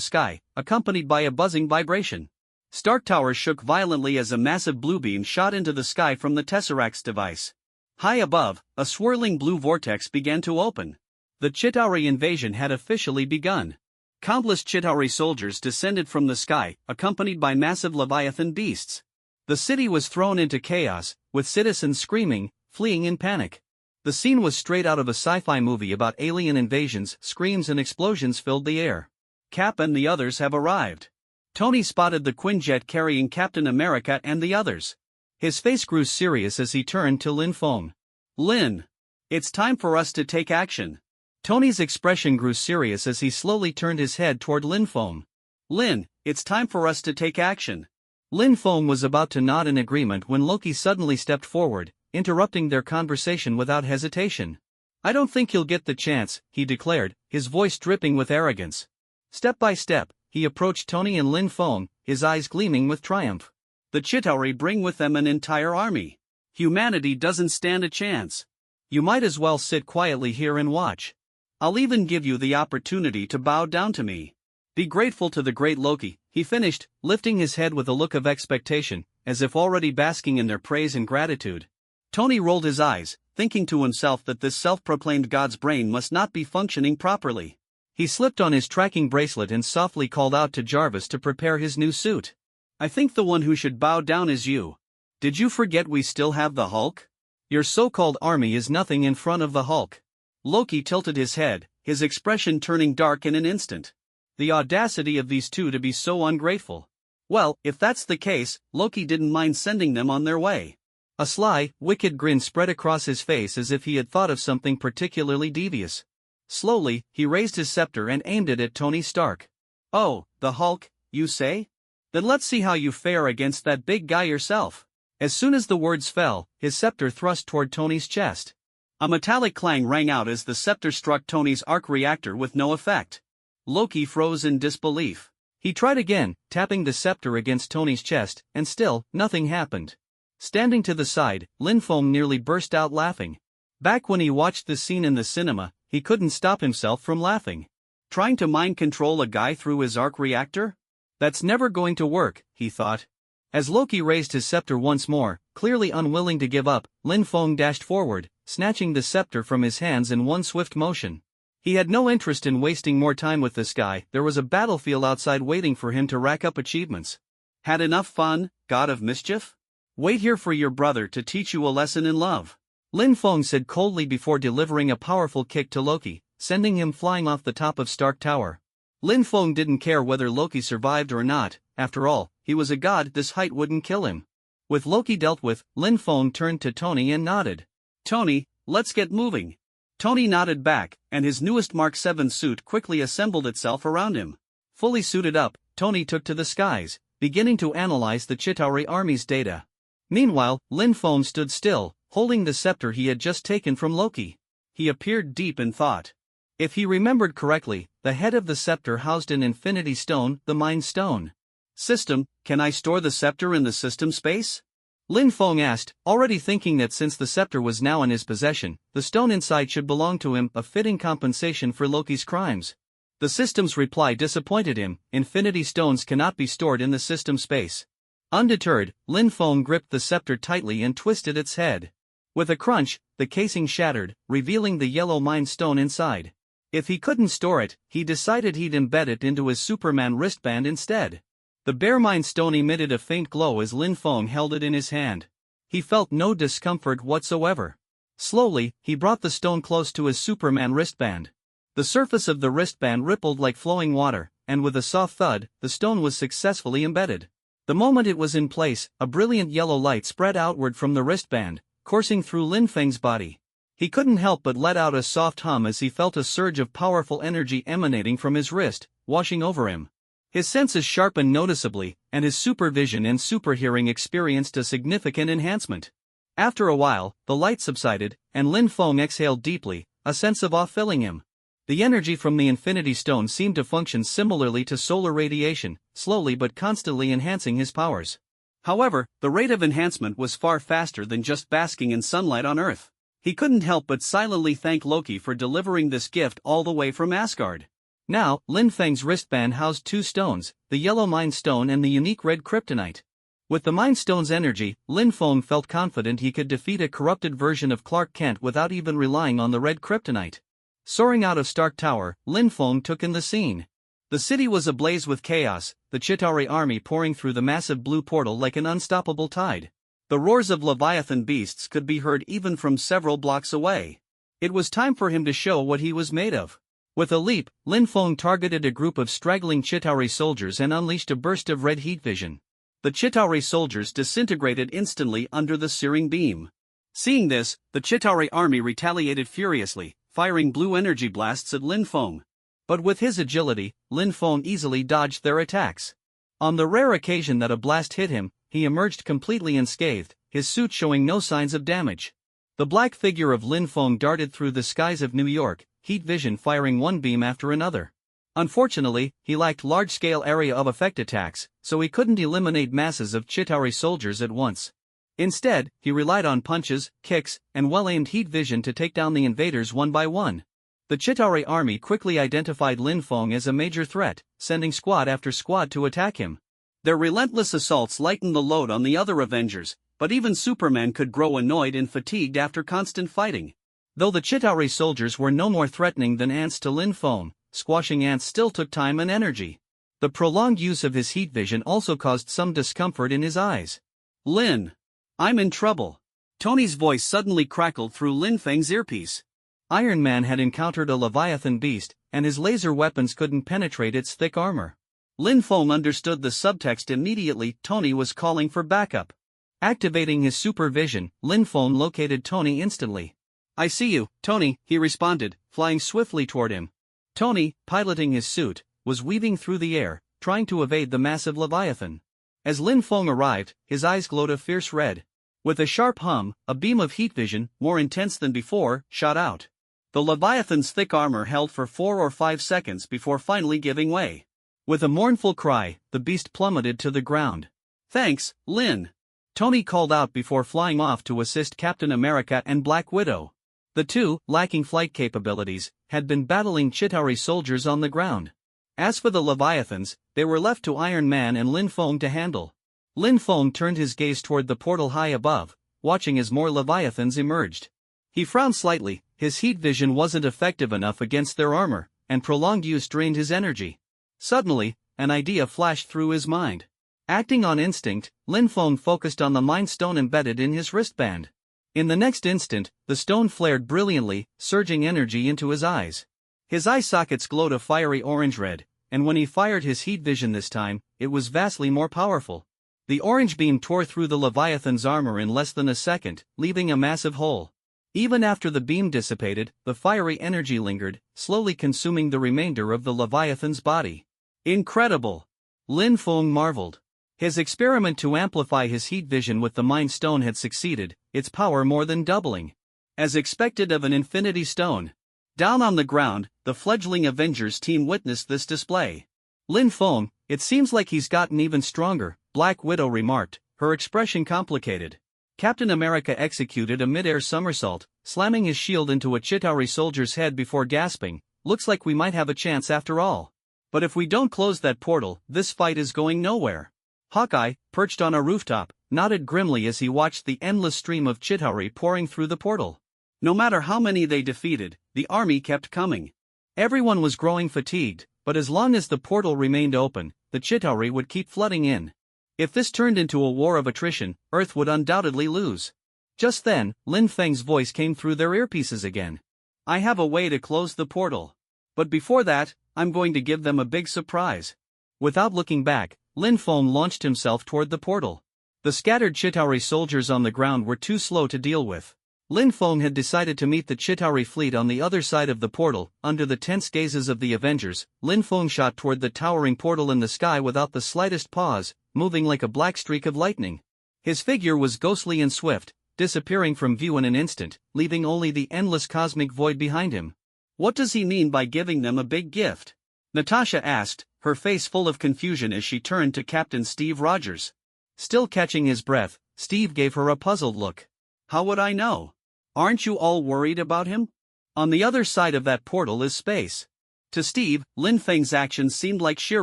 sky, accompanied by a buzzing vibration. Stark Tower shook violently as a massive blue beam shot into the sky from the Tesseract's device. High above, a swirling blue vortex began to open. The Chitauri invasion had officially begun. Countless Chitauri soldiers descended from the sky, accompanied by massive Leviathan beasts. The city was thrown into chaos, with citizens screaming, fleeing in panic. The scene was straight out of a sci-fi movie about alien invasions. Screams and explosions filled the air. Cap and the others have arrived. Tony spotted the Quinjet carrying Captain America and the others. His face grew serious as he turned to Lin Feng. Lin, it's time for us to take action. Tony's expression grew serious as he slowly turned his head toward Lin Feng. Lin, it's time for us to take action. Lin Feng was about to nod in agreement when Loki suddenly stepped forward, interrupting their conversation without hesitation. I don't think you'll get the chance, he declared, his voice dripping with arrogance. Step by step, he approached Tony and Lin Feng, his eyes gleaming with triumph. The Chitauri bring with them an entire army. Humanity doesn't stand a chance. You might as well sit quietly here and watch. I'll even give you the opportunity to bow down to me. Be grateful to the great Loki, he finished, lifting his head with a look of expectation, as if already basking in their praise and gratitude. Tony rolled his eyes, thinking to himself that this self-proclaimed god's brain must not be functioning properly. He slipped on his tracking bracelet and softly called out to Jarvis to prepare his new suit. I think the one who should bow down is you. Did you forget we still have the Hulk? Your so-called army is nothing in front of the Hulk. Loki tilted his head, his expression turning dark in an instant. The audacity of these two to be so ungrateful. Well, if that's the case, Loki didn't mind sending them on their way. A sly, wicked grin spread across his face as if he had thought of something particularly devious. Slowly, he raised his scepter and aimed it at Tony Stark. Oh, the Hulk, you say? Then let's see how you fare against that big guy yourself. As soon as the words fell, his scepter thrust toward Tony's chest. A metallic clang rang out as the scepter struck Tony's arc reactor with no effect. Loki froze in disbelief. He tried again, tapping the scepter against Tony's chest, and still, nothing happened. Standing to the side, Lin Feng nearly burst out laughing. Back when he watched the scene in the cinema, he couldn't stop himself from laughing. Trying to mind control a guy through his arc reactor? That's never going to work, he thought. As Loki raised his scepter once more, clearly unwilling to give up, Lin Feng dashed forward, snatching the scepter from his hands in one swift motion. He had no interest in wasting more time with this guy. There was a battlefield outside waiting for him to rack up achievements. Had enough fun, god of mischief? Wait here for your brother to teach you a lesson in love. Lin Feng said coldly before delivering a powerful kick to Loki, sending him flying off the top of Stark Tower. Lin Feng didn't care whether Loki survived or not. After all, he was a god. This height wouldn't kill him. With Loki dealt with, Lin Feng turned to Tony and nodded. Tony, let's get moving. Tony nodded back, and his newest Mark 7 suit quickly assembled itself around him. Fully suited up, Tony took to the skies, beginning to analyze the Chitauri army's data. Meanwhile, Lin Feng stood still, holding the scepter he had just taken from Loki. He appeared deep in thought. If he remembered correctly, the head of the scepter housed an infinity stone, the Mind Stone. System, can I store the scepter in the system space? Lin Feng asked, already thinking that since the scepter was now in his possession, the stone inside should belong to him, a fitting compensation for Loki's crimes. The system's reply disappointed him. Infinity stones cannot be stored in the system space. Undeterred, Lin Feng gripped the scepter tightly and twisted its head. With a crunch, the casing shattered, revealing the yellow Mind Stone inside. If he couldn't store it, he decided he'd embed it into his Superman wristband instead. The bare Mind Stone emitted a faint glow as Lin Feng held it in his hand. He felt no discomfort whatsoever. Slowly, he brought the stone close to his Superman wristband. The surface of the wristband rippled like flowing water, and with a soft thud, the stone was successfully embedded. The moment it was in place, a brilliant yellow light spread outward from the wristband, coursing through Lin Feng's body. He couldn't help but let out a soft hum as he felt a surge of powerful energy emanating from his wrist, washing over him. His senses sharpened noticeably, and his supervision and superhearing experienced a significant enhancement. After a while, the light subsided, and Lin Feng exhaled deeply, a sense of awe filling him. The energy from the Infinity Stone seemed to function similarly to solar radiation, slowly but constantly enhancing his powers. However, the rate of enhancement was far faster than just basking in sunlight on Earth. He couldn't help but silently thank Loki for delivering this gift all the way from Asgard. Now, Lin Feng's wristband housed two stones, the yellow Mind Stone and the unique red kryptonite. With the Mind Stone's energy, Lin Feng felt confident he could defeat a corrupted version of Clark Kent without even relying on the red kryptonite. Soaring out of Stark Tower, Lin Feng took in the scene. The city was ablaze with chaos, the Chitauri army pouring through the massive blue portal like an unstoppable tide. The roars of Leviathan beasts could be heard even from several blocks away. It was time for him to show what he was made of. With a leap, Lin Feng targeted a group of straggling Chitauri soldiers and unleashed a burst of red heat vision. The Chitauri soldiers disintegrated instantly under the searing beam. Seeing this, the Chitauri army retaliated furiously, firing blue energy blasts at Lin Feng. But with his agility, Lin Feng easily dodged their attacks. On the rare occasion that a blast hit him, he emerged completely unscathed, his suit showing no signs of damage. The black figure of Lin Feng darted through the skies of New York, heat vision firing one beam after another. Unfortunately, he lacked large-scale area of effect attacks, so he couldn't eliminate masses of Chitauri soldiers at once. Instead, he relied on punches, kicks, and well-aimed heat vision to take down the invaders one by one. The Chitauri army quickly identified Lin Feng as a major threat, sending squad after squad to attack him. Their relentless assaults lightened the load on the other Avengers, but even Superman could grow annoyed and fatigued after constant fighting. Though the Chitauri soldiers were no more threatening than ants to Lin Feng, squashing ants still took time and energy. The prolonged use of his heat vision also caused some discomfort in his eyes. Lin, I'm in trouble. Tony's voice suddenly crackled through Lin Feng's earpiece. Iron Man had encountered a Leviathan beast, and his laser weapons couldn't penetrate its thick armor. Lin Feng understood the subtext immediately. Tony was calling for backup. Activating his supervision, Lin Feng located Tony instantly. I see you, Tony, he responded, flying swiftly toward him. Tony, piloting his suit, was weaving through the air, trying to evade the massive Leviathan. As Lin Feng arrived, his eyes glowed a fierce red. With a sharp hum, a beam of heat vision, more intense than before, shot out. The Leviathan's thick armor held for 4 or 5 seconds before finally giving way. With a mournful cry, the beast plummeted to the ground. Thanks, Lin. Tony called out before flying off to assist Captain America and Black Widow. The two, lacking flight capabilities, had been battling Chitauri soldiers on the ground. As for the Leviathans, they were left to Iron Man and Lin Feng to handle. Lin Feng turned his gaze toward the portal high above, watching as more leviathans emerged. He frowned slightly, his heat vision wasn't effective enough against their armor, and prolonged use drained his energy. Suddenly, an idea flashed through his mind. Acting on instinct, Lin Feng focused on the mind stone embedded in his wristband. In the next instant, the stone flared brilliantly, surging energy into his eyes. His eye sockets glowed a fiery orange-red, and when he fired his heat vision this time, it was vastly more powerful. The orange beam tore through the Leviathan's armor in less than a second, leaving a massive hole. Even after the beam dissipated, the fiery energy lingered, slowly consuming the remainder of the Leviathan's body. Incredible! Lin Feng marveled. His experiment to amplify his heat vision with the Mind Stone had succeeded, its power more than doubling. As expected of an Infinity Stone. Down on the ground, the fledgling Avengers team witnessed this display. Lin Feng, it seems like he's gotten even stronger, Black Widow remarked, her expression complicated. Captain America executed a mid-air somersault, slamming his shield into a Chitauri soldier's head before gasping, "Looks like we might have a chance after all. But if we don't close that portal, this fight is going nowhere." Hawkeye, perched on a rooftop, nodded grimly as he watched the endless stream of Chitauri pouring through the portal. No matter how many they defeated, the army kept coming. Everyone was growing fatigued, but as long as the portal remained open, the Chitauri would keep flooding in. If this turned into a war of attrition, Earth would undoubtedly lose. Just then, Lin Feng's voice came through their earpieces again. "I have a way to close the portal. But before that, I'm going to give them a big surprise." Without looking back, Lin Feng launched himself toward the portal. The scattered Chitauri soldiers on the ground were too slow to deal with. Lin Feng had decided to meet the Chitauri fleet on the other side of the portal. Under the tense gazes of the Avengers, Lin Feng shot toward the towering portal in the sky without the slightest pause, moving like a black streak of lightning. His figure was ghostly and swift, disappearing from view in an instant, leaving only the endless cosmic void behind him. "What does he mean by giving them a big gift?" Natasha asked, her face full of confusion as she turned to Captain Steve Rogers. Still catching his breath, Steve gave her a puzzled look. "How would I know? Aren't you all worried about him? On the other side of that portal is space." To Steve, Lin Feng's actions seemed like sheer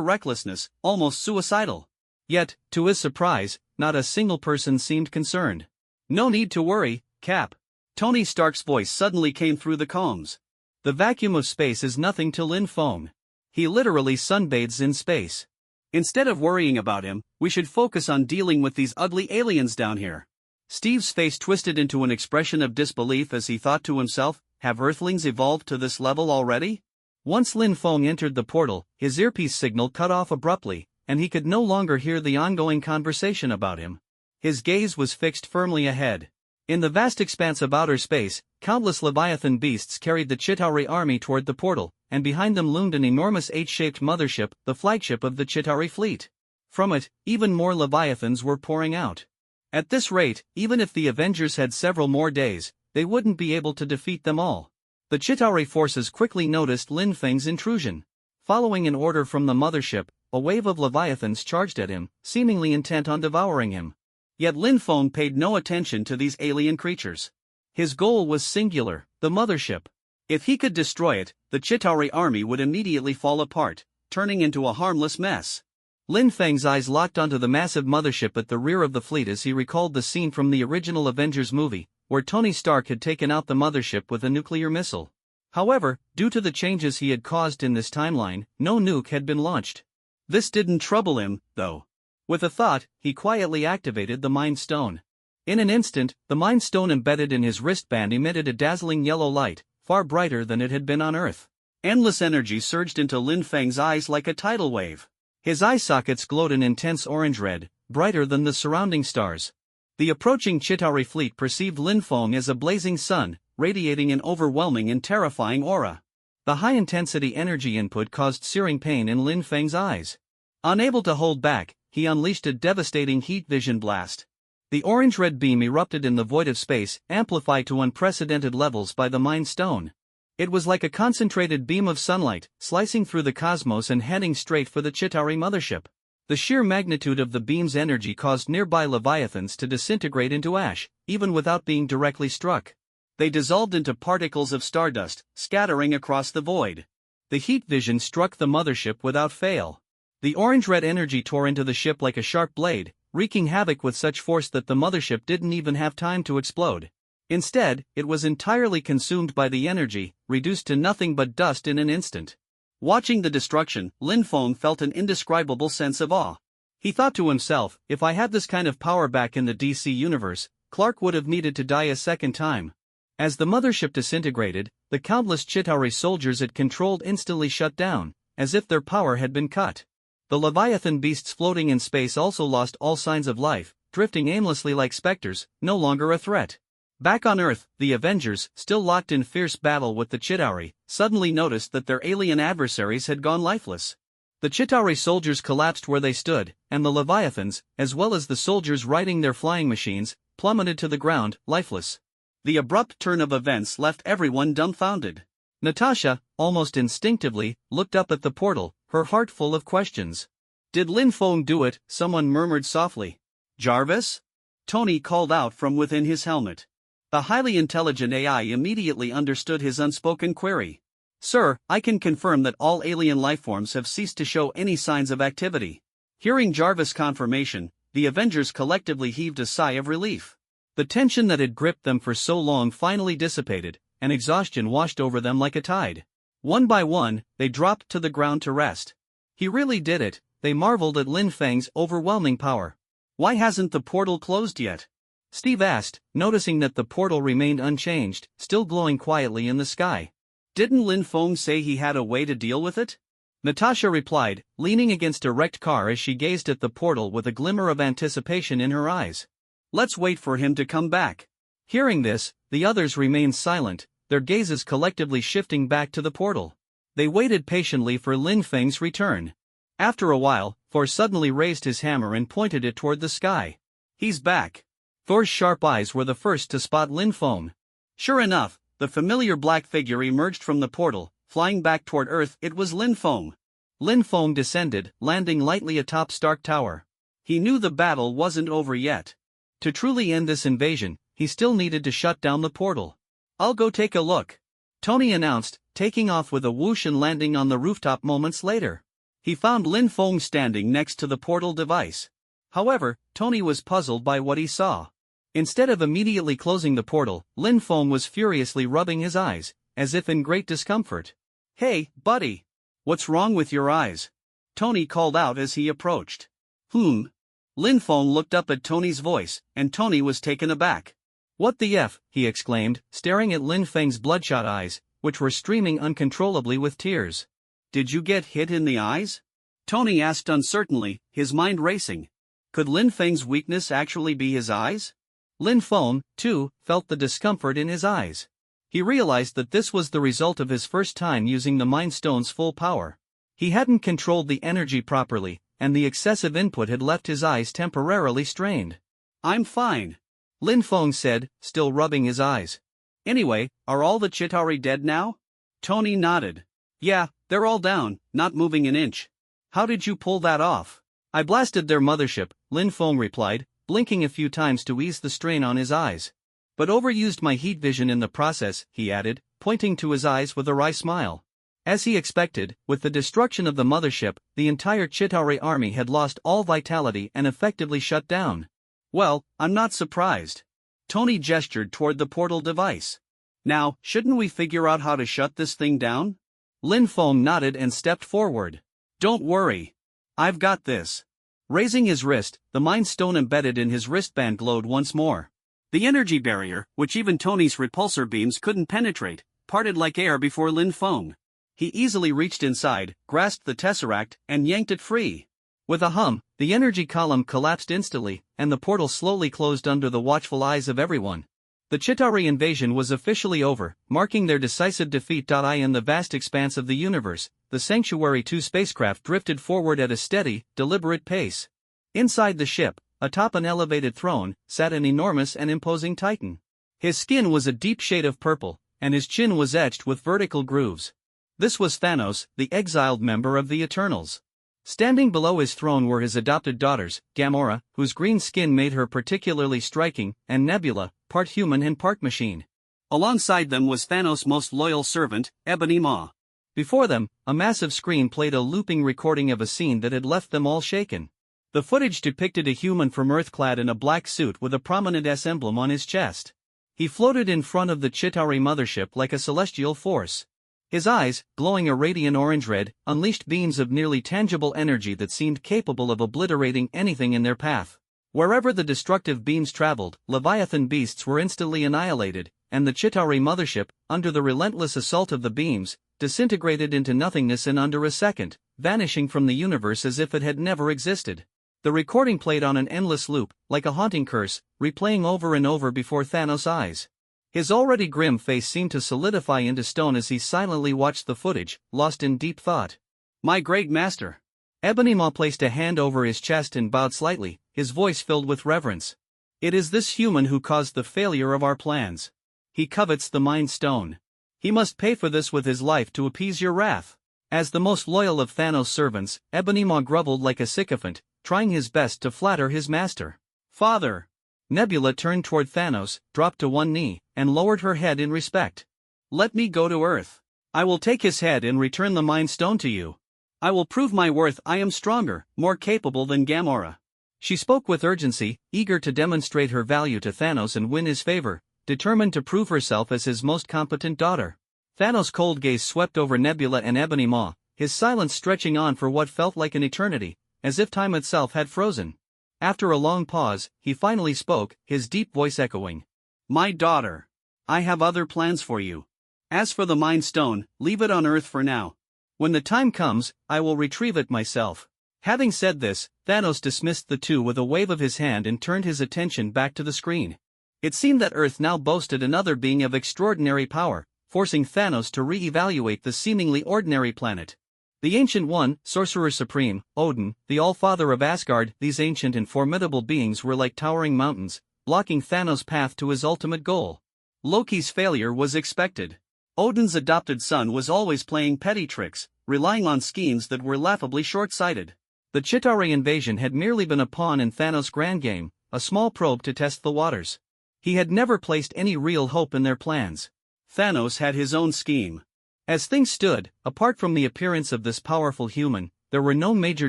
recklessness, almost suicidal. Yet, to his surprise, not a single person seemed concerned. "No need to worry, Cap." Tony Stark's voice suddenly came through the combs. "The vacuum of space is nothing to Lin Feng. He literally sunbathes in space. Instead of worrying about him, we should focus on dealing with these ugly aliens down here." Steve's face twisted into an expression of disbelief as he thought to himself, have Earthlings evolved to this level already? Once Lin Feng entered the portal, his earpiece signal cut off abruptly, and he could no longer hear the ongoing conversation about him. His gaze was fixed firmly ahead. In the vast expanse of outer space, countless Leviathan beasts carried the Chitauri army toward the portal, and behind them loomed an enormous H-shaped mothership, the flagship of the Chitauri fleet. From it, even more Leviathans were pouring out. At this rate, even if the Avengers had several more days, they wouldn't be able to defeat them all. The Chitauri forces quickly noticed Lin Feng's intrusion. Following an order from the mothership, a wave of Leviathans charged at him, seemingly intent on devouring him. Yet Lin Feng paid no attention to these alien creatures. His goal was singular, the mothership. If he could destroy it, the Chitauri army would immediately fall apart, turning into a harmless mess. Lin Feng's eyes locked onto the massive mothership at the rear of the fleet as he recalled the scene from the original Avengers movie, where Tony Stark had taken out the mothership with a nuclear missile. However, due to the changes he had caused in this timeline, no nuke had been launched. This didn't trouble him, though. With a thought, he quietly activated the Mind Stone. In an instant, the Mind Stone embedded in his wristband emitted a dazzling yellow light, far brighter than it had been on Earth. Endless energy surged into Lin Feng's eyes like a tidal wave. His eye sockets glowed an intense orange-red, brighter than the surrounding stars. The approaching Chitauri fleet perceived Lin Feng as a blazing sun, radiating an overwhelming and terrifying aura. The high-intensity energy input caused searing pain in Lin Feng's eyes. Unable to hold back, he unleashed a devastating heat vision blast. The orange-red beam erupted in the void of space, amplified to unprecedented levels by the Mind Stone. It was like a concentrated beam of sunlight, slicing through the cosmos and heading straight for the Chitauri mothership. The sheer magnitude of the beam's energy caused nearby Leviathans to disintegrate into ash, even without being directly struck. They dissolved into particles of stardust, scattering across the void. The heat vision struck the mothership without fail. The orange-red energy tore into the ship like a sharp blade, wreaking havoc with such force that the mothership didn't even have time to explode. Instead, it was entirely consumed by the energy, reduced to nothing but dust in an instant. Watching the destruction, Lin Feng felt an indescribable sense of awe. He thought to himself, if I had this kind of power back in the DC universe, Clark would have needed to die a second time. As the mothership disintegrated, the countless Chitauri soldiers it controlled instantly shut down, as if their power had been cut. The Leviathan beasts floating in space also lost all signs of life, drifting aimlessly like specters, no longer a threat. Back on Earth, the Avengers, still locked in fierce battle with the Chitauri, suddenly noticed that their alien adversaries had gone lifeless. The Chitauri soldiers collapsed where they stood, and the Leviathans, as well as the soldiers riding their flying machines, plummeted to the ground, lifeless. The abrupt turn of events left everyone dumbfounded. Natasha, almost instinctively, looked up at the portal, her heart full of questions. "Did Lin Feng do it?" someone murmured softly. "Jarvis?" Tony called out from within his helmet. The highly intelligent AI immediately understood his unspoken query. "Sir, I can confirm that all alien lifeforms have ceased to show any signs of activity." Hearing Jarvis' confirmation, the Avengers collectively heaved a sigh of relief. The tension that had gripped them for so long finally dissipated, and exhaustion washed over them like a tide. One by one, they dropped to the ground to rest. He really did it, they marveled at Lin Feng's overwhelming power. "Why hasn't the portal closed yet?" Steve asked, noticing that the portal remained unchanged, still glowing quietly in the sky. "Didn't Lin Feng say he had a way to deal with it?" Natasha replied, leaning against a wrecked car as she gazed at the portal with a glimmer of anticipation in her eyes. "Let's wait for him to come back." Hearing this, the others remained silent, their gazes collectively shifting back to the portal. They waited patiently for Lin Feng's return. After a while, Thor suddenly raised his hammer and pointed it toward the sky. "He's back." Thor's sharp eyes were the first to spot Lin Feng. Sure enough, the familiar black figure emerged from the portal, flying back toward Earth. It was Lin Feng. Lin Feng descended, landing lightly atop Stark Tower. He knew the battle wasn't over yet. To truly end this invasion, he still needed to shut down the portal. "I'll go take a look," Tony announced, taking off with a whoosh and landing on the rooftop moments later. He found Lin Feng standing next to the portal device. However, Tony was puzzled by what he saw. Instead of immediately closing the portal, Lin Feng was furiously rubbing his eyes, as if in great discomfort. "Hey, buddy! What's wrong with your eyes?" Tony called out as he approached. Lin Feng looked up at Tony's voice, and Tony was taken aback. "What the F?" he exclaimed, staring at Lin Feng's bloodshot eyes, which were streaming uncontrollably with tears. "Did you get hit in the eyes?" Tony asked uncertainly, his mind racing. Could Lin Feng's weakness actually be his eyes? Lin Feng, too, felt the discomfort in his eyes. He realized that this was the result of his first time using the Mind Stone's full power. He hadn't controlled the energy properly, and the excessive input had left his eyes temporarily strained. "I'm fine," Lin Feng said, still rubbing his eyes. "Anyway, are all the Chitauri dead now?" Tony nodded. "Yeah, they're all down, not moving an inch." "How did you pull that off?" "I blasted their mothership," Lin Feng replied, blinking a few times to ease the strain on his eyes. "But overused my heat vision in the process," he added, pointing to his eyes with a wry smile. As he expected, with the destruction of the mothership, the entire Chitauri army had lost all vitality and effectively shut down. "Well, I'm not surprised." Tony gestured toward the portal device. "Now, shouldn't we figure out how to shut this thing down?" Lin Feng nodded and stepped forward. "Don't worry. I've got this." Raising his wrist, the Mind Stone embedded in his wristband glowed once more. The energy barrier, which even Tony's repulsor beams couldn't penetrate, parted like air before Lin Feng. He easily reached inside, grasped the tesseract, and yanked it free. With a hum, the energy column collapsed instantly, and the portal slowly closed under the watchful eyes of everyone. The Chitauri invasion was officially over, marking their decisive defeat. In the vast expanse of the universe, the Sanctuary 2 spacecraft drifted forward at a steady, deliberate pace. Inside the ship, atop an elevated throne, sat an enormous and imposing titan. His skin was a deep shade of purple, and his chin was etched with vertical grooves. This was Thanos, the exiled member of the Eternals. Standing below his throne were his adopted daughters, Gamora, whose green skin made her particularly striking, and Nebula, part human and part machine. Alongside them was Thanos' most loyal servant, Ebony Maw. Before them, a massive screen played a looping recording of a scene that had left them all shaken. The footage depicted a human from Earth clad in a black suit with a prominent S emblem on his chest. He floated in front of the Chitauri mothership like a celestial force. His eyes, glowing a radiant orange-red, unleashed beams of nearly tangible energy that seemed capable of obliterating anything in their path. Wherever the destructive beams traveled, Leviathan beasts were instantly annihilated, and the Chitauri mothership, under the relentless assault of the beams, disintegrated into nothingness in under a second, vanishing from the universe as if it had never existed. The recording played on an endless loop, like a haunting curse, replaying over and over before Thanos' eyes. His already grim face seemed to solidify into stone as he silently watched the footage, lost in deep thought. "My great master." Ebony Maw placed a hand over his chest and bowed slightly, his voice filled with reverence. "It is this human who caused the failure of our plans. He covets the Mind Stone. He must pay for this with his life to appease your wrath." As the most loyal of Thanos' servants, Ebony Maw grovelled like a sycophant, trying his best to flatter his master. "Father!" Nebula turned toward Thanos, dropped to one knee, and lowered her head in respect. "Let me go to Earth. I will take his head and return the Mind Stone to you. I will prove my worth. I am stronger, more capable than Gamora." She spoke with urgency, eager to demonstrate her value to Thanos and win his favor, determined to prove herself as his most competent daughter. Thanos' cold gaze swept over Nebula and Ebony Maw, his silence stretching on for what felt like an eternity, as if time itself had frozen. After a long pause, he finally spoke, his deep voice echoing. "My daughter. I have other plans for you. As for the Mind Stone, leave it on Earth for now. When the time comes, I will retrieve it myself." Having said this, Thanos dismissed the two with a wave of his hand and turned his attention back to the screen. It seemed that Earth now boasted another being of extraordinary power, forcing Thanos to re-evaluate the seemingly ordinary planet. The Ancient One, Sorcerer Supreme, Odin, the All-Father of Asgard. These ancient and formidable beings were like towering mountains, blocking Thanos' path to his ultimate goal. Loki's failure was expected. Odin's adopted son was always playing petty tricks, relying on schemes that were laughably short-sighted. The Chitauri invasion had merely been a pawn in Thanos' grand game, a small probe to test the waters. He had never placed any real hope in their plans. Thanos had his own scheme. As things stood, apart from the appearance of this powerful human, there were no major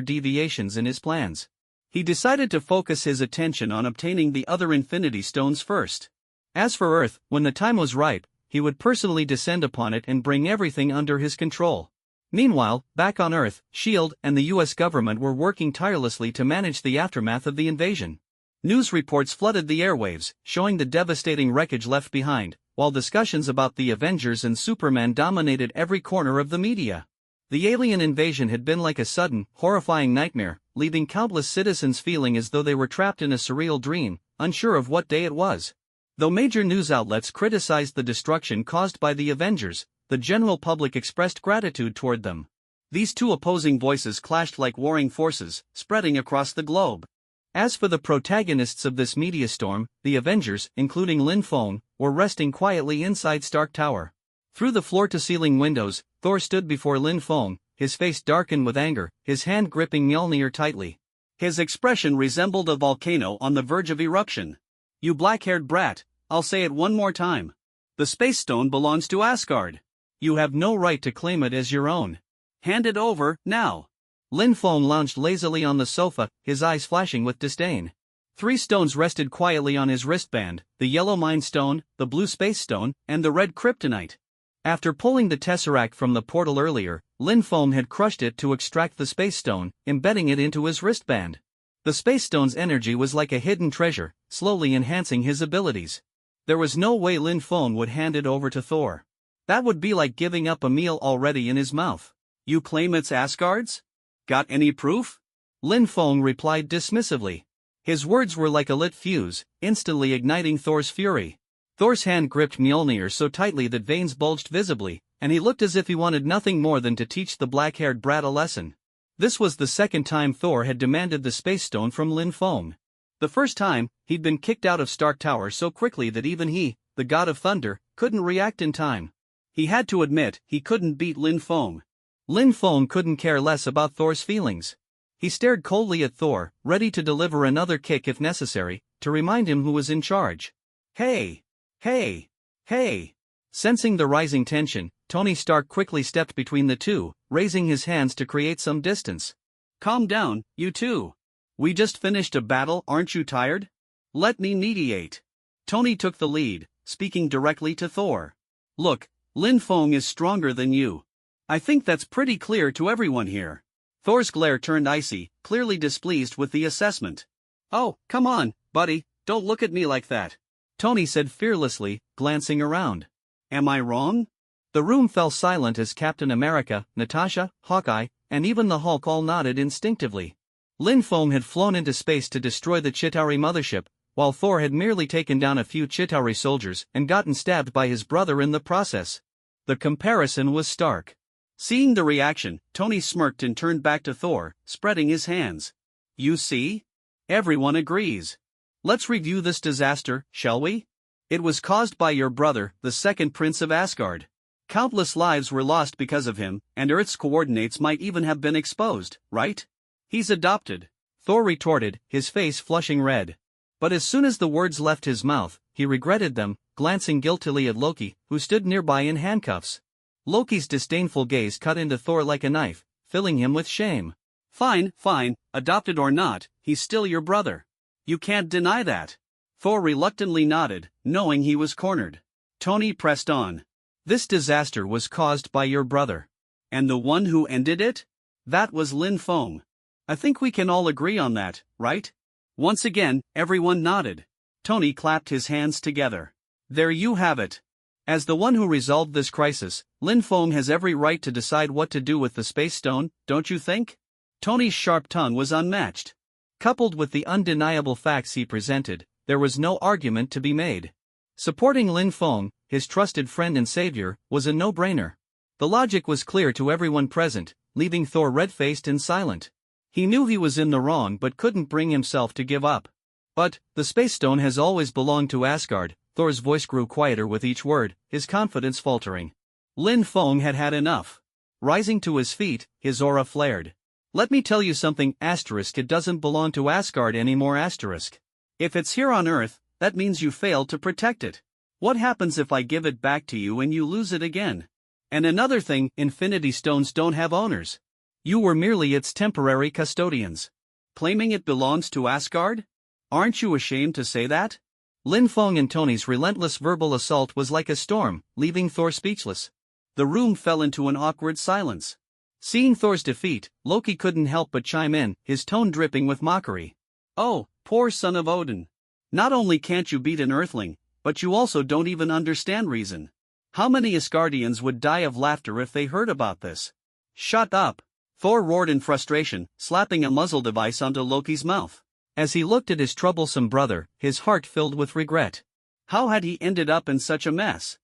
deviations in his plans. He decided to focus his attention on obtaining the other Infinity Stones first. As for Earth, when the time was ripe, he would personally descend upon it and bring everything under his control. Meanwhile, back on Earth, S.H.I.E.L.D. and the U.S. government were working tirelessly to manage the aftermath of the invasion. News reports flooded the airwaves, showing the devastating wreckage left behind, while discussions about the Avengers and Superman dominated every corner of the media. The alien invasion had been like a sudden, horrifying nightmare, leaving countless citizens feeling as though they were trapped in a surreal dream, unsure of what day it was. Though major news outlets criticized the destruction caused by the Avengers, the general public expressed gratitude toward them. These two opposing voices clashed like warring forces, spreading across the globe. As for the protagonists of this media storm, the Avengers, including Lin Feng, were resting quietly inside Stark Tower. Through the floor-to-ceiling windows, Thor stood before Lin Feng, his face darkened with anger, his hand gripping Mjolnir tightly. His expression resembled a volcano on the verge of eruption. "You black-haired brat, I'll say it one more time. The Space Stone belongs to Asgard. You have no right to claim it as your own. Hand it over, now." Lin Feng lounged lazily on the sofa, his eyes flashing with disdain. 3 stones rested quietly on his wristband, the yellow Mind Stone, the blue Space Stone, and the red Kryptonite. After pulling the Tesseract from the portal earlier, Lin Feng had crushed it to extract the Space Stone, embedding it into his wristband. The Space Stone's energy was like a hidden treasure, slowly enhancing his abilities. There was no way Lin Feng would hand it over to Thor. That would be like giving up a meal already in his mouth. "You claim it's Asgard's? Got any proof?" Lin Feng replied dismissively. His words were like a lit fuse, instantly igniting Thor's fury. Thor's hand gripped Mjolnir so tightly that veins bulged visibly, and he looked as if he wanted nothing more than to teach the black-haired brat a lesson. This was the second time Thor had demanded the Space Stone from Lin Feng. The first time, he'd been kicked out of Stark Tower so quickly that even he, the god of thunder, couldn't react in time. He had to admit he couldn't beat Lin Feng. Lin Feng couldn't care less about Thor's feelings. He stared coldly at Thor, ready to deliver another kick if necessary, to remind him who was in charge. "Hey! Hey! Hey!" Sensing the rising tension, Tony Stark quickly stepped between the two, raising his hands to create some distance. "Calm down, you two. We just finished a battle, aren't you tired? Let me mediate. Tony took the lead, speaking directly to Thor. Look, Lin Feng is stronger than you. I think that's pretty clear to everyone here. Thor's glare turned icy, clearly displeased with the assessment. Oh, come on, buddy, don't look at me like that, Tony said fearlessly, glancing around. Am I wrong? The room fell silent as Captain America, Natasha, Hawkeye, and even the Hulk all nodded instinctively. Lin Feng had flown into space to destroy the Chitauri mothership, while Thor had merely taken down a few Chitauri soldiers and gotten stabbed by his brother in the process. The comparison was stark. Seeing the reaction, Tony smirked and turned back to Thor, spreading his hands. You see? Everyone agrees. Let's review this disaster, shall we? It was caused by your brother, the second Prince of Asgard. Countless lives were lost because of him, and Earth's coordinates might even have been exposed, right? He's adopted, Thor retorted, his face flushing red. But as soon as the words left his mouth, he regretted them, glancing guiltily at Loki, who stood nearby in handcuffs. Loki's disdainful gaze cut into Thor like a knife, filling him with shame. Fine, adopted or not, he's still your brother. You can't deny that. Thor reluctantly nodded, knowing he was cornered. Tony pressed on. This disaster was caused by your brother. And the one who ended it? That was Lin Feng. I think we can all agree on that, right? Once again, everyone nodded. Tony clapped his hands together. There you have it. As the one who resolved this crisis, Lin Feng has every right to decide what to do with the Space Stone, don't you think? Tony's sharp tongue was unmatched. Coupled with the undeniable facts he presented, there was no argument to be made. Supporting Lin Feng, his trusted friend and savior, was a no-brainer. The logic was clear to everyone present, leaving Thor red-faced and silent. He knew he was in the wrong but couldn't bring himself to give up. But, the Space Stone has always belonged to Asgard. Thor's voice grew quieter with each word, his confidence faltering. Lin Feng had had enough. Rising to his feet, his aura flared. Let me tell you something, it doesn't belong to Asgard anymore, If it's here on Earth, that means you failed to protect it. What happens if I give it back to you and you lose it again? And another thing, Infinity Stones don't have owners. You were merely its temporary custodians. Claiming it belongs to Asgard? Aren't you ashamed to say that? Lin Feng and Tony's relentless verbal assault was like a storm, leaving Thor speechless. The room fell into an awkward silence. Seeing Thor's defeat, Loki couldn't help but chime in, his tone dripping with mockery. Oh, poor son of Odin. Not only can't you beat an Earthling, but you also don't even understand reason. How many Asgardians would die of laughter if they heard about this? Shut up! Thor roared in frustration, slapping a muzzle device onto Loki's mouth. As he looked at his troublesome brother, his heart filled with regret. How had he ended up in such a mess?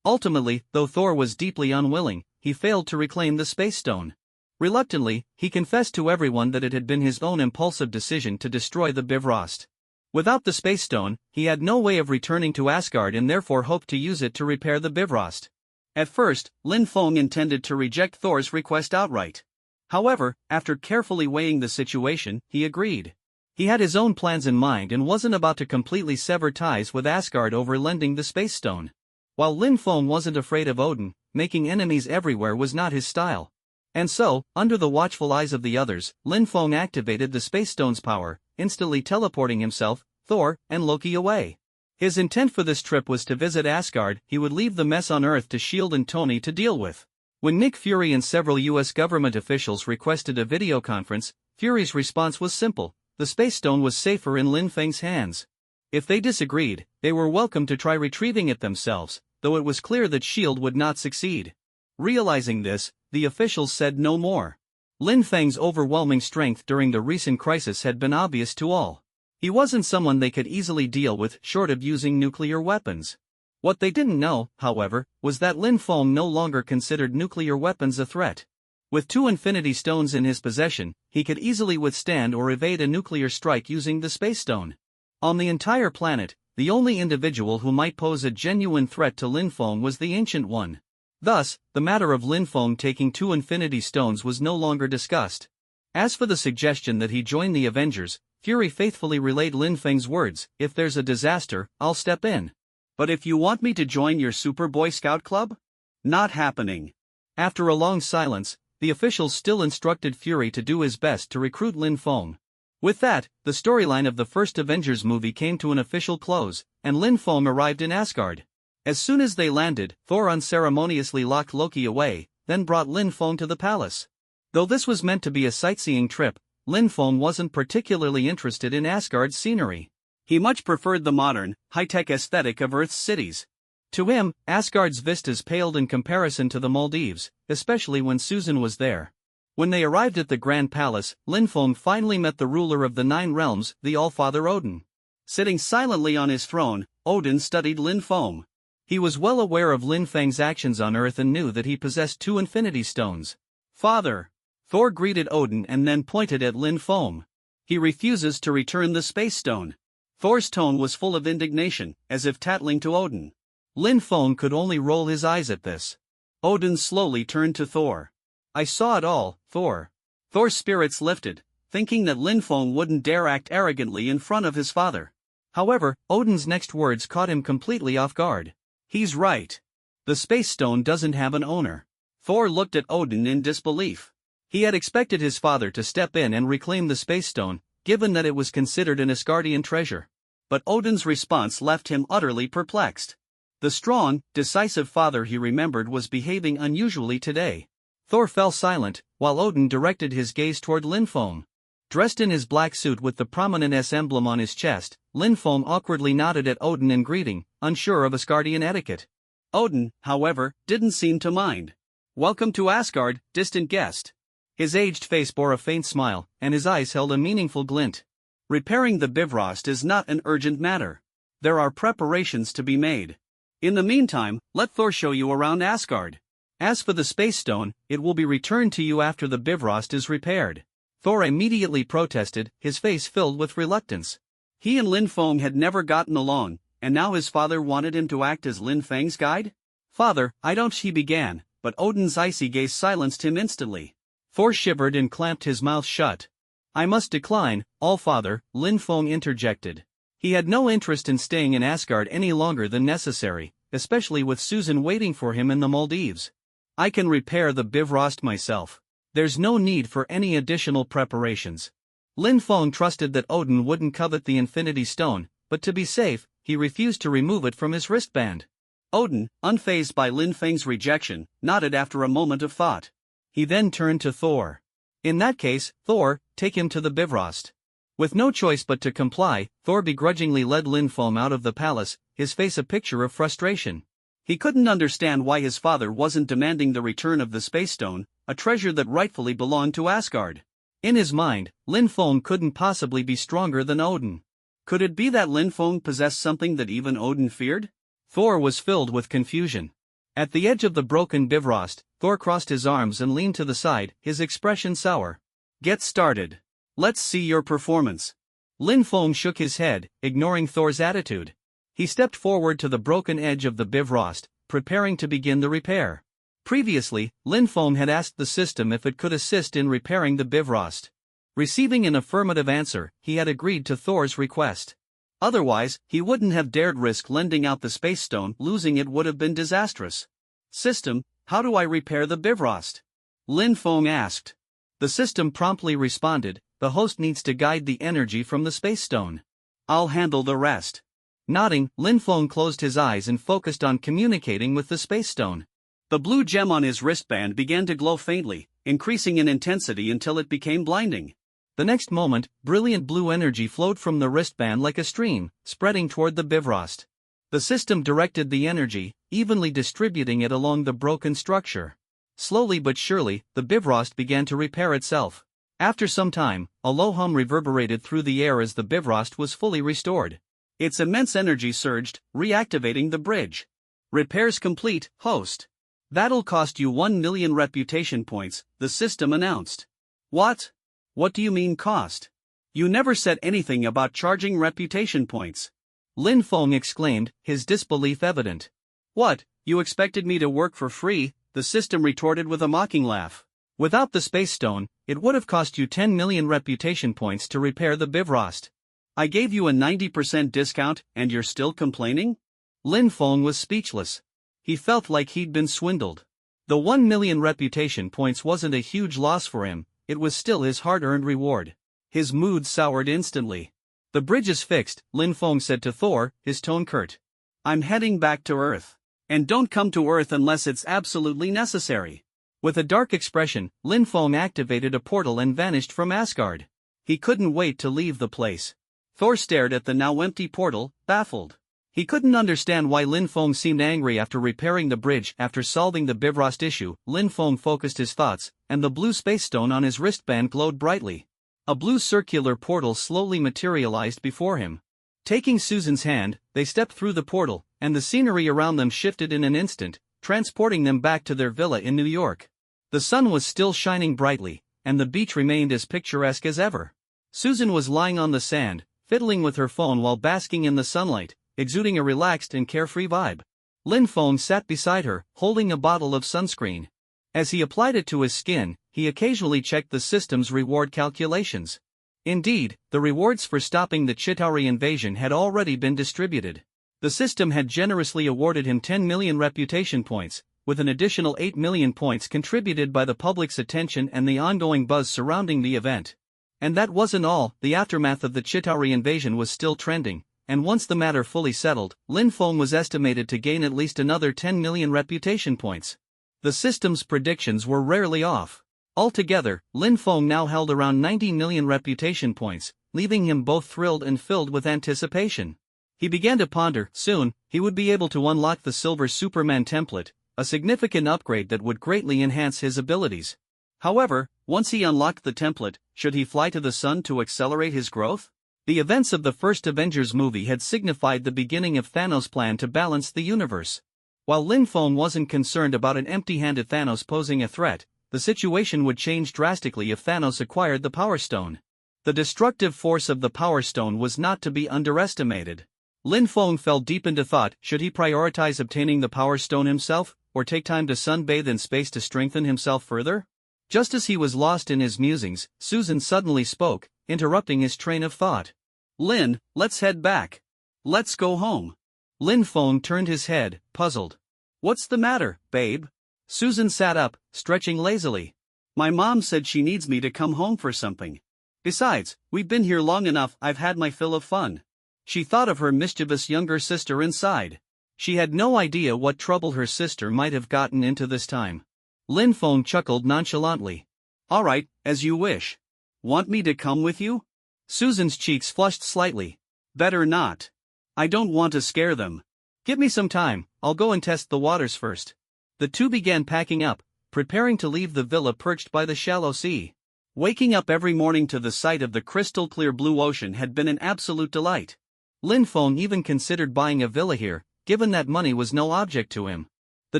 Ultimately, though Thor was deeply unwilling, he failed to reclaim the Space Stone. Reluctantly, he confessed to everyone that it had been his own impulsive decision to destroy the Bifrost. Without the Space Stone, he had no way of returning to Asgard and therefore hoped to use it to repair the Bifrost. At first, Lin Feng intended to reject Thor's request outright. However, after carefully weighing the situation, he agreed. He had his own plans in mind and wasn't about to completely sever ties with Asgard over lending the Space Stone. While Lin Feng wasn't afraid of Odin, making enemies everywhere was not his style. And so, under the watchful eyes of the others, Lin Feng activated the Space Stone's power, instantly teleporting himself, Thor, and Loki away. His intent for this trip was to visit Asgard. He would leave the mess on Earth to S.H.I.E.L.D. and Tony to deal with. When Nick Fury and several U.S. government officials requested a video conference, Fury's response was simple: the Space Stone was safer in Lin Feng's hands. If they disagreed, they were welcome to try retrieving it themselves, though it was clear that S.H.I.E.L.D. would not succeed. Realizing this, the officials said no more. Lin Feng's overwhelming strength during the recent crisis had been obvious to all. He wasn't someone they could easily deal with short of using nuclear weapons. What they didn't know, however, was that Lin Feng no longer considered nuclear weapons a threat. With 2 Infinity Stones in his possession, he could easily withstand or evade a nuclear strike using the Space Stone. On the entire planet, the only individual who might pose a genuine threat to Lin Feng was the Ancient One. Thus, the matter of Lin Feng taking 2 Infinity Stones was no longer discussed. As for the suggestion that he join the Avengers, Fury faithfully relayed Lin Feng's words: if there's a disaster, I'll step in. But if you want me to join your Super Boy Scout Club? Not happening. After a long silence, the officials still instructed Fury to do his best to recruit Lin Feng. With that, the storyline of the first Avengers movie came to an official close, and Lin Feng arrived in Asgard. As soon as they landed, Thor unceremoniously locked Loki away, then brought Lin Feng to the palace. Though this was meant to be a sightseeing trip, Lin Feng wasn't particularly interested in Asgard's scenery. He much preferred the modern, high-tech aesthetic of Earth's cities. To him, Asgard's vistas paled in comparison to the Maldives, especially when Susan was there. When they arrived at the Grand Palace, Lin Feng finally met the ruler of the Nine Realms, the Allfather Odin. Sitting silently on his throne, Odin studied Lin Feng. He was well aware of Lin Feng's actions on Earth and knew that he possessed 2 Infinity Stones. "Father," Thor greeted Odin and then pointed at Lin Feng. "He refuses to return the Space Stone." Thor's tone was full of indignation, as if tattling to Odin. Lin Feng could only roll his eyes at this. Odin slowly turned to Thor. "I saw it all, Thor." Thor's spirits lifted, thinking that Lin Feng wouldn't dare act arrogantly in front of his father. However, Odin's next words caught him completely off guard. "He's right. The Space Stone doesn't have an owner." Thor looked at Odin in disbelief. He had expected his father to step in and reclaim the Space Stone, given that it was considered an Asgardian treasure. But Odin's response left him utterly perplexed. The strong, decisive father he remembered was behaving unusually today. Thor fell silent, while Odin directed his gaze toward Lin Feng. Dressed in his black suit with the prominent S emblem on his chest, Lin Feng awkwardly nodded at Odin in greeting, unsure of Asgardian etiquette. Odin, however, didn't seem to mind. "Welcome to Asgard, distant guest." His aged face bore a faint smile, and his eyes held a meaningful glint. "Repairing the Bifrost is not an urgent matter. There are preparations to be made. In the meantime, let Thor show you around Asgard. As for the Space Stone, it will be returned to you after the Bifrost is repaired." Thor immediately protested, his face filled with reluctance. He and Lin Feng had never gotten along, and now his father wanted him to act as Lin Feng's guide? "Father, I don't," he began, but Odin's icy gaze silenced him instantly. Thor shivered and clamped his mouth shut. "I must decline, Allfather," Lin Feng interjected. He had no interest in staying in Asgard any longer than necessary, especially with Susan waiting for him in the Maldives. "I can repair the Bifrost myself. There's no need for any additional preparations." Lin Feng trusted that Odin wouldn't covet the Infinity Stone, but to be safe, he refused to remove it from his wristband. Odin, unfazed by Lin Feng's rejection, nodded after a moment of thought. He then turned to Thor. "In that case, Thor, take him to the Bifrost." With no choice but to comply, Thor begrudgingly led Lin Feng out of the palace, his face a picture of frustration. He couldn't understand why his father wasn't demanding the return of the Space Stone, a treasure that rightfully belonged to Asgard. In his mind, Lin Feng couldn't possibly be stronger than Odin. Could it be that Lin Feng possessed something that even Odin feared? Thor was filled with confusion. At the edge of the broken Bifrost, Thor crossed his arms and leaned to the side, his expression sour. "Get started. Let's see your performance." Lin Feng shook his head, ignoring Thor's attitude. He stepped forward to the broken edge of the Bifrost, preparing to begin the repair. Previously, Lin Feng had asked the system if it could assist in repairing the Bifrost. Receiving an affirmative answer, he had agreed to Thor's request. Otherwise, he wouldn't have dared risk lending out the Space Stone. Losing it would have been disastrous. "System, how do I repair the Bifrost?" Lin Feng asked. The system promptly responded, "The host needs to guide the energy from the Space Stone. I'll handle the rest." Nodding, Lin Feng closed his eyes and focused on communicating with the Space Stone. The blue gem on his wristband began to glow faintly, increasing in intensity until it became blinding. The next moment, brilliant blue energy flowed from the wristband like a stream, spreading toward the Bifrost. The system directed the energy, evenly distributing it along the broken structure. Slowly but surely, the Bifrost began to repair itself. After some time, a low hum reverberated through the air as the Bifrost was fully restored. Its immense energy surged, reactivating the bridge. "Repairs complete, host. That'll cost you 1 million reputation points," the system announced. "What? What do you mean cost? You never said anything about charging reputation points." Lin Feng exclaimed, his disbelief evident. "What, you expected me to work for free?" the system retorted with a mocking laugh. "Without the Space Stone, it would have cost you 10 million reputation points to repair the Bifrost. I gave you a 90% discount, and you're still complaining?" Lin Feng was speechless. He felt like he'd been swindled. The 1 million reputation points wasn't a huge loss for him, it was still his hard-earned reward. His mood soured instantly. "The bridge is fixed," Lin Feng said to Thor, his tone curt. "I'm heading back to Earth. And don't come to Earth unless it's absolutely necessary." With a dark expression, Lin Feng activated a portal and vanished from Asgard. He couldn't wait to leave the place. Thor stared at the now empty portal, baffled. He couldn't understand why Lin Feng seemed angry after repairing the bridge. After solving the Bifrost issue, Lin Feng focused his thoughts, and the blue space stone on his wristband glowed brightly. A blue circular portal slowly materialized before him. Taking Susan's hand, they stepped through the portal, and the scenery around them shifted in an instant, transporting them back to their villa in New York. The sun was still shining brightly, and the beach remained as picturesque as ever. Susan was lying on the sand, fiddling with her phone while basking in the sunlight, exuding a relaxed and carefree vibe. Lin Feng sat beside her, holding a bottle of sunscreen. As he applied it to his skin, he occasionally checked the system's reward calculations. Indeed, the rewards for stopping the Chitauri invasion had already been distributed. The system had generously awarded him 10 million reputation points, with an additional 8 million points contributed by the public's attention and the ongoing buzz surrounding the event. And that wasn't all. The aftermath of the Chitauri invasion was still trending, and once the matter fully settled, Lin Feng was estimated to gain at least another 10 million reputation points. The system's predictions were rarely off. Altogether, Lin Feng now held around 90 million reputation points, leaving him both thrilled and filled with anticipation. He began to ponder. Soon, he would be able to unlock the Silver Superman template, a significant upgrade that would greatly enhance his abilities. However, once he unlocked the template, should he fly to the sun to accelerate his growth? The events of the first Avengers movie had signified the beginning of Thanos' plan to balance the universe. While Lin Feng wasn't concerned about an empty-handed Thanos posing a threat, the situation would change drastically if Thanos acquired the Power Stone. The destructive force of the Power Stone was not to be underestimated. Lin Feng fell deep into thought. Should he prioritize obtaining the Power Stone himself, or take time to sunbathe in space to strengthen himself further? Just as he was lost in his musings, Susan suddenly spoke, interrupting his train of thought. "Lin, let's head back. Let's go home." Lin Feng turned his head, puzzled. "What's the matter, babe?" Susan sat up, stretching lazily. "My mom said she needs me to come home for something. Besides, we've been here long enough. I've had my fill of fun." She thought of her mischievous younger sister inside. She had no idea what trouble her sister might have gotten into this time. Lin Feng chuckled nonchalantly. "All right, as you wish. Want me to come with you?" Susan's cheeks flushed slightly. "Better not. I don't want to scare them. Give me some time, I'll go and test the waters first." The two began packing up, preparing to leave the villa perched by the shallow sea. Waking up every morning to the sight of the crystal-clear blue ocean had been an absolute delight. Lin Feng even considered buying a villa here, given that money was no object to him. The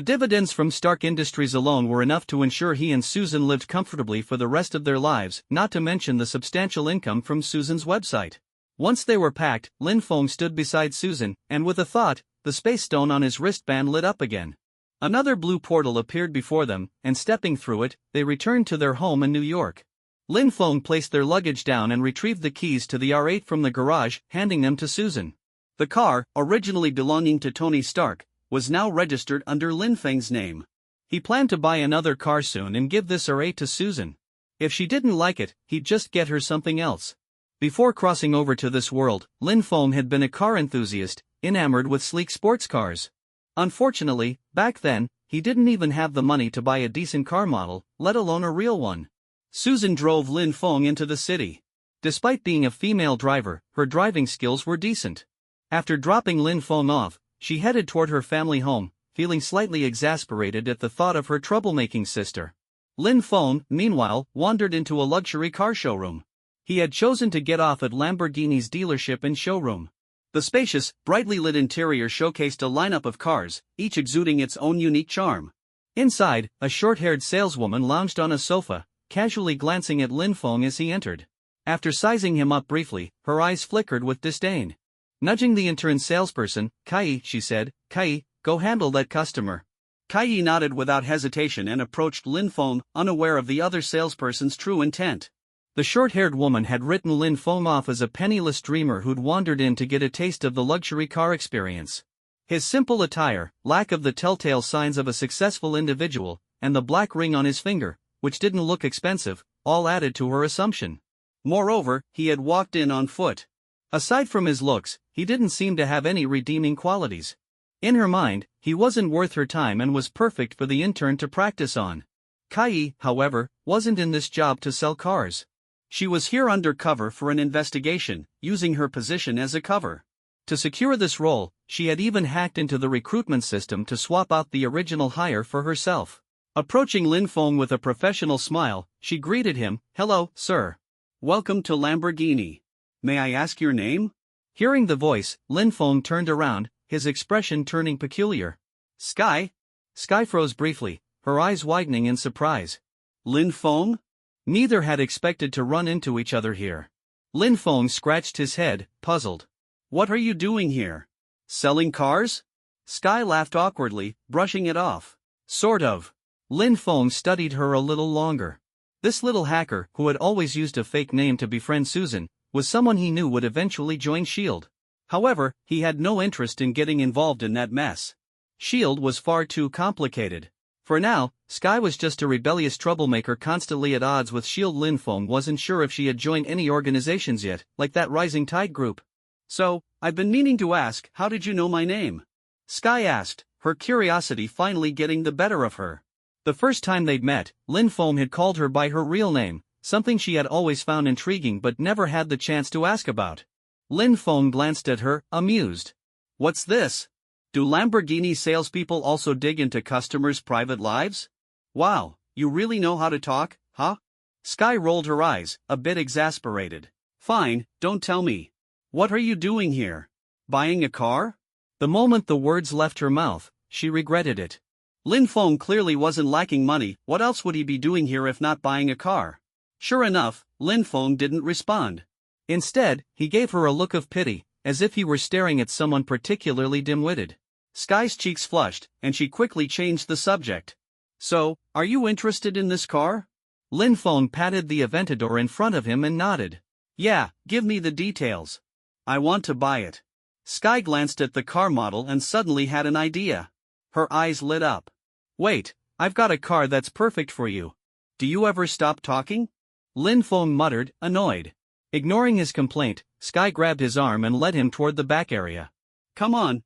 dividends from Stark Industries alone were enough to ensure he and Susan lived comfortably for the rest of their lives, not to mention the substantial income from Susan's website. Once they were packed, Lin Feng stood beside Susan, and with a thought, the space stone on his wristband lit up again. Another blue portal appeared before them, and stepping through it, they returned to their home in New York. Lin Feng placed their luggage down and retrieved the keys to the R8 from the garage, handing them to Susan. The car, originally belonging to Tony Stark, was now registered under Lin Feng's name. He planned to buy another car soon and give this R8 to Susan. If she didn't like it, he'd just get her something else. Before crossing over to this world, Lin Feng had been a car enthusiast, enamored with sleek sports cars. Unfortunately, back then, he didn't even have the money to buy a decent car model, let alone a real one. Susan drove Lin Feng into the city. Despite being a female driver, her driving skills were decent. After dropping Lin Feng off, she headed toward her family home, feeling slightly exasperated at the thought of her troublemaking sister. Lin Feng, meanwhile, wandered into a luxury car showroom. He had chosen to get off at Lamborghini's dealership and showroom. The spacious, brightly lit interior showcased a lineup of cars, each exuding its own unique charm. Inside, a short-haired saleswoman lounged on a sofa, casually glancing at Lin Feng as he entered. After sizing him up briefly, her eyes flickered with disdain. Nudging the intern salesperson, "Kai," she said, "Kai, go handle that customer." Kai nodded without hesitation and approached Lin Feng, unaware of the other salesperson's true intent. The short-haired woman had written Lin Feng off as a penniless dreamer who'd wandered in to get a taste of the luxury car experience. His simple attire, lack of the telltale signs of a successful individual, and the black ring on his finger, which didn't look expensive, all added to her assumption. Moreover, he had walked in on foot. Aside from his looks, he didn't seem to have any redeeming qualities. In her mind, he wasn't worth her time and was perfect for the intern to practice on. Kai, however, wasn't in this job to sell cars. She was here undercover for an investigation, using her position as a cover. To secure this role, she had even hacked into the recruitment system to swap out the original hire for herself. Approaching Lin Feng with a professional smile, she greeted him, "Hello, sir. Welcome to Lamborghini. May I ask your name?" Hearing the voice, Lin Feng turned around, his expression turning peculiar. "Sky?" Sky froze briefly, her eyes widening in surprise. "Lin Feng?" Neither had expected to run into each other here. Lin Feng scratched his head, puzzled. "What are you doing here? Selling cars?" Sky laughed awkwardly, brushing it off. "Sort of." Lin Feng studied her a little longer. This little hacker, who had always used a fake name to befriend Susan, was someone he knew would eventually join S.H.I.E.L.D. However, he had no interest in getting involved in that mess. S.H.I.E.L.D. was far too complicated. For now, Sky was just a rebellious troublemaker constantly at odds with S.H.I.E.L.D. Lin Feng wasn't sure if she had joined any organizations yet, like that Rising Tide group. "So, I've been meaning to ask, how did you know my name?" Sky asked, her curiosity finally getting the better of her. The first time they'd met, Lin Feng had called her by her real name, something she had always found intriguing but never had the chance to ask about. Lin Feng glanced at her, amused. "What's this? Do Lamborghini salespeople also dig into customers' private lives? Wow, you really know how to talk, huh?" Sky rolled her eyes, a bit exasperated. "Fine, don't tell me. What are you doing here? Buying a car?" The moment the words left her mouth, she regretted it. Lin Feng clearly wasn't lacking money, what else would he be doing here if not buying a car? Sure enough, Lin Feng didn't respond. Instead, he gave her a look of pity, as if he were staring at someone particularly dim-witted. Sky's cheeks flushed, and she quickly changed the subject. "So, are you interested in this car?" Lin Feng patted the Aventador in front of him and nodded. "Yeah, give me the details. I want to buy it." Sky glanced at the car model and suddenly had an idea. Her eyes lit up. "Wait, I've got a car that's perfect for you. Do you ever stop talking?" Lin Feng muttered, annoyed. Ignoring his complaint, Sky grabbed his arm and led him toward the back area. Come on.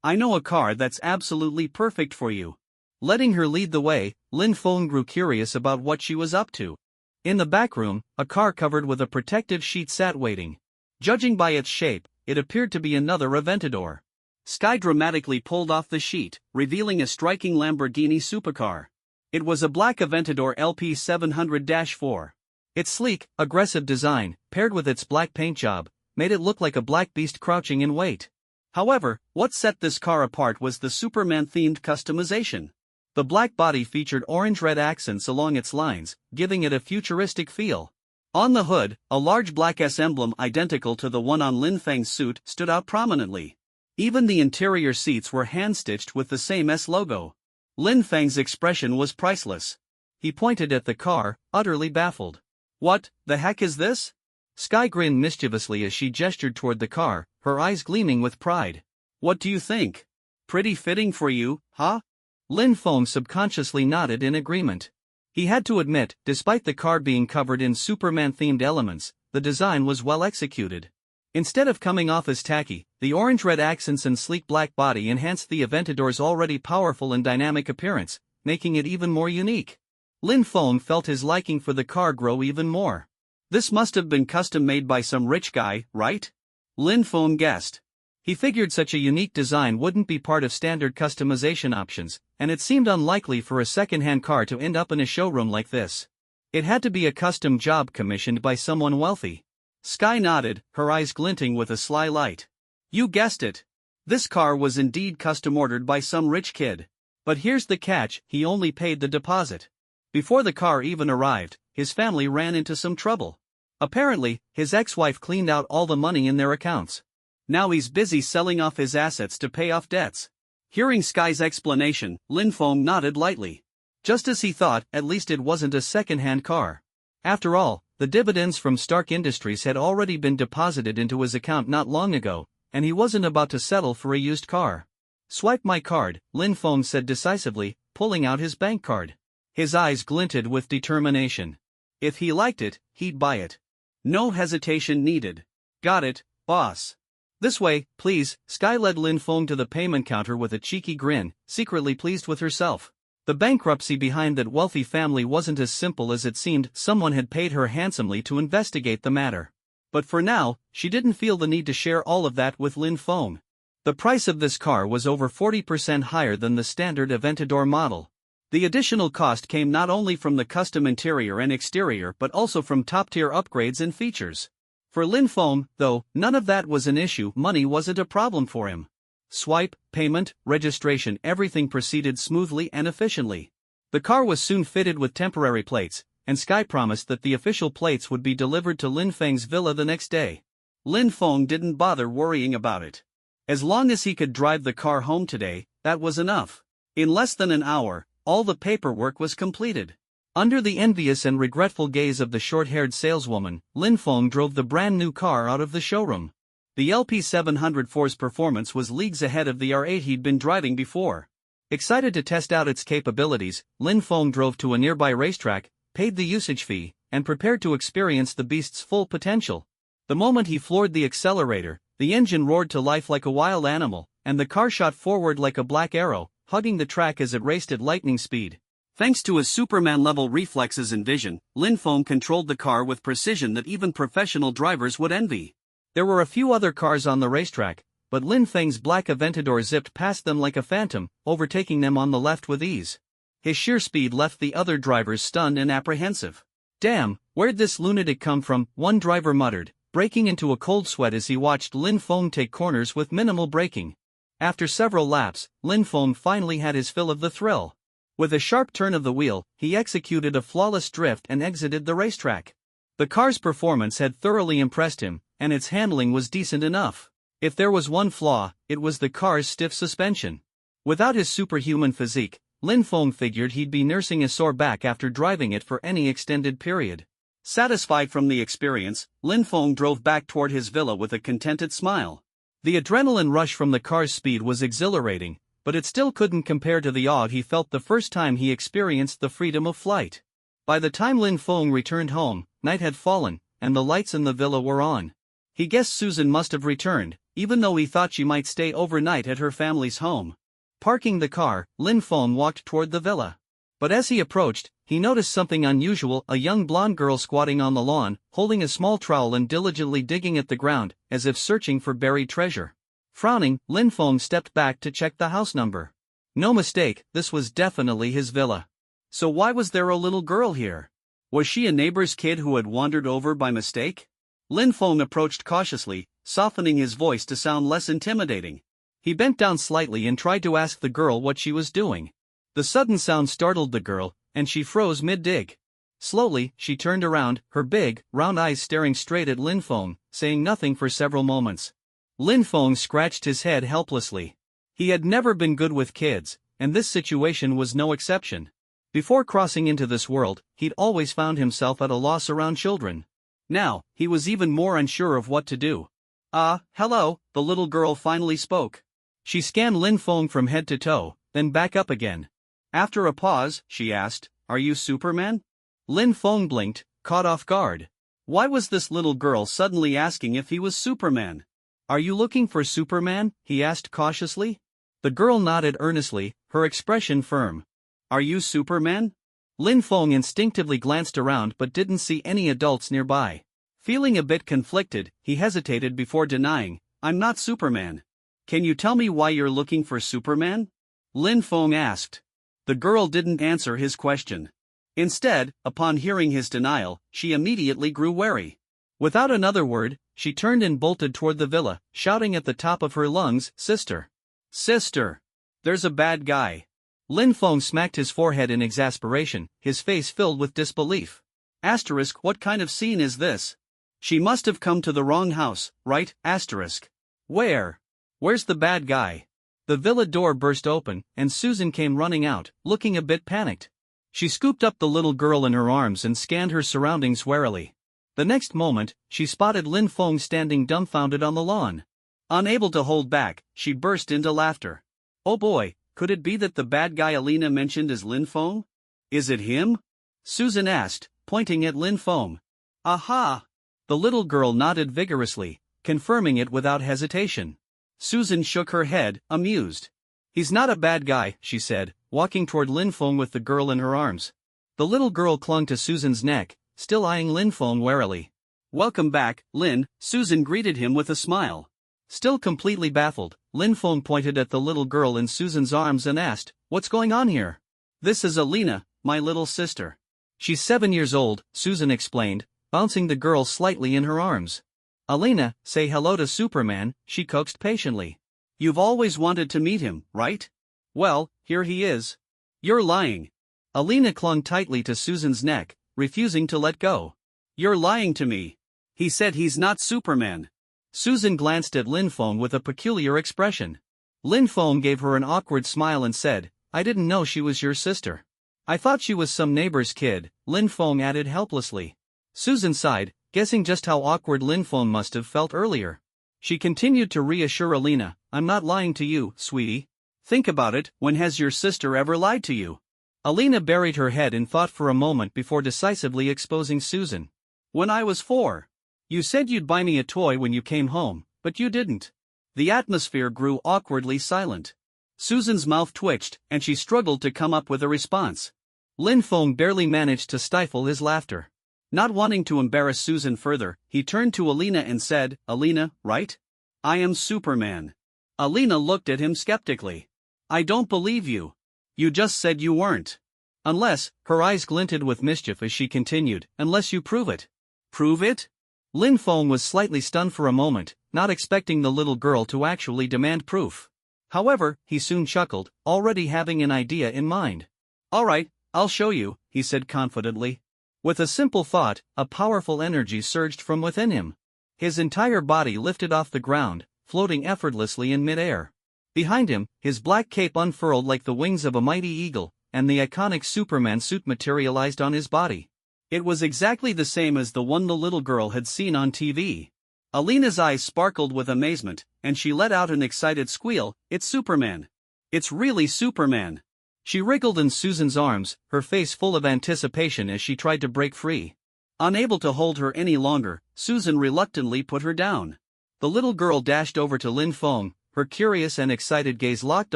I know a car that's absolutely perfect for you." Letting her lead the way, Lin Feng grew curious about what she was up to. In the back room, a car covered with a protective sheet sat waiting. Judging by its shape, it appeared to be another Aventador. Sky dramatically pulled off the sheet, revealing a striking Lamborghini supercar. It was a black Aventador LP 700-4. Its sleek, aggressive design, paired with its black paint job, made it look like a black beast crouching in wait. However, what set this car apart was the Superman-themed customization. The black body featured orange-red accents along its lines, giving it a futuristic feel. On the hood, a large black S emblem identical to the one on Lin Feng's suit stood out prominently. Even the interior seats were hand-stitched with the same S logo. Lin Feng's expression was priceless. He pointed at the car, utterly baffled. "What the heck is this?" Sky grinned mischievously as she gestured toward the car, her eyes gleaming with pride. "What do you think? Pretty fitting for you, huh?" Lin Feng subconsciously nodded in agreement. He had to admit, despite the car being covered in Superman-themed elements, the design was well executed. Instead of coming off as tacky, the orange-red accents and sleek black body enhanced the Aventador's already powerful and dynamic appearance, making it even more unique. Lin Feng felt his liking for the car grow even more. This must have been custom-made by some rich guy, right? Lin Feng guessed. He figured such a unique design wouldn't be part of standard customization options, and it seemed unlikely for a second-hand car to end up in a showroom like this. It had to be a custom job commissioned by someone wealthy. Sky nodded, her eyes glinting with a sly light. "You guessed it. This car was indeed custom-ordered by some rich kid. But here's the catch, he only paid the deposit. Before the car even arrived, his family ran into some trouble. Apparently, his ex-wife cleaned out all the money in their accounts. Now he's busy selling off his assets to pay off debts." Hearing Sky's explanation, Lin Feng nodded lightly. Just as he thought, at least it wasn't a second-hand car. After all, the dividends from Stark Industries had already been deposited into his account not long ago, and he wasn't about to settle for a used car. "Swipe my card," Lin Feng said decisively, pulling out his bank card. His eyes glinted with determination. If he liked it, he'd buy it. No hesitation needed. Got it, boss. This way, please. Sky led Lin Feng to the payment counter with a cheeky grin, secretly pleased with herself. The bankruptcy behind that wealthy family wasn't as simple as it seemed. Someone had paid her handsomely to investigate the matter. But for now, she didn't feel the need to share all of that with Lin Feng. The price of this car was over 40% higher than the standard Aventador model. The additional cost came not only from the custom interior and exterior but also from top-tier upgrades and features. For Lin Feng, though, none of that was an issue. Money wasn't a problem for him. Swipe, payment, registration, everything proceeded smoothly and efficiently. The car was soon fitted with temporary plates, and Sky promised that the official plates would be delivered to Lin Feng's villa the next day. Lin Feng didn't bother worrying about it. As long as he could drive the car home today, that was enough. In less than an hour, all the paperwork was completed. Under the envious and regretful gaze of the short-haired saleswoman, Lin Feng drove the brand-new car out of the showroom. The LP704's performance was leagues ahead of the R8 he'd been driving before. Excited to test out its capabilities, Lin Feng drove to a nearby racetrack, paid the usage fee, and prepared to experience the beast's full potential. The moment he floored the accelerator, the engine roared to life like a wild animal, and the car shot forward like a black arrow, hugging the track as it raced at lightning speed. Thanks to his Superman-level reflexes and vision, Lin Feng controlled the car with precision that even professional drivers would envy. There were a few other cars on the racetrack, but Lin Feng's black Aventador zipped past them like a phantom, overtaking them on the left with ease. His sheer speed left the other drivers stunned and apprehensive. "Damn, where'd this lunatic come from?" one driver muttered, breaking into a cold sweat as he watched Lin Feng take corners with minimal braking. After several laps, Lin Feng finally had his fill of the thrill. With a sharp turn of the wheel, he executed a flawless drift and exited the racetrack. The car's performance had thoroughly impressed him, and its handling was decent enough. If there was one flaw, it was the car's stiff suspension. Without his superhuman physique, Lin Feng figured he'd be nursing a sore back after driving it for any extended period. Satisfied from the experience, Lin Feng drove back toward his villa with a contented smile. The adrenaline rush from the car's speed was exhilarating, but it still couldn't compare to the awe he felt the first time he experienced the freedom of flight. By the time Lin Feng returned home, night had fallen, and the lights in the villa were on. He guessed Susan must have returned, even though he thought she might stay overnight at her family's home. Parking the car, Lin Feng walked toward the villa. But as he approached, he noticed something unusual: a young blonde girl squatting on the lawn, holding a small trowel and diligently digging at the ground, as if searching for buried treasure. Frowning, Lin Feng stepped back to check the house number. No mistake, this was definitely his villa. So why was there a little girl here? Was she a neighbor's kid who had wandered over by mistake? Lin Feng approached cautiously, softening his voice to sound less intimidating. He bent down slightly and tried to ask the girl what she was doing. The sudden sound startled the girl, and she froze mid-dig. Slowly, she turned around, her big, round eyes staring straight at Lin Feng, saying nothing for several moments. Lin Feng scratched his head helplessly. He had never been good with kids, and this situation was no exception. Before crossing into this world, he'd always found himself at a loss around children. Now, he was even more unsure of what to do. Hello," the little girl finally spoke. She scanned Lin Feng from head to toe, then back up again. After a pause, she asked, "Are you Superman?" Lin Feng blinked, caught off guard. Why was this little girl suddenly asking if he was Superman? "Are you looking for Superman?" he asked cautiously. The girl nodded earnestly, her expression firm. "Are you Superman?" Lin Feng instinctively glanced around but didn't see any adults nearby. Feeling a bit conflicted, he hesitated before denying, "I'm not Superman." "Can you tell me why you're looking for Superman?" Lin Feng asked. The girl didn't answer his question. Instead, upon hearing his denial, she immediately grew wary. Without another word, she turned and bolted toward the villa, shouting at the top of her lungs, "Sister! Sister! There's a bad guy!" Lin Feng smacked his forehead in exasperation, his face filled with disbelief. Asterisk, what kind of scene is this? She must have come to the wrong house, right? Asterisk. Where's the bad guy? The villa door burst open, and Susan came running out, looking a bit panicked. She scooped up the little girl in her arms and scanned her surroundings warily. The next moment, she spotted Lin Feng standing dumbfounded on the lawn. Unable to hold back, she burst into laughter. Oh boy, could it be that the bad guy Alina mentioned is Lin Feng? Is it him? Susan asked, pointing at Lin Feng. Aha! The little girl nodded vigorously, confirming it without hesitation. Susan shook her head, amused. He's not a bad guy, she said, walking toward Lin Feng with the girl in her arms. The little girl clung to Susan's neck, still eyeing Lin Feng warily. Welcome back, Lin, Susan greeted him with a smile. Still completely baffled, Lin Feng pointed at the little girl in Susan's arms and asked, "What's going on here?" "This is Alina, my little sister. She's 7 years old," Susan explained, bouncing the girl slightly in her arms. "Alina, say hello to Superman," she coaxed patiently. "You've always wanted to meet him, right? Well, here he is." "You're lying." Alina clung tightly to Susan's neck, refusing to let go. "You're lying to me. He said he's not Superman." Susan glanced at Lin Feng with a peculiar expression. Lin Feng gave her an awkward smile and said, "I didn't know she was your sister." "I thought she was some neighbor's kid," Lin Feng added helplessly. Susan sighed, guessing just how awkward Lin Feng must have felt earlier. She continued to reassure Alina, "I'm not lying to you, sweetie. Think about it, when has your sister ever lied to you?" Alina buried her head in thought for a moment before decisively exposing Susan. "When I was 4. You said you'd buy me a toy when you came home, but you didn't." The atmosphere grew awkwardly silent. Susan's mouth twitched, and she struggled to come up with a response. Lin Feng barely managed to stifle his laughter. Not wanting to embarrass Susan further, he turned to Alina and said, "Alina, right? I am Superman." Alina looked at him skeptically. "I don't believe you. You just said you weren't." "Unless," her eyes glinted with mischief as she continued, "unless you prove it." "Prove it?" Lin Feng was slightly stunned for a moment, not expecting the little girl to actually demand proof. However, he soon chuckled, already having an idea in mind. "All right, I'll show you," he said confidently. With a simple thought, a powerful energy surged from within him. His entire body lifted off the ground, floating effortlessly in midair. Behind him, his black cape unfurled like the wings of a mighty eagle, and the iconic Superman suit materialized on his body. It was exactly the same as the one the little girl had seen on TV. Alina's eyes sparkled with amazement, and she let out an excited squeal, "It's Superman! It's really Superman!" She wriggled in Susan's arms, her face full of anticipation as she tried to break free. Unable to hold her any longer, Susan reluctantly put her down. The little girl dashed over to Lin Feng, her curious and excited gaze locked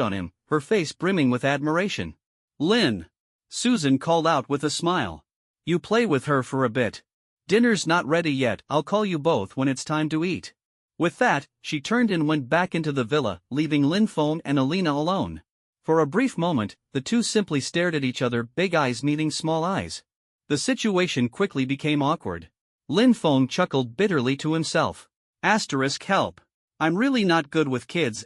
on him, her face brimming with admiration. "Lin!" Susan called out with a smile. "You play with her for a bit. Dinner's not ready yet, I'll call you both when it's time to eat." With that, she turned and went back into the villa, leaving Lin Feng and Alina alone. For a brief moment, the two simply stared at each other, big eyes meeting small eyes. The situation quickly became awkward. Lin Feng chuckled bitterly to himself. Help. I'm really not good with kids.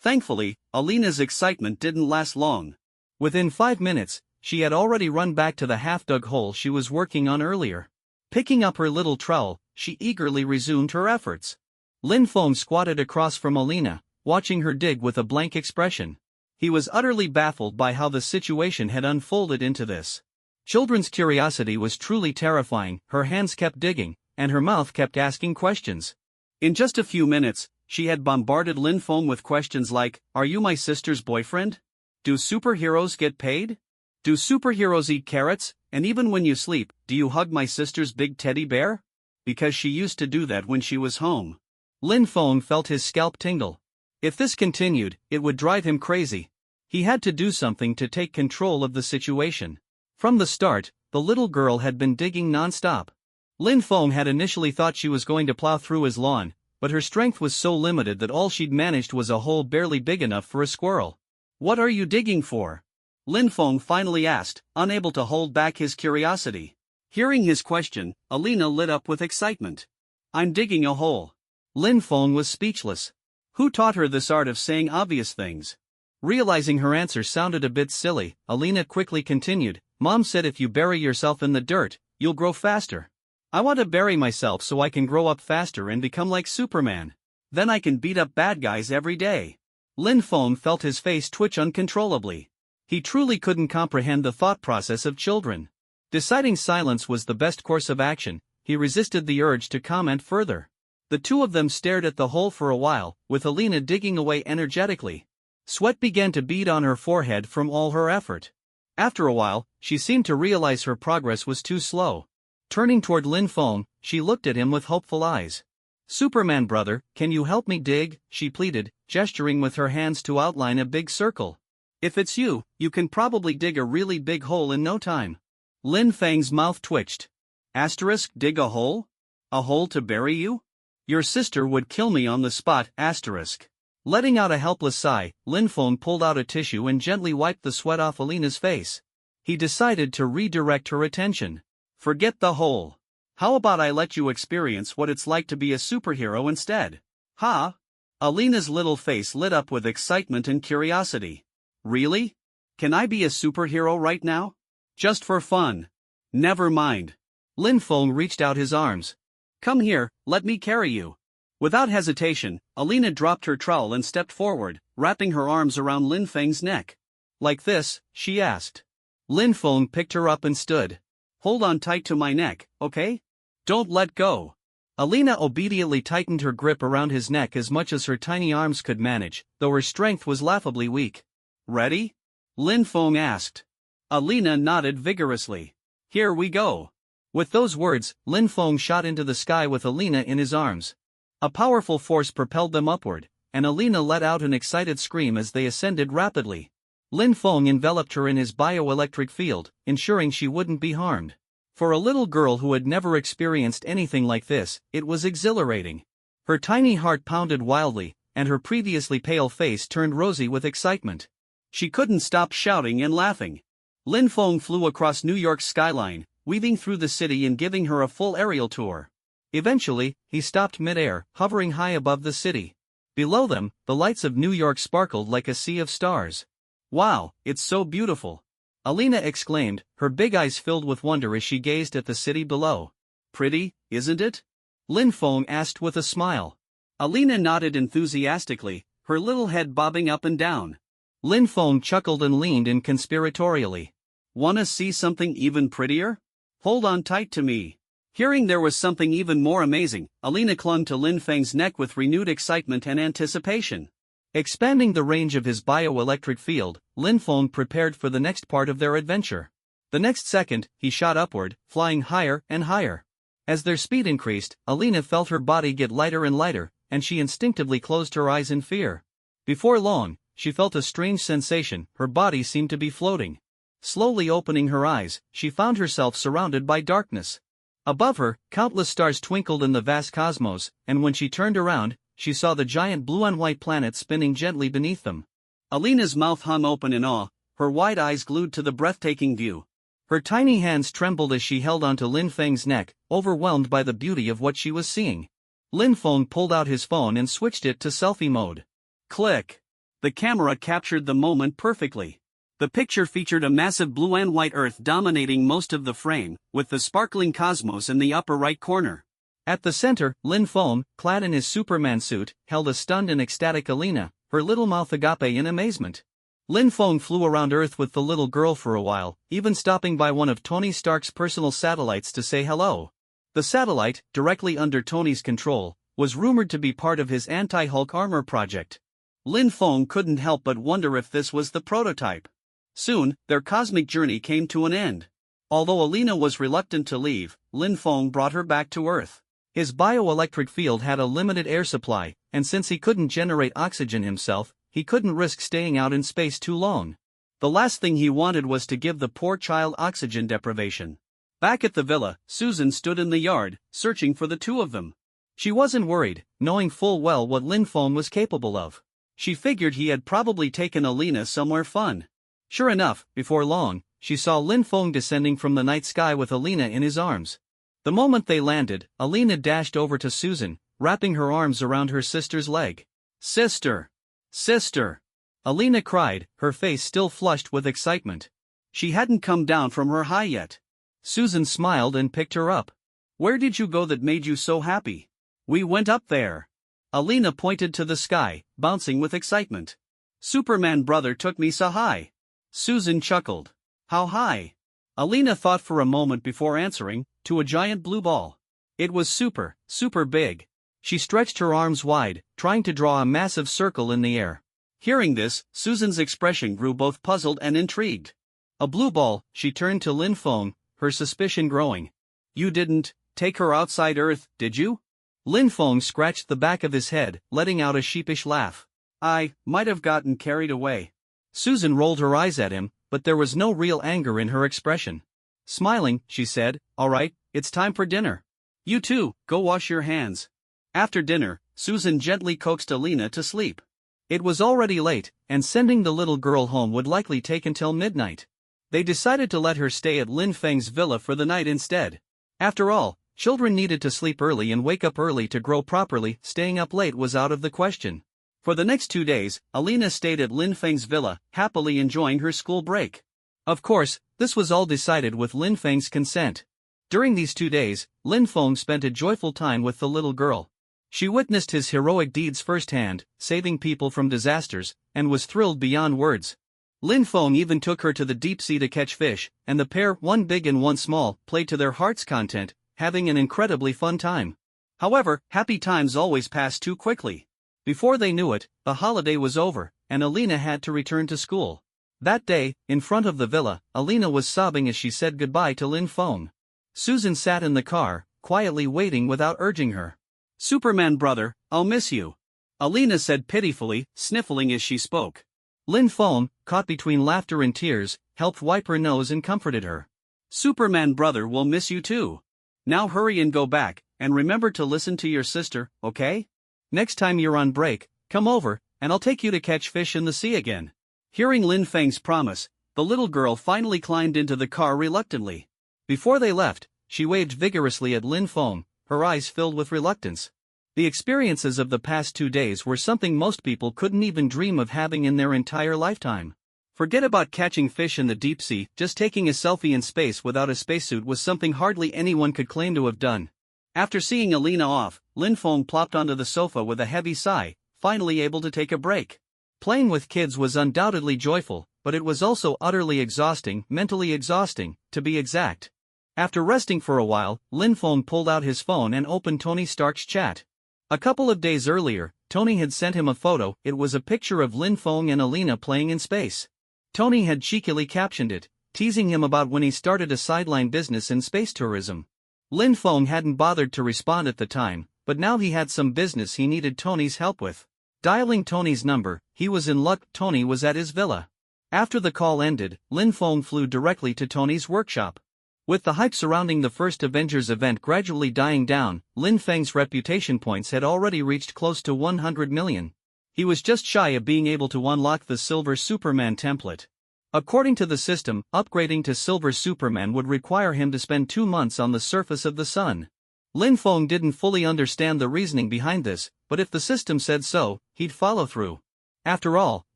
Thankfully, Alina's excitement didn't last long. Within 5 minutes, she had already run back to the half-dug hole she was working on earlier. Picking up her little trowel, she eagerly resumed her efforts. Lin Feng squatted across from Alina, watching her dig with a blank expression. He was utterly baffled by how the situation had unfolded into this. Children's curiosity was truly terrifying, her hands kept digging, and her mouth kept asking questions. In just a few minutes, she had bombarded Lin Feng with questions like, "Are you my sister's boyfriend? Do superheroes get paid? Do superheroes eat carrots, and even when you sleep, do you hug my sister's big teddy bear? Because she used to do that when she was home." Lin Feng felt his scalp tingle. If this continued, it would drive him crazy. He had to do something to take control of the situation. From the start, the little girl had been digging non-stop. Lin Feng had initially thought she was going to plow through his lawn, but her strength was so limited that all she'd managed was a hole barely big enough for a squirrel. "What are you digging for?" Lin Feng finally asked, unable to hold back his curiosity. Hearing his question, Alina lit up with excitement. "I'm digging a hole." Lin Feng was speechless. Who taught her this art of saying obvious things? Realizing her answer sounded a bit silly, Alina quickly continued, "Mom said if you bury yourself in the dirt, you'll grow faster. I want to bury myself so I can grow up faster and become like Superman. Then I can beat up bad guys every day." Lin Feng felt his face twitch uncontrollably. He truly couldn't comprehend the thought process of children. Deciding silence was the best course of action, he resisted the urge to comment further. The two of them stared at the hole for a while, with Alina digging away energetically. Sweat began to bead on her forehead from all her effort. After a while, she seemed to realize her progress was too slow. Turning toward Lin Feng, she looked at him with hopeful eyes. "Superman brother, can you help me dig?" she pleaded, gesturing with her hands to outline a big circle. "If it's you, you can probably dig a really big hole in no time." Lin Feng's mouth twitched. Asterisk, dig a hole? A hole to bury you? Your sister would kill me on the spot, asterisk. Letting out a helpless sigh, Lin Feng pulled out a tissue and gently wiped the sweat off Alina's face. He decided to redirect her attention. "Forget the hole. How about I let you experience what it's like to be a superhero instead?" "Ha?" Alina's little face lit up with excitement and curiosity. "Really? Can I be a superhero right now? Just for fun?" "Never mind." Lin Feng reached out his arms. "Come here, let me carry you." Without hesitation, Alina dropped her trowel and stepped forward, wrapping her arms around Lin Feng's neck. "Like this?" she asked. Lin Feng picked her up and stood. "Hold on tight to my neck, okay? Don't let go." Alina obediently tightened her grip around his neck as much as her tiny arms could manage, though her strength was laughably weak. "Ready?" Lin Feng asked. Alina nodded vigorously. "Here we go." With those words, Lin Feng shot into the sky with Alina in his arms. A powerful force propelled them upward, and Alina let out an excited scream as they ascended rapidly. Lin Feng enveloped her in his bioelectric field, ensuring she wouldn't be harmed. For a little girl who had never experienced anything like this, it was exhilarating. Her tiny heart pounded wildly, and her previously pale face turned rosy with excitement. She couldn't stop shouting and laughing. Lin Feng flew across New York's skyline, weaving through the city and giving her a full aerial tour. Eventually, he stopped mid-air, hovering high above the city. Below them, the lights of New York sparkled like a sea of stars. "Wow, it's so beautiful!" Alina exclaimed, her big eyes filled with wonder as she gazed at the city below. "Pretty, isn't it?" Lin Feng asked with a smile. Alina nodded enthusiastically, her little head bobbing up and down. Lin Feng chuckled and leaned in conspiratorially. "Wanna see something even prettier? Hold on tight to me." Hearing there was something even more amazing, Alina clung to Lin Feng's neck with renewed excitement and anticipation. Expanding the range of his bioelectric field, Lin Feng prepared for the next part of their adventure. The next second, he shot upward, flying higher and higher. As their speed increased, Alina felt her body get lighter and lighter, and she instinctively closed her eyes in fear. Before long, she felt a strange sensation, her body seemed to be floating. Slowly opening her eyes, she found herself surrounded by darkness. Above her, countless stars twinkled in the vast cosmos, and when she turned around, she saw the giant blue and white planet spinning gently beneath them. Alina's mouth hung open in awe, her wide eyes glued to the breathtaking view. Her tiny hands trembled as she held onto Lin Feng's neck, overwhelmed by the beauty of what she was seeing. Lin Feng pulled out his phone and switched it to selfie mode. Click! The camera captured the moment perfectly. The picture featured a massive blue and white Earth dominating most of the frame, with the sparkling cosmos in the upper right corner. At the center, Lin Feng, clad in his Superman suit, held a stunned and ecstatic Alina, her little mouth agape in amazement. Lin Feng flew around Earth with the little girl for a while, even stopping by one of Tony Stark's personal satellites to say hello. The satellite, directly under Tony's control, was rumored to be part of his anti-Hulk armor project. Lin Feng couldn't help but wonder if this was the prototype. Soon, their cosmic journey came to an end. Although Alina was reluctant to leave, Lin Feng brought her back to Earth. His bioelectric field had a limited air supply, and since he couldn't generate oxygen himself, he couldn't risk staying out in space too long. The last thing he wanted was to give the poor child oxygen deprivation. Back at the villa, Susan stood in the yard, searching for the two of them. She wasn't worried, knowing full well what Lin Feng was capable of. She figured he had probably taken Alina somewhere fun. Sure enough, before long, she saw Lin Feng descending from the night sky with Alina in his arms. The moment they landed, Alina dashed over to Susan, wrapping her arms around her sister's leg. "Sister! Sister!" Alina cried, her face still flushed with excitement. She hadn't come down from her high yet. Susan smiled and picked her up. "Where did you go that made you so happy?" "We went up there." Alina pointed to the sky, bouncing with excitement. "Superman brother took me so high." Susan chuckled. "How high?" Alina thought for a moment before answering, "To a giant blue ball. It was super big." She stretched her arms wide, trying to draw a massive circle in the air. Hearing this, Susan's expression grew both puzzled and intrigued. "A blue ball," she turned to Lin Feng, her suspicion growing. "You didn't take her outside Earth, did you? Lin Feng scratched the back of his head, letting out a sheepish laugh. I might have gotten carried away. Susan rolled her eyes at him, but there was no real anger in her expression. Smiling, she said, all right, it's time for dinner. You two, go wash your hands. After dinner, Susan gently coaxed Alina to sleep. It was already late, and sending the little girl home would likely take until midnight. They decided to let her stay at Lin Feng's villa for the night instead. After all, children needed to sleep early and wake up early to grow properly. Staying up late was out of the question. For the next 2 days, Alina stayed at Lin Feng's villa, happily enjoying her school break. Of course, this was all decided with Lin Feng's consent. During these 2 days, Lin Feng spent a joyful time with the little girl. She witnessed his heroic deeds firsthand, saving people from disasters, and was thrilled beyond words. Lin Feng even took her to the deep sea to catch fish, and the pair, one big and one small, played to their heart's content, having an incredibly fun time. However, happy times always pass too quickly. Before they knew it, the holiday was over, and Alina had to return to school. That day, in front of the villa, Alina was sobbing as she said goodbye to Lin Feng. Susan sat in the car, quietly waiting without urging her. Superman brother, I'll miss you. Alina said pitifully, sniffling as she spoke. Lin Feng, caught between laughter and tears, helped wipe her nose and comforted her. Superman brother will miss you too. Now hurry and go back, and remember to listen to your sister, okay? Next time you're on break, come over, and I'll take you to catch fish in the sea again. Hearing Lin Feng's promise, the little girl finally climbed into the car reluctantly. Before they left, she waved vigorously at Lin Feng, her eyes filled with reluctance. The experiences of the past 2 days were something most people couldn't even dream of having in their entire lifetime. Forget about catching fish in the deep sea, just taking a selfie in space without a spacesuit was something hardly anyone could claim to have done. After seeing Alina off, Lin Feng plopped onto the sofa with a heavy sigh, finally able to take a break. Playing with kids was undoubtedly joyful, but it was also utterly exhausting, mentally exhausting, to be exact. After resting for a while, Lin Feng pulled out his phone and opened Tony Stark's chat. A couple of days earlier, Tony had sent him a photo. It was a picture of Lin Feng and Alina playing in space. Tony had cheekily captioned it, teasing him about when he started a sideline business in space tourism. Lin Feng hadn't bothered to respond at the time, but now he had some business he needed Tony's help with. Dialing Tony's number, he was in luck. Tony was at his villa. After the call ended, Lin Feng flew directly to Tony's workshop. With the hype surrounding the first Avengers event gradually dying down, Lin Feng's reputation points had already reached close to 100 million. He was just shy of being able to unlock the Silver Superman template. According to the system, upgrading to Silver Superman would require him to spend 2 months on the surface of the sun. Lin Feng didn't fully understand the reasoning behind this, but if the system said so, he'd follow through. After all,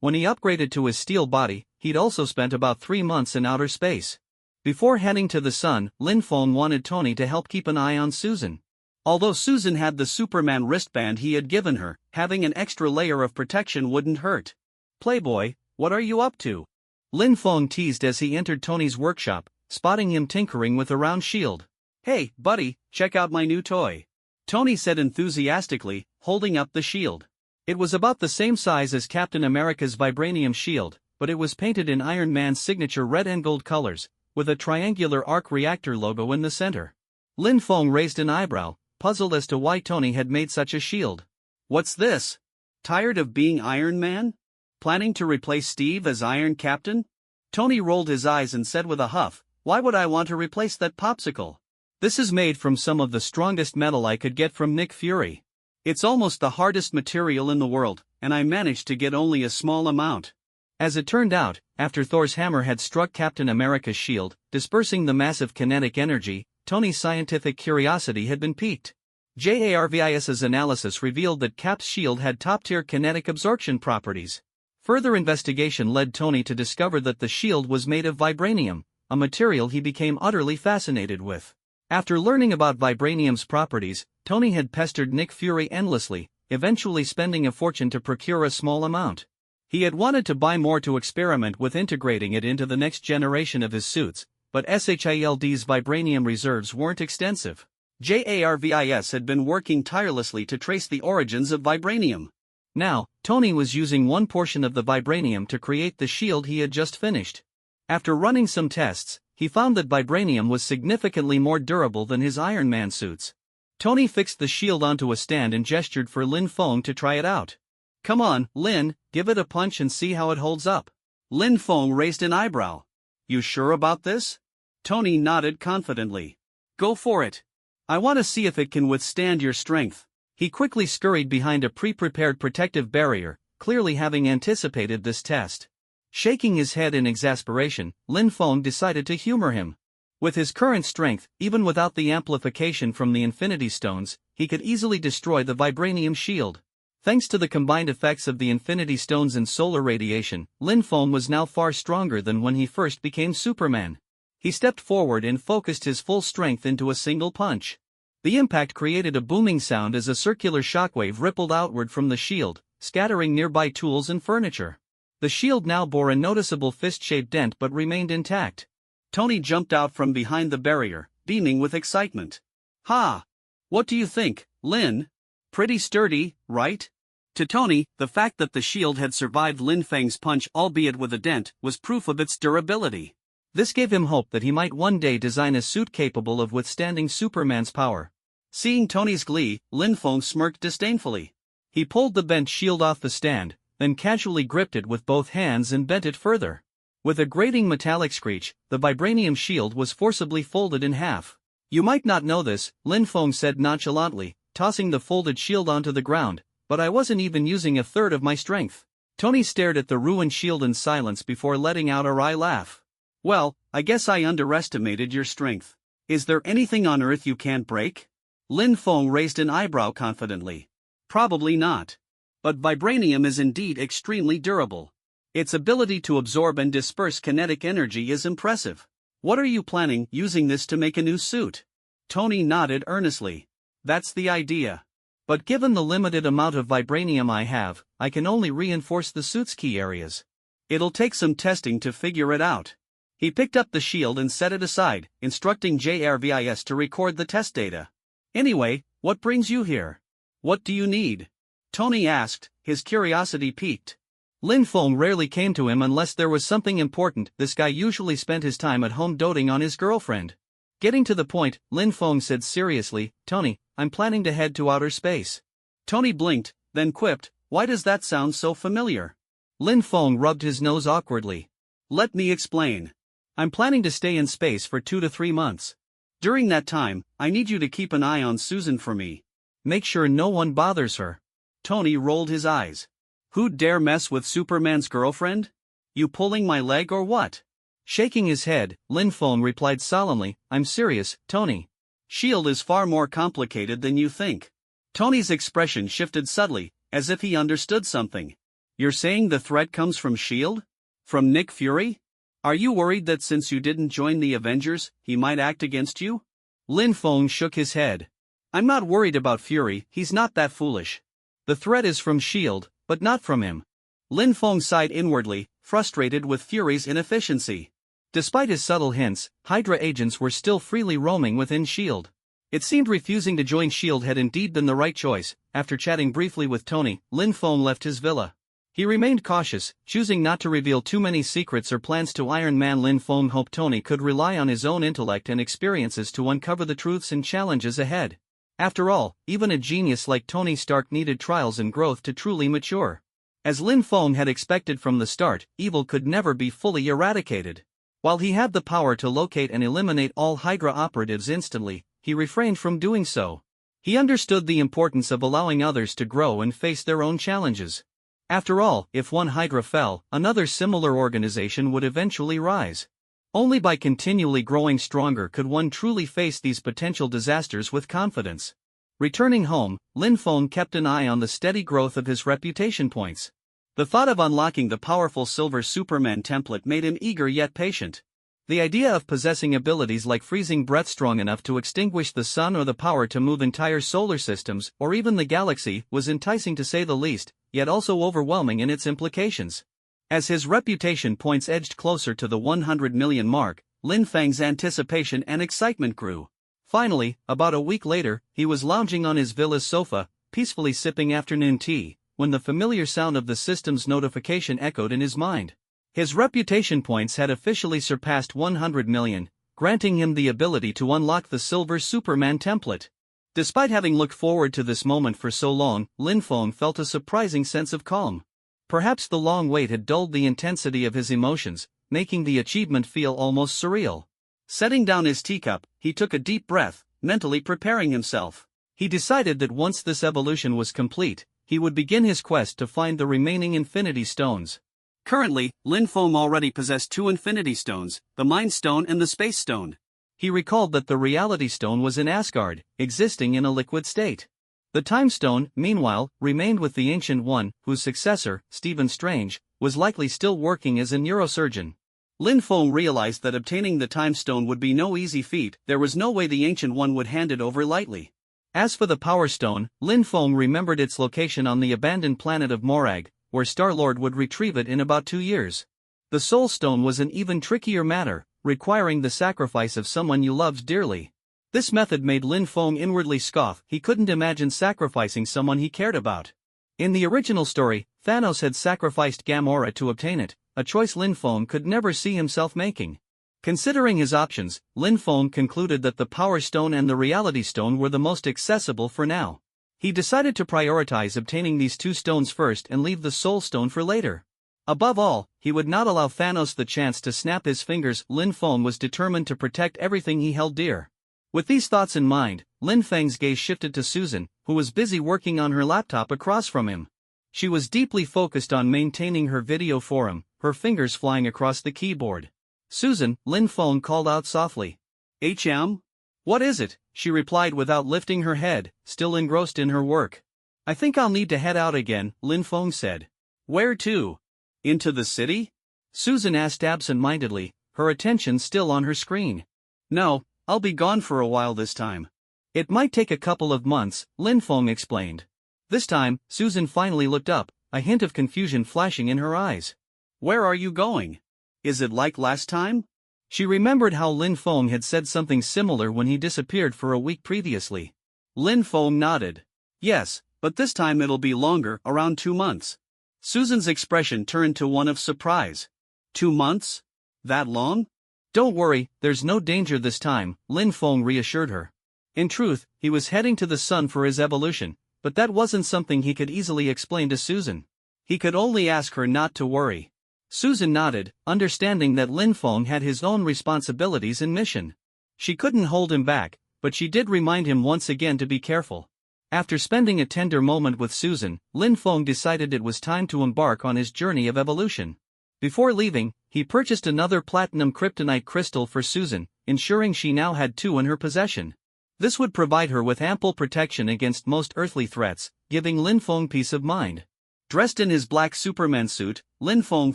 when he upgraded to his steel body, he'd also spent about 3 months in outer space. Before heading to the sun, Lin Feng wanted Tony to help keep an eye on Susan. Although Susan had the Superman wristband he had given her, having an extra layer of protection wouldn't hurt. Playboy, what are you up to? Lin Feng teased as he entered Tony's workshop, spotting him tinkering with a round shield. Hey, buddy, check out my new toy. Tony said enthusiastically, holding up the shield. It was about the same size as Captain America's vibranium shield, but it was painted in Iron Man's signature red and gold colors, with a triangular arc reactor logo in the center. Lin Feng raised an eyebrow, puzzled as to why Tony had made such a shield. What's this? Tired of being Iron Man? Planning to replace Steve as Iron Captain? Tony rolled his eyes and said with a huff, why would I want to replace that popsicle? This is made from some of the strongest metal I could get from Nick Fury. It's almost the hardest material in the world, and I managed to get only a small amount. As it turned out, after Thor's hammer had struck Captain America's shield, dispersing the massive kinetic energy, Tony's scientific curiosity had been piqued. JARVIS's analysis revealed that Cap's shield had top-tier kinetic absorption properties. Further investigation led Tony to discover that the shield was made of vibranium, a material he became utterly fascinated with. After learning about vibranium's properties, Tony had pestered Nick Fury endlessly, eventually spending a fortune to procure a small amount. He had wanted to buy more to experiment with integrating it into the next generation of his suits, but SHIELD's vibranium reserves weren't extensive. JARVIS had been working tirelessly to trace the origins of vibranium. Now, Tony was using one portion of the vibranium to create the shield he had just finished. After running some tests, he found that vibranium was significantly more durable than his Iron Man suits. Tony fixed the shield onto a stand and gestured for Lin Feng to try it out. "Come on, Lin, give it a punch and see how it holds up." Lin Feng raised an eyebrow. "You sure about this?" Tony nodded confidently. "Go for it. I want to see if it can withstand your strength." He quickly scurried behind a pre-prepared protective barrier, clearly having anticipated this test. Shaking his head in exasperation, Lin Feng decided to humor him. With his current strength, even without the amplification from the Infinity Stones, he could easily destroy the vibranium shield. Thanks to the combined effects of the Infinity Stones and solar radiation, Lin Feng was now far stronger than when he first became Superman. He stepped forward and focused his full strength into a single punch. The impact created a booming sound as a circular shockwave rippled outward from the shield, scattering nearby tools and furniture. The shield now bore a noticeable fist-shaped dent but remained intact. Tony jumped out from behind the barrier, beaming with excitement. "Ha! What do you think, Lin? Pretty sturdy, right?" To Tony, the fact that the shield had survived Lin Feng's punch, albeit with a dent, was proof of its durability. This gave him hope that he might one day design a suit capable of withstanding Superman's power. Seeing Tony's glee, Lin Feng smirked disdainfully. He pulled the bent shield off the stand, then casually gripped it with both hands and bent it further. With a grating metallic screech, the vibranium shield was forcibly folded in half. "You might not know this," Lin Feng said nonchalantly, tossing the folded shield onto the ground, "but I wasn't even using a third of my strength." Tony stared at the ruined shield in silence before letting out a wry laugh. "Well, I guess I underestimated your strength. Is there anything on Earth you can't break?" Lin Feng raised an eyebrow confidently. "Probably not. But vibranium is indeed extremely durable. Its ability to absorb and disperse kinetic energy is impressive. What are you planning using this to make a new suit?" Tony nodded earnestly. "That's the idea. But given the limited amount of vibranium I have, I can only reinforce the suit's key areas. It'll take some testing to figure it out." He picked up the shield and set it aside, instructing JRVIS to record the test data. "Anyway, what brings you here? What do you need?" Tony asked, his curiosity piqued. Lin Feng rarely came to him unless there was something important. This guy usually spent his time at home doting on his girlfriend. Getting to the point, Lin Feng said seriously, "Tony, I'm planning to head to outer space." Tony blinked, then quipped, "Why does that sound so familiar?" Lin Feng rubbed his nose awkwardly. "Let me explain. I'm planning to stay in space for 2 to 3 months. During that time, I need you to keep an eye on Susan for me. Make sure no one bothers her." Tony rolled his eyes. "Who'd dare mess with Superman's girlfriend? You pulling my leg or what?" Shaking his head, Lin Feng replied solemnly, "I'm serious, Tony. S.H.I.E.L.D. is far more complicated than you think." Tony's expression shifted subtly, as if he understood something. "You're saying the threat comes from S.H.I.E.L.D.? From Nick Fury? Are you worried that since you didn't join the Avengers, he might act against you?" Lin Feng shook his head. "I'm not worried about Fury, he's not that foolish. The threat is from S.H.I.E.L.D., but not from him." Lin Feng sighed inwardly, frustrated with Fury's inefficiency. Despite his subtle hints, Hydra agents were still freely roaming within S.H.I.E.L.D. It seemed refusing to join S.H.I.E.L.D. had indeed been the right choice. After chatting briefly with Tony, Lin Feng left his villa. He remained cautious, choosing not to reveal too many secrets or plans to Iron Man. Lin Feng hoped Tony could rely on his own intellect and experiences to uncover the truths and challenges ahead. After all, even a genius like Tony Stark needed trials and growth to truly mature. As Lin Feng had expected from the start, evil could never be fully eradicated. While he had the power to locate and eliminate all Hydra operatives instantly, he refrained from doing so. He understood the importance of allowing others to grow and face their own challenges. After all, if one Hydra fell, another similar organization would eventually rise. Only by continually growing stronger could one truly face these potential disasters with confidence. Returning home, Lin Feng kept an eye on the steady growth of his reputation points. The thought of unlocking the powerful Silver Superman template made him eager yet patient. The idea of possessing abilities like freezing breath strong enough to extinguish the sun or the power to move entire solar systems or even the galaxy was enticing to say the least, yet also overwhelming in its implications. As his reputation points edged closer to the 100 million mark, Lin Feng's anticipation and excitement grew. Finally, about a week later, he was lounging on his villa's sofa, peacefully sipping afternoon tea, when the familiar sound of the system's notification echoed in his mind. His reputation points had officially surpassed 100 million, granting him the ability to unlock the Silver Superman template. Despite having looked forward to this moment for so long, Lin Feng felt a surprising sense of calm. Perhaps the long wait had dulled the intensity of his emotions, making the achievement feel almost surreal. Setting down his teacup, he took a deep breath, mentally preparing himself. He decided that once this evolution was complete, he would begin his quest to find the remaining Infinity Stones. Currently, Lin Feng already possessed 2 Infinity Stones, the Mind Stone and the Space Stone. He recalled that the Reality Stone was in Asgard, existing in a liquid state. The Time Stone, meanwhile, remained with the Ancient One, whose successor, Stephen Strange, was likely still working as a neurosurgeon. Lin Feng realized that obtaining the Time Stone would be no easy feat. There was no way the Ancient One would hand it over lightly. As for the Power Stone, Lin Feng remembered its location on the abandoned planet of Morag, where Star-Lord would retrieve it in about 2 years. The Soul Stone was an even trickier matter, requiring the sacrifice of someone you loved dearly. This method made Lin Feng inwardly scoff. He couldn't imagine sacrificing someone he cared about. In the original story, Thanos had sacrificed Gamora to obtain it, a choice Lin Feng could never see himself making. Considering his options, Lin Feng concluded that the Power Stone and the Reality Stone were the most accessible for now. He decided to prioritize obtaining these 2 stones first and leave the Soul Stone for later. Above all, he would not allow Thanos the chance to snap his fingers. Lin Feng was determined to protect everything he held dear. With these thoughts in mind, Lin Feng's gaze shifted to Susan, who was busy working on her laptop across from him. She was deeply focused on maintaining her video forum, her fingers flying across the keyboard. "Susan," Lin Feng called out softly. "HM? "What is it?" she replied without lifting her head, still engrossed in her work. "I think I'll need to head out again," Lin Feng said. "Where to? Into the city?" Susan asked absent-mindedly, her attention still on her screen. "No, I'll be gone for a while this time." "It might take a couple of months," Lin Feng explained. This time, Susan finally looked up, a hint of confusion flashing in her eyes. "Where are you going? Is it like last time?" She remembered how Lin Feng had said something similar when he disappeared for a week previously. Lin Feng nodded. "Yes, but this time it'll be longer, around 2 months. Susan's expression turned to one of surprise. 2 months? That long? "Don't worry, there's no danger this time," Lin Feng reassured her. In truth, he was heading to the sun for his evolution, but that wasn't something he could easily explain to Susan. He could only ask her not to worry. Susan nodded, understanding that Lin Feng had his own responsibilities and mission. She couldn't hold him back, but she did remind him once again to be careful. After spending a tender moment with Susan, Lin Feng decided it was time to embark on his journey of evolution. Before leaving, he purchased another platinum kryptonite crystal for Susan, ensuring she now had 2 in her possession. This would provide her with ample protection against most earthly threats, giving Lin Feng peace of mind. Dressed in his black Superman suit, Lin Feng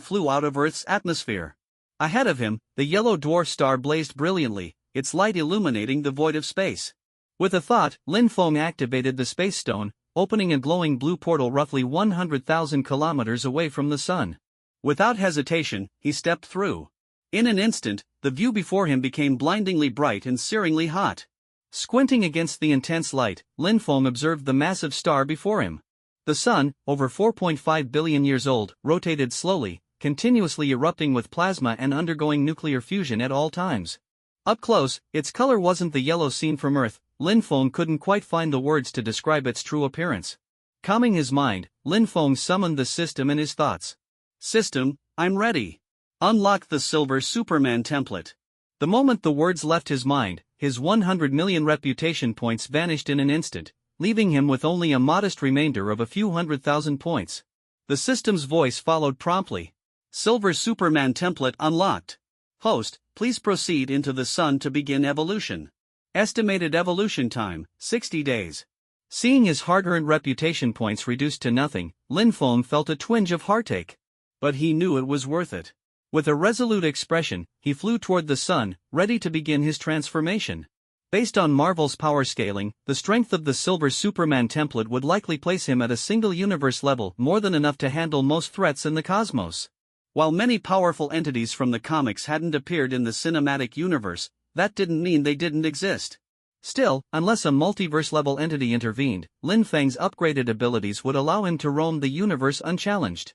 flew out of Earth's atmosphere. Ahead of him, the yellow dwarf star blazed brilliantly, its light illuminating the void of space. With a thought, Lin Feng activated the Space Stone, opening a glowing blue portal roughly 100,000 kilometers away from the sun. Without hesitation, he stepped through. In an instant, the view before him became blindingly bright and searingly hot. Squinting against the intense light, Lin Feng observed the massive star before him. The sun, over 4.5 billion years old, rotated slowly, continuously erupting with plasma and undergoing nuclear fusion at all times. Up close, its color wasn't the yellow seen from Earth. Lin Feng couldn't quite find the words to describe its true appearance. Calming his mind, Lin Feng summoned the system in his thoughts. "System, I'm ready. Unlock the Silver Superman template." The moment the words left his mind, his 100 million reputation points vanished in an instant, leaving him with only a modest remainder of a few 100,000 points. The system's voice followed promptly. "Silver Superman template unlocked. Host, please proceed into the sun to begin evolution. Estimated evolution time, 60 days. Seeing his hard-earned reputation points reduced to nothing, Lin Feng felt a twinge of heartache. But he knew it was worth it. With a resolute expression, he flew toward the sun, ready to begin his transformation. Based on Marvel's power scaling, the strength of the Silver Superman template would likely place him at a single universe level, more than enough to handle most threats in the cosmos. While many powerful entities from the comics hadn't appeared in the cinematic universe, that didn't mean they didn't exist. Still, unless a multiverse-level entity intervened, Lin Feng's upgraded abilities would allow him to roam the universe unchallenged.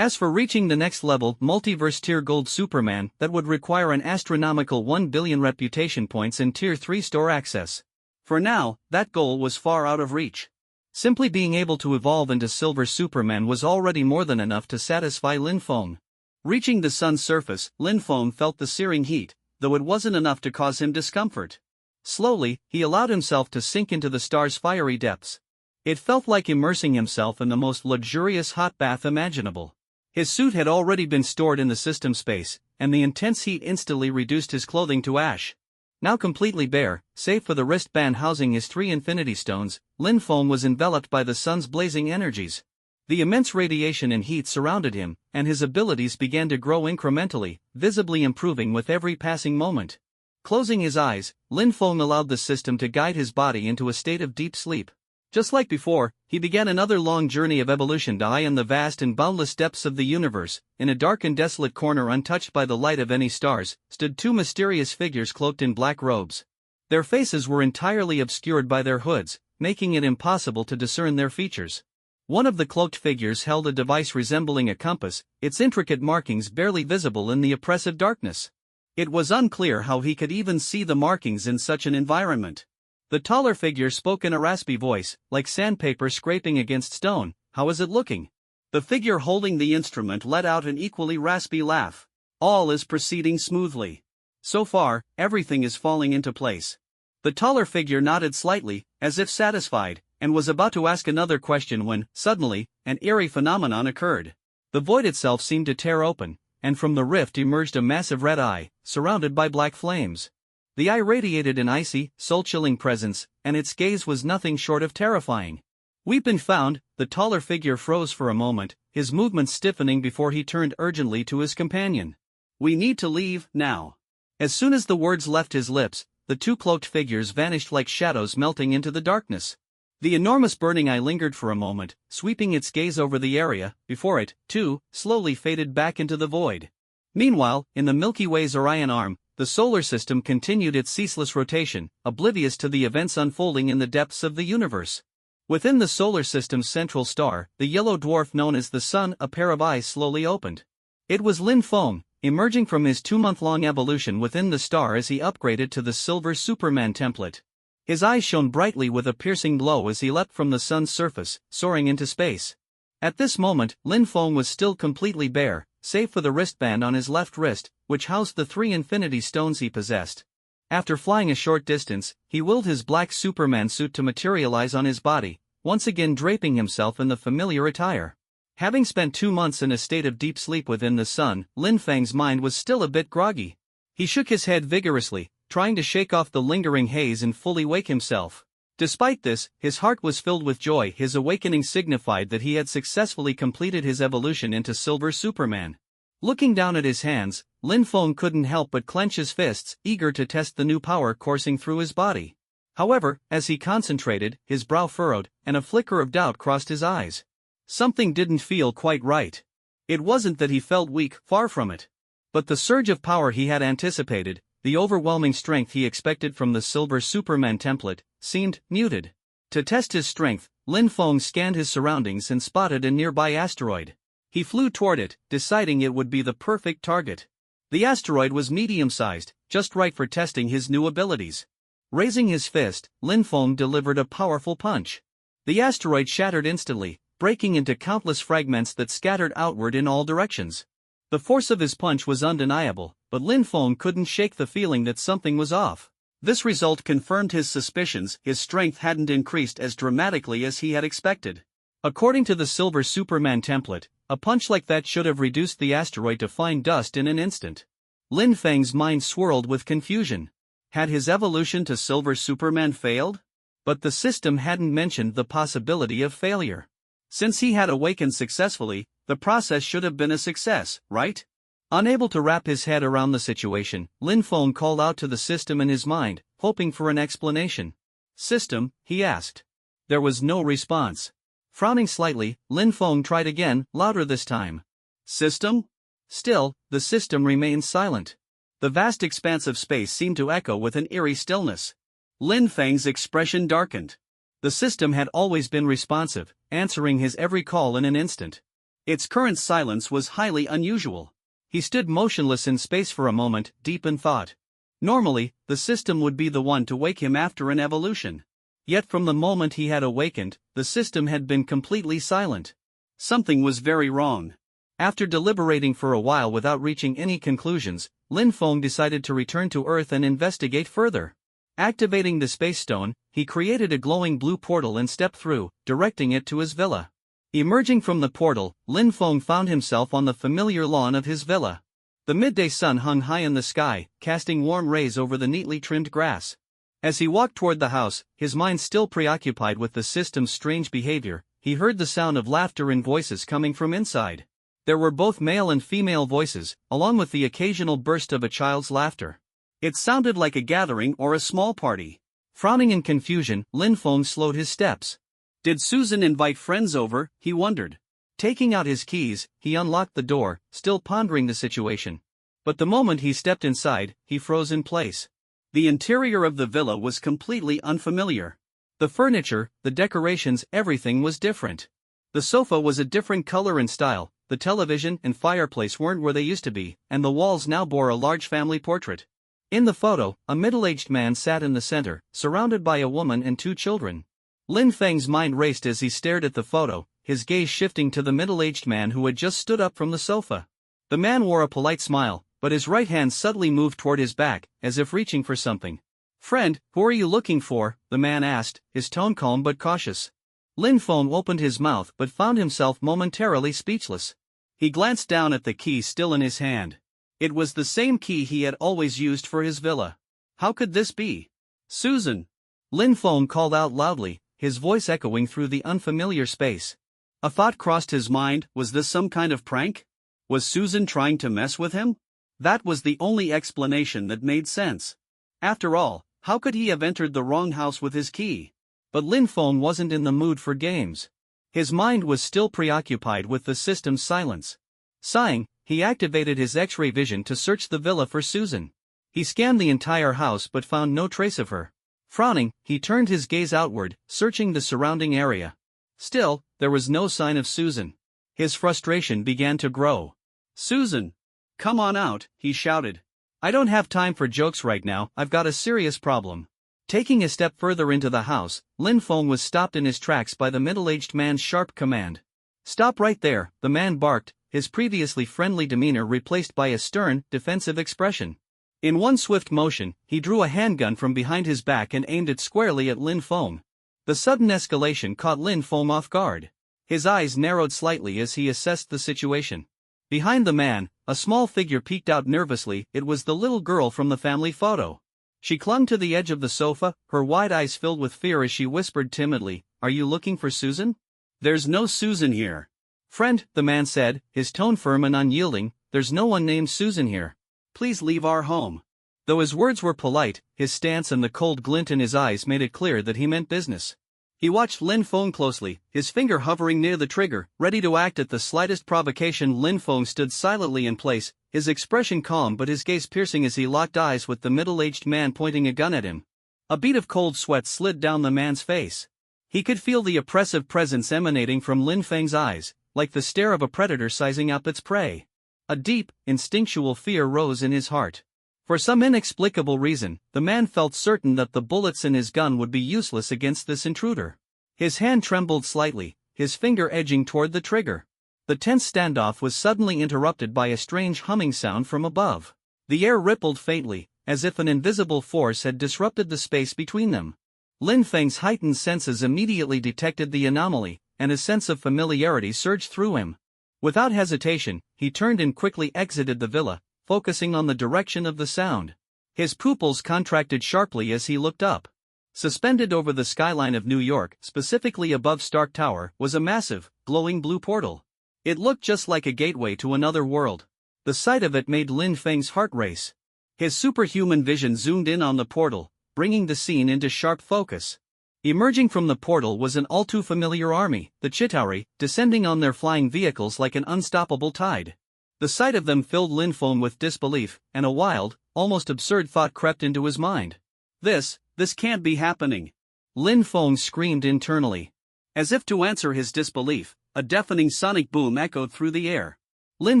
As for reaching the next level, multiverse tier gold Superman, that would require an astronomical 1 billion reputation points and tier 3 store access. For now, that goal was far out of reach. Simply being able to evolve into Silver Superman was already more than enough to satisfy Lin Feng. Reaching the sun's surface, Lin Feng felt the searing heat, though it wasn't enough to cause him discomfort. Slowly, he allowed himself to sink into the star's fiery depths. It felt like immersing himself in the most luxurious hot bath imaginable. His suit had already been stored in the system space, and the intense heat instantly reduced his clothing to ash. Now completely bare, save for the wristband housing his 3 infinity stones, Lin Feng was enveloped by the sun's blazing energies. The immense radiation and heat surrounded him, and his abilities began to grow incrementally, visibly improving with every passing moment. Closing his eyes, Lin Feng allowed the system to guide his body into a state of deep sleep. Just like before, he began another long journey of evolution to eye in the vast and boundless depths of the universe. In a dark and desolate corner untouched by the light of any stars, stood 2 mysterious figures cloaked in black robes. Their faces were entirely obscured by their hoods, making it impossible to discern their features. One of the cloaked figures held a device resembling a compass, its intricate markings barely visible in the oppressive darkness. It was unclear how he could even see the markings in such an environment. The taller figure spoke in a raspy voice, like sandpaper scraping against stone. "How is it looking?" The figure holding the instrument let out an equally raspy laugh. "All is proceeding smoothly. So far, everything is falling into place." The taller figure nodded slightly, as if satisfied, and was about to ask another question when, suddenly, an eerie phenomenon occurred. The void itself seemed to tear open, and from the rift emerged a massive red eye, surrounded by black flames. The eye radiated an icy, soul-chilling presence, and its gaze was nothing short of terrifying. "We've been found." The taller figure froze for a moment, his movements stiffening before he turned urgently to his companion. "We need to leave, now." As soon as the words left his lips, the 2 cloaked figures vanished like shadows melting into the darkness. The enormous burning eye lingered for a moment, sweeping its gaze over the area, before it, too, slowly faded back into the void. Meanwhile, in the Milky Way's Orion arm, the solar system continued its ceaseless rotation, oblivious to the events unfolding in the depths of the universe. Within the solar system's central star, the yellow dwarf known as the Sun, a pair of eyes slowly opened. It was Lin Feng, emerging from his 2-month-long evolution within the star as he upgraded to the Silver Superman template. His eyes shone brightly with a piercing glow as he leapt from the sun's surface, soaring into space. At this moment, Lin Feng was still completely bare, save for the wristband on his left wrist, which housed the 3 infinity stones he possessed. After flying a short distance, he willed his black Superman suit to materialize on his body, once again draping himself in the familiar attire. Having spent 2 months in a state of deep sleep within the sun, Lin Feng's mind was still a bit groggy. He shook his head vigorously, trying to shake off the lingering haze and fully wake himself. Despite this, his heart was filled with joy. His awakening signified that he had successfully completed his evolution into Silver Superman. Looking down at his hands, Lin Feng couldn't help but clench his fists, eager to test the new power coursing through his body. However, as he concentrated, his brow furrowed, and a flicker of doubt crossed his eyes. Something didn't feel quite right. It wasn't that he felt weak, far from it. But the surge of power he had anticipated, the overwhelming strength he expected from the Silver Superman template, seemed muted. To test his strength, Lin Feng scanned his surroundings and spotted a nearby asteroid. He flew toward it, deciding it would be the perfect target. The asteroid was medium-sized, just right for testing his new abilities. Raising his fist, Lin Feng delivered a powerful punch. The asteroid shattered instantly, breaking into countless fragments that scattered outward in all directions. The force of his punch was undeniable, but Lin Feng couldn't shake the feeling that something was off. This result confirmed his suspicions. His strength hadn't increased as dramatically as he had expected. According to the Silver Superman template, a punch like that should have reduced the asteroid to fine dust in an instant. Lin Feng's mind swirled with confusion. Had his evolution to Silver Superman failed? But the system hadn't mentioned the possibility of failure. Since he had awakened successfully, the process should have been a success, right? Unable to wrap his head around the situation, Lin Feng called out to the system in his mind, hoping for an explanation. "System," he asked. There was no response. Frowning slightly, Lin Feng tried again, louder this time. "System?" Still, the system remained silent. The vast expanse of space seemed to echo with an eerie stillness. Lin Feng's expression darkened. The system had always been responsive, answering his every call in an instant. Its current silence was highly unusual. He stood motionless in space for a moment, deep in thought. Normally, the system would be the one to wake him after an evolution. Yet from the moment he had awakened, the system had been completely silent. Something was very wrong. After deliberating for a while without reaching any conclusions, Lin Feng decided to return to Earth and investigate further. Activating the space stone, he created a glowing blue portal and stepped through, directing it to his villa. Emerging from the portal, Lin Feng found himself on the familiar lawn of his villa. The midday sun hung high in the sky, casting warm rays over the neatly trimmed grass. As he walked toward the house, his mind still preoccupied with the system's strange behavior, he heard the sound of laughter and voices coming from inside. There were both male and female voices, along with the occasional burst of a child's laughter. It sounded like a gathering or a small party. Frowning in confusion, Lin Feng slowed his steps. Did Susan invite friends over, he wondered. Taking out his keys, he unlocked the door, still pondering the situation. But the moment he stepped inside, he froze in place. The interior of the villa was completely unfamiliar. The furniture, the decorations, everything was different. The sofa was a different color and style, the television and fireplace weren't where they used to be, and the walls now bore a large family portrait. In the photo, a middle-aged man sat in the center, surrounded by a woman and 2 children. Lin Feng's mind raced as he stared at the photo, his gaze shifting to the middle-aged man who had just stood up from the sofa. The man wore a polite smile, but his right hand suddenly moved toward his back, as if reaching for something. "Friend, who are you looking for?" the man asked, his tone calm but cautious. Lin Feng opened his mouth but found himself momentarily speechless. He glanced down at the key still in his hand. It was the same key he had always used for his villa. How could this be? "Susan!" Lin Feng called out loudly, his voice echoing through the unfamiliar space. A thought crossed his mind, was this some kind of prank? Was Susan trying to mess with him? That was the only explanation that made sense. After all, how could he have entered the wrong house with his key? But Lin Feng wasn't in the mood for games. His mind was still preoccupied with the system's silence. Sighing, he activated his X-ray vision to search the villa for Susan. He scanned the entire house but found no trace of her. Frowning, he turned his gaze outward, searching the surrounding area. Still, there was no sign of Susan. His frustration began to grow. "Susan! Come on out," he shouted. "I don't have time for jokes right now, I've got a serious problem." Taking a step further into the house, Lin Feng was stopped in his tracks by the middle-aged man's sharp command. "Stop right there," the man barked, his previously friendly demeanor replaced by a stern, defensive expression. In one swift motion, he drew a handgun from behind his back and aimed it squarely at Lin Feng. The sudden escalation caught Lin Feng off guard. His eyes narrowed slightly as he assessed the situation. Behind the man, a small figure peeked out nervously. It was the little girl from the family photo. She clung to the edge of the sofa, her wide eyes filled with fear as she whispered timidly, "Are you looking for Susan?" "There's no Susan here." "Friend," the man said, his tone firm and unyielding, "there's no one named Susan here. Please leave our home." Though his words were polite, his stance and the cold glint in his eyes made it clear that he meant business. He watched Lin Feng closely, his finger hovering near the trigger, ready to act at the slightest provocation. Lin Feng stood silently in place, his expression calm but his gaze piercing as he locked eyes with the middle-aged man pointing a gun at him. A bead of cold sweat slid down the man's face. He could feel the oppressive presence emanating from Lin Feng's eyes, like the stare of a predator sizing up its prey. A deep, instinctual fear rose in his heart. For some inexplicable reason, the man felt certain that the bullets in his gun would be useless against this intruder. His hand trembled slightly, his finger edging toward the trigger. The tense standoff was suddenly interrupted by a strange humming sound from above. The air rippled faintly, as if an invisible force had disrupted the space between them. Lin Feng's heightened senses immediately detected the anomaly, and a sense of familiarity surged through him. Without hesitation, he turned and quickly exited the villa, focusing on the direction of the sound. His pupils contracted sharply as he looked up. Suspended over the skyline of New York, specifically above Stark Tower, was a massive, glowing blue portal. It looked just like a gateway to another world. The sight of it made Lin Feng's heart race. His superhuman vision zoomed in on the portal, bringing the scene into sharp focus. Emerging from the portal was an all-too-familiar army, the Chitauri, descending on their flying vehicles like an unstoppable tide. The sight of them filled Lin Feng with disbelief, and a wild, almost absurd thought crept into his mind. This can't be happening. Lin Feng screamed internally. As if to answer his disbelief, A deafening sonic boom echoed through the air. Lin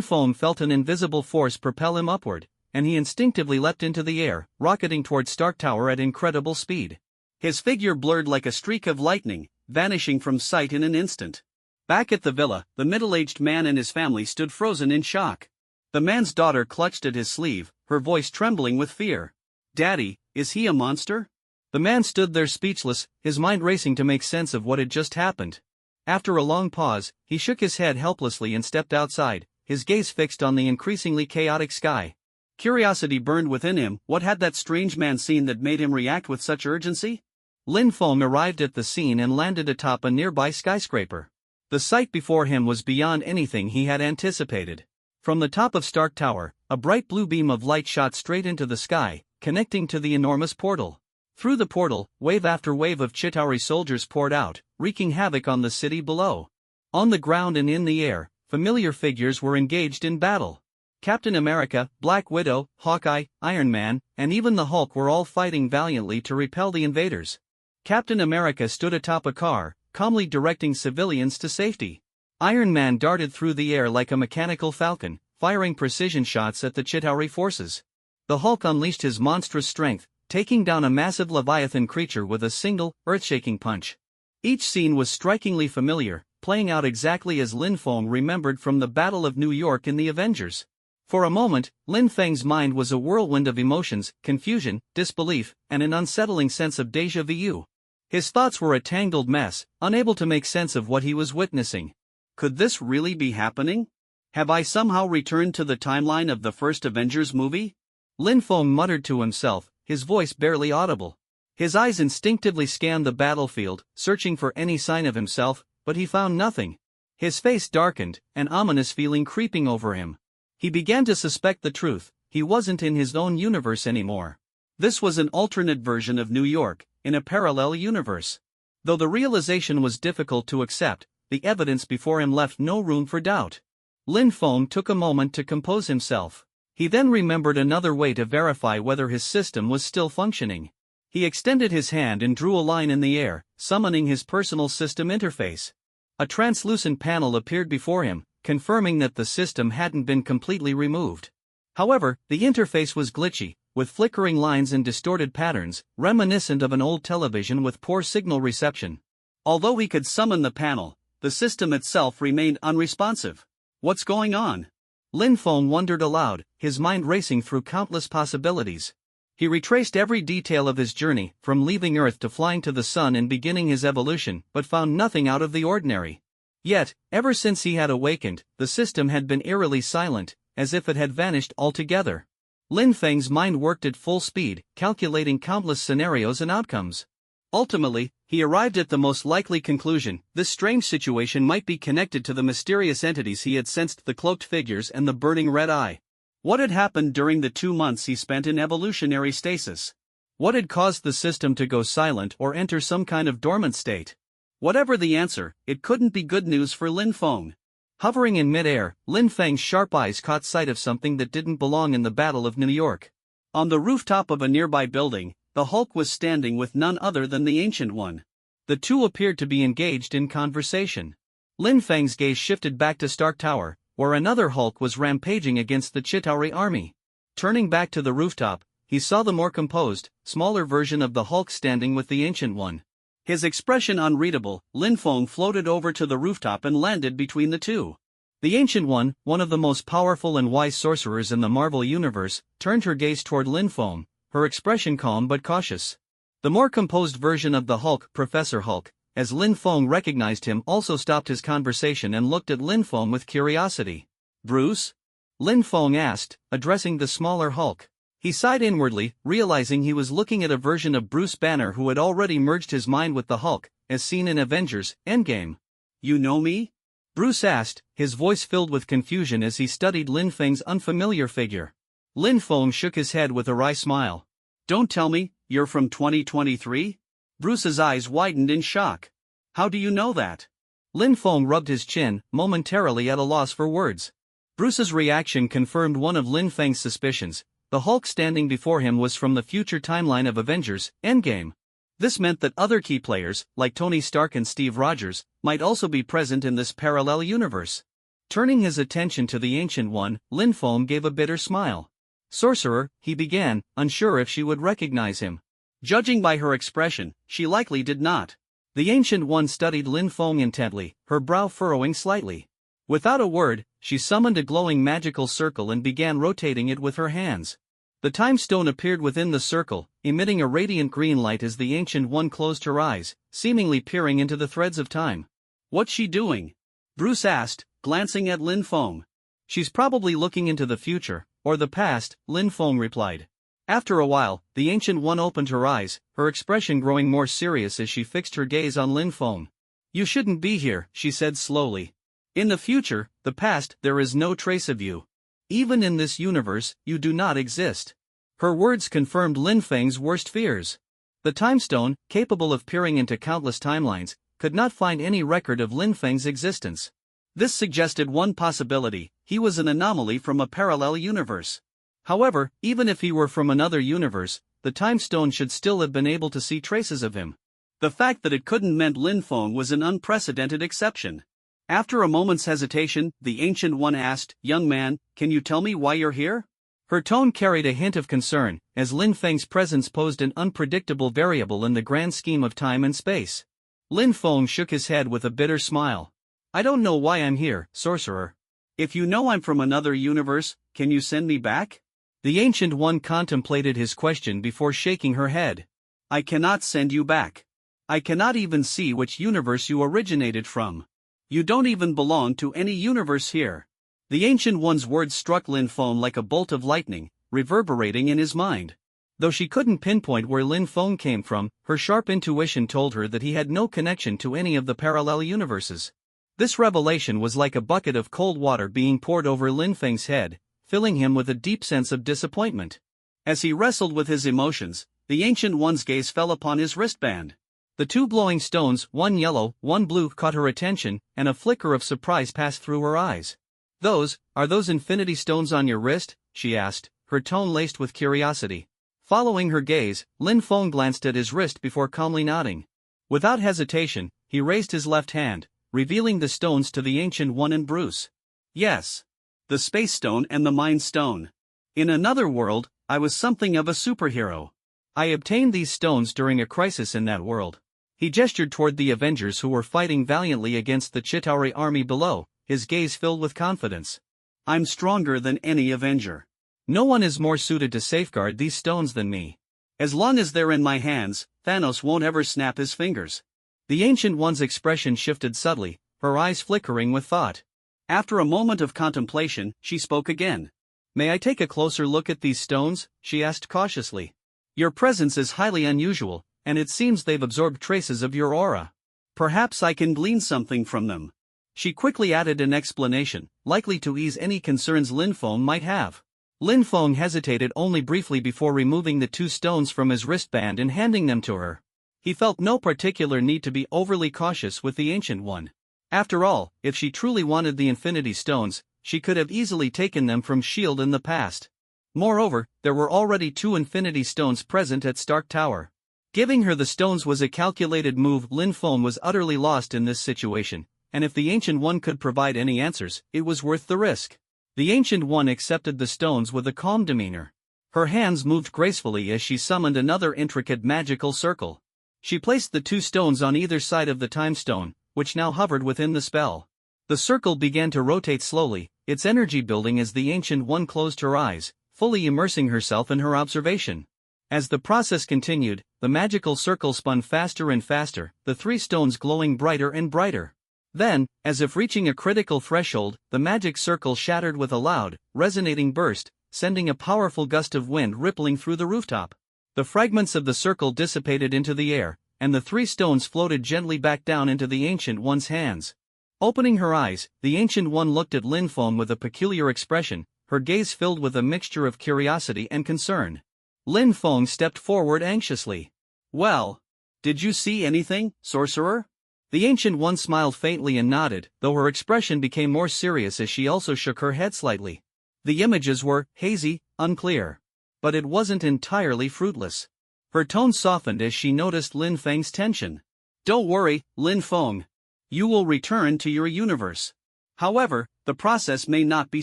Feng felt an invisible force propel him upward, and he instinctively leapt into the air, rocketing towards Stark Tower at incredible speed. His figure blurred like a streak of lightning, vanishing from sight in an instant. Back at the villa, the middle-aged man and his family stood frozen in shock. The man's daughter clutched at his sleeve, her voice trembling with fear. "Daddy, is he a monster?" The man stood there speechless, his mind racing to make sense of what had just happened. After a long pause, he shook his head helplessly and stepped outside, his gaze fixed on the increasingly chaotic sky. Curiosity burned within him. What had that strange man seen that made him react with such urgency? Lin Feng arrived at the scene and landed atop a nearby skyscraper. The sight before him was beyond anything he had anticipated. From the top of Stark Tower, a bright blue beam of light shot straight into the sky, connecting to the enormous portal. Through the portal, wave after wave of Chitauri soldiers poured out, wreaking havoc on the city below. On the ground and in the air, familiar figures were engaged in battle. Captain America, Black Widow, Hawkeye, Iron Man, and even the Hulk were all fighting valiantly to repel the invaders. Captain America stood atop a car, calmly directing civilians to safety. Iron Man darted through the air like a mechanical falcon, firing precision shots at the Chitauri forces. The Hulk unleashed his monstrous strength, taking down a massive Leviathan creature with a single, earth-shaking punch. Each scene was strikingly familiar, playing out exactly as Lin Feng remembered from the Battle of New York in the Avengers. For a moment, Lin Feng's mind was a whirlwind of emotions, confusion, disbelief, and an unsettling sense of déjà vu. His thoughts were a tangled mess, unable to make sense of what he was witnessing. Could this really be happening? Have I somehow returned to the timeline of the first Avengers movie? Lin Feng muttered to himself, his voice barely audible. His eyes instinctively scanned the battlefield, searching for any sign of himself, but he found nothing. His face darkened, an ominous feeling creeping over him. He began to suspect the truth: he wasn't in his own universe anymore. This was an alternate version of New York, in a parallel universe. Though the realization was difficult to accept, the evidence before him left no room for doubt. Lin Feng took a moment to compose himself. He then remembered another way to verify whether his system was still functioning. He extended his hand and drew a line in the air, summoning his personal system interface. A translucent panel appeared before him, confirming that the system hadn't been completely removed. However, the interface was glitchy, with flickering lines and distorted patterns, reminiscent of an old television with poor signal reception. Although he could summon the panel, the system itself remained unresponsive. What's going on? Lin Feng wondered aloud, his mind racing through countless possibilities. He retraced every detail of his journey, from leaving Earth to flying to the sun and beginning his evolution, but found nothing out of the ordinary. Yet, ever since he had awakened, the system had been eerily silent, as if it had vanished altogether. Lin Feng's mind worked at full speed, calculating countless scenarios and outcomes. Ultimately, he arrived at the most likely conclusion: this strange situation might be connected to the mysterious entities he had sensed, the cloaked figures and the burning red eye. What had happened during the 2 months he spent in evolutionary stasis? What had caused the system to go silent or enter some kind of dormant state? Whatever the answer, it couldn't be good news for Lin Feng. Hovering in midair, Lin Feng's sharp eyes caught sight of something that didn't belong in the Battle of New York. On the rooftop of a nearby building, the Hulk was standing with none other than the Ancient One. The two appeared to be engaged in conversation. Lin Feng's gaze shifted back to Stark Tower, where another Hulk was rampaging against the Chitauri army. Turning back to the rooftop, he saw the more composed, smaller version of the Hulk standing with the Ancient One. His expression unreadable, Lin Feng floated over to the rooftop and landed between the two. The Ancient One, one of the most powerful and wise sorcerers in the Marvel Universe, turned her gaze toward Lin Feng, her expression calm but cautious. The more composed version of the Hulk, Professor Hulk, as Lin Feng recognized him, also stopped his conversation and looked at Lin Feng with curiosity. "Bruce?" Lin Feng asked, addressing the smaller Hulk. He sighed inwardly, realizing he was looking at a version of Bruce Banner who had already merged his mind with the Hulk, as seen in Avengers: Endgame. "You know me?" Bruce asked, his voice filled with confusion as he studied Lin Feng's unfamiliar figure. Lin Feng shook his head with a wry smile. "Don't tell me, you're from 2023? Bruce's eyes widened in shock. "How do you know that?" Lin Feng rubbed his chin, momentarily at a loss for words. Bruce's reaction confirmed one of Lin Feng's suspicions: the Hulk standing before him was from the future timeline of Avengers: Endgame. This meant that other key players, like Tony Stark and Steve Rogers, might also be present in this parallel universe. Turning his attention to the Ancient One, Lin Feng gave a bitter smile. "Sorcerer," he began, unsure if she would recognize him. Judging by her expression, she likely did not. The Ancient One studied Lin Feng intently, her brow furrowing slightly. Without a word, she summoned a glowing magical circle and began rotating it with her hands. The Time Stone appeared within the circle, emitting a radiant green light as the Ancient One closed her eyes, seemingly peering into the threads of time. "What's she doing?" Bruce asked, glancing at Lin Feng. "She's probably looking into the future, or the past," Lin Feng replied. After a while, the Ancient One opened her eyes, her expression growing more serious as she fixed her gaze on Lin Feng. "You shouldn't be here," she said slowly. "In the future, the past, there is no trace of you. Even in this universe, you do not exist." Her words confirmed Lin Feng's worst fears. The Time Stone, capable of peering into countless timelines, could not find any record of Lin Feng's existence. This suggested one possibility: he was an anomaly from a parallel universe. However, even if he were from another universe, the Time Stone should still have been able to see traces of him. The fact that it couldn't meant Lin Feng was an unprecedented exception. After a moment's hesitation, the Ancient One asked, "Young man, can you tell me why you're here?" Her tone carried a hint of concern, as Lin Feng's presence posed an unpredictable variable in the grand scheme of time and space. Lin Feng shook his head with a bitter smile. "I don't know why I'm here, sorcerer. If you know I'm from another universe, can you send me back?" The Ancient One contemplated his question before shaking her head. "I cannot send you back. I cannot even see which universe you originated from. You don't even belong to any universe here." The Ancient One's words struck Lin Feng like a bolt of lightning, reverberating in his mind. Though she couldn't pinpoint where Lin Feng came from, her sharp intuition told her that he had no connection to any of the parallel universes. This revelation was like a bucket of cold water being poured over Lin Feng's head, filling him with a deep sense of disappointment. As he wrestled with his emotions, the Ancient One's gaze fell upon his wristband. The two glowing stones, one yellow, one blue, caught her attention, and a flicker of surprise passed through her eyes. Are those infinity stones on your wrist?" she asked, her tone laced with curiosity. Following her gaze, Lin Feng glanced at his wrist before calmly nodding. Without hesitation, he raised his left hand, revealing the stones to the Ancient One and Bruce. "Yes. The Space Stone and the Mind Stone. In another world, I was something of a superhero. I obtained these stones during a crisis in that world." He gestured toward the Avengers who were fighting valiantly against the Chitauri army below, his gaze filled with confidence. "I'm stronger than any Avenger. No one is more suited to safeguard these stones than me. As long as they're in my hands, Thanos won't ever snap his fingers." The Ancient One's expression shifted subtly, her eyes flickering with thought. After a moment of contemplation, she spoke again. "May I take a closer look at these stones?" she asked cautiously. "Your presence is highly unusual, and it seems they've absorbed traces of your aura. Perhaps I can glean something from them." She quickly added an explanation, likely to ease any concerns Lin Feng might have. Lin Feng hesitated only briefly before removing the two stones from his wristband and handing them to her. He felt no particular need to be overly cautious with the Ancient One. After all, if she truly wanted the Infinity Stones, she could have easily taken them from S.H.I.E.L.D. in the past. Moreover, there were already 2 Infinity Stones present at Stark Tower. Giving her the stones was a calculated move. Lin Feng was utterly lost in this situation, and if the Ancient One could provide any answers, it was worth the risk. The Ancient One accepted the stones with a calm demeanor. Her hands moved gracefully as she summoned another intricate magical circle. She placed the 2 stones on either side of the Time Stone, which now hovered within the spell. The circle began to rotate slowly, its energy building as the Ancient One closed her eyes, fully immersing herself in her observation. As the process continued, the magical circle spun faster and faster, the 3 stones glowing brighter and brighter. Then, as if reaching a critical threshold, the magic circle shattered with a loud, resonating burst, sending a powerful gust of wind rippling through the rooftop. The fragments of the circle dissipated into the air, and the 3 stones floated gently back down into the Ancient One's hands. Opening her eyes, the Ancient One looked at Lin Feng with a peculiar expression, her gaze filled with a mixture of curiosity and concern. Lin Feng stepped forward anxiously. "Well, did you see anything, sorcerer?" The Ancient One smiled faintly and nodded, though her expression became more serious as she also shook her head slightly. "The images were hazy, unclear. But it wasn't entirely fruitless. Her tone softened as she noticed Lin Feng's tension. Don't worry, Lin Feng. You will return to your universe. However, the process may not be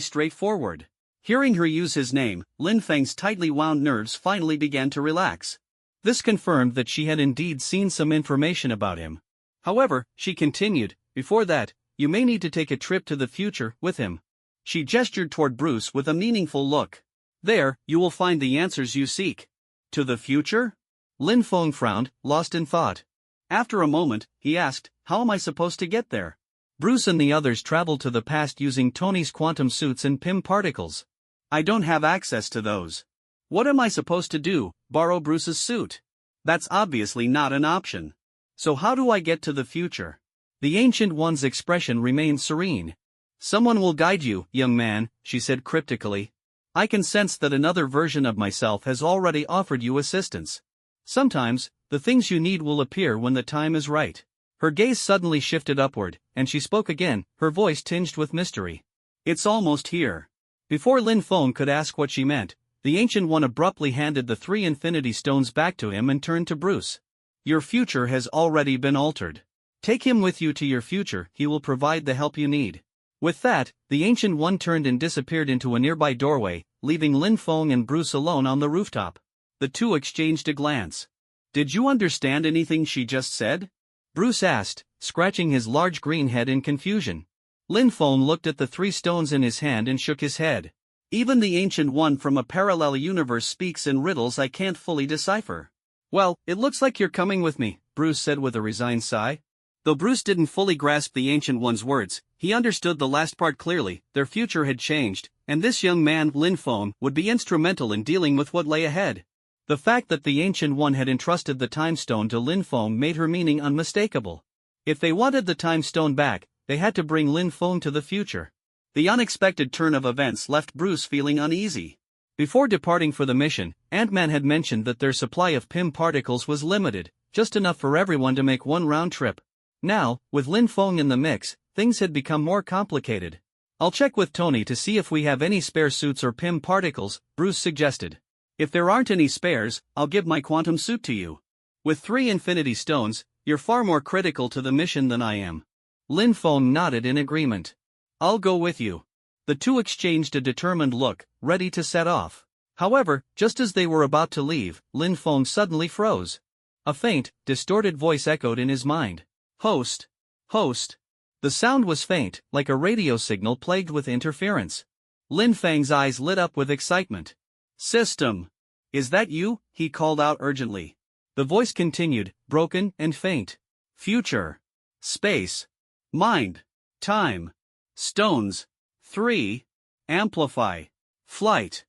straightforward. Hearing her use his name, Lin Feng's tightly wound nerves finally began to relax. This confirmed that she had indeed seen some information about him. However, she continued, before that, you may need to take a trip to the future with him. She gestured toward Bruce with a meaningful look. There, you will find the answers you seek. To the future? Lin Feng frowned, lost in thought. After a moment, he asked, how am I supposed to get there? Bruce and the others traveled to the past using Tony's quantum suits and Pym particles. I don't have access to those. What am I supposed to do, borrow Bruce's suit? That's obviously not an option. So how do I get to the future? The Ancient One's expression remained serene. Someone will guide you, young man, she said cryptically. I can sense that another version of myself has already offered you assistance. Sometimes, the things you need will appear when the time is right. Her gaze suddenly shifted upward, and she spoke again, her voice tinged with mystery. It's almost here. Before Lin Feng could ask what she meant, the Ancient One abruptly handed the 3 Infinity Stones back to him and turned to Bruce. Your future has already been altered. Take him with you to your future, he will provide the help you need. With that, the Ancient One turned and disappeared into a nearby doorway, leaving Lin Feng and Bruce alone on the rooftop. The two exchanged a glance. Did you understand anything she just said? Bruce asked, scratching his large green head in confusion. Lin Feng looked at the 3 stones in his hand and shook his head. Even the Ancient One from a parallel universe speaks in riddles I can't fully decipher. Well, it looks like you're coming with me, Bruce said with a resigned sigh. Though Bruce didn't fully grasp the Ancient One's words, he understood the last part clearly. Their future had changed, and this young man, Lin Feng, would be instrumental in dealing with what lay ahead. The fact that the Ancient One had entrusted the Time Stone to Lin Feng made her meaning unmistakable. If they wanted the Time Stone back, they had to bring Lin Feng to the future. The unexpected turn of events left Bruce feeling uneasy. Before departing for the mission, Ant-Man had mentioned that their supply of Pym particles was limited, just enough for everyone to make one round trip. Now, with Lin Feng in the mix, things had become more complicated. I'll check with Tony to see if we have any spare suits or Pym particles, Bruce suggested. If there aren't any spares, I'll give my quantum suit to you. With 3 Infinity Stones, you're far more critical to the mission than I am. Lin Feng nodded in agreement. I'll go with you. The two exchanged a determined look, ready to set off. However, just as they were about to leave, Lin Feng suddenly froze. A faint, distorted voice echoed in his mind. Host. Host. The sound was faint, like a radio signal plagued with interference. Lin Feng's eyes lit up with excitement. System. Is that you? He called out urgently. The voice continued, broken and faint. Future. Space. Mind. Time. Stones. 3. Amplify. Flight.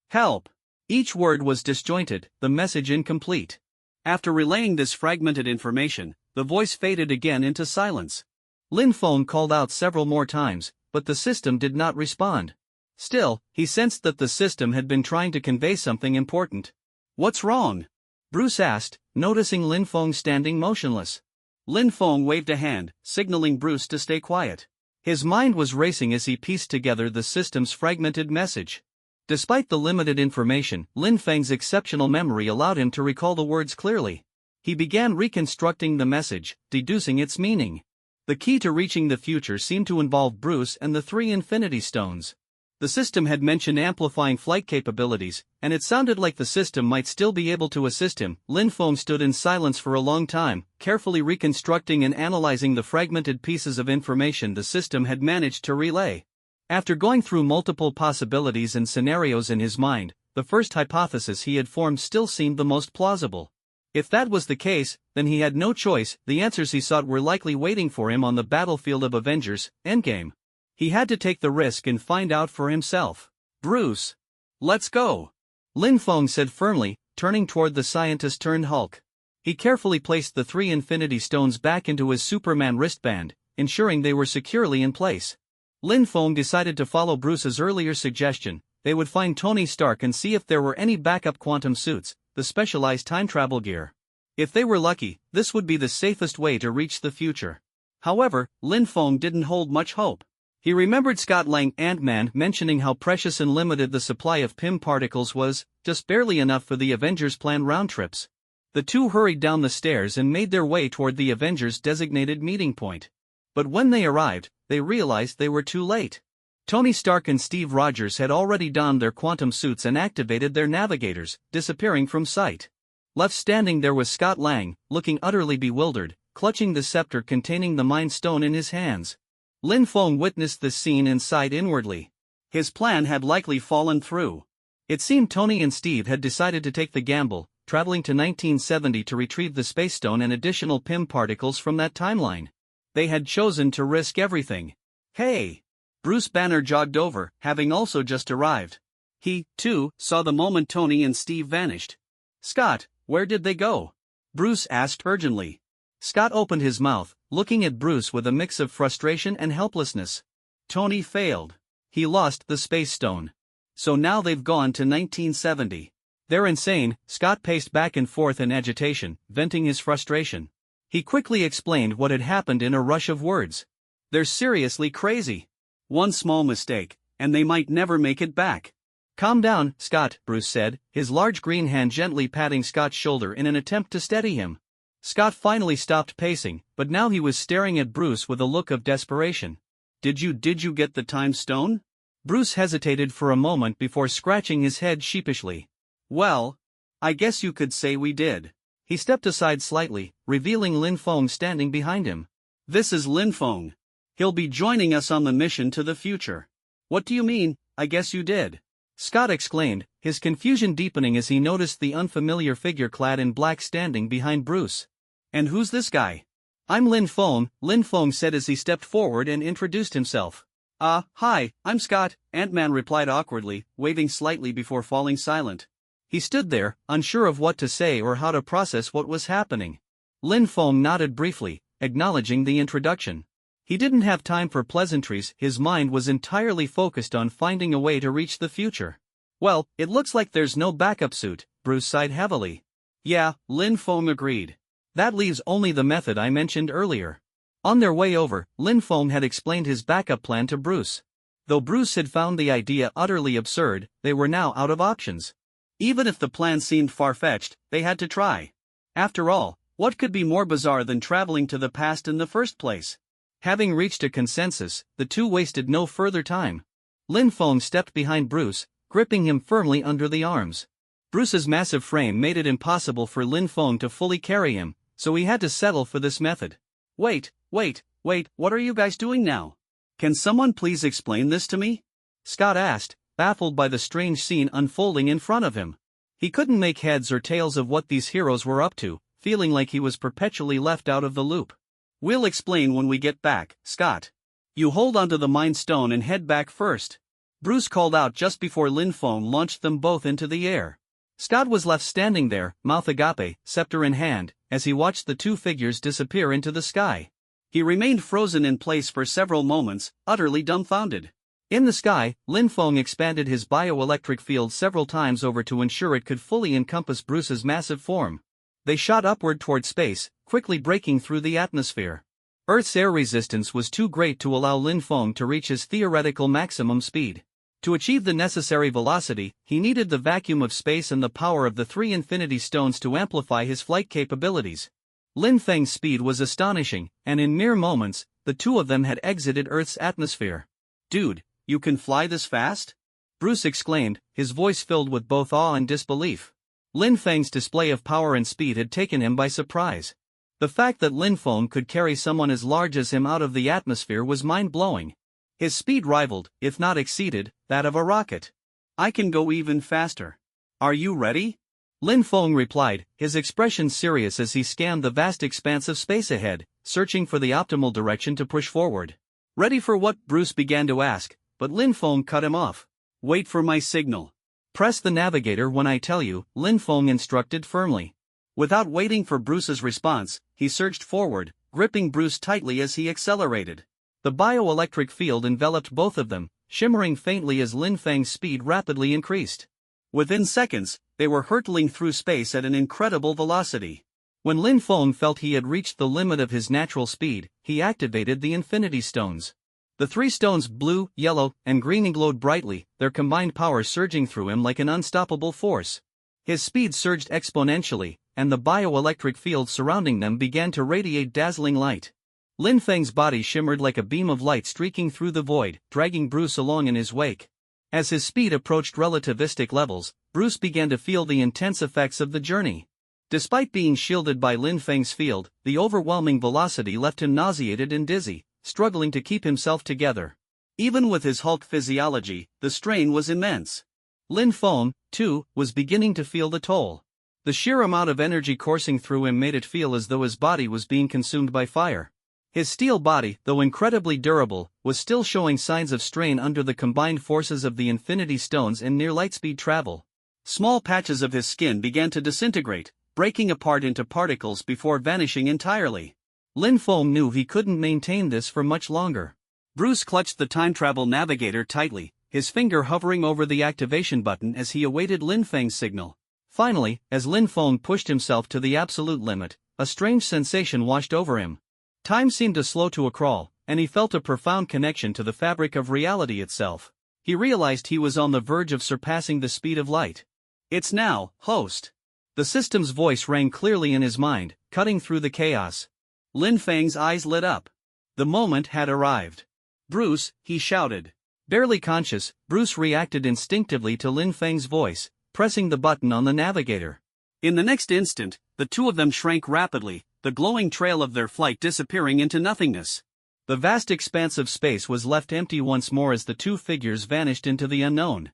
Help. Each word was disjointed, the message incomplete. After relaying this fragmented information, the voice faded again into silence. Lin Feng called out several more times, but the system did not respond. Still, he sensed that the system had been trying to convey something important. What's wrong? Bruce asked, noticing Lin Feng standing motionless. Lin Feng waved a hand, signaling Bruce to stay quiet. His mind was racing as he pieced together the system's fragmented message. Despite the limited information, Lin Feng's exceptional memory allowed him to recall the words clearly. He began reconstructing the message, deducing its meaning. The key to reaching the future seemed to involve Bruce and the 3 Infinity Stones. The system had mentioned amplifying flight capabilities, and it sounded like the system might still be able to assist him. Lin Feng stood in silence for a long time, carefully reconstructing and analyzing the fragmented pieces of information the system had managed to relay. After going through multiple possibilities and scenarios in his mind, the first hypothesis he had formed still seemed the most plausible. If that was the case, then he had no choice. The answers he sought were likely waiting for him on the battlefield of Avengers Endgame. He had to take the risk and find out for himself. Bruce. Let's go. Lin Feng said firmly, turning toward the scientist-turned-Hulk. He carefully placed the 3 Infinity Stones back into his Superman wristband, ensuring they were securely in place. Lin Feng decided to follow Bruce's earlier suggestion. They would find Tony Stark and see if there were any backup quantum suits, the specialized time travel gear. If they were lucky, this would be the safest way to reach the future. However, Lin Feng didn't hold much hope. He remembered Scott Lang Ant-Man mentioning how precious and limited the supply of Pym particles was, just barely enough for the Avengers' planned round trips. The two hurried down the stairs and made their way toward the Avengers' designated meeting point. But when they arrived, they realized they were too late. Tony Stark and Steve Rogers had already donned their quantum suits and activated their navigators, disappearing from sight. Left standing there was Scott Lang, looking utterly bewildered, clutching the scepter containing the Mind Stone in his hands. Lin Feng witnessed this scene and sighed inwardly. His plan had likely fallen through. It seemed Tony and Steve had decided to take the gamble, traveling to 1970 to retrieve the Space Stone and additional Pym particles from that timeline. They had chosen to risk everything. Hey! Bruce Banner jogged over, having also just arrived. He, too, saw the moment Tony and Steve vanished. Scott, where did they go? Bruce asked urgently. Scott opened his mouth, looking at Bruce with a mix of frustration and helplessness. Tony failed. He lost the Space Stone. So now they've gone to 1970. They're insane, Scott paced back and forth in agitation, venting his frustration. He quickly explained what had happened in a rush of words. They're seriously crazy. One small mistake, and they might never make it back. Calm down, Scott, Bruce said, his large green hand gently patting Scott's shoulder in an attempt to steady him. Scott finally stopped pacing, but now he was staring at Bruce with a look of desperation. Did you get the time stone? Bruce hesitated for a moment before scratching his head sheepishly. Well, I guess you could say we did. He stepped aside slightly, revealing Lin Feng standing behind him. This is Lin Feng. He'll be joining us on the mission to the future. What do you mean, I guess you did? Scott exclaimed, his confusion deepening as he noticed the unfamiliar figure clad in black standing behind Bruce. And who's this guy? I'm Lin Feng said as he stepped forward and introduced himself. Hi, I'm Scott, Ant-Man replied awkwardly, waving slightly before falling silent. He stood there, unsure of what to say or how to process what was happening. Lin Feng nodded briefly, acknowledging the introduction. He didn't have time for pleasantries, his mind was entirely focused on finding a way to reach the future. Well, it looks like there's no backup suit, Bruce sighed heavily. Yeah, Lin Feng agreed. That leaves only the method I mentioned earlier. On their way over, Lin Feng had explained his backup plan to Bruce. Though Bruce had found the idea utterly absurd, they were now out of options. Even if the plan seemed far-fetched, they had to try. After all, what could be more bizarre than traveling to the past in the first place? Having reached a consensus, the two wasted no further time. Lin Feng stepped behind Bruce, gripping him firmly under the arms. Bruce's massive frame made it impossible for Lin Feng to fully carry him, so he had to settle for this method. Wait, what are you guys doing now? Can someone please explain this to me? Scott asked, baffled by the strange scene unfolding in front of him. He couldn't make heads or tails of what these heroes were up to, feeling like he was perpetually left out of the loop. We'll explain when we get back, Scott. You hold onto the Mind Stone and head back first. Bruce called out just before Lin Feng launched them both into the air. Scott was left standing there, mouth agape, scepter in hand, as he watched the two figures disappear into the sky. He remained frozen in place for several moments, utterly dumbfounded. In the sky, Lin Feng expanded his bioelectric field several times over to ensure it could fully encompass Bruce's massive form. They shot upward toward space, quickly breaking through the atmosphere. Earth's air resistance was too great to allow Lin Feng to reach his theoretical maximum speed. To achieve the necessary velocity, he needed the vacuum of space and the power of the 3 Infinity Stones to amplify his flight capabilities. Lin Feng's speed was astonishing, and in mere moments, the two of them had exited Earth's atmosphere. Dude, you can fly this fast? Bruce exclaimed, his voice filled with both awe and disbelief. Lin Feng's display of power and speed had taken him by surprise. The fact that Lin Feng could carry someone as large as him out of the atmosphere was mind-blowing. His speed rivaled, if not exceeded, that of a rocket. I can go even faster. Are you ready? Lin Feng replied, his expression serious as he scanned the vast expanse of space ahead, searching for the optimal direction to push forward. Ready for what? Bruce began to ask, but Lin Feng cut him off. Wait for my signal. Press the navigator when I tell you, Lin Feng instructed firmly. Without waiting for Bruce's response, he surged forward, gripping Bruce tightly as he accelerated. The bioelectric field enveloped both of them, shimmering faintly as Lin Feng's speed rapidly increased. Within seconds, they were hurtling through space at an incredible velocity. When Lin Feng felt he had reached the limit of his natural speed, he activated the Infinity Stones. The three stones, blue, yellow, and green, glowed brightly, their combined power surging through him like an unstoppable force. His speed surged exponentially, and the bioelectric field surrounding them began to radiate dazzling light. Lin Feng's body shimmered like a beam of light streaking through the void, dragging Bruce along in his wake. As his speed approached relativistic levels, Bruce began to feel the intense effects of the journey. Despite being shielded by Lin Feng's field, the overwhelming velocity left him nauseated and dizzy, struggling to keep himself together. Even with his Hulk physiology, the strain was immense. Lin Feng, too, was beginning to feel the toll. The sheer amount of energy coursing through him made it feel as though his body was being consumed by fire. His steel body, though incredibly durable, was still showing signs of strain under the combined forces of the Infinity Stones and near lightspeed travel. Small patches of his skin began to disintegrate, breaking apart into particles before vanishing entirely. Lin Feng knew he couldn't maintain this for much longer. Bruce clutched the time travel navigator tightly, his finger hovering over the activation button as he awaited Lin Feng's signal. Finally, as Lin Feng pushed himself to the absolute limit, a strange sensation washed over him. Time seemed to slow to a crawl, and he felt a profound connection to the fabric of reality itself. He realized he was on the verge of surpassing the speed of light. "It's now, host." The system's voice rang clearly in his mind, cutting through the chaos. Lin Feng's eyes lit up. The moment had arrived. "Bruce," he shouted. Barely conscious, Bruce reacted instinctively to Lin Feng's voice, pressing the button on the navigator. In the next instant, the two of them shrank rapidly, the glowing trail of their flight disappearing into nothingness. The vast expanse of space was left empty once more as the two figures vanished into the unknown.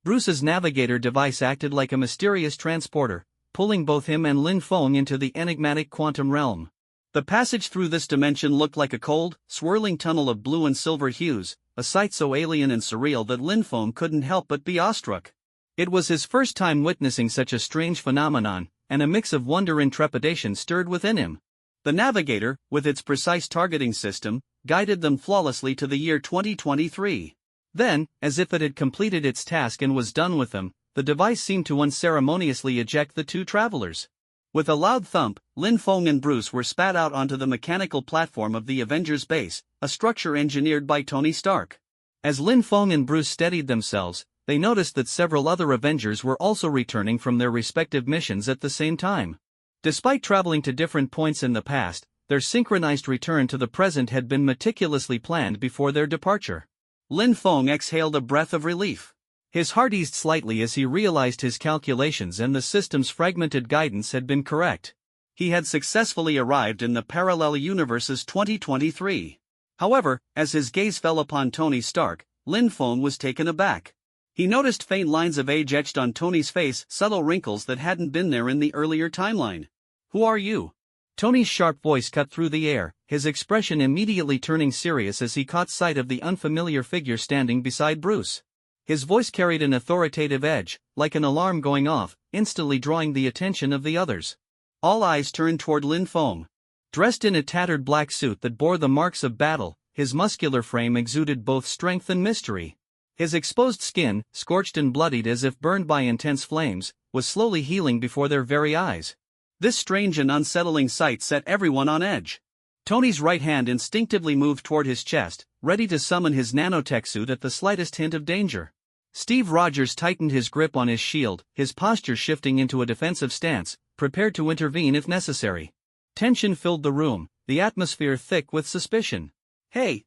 Bruce's navigator device acted like a mysterious transporter, pulling both him and Lin Feng into the enigmatic quantum realm. The passage through this dimension looked like a cold, swirling tunnel of blue and silver hues, a sight so alien and surreal that Lin Feng couldn't help but be awestruck. It was his first time witnessing such a strange phenomenon, and a mix of wonder and trepidation stirred within him. The navigator, with its precise targeting system, guided them flawlessly to the year 2023. Then, as if it had completed its task and was done with them, the device seemed to unceremoniously eject the two travelers. With a loud thump, Lin Feng and Bruce were spat out onto the mechanical platform of the Avengers base, a structure engineered by Tony Stark. As Lin Feng and Bruce steadied themselves, they noticed that several other Avengers were also returning from their respective missions at the same time. Despite traveling to different points in the past, their synchronized return to the present had been meticulously planned before their departure. Lin Feng exhaled a breath of relief. His heart eased slightly as he realized his calculations and the system's fragmented guidance had been correct. He had successfully arrived in the parallel universe's 2023. However, as his gaze fell upon Tony Stark, Lin Feng was taken aback. He noticed faint lines of age etched on Tony's face, subtle wrinkles that hadn't been there in the earlier timeline. "Who are you?" Tony's sharp voice cut through the air, his expression immediately turning serious as he caught sight of the unfamiliar figure standing beside Bruce. His voice carried an authoritative edge, like an alarm going off, instantly drawing the attention of the others. All eyes turned toward Lin Feng. Dressed in a tattered black suit that bore the marks of battle, his muscular frame exuded both strength and mystery. His exposed skin, scorched and bloodied as if burned by intense flames, was slowly healing before their very eyes. This strange and unsettling sight set everyone on edge. Tony's right hand instinctively moved toward his chest, ready to summon his nanotech suit at the slightest hint of danger. Steve Rogers tightened his grip on his shield, his posture shifting into a defensive stance, prepared to intervene if necessary. Tension filled the room, the atmosphere thick with suspicion. Hey,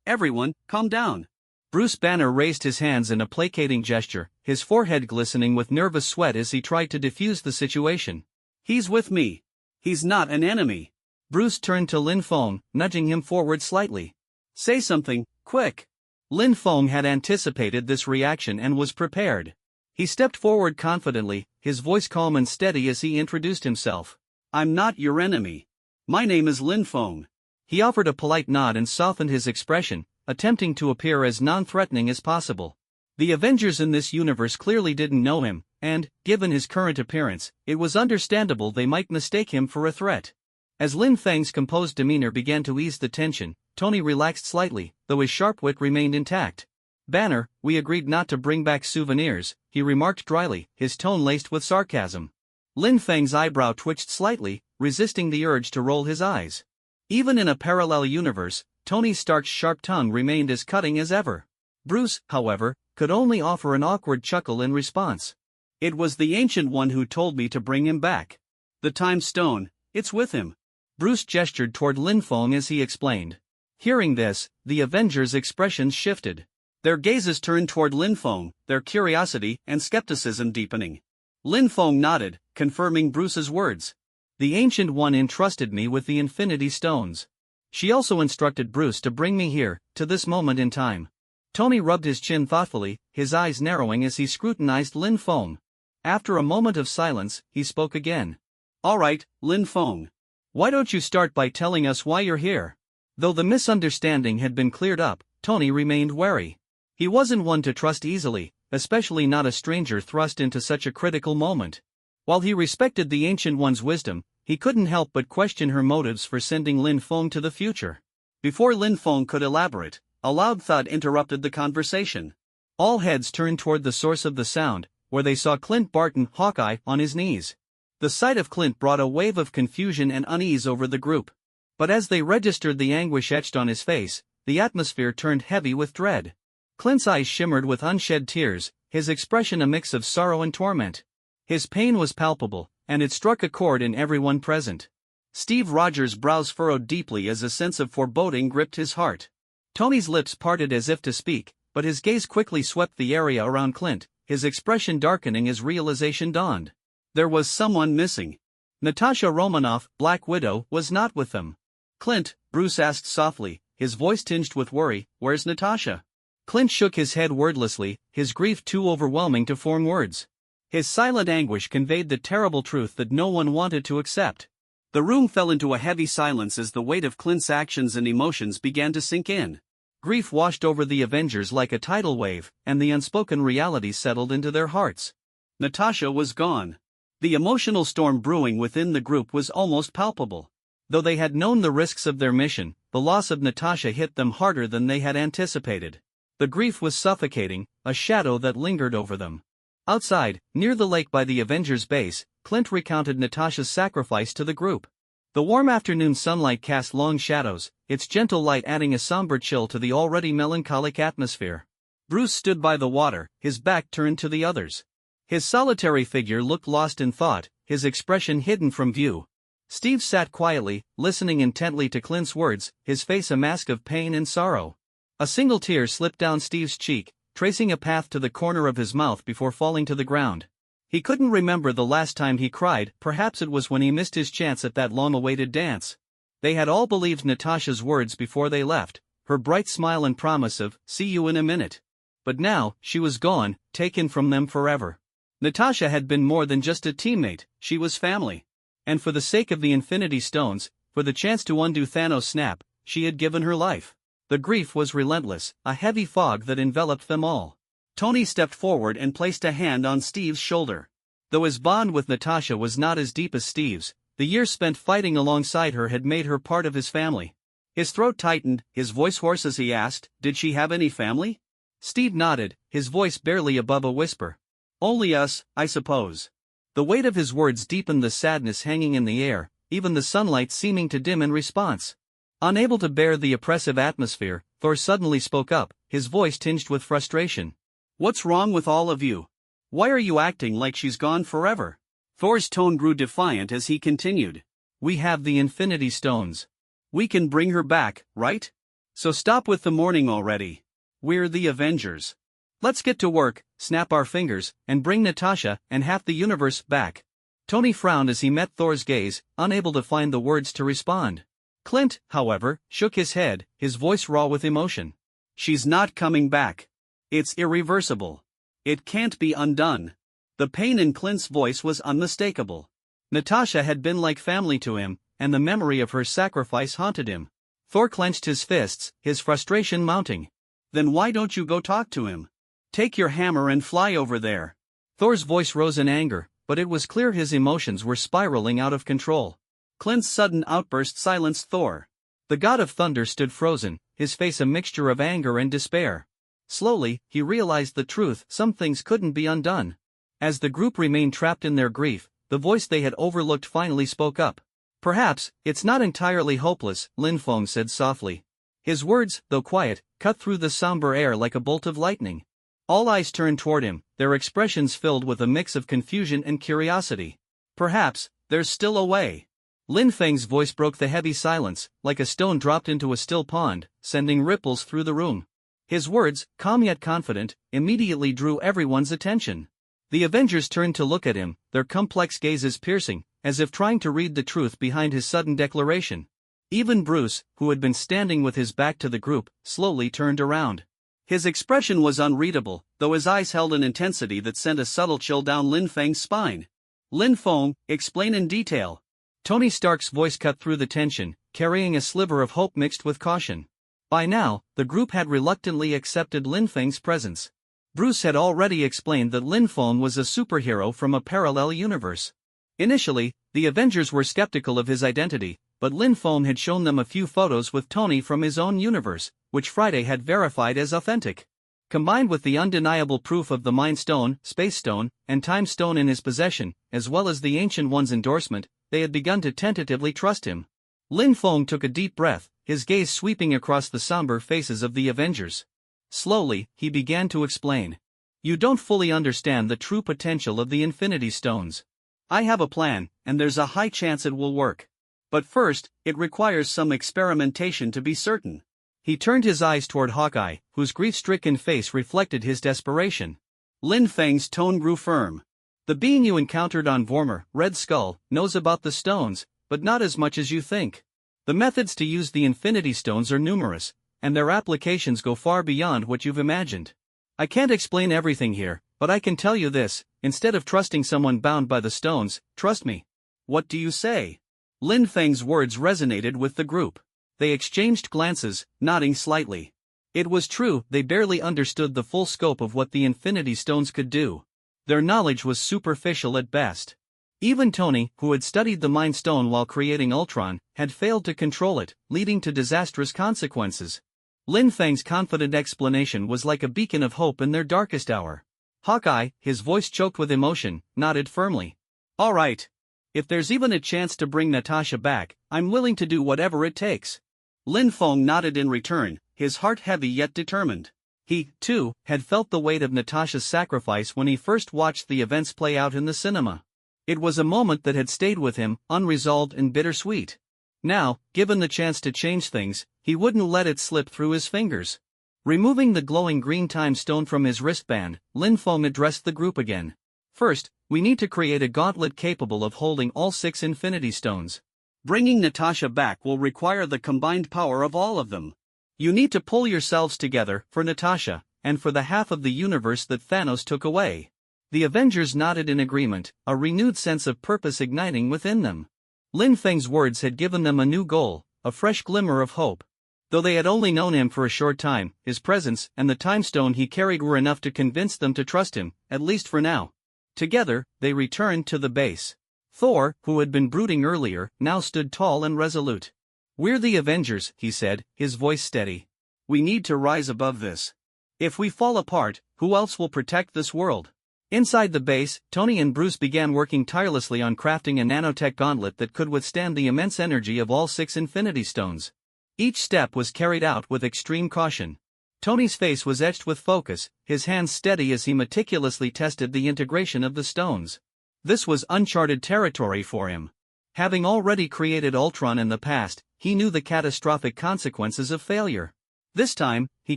everyone, calm down." Bruce Banner raised his hands in a placating gesture, his forehead glistening with nervous sweat as he tried to defuse the situation. "He's with me. He's not an enemy." Bruce turned to Lin Feng, nudging him forward slightly. "Say something, quick." Lin Feng had anticipated this reaction and was prepared. He stepped forward confidently, his voice calm and steady as he introduced himself. "I'm not your enemy. My name is Lin Feng." He offered a polite nod and softened his expression, attempting to appear as non-threatening as possible. The Avengers in this universe clearly didn't know him, and, given his current appearance, it was understandable they might mistake him for a threat. As Lin Feng's composed demeanor began to ease the tension, Tony relaxed slightly, though his sharp wit remained intact. "Banner, we agreed not to bring back souvenirs," he remarked dryly, his tone laced with sarcasm. Lin Feng's eyebrow twitched slightly, resisting the urge to roll his eyes. Even in a parallel universe, Tony Stark's sharp tongue remained as cutting as ever. Bruce, however, could only offer an awkward chuckle in response. It was the Ancient One who told me to bring him back. The Time Stone, it's with him. Bruce gestured toward Lin Feng as he explained. Hearing this, the Avengers' expressions shifted. Their gazes turned toward Lin Feng, their curiosity and skepticism deepening. Lin Feng nodded, confirming Bruce's words. The Ancient One entrusted me with the Infinity Stones. She also instructed Bruce to bring me here, to this moment in time. Tony rubbed his chin thoughtfully, his eyes narrowing as he scrutinized Lin Feng. After a moment of silence, he spoke again. All right, Lin Feng. Why don't you start by telling us why you're here? Though the misunderstanding had been cleared up, Tony remained wary. He wasn't one to trust easily, especially not a stranger thrust into such a critical moment. While he respected the Ancient One's wisdom, he couldn't help but question her motives for sending Lin Feng to the future. Before Lin Feng could elaborate, a loud thud interrupted the conversation. All heads turned toward the source of the sound, where they saw Clint Barton, Hawkeye, on his knees. The sight of Clint brought a wave of confusion and unease over the group. But as they registered the anguish etched on his face, the atmosphere turned heavy with dread. Clint's eyes shimmered with unshed tears, his expression a mix of sorrow and torment. His pain was palpable, and it struck a chord in everyone present. Steve Rogers' brows furrowed deeply as a sense of foreboding gripped his heart. Tony's lips parted as if to speak, but his gaze quickly swept the area around Clint, his expression darkening as realization dawned. There was someone missing. Natasha Romanoff, Black Widow, was not with them. Clint, Bruce asked softly, his voice tinged with worry, where's Natasha? Clint shook his head wordlessly, his grief too overwhelming to form words. His silent anguish conveyed the terrible truth that no one wanted to accept. The room fell into a heavy silence as the weight of Clint's actions and emotions began to sink in. Grief washed over the Avengers like a tidal wave, and the unspoken reality settled into their hearts. Natasha was gone. The emotional storm brewing within the group was almost palpable. Though they had known the risks of their mission, the loss of Natasha hit them harder than they had anticipated. The grief was suffocating, a shadow that lingered over them. Outside, near the lake by the Avengers' base, Clint recounted Natasha's sacrifice to the group. The warm afternoon sunlight cast long shadows, its gentle light adding a somber chill to the already melancholic atmosphere. Bruce stood by the water, his back turned to the others. His solitary figure looked lost in thought, his expression hidden from view. Steve sat quietly, listening intently to Clint's words, his face a mask of pain and sorrow. A single tear slipped down Steve's cheek, tracing a path to the corner of his mouth before falling to the ground. He couldn't remember the last time he cried, perhaps it was when he missed his chance at that long-awaited dance. They had all believed Natasha's words before they left, her bright smile and promise of, "See you in a minute." But now, she was gone, taken from them forever. Natasha had been more than just a teammate, she was family. And for the sake of the Infinity Stones, for the chance to undo Thanos' snap, she had given her life. The grief was relentless, a heavy fog that enveloped them all. Tony stepped forward and placed a hand on Steve's shoulder. Though his bond with Natasha was not as deep as Steve's, the years spent fighting alongside her had made her part of his family. His throat tightened, his voice hoarse as he asked, "Did she have any family?" Steve nodded, his voice barely above a whisper. "Only us, I suppose." The weight of his words deepened the sadness hanging in the air, even the sunlight seeming to dim in response. Unable to bear the oppressive atmosphere, Thor suddenly spoke up, his voice tinged with frustration. "What's wrong with all of you? Why are you acting like she's gone forever?" Thor's tone grew defiant as he continued. "We have the Infinity Stones. We can bring her back, right? So stop with the mourning already. We're the Avengers. Let's get to work, snap our fingers, and bring Natasha and half the universe back." Tony frowned as he met Thor's gaze, unable to find the words to respond. Clint, however, shook his head, his voice raw with emotion. "She's not coming back. It's irreversible. It can't be undone." The pain in Clint's voice was unmistakable. Natasha had been like family to him, and the memory of her sacrifice haunted him. Thor clenched his fists, his frustration mounting. "Then why don't you go talk to him? Take your hammer and fly over there." Thor's voice rose in anger, but it was clear his emotions were spiraling out of control. Clint's sudden outburst silenced Thor. The god of thunder stood frozen, his face a mixture of anger and despair. Slowly, he realized the truth, some things couldn't be undone. As the group remained trapped in their grief, the voice they had overlooked finally spoke up. "Perhaps, it's not entirely hopeless," Lin Feng said softly. His words, though quiet, cut through the somber air like a bolt of lightning. All eyes turned toward him, their expressions filled with a mix of confusion and curiosity. Perhaps, there's still a way. Lin Feng's voice broke the heavy silence, like a stone dropped into a still pond, sending ripples through the room. His words, calm yet confident, immediately drew everyone's attention. The Avengers turned to look at him, their complex gazes piercing, as if trying to read the truth behind his sudden declaration. Even Bruce, who had been standing with his back to the group, slowly turned around. His expression was unreadable, though his eyes held an intensity that sent a subtle chill down Lin Feng's spine. Lin Feng, explain in detail. Tony Stark's voice cut through the tension, carrying a sliver of hope mixed with caution. By now, the group had reluctantly accepted Lin Feng's presence. Bruce had already explained that Lin Feng was a superhero from a parallel universe. Initially, the Avengers were skeptical of his identity, but Lin Feng had shown them a few photos with Tony from his own universe, which Friday had verified as authentic. Combined with the undeniable proof of the Mind Stone, Space Stone, and Time Stone in his possession, as well as the Ancient One's endorsement, they had begun to tentatively trust him. Lin Feng took a deep breath, his gaze sweeping across the somber faces of the Avengers. Slowly, he began to explain. You don't fully understand the true potential of the Infinity Stones. I have a plan, and there's a high chance it will work. But first, it requires some experimentation to be certain. He turned his eyes toward Hawkeye, whose grief-stricken face reflected his desperation. Lin Feng's tone grew firm. The being you encountered on Vormir, Red Skull, knows about the stones, but not as much as you think. The methods to use the Infinity Stones are numerous, and their applications go far beyond what you've imagined. I can't explain everything here, but I can tell you this, instead of trusting someone bound by the stones, trust me. What do you say? Lin Feng's words resonated with the group. They exchanged glances, nodding slightly. It was true, they barely understood the full scope of what the Infinity Stones could do. Their knowledge was superficial at best. Even Tony, who had studied the Mind Stone while creating Ultron, had failed to control it, leading to disastrous consequences. Lin Feng's confident explanation was like a beacon of hope in their darkest hour. Hawkeye, his voice choked with emotion, nodded firmly. All right. If there's even a chance to bring Natasha back, I'm willing to do whatever it takes. Lin Feng nodded in return, his heart heavy yet determined. He, too, had felt the weight of Natasha's sacrifice when he first watched the events play out in the cinema. It was a moment that had stayed with him, unresolved and bittersweet. Now, given the chance to change things, he wouldn't let it slip through his fingers. Removing the glowing green time stone from his wristband, Lin Feng addressed the group again. First, we need to create a gauntlet capable of holding all 6 Infinity Stones. Bringing Natasha back will require the combined power of all of them. You need to pull yourselves together for Natasha, and for the half of the universe that Thanos took away. The Avengers nodded in agreement, a renewed sense of purpose igniting within them. Lin Feng's words had given them a new goal, a fresh glimmer of hope. Though they had only known him for a short time, his presence and the time stone he carried were enough to convince them to trust him, at least for now. Together, they returned to the base. Thor, who had been brooding earlier, now stood tall and resolute. We're the Avengers, he said, his voice steady. We need to rise above this. If we fall apart, who else will protect this world? Inside the base, Tony and Bruce began working tirelessly on crafting a nanotech gauntlet that could withstand the immense energy of all 6 Infinity Stones. Each step was carried out with extreme caution. Tony's face was etched with focus, his hands steady as he meticulously tested the integration of the stones. This was uncharted territory for him. Having already created Ultron in the past, he knew the catastrophic consequences of failure. This time, he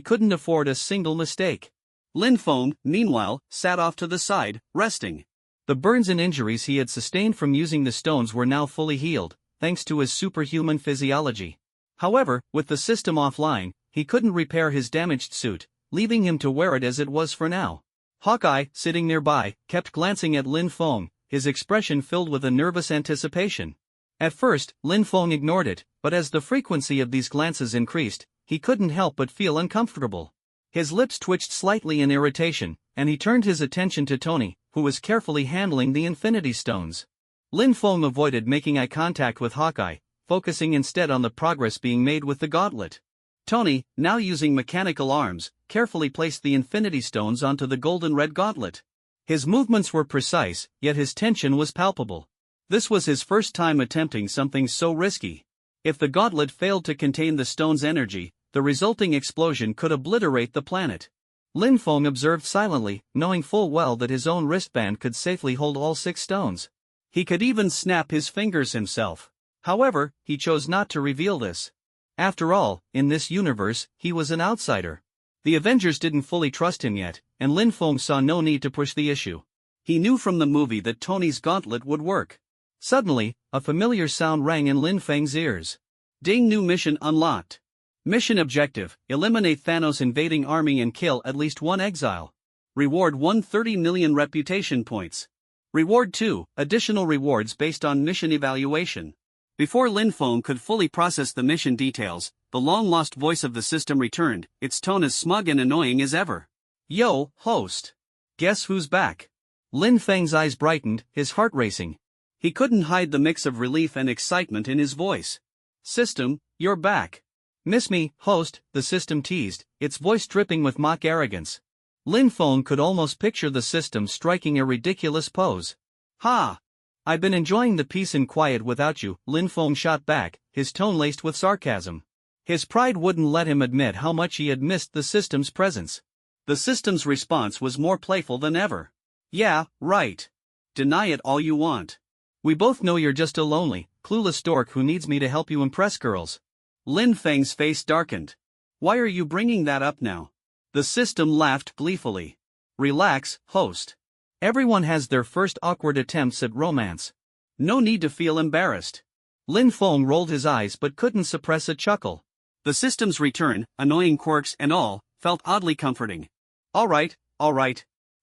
couldn't afford a single mistake. Lin Feng, meanwhile, sat off to the side, resting. The burns and injuries he had sustained from using the stones were now fully healed, thanks to his superhuman physiology. However, with the system offline, he couldn't repair his damaged suit, leaving him to wear it as it was for now. Hawkeye, sitting nearby, kept glancing at Lin Feng, his expression filled with a nervous anticipation. At first, Lin Feng ignored it, but as the frequency of these glances increased, he couldn't help but feel uncomfortable. His lips twitched slightly in irritation, and he turned his attention to Tony, who was carefully handling the Infinity Stones. Lin Feng avoided making eye contact with Hawkeye, focusing instead on the progress being made with the gauntlet. Tony, now using mechanical arms, carefully placed the Infinity Stones onto the golden red gauntlet. His movements were precise, yet his tension was palpable. This was his first time attempting something so risky. If the gauntlet failed to contain the stone's energy, The resulting explosion could obliterate the planet. Lin Feng observed silently, knowing full well that his own wristband could safely hold all 6 stones. He could even snap his fingers himself. However, he chose not to reveal this. After all, in this universe, he was an outsider. The Avengers didn't fully trust him yet, and Lin Feng saw no need to push the issue. He knew from the movie that Tony's gauntlet would work. Suddenly, a familiar sound rang in Lin Feng's ears. Ding! New mission unlocked. Mission objective: eliminate Thanos' invading army and kill at least 1 exile. Reward 130 million reputation points. Reward 2, additional rewards based on mission evaluation. Before Lin Feng could fully process the mission details, the long-lost voice of the system returned, its tone as smug and annoying as ever. Yo, host. Guess who's back? Lin Feng's eyes brightened, his heart racing. He couldn't hide the mix of relief and excitement in his voice. System, you're back. Miss me, host, the system teased, its voice dripping with mock arrogance. Lin Feng could almost picture the system striking a ridiculous pose. Ha! I've been enjoying the peace and quiet without you, Lin Feng shot back, his tone laced with sarcasm. His pride wouldn't let him admit how much he had missed the system's presence. The system's response was more playful than ever. Yeah, right. Deny it all you want. We both know you're just a lonely, clueless dork who needs me to help you impress girls. Lin Feng's face darkened. Why are you bringing that up now? The system laughed gleefully. Relax, host. Everyone has their first awkward attempts at romance. No need to feel embarrassed. Lin Feng rolled his eyes but couldn't suppress a chuckle. The system's return, annoying quirks and all, felt oddly comforting. All right.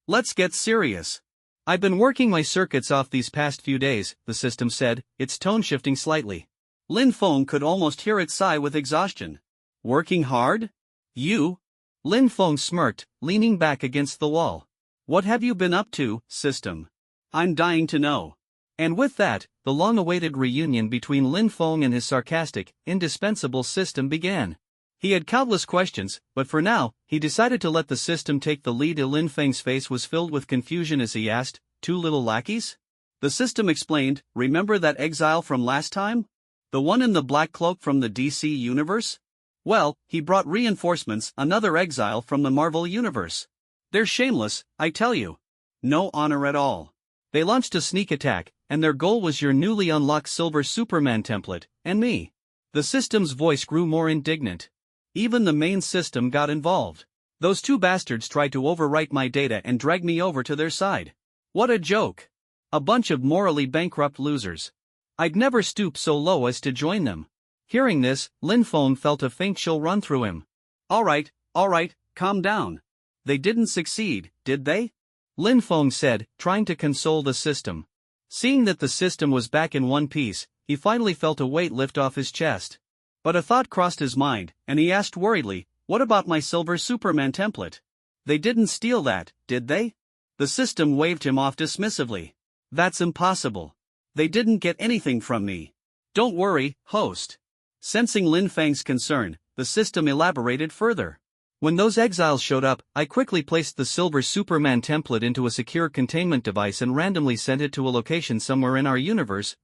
Let's get serious. I've been working my circuits off these past few days, the system said, its tone shifting slightly. Lin Feng could almost hear it sigh with exhaustion. Working hard? You? Lin Feng smirked, leaning back against the wall. What have you been up to, system? I'm dying to know. And with that, the long-awaited reunion between Lin Feng and his sarcastic, indispensable system began. He had countless questions, but for now, he decided to let the system take the lead. Lin Feng's face was filled with confusion as he asked, 2 little lackeys? The system explained, remember that exile from last time? The one in the black cloak from the DC universe? Well, he brought reinforcements, another exile from the Marvel universe. They're shameless, I tell you. No honor at all. They launched a sneak attack, and their goal was your newly unlocked Silver Superman template, and me. The system's voice grew more indignant. Even the main system got involved. Those 2 bastards tried to overwrite my data and drag me over to their side. What a joke. A bunch of morally bankrupt losers. I'd never stoop so low as to join them. Hearing this, Lin Feng felt a faint chill run through him. All right, calm down. They didn't succeed, did they? Lin Feng said, trying to console the system. Seeing that the system was back in one piece, he finally felt a weight lift off his chest. But a thought crossed his mind, and he asked worriedly, what about my Silver Superman template? They didn't steal that, did they? The system waved him off dismissively. That's impossible. They didn't get anything from me. Don't worry, host. Sensing Lin Feng's concern, the system elaborated further. When those exiles showed up, I quickly placed the Silver Superman template into a secure containment device and randomly sent it to a location somewhere in our universe,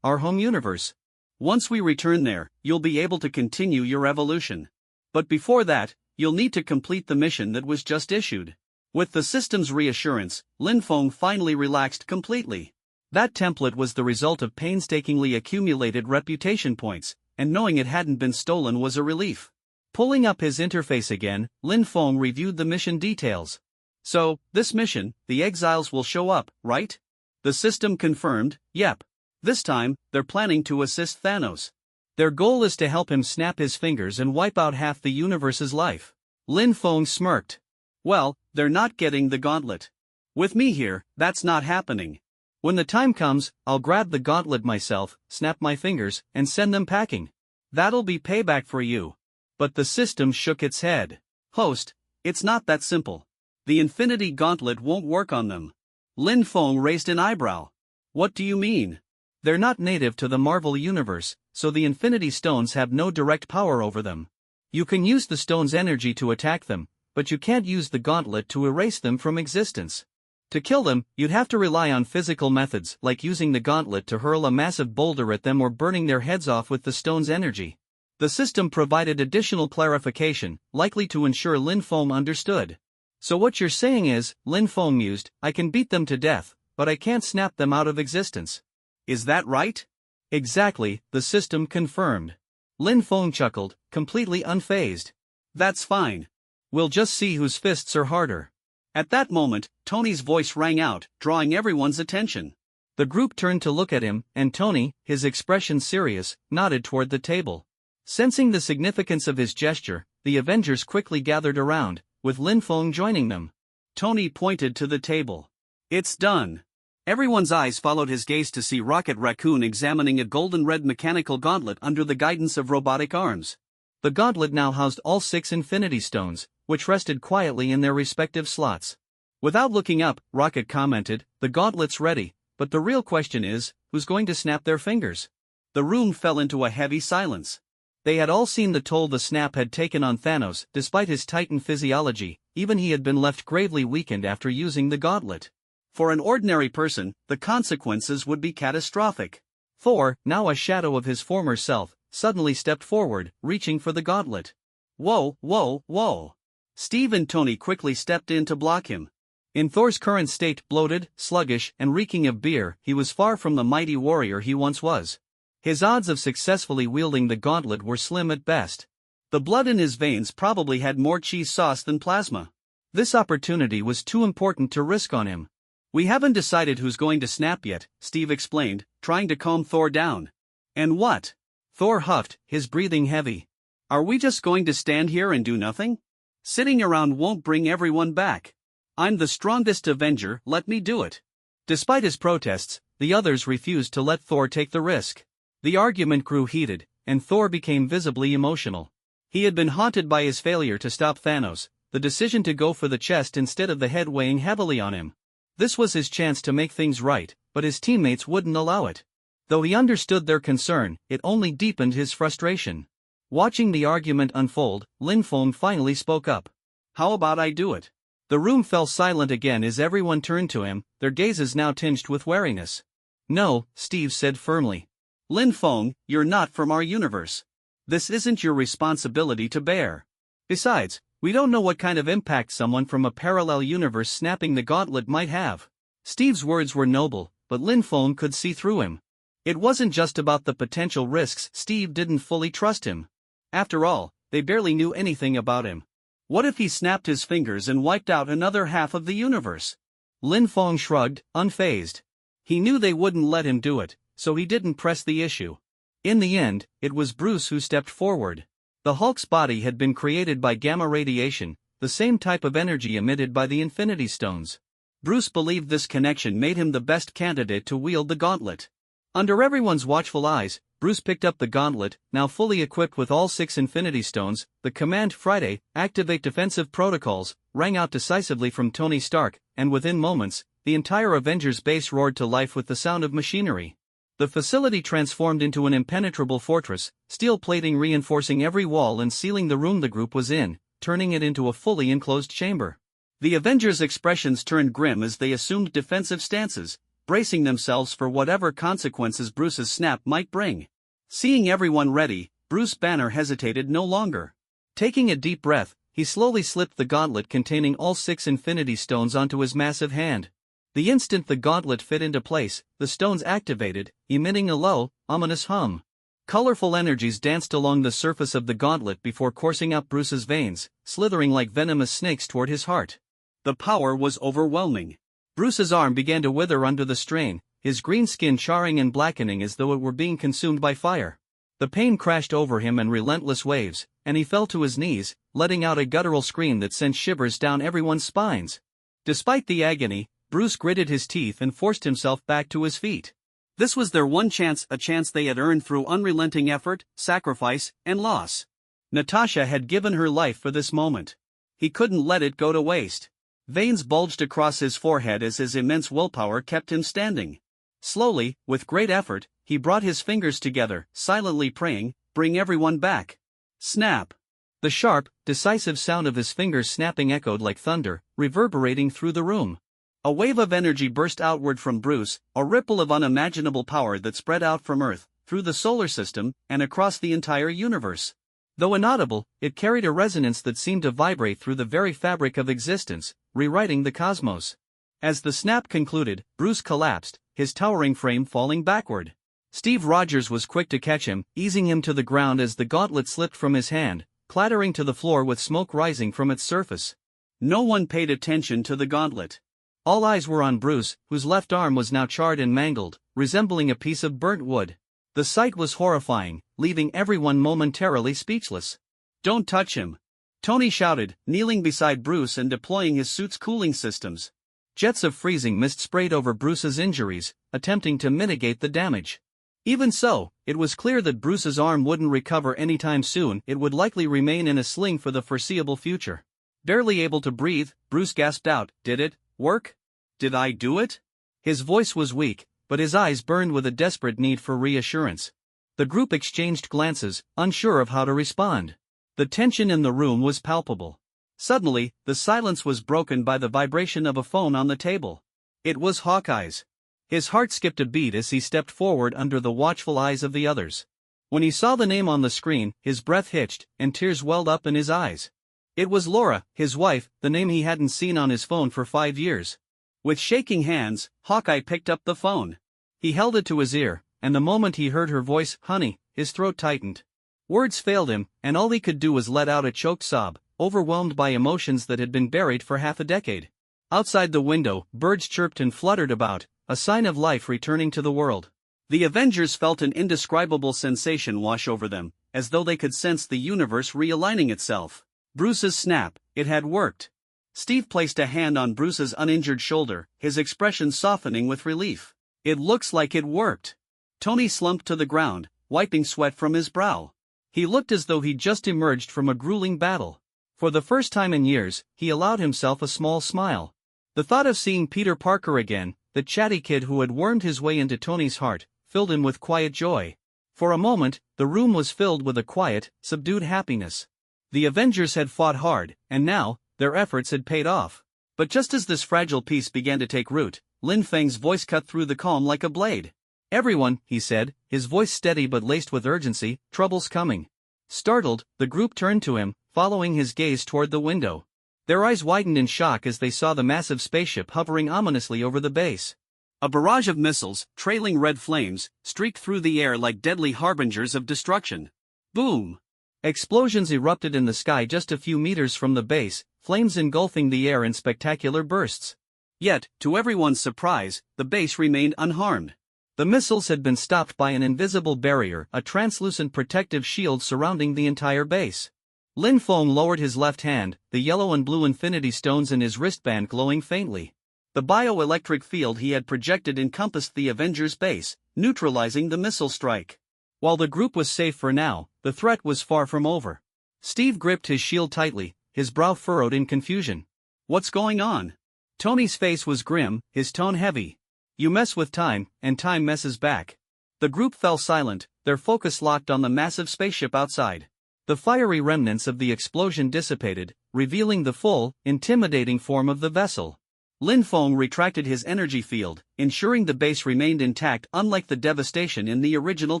our home universe. Once we return there, you'll be able to continue your evolution. But before that, you'll need to complete the mission that was just issued. With the system's reassurance, Lin Feng finally relaxed completely. That template was the result of painstakingly accumulated reputation points, and knowing it hadn't been stolen was a relief. Pulling up his interface again, Lin Feng reviewed the mission details. So, this mission, the exiles will show up, right? The system confirmed, yep. This time, they're planning to assist Thanos. Their goal is to help him snap his fingers and wipe out half the universe's life. Lin Feng smirked. Well, they're not getting the gauntlet. With me here, that's not happening. When the time comes, I'll grab the gauntlet myself, snap my fingers, and send them packing. That'll be payback for you. But the system shook its head. Host, it's not that simple. The Infinity Gauntlet won't work on them. Lin Feng raised an eyebrow. What do you mean? They're not native to the Marvel universe, so the Infinity Stones have no direct power over them. You can use the stone's energy to attack them, but you can't use the gauntlet to erase them from existence. To kill them, you'd have to rely on physical methods like using the gauntlet to hurl a massive boulder at them or burning their heads off with the stone's energy. The system provided additional clarification, likely to ensure Lin Feng understood. So what you're saying is, Lin Feng mused, I can beat them to death, but I can't snap them out of existence. Is that right? Exactly, the system confirmed. Lin Feng chuckled, completely unfazed. That's fine. We'll just see whose fists are harder. At that moment, Tony's voice rang out, drawing everyone's attention. The group turned to look at him, and Tony, his expression serious, nodded toward the table. Sensing the significance of his gesture, the Avengers quickly gathered around, with Lin Feng joining them. Tony pointed to the table. It's done. Everyone's eyes followed his gaze to see Rocket Raccoon examining a golden-red mechanical gauntlet under the guidance of robotic arms. The gauntlet now housed all 6 Infinity Stones, which rested quietly in their respective slots. Without looking up, Rocket commented, the gauntlet's ready, but the real question is, who's going to snap their fingers? The room fell into a heavy silence. They had all seen the toll the snap had taken on Thanos. Despite his Titan physiology, even he had been left gravely weakened after using the gauntlet. For an ordinary person, the consequences would be catastrophic. Thor, now a shadow of his former self, suddenly stepped forward, reaching for the gauntlet. Whoa, whoa, whoa. Steve and Tony quickly stepped in to block him. In Thor's current state, bloated, sluggish, and reeking of beer, he was far from the mighty warrior he once was. His odds of successfully wielding the gauntlet were slim at best. The blood in his veins probably had more cheese sauce than plasma. This opportunity was too important to risk on him. We haven't decided who's going to snap yet, Steve explained, trying to calm Thor down. And what? Thor huffed, his breathing heavy. Are we just going to stand here and do nothing? Sitting around won't bring everyone back. I'm the strongest Avenger, let me do it. Despite his protests, the others refused to let Thor take the risk. The argument grew heated, and Thor became visibly emotional. He had been haunted by his failure to stop Thanos, the decision to go for the chest instead of the head weighing heavily on him. This was his chance to make things right, but his teammates wouldn't allow it. Though he understood their concern, it only deepened his frustration. Watching the argument unfold, Lin Feng finally spoke up. How about I do it? The room fell silent again as everyone turned to him, their gazes now tinged with wariness. No, Steve said firmly. Lin Feng, you're not from our universe. This isn't your responsibility to bear. Besides, we don't know what kind of impact someone from a parallel universe snapping the gauntlet might have. Steve's words were noble, but Lin Feng could see through him. It wasn't just about the potential risks. Steve didn't fully trust him. After all, they barely knew anything about him. What if he snapped his fingers and wiped out another half of the universe? Lin Feng shrugged, unfazed. He knew they wouldn't let him do it, so he didn't press the issue. In the end, it was Bruce who stepped forward. The Hulk's body had been created by gamma radiation, the same type of energy emitted by the Infinity Stones. Bruce believed this connection made him the best candidate to wield the gauntlet. Under everyone's watchful eyes, Bruce picked up the gauntlet, now fully equipped with all 6 Infinity Stones. The command Friday, activate defensive protocols, rang out decisively from Tony Stark, and within moments, the entire Avengers base roared to life with the sound of machinery. The facility transformed into an impenetrable fortress, steel plating reinforcing every wall and sealing the room the group was in, turning it into a fully enclosed chamber. The Avengers' expressions turned grim as they assumed defensive stances, bracing themselves for whatever consequences Bruce's snap might bring. Seeing everyone ready, Bruce Banner hesitated no longer. Taking a deep breath, he slowly slipped the gauntlet containing all 6 Infinity Stones onto his massive hand. The instant the gauntlet fit into place, the stones activated, emitting a low, ominous hum. Colorful energies danced along the surface of the gauntlet before coursing up Bruce's veins, slithering like venomous snakes toward his heart. The power was overwhelming. Bruce's arm began to wither under the strain, his green skin charring and blackening as though it were being consumed by fire. The pain crashed over him in relentless waves, and he fell to his knees, letting out a guttural scream that sent shivers down everyone's spines. Despite the agony, Bruce gritted his teeth and forced himself back to his feet. This was their one chance, a chance they had earned through unrelenting effort, sacrifice, and loss. Natasha had given her life for this moment. He couldn't let it go to waste. Veins bulged across his forehead as his immense willpower kept him standing. Slowly, with great effort, he brought his fingers together, silently praying, "Bring everyone back." Snap! The sharp, decisive sound of his fingers snapping echoed like thunder, reverberating through the room. A wave of energy burst outward from Bruce, a ripple of unimaginable power that spread out from Earth, through the solar system, and across the entire universe. Though inaudible, it carried a resonance that seemed to vibrate through the very fabric of existence, rewriting the cosmos. As the snap concluded, Bruce collapsed, his towering frame falling backward. Steve Rogers was quick to catch him, easing him to the ground as the gauntlet slipped from his hand, clattering to the floor with smoke rising from its surface. No one paid attention to the gauntlet. All eyes were on Bruce, whose left arm was now charred and mangled, resembling a piece of burnt wood. The sight was horrifying, leaving everyone momentarily speechless. "Don't touch him!" Tony shouted, kneeling beside Bruce and deploying his suit's cooling systems. Jets of freezing mist sprayed over Bruce's injuries, attempting to mitigate the damage. Even so, it was clear that Bruce's arm wouldn't recover anytime soon. It would likely remain in a sling for the foreseeable future. Barely able to breathe, Bruce gasped out, "Did it work? Did I do it?" His voice was weak, but his eyes burned with a desperate need for reassurance. The group exchanged glances, unsure of how to respond. The tension in the room was palpable. Suddenly, the silence was broken by the vibration of a phone on the table. It was Hawkeye's. His heart skipped a beat as he stepped forward under the watchful eyes of the others. When he saw the name on the screen, his breath hitched, and tears welled up in his eyes. It was Laura, his wife, the name he hadn't seen on his phone for 5 years. With shaking hands, Hawkeye picked up the phone. He held it to his ear, and the moment he heard her voice, "Honey," his throat tightened. Words failed him, and all he could do was let out a choked sob, overwhelmed by emotions that had been buried for half a decade. Outside the window, birds chirped and fluttered about, a sign of life returning to the world. The Avengers felt an indescribable sensation wash over them, as though they could sense the universe realigning itself. Bruce's snap, it had worked. Steve placed a hand on Bruce's uninjured shoulder, his expression softening with relief. "It looks like it worked." Tony slumped to the ground, wiping sweat from his brow. He looked as though he'd just emerged from a grueling battle. For the first time in years, he allowed himself a small smile. The thought of seeing Peter Parker again, the chatty kid who had wormed his way into Tony's heart, filled him with quiet joy. For a moment, the room was filled with a quiet, subdued happiness. The Avengers had fought hard, and now, their efforts had paid off. But just as this fragile peace began to take root, Lin Feng's voice cut through the calm like a blade. "Everyone," he said, his voice steady but laced with urgency, "trouble's coming." Startled, the group turned to him, following his gaze toward the window. Their eyes widened in shock as they saw the massive spaceship hovering ominously over the base. A barrage of missiles, trailing red flames, streaked through the air like deadly harbingers of destruction. Boom! Explosions erupted in the sky just a few meters from the base, flames engulfing the air in spectacular bursts. Yet, to everyone's surprise, the base remained unharmed. The missiles had been stopped by an invisible barrier, a translucent protective shield surrounding the entire base. Lin Feng lowered his left hand, the yellow and blue infinity stones in his wristband glowing faintly. The bioelectric field he had projected encompassed the Avengers' base, neutralizing the missile strike. While the group was safe for now, the threat was far from over. Steve gripped his shield tightly, his brow furrowed in confusion. "What's going on?" Tony's face was grim, his tone heavy. "You mess with time, and time messes back." The group fell silent, their focus locked on the massive spaceship outside. The fiery remnants of the explosion dissipated, revealing the full, intimidating form of the vessel. Lin Feng retracted his energy field, ensuring the base remained intact unlike the devastation in the original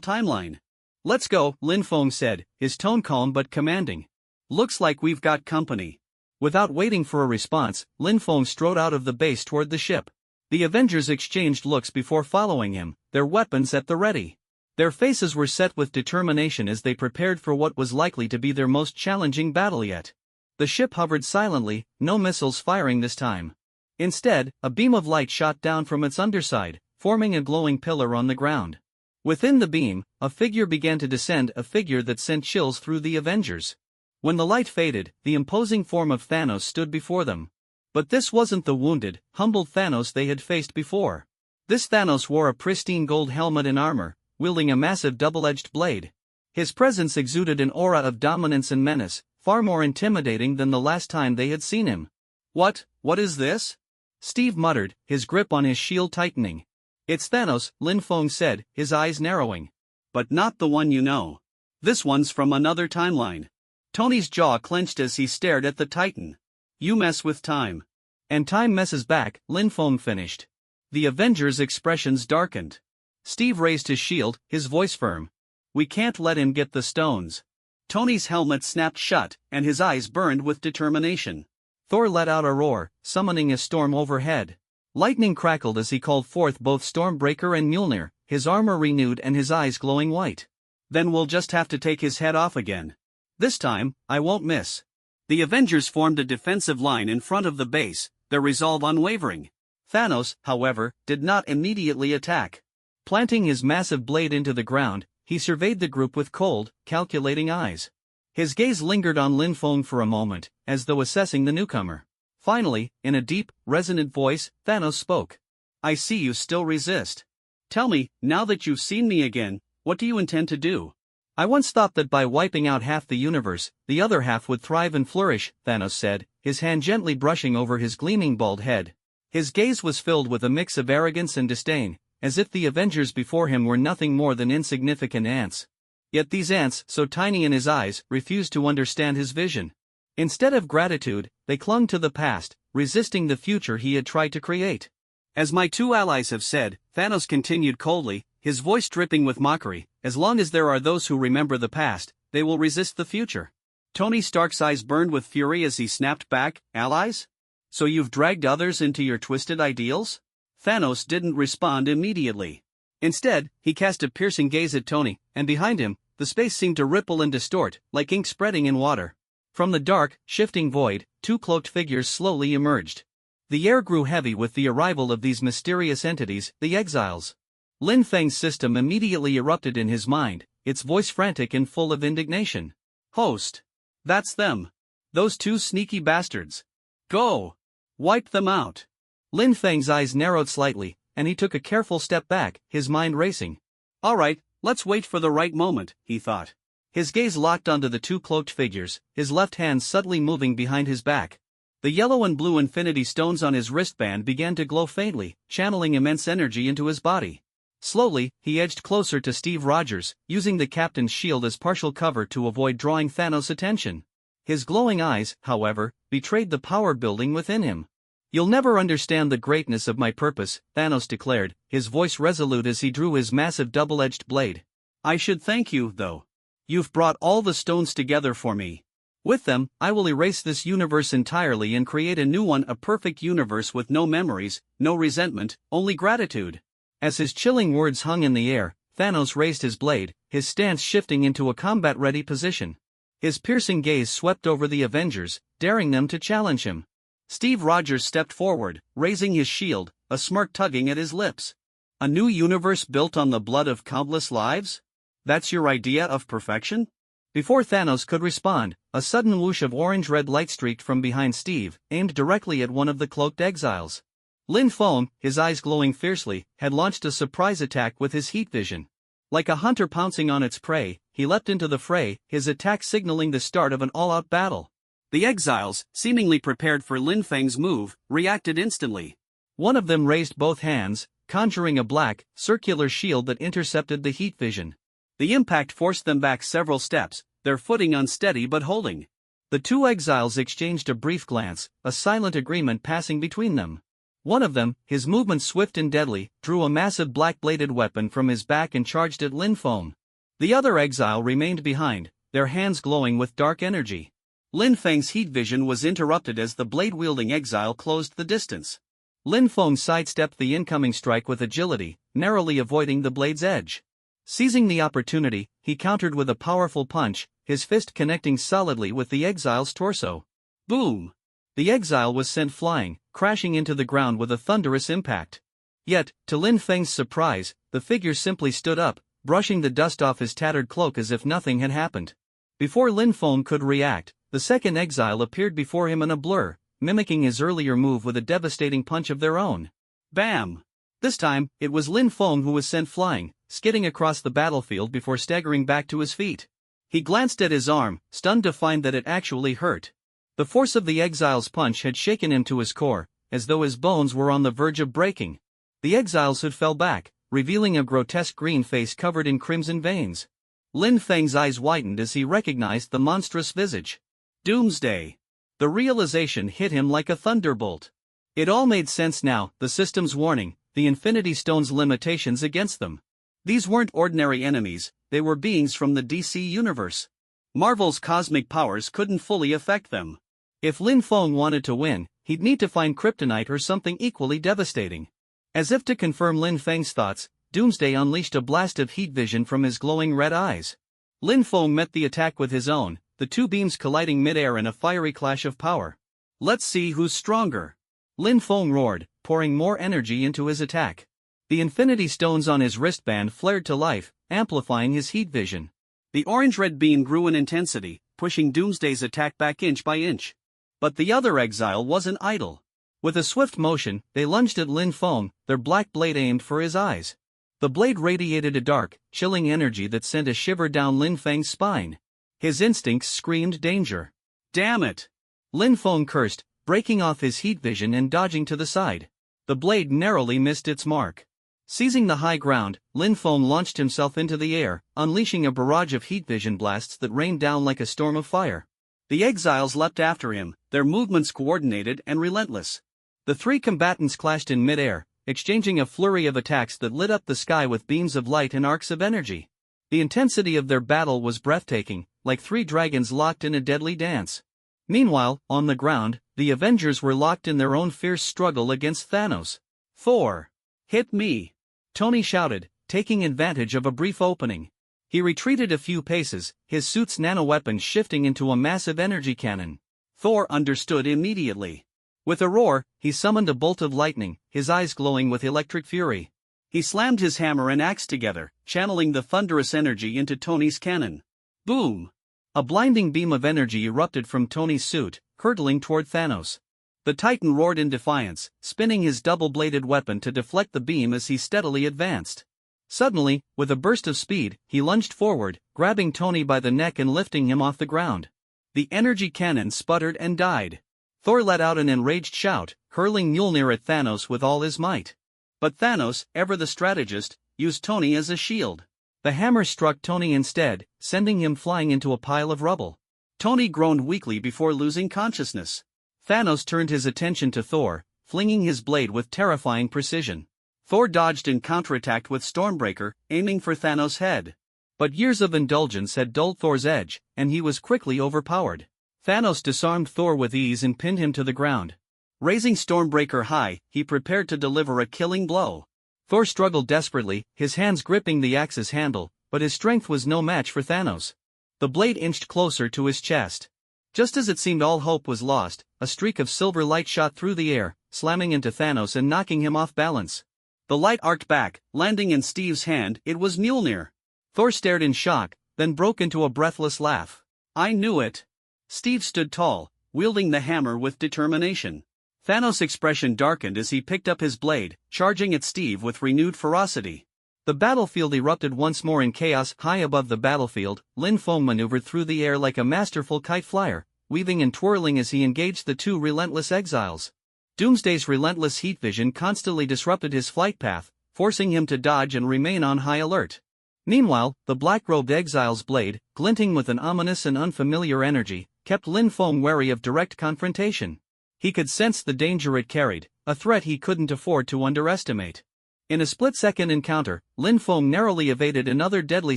timeline. "Let's go," Lin Feng said, his tone calm but commanding. "Looks like we've got company." Without waiting for a response, Lin Feng strode out of the base toward the ship. The Avengers exchanged looks before following him, their weapons at the ready. Their faces were set with determination as they prepared for what was likely to be their most challenging battle yet. The ship hovered silently, no missiles firing this time. Instead, a beam of light shot down from its underside, forming a glowing pillar on the ground. Within the beam, a figure began to descend, a figure that sent chills through the Avengers. When the light faded, the imposing form of Thanos stood before them. But this wasn't the wounded, humbled Thanos they had faced before. This Thanos wore a pristine gold helmet and armor, wielding a massive double-edged blade. His presence exuded an aura of dominance and menace, far more intimidating than the last time they had seen him. What is this?" Steve muttered, his grip on his shield tightening. "It's Thanos," Lin Feng said, his eyes narrowing. "But not the one you know. This one's from another timeline." Tony's jaw clenched as he stared at the Titan. "You mess with time. And time messes back," Lin Feng finished. The Avengers' expressions darkened. Steve raised his shield, his voice firm. "We can't let him get the stones." Tony's helmet snapped shut, and his eyes burned with determination. Thor let out a roar, summoning a storm overhead. Lightning crackled as he called forth both Stormbreaker and Mjolnir, his armor renewed and his eyes glowing white. "Then we'll just have to take his head off again. This time, I won't miss." The Avengers formed a defensive line in front of the base, their resolve unwavering. Thanos, however, did not immediately attack. Planting his massive blade into the ground, he surveyed the group with cold, calculating eyes. His gaze lingered on Lin Feng for a moment, as though assessing the newcomer. Finally, in a deep, resonant voice, Thanos spoke. "I see you still resist. Tell me, now that you've seen me again, what do you intend to do?" "I once thought that by wiping out half the universe, the other half would thrive and flourish," Thanos said, his hand gently brushing over his gleaming bald head. His gaze was filled with a mix of arrogance and disdain, as if the Avengers before him were nothing more than insignificant ants. Yet these ants, so tiny in his eyes, refused to understand his vision. Instead of gratitude, they clung to the past, resisting the future he had tried to create. "As my two allies have said," Thanos continued coldly, his voice dripping with mockery, "as long as there are those who remember the past, they will resist the future." Tony Stark's eyes burned with fury as he snapped back, "Allies? So you've dragged others into your twisted ideals?" Thanos didn't respond immediately. Instead, he cast a piercing gaze at Tony, and behind him, the space seemed to ripple and distort, like ink spreading in water. From the dark, shifting void, two cloaked figures slowly emerged. The air grew heavy with the arrival of these mysterious entities, the exiles. Lin Feng's system immediately erupted in his mind, its voice frantic and full of indignation. "Host! That's them! Those two sneaky bastards! Go! Wipe them out!" Lin Feng's eyes narrowed slightly, and he took a careful step back, his mind racing. "All right, let's wait for the right moment," he thought. His gaze locked onto the two cloaked figures, his left hand subtly moving behind his back. The yellow and blue infinity stones on his wristband began to glow faintly, channeling immense energy into his body. Slowly, he edged closer to Steve Rogers, using the captain's shield as partial cover to avoid drawing Thanos' attention. His glowing eyes, however, betrayed the power building within him. "You'll never understand the greatness of my purpose," Thanos declared, his voice resolute as he drew his massive double-edged blade. "I should thank you, though. You've brought all the stones together for me. With them, I will erase this universe entirely and create a new one, a perfect universe with no memories, no resentment, only gratitude." As his chilling words hung in the air, Thanos raised his blade, his stance shifting into a combat-ready position. His piercing gaze swept over the Avengers, daring them to challenge him. Steve Rogers stepped forward, raising his shield, a smirk tugging at his lips. "A new universe built on the blood of countless lives? That's your idea of perfection?" Before Thanos could respond, a sudden whoosh of orange-red light streaked from behind Steve, aimed directly at one of the cloaked exiles. Lin Feng, his eyes glowing fiercely, had launched a surprise attack with his heat vision. Like a hunter pouncing on its prey, he leapt into the fray, his attack signaling the start of an all-out battle. The exiles, seemingly prepared for Lin Feng's move, reacted instantly. One of them raised both hands, conjuring a black, circular shield that intercepted the heat vision. The impact forced them back several steps, their footing unsteady but holding. The two exiles exchanged a brief glance, a silent agreement passing between them. One of them, his movement swift and deadly, drew a massive black-bladed weapon from his back and charged at Lin Feng. The other exile remained behind, their hands glowing with dark energy. Lin Feng's heat vision was interrupted as the blade-wielding exile closed the distance. Lin Feng sidestepped the incoming strike with agility, narrowly avoiding the blade's edge. Seizing the opportunity, he countered with a powerful punch, his fist connecting solidly with the exile's torso. Boom! The exile was sent flying, crashing into the ground with a thunderous impact. Yet, to Lin Feng's surprise, the figure simply stood up, brushing the dust off his tattered cloak as if nothing had happened. Before Lin Feng could react, the second exile appeared before him in a blur, mimicking his earlier move with a devastating punch of their own. Bam! This time, it was Lin Feng who was sent flying, skidding across the battlefield before staggering back to his feet. He glanced at his arm, stunned to find that it actually hurt. The force of the exile's punch had shaken him to his core, as though his bones were on the verge of breaking. The exile's hood fell back, revealing a grotesque green face covered in crimson veins. Lin Feng's eyes widened as he recognized the monstrous visage. Doomsday! The realization hit him like a thunderbolt. It all made sense now, the system's warning, the Infinity Stone's limitations against them. These weren't ordinary enemies, they were beings from the DC universe. Marvel's cosmic powers couldn't fully affect them. If Lin Feng wanted to win, he'd need to find kryptonite or something equally devastating. As if to confirm Lin Feng's thoughts, Doomsday unleashed a blast of heat vision from his glowing red eyes. Lin Feng met the attack with his own, the two beams colliding mid-air in a fiery clash of power. Let's see who's stronger. Lin Feng roared, pouring more energy into his attack. The infinity stones on his wristband flared to life, amplifying his heat vision. The orange-red beam grew in intensity, pushing Doomsday's attack back inch by inch. But the other exile wasn't idle. With a swift motion, they lunged at Lin Feng, their black blade aimed for his eyes. The blade radiated a dark, chilling energy that sent a shiver down Lin Feng's spine. His instincts screamed danger. Damn it! Lin Feng cursed, breaking off his heat vision and dodging to the side. The blade narrowly missed its mark. Seizing the high ground, Lin Feng launched himself into the air, unleashing a barrage of heat vision blasts that rained down like a storm of fire. The exiles leapt after him, their movements coordinated and relentless. The three combatants clashed in mid-air, exchanging a flurry of attacks that lit up the sky with beams of light and arcs of energy. The intensity of their battle was breathtaking, like three dragons locked in a deadly dance. Meanwhile, on the ground, the Avengers were locked in their own fierce struggle against Thanos. Thor! Hit me! Tony shouted, taking advantage of a brief opening. He retreated a few paces, his suit's nanoweapon shifting into a massive energy cannon. Thor understood immediately. With a roar, he summoned a bolt of lightning, his eyes glowing with electric fury. He slammed his hammer and axe together, channeling the thunderous energy into Tony's cannon. Boom! A blinding beam of energy erupted from Tony's suit, hurtling toward Thanos. The Titan roared in defiance, spinning his double-bladed weapon to deflect the beam as he steadily advanced. Suddenly, with a burst of speed, he lunged forward, grabbing Tony by the neck and lifting him off the ground. The energy cannon sputtered and died. Thor let out an enraged shout, hurling Mjolnir at Thanos with all his might. But Thanos, ever the strategist, used Tony as a shield. The hammer struck Tony instead, sending him flying into a pile of rubble. Tony groaned weakly before losing consciousness. Thanos turned his attention to Thor, flinging his blade with terrifying precision. Thor dodged and counterattacked with Stormbreaker, aiming for Thanos' head. But years of indulgence had dulled Thor's edge, and he was quickly overpowered. Thanos disarmed Thor with ease and pinned him to the ground. Raising Stormbreaker high, he prepared to deliver a killing blow. Thor struggled desperately, his hands gripping the axe's handle, but his strength was no match for Thanos. The blade inched closer to his chest. Just as it seemed all hope was lost, a streak of silver light shot through the air, slamming into Thanos and knocking him off balance. The light arced back, landing in Steve's hand. It was Mjolnir. Thor stared in shock, then broke into a breathless laugh. I knew it. Steve stood tall, wielding the hammer with determination. Thanos' expression darkened as he picked up his blade, charging at Steve with renewed ferocity. The battlefield erupted once more in chaos. High above the battlefield, Lin Feng maneuvered through the air like a masterful kite flyer, weaving and twirling as he engaged the two relentless exiles. Doomsday's relentless heat vision constantly disrupted his flight path, forcing him to dodge and remain on high alert. Meanwhile, the black-robed exile's blade, glinting with an ominous and unfamiliar energy, kept Lin Feng wary of direct confrontation. He could sense the danger it carried, a threat he couldn't afford to underestimate. In a split-second encounter, Lin Feng narrowly evaded another deadly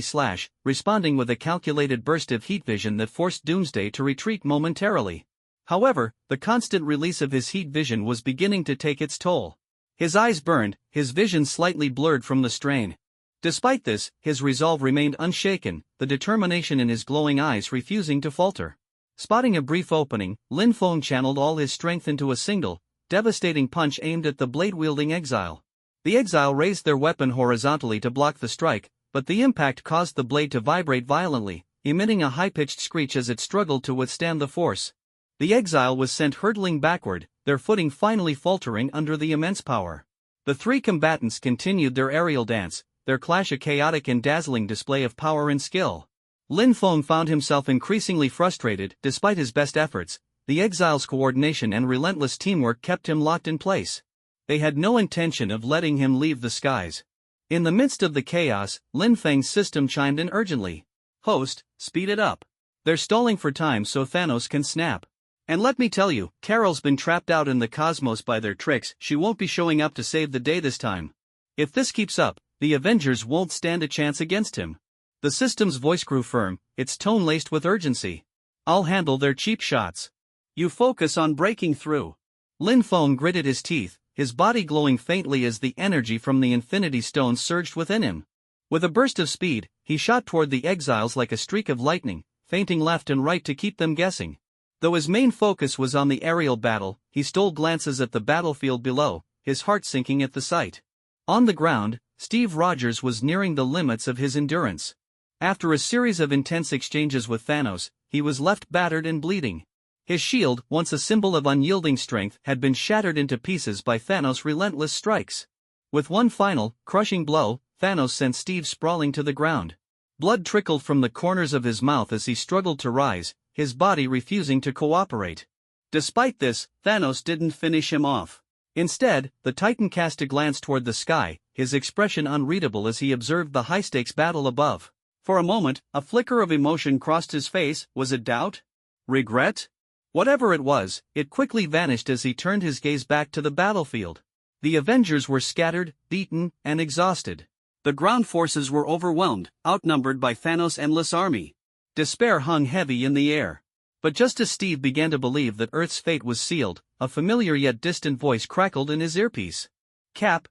slash, responding with a calculated burst of heat vision that forced Doomsday to retreat momentarily. However, the constant release of his heat vision was beginning to take its toll. His eyes burned, his vision slightly blurred from the strain. Despite this, his resolve remained unshaken, the determination in his glowing eyes refusing to falter. Spotting a brief opening, Lin Feng channeled all his strength into a single, devastating punch aimed at the blade-wielding exile. The exile raised their weapon horizontally to block the strike, but the impact caused the blade to vibrate violently, emitting a high-pitched screech as it struggled to withstand the force. The exile was sent hurtling backward, their footing finally faltering under the immense power. The three combatants continued their aerial dance, their clash a chaotic and dazzling display of power and skill. Lin Feng found himself increasingly frustrated. Despite his best efforts, the exile's coordination and relentless teamwork kept him locked in place. They had no intention of letting him leave the skies. In the midst of the chaos, Lin Feng's system chimed in urgently. Host, speed it up. They're stalling for time so Thanos can snap. And let me tell you, Carol's been trapped out in the cosmos by their tricks. She won't be showing up to save the day this time. If this keeps up, The Avengers won't stand a chance against him. The system's voice grew firm, its tone laced with urgency. I'll handle their cheap shots. You focus on breaking through. Lin Feng gritted his teeth, his body glowing faintly as the energy from the Infinity Stone surged within him. With a burst of speed, he shot toward the exiles like a streak of lightning, feinting left and right to keep them guessing. Though his main focus was on the aerial battle, he stole glances at the battlefield below, his heart sinking at the sight. On the ground, Steve Rogers was nearing the limits of his endurance. After a series of intense exchanges with Thanos, he was left battered and bleeding. His shield, once a symbol of unyielding strength, had been shattered into pieces by Thanos' relentless strikes. With one final, crushing blow, Thanos sent Steve sprawling to the ground. Blood trickled from the corners of his mouth as he struggled to rise, his body refusing to cooperate. Despite this, Thanos didn't finish him off. Instead, the Titan cast a glance toward the sky, his expression unreadable as he observed the high-stakes battle above. For a moment, a flicker of emotion crossed his face. Was it doubt? Regret? Whatever it was, it quickly vanished as he turned his gaze back to the battlefield. The Avengers were scattered, beaten, and exhausted. The ground forces were overwhelmed, outnumbered by Thanos' endless army. Despair hung heavy in the air. But just as Steve began to believe that Earth's fate was sealed, a familiar yet distant voice crackled in his earpiece. Cap,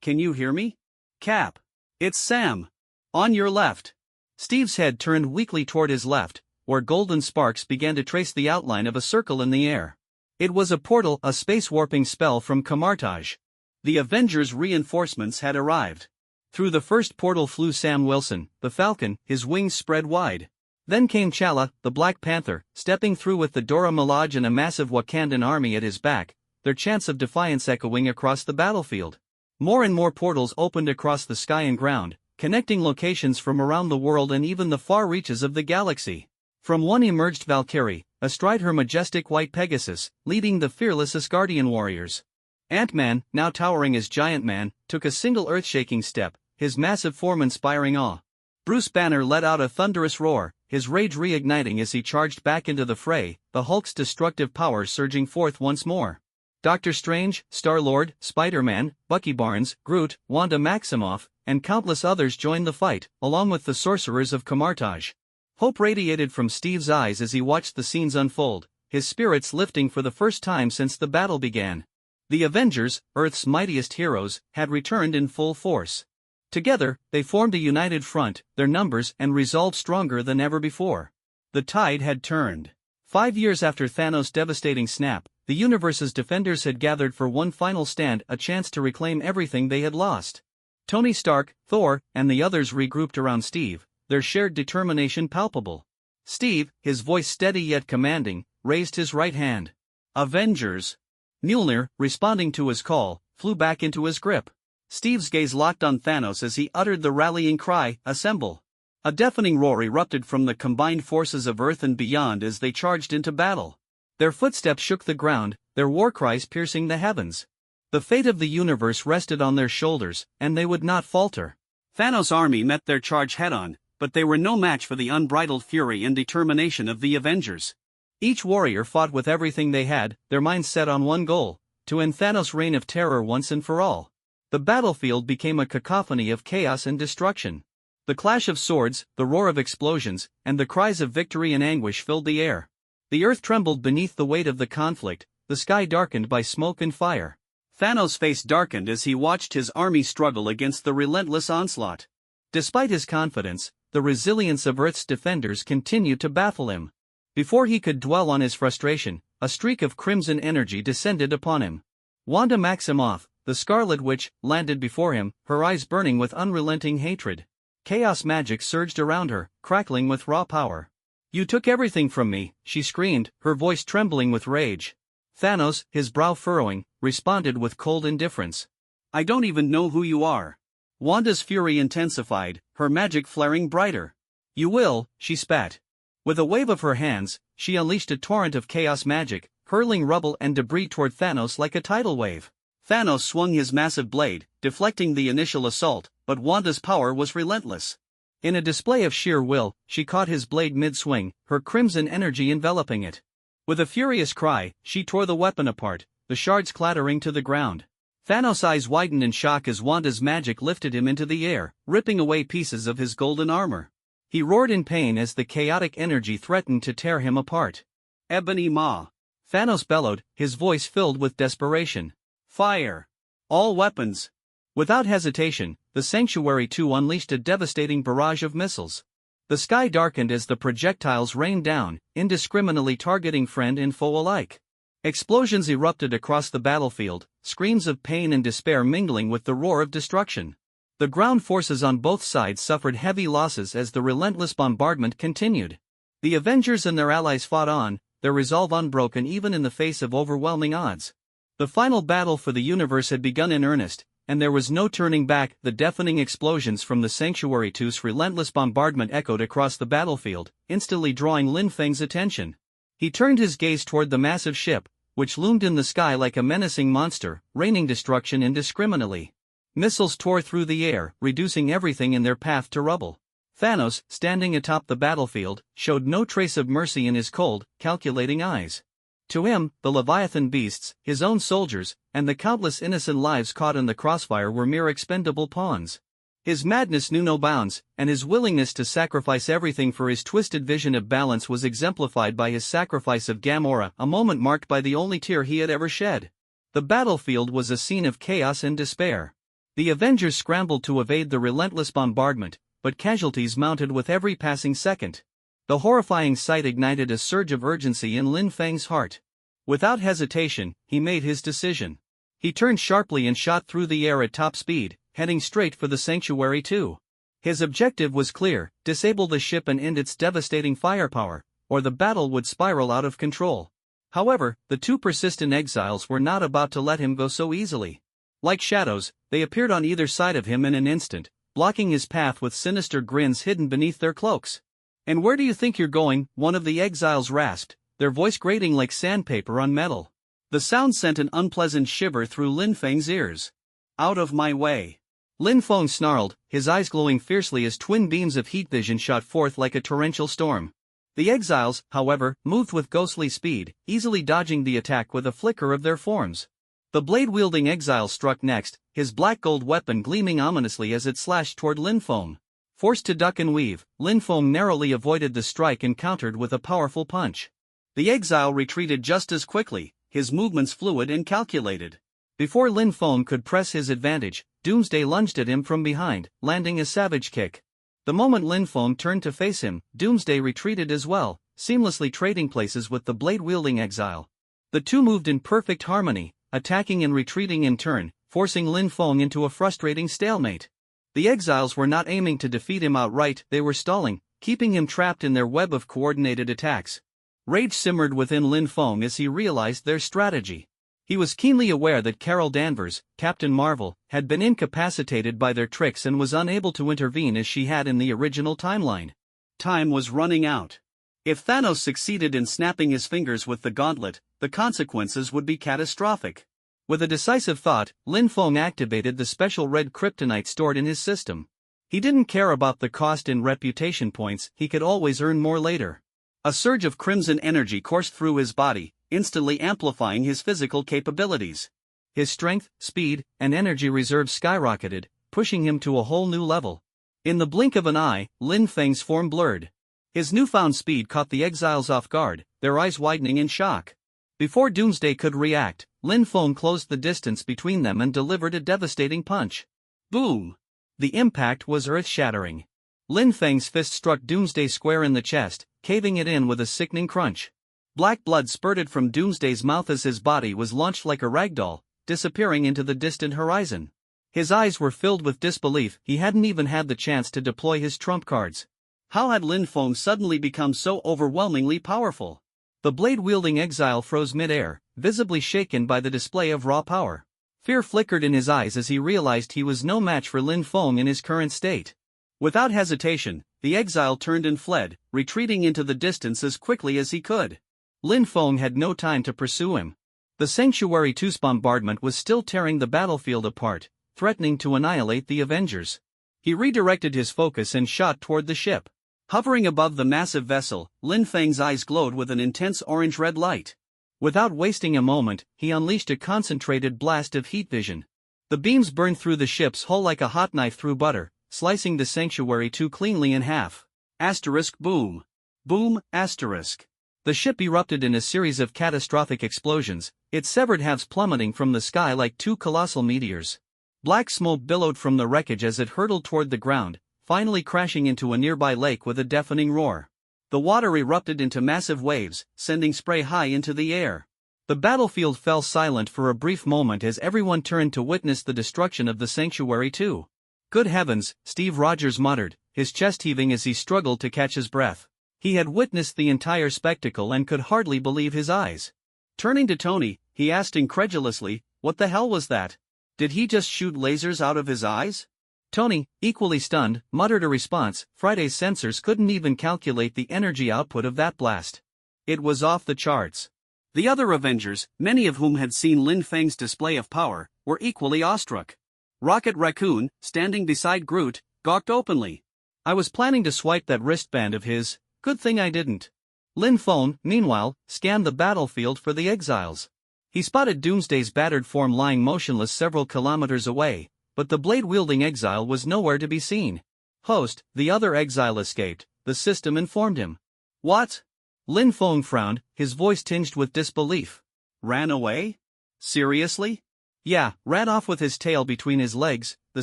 can you hear me? Cap. It's Sam. On your left. Steve's head turned weakly toward his left, where golden sparks began to trace the outline of a circle in the air. It was a portal, a space-warping spell from Kamartaj. The Avengers' reinforcements had arrived. Through the first portal flew Sam Wilson, the Falcon, his wings spread wide. Then came T'Challa, the Black Panther, stepping through with the Dora Milaje and a massive Wakandan army at his back, their chants of defiance echoing across the battlefield. More and more portals opened across the sky and ground, connecting locations from around the world and even the far reaches of the galaxy. From one emerged Valkyrie, astride her majestic white Pegasus, leading the fearless Asgardian warriors. Ant-Man, now towering as Giant Man, took a single earth-shaking step, his massive form inspiring awe. Bruce Banner let out a thunderous roar, his rage reigniting as he charged back into the fray, the Hulk's destructive power surging forth once more. Doctor Strange, Star-Lord, Spider-Man, Bucky Barnes, Groot, Wanda Maximoff, and countless others joined the fight, along with the sorcerers of Kamartaj. Hope radiated from Steve's eyes as he watched the scenes unfold, his spirits lifting for the first time since the battle began. The Avengers, Earth's mightiest heroes, had returned in full force. Together, they formed a united front, their numbers and resolve stronger than ever before. The tide had turned. 5 years after Thanos' devastating snap, the universe's defenders had gathered for one final stand, a chance to reclaim everything they had lost. Tony Stark, Thor, and the others regrouped around Steve, their shared determination palpable. Steve, his voice steady yet commanding, raised his right hand. Avengers! Mjolnir, responding to his call, flew back into his grip. Steve's gaze locked on Thanos as he uttered the rallying cry, "Assemble!" A deafening roar erupted from the combined forces of Earth and beyond as they charged into battle. Their footsteps shook the ground, their war cries piercing the heavens. The fate of the universe rested on their shoulders, and they would not falter. Thanos' army met their charge head-on, but they were no match for the unbridled fury and determination of the Avengers. Each warrior fought with everything they had, their minds set on one goal: to end Thanos' reign of terror once and for all. The battlefield became a cacophony of chaos and destruction. The clash of swords, the roar of explosions, and the cries of victory and anguish filled the air. The earth trembled beneath the weight of the conflict, the sky darkened by smoke and fire. Thanos' face darkened as he watched his army struggle against the relentless onslaught. Despite his confidence, the resilience of Earth's defenders continued to baffle him. Before he could dwell on his frustration, a streak of crimson energy descended upon him. Wanda Maximoff, the Scarlet Witch, landed before him, her eyes burning with unrelenting hatred. Chaos magic surged around her, crackling with raw power. "You took everything from me," she screamed, her voice trembling with rage. Thanos, his brow furrowing, responded with cold indifference. "I don't even know who you are." Wanda's fury intensified, her magic flaring brighter. "You will," she spat. With a wave of her hands, she unleashed a torrent of chaos magic, hurling rubble and debris toward Thanos like a tidal wave. Thanos swung his massive blade, deflecting the initial assault, but Wanda's power was relentless. In a display of sheer will, she caught his blade mid-swing, her crimson energy enveloping it. With a furious cry, she tore the weapon apart, the shards clattering to the ground. Thanos' eyes widened in shock as Wanda's magic lifted him into the air, ripping away pieces of his golden armor. He roared in pain as the chaotic energy threatened to tear him apart. Ebony Maw! Thanos bellowed, his voice filled with desperation. Fire! All weapons! Without hesitation, the Sanctuary 2 unleashed a devastating barrage of missiles. The sky darkened as the projectiles rained down, indiscriminately targeting friend and foe alike. Explosions erupted across the battlefield, screams of pain and despair mingling with the roar of destruction. The ground forces on both sides suffered heavy losses as the relentless bombardment continued. The Avengers and their allies fought on, their resolve unbroken even in the face of overwhelming odds. The final battle for the universe had begun in earnest, and there was no turning back. The deafening explosions from the Sanctuary 2's relentless bombardment echoed across the battlefield, instantly drawing Lin Feng's attention. He turned his gaze toward the massive ship, which loomed in the sky like a menacing monster, raining destruction indiscriminately. Missiles tore through the air, reducing everything in their path to rubble. Thanos, standing atop the battlefield, showed no trace of mercy in his cold, calculating eyes. To him, the Leviathan beasts, his own soldiers, and the countless innocent lives caught in the crossfire were mere expendable pawns. His madness knew no bounds, and his willingness to sacrifice everything for his twisted vision of balance was exemplified by his sacrifice of Gamora, a moment marked by the only tear he had ever shed. The battlefield was a scene of chaos and despair. The Avengers scrambled to evade the relentless bombardment, but casualties mounted with every passing second. The horrifying sight ignited a surge of urgency in Lin Feng's heart. Without hesitation, he made his decision. He turned sharply and shot through the air at top speed, heading straight for the Sanctuary 2. His objective was clear: disable the ship and end its devastating firepower, or the battle would spiral out of control. However, the two persistent exiles were not about to let him go so easily. Like shadows, they appeared on either side of him in an instant, blocking his path with sinister grins hidden beneath their cloaks. "And where do you think you're going?" one of the exiles rasped, their voice grating like sandpaper on metal. The sound sent an unpleasant shiver through Lin Feng's ears. "Out of my way!" Lin Feng snarled, his eyes glowing fiercely as twin beams of heat vision shot forth like a torrential storm. The exiles, however, moved with ghostly speed, easily dodging the attack with a flicker of their forms. The blade-wielding exile struck next, his black-gold weapon gleaming ominously as it slashed toward Lin Feng. Forced to duck and weave, Lin Feng narrowly avoided the strike and countered with a powerful punch. The exile retreated just as quickly, his movements fluid and calculated. Before Lin Feng could press his advantage, Doomsday lunged at him from behind, landing a savage kick. The moment Lin Feng turned to face him, Doomsday retreated as well, seamlessly trading places with the blade-wielding exile. The two moved in perfect harmony, attacking and retreating in turn, forcing Lin Feng into a frustrating stalemate. The exiles were not aiming to defeat him outright, they were stalling, keeping him trapped in their web of coordinated attacks. Rage simmered within Lin Feng as he realized their strategy. He was keenly aware that Carol Danvers, Captain Marvel, had been incapacitated by their tricks and was unable to intervene as she had in the original timeline. Time was running out. If Thanos succeeded in snapping his fingers with the gauntlet, the consequences would be catastrophic. With a decisive thought, Lin Feng activated the special red kryptonite stored in his system. He didn't care about the cost in reputation points, he could always earn more later. A surge of crimson energy coursed through his body, instantly amplifying his physical capabilities. His strength, speed, and energy reserves skyrocketed, pushing him to a whole new level. In the blink of an eye, Lin Feng's form blurred. His newfound speed caught the exiles off guard, their eyes widening in shock. Before Doomsday could react, Lin Feng closed the distance between them and delivered a devastating punch. Boom! The impact was earth-shattering. Lin Feng's fist struck Doomsday square in the chest, caving it in with a sickening crunch. Black blood spurted from Doomsday's mouth as his body was launched like a ragdoll, disappearing into the distant horizon. His eyes were filled with disbelief, he hadn't even had the chance to deploy his trump cards. How had Lin Feng suddenly become so overwhelmingly powerful? The blade-wielding exile froze mid-air, visibly shaken by the display of raw power. Fear flickered in his eyes as he realized he was no match for Lin Feng in his current state. Without hesitation, the exile turned and fled, retreating into the distance as quickly as he could. Lin Feng had no time to pursue him. The Sanctuary 2's bombardment was still tearing the battlefield apart, threatening to annihilate the Avengers. He redirected his focus and shot toward the ship. Hovering above the massive vessel, Lin Feng's eyes glowed with an intense orange-red light. Without wasting a moment, he unleashed a concentrated blast of heat vision. The beams burned through the ship's hull like a hot knife through butter, slicing the sanctuary too cleanly in half. Asterisk boom. Boom, asterisk. The ship erupted in a series of catastrophic explosions, its severed halves plummeting from the sky like two colossal meteors. Black smoke billowed from the wreckage as it hurtled toward the ground, finally crashing into a nearby lake with a deafening roar. The water erupted into massive waves, sending spray high into the air. The battlefield fell silent for a brief moment as everyone turned to witness the destruction of the sanctuary too. Good heavens, Steve Rogers muttered, his chest heaving as he struggled to catch his breath. He had witnessed the entire spectacle and could hardly believe his eyes. Turning to Tony, he asked incredulously, "What the hell was that? Did he just shoot lasers out of his eyes?" Tony, equally stunned, muttered a response. Friday's sensors couldn't even calculate the energy output of that blast. It was off the charts. The other Avengers, many of whom had seen Lin Feng's display of power, were equally awestruck. Rocket Raccoon, standing beside Groot, gawked openly. "I was planning to swipe that wristband of his. Good thing I didn't." Lin Feng, meanwhile, scanned the battlefield for the exiles. He spotted Doomsday's battered form lying motionless several kilometers away, but the blade-wielding exile was nowhere to be seen. "Host, the other exile escaped," the system informed him. "What?" Lin Feng frowned, his voice tinged with disbelief. "Ran away? Seriously?" "Yeah, ran off with his tail between his legs," the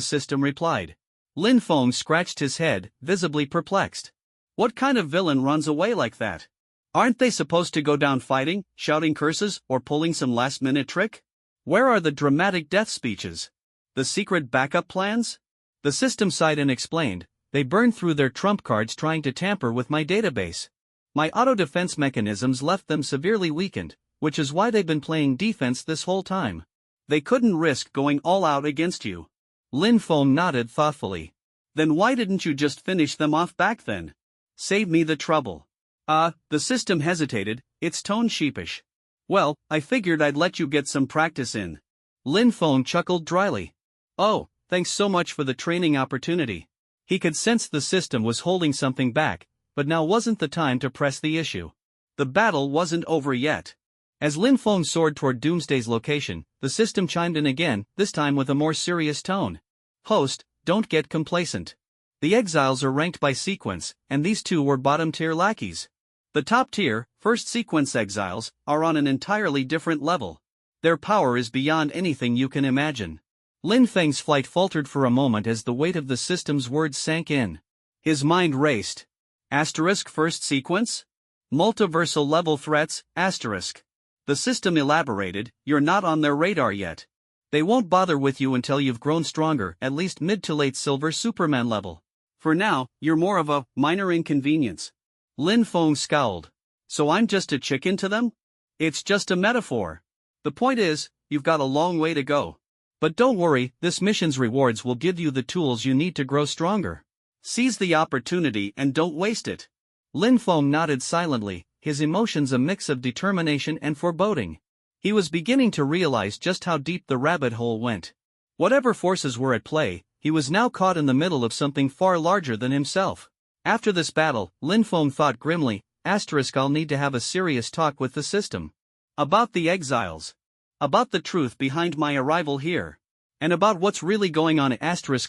system replied. Lin Feng scratched his head, visibly perplexed. What kind of villain runs away like that? Aren't they supposed to go down fighting, shouting curses, or pulling some last-minute trick? Where are the dramatic death speeches? The secret backup plans? The system sighed and explained, "They burned through their trump cards trying to tamper with my database. My auto-defense mechanisms left them severely weakened, which is why they've been playing defense this whole time." They couldn't risk going all out against you. Lin Feng nodded thoughtfully. Then why didn't you just finish them off back then? Save me the trouble. The system hesitated, its tone sheepish. "Well, I figured I'd let you get some practice in." Lin Feng chuckled dryly. "Oh, thanks so much for the training opportunity." He could sense the system was holding something back, but now wasn't the time to press the issue. The battle wasn't over yet. As Lin Feng soared toward Doomsday's location, the system chimed in again, this time with a more serious tone. "Host, don't get complacent. The exiles are ranked by sequence, and these two were bottom-tier lackeys. The top-tier, first-sequence exiles, are on an entirely different level. Their power is beyond anything you can imagine." Lin Feng's flight faltered for a moment as the weight of the system's words sank in. His mind raced. Asterisk first sequence? Multiversal level threats, asterisk. The system elaborated, "You're not on their radar yet. They won't bother with you until you've grown stronger, at least mid to late Silver Superman level. For now, you're more of a minor inconvenience." Lin Feng scowled. "So I'm just a chicken to them? It's just a metaphor. The point is, you've got a long way to go. But don't worry, this mission's rewards will give you the tools you need to grow stronger. Seize the opportunity and don't waste it." Lin Feng nodded silently, his emotions a mix of determination and foreboding. He was beginning to realize just how deep the rabbit hole went. Whatever forces were at play, he was now caught in the middle of something far larger than himself. After this battle, Lin Feng thought grimly, I'll need to have a serious talk with the system. About the exiles. About the truth behind my arrival here. And about what's really going on.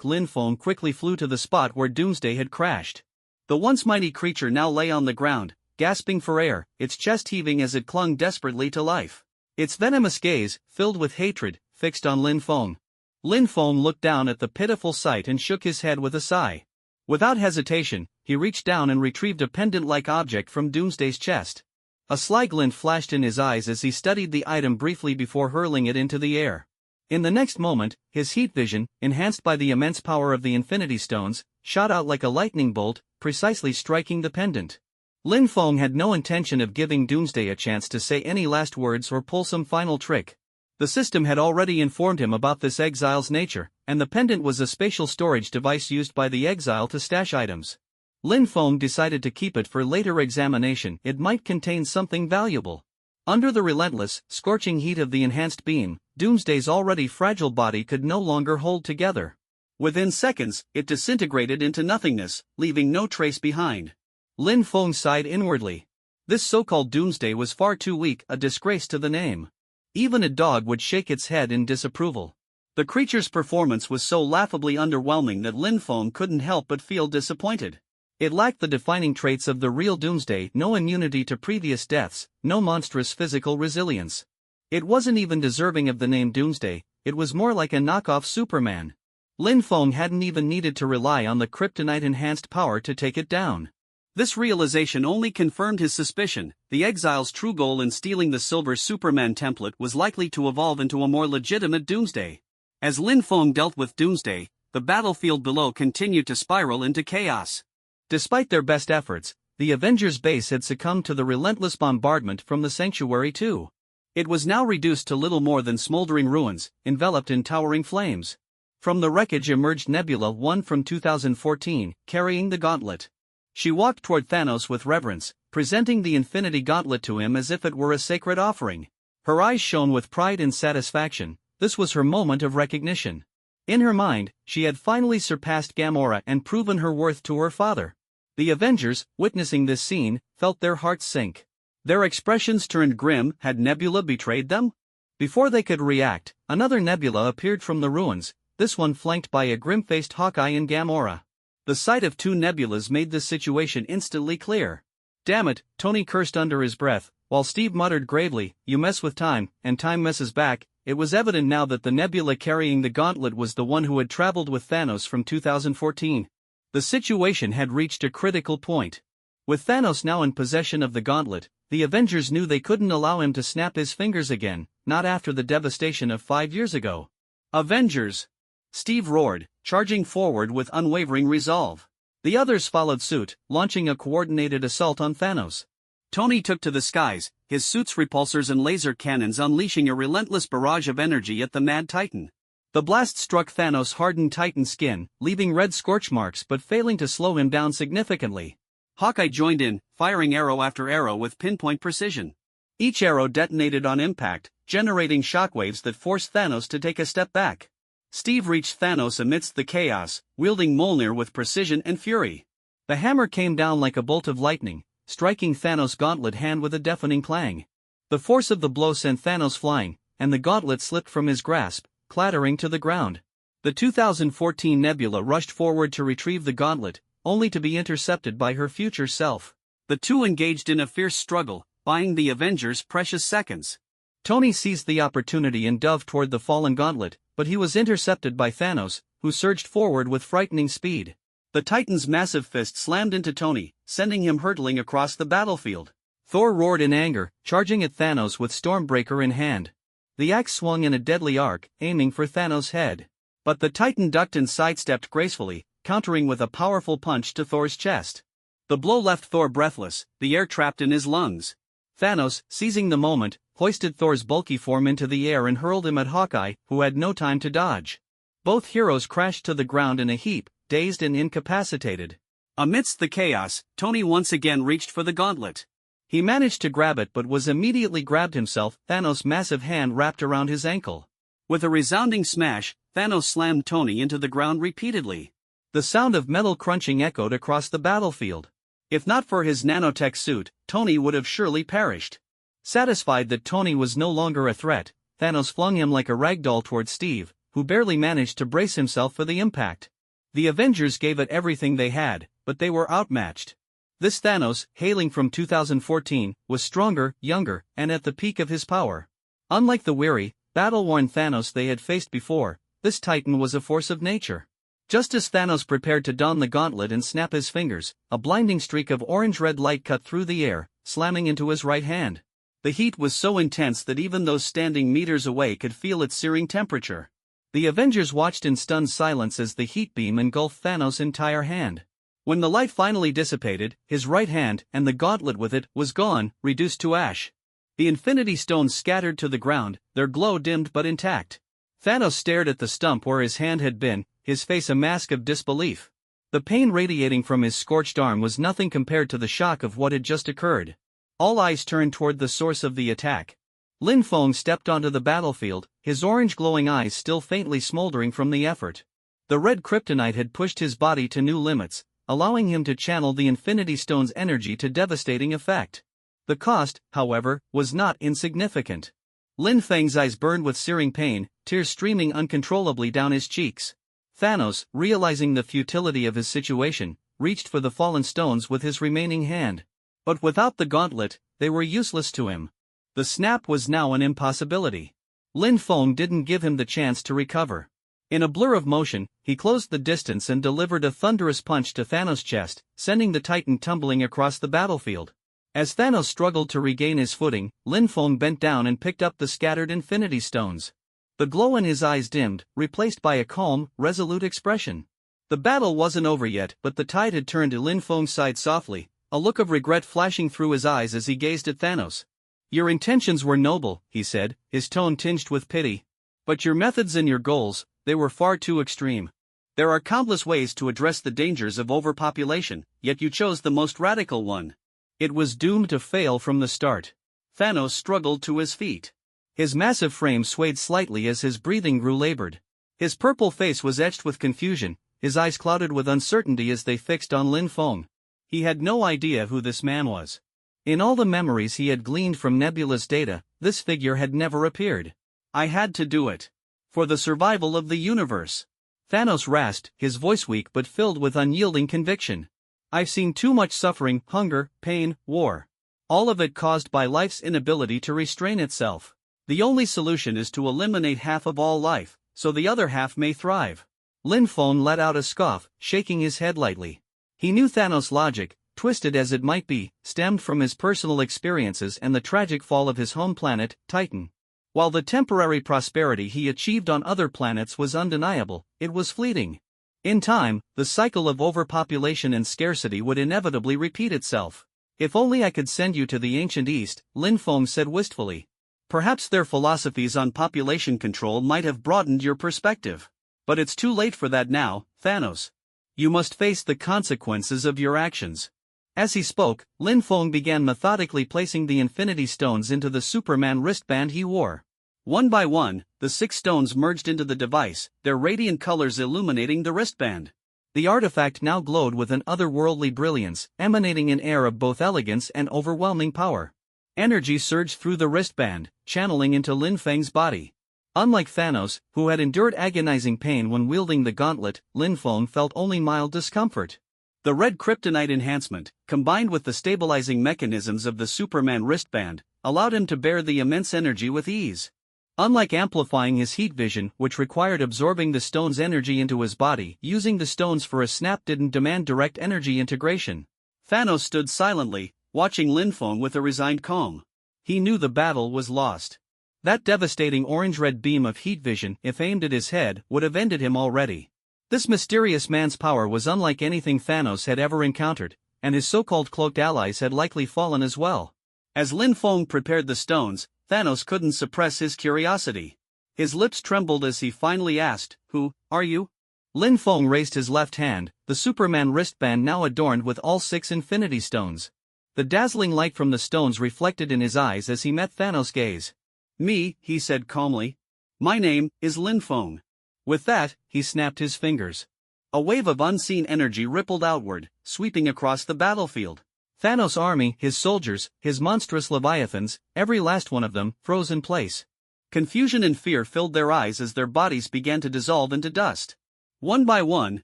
Lin Feng quickly flew to the spot where Doomsday had crashed. The once mighty creature now lay on the ground, gasping for air, its chest heaving as it clung desperately to life. Its venomous gaze, filled with hatred, fixed on Lin Feng. Lin Feng looked down at the pitiful sight and shook his head with a sigh. Without hesitation, he reached down and retrieved a pendant-like object from Doomsday's chest. A sly glint flashed in his eyes as he studied the item briefly before hurling it into the air. In the next moment, his heat vision, enhanced by the immense power of the Infinity Stones, shot out like a lightning bolt, precisely striking the pendant. Lin Feng had no intention of giving Doomsday a chance to say any last words or pull some final trick. The system had already informed him about this exile's nature, and the pendant was a spatial storage device used by the exile to stash items. Lin Feng decided to keep it for later examination. It might contain something valuable. Under the relentless, scorching heat of the enhanced beam, Doomsday's already fragile body could no longer hold together. Within seconds, it disintegrated into nothingness, leaving no trace behind. Lin Feng sighed inwardly. This so-called Doomsday was far too weak, a disgrace to the name. Even a dog would shake its head in disapproval. The creature's performance was so laughably underwhelming that Lin Feng couldn't help but feel disappointed. It lacked the defining traits of the real Doomsday: no immunity to previous deaths, no monstrous physical resilience. It wasn't even deserving of the name Doomsday, it was more like a knockoff Superman. Lin Feng hadn't even needed to rely on the kryptonite-enhanced power to take it down. This realization only confirmed his suspicion: the exile's true goal in stealing the Silver Superman template was likely to evolve into a more legitimate Doomsday. As Lin Feng dealt with Doomsday, the battlefield below continued to spiral into chaos. Despite their best efforts, the Avengers base had succumbed to the relentless bombardment from the Sanctuary too. It was now reduced to little more than smoldering ruins, enveloped in towering flames. From the wreckage emerged Nebula, one from 2014, carrying the gauntlet. She walked toward Thanos with reverence, presenting the Infinity Gauntlet to him as if it were a sacred offering. Her eyes shone with pride and satisfaction. This was her moment of recognition. In her mind, she had finally surpassed Gamora and proven her worth to her father. The Avengers, witnessing this scene, felt their hearts sink. Their expressions turned grim. Had Nebula betrayed them? Before they could react, another Nebula appeared from the ruins, this one flanked by a grim-faced Hawkeye and Gamora. The sight of two Nebulas made this situation instantly clear. "Damn it," Tony cursed under his breath, while Steve muttered gravely, "You mess with time, and time messes back." It was evident now that the Nebula carrying the gauntlet was the one who had traveled with Thanos from 2014. The situation had reached a critical point. With Thanos now in possession of the gauntlet, the Avengers knew they couldn't allow him to snap his fingers again, not after the devastation of 5 years ago. "Avengers!" Steve roared, charging forward with unwavering resolve. The others followed suit, launching a coordinated assault on Thanos. Tony took to the skies, his suit's repulsors and laser cannons unleashing a relentless barrage of energy at the Mad Titan. The blast struck Thanos' hardened Titan skin, leaving red scorch marks but failing to slow him down significantly. Hawkeye joined in, firing arrow after arrow with pinpoint precision. Each arrow detonated on impact, generating shockwaves that forced Thanos to take a step back. Steve reached Thanos amidst the chaos, wielding Mjolnir with precision and fury. The hammer came down like a bolt of lightning, striking Thanos' gauntlet hand with a deafening clang. The force of the blow sent Thanos flying, and the gauntlet slipped from his grasp, clattering to the ground. The 2014 Nebula rushed forward to retrieve the gauntlet, only to be intercepted by her future self. The two engaged in a fierce struggle, buying the Avengers precious seconds. Tony seized the opportunity and dove toward the fallen gauntlet, but he was intercepted by Thanos, who surged forward with frightening speed. The Titan's massive fist slammed into Tony, sending him hurtling across the battlefield. Thor roared in anger, charging at Thanos with Stormbreaker in hand. The axe swung in a deadly arc, aiming for Thanos' head. But the Titan ducked and sidestepped gracefully, countering with a powerful punch to Thor's chest. The blow left Thor breathless, the air trapped in his lungs. Thanos, seizing the moment, hoisted Thor's bulky form into the air and hurled him at Hawkeye, who had no time to dodge. Both heroes crashed to the ground in a heap, dazed and incapacitated. Amidst the chaos, Tony once again reached for the gauntlet. He managed to grab it but was immediately grabbed himself. Thanos' massive hand wrapped around his ankle. With a resounding smash, Thanos slammed Tony into the ground repeatedly. The sound of metal crunching echoed across the battlefield. If not for his nanotech suit, Tony would have surely perished. Satisfied that Tony was no longer a threat, Thanos flung him like a ragdoll toward Steve, who barely managed to brace himself for the impact. The Avengers gave it everything they had, but they were outmatched. This Thanos, hailing from 2014, was stronger, younger, and at the peak of his power. Unlike the weary, battle-worn Thanos they had faced before, this Titan was a force of nature. Just as Thanos prepared to don the gauntlet and snap his fingers, a blinding streak of orange-red light cut through the air, slamming into his right hand. The heat was so intense that even those standing meters away could feel its searing temperature. The Avengers watched in stunned silence as the heat beam engulfed Thanos' entire hand. When the light finally dissipated, his right hand, and the gauntlet with it, was gone, reduced to ash. The Infinity Stones scattered to the ground, their glow dimmed but intact. Thanos stared at the stump where his hand had been, his face a mask of disbelief. The pain radiating from his scorched arm was nothing compared to the shock of what had just occurred. All eyes turned toward the source of the attack. Lin Feng stepped onto the battlefield, his orange glowing eyes still faintly smoldering from the effort. The red kryptonite had pushed his body to new limits, allowing him to channel the Infinity Stone's energy to devastating effect. The cost, however, was not insignificant. Lin Feng's eyes burned with searing pain, tears streaming uncontrollably down his cheeks. Thanos, realizing the futility of his situation, reached for the fallen stones with his remaining hand. But without the gauntlet, they were useless to him. The snap was now an impossibility. Lin Feng didn't give him the chance to recover. In a blur of motion, he closed the distance and delivered a thunderous punch to Thanos' chest, sending the Titan tumbling across the battlefield. As Thanos struggled to regain his footing, Lin Feng bent down and picked up the scattered Infinity Stones. The glow in his eyes dimmed, replaced by a calm, resolute expression. The battle wasn't over yet, but the tide had turned to Lin Feng's side softly, a look of regret flashing through his eyes as he gazed at Thanos. "Your intentions were noble," he said, his tone tinged with pity. "But your methods and your goals, they were far too extreme. There are countless ways to address the dangers of overpopulation, yet you chose the most radical one. It was doomed to fail from the start." Thanos struggled to his feet. His massive frame swayed slightly as his breathing grew labored. His purple face was etched with confusion, his eyes clouded with uncertainty as they fixed on Lin Feng. He had no idea who this man was. In all the memories he had gleaned from Nebula's data, this figure had never appeared. "I had to do it. For the survival of the universe." Thanos rasped, his voice weak but filled with unyielding conviction. "I've seen too much suffering, hunger, pain, war. All of it caused by life's inability to restrain itself. The only solution is to eliminate half of all life, so the other half may thrive." Lin Feng let out a scoff, shaking his head lightly. He knew Thanos' logic, twisted as it might be, stemmed from his personal experiences and the tragic fall of his home planet, Titan. While the temporary prosperity he achieved on other planets was undeniable, it was fleeting. In time, the cycle of overpopulation and scarcity would inevitably repeat itself. "If only I could send you to the ancient East," Lin Feng said wistfully. "Perhaps their philosophies on population control might have broadened your perspective. But it's too late for that now, Thanos. You must face the consequences of your actions." As he spoke, Lin Feng began methodically placing the Infinity Stones into the Superman wristband he wore. One by one, the 6 stones merged into the device, their radiant colors illuminating the wristband. The artifact now glowed with an otherworldly brilliance, emanating an air of both elegance and overwhelming power. Energy surged through the wristband, channeling into Lin Feng's body. Unlike Thanos, who had endured agonizing pain when wielding the gauntlet, Lin Feng felt only mild discomfort. The red kryptonite enhancement, combined with the stabilizing mechanisms of the Superman wristband, allowed him to bear the immense energy with ease. Unlike amplifying his heat vision, which required absorbing the stone's energy into his body, using the stones for a snap didn't demand direct energy integration. Thanos stood silently, watching Lin Feng with a resigned calm. He knew the battle was lost. That devastating orange-red beam of heat vision, if aimed at his head, would have ended him already. This mysterious man's power was unlike anything Thanos had ever encountered, and his so-called cloaked allies had likely fallen as well. As Lin Feng prepared the stones, Thanos couldn't suppress his curiosity. His lips trembled as he finally asked, "Who are you?" Lin Feng raised his left hand, the Superman wristband now adorned with all 6 Infinity Stones. The dazzling light from the stones reflected in his eyes as he met Thanos' gaze. "Me," he said calmly. "My name is Lin Feng." With that, he snapped his fingers. A wave of unseen energy rippled outward, sweeping across the battlefield. Thanos' army, his soldiers, his monstrous leviathans, every last one of them, froze in place. Confusion and fear filled their eyes as their bodies began to dissolve into dust. One by one,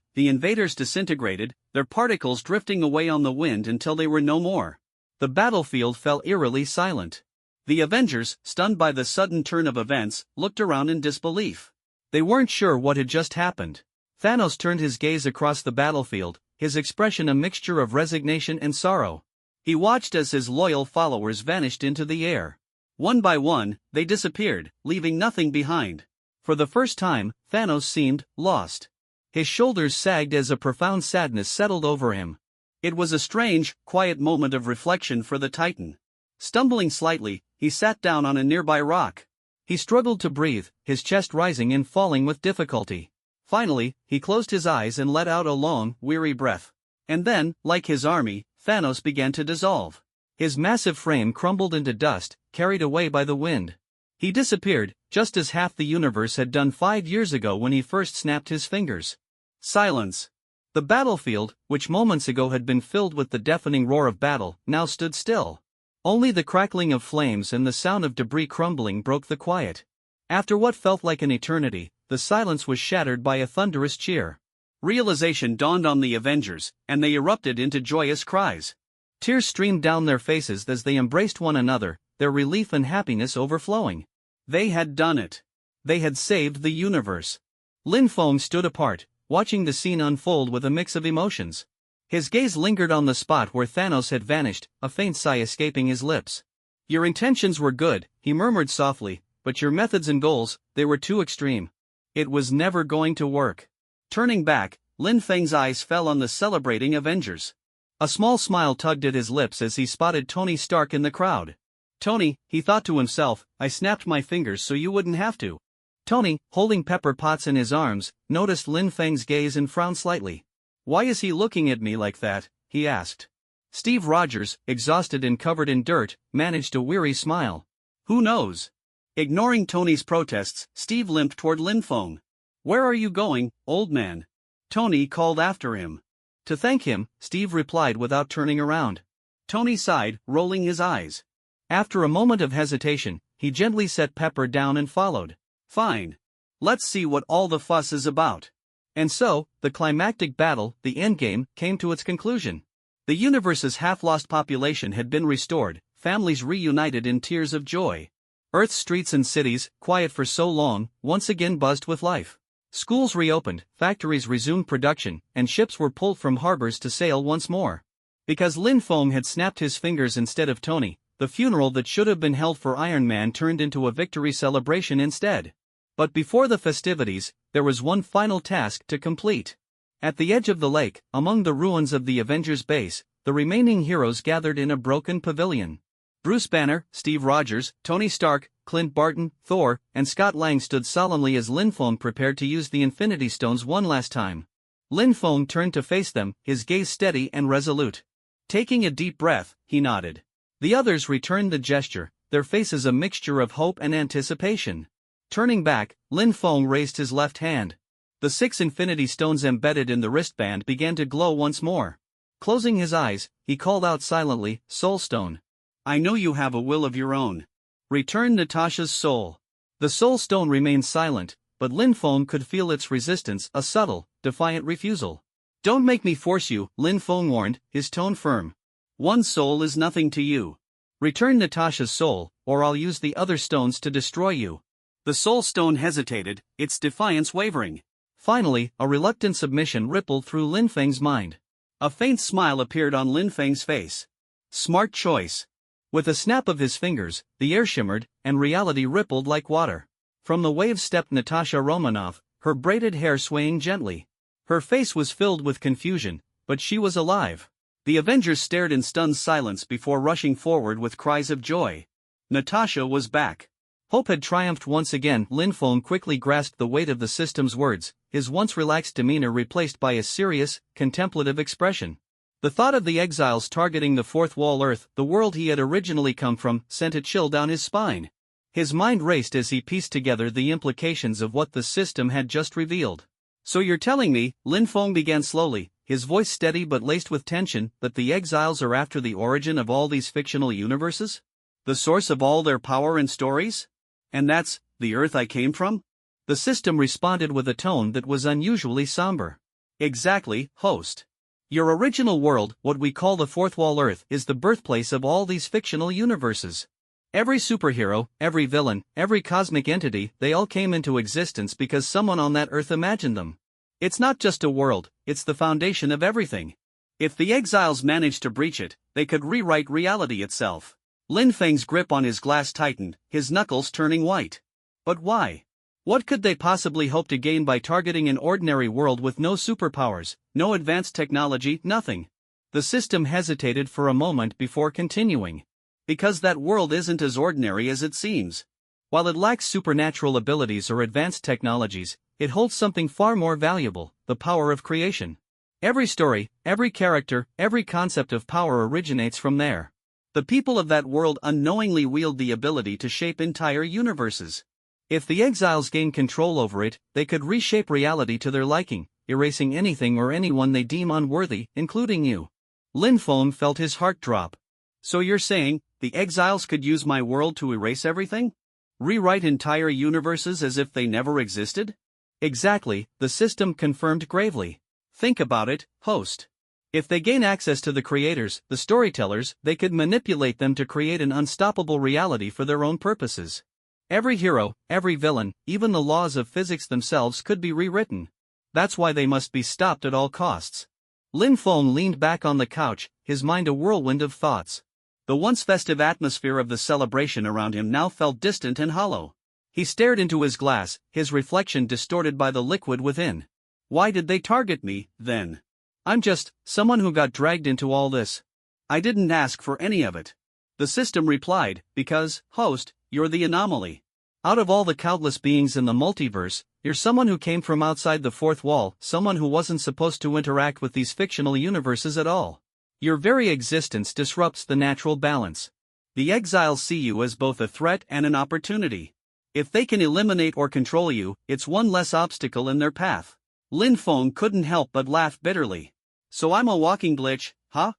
the invaders disintegrated, their particles drifting away on the wind until they were no more. The battlefield fell eerily silent. The Avengers, stunned by the sudden turn of events, looked around in disbelief. They weren't sure what had just happened. Thanos turned his gaze across the battlefield, his expression a mixture of resignation and sorrow. He watched as his loyal followers vanished into the air. One by one, they disappeared, leaving nothing behind. For the first time, Thanos seemed lost. His shoulders sagged as a profound sadness settled over him. It was a strange, quiet moment of reflection for the Titan. Stumbling slightly, he sat down on a nearby rock. He struggled to breathe, his chest rising and falling with difficulty. Finally, he closed his eyes and let out a long, weary breath. And then, like his army, Thanos began to dissolve. His massive frame crumbled into dust, carried away by the wind. He disappeared, just as half the universe had done 5 years ago when he first snapped his fingers. Silence. The battlefield, which moments ago had been filled with the deafening roar of battle, now stood still. Only the crackling of flames and the sound of debris crumbling broke the quiet. After what felt like an eternity, the silence was shattered by a thunderous cheer. Realization dawned on the Avengers, and they erupted into joyous cries. Tears streamed down their faces as they embraced one another, their relief and happiness overflowing. They had done it. They had saved the universe. Lin Feng stood apart, watching the scene unfold with a mix of emotions. His gaze lingered on the spot where Thanos had vanished, a faint sigh escaping his lips. Your intentions were good, he murmured softly, but your methods and goals, they were too extreme. It was never going to work. Turning back, Lin Feng's eyes fell on the celebrating Avengers. A small smile tugged at his lips as he spotted Tony Stark in the crowd. Tony, he thought to himself, I snapped my fingers so you wouldn't have to. Tony, holding Pepper Potts in his arms, noticed Lin Feng's gaze and frowned slightly. Why is he looking at me like that? He asked. Steve Rogers, exhausted and covered in dirt, managed a weary smile. Who knows? Ignoring Tony's protests, Steve limped toward Lin Feng. Where are you going, old man? Tony called after him. To thank him, Steve replied without turning around. Tony sighed, rolling his eyes. After a moment of hesitation, he gently set Pepper down and followed. Fine. Let's see what all the fuss is about. And so, the climactic battle, the endgame, came to its conclusion. The universe's half-lost population had been restored, families reunited in tears of joy. Earth's streets and cities, quiet for so long, once again buzzed with life. Schools reopened, factories resumed production, and ships were pulled from harbors to sail once more. Because Lin Feng had snapped his fingers instead of Tony, the funeral that should have been held for Iron Man turned into a victory celebration instead. But before the festivities, there was one final task to complete. At the edge of the lake, among the ruins of the Avengers base, the remaining heroes gathered in a broken pavilion. Bruce Banner, Steve Rogers, Tony Stark, Clint Barton, Thor, and Scott Lang stood solemnly as Lin Feng prepared to use the Infinity Stones one last time. Lin Feng turned to face them, his gaze steady and resolute. Taking a deep breath, he nodded. The others returned the gesture, their faces a mixture of hope and anticipation. Turning back, Lin Feng raised his left hand. The 6 Infinity Stones embedded in the wristband began to glow once more. Closing his eyes, he called out silently, Soul Stone. I know you have a will of your own. Return Natasha's soul. The Soul Stone remained silent, but Lin Feng could feel its resistance, a subtle, defiant refusal. Don't make me force you, Lin Feng warned, his tone firm. One soul is nothing to you. Return Natasha's soul, or I'll use the other stones to destroy you. The Soul Stone hesitated, its defiance wavering. Finally, a reluctant submission rippled through Lin Feng's mind. A faint smile appeared on Lin Feng's face. Smart choice. With a snap of his fingers, the air shimmered, and reality rippled like water. From the waves stepped Natasha Romanoff, her braided hair swaying gently. Her face was filled with confusion, but she was alive. The Avengers stared in stunned silence before rushing forward with cries of joy. Natasha was back. Hope had triumphed once again. Lin Feng quickly grasped the weight of the system's words, his once relaxed demeanor replaced by a serious, contemplative expression. The thought of the exiles targeting the Fourth Wall Earth, the world he had originally come from, sent a chill down his spine. His mind raced as he pieced together the implications of what the system had just revealed. So you're telling me, Lin Feng began slowly, his voice steady but laced with tension, that the exiles are after the origin of all these fictional universes? The source of all their power and stories? And that's the Earth I came from? The system responded with a tone that was unusually somber. Exactly, host. Your original world, what we call the Fourth Wall Earth, is the birthplace of all these fictional universes. Every superhero, every villain, every cosmic entity, they all came into existence because someone on that Earth imagined them. It's not just a world, it's the foundation of everything. If the exiles managed to breach it, they could rewrite reality itself. Lin Feng's grip on his glass tightened, his knuckles turning white. But why? What could they possibly hope to gain by targeting an ordinary world with no superpowers, no advanced technology, nothing? The system hesitated for a moment before continuing. Because that world isn't as ordinary as it seems. While it lacks supernatural abilities or advanced technologies, it holds something far more valuable, the power of creation. Every story, every character, every concept of power originates from there. The people of that world unknowingly wield the ability to shape entire universes. If the exiles gain control over it, they could reshape reality to their liking, erasing anything or anyone they deem unworthy, including you. Lin Feng felt his heart drop. So you're saying, the exiles could use my world to erase everything? Rewrite entire universes as if they never existed? Exactly, the system confirmed gravely. Think about it, host. If they gain access to the creators, the storytellers, they could manipulate them to create an unstoppable reality for their own purposes. Every hero, every villain, even the laws of physics themselves could be rewritten. That's why they must be stopped at all costs. Lin Feng leaned back on the couch, his mind a whirlwind of thoughts. The once festive atmosphere of the celebration around him now felt distant and hollow. He stared into his glass, his reflection distorted by the liquid within. Why did they target me, then? I'm just someone who got dragged into all this. I didn't ask for any of it. The system replied, because, host, you're the anomaly. Out of all the countless beings in the multiverse, you're someone who came from outside the fourth wall, someone who wasn't supposed to interact with these fictional universes at all. Your very existence disrupts the natural balance. The exiles see you as both a threat and an opportunity. If they can eliminate or control you, it's one less obstacle in their path. Lin Feng couldn't help but laugh bitterly. So I'm a walking glitch, huh?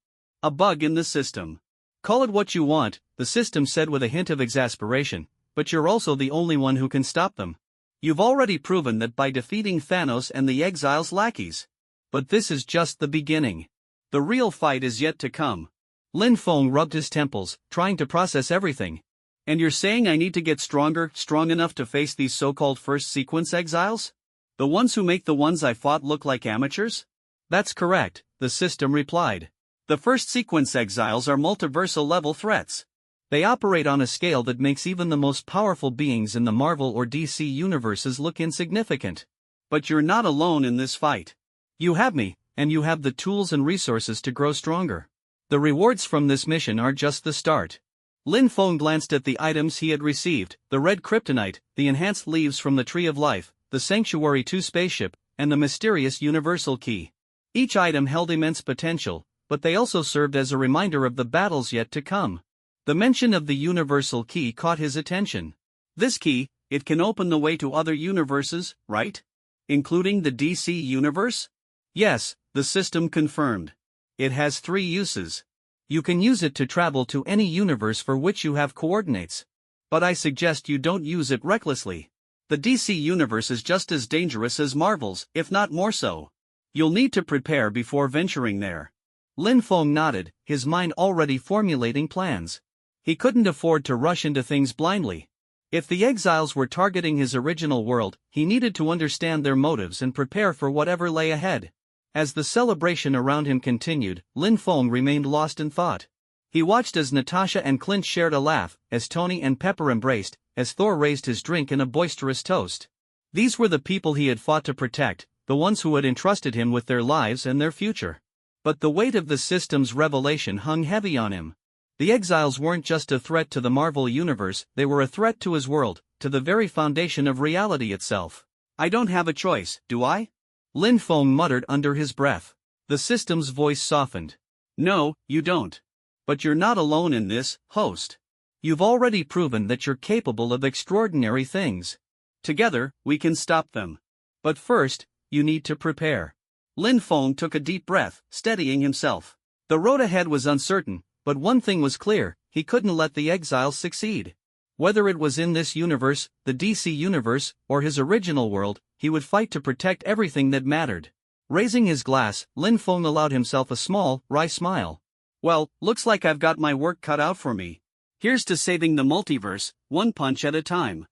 A bug in the system. Call it what you want, the system said with a hint of exasperation, but you're also the only one who can stop them. You've already proven that by defeating Thanos and the exiles' lackeys. But this is just the beginning. The real fight is yet to come. Lin Feng rubbed his temples, trying to process everything. And you're saying I need to get stronger, strong enough to face these so-called first sequence exiles? The ones who make the ones I fought look like amateurs? That's correct, the system replied. The first sequence exiles are multiversal-level threats. They operate on a scale that makes even the most powerful beings in the Marvel or DC universes look insignificant. But you're not alone in this fight. You have me, and you have the tools and resources to grow stronger. The rewards from this mission are just the start. Lin Feng glanced at the items he had received, the red kryptonite, the enhanced leaves from the Tree of Life, the Sanctuary 2 spaceship, and the mysterious universal key. Each item held immense potential, but they also served as a reminder of the battles yet to come. The mention of the universal key caught his attention. This key, it can open the way to other universes, right? Including the DC universe? Yes, the system confirmed. It has 3 uses. You can use it to travel to any universe for which you have coordinates. But I suggest you don't use it recklessly. The DC universe is just as dangerous as Marvel's, if not more so. You'll need to prepare before venturing there. Lin Feng nodded, his mind already formulating plans. He couldn't afford to rush into things blindly. If the exiles were targeting his original world, he needed to understand their motives and prepare for whatever lay ahead. As the celebration around him continued, Lin Feng remained lost in thought. He watched as Natasha and Clint shared a laugh, as Tony and Pepper embraced, as Thor raised his drink in a boisterous toast. These were the people he had fought to protect, the ones who had entrusted him with their lives and their future. But the weight of the system's revelation hung heavy on him. The exiles weren't just a threat to the Marvel universe, they were a threat to his world, to the very foundation of reality itself. I don't have a choice, do I? Lin Feng muttered under his breath. The system's voice softened. No, you don't. But you're not alone in this, host. You've already proven that you're capable of extraordinary things. Together, we can stop them. But first, you need to prepare. Lin Feng took a deep breath, steadying himself. The road ahead was uncertain, but one thing was clear, he couldn't let the exiles succeed. Whether it was in this universe, the DC universe, or his original world, he would fight to protect everything that mattered. Raising his glass, Lin Feng allowed himself a small, wry smile. Well, looks like I've got my work cut out for me. Here's to saving the multiverse, one punch at a time.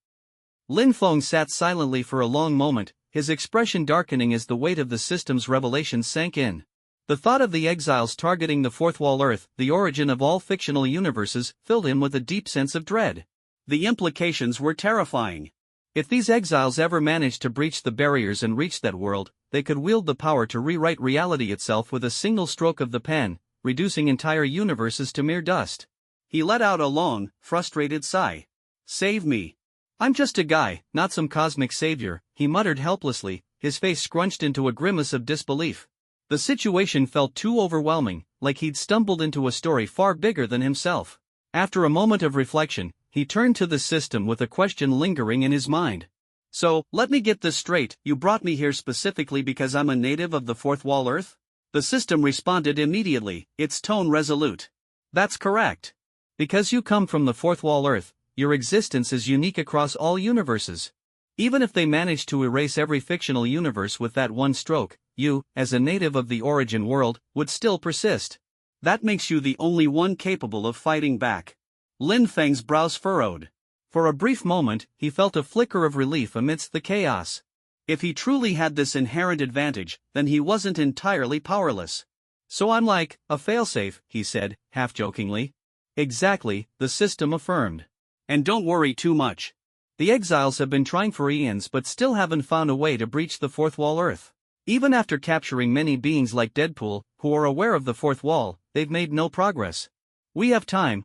Lin Feng sat silently for a long moment, his expression darkening as the weight of the system's revelations sank in. The thought of the exiles targeting the Fourth Wall Earth, the origin of all fictional universes, filled him with a deep sense of dread. The implications were terrifying. If these exiles ever managed to breach the barriers and reach that world, they could wield the power to rewrite reality itself with a single stroke of the pen, reducing entire universes to mere dust. He let out a long, frustrated sigh. Save me. I'm just a guy, not some cosmic savior, he muttered helplessly, his face scrunched into a grimace of disbelief. The situation felt too overwhelming, like he'd stumbled into a story far bigger than himself. After a moment of reflection, he turned to the system with a question lingering in his mind. So, let me get this straight, you brought me here specifically because I'm a native of the Fourth Wall Earth? The system responded immediately, its tone resolute. That's correct. Because you come from the Fourth Wall Earth, your existence is unique across all universes. Even if they manage to erase every fictional universe with that one stroke, you, as a native of the origin world, would still persist. That makes you the only one capable of fighting back. Lin Feng's brows furrowed. For a brief moment, he felt a flicker of relief amidst the chaos. If he truly had this inherent advantage, then he wasn't entirely powerless. So I'm like a failsafe, he said, half-jokingly. Exactly, the system affirmed. And don't worry too much. The exiles have been trying for eons but still haven't found a way to breach the fourth wall Earth. Even after capturing many beings like Deadpool, who are aware of the fourth wall, they've made no progress. We have time,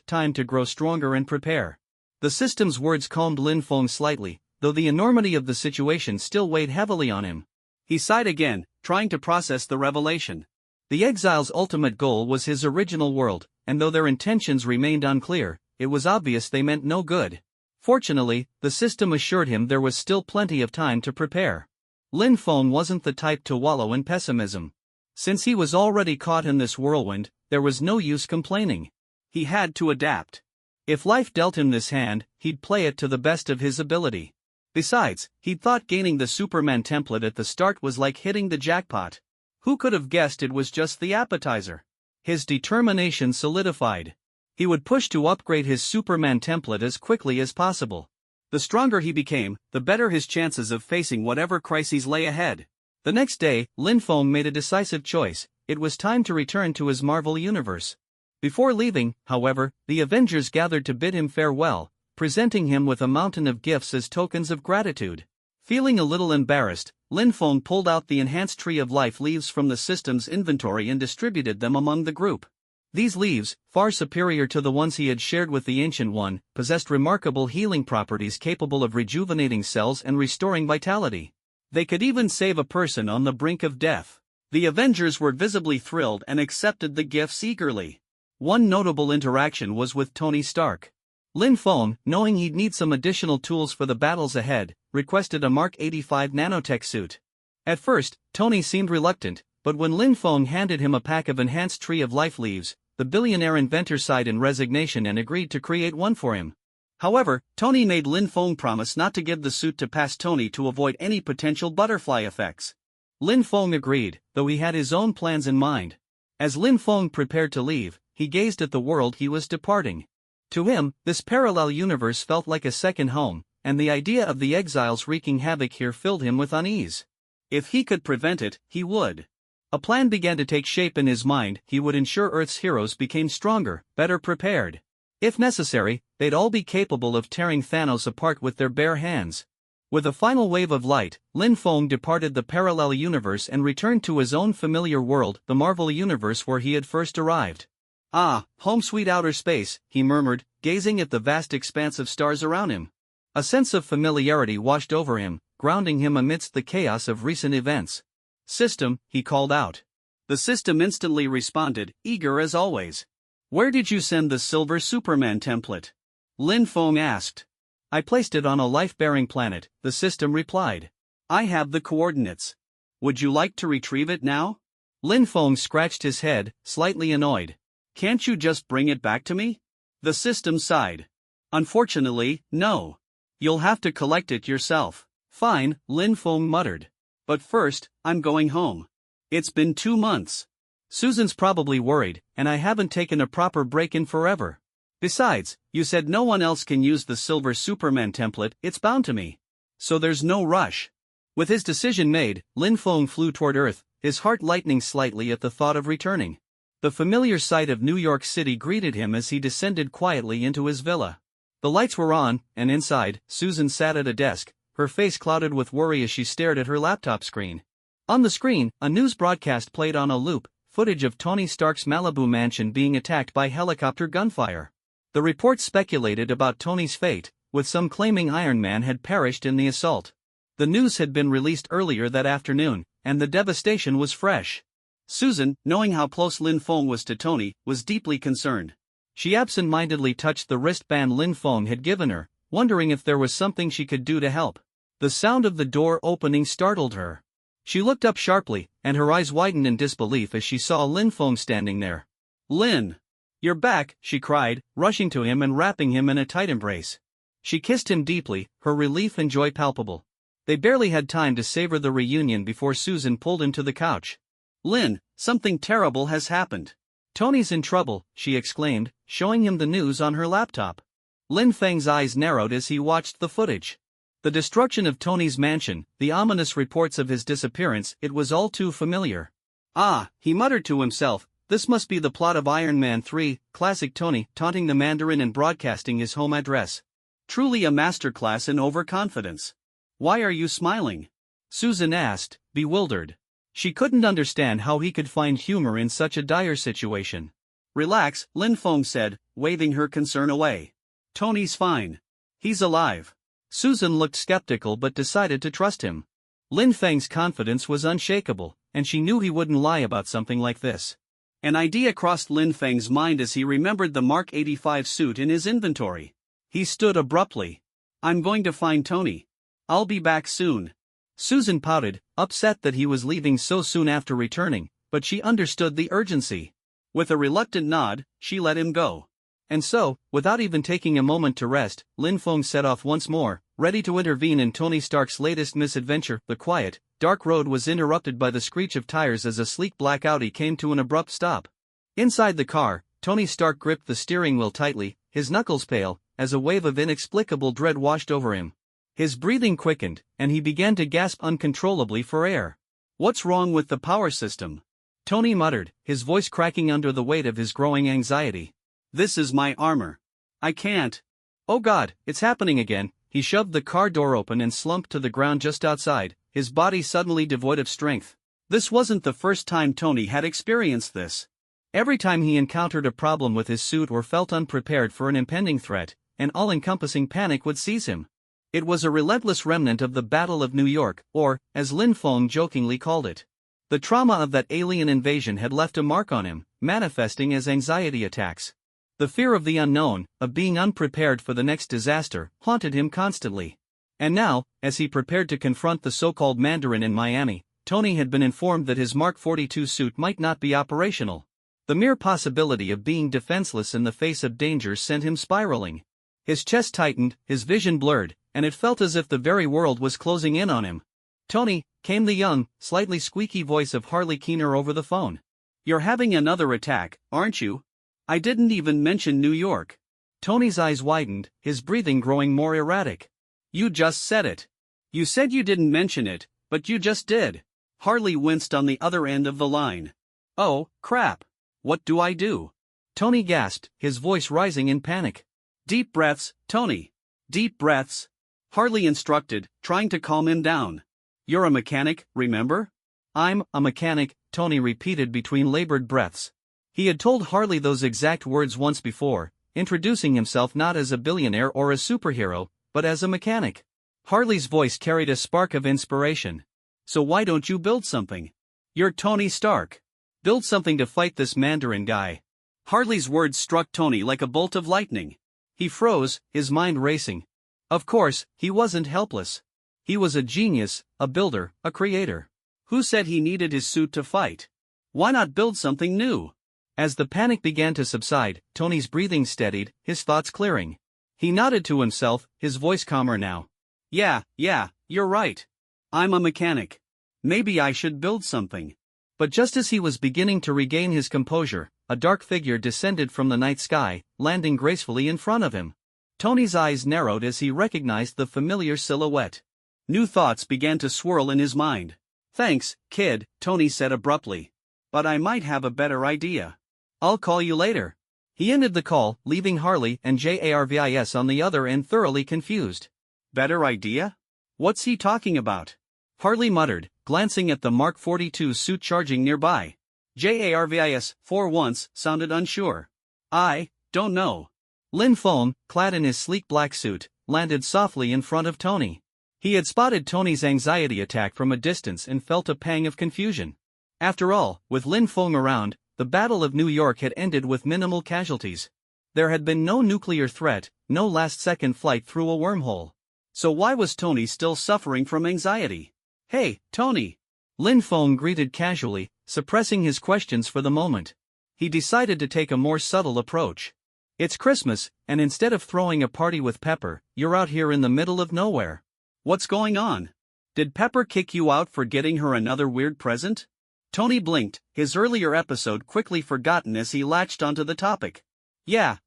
time to grow stronger and prepare. The system's words calmed Lin Feng slightly, though the enormity of the situation still weighed heavily on him. He sighed again, trying to process the revelation. The exiles' ultimate goal was his original world, and though their intentions remained unclear, it was obvious they meant no good. Fortunately, the system assured him there was still plenty of time to prepare. Lin Feng wasn't the type to wallow in pessimism. Since he was already caught in this whirlwind, there was no use complaining. He had to adapt. If life dealt him this hand, he'd play it to the best of his ability. Besides, he'd thought gaining the Superman template at the start was like hitting the jackpot. Who could have guessed it was just the appetizer? His determination solidified. He would push to upgrade his Superman template as quickly as possible. The stronger he became, the better his chances of facing whatever crises lay ahead. The next day, Lin Feng made a decisive choice. It was time to return to his Marvel universe. Before leaving, however, the Avengers gathered to bid him farewell, presenting him with a mountain of gifts as tokens of gratitude. Feeling a little embarrassed, Lin Feng pulled out the enhanced Tree of Life leaves from the system's inventory and distributed them among the group. These leaves, far superior to the ones he had shared with the Ancient One, possessed remarkable healing properties capable of rejuvenating cells and restoring vitality. They could even save a person on the brink of death. The Avengers were visibly thrilled and accepted the gifts eagerly. One notable interaction was with Tony Stark. Lin Feng, knowing he'd need some additional tools for the battles ahead, requested a Mark 85 nanotech suit. At first, Tony seemed reluctant, but when Lin Feng handed him a pack of enhanced Tree of Life leaves, the billionaire inventor sighed in resignation and agreed to create one for him. However, Tony made Lin Feng promise not to give the suit to past Tony to avoid any potential butterfly effects. Lin Feng agreed, though he had his own plans in mind. As Lin Feng prepared to leave, he gazed at the world he was departing. To him, this parallel universe felt like a second home, and the idea of the exiles wreaking havoc here filled him with unease. If he could prevent it, he would. A plan began to take shape in his mind. He would ensure Earth's heroes became stronger, better prepared. If necessary, they'd all be capable of tearing Thanos apart with their bare hands. With a final wave of light, Lin Feng departed the parallel universe and returned to his own familiar world, the Marvel universe where he had first arrived. Ah, home sweet outer space, he murmured, gazing at the vast expanse of stars around him. A sense of familiarity washed over him, grounding him amidst the chaos of recent events. System, he called out. The system instantly responded, eager as always. Where did you send the silver Superman template? Lin Feng asked. I placed it on a life-bearing planet, the system replied. I have the coordinates. Would you like to retrieve it now? Lin Feng scratched his head, slightly annoyed. Can't you just bring it back to me? The system sighed. Unfortunately, no. You'll have to collect it yourself. Fine, Lin Feng muttered. But first, I'm going home. It's been 2 months. Susan's probably worried, and I haven't taken a proper break in forever. Besides, you said no one else can use the silver Superman template, it's bound to me. So there's no rush. With his decision made, Lin Feng flew toward Earth, his heart lightening slightly at the thought of returning. The familiar sight of New York City greeted him as he descended quietly into his villa. The lights were on, and inside, Susan sat at a desk, her face clouded with worry as she stared at her laptop screen. On the screen, a news broadcast played on a loop, footage of Tony Stark's Malibu mansion being attacked by helicopter gunfire. The reports speculated about Tony's fate, with some claiming Iron Man had perished in the assault. The news had been released earlier that afternoon, and the devastation was fresh. Susan, knowing how close Lin Feng was to Tony, was deeply concerned. She absent-mindedly touched the wristband Lin Feng had given her, wondering if there was something she could do to help. The sound of the door opening startled her. She looked up sharply, and her eyes widened in disbelief as she saw Lin Feng standing there. Lin! "You're back," she cried, rushing to him and wrapping him in a tight embrace. She kissed him deeply, her relief and joy palpable. They barely had time to savor the reunion before Susan pulled him to the couch. "Lin, something terrible has happened. Tony's in trouble," she exclaimed, showing him the news on her laptop. Lin Feng's eyes narrowed as he watched the footage. The destruction of Tony's mansion, the ominous reports of his disappearance, it was all too familiar. "Ah," he muttered to himself, "this must be the plot of Iron Man 3, classic Tony taunting the Mandarin and broadcasting his home address. Truly a masterclass in overconfidence." "Why are you smiling?" Susan asked, bewildered. She couldn't understand how he could find humor in such a dire situation. "Relax," Lin Feng said, waving her concern away. "Tony's fine. He's alive." Susan looked skeptical but decided to trust him. Lin Feng's confidence was unshakable, and she knew he wouldn't lie about something like this. An idea crossed Lin Feng's mind as he remembered the Mark 85 suit in his inventory. He stood abruptly. "I'm going to find Tony. I'll be back soon." Susan pouted, upset that he was leaving so soon after returning, but she understood the urgency. With a reluctant nod, she let him go. And so, without even taking a moment to rest, Lin Feng set off once more, ready to intervene in Tony Stark's latest misadventure. The quiet, dark road was interrupted by the screech of tires as a sleek black Audi came to an abrupt stop. Inside the car, Tony Stark gripped the steering wheel tightly, his knuckles pale, as a wave of inexplicable dread washed over him. His breathing quickened, and he began to gasp uncontrollably for air. "What's wrong with the power system?" Tony muttered, his voice cracking under the weight of his growing anxiety. "This is my armor. I can't." "Oh God, it's happening again." He shoved the car door open and slumped to the ground just outside, his body suddenly devoid of strength. This wasn't the first time Tony had experienced this. Every time he encountered a problem with his suit or felt unprepared for an impending threat, an all-encompassing panic would seize him. It was a relentless remnant of the Battle of New York, or, as Lin Feng jokingly called it. The trauma of that alien invasion had left a mark on him, manifesting as anxiety attacks. The fear of the unknown, of being unprepared for the next disaster, haunted him constantly. And now, as he prepared to confront the so-called Mandarin in Miami, Tony had been informed that his Mark 42 suit might not be operational. The mere possibility of being defenseless in the face of danger sent him spiraling. His chest tightened, his vision blurred, and it felt as if the very world was closing in on him. "Tony," came the young, slightly squeaky voice of Harley Keener over the phone. "You're having another attack, aren't you? I didn't even mention New York." Tony's eyes widened, his breathing growing more erratic. "You just said it. You said you didn't mention it, but you just did." Harley winced on the other end of the line. "Oh, crap. What do I do?" Tony gasped, his voice rising in panic. "Deep breaths, Tony. Deep breaths," Harley instructed, trying to calm him down. "You're a mechanic, remember?" "I'm a mechanic," Tony repeated between labored breaths. He had told Harley those exact words once before, introducing himself not as a billionaire or a superhero, but as a mechanic. Harley's voice carried a spark of inspiration. "So why don't you build something? You're Tony Stark. Build something to fight this Mandarin guy." Harley's words struck Tony like a bolt of lightning. He froze, his mind racing. Of course, he wasn't helpless. He was a genius, a builder, a creator. Who said he needed his suit to fight? Why not build something new? As the panic began to subside, Tony's breathing steadied, his thoughts clearing. He nodded to himself, his voice calmer now. Yeah, you're right. I'm a mechanic. Maybe I should build something." But just as he was beginning to regain his composure, a dark figure descended from the night sky, landing gracefully in front of him. Tony's eyes narrowed as he recognized the familiar silhouette. New thoughts began to swirl in his mind. "Thanks, kid," Tony said abruptly. "But I might have a better idea. I'll call you later." He ended the call, leaving Harley and Jarvis on the other end thoroughly confused. "Better idea? What's he talking about?" Harley muttered, glancing at the Mark 42 suit charging nearby. Jarvis, for once, sounded unsure. "I don't know." Lin Feng, clad in his sleek black suit, landed softly in front of Tony. He had spotted Tony's anxiety attack from a distance and felt a pang of confusion. After all, with Lin Feng around, the Battle of New York had ended with minimal casualties. There had been no nuclear threat, no last-second flight through a wormhole. So why was Tony still suffering from anxiety? "Hey, Tony!" Lin Feng greeted casually, suppressing his questions for the moment. he decided to take a more subtle approach. It's Christmas, and instead of throwing a party with Pepper, you're out here in the middle of nowhere. What's going on? Did Pepper kick you out for getting her another weird present? Tony blinked, his earlier episode quickly forgotten as he latched onto the topic. Yeah,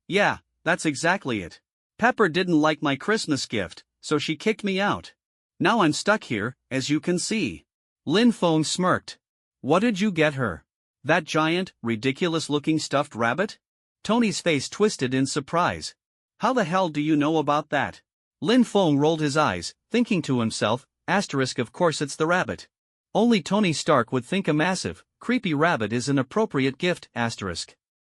that's exactly it. Pepper didn't like my Christmas gift, so she kicked me out. Now I'm stuck here, as you can see. Lin Feng smirked. What did you get her? That giant, ridiculous-looking stuffed rabbit? Tony's face twisted in surprise. How the hell do you know about that? Lin Feng rolled his eyes, thinking to himself, of course it's the rabbit. Only Tony Stark would think a massive, creepy rabbit is an appropriate gift,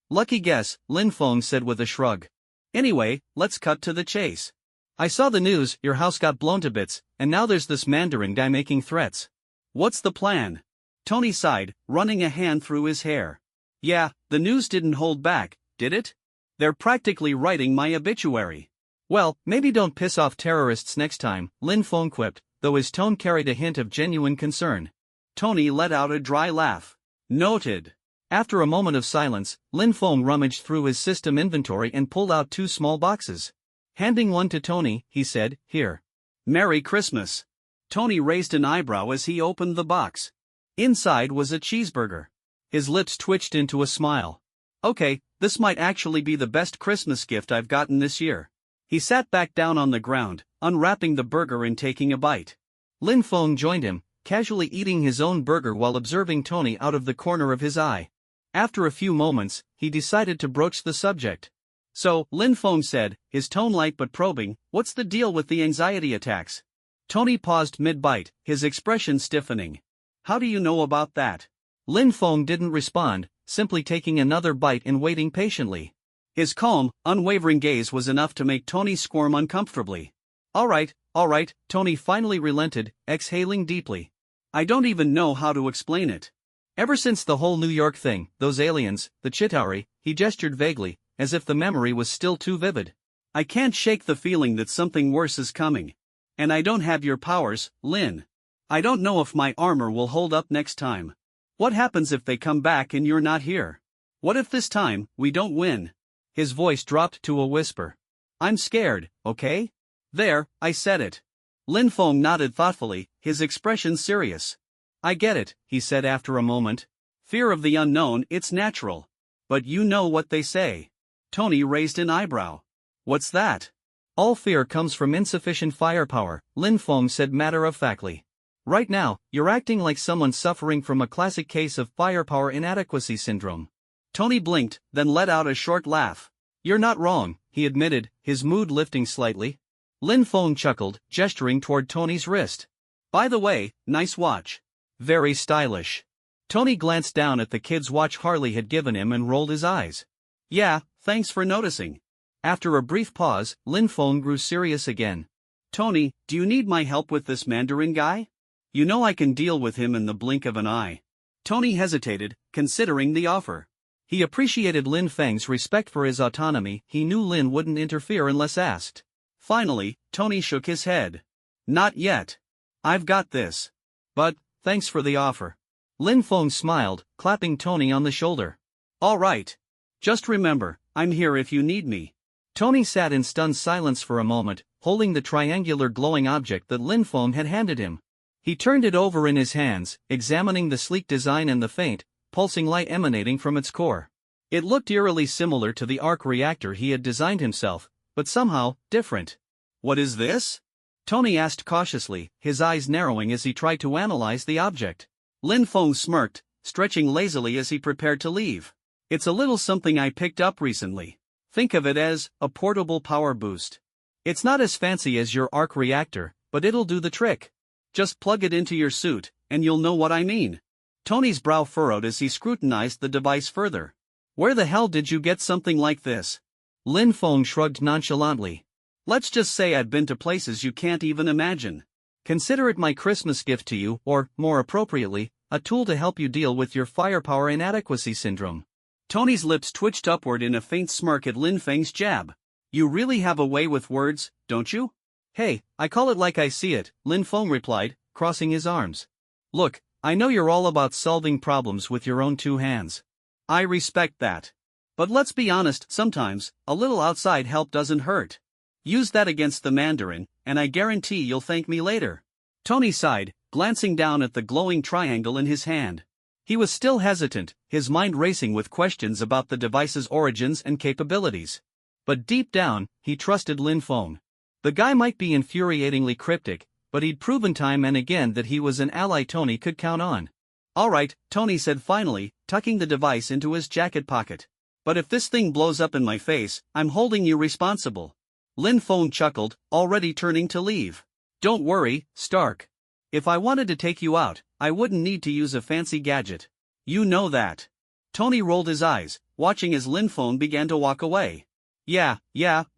Lucky guess, Lin Feng said with a shrug. Anyway, let's cut to the chase. I saw the news, your house got blown to bits, and now there's this Mandarin guy making threats. What's the plan? Tony sighed, running a hand through his hair. Yeah, the news didn't hold back, did it? They're practically writing my obituary. Well, maybe don't piss off terrorists next time, Lin Feng quipped, though his tone carried a hint of genuine concern. Tony let out a dry laugh. Noted. After a moment of silence, Lin Feng rummaged through his system inventory and pulled out 2 small boxes. Handing one to Tony, he said, Here. Merry Christmas. Tony raised an eyebrow as he opened the box. Inside was a cheeseburger. His lips twitched into a smile. Okay, this might actually be the best Christmas gift I've gotten this year. He sat back down on the ground, unwrapping the burger and taking a bite. Lin Feng joined him, casually eating his own burger while observing Tony out of the corner of his eye. After a few moments, he decided to broach the subject. So, Lin Feng said, his tone light but probing, what's the deal with the anxiety attacks? Tony paused mid-bite, his expression stiffening. How do you know about that? Lin Feng didn't respond, simply taking another bite and waiting patiently. His calm, unwavering gaze was enough to make Tony squirm uncomfortably. All right, Tony finally relented, exhaling deeply. I don't even know how to explain it. Ever since the whole New York thing, those aliens, the Chitauri, he gestured vaguely, as if the memory was still too vivid. I can't shake the feeling that something worse is coming. And I don't have your powers, Lin. I don't know if my armor will hold up next time. What happens if they come back and you're not here? What if this time, we don't win? His voice dropped to a whisper. I'm scared, okay? There, I said it. Lin Feng nodded thoughtfully, his expression serious. I get it, he said after a moment. Fear of the unknown, it's natural. But you know what they say. Tony raised an eyebrow. What's that? All fear comes from insufficient firepower, Lin Feng said matter-of-factly. Right now, you're acting like someone suffering from a classic case of firepower inadequacy syndrome. Tony blinked, then let out a short laugh. You're not wrong, he admitted, his mood lifting slightly. Lin Feng chuckled, gesturing toward Tony's wrist. By the way, nice watch. Very stylish. Tony glanced down at the kid's watch Harley had given him and rolled his eyes. Yeah, thanks for noticing. After a brief pause, Lin Feng grew serious again. Tony, do you need my help with this Mandarin guy? You know I can deal with him in the blink of an eye. Tony hesitated, considering the offer. He appreciated Lin Feng's respect for his autonomy, he knew Lin wouldn't interfere unless asked. Finally, Tony shook his head. Not yet. I've got this. But, thanks for the offer. Lin Feng smiled, clapping Tony on the shoulder. All right. Just remember, I'm here if you need me. Tony sat in stunned silence for a moment, holding the triangular glowing object that Lin Feng had handed him. He turned it over in his hands, examining the sleek design and the faint, pulsing light emanating from its core. It looked eerily similar to the arc reactor he had designed himself, but somehow, different. What is this? Tony asked cautiously, his eyes narrowing as he tried to analyze the object. Lin Feng smirked, stretching lazily as he prepared to leave. It's a little something I picked up recently. Think of it as a portable power boost. It's not as fancy as your arc reactor, but it'll do the trick. Just plug it into your suit, and you'll know what I mean. Tony's brow furrowed as he scrutinized the device further. Where the hell did you get something like this? Lin Feng shrugged nonchalantly. Let's just say I've been to places you can't even imagine. Consider it my Christmas gift to you, or, more appropriately, a tool to help you deal with your firepower inadequacy syndrome. Tony's lips twitched upward in a faint smirk at Lin Feng's jab. You really have a way with words, don't you? Hey, I call it like I see it, Lin Feng replied, crossing his arms. Look, I know you're all about solving problems with your own 2 hands. I respect that. But let's be honest, sometimes, a little outside help doesn't hurt. Use that against the Mandarin, and I guarantee you'll thank me later. Tony sighed, glancing down at the glowing triangle in his hand. He was still hesitant, his mind racing with questions about the device's origins and capabilities. But deep down, he trusted Lin Feng. The guy might be infuriatingly cryptic, but he'd proven time and again that he was an ally Tony could count on. Alright, Tony said finally, tucking the device into his jacket pocket. But if this thing blows up in my face, I'm holding you responsible. Lin Feng chuckled, already turning to leave. Don't worry, Stark. If I wanted to take you out, I wouldn't need to use a fancy gadget. You know that. Tony rolled his eyes, watching as Lin Feng began to walk away. Yeah,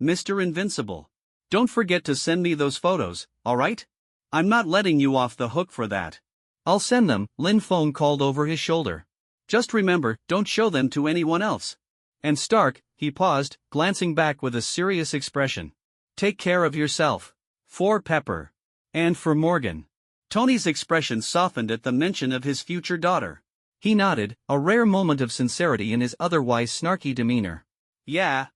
Mr. Invincible. Don't forget to send me those photos, alright? I'm not letting you off the hook for that. I'll send them, Lin Feng called over his shoulder. Just remember, don't show them to anyone else. And Stark, he paused, glancing back with a serious expression. Take care of yourself. For Pepper. And for Morgan. Tony's expression softened at the mention of his future daughter. He nodded, a rare moment of sincerity in his otherwise snarky demeanor. Yeah.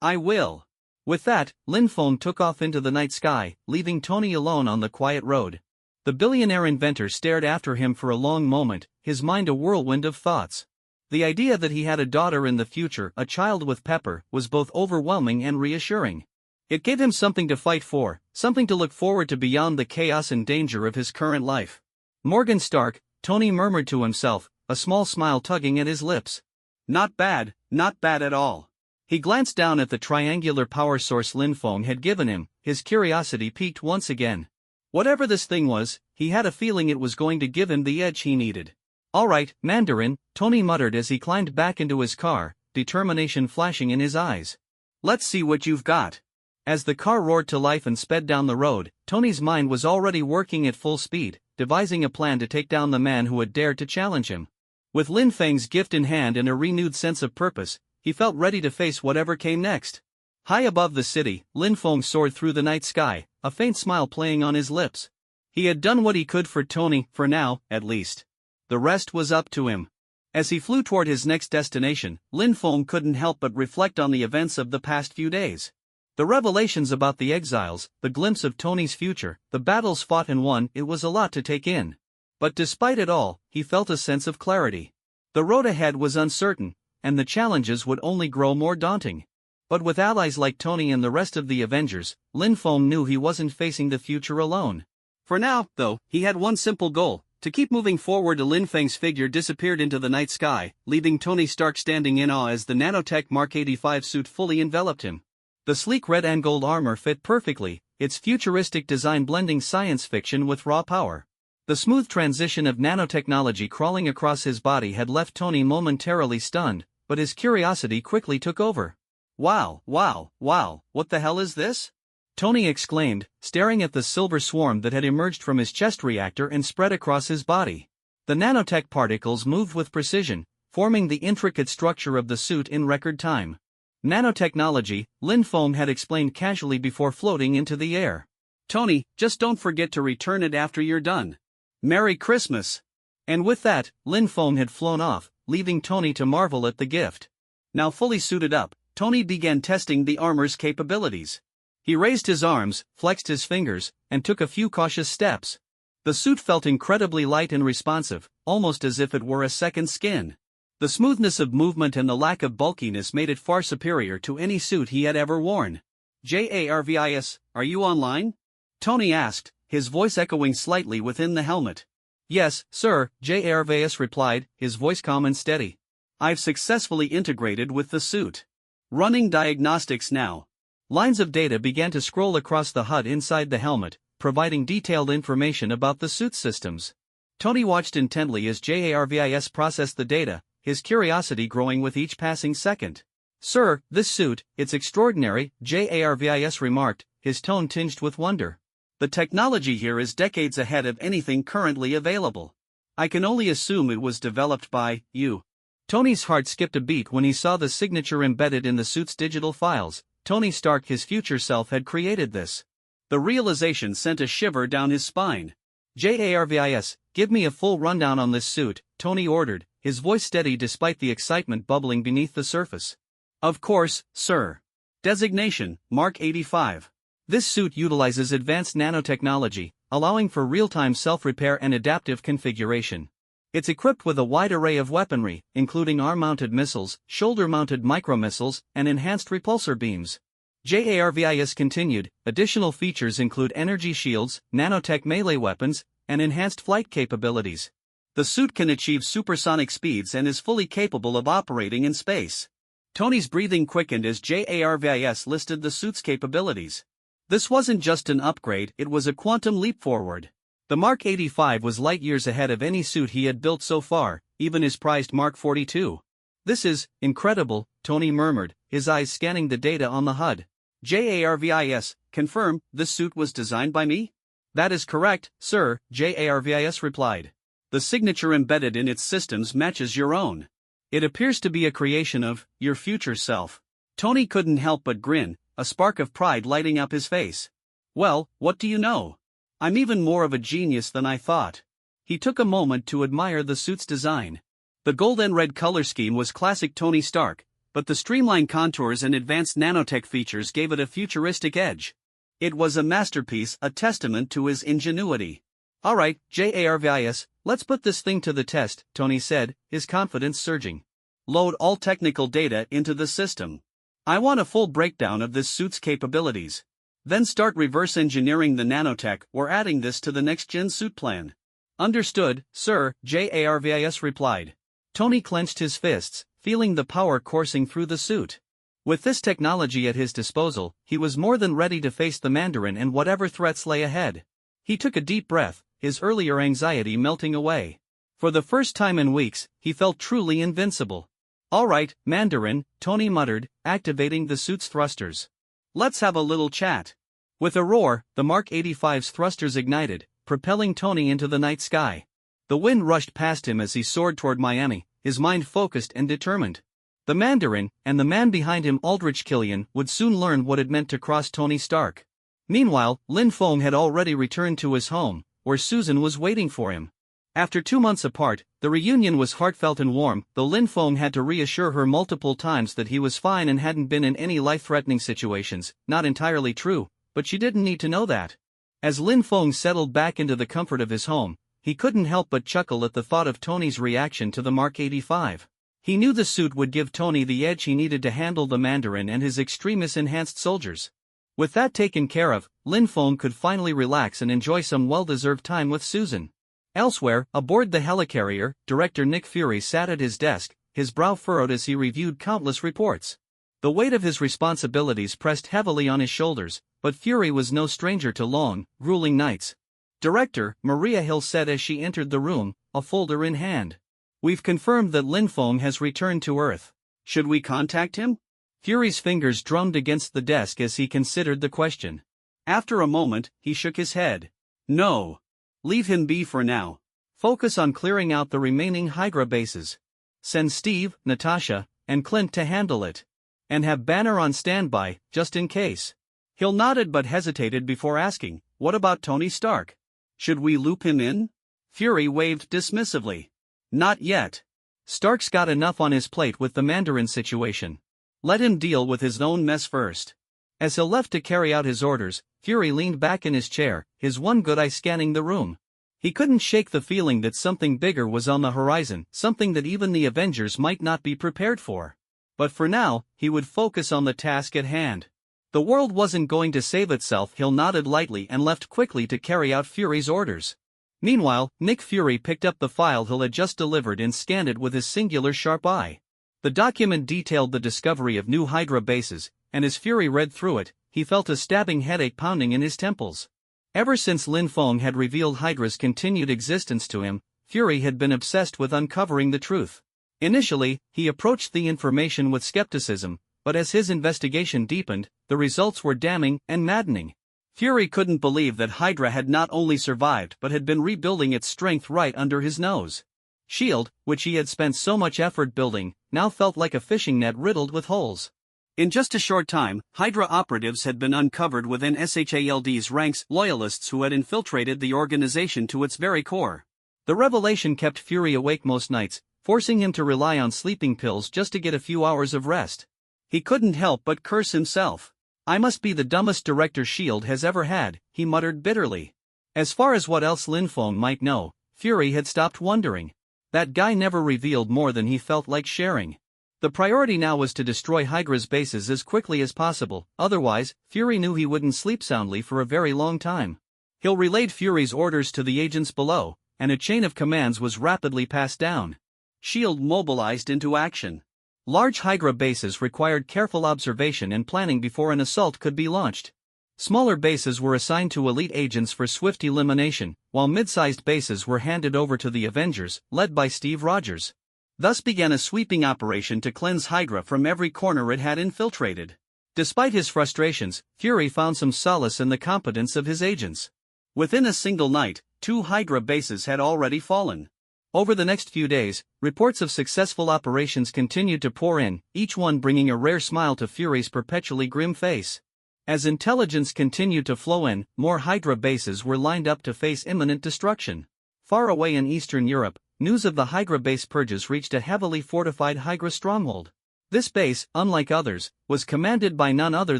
I will. With that, Lin Feng took off into the night sky, leaving Tony alone on the quiet road. The billionaire inventor stared after him for a long moment, his mind a whirlwind of thoughts. The idea that he had a daughter in the future, a child with Pepper, was both overwhelming and reassuring. It gave him something to fight for, something to look forward to beyond the chaos and danger of his current life. Morgan Stark, Tony murmured to himself, a small smile tugging at his lips. Not bad at all. He glanced down at the triangular power source Lin Feng had given him, his curiosity piqued once again. Whatever this thing was, he had a feeling it was going to give him the edge he needed. Alright, Mandarin, Tony muttered as he climbed back into his car, determination flashing in his eyes. Let's see what you've got. As the car roared to life and sped down the road, Tony's mind was already working at full speed, devising a plan to take down the man who had dared to challenge him. With Lin Feng's gift in hand and a renewed sense of purpose, he felt ready to face whatever came next. High above the city, Lin Feng soared through the night sky, a faint smile playing on his lips. He had done what he could for Tony, for now, at least. The rest was up to him. As he flew toward his next destination, Lin Feng couldn't help but reflect on the events of the past few days. The revelations about the exiles, the glimpse of Tony's future, the battles fought and won, it was a lot to take in. But despite it all, he felt a sense of clarity. The road ahead was uncertain, and the challenges would only grow more daunting. But with allies like Tony and the rest of the Avengers, Lin Feng knew he wasn't facing the future alone. For now, though, he had one simple goal: to keep moving forward. Lin Feng's figure disappeared into the night sky, leaving Tony Stark standing in awe as the nanotech Mark 85 suit fully enveloped him. The sleek red and gold armor fit perfectly, its futuristic design blending science fiction with raw power. The smooth transition of nanotechnology crawling across his body had left Tony momentarily stunned, but his curiosity quickly took over. Wow, what the hell is this? Tony exclaimed, staring at the silver swarm that had emerged from his chest reactor and spread across his body. The nanotech particles moved with precision, forming the intricate structure of the suit in record time. Nanotechnology, Lin Feng had explained casually before floating into the air. Tony, just don't forget to return it after you're done. Merry Christmas! And with that, Lin Feng had flown off, leaving Tony to marvel at the gift. Now fully suited up, Tony began testing the armor's capabilities. He raised his arms, flexed his fingers, and took a few cautious steps. The suit felt incredibly light and responsive, almost as if it were a second skin. The smoothness of movement and the lack of bulkiness made it far superior to any suit he had ever worn. Jarvis, are you online? Tony asked, his voice echoing slightly within the helmet. Yes, sir, Jarvis replied, his voice calm and steady. I've successfully integrated with the suit. Running diagnostics now. Lines of data began to scroll across the HUD inside the helmet, providing detailed information about the suit's systems. Tony watched intently as Jarvis processed the data, his curiosity growing with each passing second. Sir, this suit, it's extraordinary, Jarvis remarked, his tone tinged with wonder. The technology here is decades ahead of anything currently available. I can only assume it was developed by you. Tony's heart skipped a beat when he saw the signature embedded in the suit's digital files. Tony Stark, his future self, had created this. The realization sent a shiver down his spine. Jarvis, give me a full rundown on this suit, Tony ordered, his voice steady despite the excitement bubbling beneath the surface. "Of course, sir. Designation, Mark 85. This suit utilizes advanced nanotechnology, allowing for real-time self-repair and adaptive configuration. It's equipped with a wide array of weaponry, including arm-mounted missiles, shoulder-mounted micromissiles, and enhanced repulsor beams." JARVIS continued, "Additional features include energy shields, nanotech melee weapons, and enhanced flight capabilities. The suit can achieve supersonic speeds and is fully capable of operating in space." Tony's breathing quickened as JARVIS listed the suit's capabilities. This wasn't just an upgrade, it was a quantum leap forward. The Mark 85 was light years ahead of any suit he had built so far, even his prized Mark 42. "This is incredible," Tony murmured, his eyes scanning the data on the HUD. JARVIS, "Confirm, this suit was designed by me?" "That is correct, sir," JARVIS replied. "The signature embedded in its systems matches your own. It appears to be a creation of your future self." Tony couldn't help but grin, a spark of pride lighting up his face. "Well, what do you know? I'm even more of a genius than I thought." He took a moment to admire the suit's design. The gold and red color scheme was classic Tony Stark, but the streamlined contours and advanced nanotech features gave it a futuristic edge. It was a masterpiece, a testament to his ingenuity. "All right, JARVIS, let's put this thing to the test," Tony said, his confidence surging. "Load all technical data into the system. I want a full breakdown of this suit's capabilities. Then start reverse engineering the nanotech or adding this to the next-gen suit plan." "Understood, sir," JARVIS replied. Tony clenched his fists, feeling the power coursing through the suit. With this technology at his disposal, he was more than ready to face the Mandarin and whatever threats lay ahead. He took a deep breath, his earlier anxiety melting away. For the first time in weeks, he felt truly invincible. "All right, Mandarin," Tony muttered, activating the suit's thrusters. "Let's have a little chat." With a roar, the Mark 85's thrusters ignited, propelling Tony into the night sky. The wind rushed past him as he soared toward Miami, his mind focused and determined. The Mandarin, and the man behind him, Aldrich Killian, would soon learn what it meant to cross Tony Stark. Meanwhile, Lin Feng had already returned to his home, where Susan was waiting for him. After 2 months apart, the reunion was heartfelt and warm, though Lin Feng had to reassure her multiple times that he was fine and hadn't been in any life-threatening situations. Not entirely true, but she didn't need to know that. As Lin Feng settled back into the comfort of his home, he couldn't help but chuckle at the thought of Tony's reaction to the Mark 85. He knew the suit would give Tony the edge he needed to handle the Mandarin and his extremis-enhanced soldiers. With that taken care of, Lin Feng could finally relax and enjoy some well-deserved time with Susan. Elsewhere, aboard the helicarrier, director Nick Fury sat at his desk, his brow furrowed as he reviewed countless reports. The weight of his responsibilities pressed heavily on his shoulders, but Fury was no stranger to long, grueling nights. "Director," Maria Hill said as she entered the room, a folder in hand. "We've confirmed that Lin Feng has returned to Earth. Should we contact him?" Fury's fingers drummed against the desk as he considered the question. After a moment, he shook his head. "No. Leave him be for now. Focus on clearing out the remaining Hydra bases. Send Steve, Natasha, and Clint to handle it. And have Banner on standby, just in case." Hill nodded but hesitated before asking, "What about Tony Stark? Should we loop him in?" Fury waved dismissively. "Not yet. Stark's got enough on his plate with the Mandarin situation. Let him deal with his own mess first." As Hill left to carry out his orders, Fury leaned back in his chair, his one good eye scanning the room. He couldn't shake the feeling that something bigger was on the horizon, something that even the Avengers might not be prepared for. But for now, he would focus on the task at hand. The world wasn't going to save itself. Hill nodded lightly and left quickly to carry out Fury's orders. Meanwhile, Nick Fury picked up the file Hill had just delivered and scanned it with his singular sharp eye. The document detailed the discovery of new Hydra bases, and as Fury read through it, he felt a stabbing headache pounding in his temples. Ever since Lin Feng had revealed Hydra's continued existence to him, Fury had been obsessed with uncovering the truth. Initially, he approached the information with skepticism, but as his investigation deepened, the results were damning and maddening. Fury couldn't believe that Hydra had not only survived but had been rebuilding its strength right under his nose. S.H.I.E.L.D., which he had spent so much effort building, now felt like a fishing net riddled with holes. In just a short time, Hydra operatives had been uncovered within SHIELD's ranks, loyalists who had infiltrated the organization to its very core. The revelation kept Fury awake most nights, forcing him to rely on sleeping pills just to get a few hours of rest. He couldn't help but curse himself. "I must be the dumbest director S.H.I.E.L.D. has ever had," he muttered bitterly. As far as what else Lin Feng might know, Fury had stopped wondering. That guy never revealed more than he felt like sharing. The priority now was to destroy Hydra's bases as quickly as possible, otherwise, Fury knew he wouldn't sleep soundly for a very long time. He'll relayed Fury's orders to the agents below, and a chain of commands was rapidly passed down. S.H.I.E.L.D. mobilized into action. Large Hydra bases required careful observation and planning before an assault could be launched. Smaller bases were assigned to elite agents for swift elimination, while mid-sized bases were handed over to the Avengers, led by Steve Rogers. Thus began a sweeping operation to cleanse Hydra from every corner it had infiltrated. Despite his frustrations, Fury found some solace in the competence of his agents. Within a single night, 2 Hydra bases had already fallen. Over the next few days, reports of successful operations continued to pour in, each one bringing a rare smile to Fury's perpetually grim face. As intelligence continued to flow in, more Hydra bases were lined up to face imminent destruction. Far away in Eastern Europe, news of the Hydra base purges reached a heavily fortified Hydra stronghold. This base, unlike others, was commanded by none other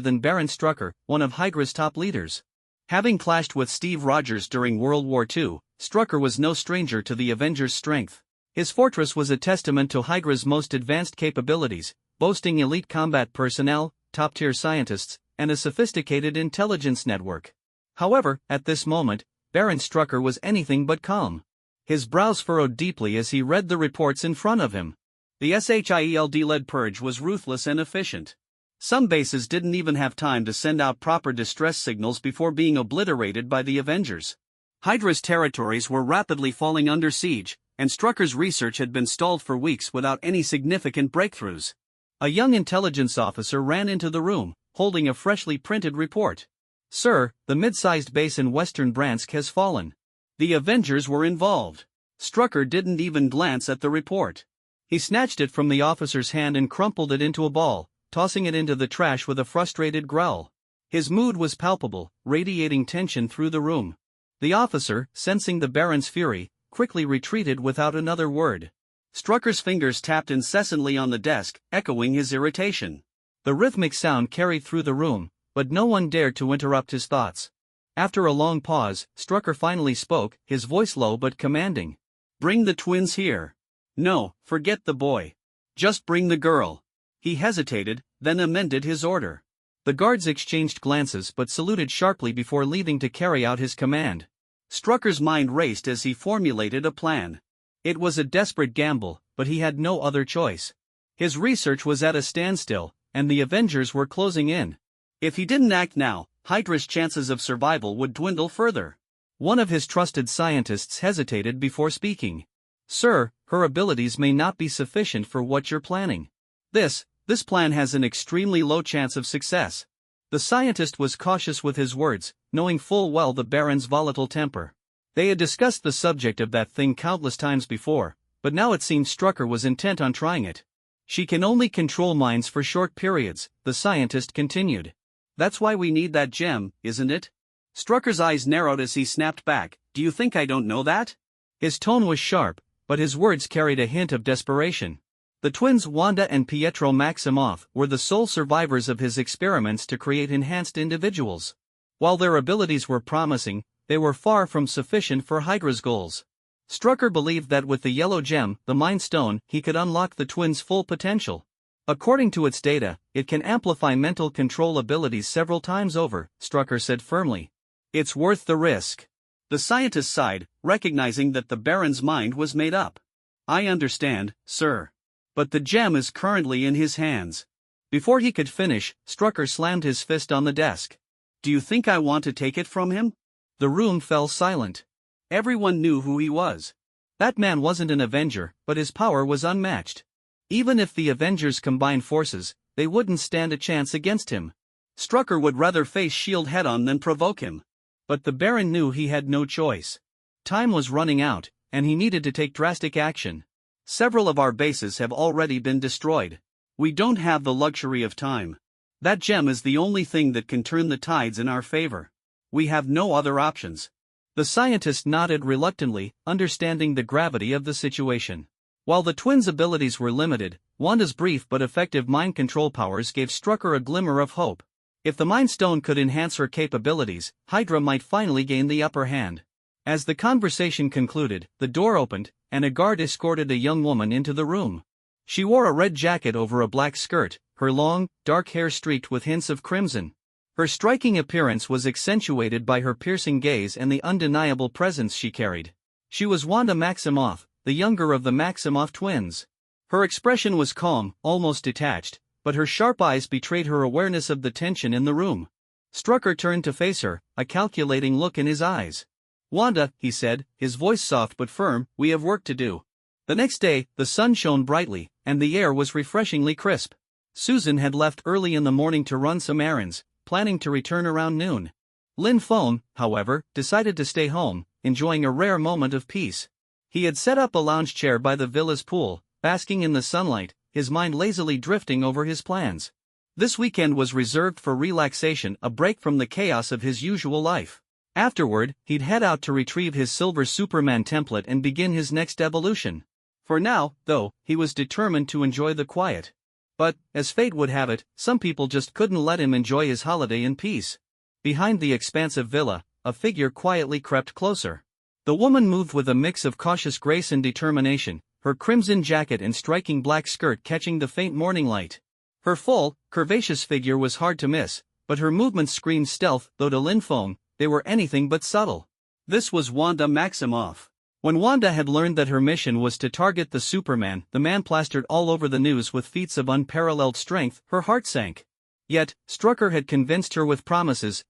than Baron Strucker, one of Hydra's top leaders. Having clashed with Steve Rogers during World War II, Strucker was no stranger to the Avengers' strength. His fortress was a testament to Hydra's most advanced capabilities, boasting elite combat personnel, top-tier scientists, and a sophisticated intelligence network. However, at this moment, Baron Strucker was anything but calm. His brows furrowed deeply as he read the reports in front of him. The SHIELD-led purge was ruthless and efficient. Some bases didn't even have time to send out proper distress signals before being obliterated by the Avengers. Hydra's territories were rapidly falling under siege, and Strucker's research had been stalled for weeks without any significant breakthroughs. A young intelligence officer ran into the room, holding a freshly printed report. "Sir, the mid-sized base in Western Bransk has fallen. The Avengers were involved." Strucker didn't even glance at the report. He snatched it from the officer's hand and crumpled it into a ball, tossing it into the trash with a frustrated growl. His mood was palpable, radiating tension through the room. The officer, sensing the Baron's fury, quickly retreated without another word. Strucker's fingers tapped incessantly on the desk, echoing his irritation. The rhythmic sound carried through the room, but no one dared to interrupt his thoughts. After a long pause, Strucker finally spoke, his voice low but commanding. "Bring the twins here." "No, forget the boy. Just bring the girl." He hesitated, then amended his order. The guards exchanged glances but saluted sharply before leaving to carry out his command. Strucker's mind raced as he formulated a plan. It was a desperate gamble, but he had no other choice. His research was at a standstill, and the Avengers were closing in. If he didn't act now, Hydra's chances of survival would dwindle further. One of his trusted scientists hesitated before speaking. "Sir, her abilities may not be sufficient for what you're planning. This plan has an extremely low chance of success." The scientist was cautious with his words, knowing full well the Baron's volatile temper. They had discussed the subject of that thing countless times before, but now it seemed Strucker was intent on trying it. "She can only control minds for short periods," the scientist continued. "That's why we need that gem, isn't it?" Strucker's eyes narrowed as he snapped back, "Do you think I don't know that?" His tone was sharp, but his words carried a hint of desperation. The twins Wanda and Pietro Maximoff were the sole survivors of his experiments to create enhanced individuals. While their abilities were promising, they were far from sufficient for Hydra's goals. Strucker believed that with the yellow gem, the Mind Stone, he could unlock the twins' full potential. According to its data, it can amplify mental control abilities several times over, Strucker said firmly. "It's worth the risk." The scientist sighed, recognizing that the Baron's mind was made up. "I understand, sir. But the gem is currently in his hands." Before he could finish, Strucker slammed his fist on the desk. "Do you think I want to take it from him?" The room fell silent. Everyone knew who he was. That man wasn't an Avenger, but his power was unmatched. Even if the Avengers combined forces, they wouldn't stand a chance against him. Strucker would rather face S.H.I.E.L.D. head-on than provoke him. But the Baron knew he had no choice. Time was running out, and he needed to take drastic action. "Several of our bases have already been destroyed. We don't have the luxury of time. That gem is the only thing that can turn the tides in our favor. We have no other options." The scientist nodded reluctantly, understanding the gravity of the situation. While the twins' abilities were limited, Wanda's brief but effective mind control powers gave Strucker a glimmer of hope. If the Mind Stone could enhance her capabilities, Hydra might finally gain the upper hand. As the conversation concluded, the door opened, and a guard escorted a young woman into the room. She wore a red jacket over a black skirt, her long, dark hair streaked with hints of crimson. Her striking appearance was accentuated by her piercing gaze and the undeniable presence she carried. She was Wanda Maximoff, the younger of the Maximoff twins. Her expression was calm, almost detached, but her sharp eyes betrayed her awareness of the tension in the room. Strucker turned to face her, a calculating look in his eyes. "Wanda," he said, his voice soft but firm, "we have work to do." The next day, the sun shone brightly, and the air was refreshingly crisp. Susan had left early in the morning to run some errands, planning to return around noon. Lin Feng, however, decided to stay home, enjoying a rare moment of peace. He had set up a lounge chair by the villa's pool, basking in the sunlight, his mind lazily drifting over his plans. This weekend was reserved for relaxation, a break from the chaos of his usual life. Afterward, he'd head out to retrieve his silver Superman template and begin his next evolution. For now, though, he was determined to enjoy the quiet. But, as fate would have it, some people just couldn't let him enjoy his holiday in peace. Behind the expansive villa, a figure quietly crept closer. The woman moved with a mix of cautious grace and determination, her crimson jacket and striking black skirt catching the faint morning light. Her full, curvaceous figure was hard to miss, but her movements screamed stealth, though to Lin Feng, they were anything but subtle. This was Wanda Maximoff. When Wanda had learned that her mission was to target the Superman, the man plastered all over the news with feats of unparalleled strength, her heart sank. Yet, Strucker had convinced her with promises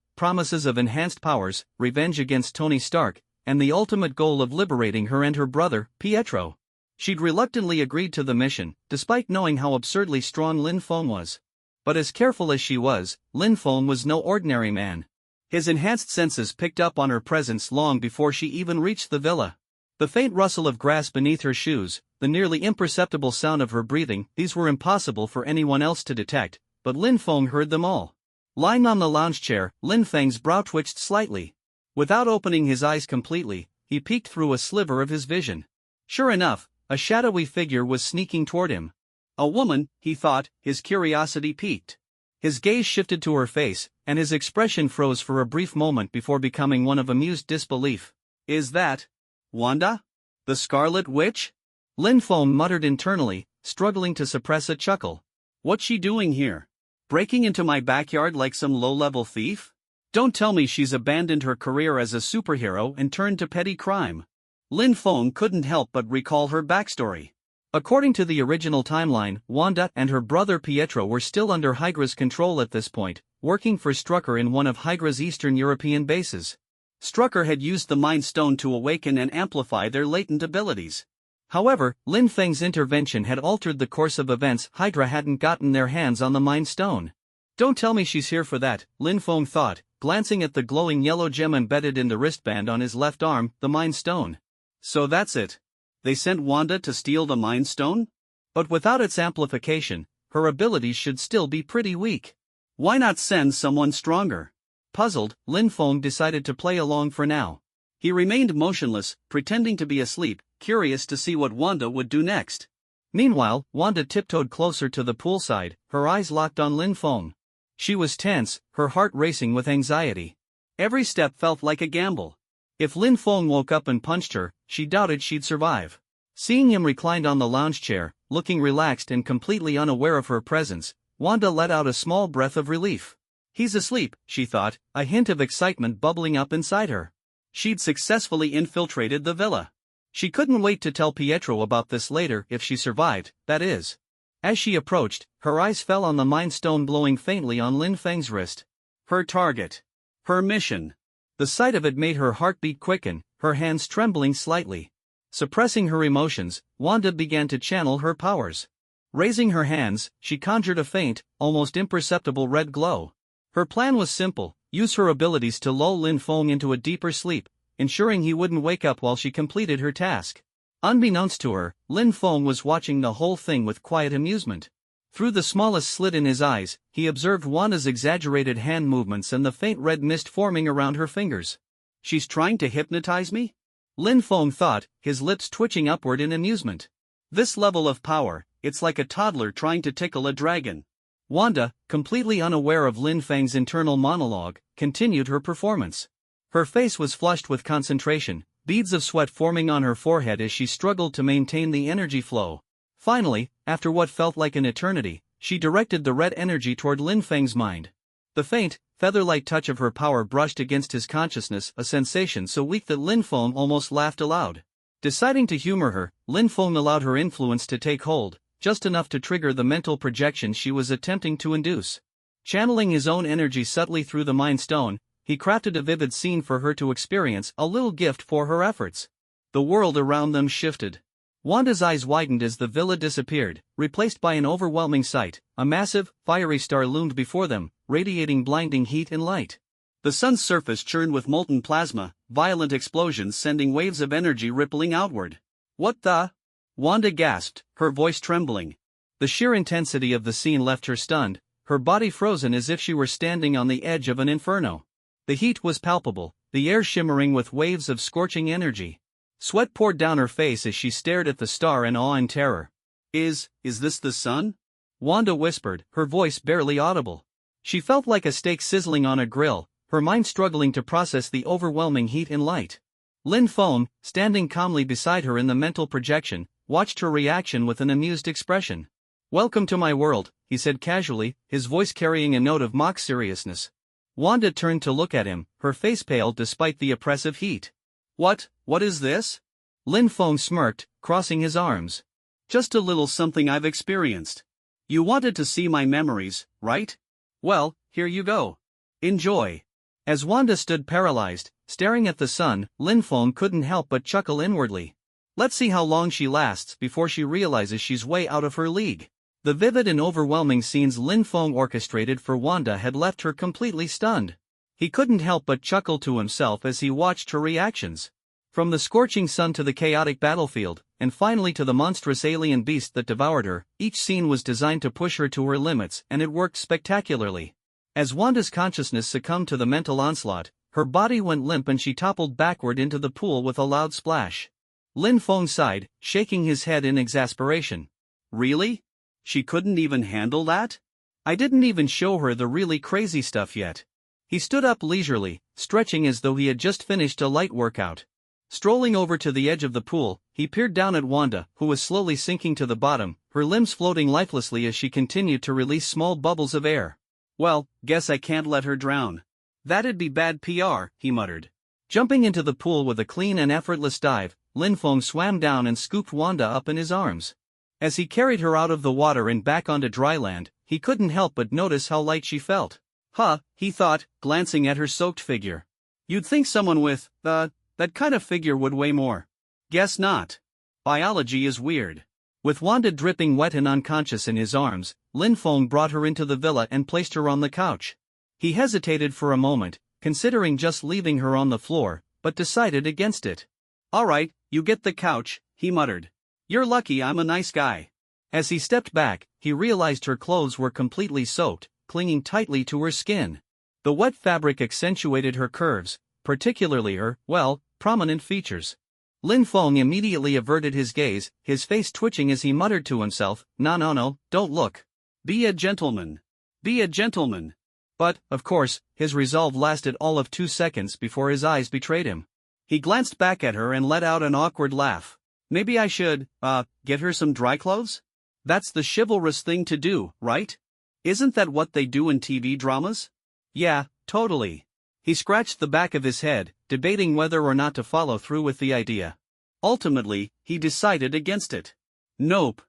of enhanced powers, revenge against Tony Stark, and the ultimate goal of liberating her and her brother, Pietro. She'd reluctantly agreed to the mission, despite knowing how absurdly strong Lin Feng was. But as careful as she was, Lin Feng was no ordinary man. His enhanced senses picked up on her presence long before she even reached the villa. The faint rustle of grass beneath her shoes, the nearly imperceptible sound of her breathing, these were impossible for anyone else to detect, but Lin Feng heard them all. Lying on the lounge chair, Lin Feng's brow twitched slightly. Without opening his eyes completely, he peeked through a sliver of his vision. Sure enough, a shadowy figure was sneaking toward him. A woman, he thought, his curiosity piqued. His gaze shifted to her face, and his expression froze for a brief moment before becoming one of amused disbelief. "Is that Wanda? The Scarlet Witch?" Lin Feng muttered internally, struggling to suppress a chuckle. "What's she doing here? Breaking into my backyard like some low-level thief? Don't tell me she's abandoned her career as a superhero and turned to petty crime." Lin Feng couldn't help but recall her backstory. According to the original timeline, Wanda and her brother Pietro were still under Hydra's control at this point, working for Strucker in one of Hydra's Eastern European bases. Strucker had used the Mind Stone to awaken and amplify their latent abilities. However, Lin Feng's intervention had altered the course of events. Hydra hadn't gotten their hands on the Mind Stone. "Don't tell me she's here for that," Lin Feng thought, glancing at the glowing yellow gem embedded in the wristband on his left arm, the Mind Stone. So that's it. They sent Wanda to steal the Mind Stone? But without its amplification, her abilities should still be pretty weak. Why not send someone stronger? Puzzled, Lin Feng decided to play along for now. He remained motionless, pretending to be asleep, curious to see what Wanda would do next. Meanwhile, Wanda tiptoed closer to the poolside, her eyes locked on Lin Feng. She was tense, her heart racing with anxiety. Every step felt like a gamble. If Lin Feng woke up and punched her, she doubted she'd survive. Seeing him reclined on the lounge chair, looking relaxed and completely unaware of her presence, Wanda let out a small breath of relief. He's asleep, she thought, a hint of excitement bubbling up inside her. She'd successfully infiltrated the villa. She couldn't wait to tell Pietro about this later, if she survived, that is. As she approached, her eyes fell on the Mind Stone glowing faintly on Lin Feng's wrist. Her target. Her mission. The sight of it made her heartbeat quicken, her hands trembling slightly. Suppressing her emotions, Wanda began to channel her powers. Raising her hands, she conjured a faint, almost imperceptible red glow. Her plan was simple: use her abilities to lull Lin Feng into a deeper sleep, ensuring he wouldn't wake up while she completed her task. Unbeknownst to her, Lin Feng was watching the whole thing with quiet amusement. Through the smallest slit in his eyes, he observed Wanda's exaggerated hand movements and the faint red mist forming around her fingers. "She's trying to hypnotize me?" Lin Feng thought, his lips twitching upward in amusement. This level of power, it's like a toddler trying to tickle a dragon. Wanda, completely unaware of Lin Feng's internal monologue, continued her performance. Her face was flushed with concentration, beads of sweat forming on her forehead as she struggled to maintain the energy flow. Finally, after what felt like an eternity, she directed the red energy toward Lin Feng's mind. The faint, feather-light touch of her power brushed against his consciousness, a sensation so weak that Lin Feng almost laughed aloud. Deciding to humor her, Lin Feng allowed her influence to take hold, just enough to trigger the mental projection she was attempting to induce. Channeling his own energy subtly through the Mind Stone, he crafted a vivid scene for her to experience, a little gift for her efforts. The world around them shifted. Wanda's eyes widened as the villa disappeared, replaced by an overwhelming sight. A massive, fiery star loomed before them, radiating blinding heat and light. The sun's surface churned with molten plasma, violent explosions sending waves of energy rippling outward. "What the?" Wanda gasped, her voice trembling. The sheer intensity of the scene left her stunned, her body frozen as if she were standing on the edge of an inferno. The heat was palpable, the air shimmering with waves of scorching energy. Sweat poured down her face as she stared at the star in awe and terror. Is this the sun?" Wanda whispered, her voice barely audible. She felt like a steak sizzling on a grill, her mind struggling to process the overwhelming heat and light. Lin Feng, standing calmly beside her in the mental projection, watched her reaction with an amused expression. "Welcome to my world," he said casually, his voice carrying a note of mock seriousness. Wanda turned to look at him, her face pale despite the oppressive heat. What is this?" Lin Feng smirked, crossing his arms. "Just a little something I've experienced. You wanted to see my memories, right? Well, here you go. Enjoy." As Wanda stood paralyzed, staring at the sun, Lin Feng couldn't help but chuckle inwardly. Let's see how long she lasts before she realizes she's way out of her league. The vivid and overwhelming scenes Lin Feng orchestrated for Wanda had left her completely stunned. He couldn't help but chuckle to himself as he watched her reactions. From the scorching sun to the chaotic battlefield, and finally to the monstrous alien beast that devoured her, each scene was designed to push her to her limits, and it worked spectacularly. As Wanda's consciousness succumbed to the mental onslaught, her body went limp and she toppled backward into the pool with a loud splash. Lin Feng sighed, shaking his head in exasperation. "Really? She couldn't even handle that? I didn't even show her the really crazy stuff yet." He stood up leisurely, stretching as though he had just finished a light workout. Strolling over to the edge of the pool, he peered down at Wanda, who was slowly sinking to the bottom, her limbs floating lifelessly as she continued to release small bubbles of air. "Well, guess I can't let her drown. That'd be bad PR," he muttered. Jumping into the pool with a clean and effortless dive, Lin Feng swam down and scooped Wanda up in his arms. As he carried her out of the water and back onto dry land, he couldn't help but notice how light she felt. "Huh," he thought, glancing at her soaked figure. "You'd think someone with, that kind of figure would weigh more. Guess not. Biology is weird." With Wanda dripping wet and unconscious in his arms, Lin Feng brought her into the villa and placed her on the couch. He hesitated for a moment, considering just leaving her on the floor, but decided against it. "All right, you get the couch," he muttered. "You're lucky I'm a nice guy." As he stepped back, he realized her clothes were completely soaked, clinging tightly to her skin. The wet fabric accentuated her curves, particularly her, prominent features. Lin Feng immediately averted his gaze, his face twitching as he muttered to himself, No, don't look. Be a gentleman. Be a gentleman." But, of course, his resolve lasted all of 2 seconds before his eyes betrayed him. He glanced back at her and let out an awkward laugh. "Maybe I should, get her some dry clothes? That's the chivalrous thing to do, right? Isn't that what they do in TV dramas?" "Yeah, totally." He scratched the back of his head, debating whether or not to follow through with the idea. Ultimately, he decided against it. Nope,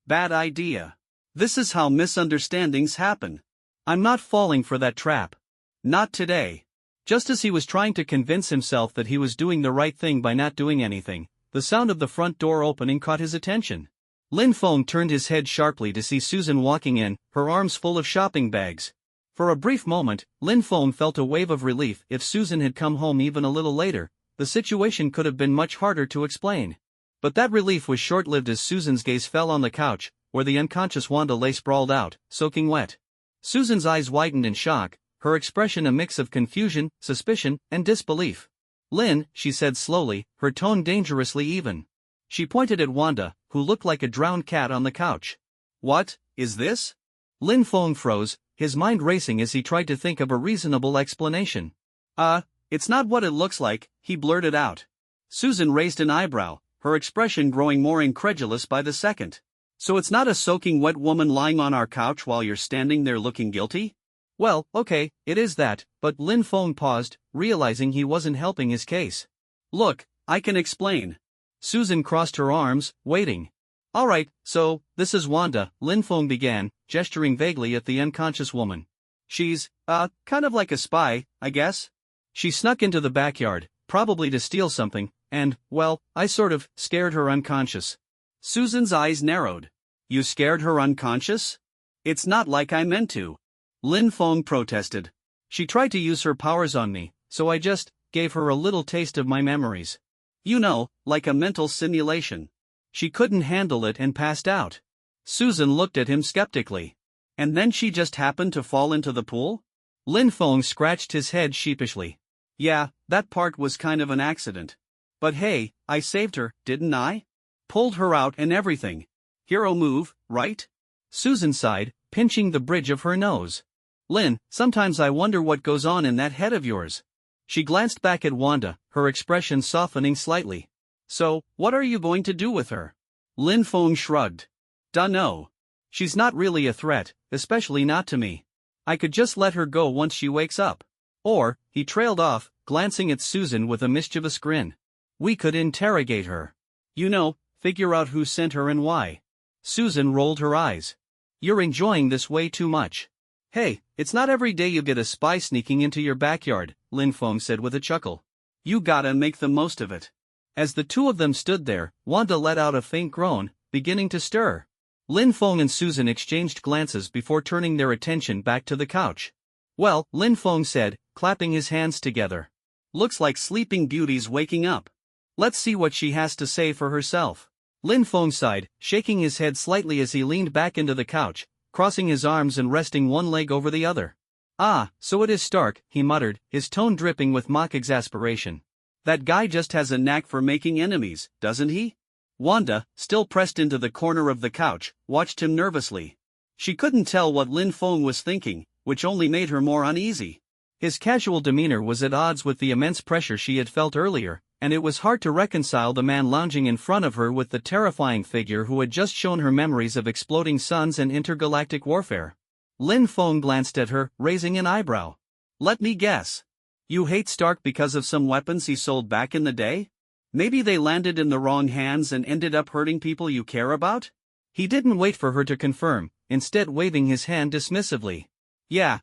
bad idea. This is how misunderstandings happen. I'm not falling for that trap. Not today. Just as he was trying to convince himself that he was doing the right thing by not doing anything, the sound of the front door opening caught his attention. Lin Feng turned his head sharply to see Susan walking in, her arms full of shopping bags. For a brief moment, Lin Feng felt a wave of relief. If Susan had come home even a little later, the situation could have been much harder to explain. But that relief was short-lived as Susan's gaze fell on the couch, where the unconscious Wanda lay sprawled out, soaking wet. Susan's eyes widened in shock, her expression a mix of confusion, suspicion, and disbelief. "Lin," she said slowly, her tone dangerously even. She pointed at Wanda, who looked like a drowned cat on the couch. What is this? Lin Feng froze, his mind racing as he tried to think of a reasonable explanation. It's not what it looks like, he blurted out. Susan raised an eyebrow, her expression growing more incredulous by the second. So it's not a soaking wet woman lying on our couch while you're standing there looking guilty? Well, okay, it is that, but Lin Feng paused, realizing he wasn't helping his case. Look, I can explain. Susan crossed her arms, waiting. Alright, so, this is Wanda, Lin Feng began, gesturing vaguely at the unconscious woman. She's, kind of like a spy, I guess. She snuck into the backyard, probably to steal something, and, well, I sort of scared her unconscious. Susan's eyes narrowed. You scared her unconscious? It's not like I meant to. Lin Feng protested. She tried to use her powers on me, so I just gave her a little taste of my memories. You know, like a mental simulation. She couldn't handle it and passed out. Susan looked at him skeptically. And then she just happened to fall into the pool? Lin Feng scratched his head sheepishly. Yeah, that part was kind of an accident. But hey, I saved her, didn't I? Pulled her out and everything. Hero move, right? Susan sighed, pinching the bridge of her nose. Lin, sometimes I wonder what goes on in that head of yours. She glanced back at Wanda, her expression softening slightly. So, what are you going to do with her? Lin Feng shrugged. Dunno. She's not really a threat, especially not to me. I could just let her go once she wakes up. Or, he trailed off, glancing at Susan with a mischievous grin. We could interrogate her. You know, figure out who sent her and why. Susan rolled her eyes. You're enjoying this way too much. Hey, it's not every day you get a spy sneaking into your backyard, Lin Feng said with a chuckle. You gotta make the most of it. As the two of them stood there, Wanda let out a faint groan, beginning to stir. Lin Feng and Susan exchanged glances before turning their attention back to the couch. Well, Lin Feng said, clapping his hands together. Looks like Sleeping Beauty's waking up. Let's see what she has to say for herself. Lin Feng sighed, shaking his head slightly as he leaned back into the couch, crossing his arms and resting one leg over the other. Ah, so it is Stark, he muttered, his tone dripping with mock exasperation. That guy just has a knack for making enemies, doesn't he? Wanda, still pressed into the corner of the couch, watched him nervously. She couldn't tell what Lin Feng was thinking, which only made her more uneasy. His casual demeanor was at odds with the immense pressure she had felt earlier, and it was hard to reconcile the man lounging in front of her with the terrifying figure who had just shown her memories of exploding suns and intergalactic warfare. Lin Feng glanced at her, raising an eyebrow. Let me guess. You hate Stark because of some weapons he sold back in the day? Maybe they landed in the wrong hands and ended up hurting people you care about? He didn't wait for her to confirm, instead waving his hand dismissively. Yeah,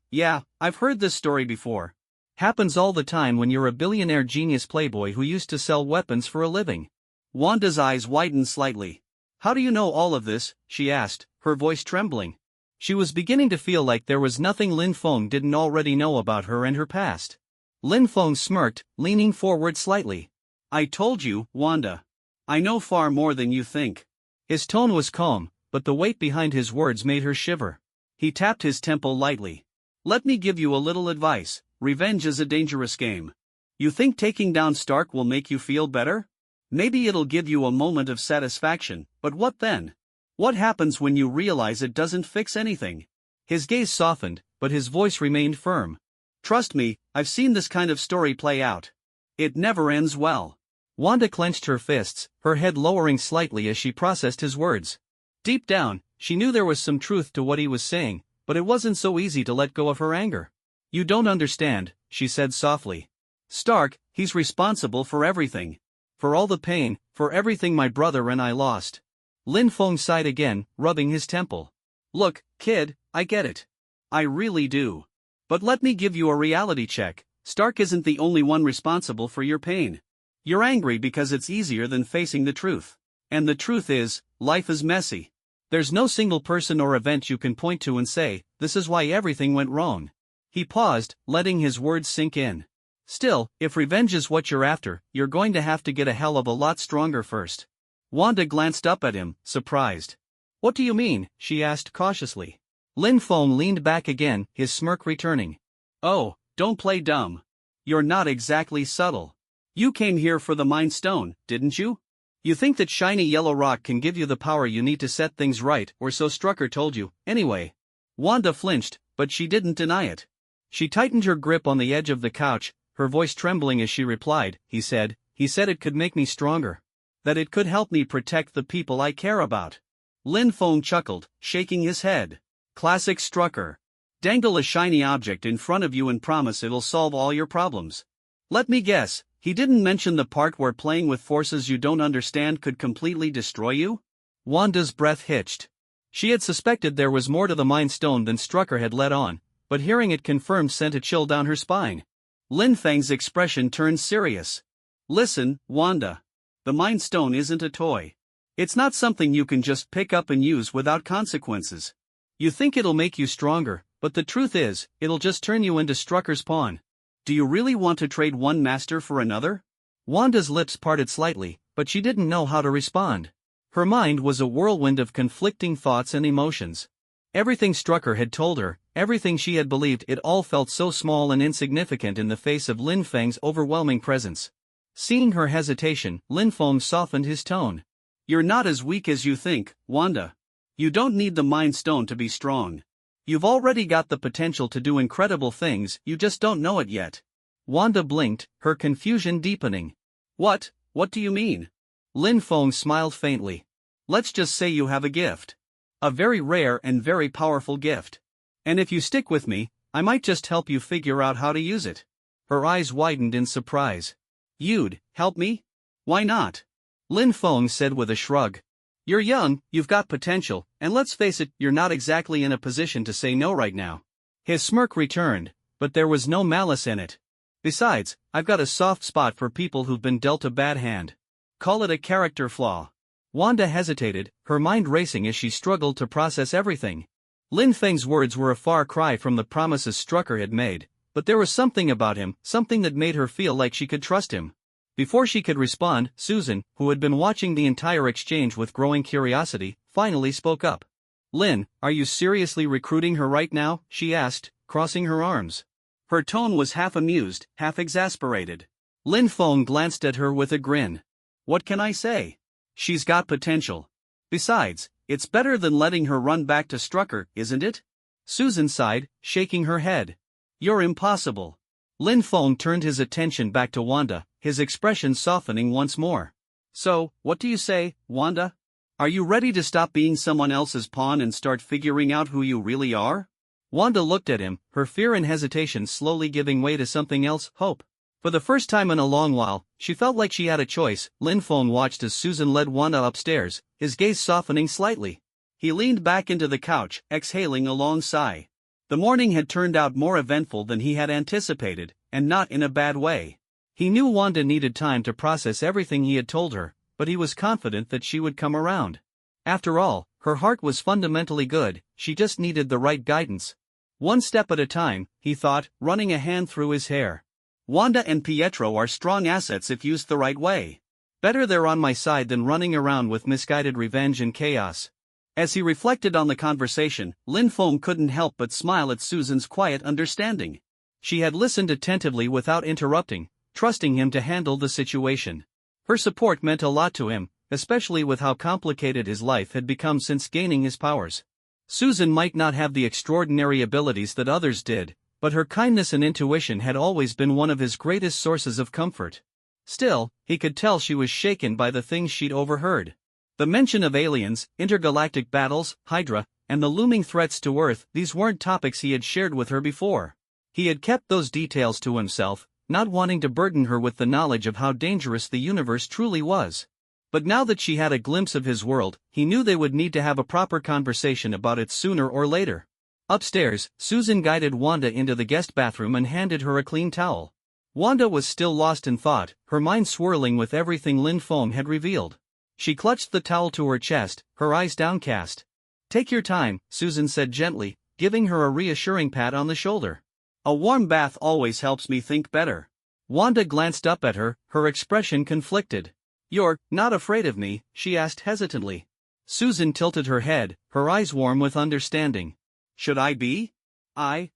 I've heard this story before. Happens all the time when you're a billionaire genius playboy who used to sell weapons for a living. Wanda's eyes widened slightly. How do you know all of this? She asked, her voice trembling. She was beginning to feel like there was nothing Lin Feng didn't already know about her and her past. Lin Feng smirked, leaning forward slightly. I told you, Wanda. I know far more than you think. His tone was calm, but the weight behind his words made her shiver. He tapped his temple lightly. Let me give you a little advice. Revenge is a dangerous game. You think taking down Stark will make you feel better? Maybe it'll give you a moment of satisfaction, but what then? What happens when you realize it doesn't fix anything? His gaze softened, but his voice remained firm. Trust me, I've seen this kind of story play out. It never ends well. Wanda clenched her fists, her head lowering slightly as she processed his words. Deep down, she knew there was some truth to what he was saying, but it wasn't so easy to let go of her anger. You don't understand, she said softly. Stark, he's responsible for everything. For all the pain, for everything my brother and I lost. Lin Feng sighed again, rubbing his temple. Look, kid, I get it. I really do. But let me give you a reality check. Stark isn't the only one responsible for your pain. You're angry because it's easier than facing the truth. And the truth is, life is messy. There's no single person or event you can point to and say, this is why everything went wrong. He paused, letting his words sink in. Still, if revenge is what you're after, you're going to have to get a hell of a lot stronger first. Wanda glanced up at him, surprised. What do you mean? She asked cautiously. Lin Feng leaned back again, his smirk returning. Oh, don't play dumb. You're not exactly subtle. You came here for the Mind Stone, didn't you? You think that shiny yellow rock can give you the power you need to set things right, or so Strucker told you, anyway. Wanda flinched, but she didn't deny it. She tightened her grip on the edge of the couch, her voice trembling as she replied, He said it could make me stronger. That it could help me protect the people I care about. Lin Feng chuckled, shaking his head. Classic Strucker. Dangle a shiny object in front of you and promise it'll solve all your problems. Let me guess, he didn't mention the part where playing with forces you don't understand could completely destroy you? Wanda's breath hitched. She had suspected there was more to the Mind Stone than Strucker had let on, but hearing it confirmed sent a chill down her spine. Lin Feng's expression turned serious. Listen, Wanda. The Mind Stone isn't a toy. It's not something you can just pick up and use without consequences. You think it'll make you stronger, but the truth is, it'll just turn you into Strucker's pawn. Do you really want to trade one master for another? Wanda's lips parted slightly, but she didn't know how to respond. Her mind was a whirlwind of conflicting thoughts and emotions. Everything Strucker had told her, everything she had believed, it all felt so small and insignificant in the face of Lin Feng's overwhelming presence. Seeing her hesitation, Lin Feng softened his tone. You're not as weak as you think, Wanda. You don't need the Mind Stone to be strong. You've already got the potential to do incredible things, you just don't know it yet. Wanda blinked, her confusion deepening. What do you mean? Lin Feng smiled faintly. Let's just say you have a gift. A very rare and very powerful gift. And if you stick with me, I might just help you figure out how to use it. Her eyes widened in surprise. You'd help me? Why not? Lin Feng said with a shrug. You're young, you've got potential, and let's face it, you're not exactly in a position to say no right now. His smirk returned, but there was no malice in it. Besides, I've got a soft spot for people who've been dealt a bad hand. Call it a character flaw. Wanda hesitated, her mind racing as she struggled to process everything. Lin Feng's words were a far cry from the promises Strucker had made, but there was something about him, something that made her feel like she could trust him. Before she could respond, Susan, who had been watching the entire exchange with growing curiosity, finally spoke up. Lin, are you seriously recruiting her right now? She asked, crossing her arms. Her tone was half amused, half exasperated. Lin Feng glanced at her with a grin. What can I say? She's got potential. Besides, it's better than letting her run back to Strucker, isn't it? Susan sighed, shaking her head. You're impossible. Lin Feng turned his attention back to Wanda, his expression softening once more. So, what do you say, Wanda? Are you ready to stop being someone else's pawn and start figuring out who you really are? Wanda looked at him, her fear and hesitation slowly giving way to something else, hope. For the first time in a long while, she felt like she had a choice. Lin Feng watched as Susan led Wanda upstairs, his gaze softening slightly. He leaned back into the couch, exhaling a long sigh. The morning had turned out more eventful than he had anticipated, and not in a bad way. He knew Wanda needed time to process everything he had told her, but he was confident that she would come around. After all, her heart was fundamentally good, she just needed the right guidance. One step at a time, he thought, running a hand through his hair. Wanda and Pietro are strong assets if used the right way. Better they're on my side than running around with misguided revenge and chaos. As he reflected on the conversation, Lin Feng couldn't help but smile at Susan's quiet understanding. She had listened attentively without interrupting, trusting him to handle the situation. Her support meant a lot to him, especially with how complicated his life had become since gaining his powers. Susan might not have the extraordinary abilities that others did, but her kindness and intuition had always been one of his greatest sources of comfort. Still, he could tell she was shaken by the things she'd overheard. The mention of aliens, intergalactic battles, Hydra, and the looming threats to Earth, these weren't topics he had shared with her before. He had kept those details to himself, not wanting to burden her with the knowledge of how dangerous the universe truly was. But now that she had a glimpse of his world, he knew they would need to have a proper conversation about it sooner or later. Upstairs, Susan guided Wanda into the guest bathroom and handed her a clean towel. Wanda was still lost in thought, her mind swirling with everything Lin Feng had revealed. She clutched the towel to her chest, her eyes downcast. Take your time, Susan said gently, giving her a reassuring pat on the shoulder. A warm bath always helps me think better. Wanda glanced up at her, her expression conflicted. You're not afraid of me? She asked hesitantly. Susan tilted her head, her eyes warm with understanding. Should I be? I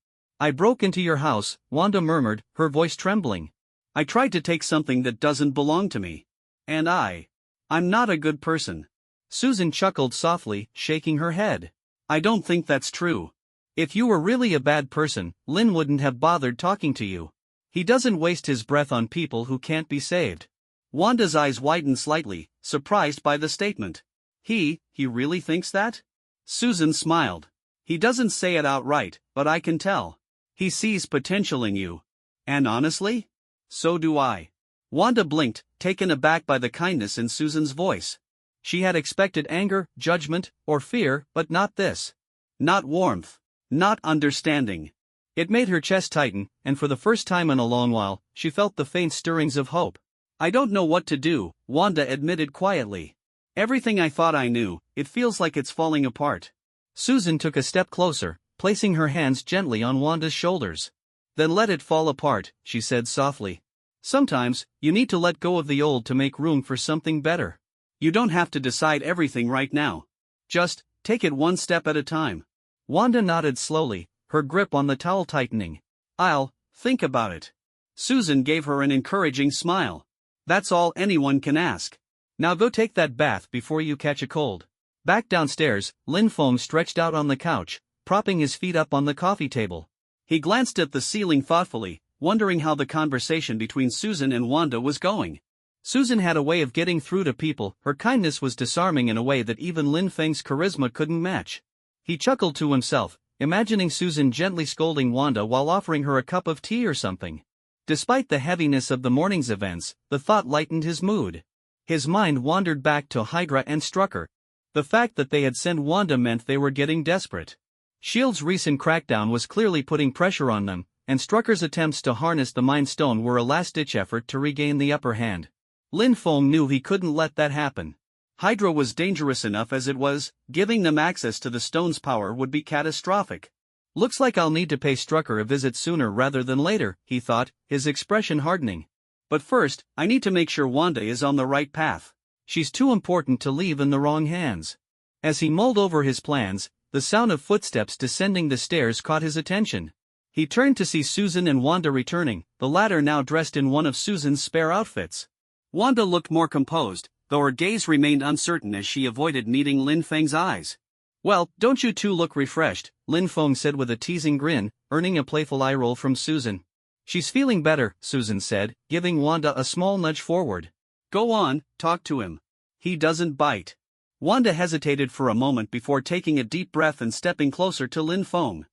broke into your house, Wanda murmured, her voice trembling. I tried to take something that doesn't belong to me. And I I'm not a good person. Susan chuckled softly, shaking her head. I don't think that's true. If you were really a bad person, Lin wouldn't have bothered talking to you. He doesn't waste his breath on people who can't be saved. Wanda's eyes widened slightly, surprised by the statement. He really thinks that? Susan smiled. He doesn't say it outright, but I can tell. He sees potential in you. And honestly? So do I. Wanda blinked, taken aback by the kindness in Susan's voice. She had expected anger, judgment, or fear, but not this. Not warmth. Not understanding. It made her chest tighten, and for the first time in a long while, she felt the faint stirrings of hope. I don't know what to do, Wanda admitted quietly. Everything I thought I knew, it feels like it's falling apart. Susan took a step closer, placing her hands gently on Wanda's shoulders. Then let it fall apart, she said softly. Sometimes, you need to let go of the old to make room for something better. You don't have to decide everything right now. Just, take it one step at a time. Wanda nodded slowly, her grip on the towel tightening. I'll think about it. Susan gave her an encouraging smile. That's all anyone can ask. Now go take that bath before you catch a cold. Back downstairs, Lin Feng stretched out on the couch, propping his feet up on the coffee table. He glanced at the ceiling thoughtfully, wondering how the conversation between Susan and Wanda was going. Susan had a way of getting through to people. Her kindness was disarming in a way that even Lin Feng's charisma couldn't match. He chuckled to himself, imagining Susan gently scolding Wanda while offering her a cup of tea or something. Despite the heaviness of the morning's events, the thought lightened his mood. His mind wandered back to Hydra and Strucker. The fact that they had sent Wanda meant they were getting desperate. S.H.I.E.L.D.'s recent crackdown was clearly putting pressure on them, and Strucker's attempts to harness the Mind Stone were a last-ditch effort to regain the upper hand. Lin Feng knew he couldn't let that happen. Hydra was dangerous enough as it was, giving them access to the stone's power would be catastrophic. Looks like I'll need to pay Strucker a visit sooner rather than later, he thought, his expression hardening. But first, I need to make sure Wanda is on the right path. She's too important to leave in the wrong hands. As he mulled over his plans, the sound of footsteps descending the stairs caught his attention. He turned to see Susan and Wanda returning, the latter now dressed in one of Susan's spare outfits. Wanda looked more composed, though her gaze remained uncertain as she avoided meeting Lin Feng's eyes. Well, don't you two look refreshed, Lin Feng said with a teasing grin, earning a playful eye roll from Susan. She's feeling better, Susan said, giving Wanda a small nudge forward. Go on, talk to him. He doesn't bite. Wanda hesitated for a moment before taking a deep breath and stepping closer to Lin Feng.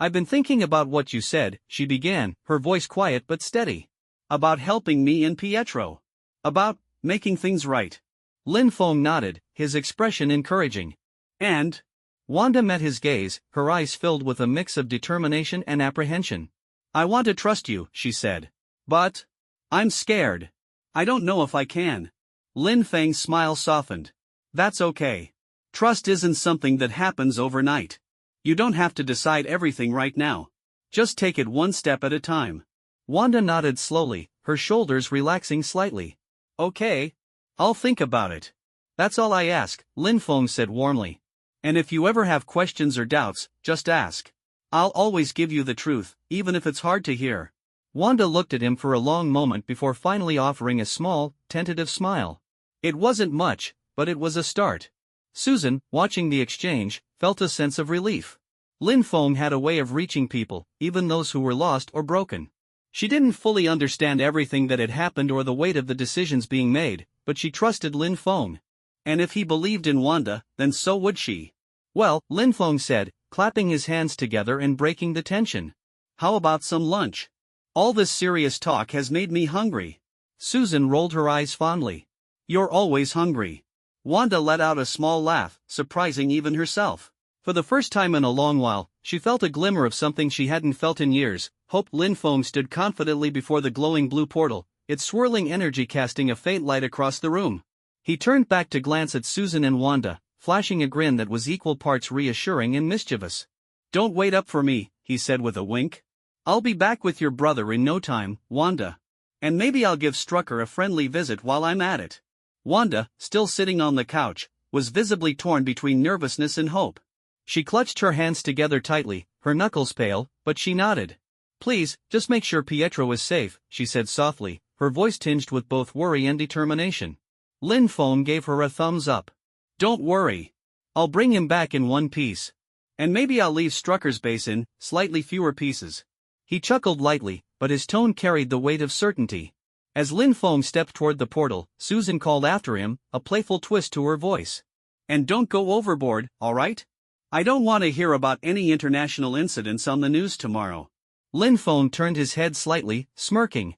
I've been thinking about what you said, she began, her voice quiet but steady. About helping me and Pietro. About making things right. Lin Feng nodded, his expression encouraging. And? Wanda met his gaze, her eyes filled with a mix of determination and apprehension. I want to trust you, she said. But I'm scared. I don't know if I can. Lin Feng's smile softened. That's okay. Trust isn't something that happens overnight. You don't have to decide everything right now. Just take it one step at a time. Wanda nodded slowly, her shoulders relaxing slightly. Okay. I'll think about it. That's all I ask, Lin Feng said warmly. And if you ever have questions or doubts, just ask. I'll always give you the truth, even if it's hard to hear. Wanda looked at him for a long moment before finally offering a small, tentative smile. It wasn't much, but it was a start. Susan, watching the exchange, felt a sense of relief. Lin Feng had a way of reaching people, even those who were lost or broken. She didn't fully understand everything that had happened or the weight of the decisions being made, but she trusted Lin Feng. And if he believed in Wanda, then so would she. Well, Lin Feng said, clapping his hands together and breaking the tension. How about some lunch? All this serious talk has made me hungry. Susan rolled her eyes fondly. You're always hungry. Wanda let out a small laugh, surprising even herself. For the first time in a long while, she felt a glimmer of something she hadn't felt in years. Hope. Lin Feng stood confidently before the glowing blue portal, its swirling energy casting a faint light across the room. He turned back to glance at Susan and Wanda, flashing a grin that was equal parts reassuring and mischievous. Don't wait up for me, he said with a wink. I'll be back with your brother in no time, Wanda. And maybe I'll give Strucker a friendly visit while I'm at it. Wanda, still sitting on the couch, was visibly torn between nervousness and hope. She clutched her hands together tightly, her knuckles pale, but she nodded. Please, just make sure Pietro is safe, she said softly, her voice tinged with both worry and determination. Lin Feng gave her a thumbs up. Don't worry. I'll bring him back in one piece. And maybe I'll leave Strucker's base in slightly fewer pieces. He chuckled lightly, but his tone carried the weight of certainty. As Lin Feng stepped toward the portal, Susan called after him, a playful twist to her voice. And don't go overboard, alright? I don't want to hear about any international incidents on the news tomorrow. Lin Feng turned his head slightly, smirking.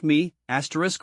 Me,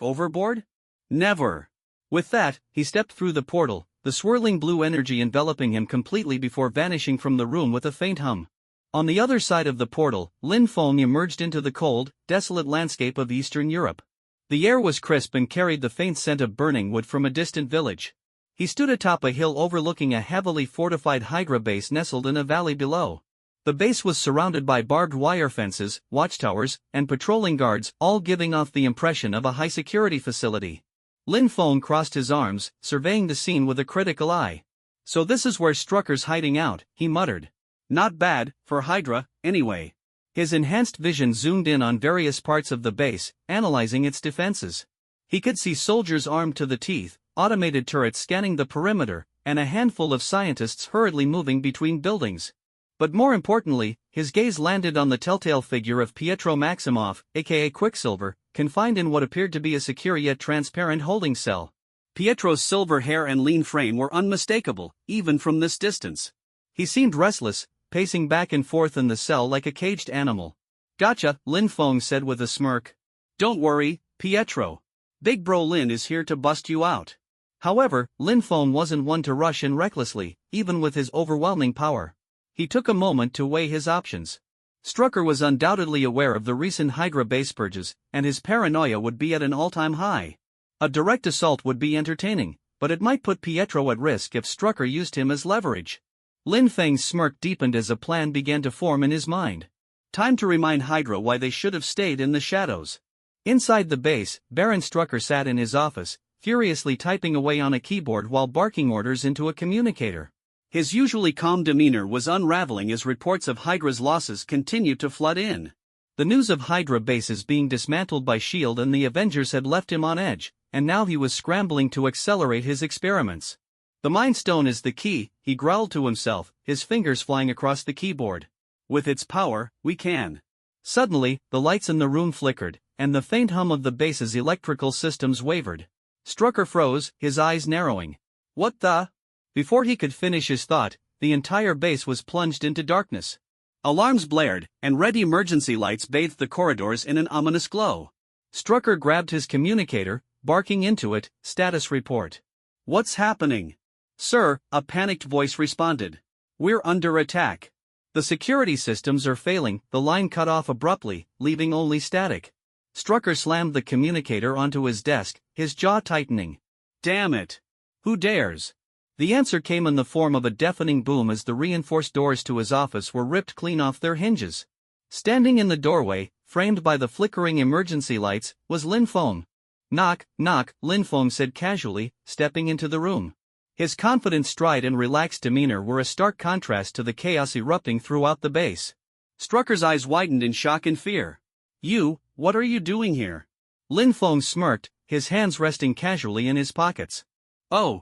overboard? Never. With that, he stepped through the portal, the swirling blue energy enveloping him completely before vanishing from the room with a faint hum. On the other side of the portal, Lin Feng emerged into the cold, desolate landscape of Eastern Europe. The air was crisp and carried the faint scent of burning wood from a distant village. He stood atop a hill overlooking a heavily fortified Hydra base nestled in a valley below. The base was surrounded by barbed wire fences, watchtowers, and patrolling guards, all giving off the impression of a high-security facility. Lin Feng crossed his arms, surveying the scene with a critical eye. So this is where Strucker's hiding out, he muttered. Not bad, for Hydra, anyway. His enhanced vision zoomed in on various parts of the base, analyzing its defenses. He could see soldiers armed to the teeth, automated turrets scanning the perimeter, and a handful of scientists hurriedly moving between buildings. But more importantly, his gaze landed on the telltale figure of Pietro Maximoff, aka Quicksilver, confined in what appeared to be a secure yet transparent holding cell. Pietro's silver hair and lean frame were unmistakable, even from this distance. He seemed restless, pacing back and forth in the cell like a caged animal. Gotcha, Lin Feng said with a smirk. Don't worry, Pietro. Big Bro Lin is here to bust you out. However, Lin Feng wasn't one to rush in recklessly, even with his overwhelming power. He took a moment to weigh his options. Strucker was undoubtedly aware of the recent Hydra base purges, and his paranoia would be at an all-time high. A direct assault would be entertaining, but it might put Pietro at risk if Strucker used him as leverage. Lin Feng's smirk deepened as a plan began to form in his mind. Time to remind Hydra why they should have stayed in the shadows. Inside the base, Baron Strucker sat in his office, furiously typing away on a keyboard while barking orders into a communicator. His usually calm demeanor was unraveling as reports of Hydra's losses continued to flood in. The news of Hydra bases being dismantled by S.H.I.E.L.D. and the Avengers had left him on edge, and now he was scrambling to accelerate his experiments. The Mind Stone is the key, he growled to himself, his fingers flying across the keyboard. With its power, we can. Suddenly, the lights in the room flickered, and the faint hum of the base's electrical systems wavered. Strucker froze, his eyes narrowing. What the? Before he could finish his thought, the entire base was plunged into darkness. Alarms blared, and red emergency lights bathed the corridors in an ominous glow. Strucker grabbed his communicator, barking into it, status report. What's happening? Sir, a panicked voice responded. We're under attack. The security systems are failing, the line cut off abruptly, leaving only static. Strucker slammed the communicator onto his desk, his jaw tightening. Damn it! Who dares? The answer came in the form of a deafening boom as the reinforced doors to his office were ripped clean off their hinges. Standing in the doorway, framed by the flickering emergency lights, was Lin Feng. Knock, knock, Lin Feng said casually, stepping into the room. His confident stride and relaxed demeanor were a stark contrast to the chaos erupting throughout the base. Strucker's eyes widened in shock and fear. What are you doing here? Lin Feng smirked, his hands resting casually in his pockets. Oh,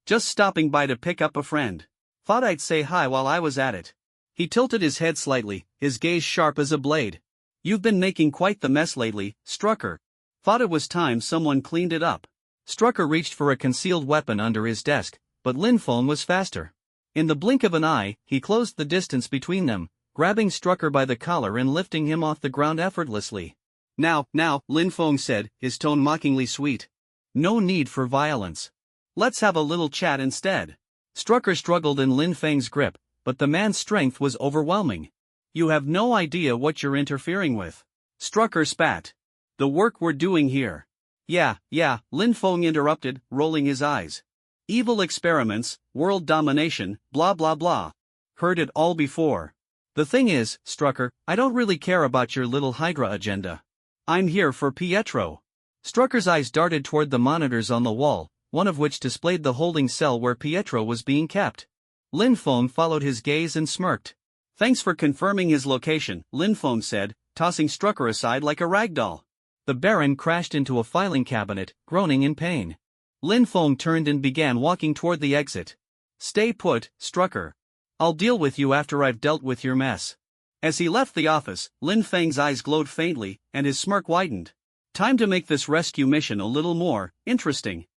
just stopping by to pick up a friend. Thought I'd say hi while I was at it. He tilted his head slightly, his gaze sharp as a blade. You've been making quite the mess lately, Strucker. Thought it was time someone cleaned it up. Strucker reached for a concealed weapon under his desk, but Lin Feng was faster. In the blink of an eye, he closed the distance between them, grabbing Strucker by the collar and lifting him off the ground effortlessly. Now, Lin Feng said, his tone mockingly sweet. No need for violence. Let's have a little chat instead. Strucker struggled in Lin Feng's grip, but the man's strength was overwhelming. You have no idea what you're interfering with. Strucker spat. The work we're doing here. Yeah, Lin Feng interrupted, rolling his eyes. Evil experiments, world domination, blah blah blah. Heard it all before. The thing is, Strucker, I don't really care about your little Hydra agenda. I'm here for Pietro. Strucker's eyes darted toward the monitors on the wall, one of which displayed the holding cell where Pietro was being kept. Lin Feng followed his gaze and smirked. Thanks for confirming his location, Lin Feng said, tossing Strucker aside like a rag doll. The Baron crashed into a filing cabinet, groaning in pain. Lin Feng turned and began walking toward the exit. "Stay put, Strucker. I'll deal with you after I've dealt with your mess." As he left the office, Lin Feng's eyes glowed faintly, and his smirk widened. Time to make this rescue mission a little more interesting.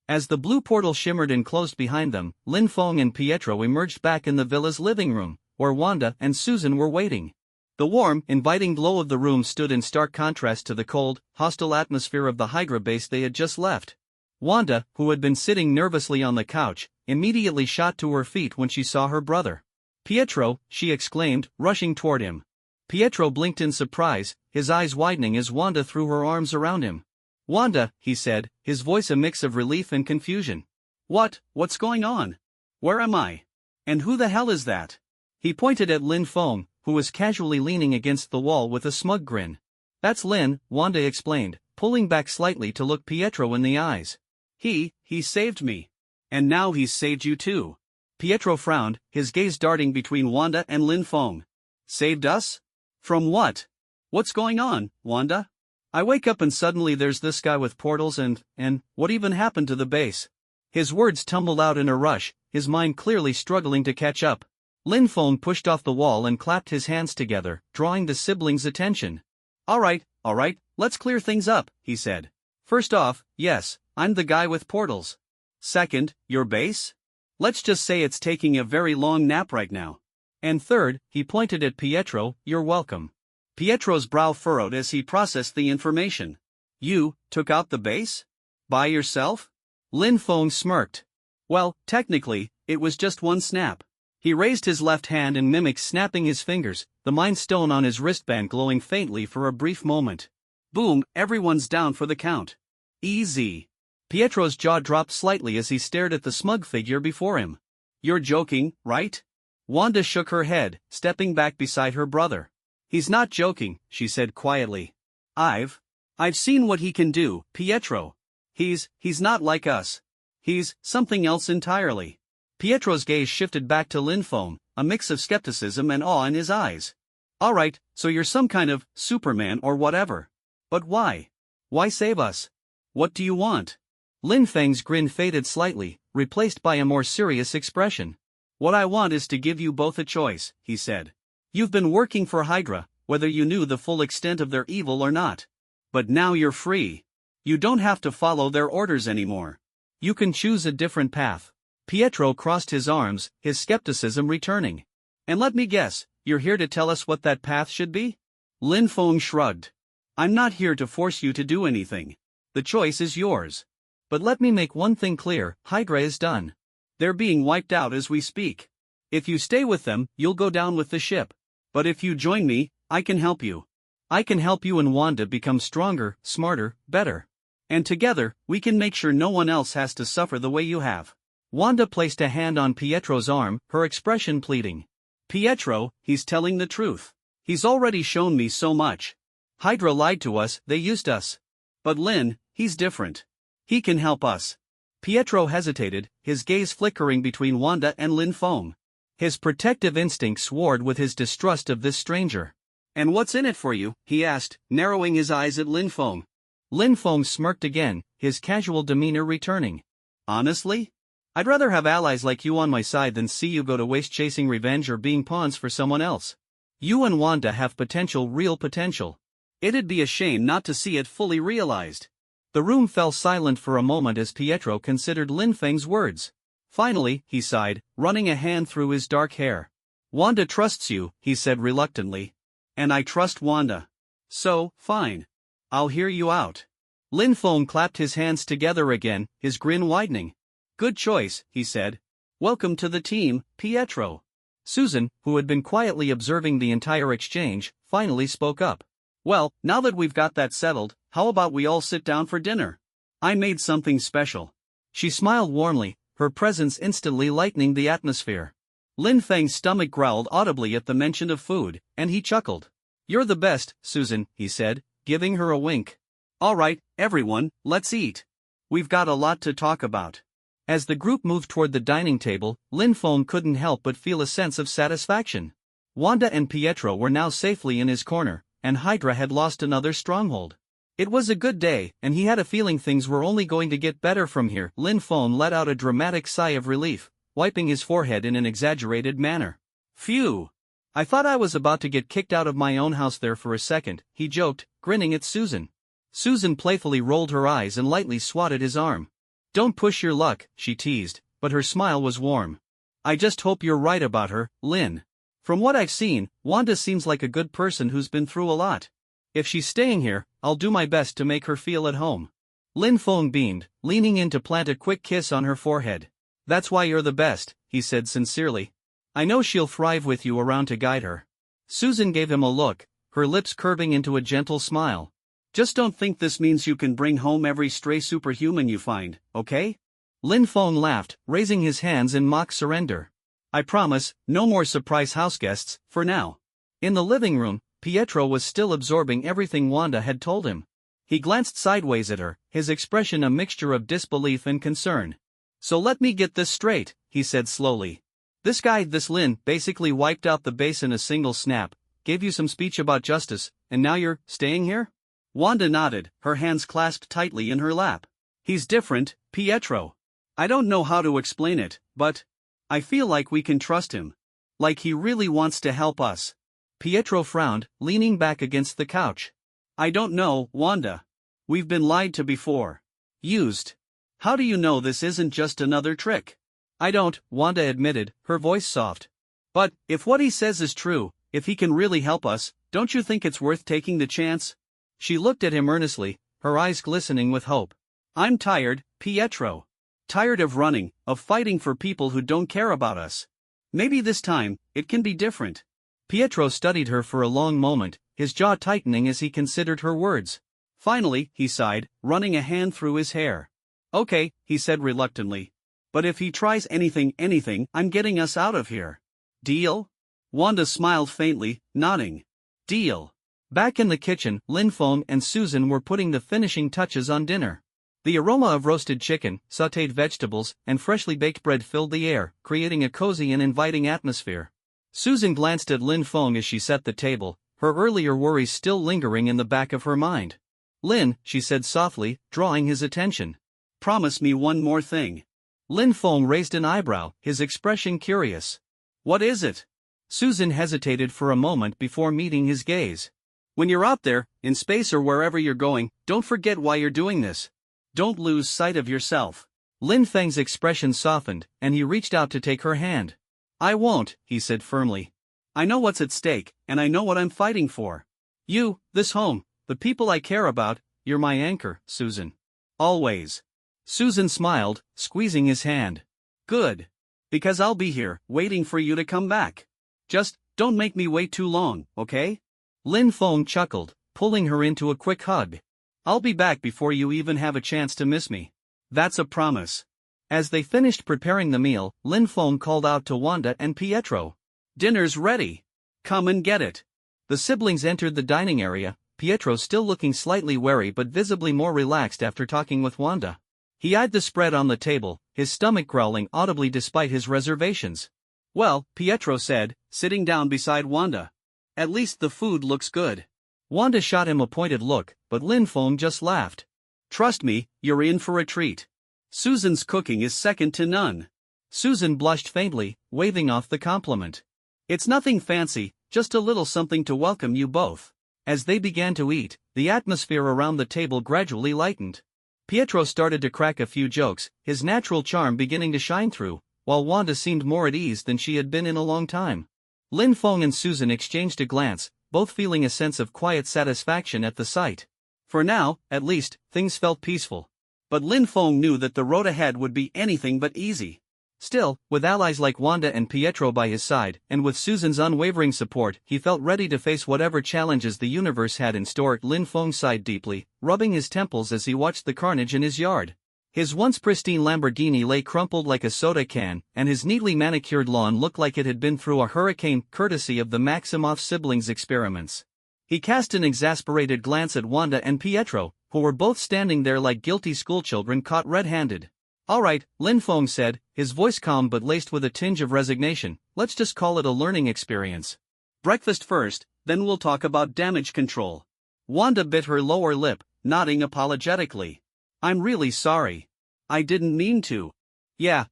As the blue portal shimmered and closed behind them, Lin Feng and Pietro emerged back in the villa's living room, where Wanda and Susan were waiting. The warm, inviting glow of the room stood in stark contrast to the cold, hostile atmosphere of the Hydra base they had just left. Wanda, who had been sitting nervously on the couch, immediately shot to her feet when she saw her brother. "Pietro," she exclaimed, rushing toward him. Pietro blinked in surprise, his eyes widening as Wanda threw her arms around him. "Wanda," he said, his voice a mix of relief and confusion. What's going on? Where am I? And who the hell is that?" He pointed at Lin Feng, who was casually leaning against the wall with a smug grin. "That's Lin," Wanda explained, pulling back slightly to look Pietro in the eyes. He saved me. And now he's saved you too." Pietro frowned, his gaze darting between Wanda and Lin Feng. "Saved us? From what? What's going on, Wanda? I wake up and suddenly there's this guy with portals and what even happened to the base?" His words tumbled out in a rush, his mind clearly struggling to catch up. Lin Feng pushed off the wall and clapped his hands together, drawing the siblings' attention. All right, let's clear things up," he said. "First off, yes, I'm the guy with portals. Second, your base? Let's just say it's taking a very long nap right now. And third," he pointed at Pietro, "you're welcome." Pietro's brow furrowed as he processed the information. "You took out the base? By yourself?" Lin Feng smirked. "Well, technically, it was just one snap." He raised his left hand and mimicked snapping his fingers, the Mind Stone on his wristband glowing faintly for a brief moment. Boom, everyone's down for the count. Easy. Pietro's jaw dropped slightly as he stared at the smug figure before him. "You're joking, right?" Wanda shook her head, stepping back beside her brother. "He's not joking," she said quietly. I've seen what he can do, Pietro. He's not like us. He's something else entirely." Pietro's gaze shifted back to Lin Feng, a mix of skepticism and awe in his eyes. "Alright, so you're some kind of Superman or whatever. But why? Why save us? What do you want?" Lin Feng's grin faded slightly, replaced by a more serious expression. "What I want is to give you both a choice," he said. "You've been working for Hydra, whether you knew the full extent of their evil or not. But now you're free. You don't have to follow their orders anymore. You can choose a different path." Pietro crossed his arms, his skepticism returning. "And let me guess, you're here to tell us what that path should be?" Lin Feng shrugged. "I'm not here to force you to do anything. The choice is yours. But let me make one thing clear, Hydra is done. They're being wiped out as we speak. If you stay with them, you'll go down with the ship. But if you join me, I can help you. I can help you and Wanda become stronger, smarter, better. And together, we can make sure no one else has to suffer the way you have." Wanda placed a hand on Pietro's arm, her expression pleading. "Pietro, he's telling the truth. He's already shown me so much. Hydra lied to us, they used us. But Lin, he's different. He can help us." Pietro hesitated, his gaze flickering between Wanda and Lin Feng. His protective instincts warred with his distrust of this stranger. "And what's in it for you?" he asked, narrowing his eyes at Lin Feng. Lin Feng smirked again, his casual demeanor returning. "Honestly? I'd rather have allies like you on my side than see you go to waste chasing revenge or being pawns for someone else. You and Wanda have potential, real potential. It'd be a shame not to see it fully realized." The room fell silent for a moment as Pietro considered Lin Feng's words. Finally, he sighed, running a hand through his dark hair. "Wanda trusts you," he said reluctantly. "And I trust Wanda. So, fine. I'll hear you out." Lin Feng clapped his hands together again, his grin widening. "Good choice," he said. "Welcome to the team, Pietro." Susan, who had been quietly observing the entire exchange, finally spoke up. "Well, now that we've got that settled, how about we all sit down for dinner? I made something special." She smiled warmly, her presence instantly lightening the atmosphere. Lin Feng's stomach growled audibly at the mention of food, and he chuckled. "You're the best, Susan," he said, giving her a wink. "All right, everyone, let's eat. We've got a lot to talk about." As the group moved toward the dining table, Lin Feng couldn't help but feel a sense of satisfaction. Wanda and Pietro were now safely in his corner, and Hydra had lost another stronghold. It was a good day, and he had a feeling things were only going to get better from here. Lin Feng let out a dramatic sigh of relief, wiping his forehead in an exaggerated manner. Phew! I thought I was about to get kicked out of my own house there for a second, he joked, grinning at Susan. Susan playfully rolled her eyes and lightly swatted his arm. Don't push your luck, she teased, but her smile was warm. I just hope you're right about her, Lin. From what I've seen, Wanda seems like a good person who's been through a lot. If she's staying here, I'll do my best to make her feel at home. Lin Feng beamed, leaning in to plant a quick kiss on her forehead. That's why you're the best, he said sincerely. I know she'll thrive with you around to guide her. Susan gave him a look, her lips curving into a gentle smile. Just don't think this means you can bring home every stray superhuman you find, okay? Lin Feng laughed, raising his hands in mock surrender. I promise, no more surprise houseguests, for now. In the living room, Pietro was still absorbing everything Wanda had told him. He glanced sideways at her, his expression a mixture of disbelief and concern. So let me get this straight, he said slowly. This Lin, basically wiped out the base in a single snap, gave you some speech about justice, and now you're staying here? Wanda nodded, her hands clasped tightly in her lap. He's different, Pietro. I don't know how to explain it, but I feel like we can trust him. Like he really wants to help us. Pietro frowned, leaning back against the couch. I don't know, Wanda. We've been lied to before. Used. How do you know this isn't just another trick? I don't, Wanda admitted, her voice soft. But, if what he says is true, if he can really help us, don't you think it's worth taking the chance? She looked at him earnestly, her eyes glistening with hope. I'm tired, Pietro. Tired of running, of fighting for people who don't care about us. Maybe this time, it can be different. Pietro studied her for a long moment, his jaw tightening as he considered her words. Finally, he sighed, running a hand through his hair. Okay, he said reluctantly. But if he tries anything, I'm getting us out of here. Deal? Wanda smiled faintly, nodding. Deal. Back in the kitchen, Lin Feng and Susan were putting the finishing touches on dinner. The aroma of roasted chicken, sautéed vegetables, and freshly baked bread filled the air, creating a cozy and inviting atmosphere. Susan glanced at Lin Feng as she set the table, her earlier worries still lingering in the back of her mind. Lin, she said softly, drawing his attention. Promise me one more thing. Lin Feng raised an eyebrow, his expression curious. What is it? Susan hesitated for a moment before meeting his gaze. When you're out there, in space or wherever you're going, don't forget why you're doing this. Don't lose sight of yourself. Lin Feng's expression softened, and he reached out to take her hand. I won't, he said firmly. I know what's at stake, and I know what I'm fighting for. You, this home, the people I care about, you're my anchor, Susan. Always. Susan smiled, squeezing his hand. Good. Because I'll be here, waiting for you to come back. Just, don't make me wait too long, okay? Lin Feng chuckled, pulling her into a quick hug. I'll be back before you even have a chance to miss me. That's a promise. As they finished preparing the meal, Lin Feng called out to Wanda and Pietro. Dinner's ready. Come and get it. The siblings entered the dining area, Pietro still looking slightly wary but visibly more relaxed after talking with Wanda. He eyed the spread on the table, his stomach growling audibly despite his reservations. Well, Pietro said, sitting down beside Wanda. At least the food looks good. Wanda shot him a pointed look, but Lin Feng just laughed. Trust me, you're in for a treat. Susan's cooking is second to none. Susan blushed faintly, waving off the compliment. It's nothing fancy, just a little something to welcome you both. As they began to eat, the atmosphere around the table gradually lightened. Pietro started to crack a few jokes, his natural charm beginning to shine through, while Wanda seemed more at ease than she had been in a long time. Lin Feng and Susan exchanged a glance, both feeling a sense of quiet satisfaction at the sight. For now, at least, things felt peaceful. But Lin Feng knew that the road ahead would be anything but easy. Still, with allies like Wanda and Pietro by his side, and with Susan's unwavering support, he felt ready to face whatever challenges the universe had in store. Lin Feng sighed deeply, rubbing his temples as he watched the carnage in his yard. His once pristine Lamborghini lay crumpled like a soda can, and his neatly manicured lawn looked like it had been through a hurricane, courtesy of the Maximoff siblings' experiments. He cast an exasperated glance at Wanda and Pietro, who were both standing there like guilty schoolchildren caught red-handed. All right, Lin Feng said, his voice calm but laced with a tinge of resignation, let's just call it a learning experience. Breakfast first, then we'll talk about damage control. Wanda bit her lower lip, nodding apologetically. I'm really sorry. I didn't mean to. Yeah,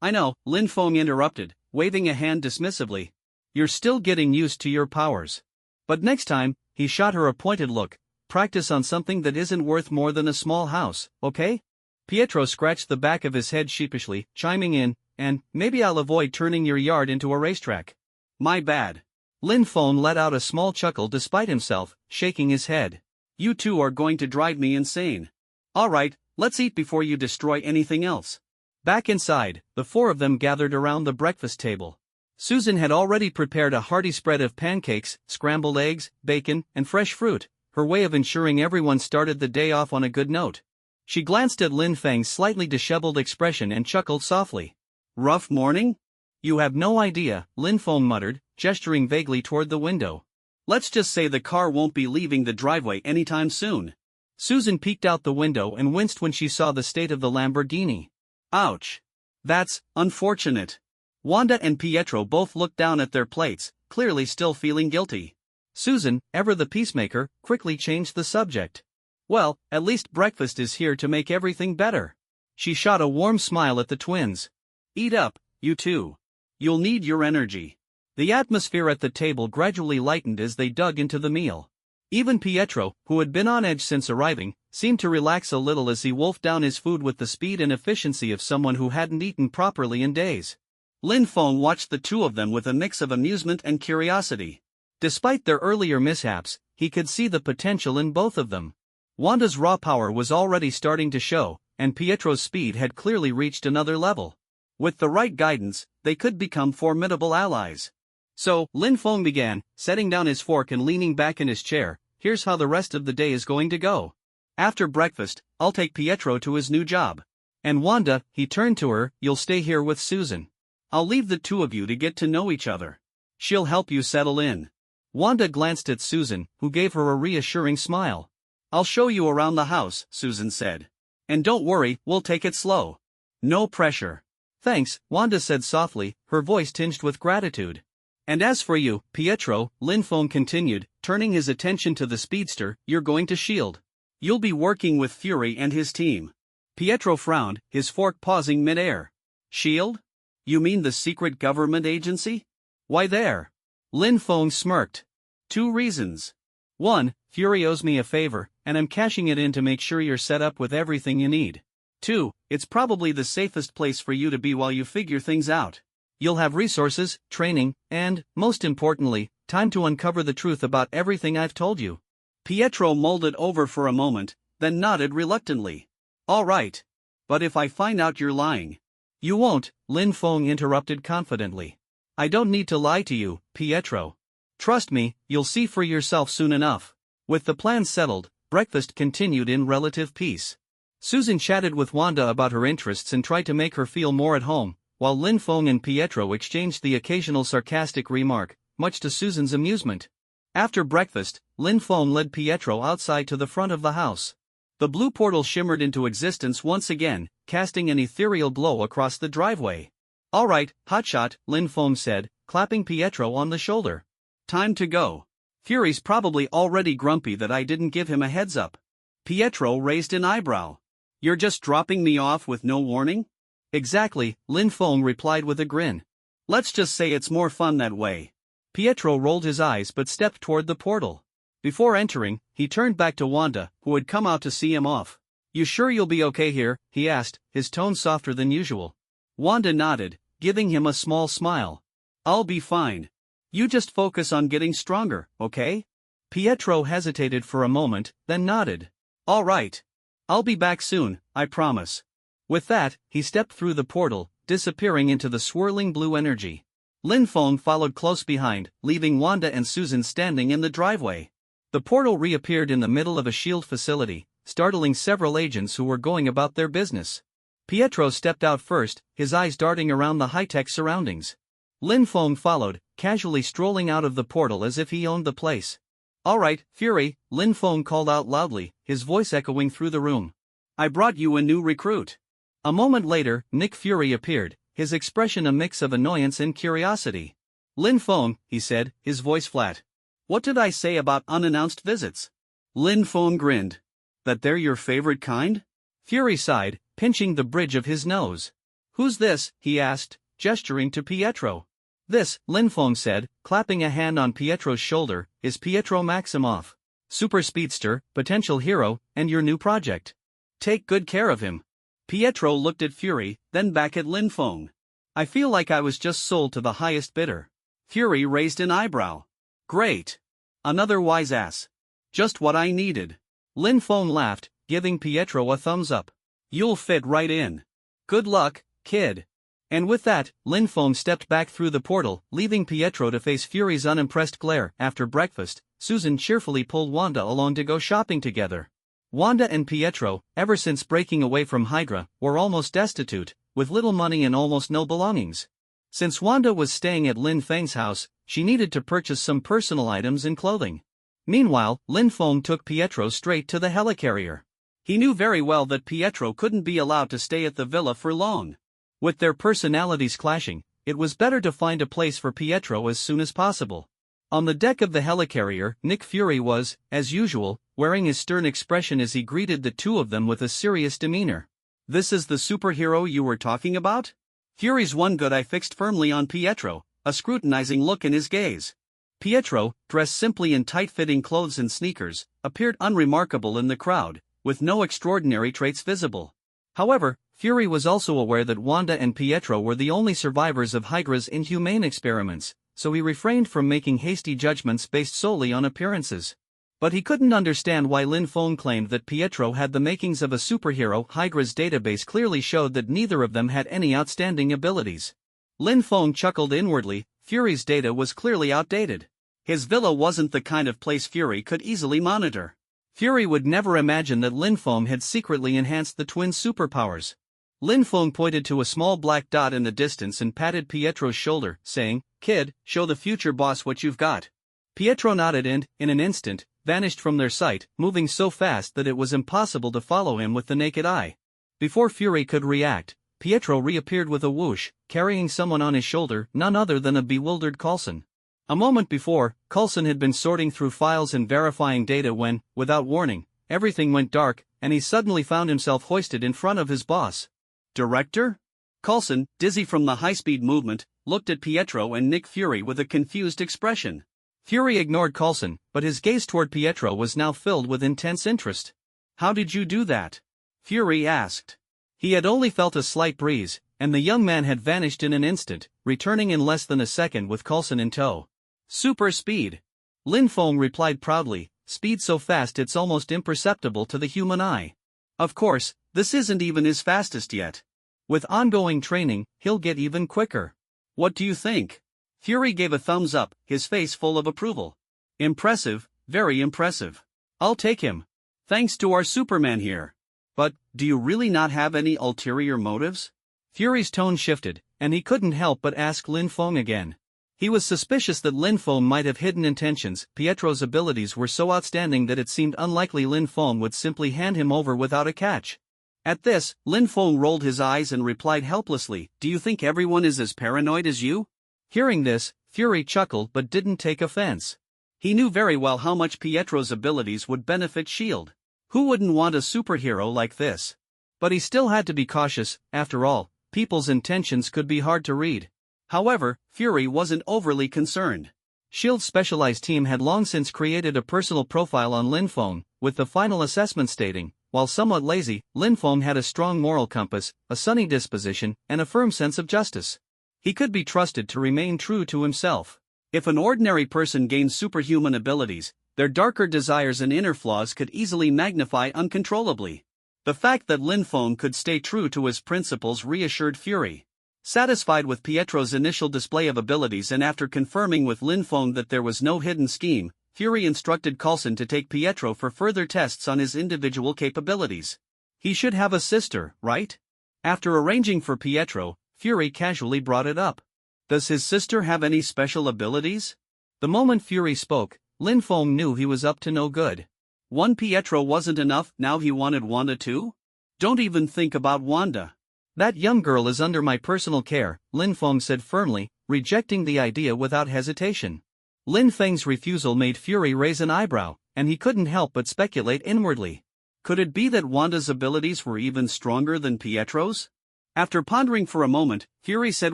I know, Lin Feng interrupted, waving a hand dismissively. You're still getting used to your powers. But next time, he shot her a pointed look, practice on something that isn't worth more than a small house, okay? Pietro scratched the back of his head sheepishly, chiming in, and maybe I'll avoid turning your yard into a racetrack. My bad. Lin Feng let out a small chuckle despite himself, shaking his head. You two are going to drive me insane. Alright, let's eat before you destroy anything else. Back inside, the four of them gathered around the breakfast table. Susan had already prepared a hearty spread of pancakes, scrambled eggs, bacon, and fresh fruit, her way of ensuring everyone started the day off on a good note. She glanced at Lin Feng's slightly disheveled expression and chuckled softly. Rough morning? You have no idea, Lin Feng muttered, gesturing vaguely toward the window. Let's just say the car won't be leaving the driveway anytime soon. Susan peeked out the window and winced when she saw the state of the Lamborghini. Ouch. That's unfortunate. Wanda and Pietro both looked down at their plates, clearly still feeling guilty. Susan, ever the peacemaker, quickly changed the subject. Well, at least breakfast is here to make everything better. She shot a warm smile at the twins. Eat up, you two. You'll need your energy. The atmosphere at the table gradually lightened as they dug into the meal. Even Pietro, who had been on edge since arriving, seemed to relax a little as he wolfed down his food with the speed and efficiency of someone who hadn't eaten properly in days. Lin Feng watched the two of them with a mix of amusement and curiosity. Despite their earlier mishaps, he could see the potential in both of them. Wanda's raw power was already starting to show, and Pietro's speed had clearly reached another level. With the right guidance, they could become formidable allies. So, Lin Feng began, setting down his fork and leaning back in his chair. Here's how the rest of the day is going to go. After breakfast, I'll take Pietro to his new job. And Wanda, he turned to her, you'll stay here with Susan. I'll leave the two of you to get to know each other. She'll help you settle in. Wanda glanced at Susan, who gave her a reassuring smile. I'll show you around the house, Susan said. And don't worry, we'll take it slow. No pressure. Thanks, Wanda said softly, her voice tinged with gratitude. And as for you, Pietro, Lin Feng continued, turning his attention to the speedster, you're going to S.H.I.E.L.D. You'll be working with Fury and his team. Pietro frowned, his fork pausing mid-air. S.H.I.E.L.D.? You mean the secret government agency? Why there? Lin Feng smirked. 2 reasons. 1, Fury owes me a favor, and I'm cashing it in to make sure you're set up with everything you need. 2, it's probably the safest place for you to be while you figure things out. You'll have resources, training, and, most importantly, time to uncover the truth about everything I've told you. Pietro mulled it over for a moment, then nodded reluctantly. All right. But if I find out you're lying? You won't, Lin Feng interrupted confidently. I don't need to lie to you, Pietro. Trust me, you'll see for yourself soon enough. With the plan settled, breakfast continued in relative peace. Susan chatted with Wanda about her interests and tried to make her feel more at home, while Lin Feng and Pietro exchanged the occasional sarcastic remark, much to Susan's amusement. After breakfast, Lin Feng led Pietro outside to the front of the house. The blue portal shimmered into existence once again, casting an ethereal glow across the driveway. All right, hotshot, Lin Feng said, clapping Pietro on the shoulder. Time to go. Fury's probably already grumpy that I didn't give him a heads up. Pietro raised an eyebrow. You're just dropping me off with no warning? Exactly, Lin Feng replied with a grin. Let's just say it's more fun that way. Pietro rolled his eyes but stepped toward the portal. Before entering, he turned back to Wanda, who had come out to see him off. You sure you'll be okay here? He asked, his tone softer than usual. Wanda nodded, giving him a small smile. I'll be fine. You just focus on getting stronger, okay? Pietro hesitated for a moment, then nodded. All right. I'll be back soon, I promise. With that, he stepped through the portal, disappearing into the swirling blue energy. Lin Feng followed close behind, leaving Wanda and Susan standing in the driveway. The portal reappeared in the middle of a S.H.I.E.L.D. facility, startling several agents who were going about their business. Pietro stepped out first, his eyes darting around the high-tech surroundings. Lin Feng followed, casually strolling out of the portal as if he owned the place. All right, Fury, Lin Feng called out loudly, his voice echoing through the room. I brought you a new recruit. A moment later, Nick Fury appeared, his expression a mix of annoyance and curiosity. Lin Feng, he said, his voice flat. What did I say about unannounced visits? Lin Feng grinned. That they're your favorite kind? Fury sighed, pinching the bridge of his nose. Who's this? He asked, gesturing to Pietro. This, Lin Feng said, clapping a hand on Pietro's shoulder, is Pietro Maximoff. Super speedster, potential hero, and your new project. Take good care of him. Pietro looked at Fury, then back at Lin Feng. I feel like I was just sold to the highest bidder. Fury raised an eyebrow. Great. Another wise ass. Just what I needed. Lin Feng laughed, giving Pietro a thumbs up. You'll fit right in. Good luck, kid. And with that, Lin Feng stepped back through the portal, leaving Pietro to face Fury's unimpressed glare. After breakfast, Susan cheerfully pulled Wanda along to go shopping together. Wanda and Pietro, ever since breaking away from Hydra, were almost destitute, with little money and almost no belongings. Since Wanda was staying at Lin Feng's house, she needed to purchase some personal items and clothing. Meanwhile, Lin Feng took Pietro straight to the helicarrier. He knew very well that Pietro couldn't be allowed to stay at the villa for long. With their personalities clashing, it was better to find a place for Pietro as soon as possible. On the deck of the helicarrier, Nick Fury was, as usual, wearing his stern expression as he greeted the two of them with a serious demeanor. This is the superhero you were talking about? Fury's one good eye fixed firmly on Pietro, a scrutinizing look in his gaze. Pietro, dressed simply in tight-fitting clothes and sneakers, appeared unremarkable in the crowd, with no extraordinary traits visible. However, Fury was also aware that Wanda and Pietro were the only survivors of Hydra's inhumane experiments, so he refrained from making hasty judgments based solely on appearances. But he couldn't understand why Lin Feng claimed that Pietro had the makings of a superhero. Hydra's database clearly showed that neither of them had any outstanding abilities. Lin Feng chuckled inwardly. Fury's data was clearly outdated. His villa wasn't the kind of place Fury could easily monitor. Fury would never imagine that Lin Feng had secretly enhanced the twins' superpowers. Lin Feng pointed to a small black dot in the distance and patted Pietro's shoulder, saying, "Kid, show the future boss what you've got." Pietro nodded and, in an instant, vanished from their sight, moving so fast that it was impossible to follow him with the naked eye. Before Fury could react, Pietro reappeared with a whoosh, carrying someone on his shoulder, none other than a bewildered Coulson. A moment before, Coulson had been sorting through files and verifying data when, without warning, everything went dark, and he suddenly found himself hoisted in front of his boss. "Director?" Coulson, dizzy from the high-speed movement, looked at Pietro and Nick Fury with a confused expression. Fury ignored Coulson, but his gaze toward Pietro was now filled with intense interest. "How did you do that?" Fury asked. He had only felt a slight breeze, and the young man had vanished in an instant, returning in less than a second with Coulson in tow. "Super speed," Lin Feng replied proudly, "speed so fast it's almost imperceptible to the human eye." "Of course, this isn't even his fastest yet. With ongoing training, he'll get even quicker." "What do you think?" Fury gave a thumbs up, his face full of approval. "Impressive, very impressive. I'll take him. Thanks to our Superman here. But, do you really not have any ulterior motives?" Fury's tone shifted, and he couldn't help but ask Lin Feng again. He was suspicious that Lin Feng might have hidden intentions. Pietro's abilities were so outstanding that it seemed unlikely Lin Feng would simply hand him over without a catch. At this, Lin Feng rolled his eyes and replied helplessly, "Do you think everyone is as paranoid as you?" Hearing this, Fury chuckled but didn't take offense. He knew very well how much Pietro's abilities would benefit S.H.I.E.L.D. Who wouldn't want a superhero like this? But he still had to be cautious. After all, people's intentions could be hard to read. However, Fury wasn't overly concerned. S.H.I.E.L.D's specialized team had long since created a personal profile on Lin Feng, with the final assessment stating, while somewhat lazy, Lin Feng had a strong moral compass, a sunny disposition, and a firm sense of justice. He could be trusted to remain true to himself. If an ordinary person gains superhuman abilities, their darker desires and inner flaws could easily magnify uncontrollably. The fact that Lin Feng could stay true to his principles reassured Fury. Satisfied with Pietro's initial display of abilities and after confirming with Lin Feng that there was no hidden scheme, Fury instructed Coulson to take Pietro for further tests on his individual capabilities. He should have a sister, right? After arranging for Pietro, Fury casually brought it up. Does his sister have any special abilities? The moment Fury spoke, Lin Feng knew he was up to no good. One Pietro wasn't enough, now he wanted Wanda too? Don't even think about Wanda. That young girl is under my personal care, Lin Feng said firmly, rejecting the idea without hesitation. Lin Feng's refusal made Fury raise an eyebrow, and he couldn't help but speculate inwardly. Could it be that Wanda's abilities were even stronger than Pietro's? After pondering for a moment, Fury said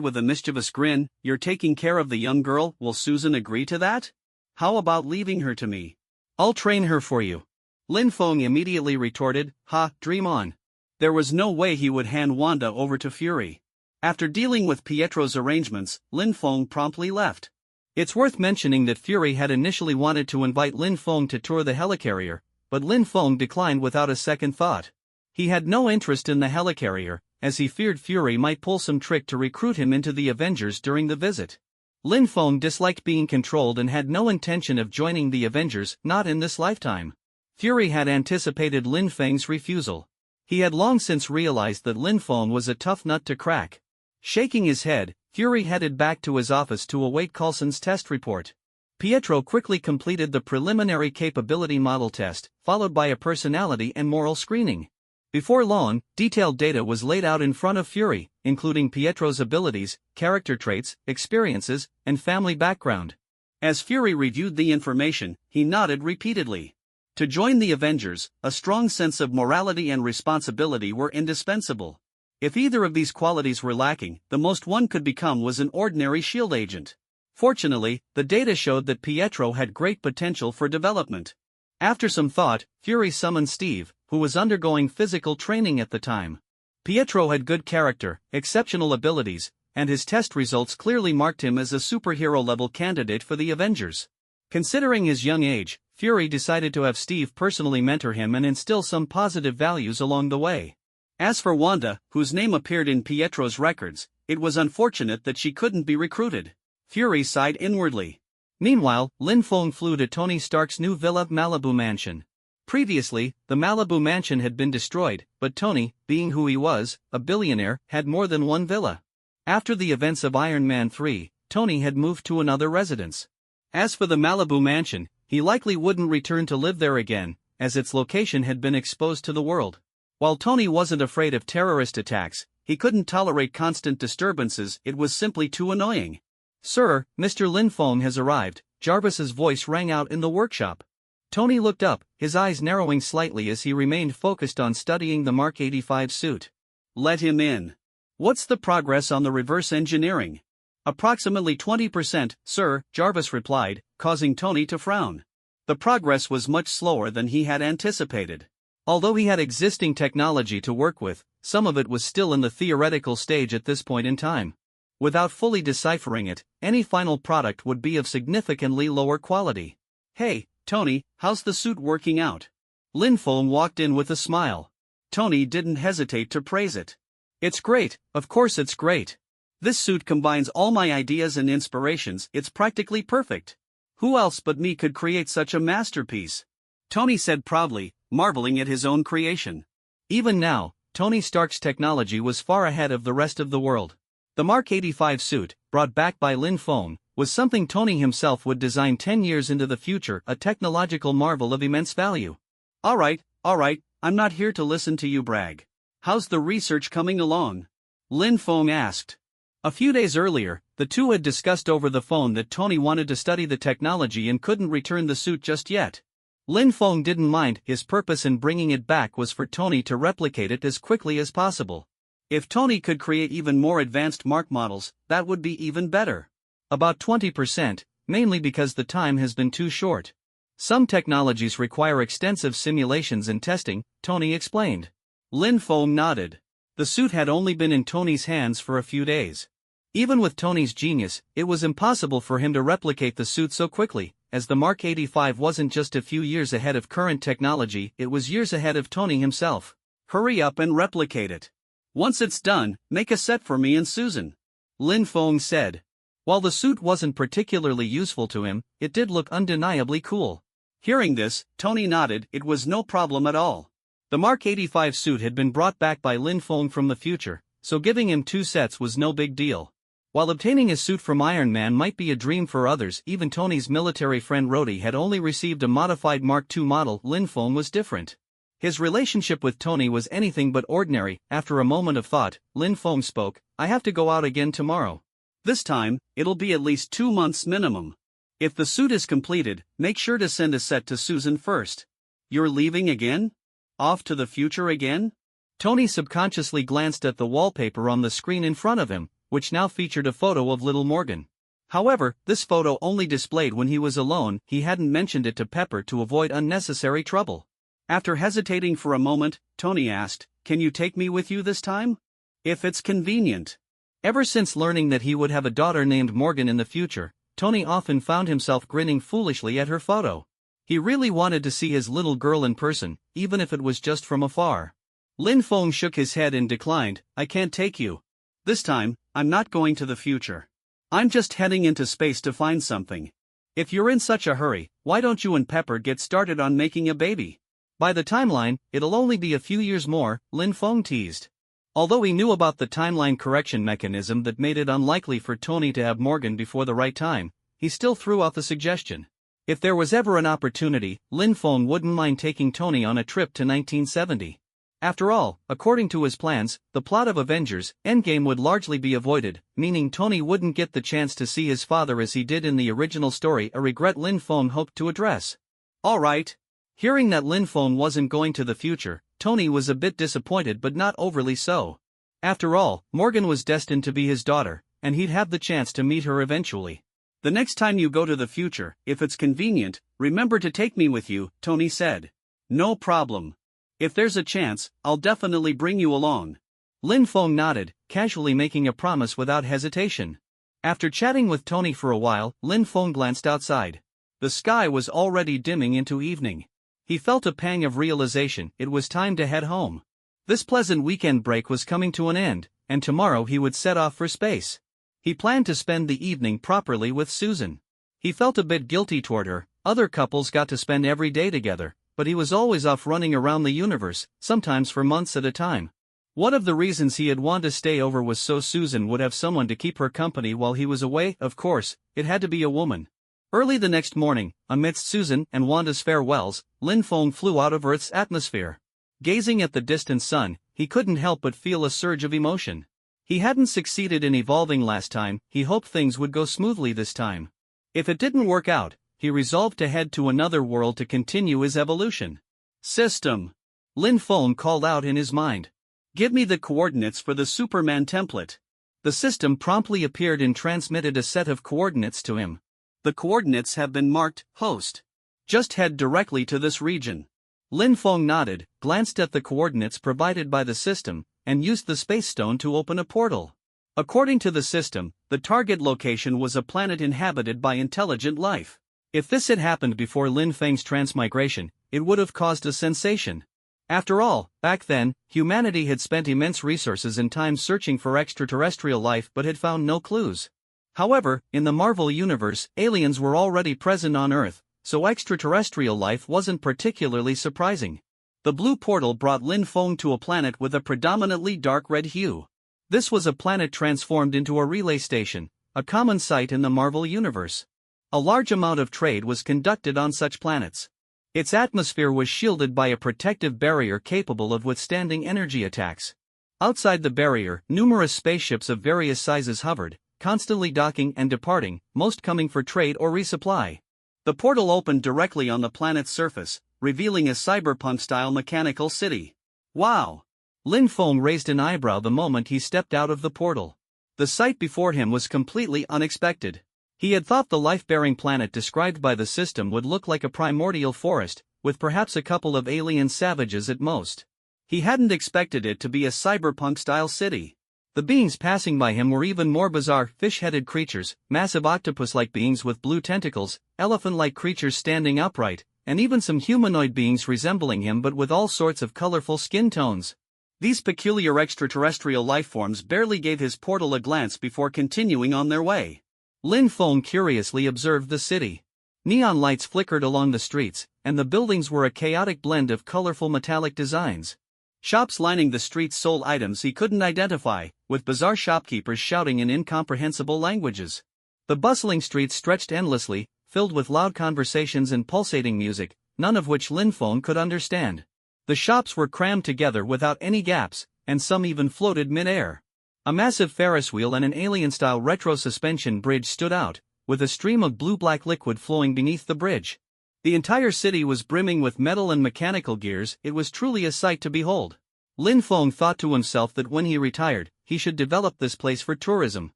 with a mischievous grin, "You're taking care of the young girl, will Susan agree to that? How about leaving her to me? I'll train her for you." Lin Feng immediately retorted, "Ha, dream on." There was no way he would hand Wanda over to Fury. After dealing with Pietro's arrangements, Lin Feng promptly left. It's worth mentioning that Fury had initially wanted to invite Lin Feng to tour the helicarrier, but Lin Feng declined without a second thought. He had no interest in the helicarrier, as he feared Fury might pull some trick to recruit him into the Avengers during the visit. Lin Feng disliked being controlled and had no intention of joining the Avengers, not in this lifetime. Fury had anticipated Lin Feng's refusal. He had long since realized that Lin Feng was a tough nut to crack. Shaking his head, Fury headed back to his office to await Coulson's test report. Pietro quickly completed the preliminary capability model test, followed by a personality and moral screening. Before long, detailed data was laid out in front of Fury, including Pietro's abilities, character traits, experiences, and family background. As Fury reviewed the information, he nodded repeatedly. To join the Avengers, a strong sense of morality and responsibility were indispensable. If either of these qualities were lacking, the most one could become was an ordinary SHIELD agent. Fortunately, the data showed that Pietro had great potential for development. After some thought, Fury summoned Steve, who was undergoing physical training at the time. Pietro had good character, exceptional abilities, and his test results clearly marked him as a superhero-level candidate for the Avengers. Considering his young age, Fury decided to have Steve personally mentor him and instill some positive values along the way. As for Wanda, whose name appeared in Pietro's records, it was unfortunate that she couldn't be recruited. Fury sighed inwardly. Meanwhile, Lin Feng flew to Tony Stark's new Villa Malibu mansion. Previously, the Malibu mansion had been destroyed, but Tony, being who he was, a billionaire, had more than one villa. After the events of Iron Man 3, Tony had moved to another residence. As for the Malibu mansion, he likely wouldn't return to live there again, as its location had been exposed to the world. While Tony wasn't afraid of terrorist attacks, he couldn't tolerate constant disturbances, it was simply too annoying. "Sir, Mr. Lin Feng has arrived," Jarvis's voice rang out in the workshop. Tony looked up, his eyes narrowing slightly as he remained focused on studying the Mark 85 suit. "Let him in. What's the progress on the reverse engineering?" "Approximately 20%, sir," Jarvis replied, causing Tony to frown. The progress was much slower than he had anticipated. Although he had existing technology to work with, some of it was still in the theoretical stage at this point in time. Without fully deciphering it, any final product would be of significantly lower quality. "Hey, Tony, how's the suit working out?" Lin Feng walked in with a smile. Tony didn't hesitate to praise it. "It's great, of course it's great. This suit combines all my ideas and inspirations, it's practically perfect. Who else but me could create such a masterpiece?" Tony said proudly, marveling at his own creation. Even now, Tony Stark's technology was far ahead of the rest of the world. The Mark 85 suit, brought back by Lin Feng, was something Tony himself would design 10 years into the future, a technological marvel of immense value. All right, I'm not here to listen to you brag. How's the research coming along?" Lin Feng asked. A few days earlier, the two had discussed over the phone that Tony wanted to study the technology and couldn't return the suit just yet. Lin Feng didn't mind, his purpose in bringing it back was for Tony to replicate it as quickly as possible. If Tony could create even more advanced Mark models, that would be even better. About 20%, mainly because the time has been too short. Some technologies require extensive simulations and testing, Tony explained. Lin Feng nodded. The suit had only been in Tony's hands for a few days. Even with Tony's genius, it was impossible for him to replicate the suit so quickly, as the Mark 85 wasn't just a few years ahead of current technology, it was years ahead of Tony himself. "Hurry up and replicate it. Once it's done, make a set for me and Susan," Lin Feng said. While the suit wasn't particularly useful to him, it did look undeniably cool. Hearing this, Tony nodded, it was no problem at all. The Mark 85 suit had been brought back by Lin Feng from the future, so giving him 2 sets was no big deal. While obtaining a suit from Iron Man might be a dream for others, even Tony's military friend Rhodey had only received a modified Mark II model. Lin Feng was different. His relationship with Tony was anything but ordinary. After a moment of thought, Lin Feng spoke, "I have to go out again tomorrow. This time, it'll be at least 2 months minimum. If the suit is completed, make sure to send a set to Susan first." "You're leaving again?" Off to the future again? Tony subconsciously glanced at the wallpaper on the screen in front of him, which now featured a photo of little Morgan. However, this photo only displayed when he was alone. He hadn't mentioned it to Pepper to avoid unnecessary trouble. After hesitating for a moment, Tony asked, "Can you take me with you this time? If it's convenient." Ever since learning that he would have a daughter named Morgan in the future, Tony often found himself grinning foolishly at her photo. He really wanted to see his little girl in person, even if it was just from afar. Lin Feng shook his head and declined. "I can't take you. This time, I'm not going to the future. I'm just heading into space to find something. If you're in such a hurry, why don't you and Pepper get started on making a baby?" "By the timeline, it'll only be a few years more," Lin Feng teased. Although he knew about the timeline correction mechanism that made it unlikely for Tony to have Morgan before the right time, he still threw out the suggestion. If there was ever an opportunity, Lin Feng wouldn't mind taking Tony on a trip to 1970. After all, according to his plans, the plot of Avengers Endgame would largely be avoided, meaning Tony wouldn't get the chance to see his father as he did in the original story, a regret Lin Feng hoped to address. "All right." Hearing that Lin Feng wasn't going to the future, Tony was a bit disappointed but not overly so. After all, Morgan was destined to be his daughter, and he'd have the chance to meet her eventually. "The next time you go to the future, if it's convenient, remember to take me with you," Tony said. "No problem. If there's a chance, I'll definitely bring you along." Lin Feng nodded, casually making a promise without hesitation. After chatting with Tony for a while, Lin Feng glanced outside. The sky was already dimming into evening. He felt a pang of realization. It was time to head home. This pleasant weekend break was coming to an end, and tomorrow he would set off for space. He planned to spend the evening properly with Susan. He felt a bit guilty toward her. Other couples got to spend every day together, but he was always off running around the universe, sometimes for months at a time. One of the reasons he had wanted to stay over was so Susan would have someone to keep her company while he was away. Of course, it had to be a woman. Early the next morning, amidst Susan and Wanda's farewells, Lin Feng flew out of Earth's atmosphere. Gazing at the distant sun, he couldn't help but feel a surge of emotion. He hadn't succeeded in evolving last time. He hoped things would go smoothly this time. If it didn't work out, he resolved to head to another world to continue his evolution. "System," Lin Feng called out in his mind. "Give me the coordinates for the Superman template." The system promptly appeared and transmitted a set of coordinates to him. "The coordinates have been marked, host. Just head directly to this region." Lin Feng nodded, glanced at the coordinates provided by the system, and used the space stone to open a portal. According to the system, the target location was a planet inhabited by intelligent life. If this had happened before Lin Feng's transmigration, it would have caused a sensation. After all, back then, humanity had spent immense resources and time searching for extraterrestrial life but had found no clues. However, in the Marvel universe, aliens were already present on Earth, so extraterrestrial life wasn't particularly surprising. The blue portal brought Lin Feng to a planet with a predominantly dark red hue. This was a planet transformed into a relay station, a common sight in the Marvel universe. A large amount of trade was conducted on such planets. Its atmosphere was shielded by a protective barrier capable of withstanding energy attacks. Outside the barrier, numerous spaceships of various sizes hovered, constantly docking and departing, most coming for trade or resupply. The portal opened directly on the planet's surface, revealing a cyberpunk-style mechanical city. "Wow!" Lin Feng raised an eyebrow the moment he stepped out of the portal. The sight before him was completely unexpected. He had thought the life-bearing planet described by the system would look like a primordial forest, with perhaps a couple of alien savages at most. He hadn't expected it to be a cyberpunk-style city. The beings passing by him were even more bizarre: fish-headed creatures, massive octopus-like beings with blue tentacles, elephant-like creatures standing upright, and even some humanoid beings resembling him but with all sorts of colorful skin tones. These peculiar extraterrestrial lifeforms barely gave his portal a glance before continuing on their way. Lin Feng curiously observed the city. Neon lights flickered along the streets, and the buildings were a chaotic blend of colorful metallic designs. Shops lining the streets sold items he couldn't identify, with bizarre shopkeepers shouting in incomprehensible languages. The bustling streets stretched endlessly, filled with loud conversations and pulsating music, none of which Lin Feng could understand. The shops were crammed together without any gaps, and some even floated mid-air. A massive Ferris wheel and an alien-style retro suspension bridge stood out, with a stream of blue-black liquid flowing beneath the bridge. The entire city was brimming with metal and mechanical gears. It was truly a sight to behold. Lin Feng thought to himself that when he retired, he should develop this place for tourism.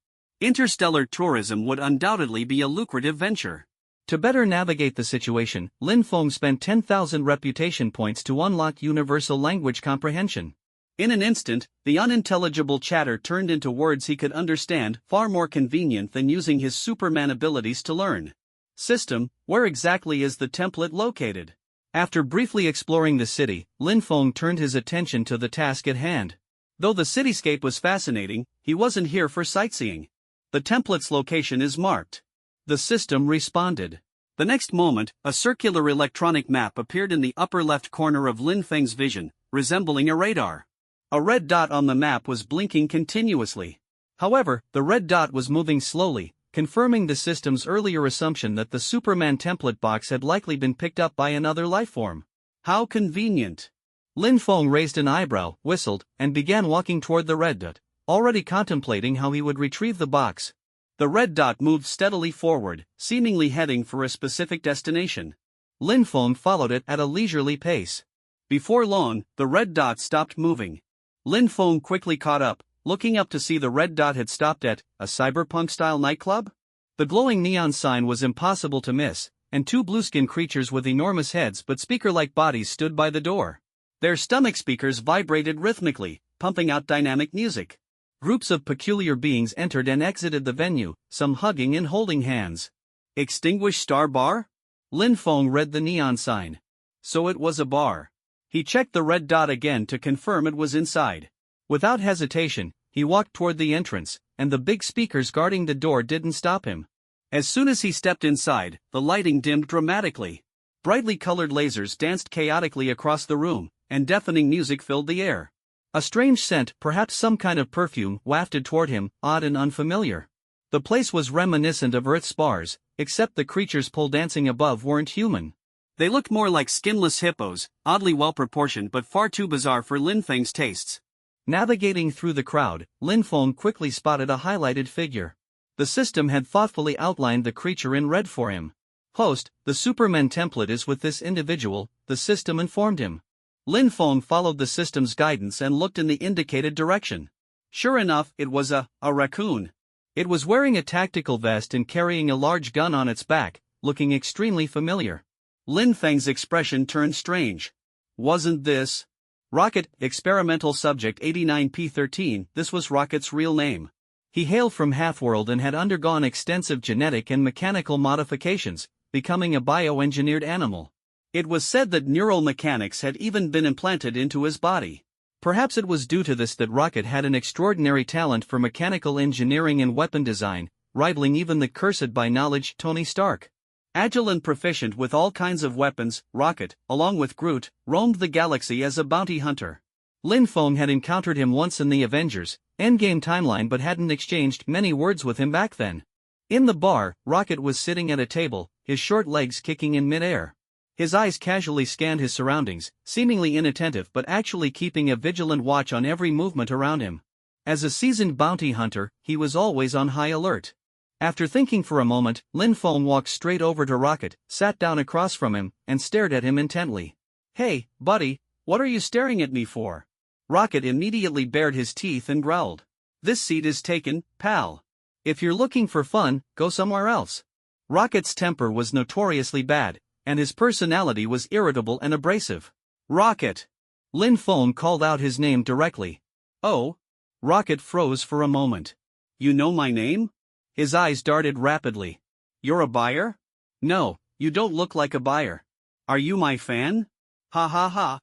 Interstellar tourism would undoubtedly be a lucrative venture. To better navigate the situation, Lin Feng spent 10,000 reputation points to unlock universal language comprehension. In an instant, the unintelligible chatter turned into words he could understand, far more convenient than using his Superman abilities to learn. System, where exactly is the template located? After briefly exploring the city, Lin Feng turned his attention to the task at hand. Though the cityscape was fascinating, he wasn't here for sightseeing. The template's location is marked. The system responded. The next moment, a circular electronic map appeared in the upper left corner of Lin Feng's vision, resembling a radar. A red dot on the map was blinking continuously. However, the red dot was moving slowly, confirming the system's earlier assumption that the Superman template box had likely been picked up by another lifeform. How convenient. Lin Feng raised an eyebrow, whistled, and began walking toward the red dot, already contemplating how he would retrieve the box. The red dot moved steadily forward, seemingly heading for a specific destination. Lin Feng followed it at a leisurely pace. Before long, the red dot stopped moving. Lin Feng quickly caught up, looking up to see the red dot had stopped at a cyberpunk-style nightclub. The glowing neon sign was impossible to miss, and two blueskin creatures with enormous heads but speaker-like bodies stood by the door. Their stomach speakers vibrated rhythmically, pumping out dynamic music. Groups of peculiar beings entered and exited the venue, some hugging and holding hands. Extinguished Star Bar? Lin Feng read the neon sign. So it was a bar. He checked the red dot again to confirm it was inside. Without hesitation, he walked toward the entrance, and the big speakers guarding the door didn't stop him. As soon as he stepped inside, the lighting dimmed dramatically. Brightly colored lasers danced chaotically across the room, and deafening music filled the air. A strange scent, perhaps some kind of perfume, wafted toward him, odd and unfamiliar. The place was reminiscent of Earth's bars, except the creatures pole dancing above weren't human. They looked more like skinless hippos, oddly well-proportioned but far too bizarre for Lin Feng's tastes. Navigating through the crowd, Lin Feng quickly spotted a highlighted figure. The system had thoughtfully outlined the creature in red for him. Host, the Superman template is with this individual, the system informed him. Lin Feng followed the system's guidance and looked in the indicated direction. Sure enough, it was a raccoon. It was wearing a tactical vest and carrying a large gun on its back, looking extremely familiar. Lin Feng's expression turned strange. Wasn't this Rocket, experimental subject 89P13? This was Rocket's real name. He hailed from Half-World and had undergone extensive genetic and mechanical modifications, becoming a bioengineered animal. It was said that neural mechanics had even been implanted into his body. Perhaps it was due to this that Rocket had an extraordinary talent for mechanical engineering and weapon design, rivaling even the cursed by knowledge Tony Stark. Agile and proficient with all kinds of weapons, Rocket, along with Groot, roamed the galaxy as a bounty hunter. Lin Feng had encountered him once in the Avengers Endgame timeline but hadn't exchanged many words with him back then. In the bar, Rocket was sitting at a table, his short legs kicking in midair. His eyes casually scanned his surroundings, seemingly inattentive but actually keeping a vigilant watch on every movement around him. As a seasoned bounty hunter, he was always on high alert. After thinking for a moment, Lin Feng walked straight over to Rocket, sat down across from him, and stared at him intently. "Hey, buddy, what are you staring at me for?" Rocket immediately bared his teeth and growled. "This seat is taken, pal. If you're looking for fun, go somewhere else." Rocket's temper was notoriously bad, and his personality was irritable and abrasive. "Rocket!" Lin Feng called out his name directly. "Oh?" Rocket froze for a moment. "You know my name?" His eyes darted rapidly. "You're a buyer?" "No, you don't look like a buyer." "Are you my fan?" "Ha ha ha.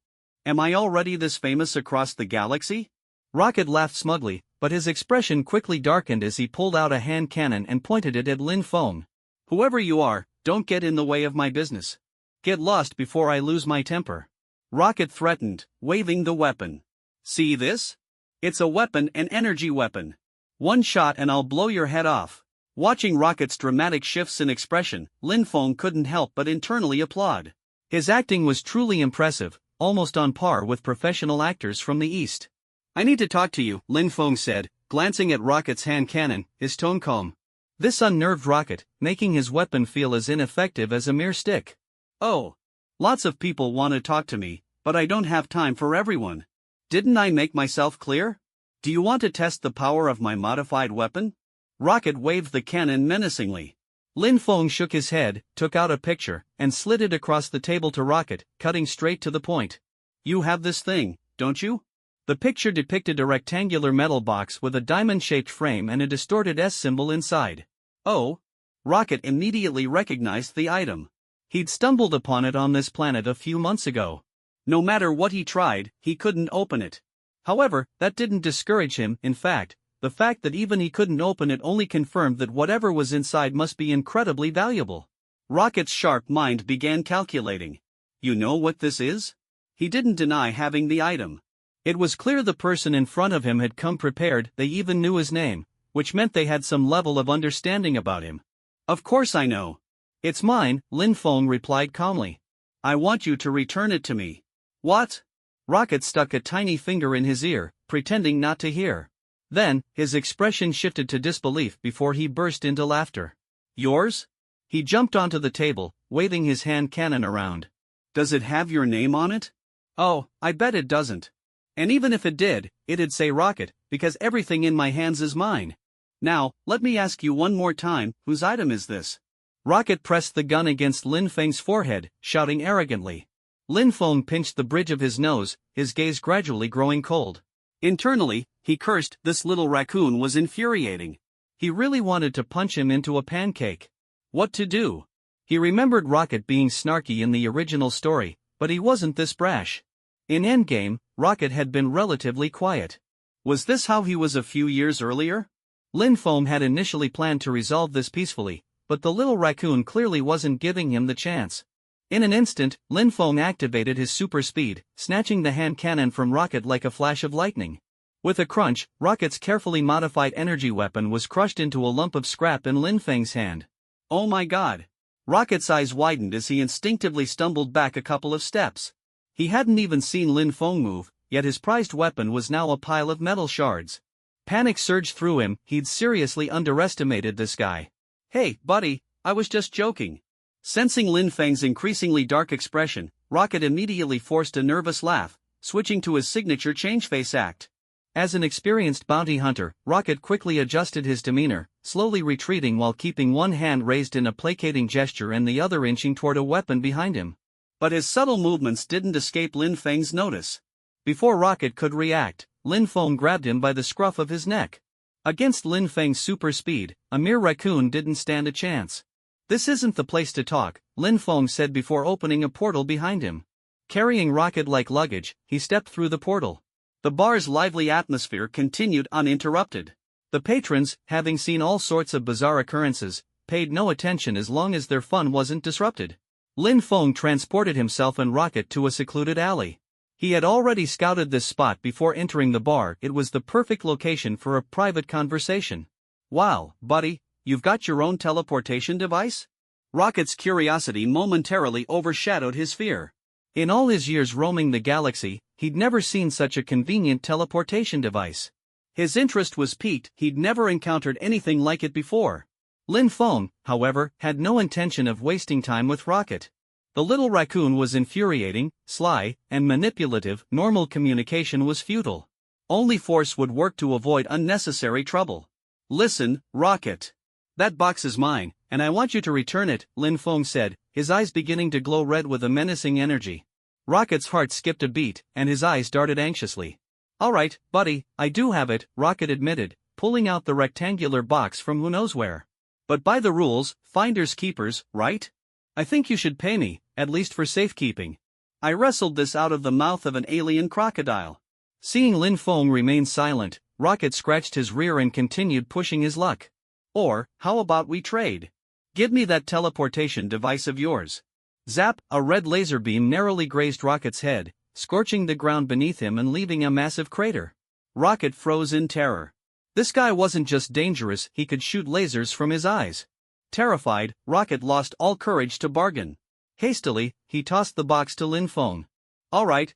Am I already this famous across the galaxy?" Rocket laughed smugly, but his expression quickly darkened as he pulled out a hand cannon and pointed it at Lin Feng. "Whoever you are, don't get in the way of my business. Get lost before I lose my temper." Rocket threatened, waving the weapon. "See this? It's a weapon, an energy weapon. One shot and I'll blow your head off." Watching Rocket's dramatic shifts in expression, Lin Feng couldn't help but internally applaud. His acting was truly impressive, almost on par with professional actors from the East. "I need to talk to you," Lin Feng said, glancing at Rocket's hand cannon, his tone calm. This unnerved Rocket, making his weapon feel as ineffective as a mere stick. Oh. Lots of people want to talk to me, but I don't have time for everyone. Didn't I make myself clear? Do you want to test the power of my modified weapon? Rocket waved the cannon menacingly. Lin Feng shook his head, took out a picture, and slid it across the table to Rocket, cutting straight to the point. You have this thing, don't you? The picture depicted a rectangular metal box with a diamond-shaped frame and a distorted S symbol inside. Oh. Rocket immediately recognized the item. He'd stumbled upon it on this planet a few months ago. No matter what he tried, he couldn't open it. However, that didn't discourage him. In fact, the fact that even he couldn't open it only confirmed that whatever was inside must be incredibly valuable. Rocket's sharp mind began calculating. You know what this is? He didn't deny having the item. It was clear the person in front of him had come prepared. They even knew his name, which meant they had some level of understanding about him. Of course I know. It's mine, Lin Feng replied calmly. I want you to return it to me. What? Rocket stuck a tiny finger in his ear, pretending not to hear. Then, his expression shifted to disbelief before he burst into laughter. Yours? He jumped onto the table, waving his hand cannon around. Does it have your name on it? Oh, I bet it doesn't. And even if it did, it'd say Rocket, because everything in my hands is mine. Now, let me ask you one more time, whose item is this? Rocket pressed the gun against Lin Feng's forehead, shouting arrogantly. Lin Feng pinched the bridge of his nose, his gaze gradually growing cold. Internally, he cursed. This little raccoon was infuriating. He really wanted to punch him into a pancake. What to do? He remembered Rocket being snarky in the original story, but he wasn't this brash. In Endgame, Rocket had been relatively quiet. Was this how he was a few years earlier? Lin Feng had initially planned to resolve this peacefully, but the little raccoon clearly wasn't giving him the chance. In an instant, Lin Feng activated his super speed, snatching the hand cannon from Rocket like a flash of lightning. With a crunch, Rocket's carefully modified energy weapon was crushed into a lump of scrap in Lin Feng's hand. Oh my god! Rocket's eyes widened as he instinctively stumbled back a couple of steps. He hadn't even seen Lin Feng move, yet his prized weapon was now a pile of metal shards. Panic surged through him. He'd seriously underestimated this guy. Hey, buddy, I was just joking. Sensing Lin Feng's increasingly dark expression, Rocket immediately forced a nervous laugh, switching to his signature change-face act. As an experienced bounty hunter, Rocket quickly adjusted his demeanor, slowly retreating while keeping one hand raised in a placating gesture and the other inching toward a weapon behind him. But his subtle movements didn't escape Lin Feng's notice. Before Rocket could react, Lin Feng grabbed him by the scruff of his neck. Against Lin Feng's super speed, a mere raccoon didn't stand a chance. This isn't the place to talk, Lin Feng said before opening a portal behind him. Carrying Rocket like luggage, he stepped through the portal. The bar's lively atmosphere continued uninterrupted. The patrons, having seen all sorts of bizarre occurrences, paid no attention as long as their fun wasn't disrupted. Lin Feng transported himself and Rocket to a secluded alley. He had already scouted this spot before entering the bar. It was the perfect location for a private conversation. Wow, buddy, you've got your own teleportation device? Rocket's curiosity momentarily overshadowed his fear. In all his years roaming the galaxy, he'd never seen such a convenient teleportation device. His interest was piqued. He'd never encountered anything like it before. Lin Feng, however, had no intention of wasting time with Rocket. The little raccoon was infuriating, sly, and manipulative. Normal communication was futile. Only force would work to avoid unnecessary trouble. Listen, Rocket. That box is mine, and I want you to return it, Lin Feng said, his eyes beginning to glow red with a menacing energy. Rocket's heart skipped a beat, and his eyes darted anxiously. All right, buddy, I do have it, Rocket admitted, pulling out the rectangular box from who knows where. But by the rules, finders keepers, right? I think you should pay me, at least for safekeeping. I wrestled this out of the mouth of an alien crocodile. Seeing Lin Feng remain silent, Rocket scratched his rear and continued pushing his luck. Or, how about we trade? Give me that teleportation device of yours. Zap! A red laser beam narrowly grazed Rocket's head, scorching the ground beneath him and leaving a massive crater. Rocket froze in terror. This guy wasn't just dangerous, he could shoot lasers from his eyes. Terrified, Rocket lost all courage to bargain. Hastily, he tossed the box to Lin Feng. All right,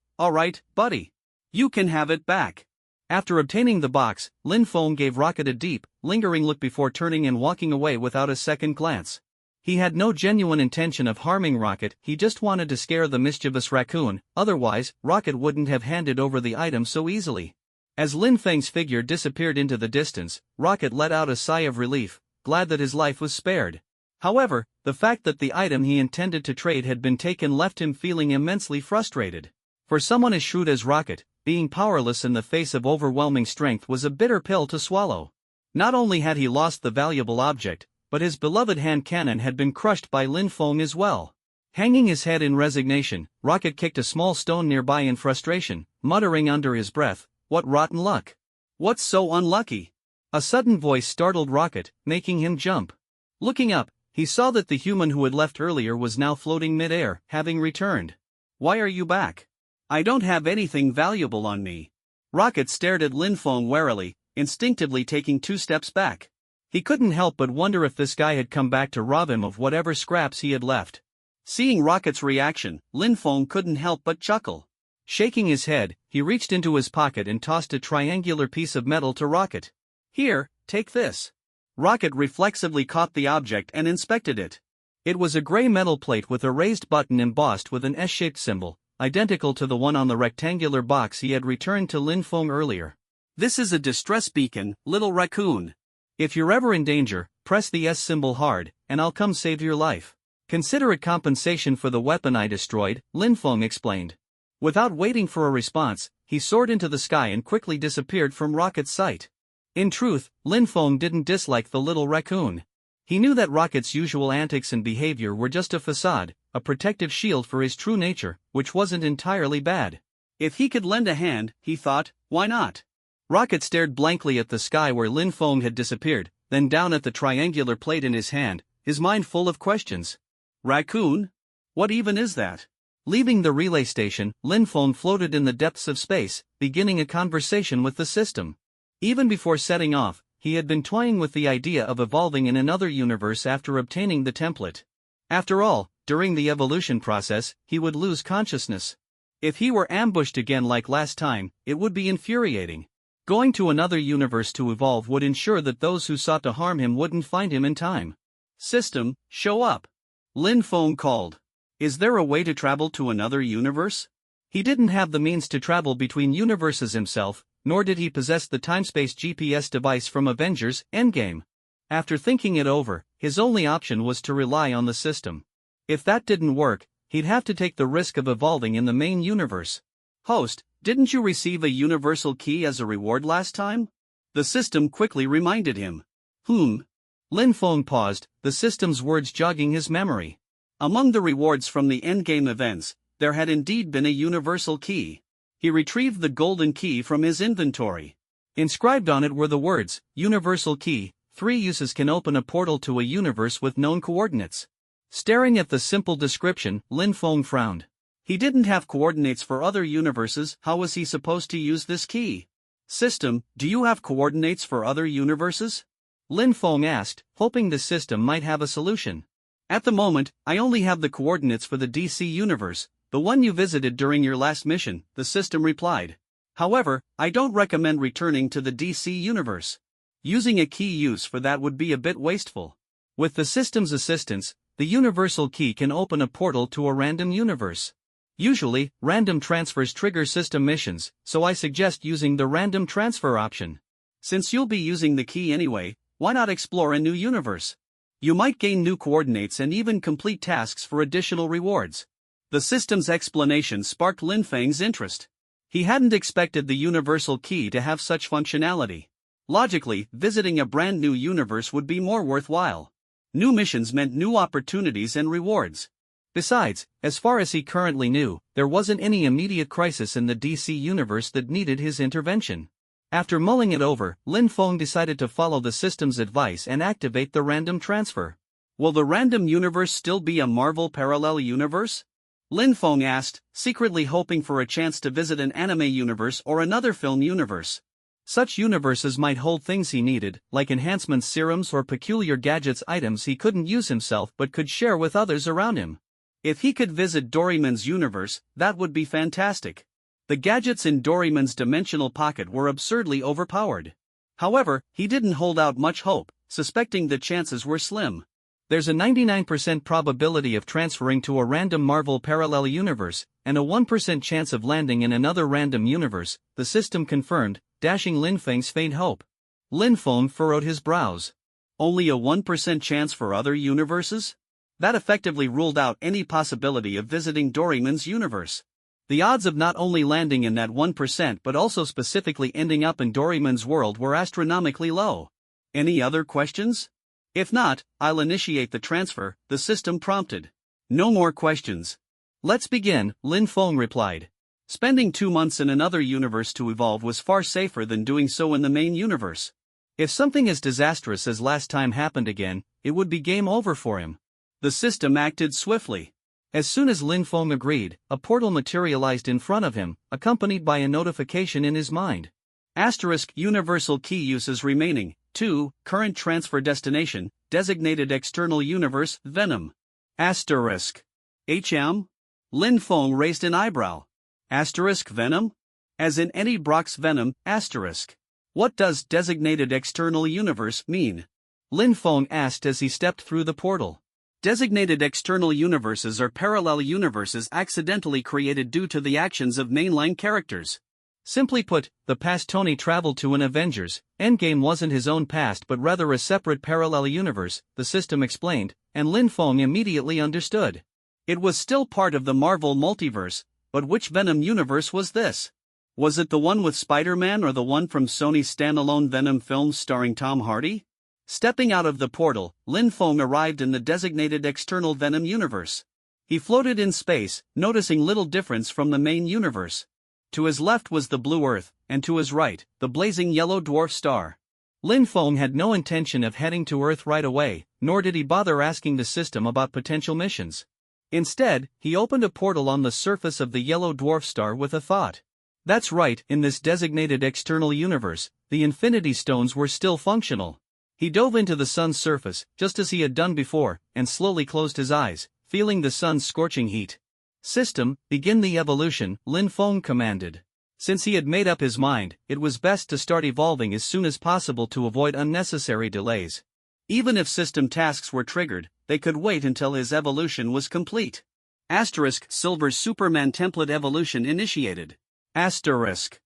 buddy. You can have it back. After obtaining the box, Lin Feng gave Rocket a deep, lingering look before turning and walking away without a second glance. He had no genuine intention of harming Rocket, he just wanted to scare the mischievous raccoon, otherwise, Rocket wouldn't have handed over the item so easily. As Lin Feng's figure disappeared into the distance, Rocket let out a sigh of relief, glad that his life was spared. However, the fact that the item he intended to trade had been taken left him feeling immensely frustrated. For someone as shrewd as Rocket, being powerless in the face of overwhelming strength was a bitter pill to swallow. Not only had he lost the valuable object, but his beloved hand cannon had been crushed by Lin Feng as well. Hanging his head in resignation, Rocket kicked a small stone nearby in frustration, muttering under his breath, "What rotten luck! What's so unlucky?" A sudden voice startled Rocket, making him jump. Looking up, he saw that the human who had left earlier was now floating mid-air, having returned. "Why are you back? I don't have anything valuable on me." Rocket stared at Lin Feng warily, instinctively taking 2 steps back. He couldn't help but wonder if this guy had come back to rob him of whatever scraps he had left. Seeing Rocket's reaction, Lin Feng couldn't help but chuckle. Shaking his head, he reached into his pocket and tossed a triangular piece of metal to Rocket. "Here, take this." Rocket reflexively caught the object and inspected it. It was a gray metal plate with a raised button embossed with an S-shaped symbol, identical to the one on the rectangular box he had returned to Lin Feng earlier. "This is a distress beacon, little raccoon. If you're ever in danger, press the S symbol hard, and I'll come save your life. Consider it compensation for the weapon I destroyed," Lin Feng explained. Without waiting for a response, he soared into the sky and quickly disappeared from Rocket's sight. In truth, Lin Feng didn't dislike the little raccoon. He knew that Rocket's usual antics and behavior were just a facade, a protective shield for his true nature, which wasn't entirely bad. If he could lend a hand, he thought, why not? Rocket stared blankly at the sky where Lin Feng had disappeared, then down at the triangular plate in his hand, his mind full of questions. Raccoon? What even is that? Leaving the relay station, Lin Feng floated in the depths of space, beginning a conversation with the system. Even before setting off, he had been toying with the idea of evolving in another universe after obtaining the template. After all, during the evolution process, he would lose consciousness. If he were ambushed again like last time, it would be infuriating. Going to another universe to evolve would ensure that those who sought to harm him wouldn't find him in time. "System, show up!" Lin Feng called. Is there a way to travel to another universe? He didn't have the means to travel between universes himself, nor did he possess the timespace GPS device from Avengers Endgame. After thinking it over, his only option was to rely on the system. If that didn't work, he'd have to take the risk of evolving in the main universe. "Host, didn't you receive a universal key as a reward last time?" The system quickly reminded him. Lin Feng paused, the system's words jogging his memory. Among the rewards from the endgame events, there had indeed been a universal key. He retrieved the golden key from his inventory. Inscribed on it were the words, "Universal key, 3 uses can open a portal to a universe with known coordinates." Staring at the simple description, Lin Feng frowned. He didn't have coordinates for other universes, how was he supposed to use this key? "System, do you have coordinates for other universes?" Lin Feng asked, hoping the system might have a solution. "At the moment, I only have the coordinates for the DC universe, the one you visited during your last mission," the system replied. "However, I don't recommend returning to the DC universe. Using a key use for that would be a bit wasteful." With the system's assistance, the universal key can open a portal to a random universe. Usually, random transfers trigger system missions, so I suggest using the random transfer option. Since you'll be using the key anyway, why not explore a new universe? You might gain new coordinates and even complete tasks for additional rewards. The system's explanation sparked Lin Feng's interest. He hadn't expected the universal key to have such functionality. Logically, visiting a brand new universe would be more worthwhile. New missions meant new opportunities and rewards. Besides, as far as he currently knew, there wasn't any immediate crisis in the DC universe that needed his intervention. After mulling it over, Lin Feng decided to follow the system's advice and activate the random transfer. Will the random universe still be a Marvel parallel universe? Lin Feng asked, secretly hoping for a chance to visit an anime universe or another film universe. Such universes might hold things he needed, like enhancement serums or peculiar gadgets, items he couldn't use himself but could share with others around him. If he could visit Doraemon's universe, that would be fantastic. The gadgets in Doraemon's dimensional pocket were absurdly overpowered. However, he didn't hold out much hope, suspecting the chances were slim. There's a 99% probability of transferring to a random Marvel parallel universe, and a 1% chance of landing in another random universe, the system confirmed, dashing Lin Feng's faint hope. Lin Feng furrowed his brows. Only a 1% chance for other universes? That effectively ruled out any possibility of visiting Doraemon's universe. The odds of not only landing in that 1% but also specifically ending up in Doraemon's world were astronomically low. Any other questions? If not, I'll initiate the transfer, the system prompted. No more questions. Let's begin, Lin Feng replied. Spending 2 months in another universe to evolve was far safer than doing so in the main universe. If something as disastrous as last time happened again, it would be game over for him. The system acted swiftly. As soon as Lin Feng agreed, a portal materialized in front of him, accompanied by a notification in his mind. * Universal key uses remaining. 2. Current transfer destination, designated external universe, Venom. *. HM? Lin Feng raised an eyebrow. Venom? As in Eddie Brock's Venom, *. What does designated external universe mean? Lin Feng asked as he stepped through the portal. Designated external universes are parallel universes accidentally created due to the actions of mainline characters. Simply put, the past Tony traveled to an Avengers Endgame wasn't his own past but rather a separate parallel universe, the system explained, and Lin Feng immediately understood. It was still part of the Marvel multiverse, but which Venom universe was this? Was it the one with Spider-Man or the one from Sony's standalone Venom films starring Tom Hardy? Stepping out of the portal, Lin Feng arrived in the designated external Venom universe. He floated in space, noticing little difference from the main universe. To his left was the blue Earth, and to his right, the blazing yellow dwarf star. Lin Feng had no intention of heading to Earth right away, nor did he bother asking the system about potential missions. Instead, he opened a portal on the surface of the yellow dwarf star with a thought. That's right, in this designated external universe, the Infinity Stones were still functional. He dove into the sun's surface, just as he had done before, and slowly closed his eyes, feeling the sun's scorching heat. System, begin the evolution, Lin Feng commanded. Since he had made up his mind, it was best to start evolving as soon as possible to avoid unnecessary delays. Even if system tasks were triggered, they could wait until his evolution was complete. Silver's Superman template evolution initiated. Estimated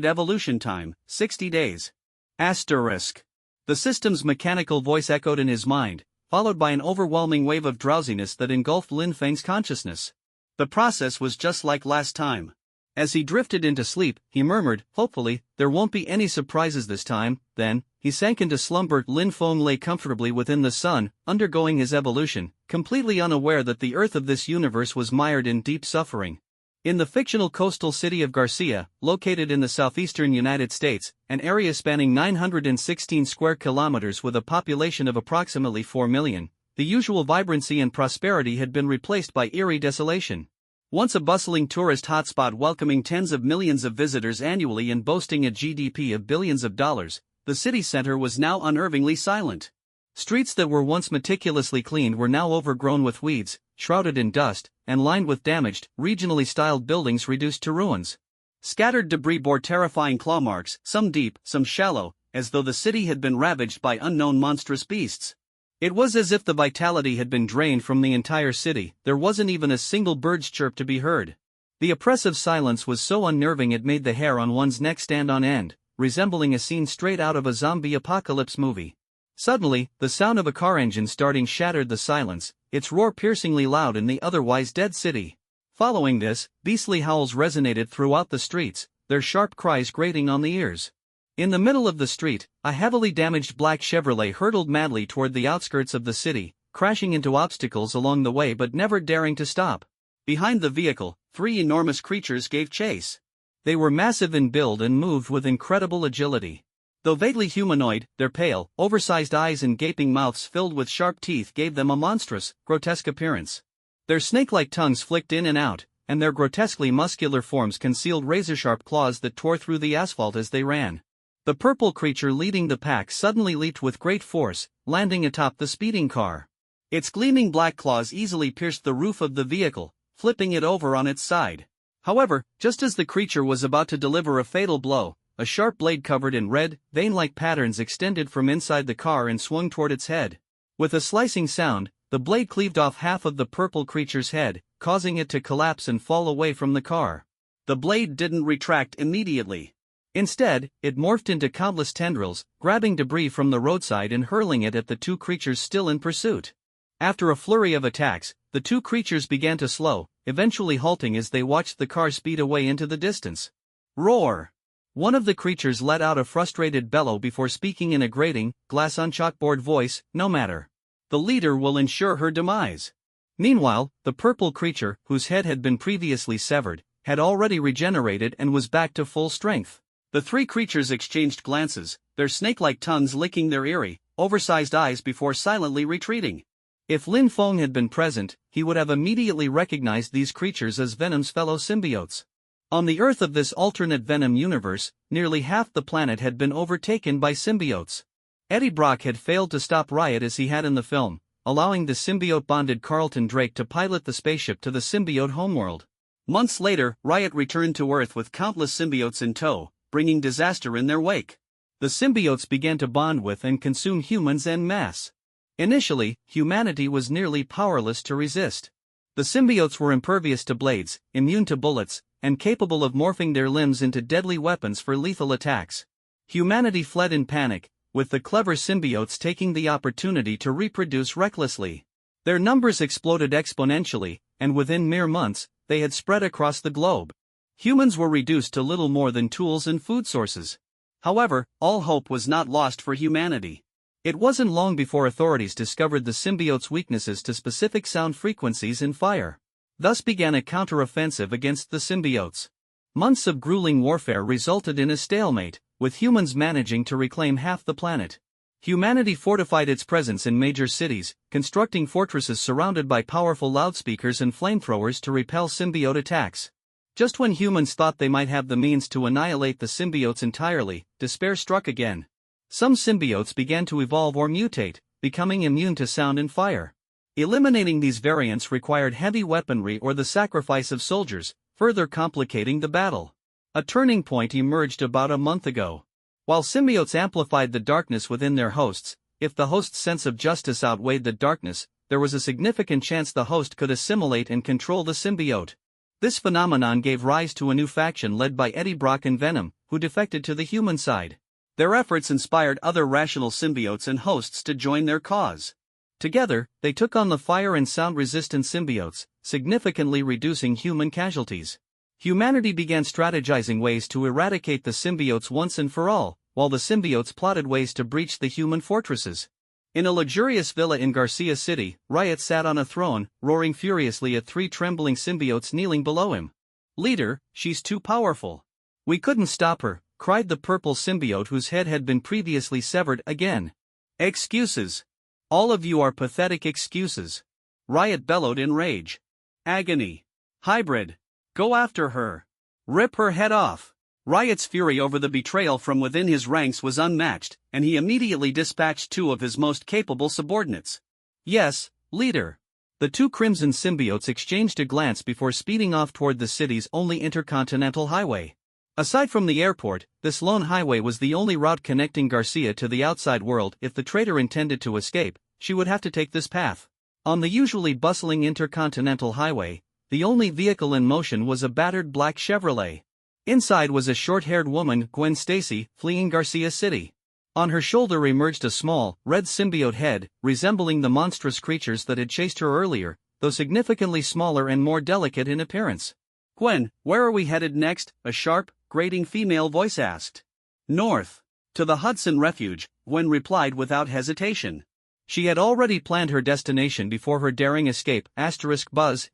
evolution time, 60 days. The system's mechanical voice echoed in his mind, followed by an overwhelming wave of drowsiness that engulfed Lin Feng's consciousness. The process was just like last time. As he drifted into sleep, he murmured, hopefully, there won't be any surprises this time. Then, he sank into slumber. Lin Feng lay comfortably within the sun, undergoing his evolution, completely unaware that the Earth of this universe was mired in deep suffering. In the fictional coastal city of Garcia, located in the southeastern United States, an area spanning 916 square kilometers with a population of approximately 4 million, the usual vibrancy and prosperity had been replaced by eerie desolation. Once a bustling tourist hotspot welcoming tens of millions of visitors annually and boasting a GDP of billions of dollars, the city center was now unnervingly silent. Streets that were once meticulously cleaned were now overgrown with weeds, shrouded in dust, and lined with damaged, regionally styled buildings reduced to ruins. Scattered debris bore terrifying claw marks, some deep, some shallow, as though the city had been ravaged by unknown monstrous beasts. It was as if the vitality had been drained from the entire city. There wasn't even a single bird's chirp to be heard. The oppressive silence was so unnerving it made the hair on one's neck stand on end, resembling a scene straight out of a zombie apocalypse movie. Suddenly, the sound of a car engine starting shattered the silence, its roar piercingly loud in the otherwise dead city. Following this, beastly howls resonated throughout the streets, their sharp cries grating on the ears. In the middle of the street, a heavily damaged black Chevrolet hurtled madly toward the outskirts of the city, crashing into obstacles along the way but never daring to stop. Behind the vehicle, 3 enormous creatures gave chase. They were massive in build and moved with incredible agility. Though vaguely humanoid, their pale, oversized eyes and gaping mouths filled with sharp teeth gave them a monstrous, grotesque appearance. Their snake-like tongues flicked in and out, and their grotesquely muscular forms concealed razor-sharp claws that tore through the asphalt as they ran. The purple creature leading the pack suddenly leaped with great force, landing atop the speeding car. Its gleaming black claws easily pierced the roof of the vehicle, flipping it over on its side. However, just as the creature was about to deliver a fatal blow, a sharp blade covered in red, vein-like patterns extended from inside the car and swung toward its head. With a slicing sound, the blade cleaved off half of the purple creature's head, causing it to collapse and fall away from the car. The blade didn't retract immediately. Instead, it morphed into countless tendrils, grabbing debris from the roadside and hurling it at the two creatures still in pursuit. After a flurry of attacks, the two creatures began to slow, eventually halting as they watched the car speed away into the distance. Roar! One of the creatures let out a frustrated bellow before speaking in a grating, glass-on-chalkboard voice, "No matter. The leader will ensure her demise." Meanwhile, the purple creature, whose head had been previously severed, had already regenerated and was back to full strength. The three creatures exchanged glances, their snake-like tongues licking their eerie, oversized eyes before silently retreating. If Lin Feng had been present, he would have immediately recognized these creatures as Venom's fellow symbiotes. On the Earth of this alternate Venom universe, nearly half the planet had been overtaken by symbiotes. Eddie Brock had failed to stop Riot as he had in the film, allowing the symbiote-bonded Carlton Drake to pilot the spaceship to the symbiote homeworld. Months later, Riot returned to Earth with countless symbiotes in tow, bringing disaster in their wake. The symbiotes began to bond with and consume humans en masse. Initially, humanity was nearly powerless to resist. The symbiotes were impervious to blades, immune to bullets, and capable of morphing their limbs into deadly weapons for lethal attacks. Humanity fled in panic, with the clever symbiotes taking the opportunity to reproduce recklessly. Their numbers exploded exponentially, and within mere months, they had spread across the globe. Humans were reduced to little more than tools and food sources. However, all hope was not lost for humanity. It wasn't long before authorities discovered the symbiotes' weaknesses to specific sound frequencies and fire. Thus began a counter-offensive against the symbiotes. Months of grueling warfare resulted in a stalemate, with humans managing to reclaim half the planet. Humanity fortified its presence in major cities, constructing fortresses surrounded by powerful loudspeakers and flamethrowers to repel symbiote attacks. Just when humans thought they might have the means to annihilate the symbiotes entirely, despair struck again. Some symbiotes began to evolve or mutate, becoming immune to sound and fire. Eliminating these variants required heavy weaponry or the sacrifice of soldiers, further complicating the battle. A turning point emerged about a month ago. While symbiotes amplified the darkness within their hosts, if the host's sense of justice outweighed the darkness, there was a significant chance the host could assimilate and control the symbiote. This phenomenon gave rise to a new faction led by Eddie Brock and Venom, who defected to the human side. Their efforts inspired other rational symbiotes and hosts to join their cause. Together, they took on the fire and sound-resistant symbiotes, significantly reducing human casualties. Humanity began strategizing ways to eradicate the symbiotes once and for all, while the symbiotes plotted ways to breach the human fortresses. In a luxurious villa in Garcia City, Riot sat on a throne, roaring furiously at three trembling symbiotes kneeling below him. "Leader, she's too powerful. We couldn't stop her," cried the purple symbiote whose head had been previously severed again. "Excuses. All of you are pathetic excuses," Riot bellowed in rage. "Agony. Hybrid. Go after her. Rip her head off." Riot's fury over the betrayal from within his ranks was unmatched, and he immediately dispatched two of his most capable subordinates. "Yes, leader." The two crimson symbiotes exchanged a glance before speeding off toward the city's only intercontinental highway. Aside from the airport, this lone highway was the only route connecting Garcia to the outside world. If the traitor intended to escape, she would have to take this path. On the usually bustling intercontinental highway, the only vehicle in motion was a battered black Chevrolet. Inside was a short-haired woman, Gwen Stacy, fleeing Garcia City. On her shoulder emerged a small, red symbiote head, resembling the monstrous creatures that had chased her earlier, though significantly smaller and more delicate in appearance. "Gwen, where are we headed next?" a sharp, grating female voice asked. "North. To the Hudson Refuge," Gwen replied without hesitation. She had already planned her destination before her daring escape, *buzz*.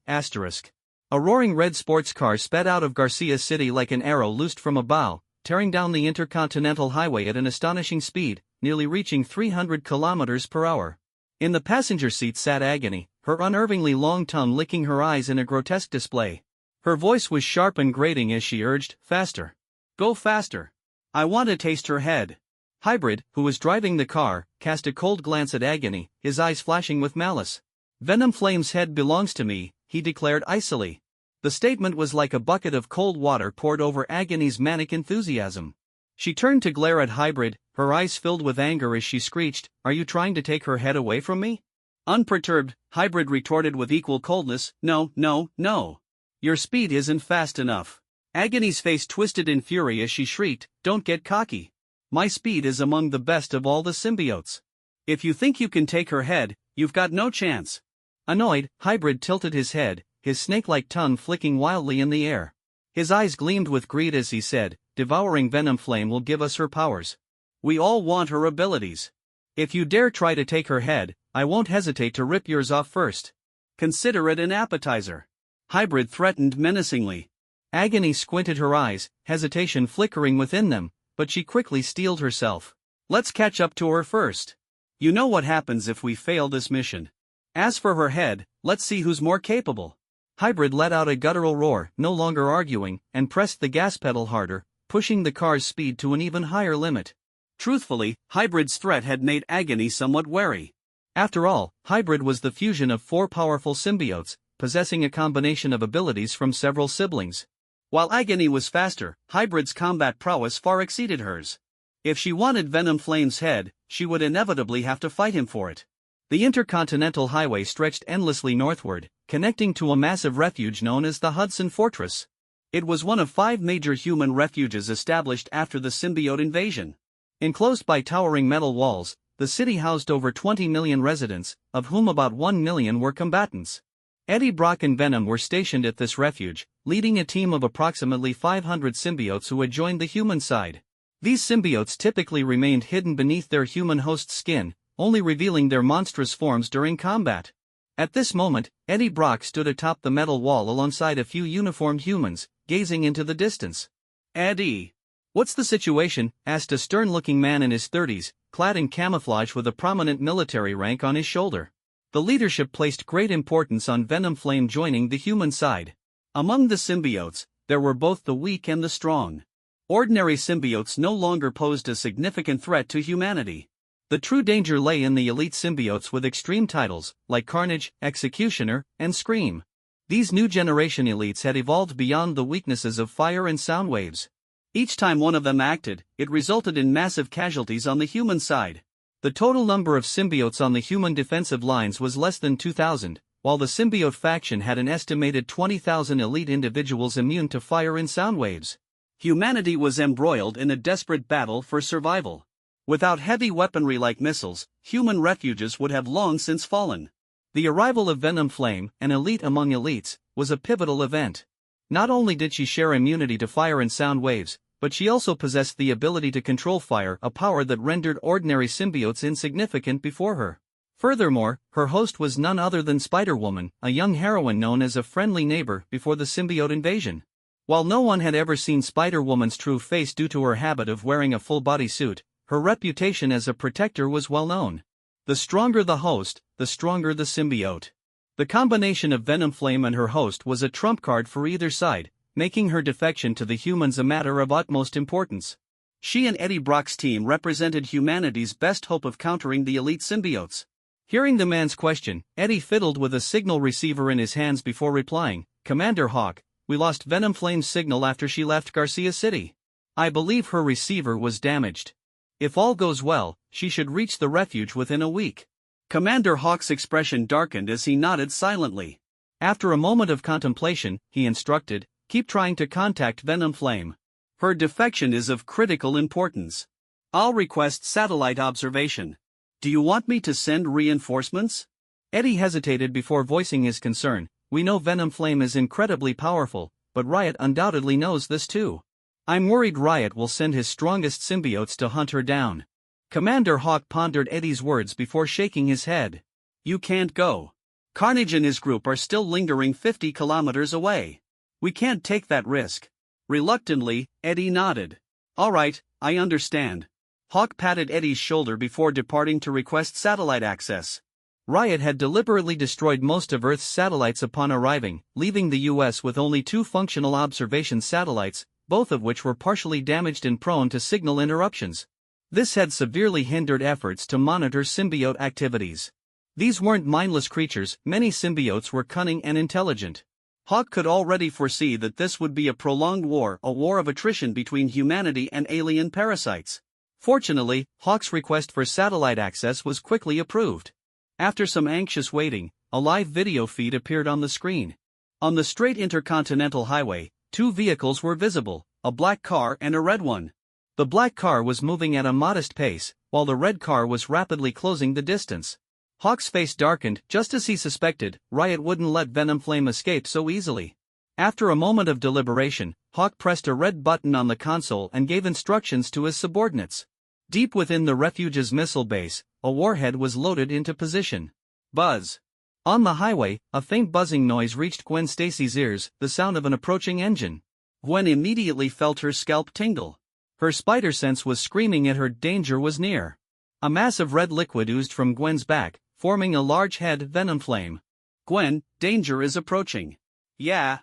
A roaring red sports car sped out of Garcia City like an arrow loosed from a bow, tearing down the intercontinental highway at an astonishing speed, nearly reaching 300 kilometers per hour. In the passenger seat sat Agony, her unnervingly long tongue licking her eyes in a grotesque display. Her voice was sharp and grating as she urged, "Faster. Go faster. I want to taste her head." Hybrid, who was driving the car, cast a cold glance at Agony, his eyes flashing with malice. "Venom Flame's head belongs to me," he declared icily. The statement was like a bucket of cold water poured over Agony's manic enthusiasm. She turned to glare at Hybrid, her eyes filled with anger as she screeched, "Are you trying to take her head away from me?" Unperturbed, Hybrid retorted with equal coldness, "No, no, no. Your speed isn't fast enough." Agony's face twisted in fury as she shrieked, "Don't get cocky. My speed is among the best of all the symbiotes. If you think you can take her head, you've got no chance." Annoyed, Hybrid tilted his head, his snake-like tongue flicking wildly in the air. His eyes gleamed with greed as he said, "Devouring Venom Flame will give us her powers. We all want her abilities. If you dare try to take her head, I won't hesitate to rip yours off first. Consider it an appetizer." Hybrid threatened menacingly. Agony squinted her eyes, hesitation flickering within them, but she quickly steeled herself. "Let's catch up to her first. You know what happens if we fail this mission. As for her head, let's see who's more capable." Hybrid let out a guttural roar, no longer arguing, and pressed the gas pedal harder, pushing the car's speed to an even higher limit. Truthfully, Hybrid's threat had made Agony somewhat wary. After all, Hybrid was the fusion of 4 powerful symbiotes, possessing a combination of abilities from several siblings. While Agony was faster, Hybrid's combat prowess far exceeded hers. If she wanted Venom Flame's head, she would inevitably have to fight him for it. The Intercontinental Highway stretched endlessly northward, connecting to a massive refuge known as the Hudson Fortress. It was one of 5 major human refuges established after the symbiote invasion. Enclosed by towering metal walls, the city housed over 20 million residents, of whom about 1 million were combatants. Eddie Brock and Venom were stationed at this refuge, leading a team of approximately 500 symbiotes who had joined the human side. These symbiotes typically remained hidden beneath their human host's skin, only revealing their monstrous forms during combat. At this moment, Eddie Brock stood atop the metal wall alongside a few uniformed humans, gazing into the distance. "Eddie, what's the situation?" asked a stern-looking man in his 30s, clad in camouflage with a prominent military rank on his shoulder. The leadership placed great importance on Venom Flame joining the human side. Among the symbiotes, there were both the weak and the strong. Ordinary symbiotes no longer posed a significant threat to humanity. The true danger lay in the elite symbiotes with extreme titles, like Carnage, Executioner, and Scream. These new generation elites had evolved beyond the weaknesses of fire and sound waves. Each time one of them acted, it resulted in massive casualties on the human side. The total number of symbiotes on the human defensive lines was less than 2,000, while the symbiote faction had an estimated 20,000 elite individuals immune to fire and sound waves. Humanity was embroiled in a desperate battle for survival. Without heavy weaponry like missiles, human refuges would have long since fallen. The arrival of Venom Flame, an elite among elites, was a pivotal event. Not only did she share immunity to fire and sound waves, but she also possessed the ability to control fire, a power that rendered ordinary symbiotes insignificant before her. Furthermore, her host was none other than Spider-Woman, a young heroine known as a friendly neighbor before the symbiote invasion. While no one had ever seen Spider-Woman's true face due to her habit of wearing a full-body suit, her reputation as a protector was well known. The stronger the host, the stronger the symbiote. The combination of Venom Flame and her host was a trump card for either side, making her defection to the humans a matter of utmost importance. She and Eddie Brock's team represented humanity's best hope of countering the elite symbiotes. Hearing the man's question, Eddie fiddled with a signal receiver in his hands before replying, "Commander Hawk, we lost Venom Flame's signal after she left Garcia City. I believe her receiver was damaged. If all goes well, she should reach the refuge within a week." Commander Hawk's expression darkened as he nodded silently. After a moment of contemplation, he instructed, "Keep trying to contact Venom Flame. Her defection is of critical importance. I'll request satellite observation. Do you want me to send reinforcements?" Eddie hesitated before voicing his concern. "We know Venom Flame is incredibly powerful, but Riot undoubtedly knows this too. I'm worried Riot will send his strongest symbiotes to hunt her down." Commander Hawk pondered Eddie's words before shaking his head. "You can't go. Carnage and his group are still lingering 50 kilometers away. We can't take that risk." Reluctantly, Eddie nodded. "All right, I understand." Hawk patted Eddie's shoulder before departing to request satellite access. Riot had deliberately destroyed most of Earth's satellites upon arriving, leaving the US with only 2 functional observation satellites, both of which were partially damaged and prone to signal interruptions. This had severely hindered efforts to monitor symbiote activities. These weren't mindless creatures, many symbiotes were cunning and intelligent. Hawk could already foresee that this would be a prolonged war, a war of attrition between humanity and alien parasites. Fortunately, Hawk's request for satellite access was quickly approved. After some anxious waiting, a live video feed appeared on the screen. On the straight intercontinental highway, two vehicles were visible, a black car and a red one. The black car was moving at a modest pace, while the red car was rapidly closing the distance. Hawk's face darkened just as he suspected Riot wouldn't let Venomflame escape so easily. After a moment of deliberation, Hawk pressed a red button on the console and gave instructions to his subordinates. Deep within the refuge's missile base, a warhead was loaded into position. Buzz. On the highway, a faint buzzing noise reached Gwen Stacy's ears, the sound of an approaching engine. Gwen immediately felt her scalp tingle. Her spider sense was screaming at her danger was near. A mass of red liquid oozed from Gwen's back, forming a large head Venomflame. Gwen, danger is approaching. Yeah.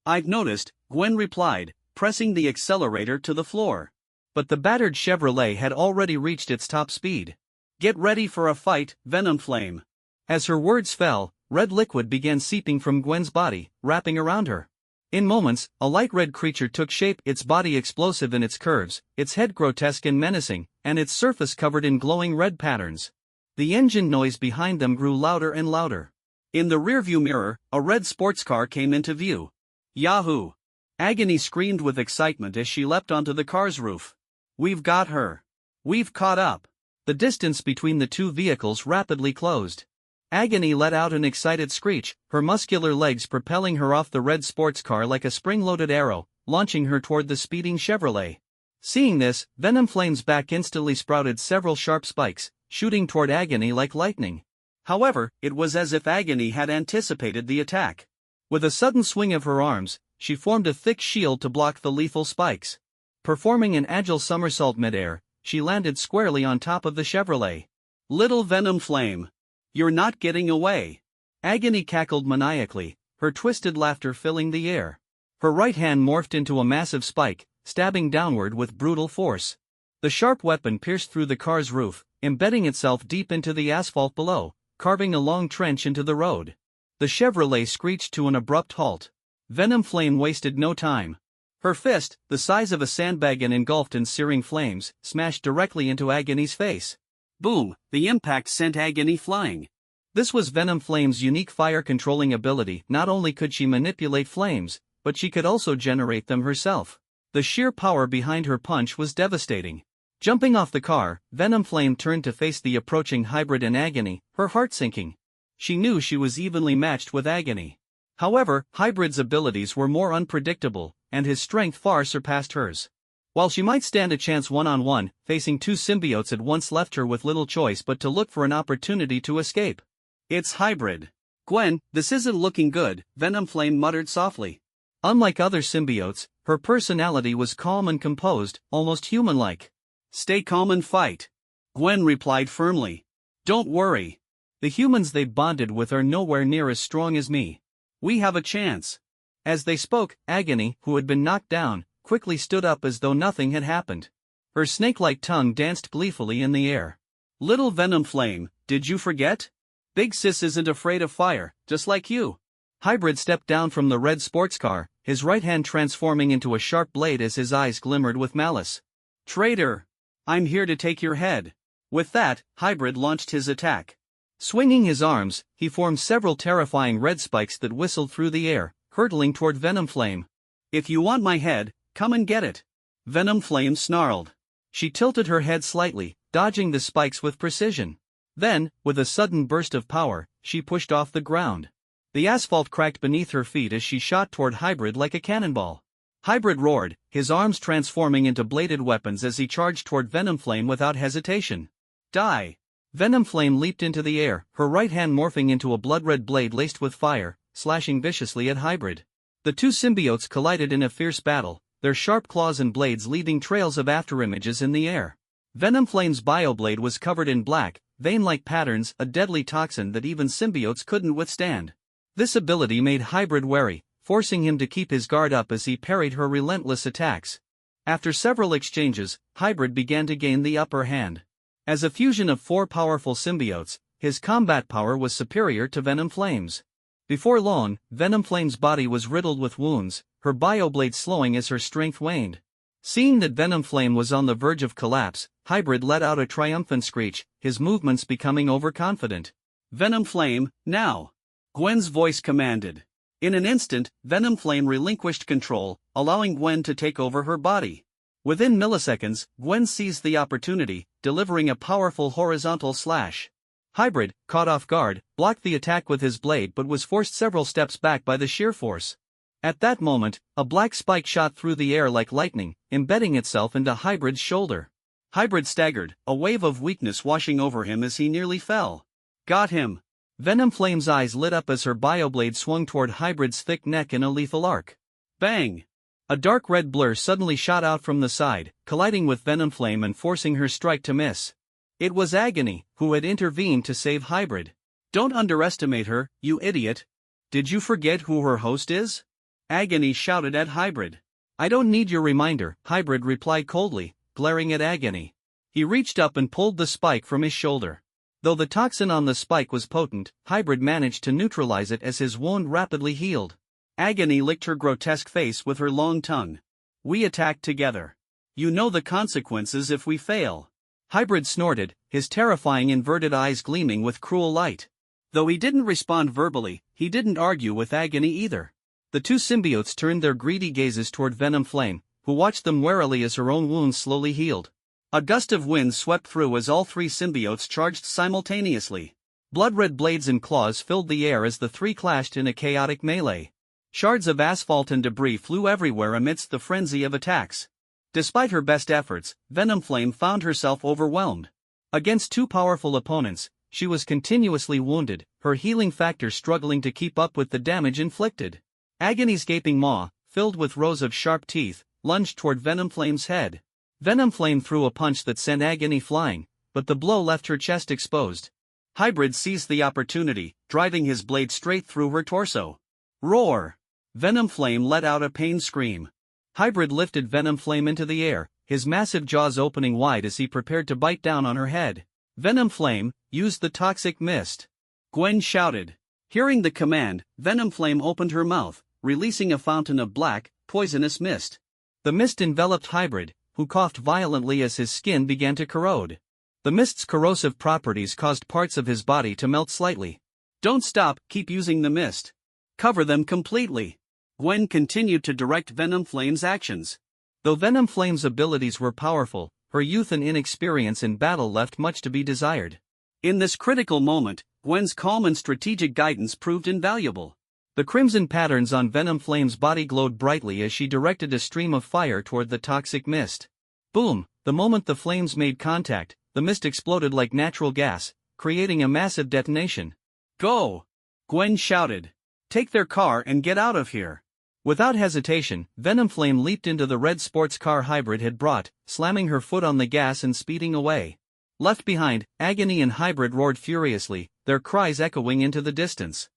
I've noticed, Gwen replied, pressing the accelerator to the floor. But the battered Chevrolet had already reached its top speed. Get ready for a fight, Venomflame. As her words fell, red liquid began seeping from Gwen's body, wrapping around her. In moments, a light red creature took shape, its body explosive in its curves, its head grotesque and menacing, and its surface covered in glowing red patterns. The engine noise behind them grew louder and louder. In the rearview mirror, a red sports car came into view. Yahoo! Agony screamed with excitement as she leapt onto the car's roof. We've got her. We've caught up. The distance between the two vehicles rapidly closed. Agony let out an excited screech, her muscular legs propelling her off the red sports car like a spring-loaded arrow, launching her toward the speeding Chevrolet. Seeing this, Venomflame's back instantly sprouted several sharp spikes, shooting toward Agony like lightning. However, it was as if Agony had anticipated the attack. With a sudden swing of her arms, she formed a thick shield to block the lethal spikes. Performing an agile somersault midair, she landed squarely on top of the Chevrolet. Little Venomflame! You're not getting away! Agony cackled maniacally, her twisted laughter filling the air. Her right hand morphed into a massive spike, stabbing downward with brutal force. The sharp weapon pierced through the car's roof, embedding itself deep into the asphalt below, carving a long trench into the road. The Chevrolet screeched to an abrupt halt. Venomflame wasted no time. Her fist, the size of a sandbag and engulfed in searing flames, smashed directly into Agony's face. Boom! The impact sent Agony flying. This was Venomflame's unique fire-controlling ability. Not only could she manipulate flames, but she could also generate them herself. The sheer power behind her punch was devastating. Jumping off the car, Venomflame turned to face the approaching hybrid in Agony, her heart sinking. She knew she was evenly matched with Agony. However, Hybrid's abilities were more unpredictable, and his strength far surpassed hers. While she might stand a chance one-on-one, facing two symbiotes at once left her with little choice but to look for an opportunity to escape. It's Hybrid. Gwen, this isn't looking good, Venomflame muttered softly. Unlike other symbiotes, her personality was calm and composed, almost human-like. Stay calm and fight. Gwen replied firmly. Don't worry. The humans they've bonded with are nowhere near as strong as me. We have a chance. As they spoke, Agony, who had been knocked down, quickly stood up as though nothing had happened. Her snake-like tongue danced gleefully in the air. Little Venomflame, did you forget? Big Sis isn't afraid of fire, just like you. Hybrid stepped down from the red sports car, his right hand transforming into a sharp blade as his eyes glimmered with malice. Traitor! I'm here to take your head. With that, Hybrid launched his attack. Swinging his arms, he formed several terrifying red spikes that whistled through the air, hurtling toward Venomflame. If you want my head, come and get it. Venomflame snarled. She tilted her head slightly, dodging the spikes with precision. Then, with a sudden burst of power, she pushed off the ground. The asphalt cracked beneath her feet as she shot toward Hybrid like a cannonball. Hybrid roared, his arms transforming into bladed weapons as he charged toward Venomflame without hesitation. Die! Venomflame leaped into the air, her right hand morphing into a blood-red blade laced with fire, slashing viciously at Hybrid. The two symbiotes collided in a fierce battle, their sharp claws and blades leaving trails of afterimages in the air. Venomflame's bioblade was covered in black, vein-like patterns, a deadly toxin that even symbiotes couldn't withstand. This ability made Hybrid wary, forcing him to keep his guard up as he parried her relentless attacks. After several exchanges, Hybrid began to gain the upper hand. As a fusion of four powerful symbiotes, his combat power was superior to Venomflame's. Before long, Venomflame's body was riddled with wounds, her bioblade slowing as her strength waned. Seeing that Venomflame was on the verge of collapse, Hybrid let out a triumphant screech, his movements becoming overconfident. Venomflame, now! Gwen's voice commanded. In an instant, Venomflame relinquished control, allowing Gwen to take over her body. Within milliseconds, Gwen seized the opportunity, delivering a powerful horizontal slash. Hybrid, caught off guard, blocked the attack with his blade but was forced several steps back by the sheer force. At that moment, a black spike shot through the air like lightning, embedding itself into Hybrid's shoulder. Hybrid staggered, a wave of weakness washing over him as he nearly fell. Got him! Venomflame's eyes lit up as her bioblade swung toward Hybrid's thick neck in a lethal arc. Bang! A dark red blur suddenly shot out from the side, colliding with Venomflame and forcing her strike to miss. It was Agony, who had intervened to save Hybrid. Don't underestimate her, you idiot! Did you forget who her host is? Agony shouted at Hybrid. I don't need your reminder, Hybrid replied coldly, glaring at Agony. He reached up and pulled the spike from his shoulder. Though the toxin on the spike was potent, Hybrid managed to neutralize it as his wound rapidly healed. Agony licked her grotesque face with her long tongue. We attacked together. You know the consequences if we fail. Hybrid snorted, his terrifying inverted eyes gleaming with cruel light. Though he didn't respond verbally, he didn't argue with Agony either. The two symbiotes turned their greedy gazes toward Venomflame, who watched them warily as her own wounds slowly healed. A gust of wind swept through as all three symbiotes charged simultaneously. Blood-red blades and claws filled the air as the three clashed in a chaotic melee. Shards of asphalt and debris flew everywhere amidst the frenzy of attacks. Despite her best efforts, Venomflame found herself overwhelmed. Against two powerful opponents, she was continuously wounded, her healing factor struggling to keep up with the damage inflicted. Agony's gaping maw, filled with rows of sharp teeth, lunged toward Venomflame's head. Venomflame threw a punch that sent Agony flying, but the blow left her chest exposed. Hybrid seized the opportunity, driving his blade straight through her torso. Roar! Venomflame let out a pained scream. Hybrid lifted Venomflame into the air, his massive jaws opening wide as he prepared to bite down on her head. Venomflame, use the toxic mist! Gwen shouted. Hearing the command, Venomflame opened her mouth, releasing a fountain of black, poisonous mist. The mist enveloped Hybrid, who coughed violently as his skin began to corrode. The mist's corrosive properties caused parts of his body to melt slightly. Don't stop, keep using the mist. Cover them completely. Gwen continued to direct Venomflame's actions. Though Venomflame's abilities were powerful, her youth and inexperience in battle left much to be desired. In this critical moment, Gwen's calm and strategic guidance proved invaluable. The crimson patterns on Venomflame's body glowed brightly as she directed a stream of fire toward the toxic mist. Boom! The moment the flames made contact, the mist exploded like natural gas, creating a massive detonation. Go! Gwen shouted. Take their car and get out of here. Without hesitation, Venomflame leaped into the red sports car Hybrid had brought, slamming her foot on the gas and speeding away. Left behind, Agony and Hybrid roared furiously, their cries echoing into the distance.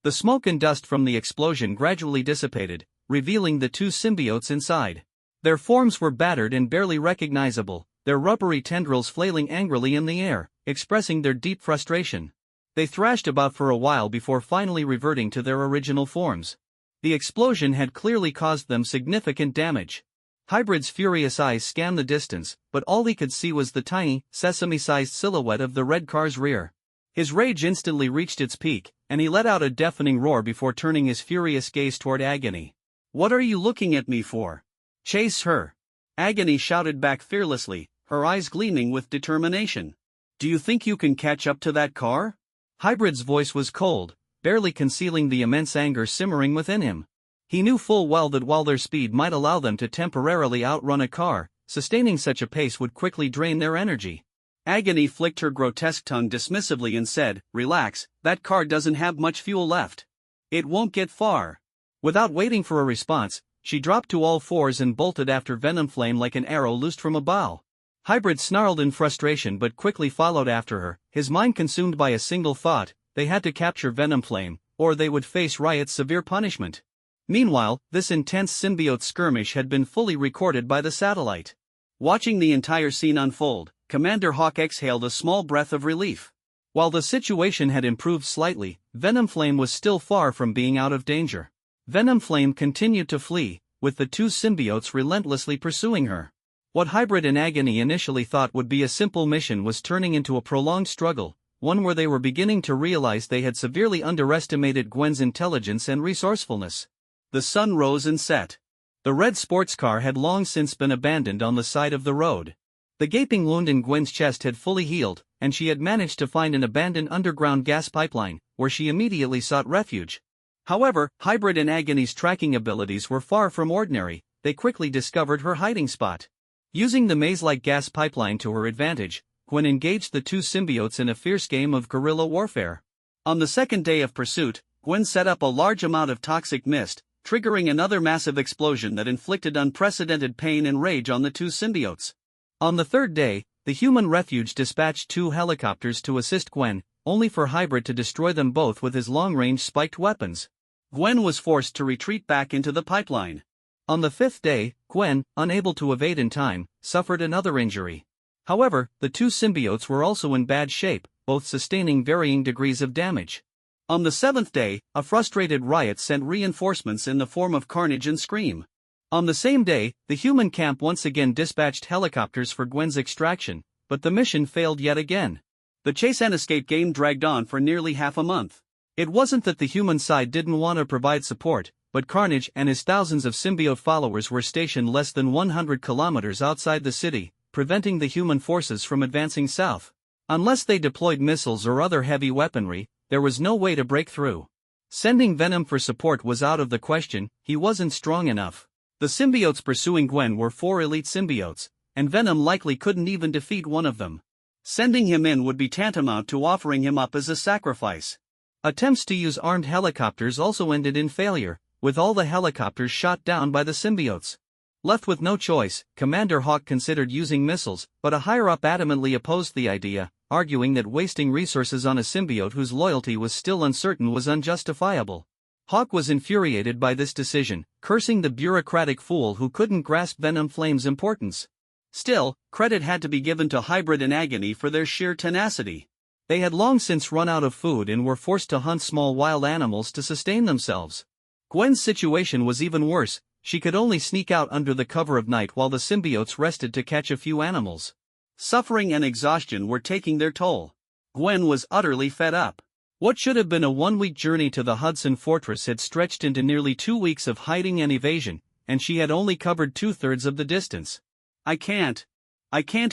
The smoke and dust from the explosion gradually dissipated, revealing the two symbiotes inside. Their forms were battered and barely recognizable, their rubbery tendrils flailing angrily in the air, expressing their deep frustration. They thrashed about for a while before finally reverting to their original forms. The explosion had clearly caused them significant damage. Hybrid's furious eyes scanned the distance, but all he could see was the tiny, sesame-sized silhouette of the red car's rear. His rage instantly reached its peak, and he let out a deafening roar before turning his furious gaze toward Agony. What are you looking at me for? Chase her! Agony shouted back fearlessly, her eyes gleaming with determination. Do you think you can catch up to that car? Hybrid's voice was cold, barely concealing the immense anger simmering within him. He knew full well that while their speed might allow them to temporarily outrun a car, sustaining such a pace would quickly drain their energy. Agony flicked her grotesque tongue dismissively and said, Relax, that car doesn't have much fuel left. It won't get far. Without waiting for a response, she dropped to all fours and bolted after Venomflame like an arrow loosed from a bow. Hybrid snarled in frustration but quickly followed after her, his mind consumed by a single thought: they had to capture Venomflame, or they would face Riot's severe punishment. Meanwhile, this intense symbiote skirmish had been fully recorded by the satellite. Watching the entire scene unfold, Commander Hawk exhaled a small breath of relief. While the situation had improved slightly, Venom Flame was still far from being out of danger. Venom Flame continued to flee, with the two symbiotes relentlessly pursuing her. What Hybrid in Agony initially thought would be a simple mission was turning into a prolonged struggle, one where they were beginning to realize they had severely underestimated Gwen's intelligence and resourcefulness. The sun rose and set. The red sports car had long since been abandoned on the side of the road. The gaping wound in Gwen's chest had fully healed, and she had managed to find an abandoned underground gas pipeline, where she immediately sought refuge. However, Hybrid in Agony's tracking abilities were far from ordinary. They quickly discovered her hiding spot. Using the maze-like gas pipeline to her advantage, Gwen engaged the two symbiotes in a fierce game of guerrilla warfare. On the second day of pursuit, Gwen set up a large amount of toxic mist, triggering another massive explosion that inflicted unprecedented pain and rage on the two symbiotes. On the third day, the human refuge dispatched two helicopters to assist Gwen, only for Hybrid to destroy them both with his long-range spiked weapons. Gwen was forced to retreat back into the pipeline. On the fifth day, Gwen, unable to evade in time, suffered another injury. However, the two symbiotes were also in bad shape, both sustaining varying degrees of damage. On the seventh day, a frustrated Riot sent reinforcements in the form of Carnage and Scream. On the same day, the human camp once again dispatched helicopters for Gwen's extraction, but the mission failed yet again. The chase and escape game dragged on for nearly half a month. It wasn't that the human side didn't want to provide support, but Carnage and his thousands of symbiote followers were stationed less than 100 kilometers outside the city, preventing the human forces from advancing south. Unless they deployed missiles or other heavy weaponry, there was no way to break through. Sending Venom for support was out of the question. He wasn't strong enough. The symbiotes pursuing Gwen were 4 elite symbiotes, and Venom likely couldn't even defeat one of them. Sending him in would be tantamount to offering him up as a sacrifice. Attempts to use armed helicopters also ended in failure, with all the helicopters shot down by the symbiotes. Left with no choice, Commander Hawk considered using missiles, but a higher-up adamantly opposed the idea, arguing that wasting resources on a symbiote whose loyalty was still uncertain was unjustifiable. Hawk was infuriated by this decision, cursing the bureaucratic fool who couldn't grasp Venom Flame's importance. Still, credit had to be given to Hybrid in Agony for their sheer tenacity. They had long since run out of food and were forced to hunt small wild animals to sustain themselves. Gwen's situation was even worse. She could only sneak out under the cover of night while the symbiotes rested to catch a few animals. Suffering and exhaustion were taking their toll. Gwen was utterly fed up. What should have been a one-week journey to the Hudson Fortress had stretched into nearly 2 weeks of hiding and evasion, and she had only covered 2/3 of the distance. I can't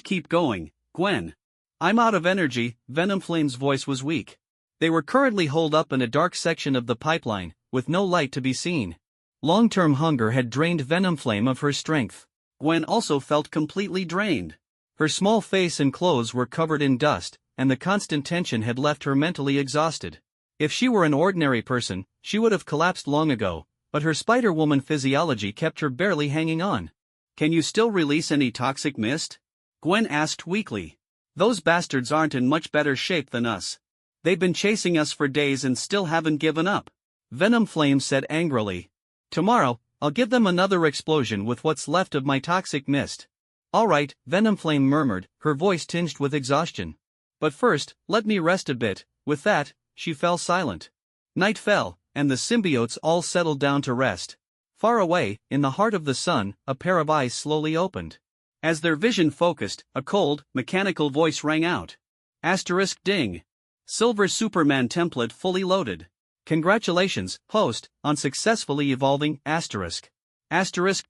keep going, Gwen. I'm out of energy." Venom Flame's voice was weak. They were currently holed up in a dark section of the pipeline, with no light to be seen. Long-term hunger had drained Venom Flame of her strength. Gwen also felt completely drained. Her small face and clothes were covered in dust, and the constant tension had left her mentally exhausted. If she were an ordinary person, she would have collapsed long ago, but her Spider-Woman physiology kept her barely hanging on. "Can you still release any toxic mist?" Gwen asked weakly. "Those bastards aren't in much better shape than us. They've been chasing us for days and still haven't given up." Venom Flame said angrily. "Tomorrow, I'll give them another explosion with what's left of my toxic mist." "All right," Venom Flame murmured, her voice tinged with exhaustion. "But first, let me rest a bit." With that, she fell silent. Night fell, and the symbiotes all settled down to rest. Far away, in the heart of the sun, a pair of eyes slowly opened. As their vision focused, a cold, mechanical voice rang out. *Ding. Silver Superman template fully loaded. Congratulations, host, on successfully evolving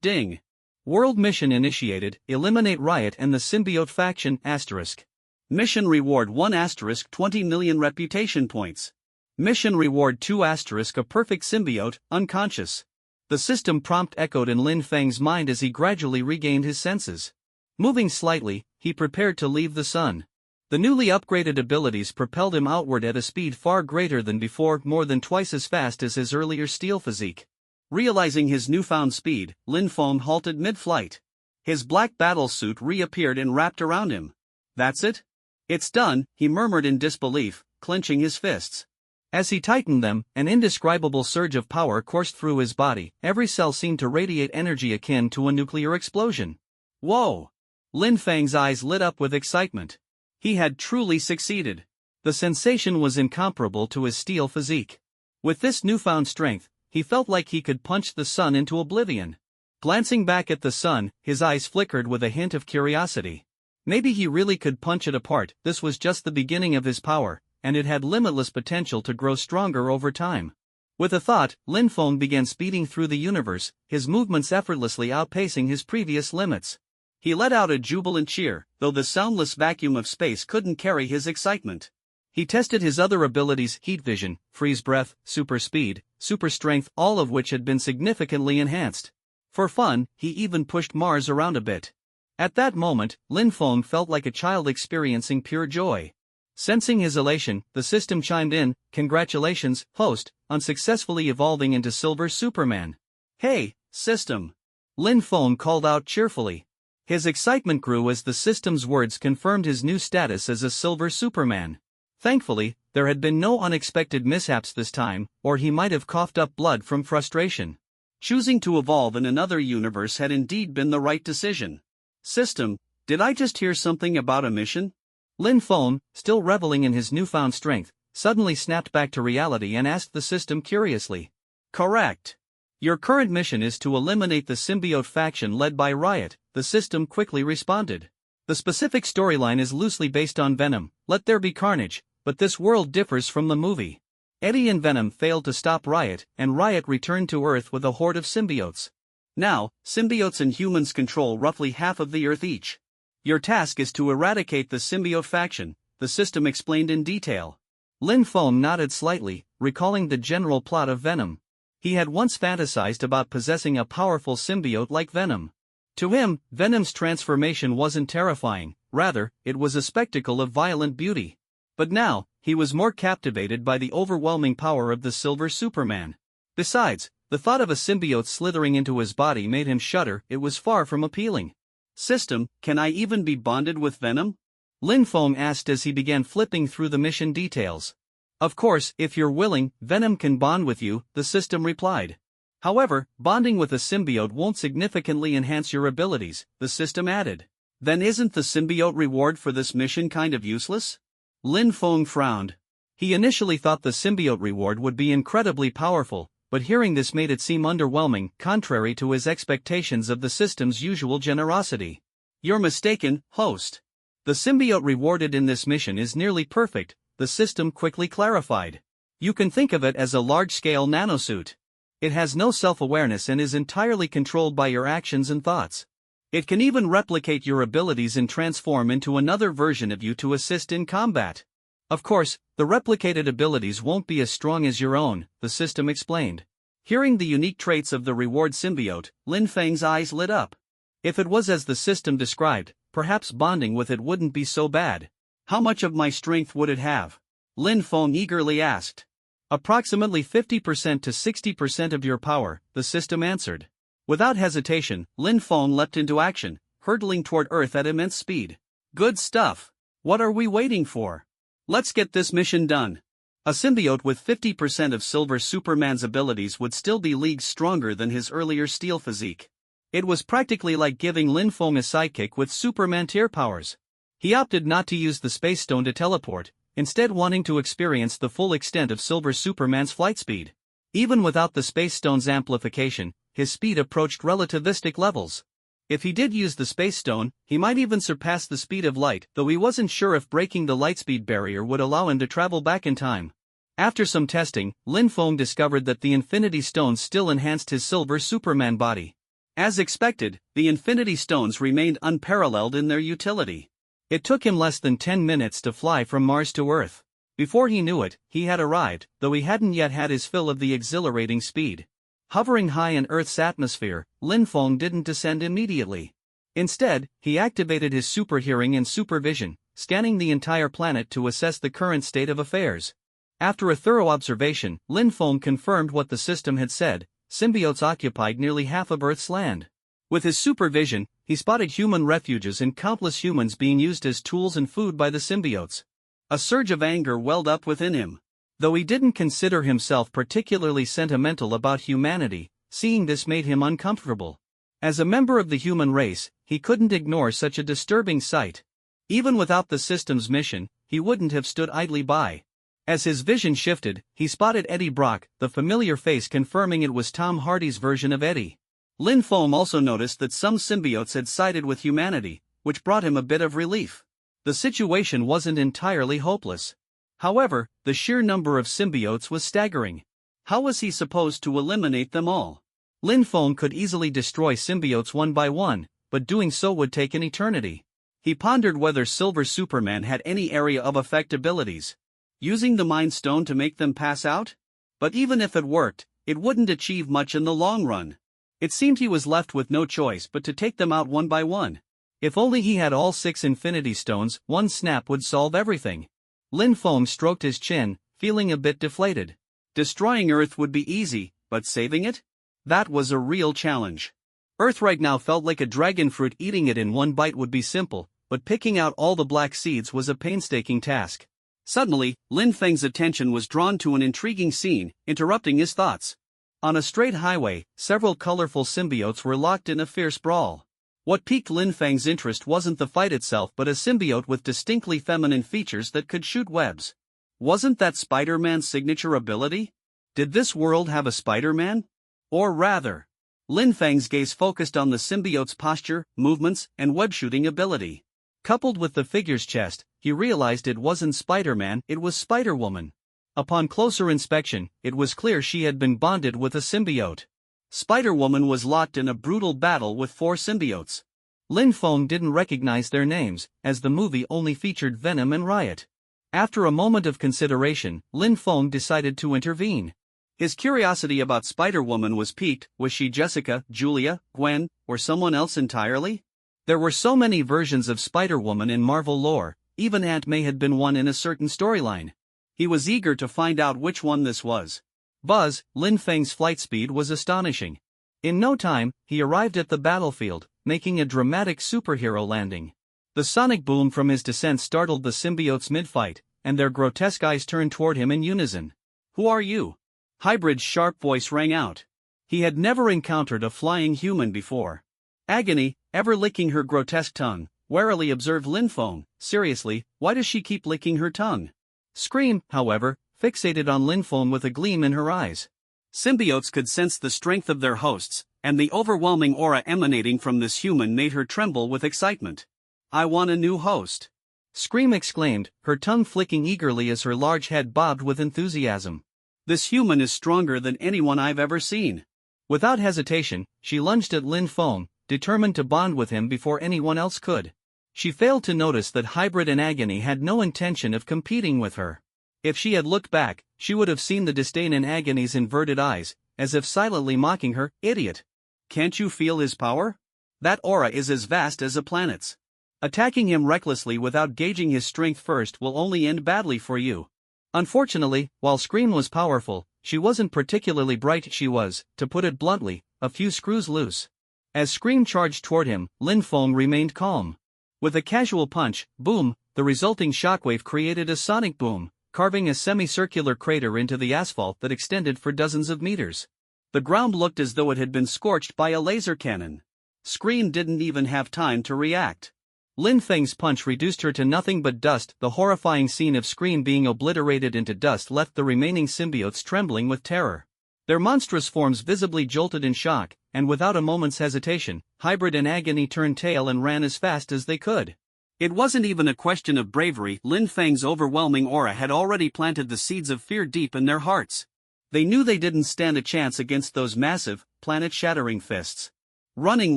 *Ding. World mission initiated, eliminate Riot and the symbiote faction *. Mission reward 1 20 million reputation points. Mission reward 2 a perfect symbiote, unconscious. The system prompt echoed in Lin Feng's mind as he gradually regained his senses. Moving slightly, he prepared to leave the sun. The newly upgraded abilities propelled him outward at a speed far greater than before, more than twice as fast as his earlier steel physique. Realizing his newfound speed, Lin Feng halted mid-flight. His black battlesuit reappeared and wrapped around him. "That's it? It's done," he murmured in disbelief, clenching his fists. As he tightened them, an indescribable surge of power coursed through his body. Every cell seemed to radiate energy akin to a nuclear explosion. Whoa! Lin Feng's eyes lit up with excitement. He had truly succeeded. The sensation was incomparable to his steel physique. With this newfound strength, he felt like he could punch the sun into oblivion. Glancing back at the sun, his eyes flickered with a hint of curiosity. Maybe he really could punch it apart. This was just the beginning of his power, and it had limitless potential to grow stronger over time. With a thought, Lin Feng began speeding through the universe, his movements effortlessly outpacing his previous limits. He let out a jubilant cheer, though the soundless vacuum of space couldn't carry his excitement. He tested his other abilities: heat vision, freeze breath, super speed, super strength, all of which had been significantly enhanced. For fun, he even pushed Mars around a bit. At that moment, Lin Feng felt like a child experiencing pure joy. Sensing his elation, the system chimed in, "Congratulations, host, on successfully evolving into Silver Superman." "Hey, system!" Lin Feng called out cheerfully. His excitement grew as the system's words confirmed his new status as a Silver Superman. Thankfully, there had been no unexpected mishaps this time, or he might have coughed up blood from frustration. Choosing to evolve in another universe had indeed been the right decision. "System, did I just hear something about a mission?" Lin Feng, still reveling in his newfound strength, suddenly snapped back to reality and asked the system curiously. "Correct. Your current mission is to eliminate the symbiote faction led by Riot," the system quickly responded. "The specific storyline is loosely based on Venom, Let There Be Carnage, but this world differs from the movie. Eddie and Venom failed to stop Riot, and Riot returned to Earth with a horde of symbiotes. Now, symbiotes and humans control roughly half of the Earth each. Your task is to eradicate the symbiote faction," the system explained in detail. Lin Feng nodded slightly, recalling the general plot of Venom. He had once fantasized about possessing a powerful symbiote like Venom. To him, Venom's transformation wasn't terrifying, rather, it was a spectacle of violent beauty. But now, he was more captivated by the overwhelming power of the Silver Superman. Besides, the thought of a symbiote slithering into his body made him shudder. It was far from appealing. "System, can I even be bonded with Venom?" Lin Feng asked as he began flipping through the mission details. "Of course, if you're willing, Venom can bond with you," the system replied. "However, bonding with a symbiote won't significantly enhance your abilities," the system added. "Then isn't the symbiote reward for this mission kind of useless?" Lin Feng frowned. He initially thought the symbiote reward would be incredibly powerful, but hearing this made it seem underwhelming, contrary to his expectations of the system's usual generosity. "You're mistaken, host. The symbiote rewarded in this mission is nearly perfect," the system quickly clarified. "You can think of it as a large-scale nanosuit. It has no self-awareness and is entirely controlled by your actions and thoughts. It can even replicate your abilities and transform into another version of you to assist in combat. Of course, the replicated abilities won't be as strong as your own," the system explained. Hearing the unique traits of the reward symbiote, Lin Feng's eyes lit up. If it was as the system described, perhaps bonding with it wouldn't be so bad. "How much of my strength would it have?" Lin Feng eagerly asked. "Approximately 50% to 60% of your power," the system answered. Without hesitation, Lin Feng leapt into action, hurtling toward Earth at immense speed. "Good stuff. What are we waiting for? Let's get this mission done." A symbiote with 50% of Silver Superman's abilities would still be leagues stronger than his earlier steel physique. It was practically like giving Lin Feng a sidekick with Superman tier powers. He opted not to use the Space Stone to teleport, instead wanting to experience the full extent of Silver Superman's flight speed. Even without the Space Stone's amplification, his speed approached relativistic levels. If he did use the Space Stone, he might even surpass the speed of light, though he wasn't sure if breaking the lightspeed barrier would allow him to travel back in time. After some testing, Lin Feng discovered that the Infinity Stones still enhanced his Silver Superman body. As expected, the Infinity Stones remained unparalleled in their utility. It took him less than 10 minutes to fly from Mars to Earth. Before he knew it, he had arrived, though he hadn't yet had his fill of the exhilarating speed. Hovering high in Earth's atmosphere, Lin Feng didn't descend immediately. Instead, he activated his super hearing and supervision, scanning the entire planet to assess the current state of affairs. After a thorough observation, Lin Feng confirmed what the system had said: symbiotes occupied nearly half of Earth's land. With his supervision, he spotted human refuges and countless humans being used as tools and food by the symbiotes. A surge of anger welled up within him. Though he didn't consider himself particularly sentimental about humanity, seeing this made him uncomfortable. As a member of the human race, he couldn't ignore such a disturbing sight. Even without the system's mission, he wouldn't have stood idly by. As his vision shifted, he spotted Eddie Brock, the familiar face confirming it was Tom Hardy's version of Eddie. Lin Feng also noticed that some symbiotes had sided with humanity, which brought him a bit of relief. The situation wasn't entirely hopeless. However, the sheer number of symbiotes was staggering. How was he supposed to eliminate them all? Lin Feng could easily destroy symbiotes one by one, but doing so would take an eternity. He pondered whether Silver Superman had any area of effect abilities. Using the Mind Stone to make them pass out? But even if it worked, it wouldn't achieve much in the long run. It seemed he was left with no choice but to take them out one by one. If only he had all 6 Infinity Stones, one snap would solve everything. Lin Feng stroked his chin, feeling a bit deflated. Destroying Earth would be easy, but saving it? That was a real challenge. Earth right now felt like a dragon fruit. Eating it in one bite would be simple, but picking out all the black seeds was a painstaking task. Suddenly, Lin Feng's attention was drawn to an intriguing scene, interrupting his thoughts. On a straight highway, several colorful symbiotes were locked in a fierce brawl. What piqued Lin Feng's interest wasn't the fight itself but a symbiote with distinctly feminine features that could shoot webs. Wasn't that Spider-Man's signature ability? Did this world have a Spider-Man? Or rather, Lin Feng's gaze focused on the symbiote's posture, movements, and web-shooting ability. Coupled with the figure's chest, he realized it wasn't Spider-Man, it was Spider-Woman. Upon closer inspection, it was clear she had been bonded with a symbiote. Spider-Woman was locked in a brutal battle with 4 symbiotes. Lin Feng didn't recognize their names, as the movie only featured Venom and Riot. After a moment of consideration, Lin Feng decided to intervene. His curiosity about Spider-Woman was piqued. Was she Jessica, Julia, Gwen, or someone else entirely? There were so many versions of Spider-Woman in Marvel lore, even Aunt May had been one in a certain storyline. He was eager to find out which one this was. Buzz, Lin Feng's flight speed was astonishing. In no time, he arrived at the battlefield, making a dramatic superhero landing. The sonic boom from his descent startled the symbiotes mid-fight, and their grotesque eyes turned toward him in unison. "Who are you?" Hybrid's sharp voice rang out. He had never encountered a flying human before. Agony, ever licking her grotesque tongue, warily observed Lin Feng. Seriously, why does she keep licking her tongue? Scream, however, fixated on Lin Feng with a gleam in her eyes. Symbiotes could sense the strength of their hosts, and the overwhelming aura emanating from this human made her tremble with excitement. "I want a new host!" Scream exclaimed, her tongue flicking eagerly as her large head bobbed with enthusiasm. "This human is stronger than anyone I've ever seen." Without hesitation, she lunged at Lin Feng, determined to bond with him before anyone else could. She failed to notice that Hybrid and Agony had no intention of competing with her. If she had looked back, she would have seen the disdain in Agony's inverted eyes, as if silently mocking her. "Idiot! Can't you feel his power? That aura is as vast as a planet's. Attacking him recklessly without gauging his strength first will only end badly for you." Unfortunately, while Scream was powerful, she wasn't particularly bright. She was, to put it bluntly, a few screws loose. As Scream charged toward him, Lin Feng remained calm. With a casual punch, boom, the resulting shockwave created a sonic boom, carving a semicircular crater into the asphalt that extended for dozens of meters. The ground looked as though it had been scorched by a laser cannon. Scream didn't even have time to react. Lin Feng's punch reduced her to nothing but dust. The horrifying scene of Scream being obliterated into dust left the remaining symbiotes trembling with terror. Their monstrous forms visibly jolted in shock, and without a moment's hesitation, Hybrid and Agony turned tail and ran as fast as they could. It wasn't even a question of bravery. Lin Feng's overwhelming aura had already planted the seeds of fear deep in their hearts. They knew they didn't stand a chance against those massive, planet-shattering fists. Running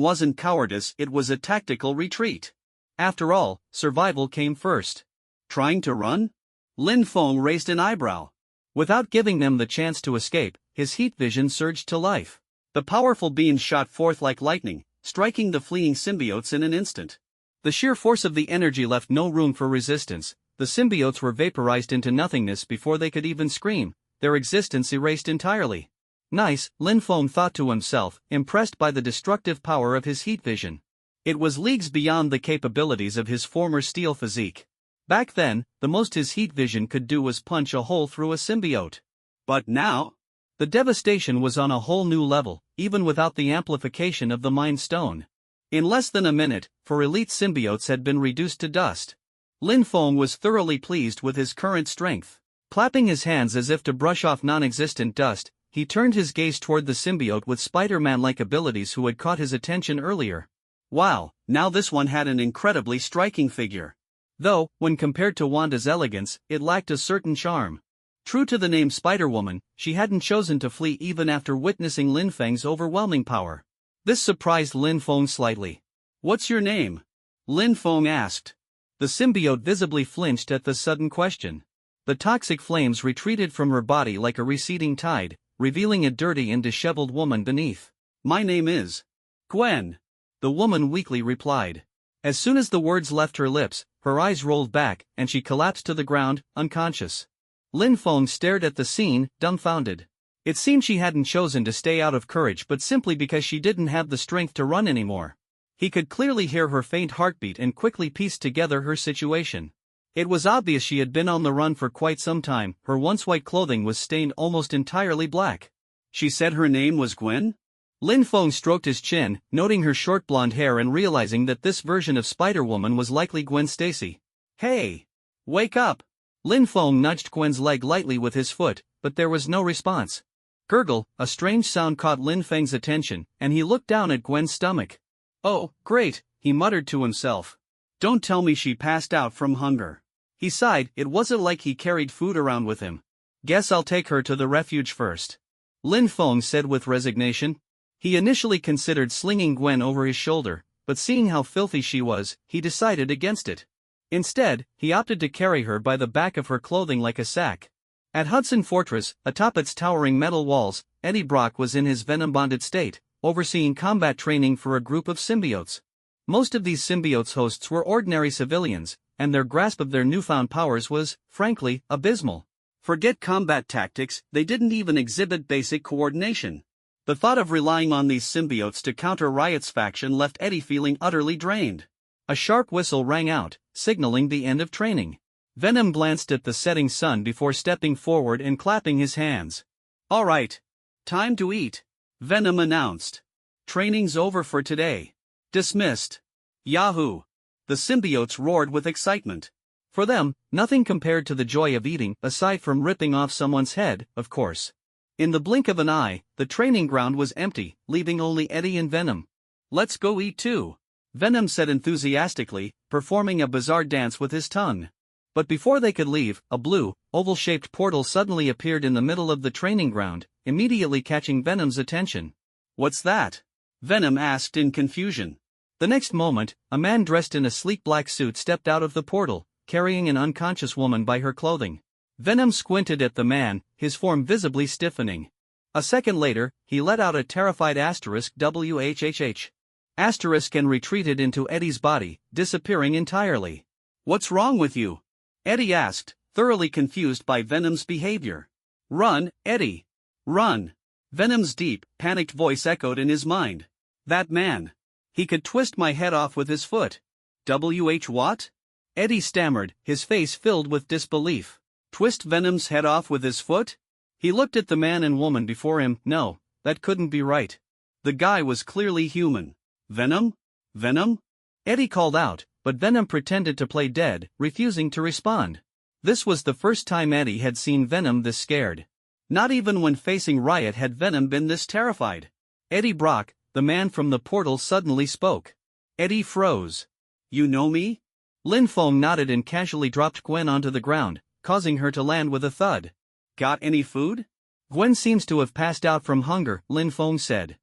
wasn't cowardice, it was a tactical retreat. After all, survival came first. Trying to run? Lin Feng raised an eyebrow. Without giving them the chance to escape, his heat vision surged to life. The powerful beams shot forth like lightning, striking the fleeing symbiotes in an instant. The sheer force of the energy left no room for resistance. The symbiotes were vaporized into nothingness before they could even scream, their existence erased entirely. Nice, Lin Feng thought to himself, impressed by the destructive power of his heat vision. It was leagues beyond the capabilities of his former steel physique. Back then, the most his heat vision could do was punch a hole through a symbiote. But now? The devastation was on a whole new level, even without the amplification of the Mind Stone. In less than a minute, 4 elite symbiotes had been reduced to dust. Lin Feng was thoroughly pleased with his current strength. Clapping his hands as if to brush off non-existent dust, he turned his gaze toward the symbiote with Spider-Man-like abilities who had caught his attention earlier. Wow, now this one had an incredibly striking figure. Though, when compared to Wanda's elegance, it lacked a certain charm. True to the name Spider-Woman, she hadn't chosen to flee even after witnessing Lin Feng's overwhelming power. This surprised Lin Feng slightly. "What's your name?" Lin Feng asked. The symbiote visibly flinched at the sudden question. The toxic flames retreated from her body like a receding tide, revealing a dirty and disheveled woman beneath. "My name is Gwen," the woman weakly replied. As soon as the words left her lips, her eyes rolled back and she collapsed to the ground, unconscious. Lin Feng stared at the scene, dumbfounded. It seemed she hadn't chosen to stay out of courage but simply because she didn't have the strength to run anymore. He could clearly hear her faint heartbeat and quickly pieced together her situation. It was obvious she had been on the run for quite some time. Her once white clothing was stained almost entirely black. "She said her name was Gwen?" Lin Feng stroked his chin, noting her short blonde hair and realizing that this version of Spider-Woman was likely Gwen Stacy. "Hey! Wake up!" Lin Feng nudged Gwen's leg lightly with his foot, but there was no response. Gurgle, a strange sound caught Lin Feng's attention, and he looked down at Gwen's stomach. "Oh, great," he muttered to himself. "Don't tell me she passed out from hunger." He sighed, it wasn't like he carried food around with him. "Guess I'll take her to the refuge first," Lin Feng said with resignation. He initially considered slinging Gwen over his shoulder, but seeing how filthy she was, he decided against it. Instead, he opted to carry her by the back of her clothing like a sack. At Hudson Fortress, atop its towering metal walls, Eddie Brock was in his venom-bonded state, overseeing combat training for a group of symbiotes. Most of these symbiotes' hosts were ordinary civilians, and their grasp of their newfound powers was, frankly, abysmal. Forget combat tactics, they didn't even exhibit basic coordination. The thought of relying on these symbiotes to counter Riot's faction left Eddie feeling utterly drained. A sharp whistle rang out, signaling the end of training. Venom glanced at the setting sun before stepping forward and clapping his hands. "All right. Time to eat," Venom announced. "Training's over for today. Dismissed." "Yahoo!" The symbiotes roared with excitement. For them, nothing compared to the joy of eating, aside from ripping off someone's head, of course. In the blink of an eye, the training ground was empty, leaving only Eddie and Venom. "Let's go eat too," Venom said enthusiastically, performing a bizarre dance with his tongue. But before they could leave, a blue, oval-shaped portal suddenly appeared in the middle of the training ground, immediately catching Venom's attention. "What's that?" Venom asked in confusion. The next moment, a man dressed in a sleek black suit stepped out of the portal, carrying an unconscious woman by her clothing. Venom squinted at the man, his form visibly stiffening. A second later, he let out a terrified asterisk WHHH. Asterisk and retreated into Eddie's body, disappearing entirely. "What's wrong with you?" Eddie asked, thoroughly confused by Venom's behavior. "Run, Eddie! Run!" Venom's deep, panicked voice echoed in his mind. "That man! He could twist my head off with his foot." What? Eddie stammered, his face filled with disbelief. Twist Venom's head off with his foot? He looked at the man and woman before him. No, that couldn't be right. The guy was clearly human. "Venom? Venom?" Eddie called out, but Venom pretended to play dead, refusing to respond. This was the first time Eddie had seen Venom this scared. Not even when facing Riot had Venom been this terrified. Eddie Brock, the man from the portal, suddenly spoke. Eddie froze. "You know me?" Lin Feng nodded and casually dropped Gwen onto the ground, causing her to land with a thud. "Got any food?" "Gwen seems to have passed out from hunger," Lin Feng said.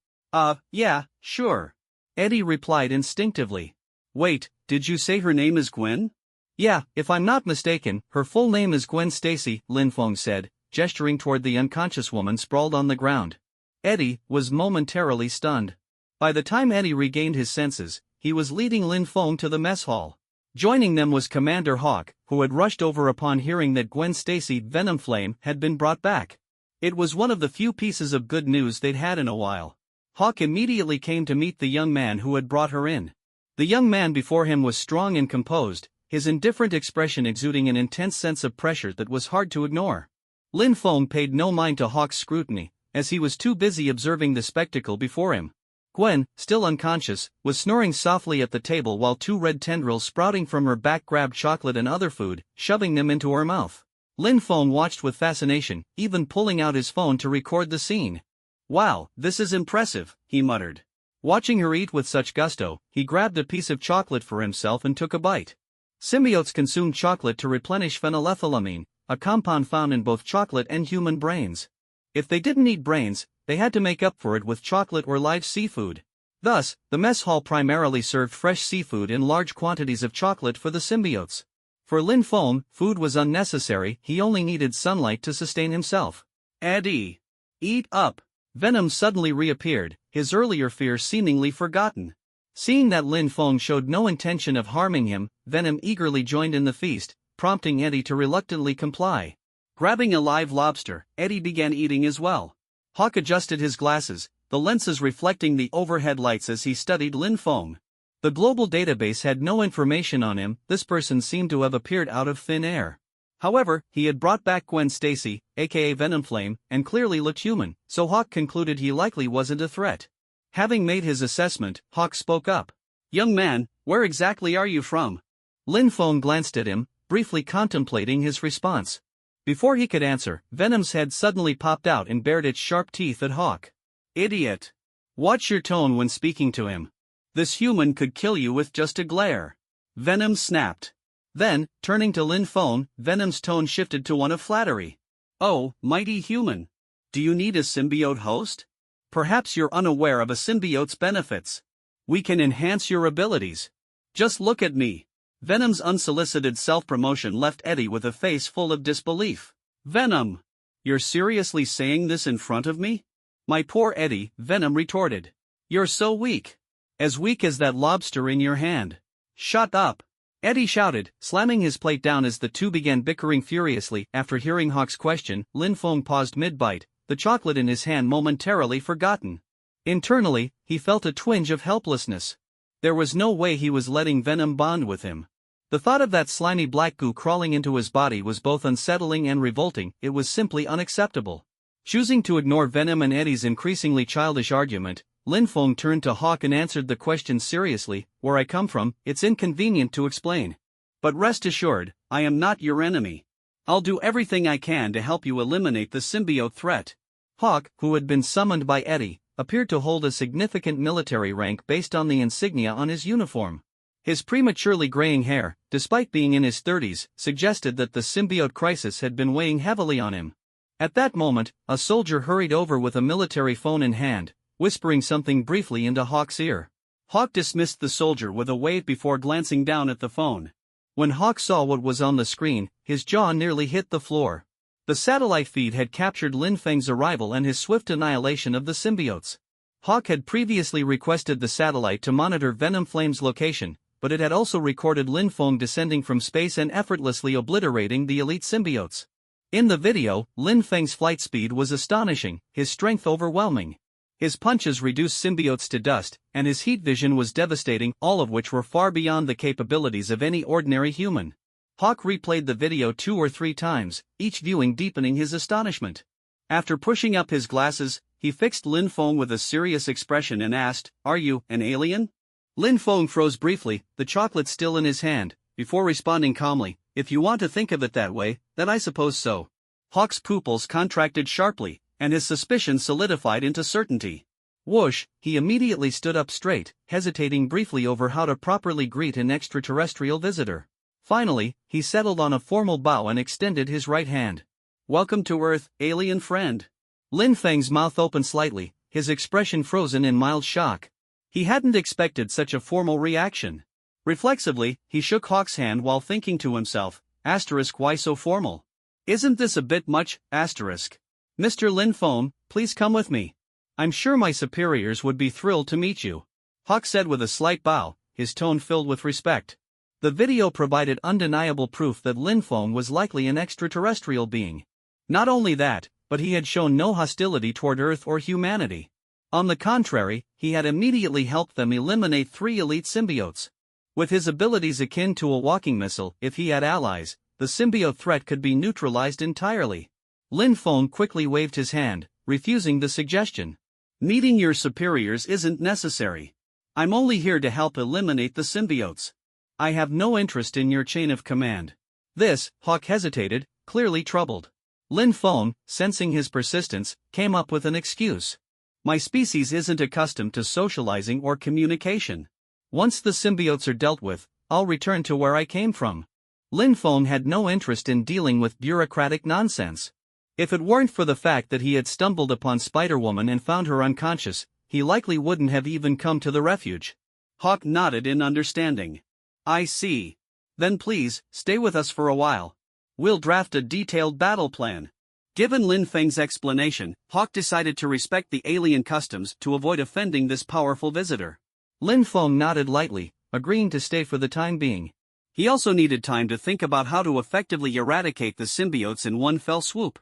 Yeah, sure," Eddie replied instinctively. "Wait, did you say her name is Gwen?" "Yeah, if I'm not mistaken, her full name is Gwen Stacy," Lin Feng said, gesturing toward the unconscious woman sprawled on the ground. Eddie was momentarily stunned. By the time Eddie regained his senses, he was leading Lin Feng to the mess hall. Joining them was Commander Hawk, who had rushed over upon hearing that Gwen Stacy Venom Flame had been brought back. It was one of the few pieces of good news they'd had in a while. Hawk immediately came to meet the young man who had brought her in. The young man before him was strong and composed, his indifferent expression exuding an intense sense of pressure that was hard to ignore. Lin Feng paid no mind to Hawk's scrutiny, as he was too busy observing the spectacle before him. Gwen, still unconscious, was snoring softly at the table while two red tendrils sprouting from her back grabbed chocolate and other food, shoving them into her mouth. Lin Feng watched with fascination, even pulling out his phone to record the scene. "Wow, this is impressive," he muttered. Watching her eat with such gusto, he grabbed a piece of chocolate for himself and took a bite. Symbiotes consume chocolate to replenish phenylethylamine, a compound found in both chocolate and human brains. If they didn't eat brains, they had to make up for it with chocolate or live seafood. Thus, the mess hall primarily served fresh seafood in large quantities of chocolate for the symbiotes. For Lin Feng, food was unnecessary, he only needed sunlight to sustain himself. "Eddie! Eat up!" Venom suddenly reappeared, his earlier fear seemingly forgotten. Seeing that Lin Feng showed no intention of harming him, Venom eagerly joined in the feast, prompting Eddie to reluctantly comply. Grabbing a live lobster, Eddie began eating as well. Hawk adjusted his glasses, the lenses reflecting the overhead lights as he studied Lin Feng. The global database had no information on him, this person seemed to have appeared out of thin air. However, he had brought back Gwen Stacy, aka Venomflame, and clearly looked human, so Hawk concluded he likely wasn't a threat. Having made his assessment, Hawk spoke up. "Young man, where exactly are you from?" Lin Feng glanced at him, briefly contemplating his response. Before he could answer, Venom's head suddenly popped out and bared its sharp teeth at Hawk. "Idiot! Watch your tone when speaking to him. This human could kill you with just a glare." Venom snapped. Then, turning to Lin Feng, Venom's tone shifted to one of flattery. "Oh, mighty human! Do you need a symbiote host? Perhaps you're unaware of a symbiote's benefits. We can enhance your abilities. Just look at me." Venom's unsolicited self-promotion left Eddie with a face full of disbelief. "Venom! You're seriously saying this in front of me?" "My poor Eddie," Venom retorted. "You're so weak. As weak as that lobster in your hand." "Shut up!" Eddie shouted, slamming his plate down as the two began bickering furiously. After hearing Hawk's question, Lin Feng paused mid-bite, the chocolate in his hand momentarily forgotten. Internally, he felt a twinge of helplessness. There was no way he was letting Venom bond with him. The thought of that slimy black goo crawling into his body was both unsettling and revolting, it was simply unacceptable. Choosing to ignore Venom and Eddie's increasingly childish argument, Lin Feng turned to Hawk and answered the question seriously. "Where I come from, it's inconvenient to explain. But rest assured, I am not your enemy. I'll do everything I can to help you eliminate the symbiote threat." Hawk, who had been summoned by Eddie, appeared to hold a significant military rank based on the insignia on his uniform. His prematurely graying hair, despite being in his 30s, suggested that the symbiote crisis had been weighing heavily on him. At that moment, a soldier hurried over with a military phone in hand, whispering something briefly into Hawk's ear. Hawk dismissed the soldier with a wave before glancing down at the phone. When Hawk saw what was on the screen, his jaw nearly hit the floor. The satellite feed had captured Lin Feng's arrival and his swift annihilation of the symbiotes. Hawk had previously requested the satellite to monitor Venomflame's location, but it had also recorded Lin Feng descending from space and effortlessly obliterating the elite symbiotes. In the video, Lin Feng's flight speed was astonishing, his strength overwhelming. His punches reduced symbiotes to dust, and his heat vision was devastating, all of which were far beyond the capabilities of any ordinary human. Hawk replayed the video 2 or 3 times, each viewing deepening his astonishment. After pushing up his glasses, he fixed Lin Feng with a serious expression and asked, "Are you an alien?" Lin Feng froze briefly, the chocolate still in his hand, before responding calmly, "If you want to think of it that way, then I suppose so." Hawk's pupils contracted sharply, and his suspicion solidified into certainty. Whoosh, he immediately stood up straight, hesitating briefly over how to properly greet an extraterrestrial visitor. Finally, he settled on a formal bow and extended his right hand. "Welcome to Earth, alien friend." Lin Feng's mouth opened slightly, his expression frozen in mild shock. He hadn't expected such a formal reaction. Reflexively, he shook Hawk's hand while thinking to himself, "Why so formal? Isn't this a bit much, Mr. Lin Feng, please come with me. I'm sure my superiors would be thrilled to meet you." Hawk said with a slight bow, his tone filled with respect. The video provided undeniable proof that Lin Feng was likely an extraterrestrial being. Not only that, but he had shown no hostility toward Earth or humanity. On the contrary, he had immediately helped them eliminate 3 elite symbiotes. With his abilities akin to a walking missile, if he had allies, the symbiote threat could be neutralized entirely. Lin Feng quickly waved his hand, refusing the suggestion. Meeting your superiors isn't necessary. I'm only here to help eliminate the symbiotes. I have no interest in your chain of command. This, Hawk hesitated, clearly troubled. Lin Feng, sensing his persistence, came up with an excuse. My species isn't accustomed to socializing or communication. Once the symbiotes are dealt with, I'll return to where I came from. Lin Feng had no interest in dealing with bureaucratic nonsense. If it weren't for the fact that he had stumbled upon Spider-Woman and found her unconscious, he likely wouldn't have even come to the refuge. Hawk nodded in understanding. I see. Then please, stay with us for a while. We'll draft a detailed battle plan. Given Lin Feng's explanation, Hawk decided to respect the alien customs to avoid offending this powerful visitor. Lin Feng nodded lightly, agreeing to stay for the time being. He also needed time to think about how to effectively eradicate the symbiotes in one fell swoop.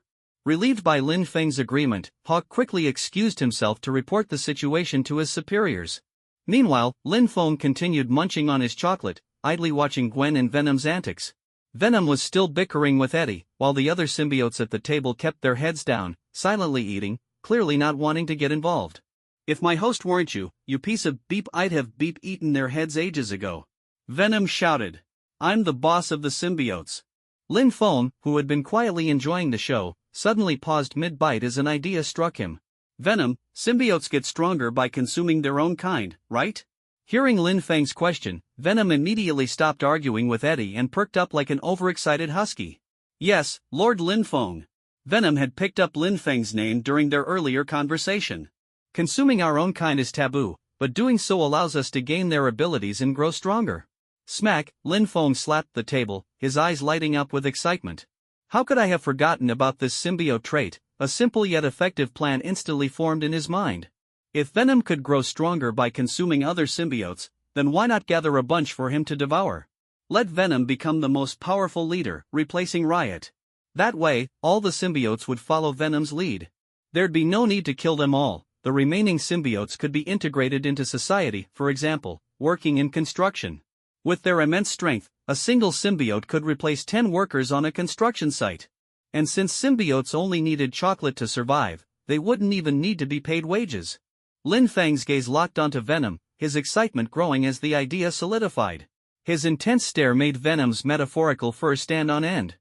Relieved by Lin Feng's agreement, Hawk quickly excused himself to report the situation to his superiors. Meanwhile, Lin Feng continued munching on his chocolate, idly watching Gwen and Venom's antics. Venom was still bickering with Eddie, while the other symbiotes at the table kept their heads down, silently eating, clearly not wanting to get involved. If my host weren't you, you piece of beep, I'd have beep eaten their heads ages ago. Venom shouted. I'm the boss of the symbiotes. Lin Feng, who had been quietly enjoying the show, suddenly paused mid-bite as an idea struck him. Venom, symbiotes get stronger by consuming their own kind, right? Hearing Lin Feng's question, Venom immediately stopped arguing with Eddie and perked up like an overexcited husky. Yes, Lord Lin Feng. Venom had picked up Lin Feng's name during their earlier conversation. Consuming our own kind is taboo, but doing so allows us to gain their abilities and grow stronger. Smack, Lin Feng slapped the table, his eyes lighting up with excitement. How could I have forgotten about this symbiote trait? A simple yet effective plan instantly formed in his mind. If Venom could grow stronger by consuming other symbiotes, then why not gather a bunch for him to devour? Let Venom become the most powerful leader, replacing Riot. That way, all the symbiotes would follow Venom's lead. There'd be no need to kill them all. The remaining symbiotes could be integrated into society, for example, working in construction. With their immense strength, a single symbiote could replace 10 workers on a construction site. And since symbiotes only needed chocolate to survive, they wouldn't even need to be paid wages. Lin Feng's gaze locked onto Venom, his excitement growing as the idea solidified. His intense stare made Venom's metaphorical fur stand on end.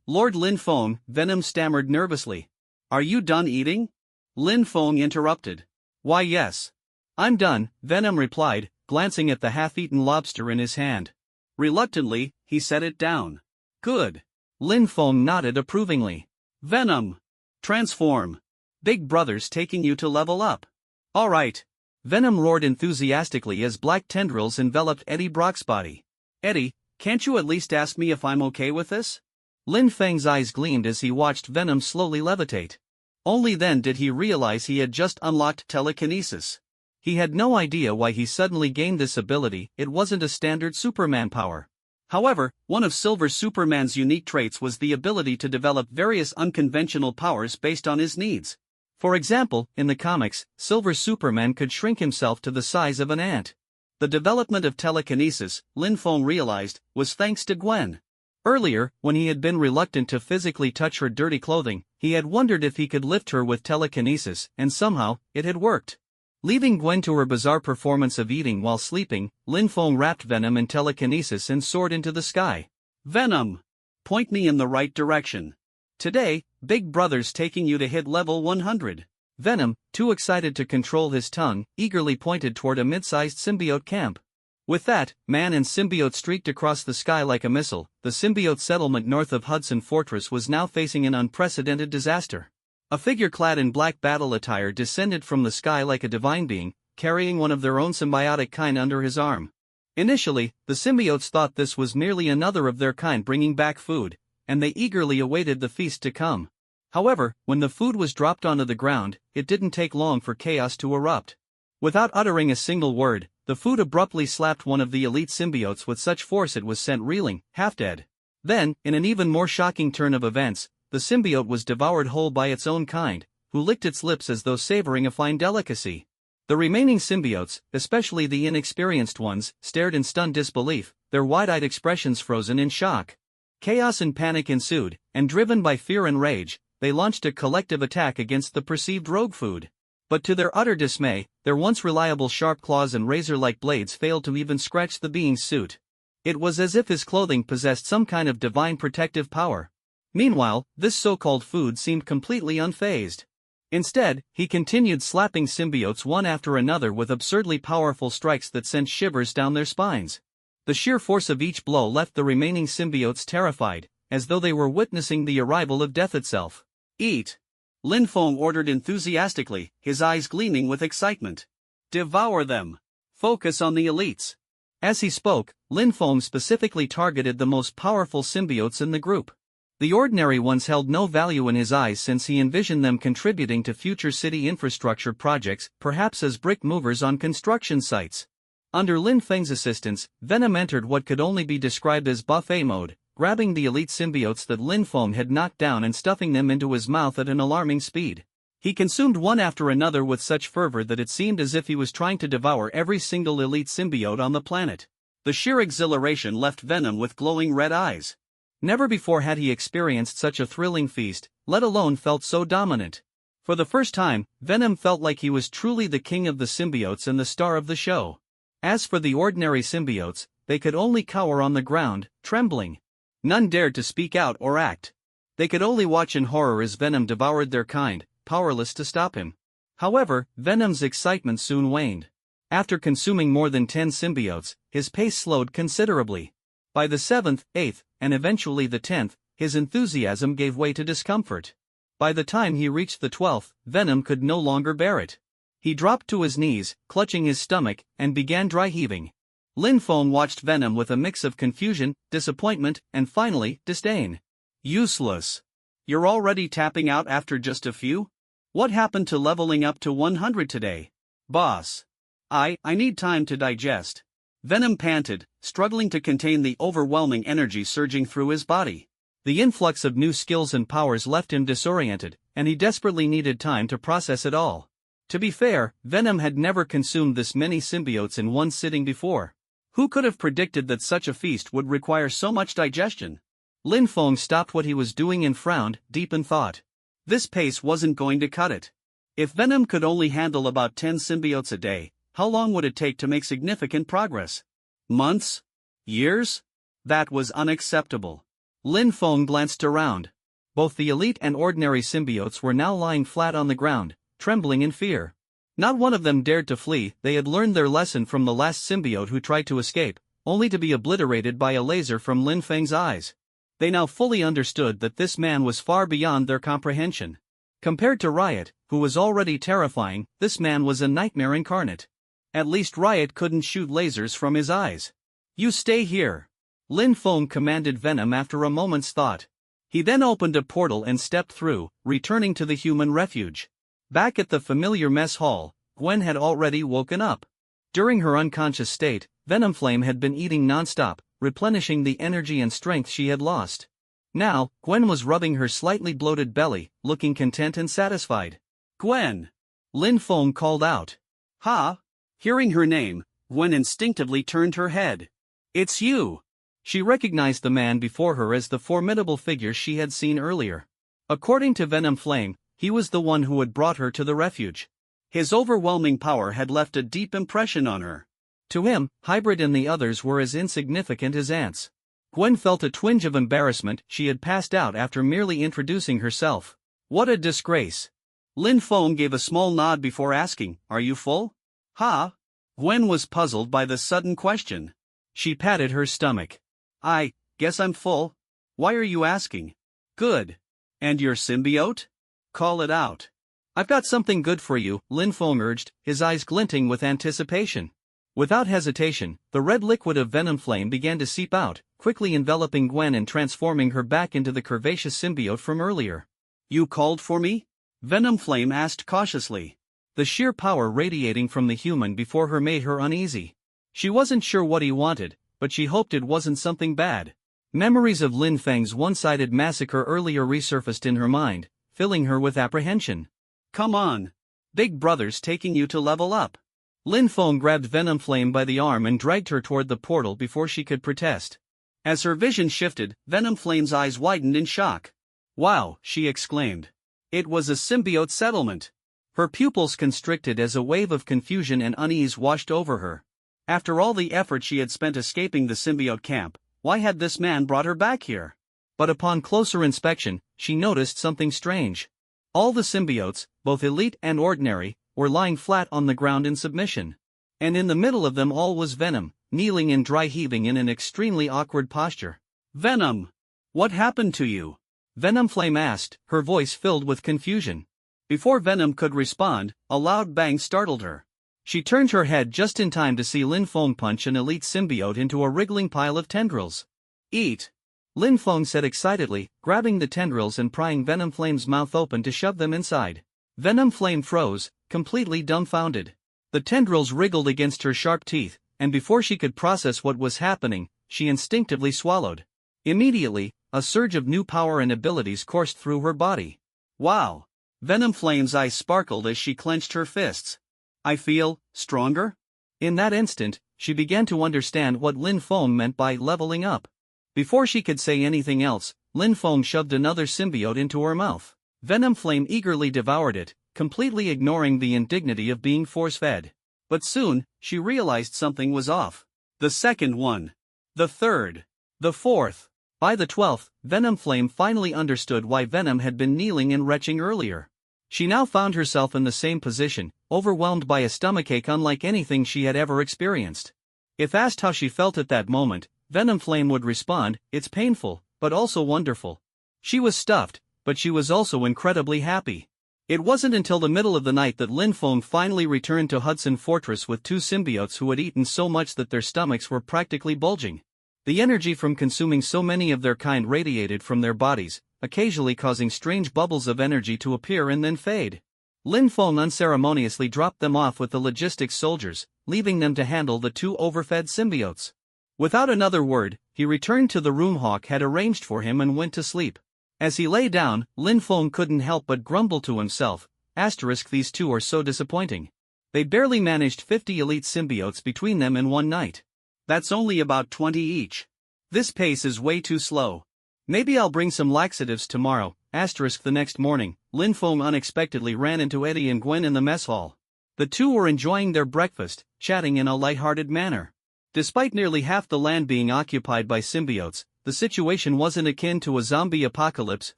Lord Lin Feng, Venom stammered nervously. Are you done eating? Lin Feng interrupted. Why yes. I'm done, Venom replied, glancing at the half-eaten lobster in his hand. Reluctantly, he set it down. Good. Lin Feng nodded approvingly. Venom. Transform. Big Brother's taking you to level up. All right. Venom roared enthusiastically as black tendrils enveloped Eddie Brock's body. Eddie, can't you at least ask me if I'm okay with this? Lin Feng's eyes gleamed as he watched Venom slowly levitate. Only then did he realize he had just unlocked telekinesis. He had no idea why he suddenly gained this ability. It wasn't a standard Superman power. However, one of Silver Superman's unique traits was the ability to develop various unconventional powers based on his needs. For example, in the comics, Silver Superman could shrink himself to the size of an ant. The development of telekinesis, Lin Feng realized, was thanks to Gwen. Earlier, when he had been reluctant to physically touch her dirty clothing, he had wondered if he could lift her with telekinesis, and somehow, it had worked. Leaving Gwen to her bizarre performance of eating while sleeping, Lin Feng wrapped Venom in telekinesis and soared into the sky. Venom! Point me in the right direction. Today, Big Brother's taking you to hit level 100. Venom, too excited to control his tongue, eagerly pointed toward a mid-sized symbiote camp. With that, man and symbiote streaked across the sky like a missile. The symbiote settlement north of Hudson Fortress was now facing an unprecedented disaster. A figure clad in black battle attire descended from the sky like a divine being, carrying one of their own symbiotic kind under his arm. Initially, the symbiotes thought this was merely another of their kind bringing back food, and they eagerly awaited the feast to come. However, when the food was dropped onto the ground, it didn't take long for chaos to erupt. Without uttering a single word, the food abruptly slapped one of the elite symbiotes with such force it was sent reeling, half-dead. Then, in an even more shocking turn of events, the symbiote was devoured whole by its own kind, who licked its lips as though savoring a fine delicacy. The remaining symbiotes, especially the inexperienced ones, stared in stunned disbelief, their wide-eyed expressions frozen in shock. Chaos and panic ensued, and driven by fear and rage, they launched a collective attack against the perceived rogue food. But to their utter dismay, their once reliable sharp claws and razor-like blades failed to even scratch the being's suit. It was as if his clothing possessed some kind of divine protective power. Meanwhile, this so-called food seemed completely unfazed. Instead, he continued slapping symbiotes one after another with absurdly powerful strikes that sent shivers down their spines. The sheer force of each blow left the remaining symbiotes terrified, as though they were witnessing the arrival of death itself. Eat! Lin Feng ordered enthusiastically, his eyes gleaming with excitement. Devour them! Focus on the elites! As he spoke, Lin Feng specifically targeted the most powerful symbiotes in the group. The ordinary ones held no value in his eyes since he envisioned them contributing to future city infrastructure projects, perhaps as brick movers on construction sites. Under Lin Feng's assistance, Venom entered what could only be described as buffet mode, grabbing the elite symbiotes that Lin Feng had knocked down and stuffing them into his mouth at an alarming speed. He consumed one after another with such fervor that it seemed as if he was trying to devour every single elite symbiote on the planet. The sheer exhilaration left Venom with glowing red eyes. Never before had he experienced such a thrilling feast, let alone felt so dominant. For the first time, Venom felt like he was truly the king of the symbiotes and the star of the show. As for the ordinary symbiotes, they could only cower on the ground, trembling. None dared to speak out or act. They could only watch in horror as Venom devoured their kind, powerless to stop him. However, Venom's excitement soon waned. After consuming more than 10 symbiotes, his pace slowed considerably. By the 7th, 8th, and eventually the 10th, his enthusiasm gave way to discomfort. By the time he reached the 12th, Venom could no longer bear it. He dropped to his knees, clutching his stomach, and began dry heaving. Lin Feng watched Venom with a mix of confusion, disappointment, and finally, disdain. Useless. You're already tapping out after just a few? What happened to leveling up to 100 today? Boss. I need time to digest. Venom panted, struggling to contain the overwhelming energy surging through his body. The influx of new skills and powers left him disoriented, and he desperately needed time to process it all. To be fair, Venom had never consumed this many symbiotes in one sitting before. Who could have predicted that such a feast would require so much digestion? Lin Feng stopped what he was doing and frowned, deep in thought. This pace wasn't going to cut it. If Venom could only handle about 10 symbiotes a day, how long would it take to make significant progress? Months? Years? That was unacceptable. Lin Feng glanced around. Both the elite and ordinary symbiotes were now lying flat on the ground, trembling in fear. Not one of them dared to flee. They had learned their lesson from the last symbiote who tried to escape, only to be obliterated by a laser from Lin Feng's eyes. They now fully understood that this man was far beyond their comprehension. Compared to Riot, who was already terrifying, this man was a nightmare incarnate. At least Riot couldn't shoot lasers from his eyes. You stay here. Lin Feng commanded Venom after a moment's thought. He then opened a portal and stepped through, returning to the human refuge. Back at the familiar mess hall, Gwen had already woken up. During her unconscious state, Venom Flame had been eating nonstop, replenishing the energy and strength she had lost. Now, Gwen was rubbing her slightly bloated belly, looking content and satisfied. Gwen! Lin Feng called out. Ha! Hearing her name, Gwen instinctively turned her head. It's you! She recognized the man before her as the formidable figure she had seen earlier. According to Venom Flame, he was the one who had brought her to the refuge. His overwhelming power had left a deep impression on her. To him, Hybrid and the others were as insignificant as ants. Gwen felt a twinge of embarrassment. She had passed out after merely introducing herself. What a disgrace! Lin Feng gave a small nod before asking, "Are you full?" "Ha?" Gwen was puzzled by the sudden question. She patted her stomach. "I guess I'm full. Why are you asking?" "Good. And your symbiote? Call it out." "I've got something good for you," Lin Feng urged, his eyes glinting with anticipation. Without hesitation, the red liquid of Venom Flame began to seep out, quickly enveloping Gwen and transforming her back into the curvaceous symbiote from earlier. "You called for me?" Venom Flame asked cautiously. The sheer power radiating from the human before her made her uneasy. She wasn't sure what he wanted, but she hoped it wasn't something bad. Memories of Lin Feng's one-sided massacre earlier resurfaced in her mind, filling her with apprehension. "Come on. Big Brother's taking you to level up." Lin Feng grabbed Venom Flame by the arm and dragged her toward the portal before she could protest. As her vision shifted, Venom Flame's eyes widened in shock. "Wow," she exclaimed. "It was a symbiote settlement." Her pupils constricted as a wave of confusion and unease washed over her. After all the effort she had spent escaping the symbiote camp, why had this man brought her back here? But upon closer inspection, she noticed something strange. All the symbiotes, both elite and ordinary, were lying flat on the ground in submission. And in the middle of them all was Venom, kneeling and dry heaving in an extremely awkward posture. "Venom! What happened to you?" Venom Flame asked, her voice filled with confusion. Before Venom could respond, a loud bang startled her. She turned her head just in time to see Lin Feng punch an elite symbiote into a wriggling pile of tendrils. "Eat!" Lin Feng said excitedly, grabbing the tendrils and prying Venom Flame's mouth open to shove them inside. Venom Flame froze, completely dumbfounded. The tendrils wriggled against her sharp teeth, and before she could process what was happening, she instinctively swallowed. Immediately, a surge of new power and abilities coursed through her body. "Wow!" Venom Flame's eyes sparkled as she clenched her fists. "I feel stronger?" In that instant, she began to understand what Lin Feng meant by leveling up. Before she could say anything else, Lin Feng shoved another symbiote into her mouth. Venom Flame eagerly devoured it, completely ignoring the indignity of being force-fed. But soon, she realized something was off. The second one. The third. The fourth. By the 12th, Venom Flame finally understood why Venom had been kneeling and retching earlier. She now found herself in the same position, overwhelmed by a stomachache unlike anything she had ever experienced. If asked how she felt at that moment, Venom Flame would respond, "It's painful, but also wonderful." She was stuffed, but she was also incredibly happy. It wasn't until the middle of the night that Lin Feng finally returned to Hudson Fortress with two symbiotes who had eaten so much that their stomachs were practically bulging. The energy from consuming so many of their kind radiated from their bodies, occasionally causing strange bubbles of energy to appear and then fade. Lin Feng unceremoniously dropped them off with the logistics soldiers, leaving them to handle the two overfed symbiotes. Without another word, he returned to the room Hawk had arranged for him and went to sleep. As he lay down, Lin Feng couldn't help but grumble to himself, "These two are so disappointing. They barely managed 50 elite symbiotes between them in one night. That's only about 20 each. This pace is way too slow. Maybe I'll bring some laxatives tomorrow." The next morning, Lin Feng unexpectedly ran into Eddie and Gwen in the mess hall. The two were enjoying their breakfast, chatting in a light-hearted manner. Despite nearly half the land being occupied by symbiotes, the situation wasn't akin to a zombie apocalypse.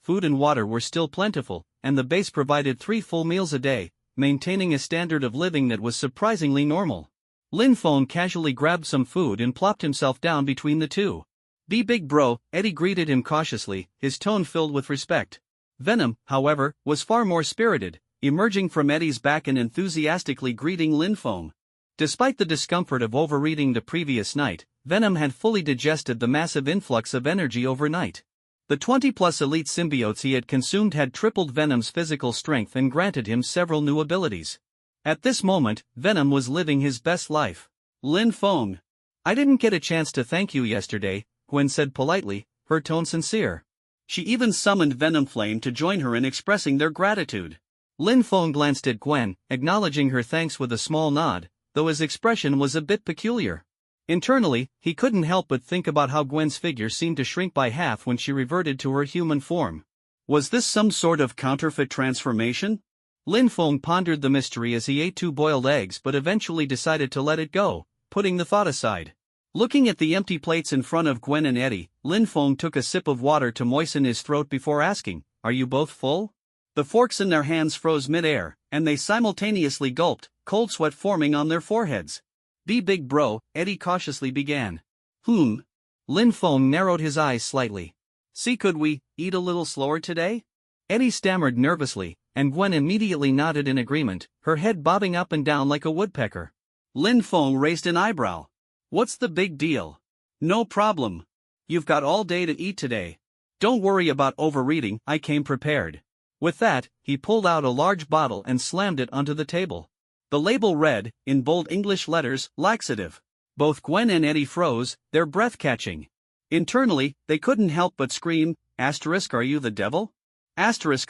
Food and water were still plentiful, and the base provided 3 full meals a day, maintaining a standard of living that was surprisingly normal. Lin Feng casually grabbed some food and plopped himself down between the two. "Be big bro," Eddie greeted him cautiously, his tone filled with respect. Venom, however, was far more spirited, emerging from Eddie's back and enthusiastically greeting Lin Feng. Despite the discomfort of overeating the previous night, Venom had fully digested the massive influx of energy overnight. The 20-plus elite symbiotes he had consumed had tripled Venom's physical strength and granted him several new abilities. At this moment, Venom was living his best life. "Lin Feng, I didn't get a chance to thank you yesterday," Gwen said politely, her tone sincere. She even summoned Venom Flame to join her in expressing their gratitude. Lin Feng glanced at Gwen, acknowledging her thanks with a small nod, though his expression was a bit peculiar. Internally, he couldn't help but think about how Gwen's figure seemed to shrink by half when she reverted to her human form. Was this some sort of counterfeit transformation? Lin Feng pondered the mystery as he ate 2 boiled eggs but eventually decided to let it go, putting the thought aside. Looking at the empty plates in front of Gwen and Eddie, Lin Feng took a sip of water to moisten his throat before asking, "Are you both full?" The forks in their hands froze mid-air, and they simultaneously gulped, cold sweat forming on their foreheads. "Be big bro," Eddie cautiously began. Lin Feng narrowed his eyes slightly. "See, could we eat a little slower today?" Eddie stammered nervously, and Gwen immediately nodded in agreement, her head bobbing up and down like a woodpecker. Lin Feng raised an eyebrow. "What's the big deal?" "No problem. You've got all day to eat today. Don't worry about overeating, I came prepared." With that, he pulled out a large bottle and slammed it onto the table. The label read, in bold English letters, "Laxative." Both Gwen and Eddie froze, their breath catching. Internally, they couldn't help but scream, "Are you the devil?"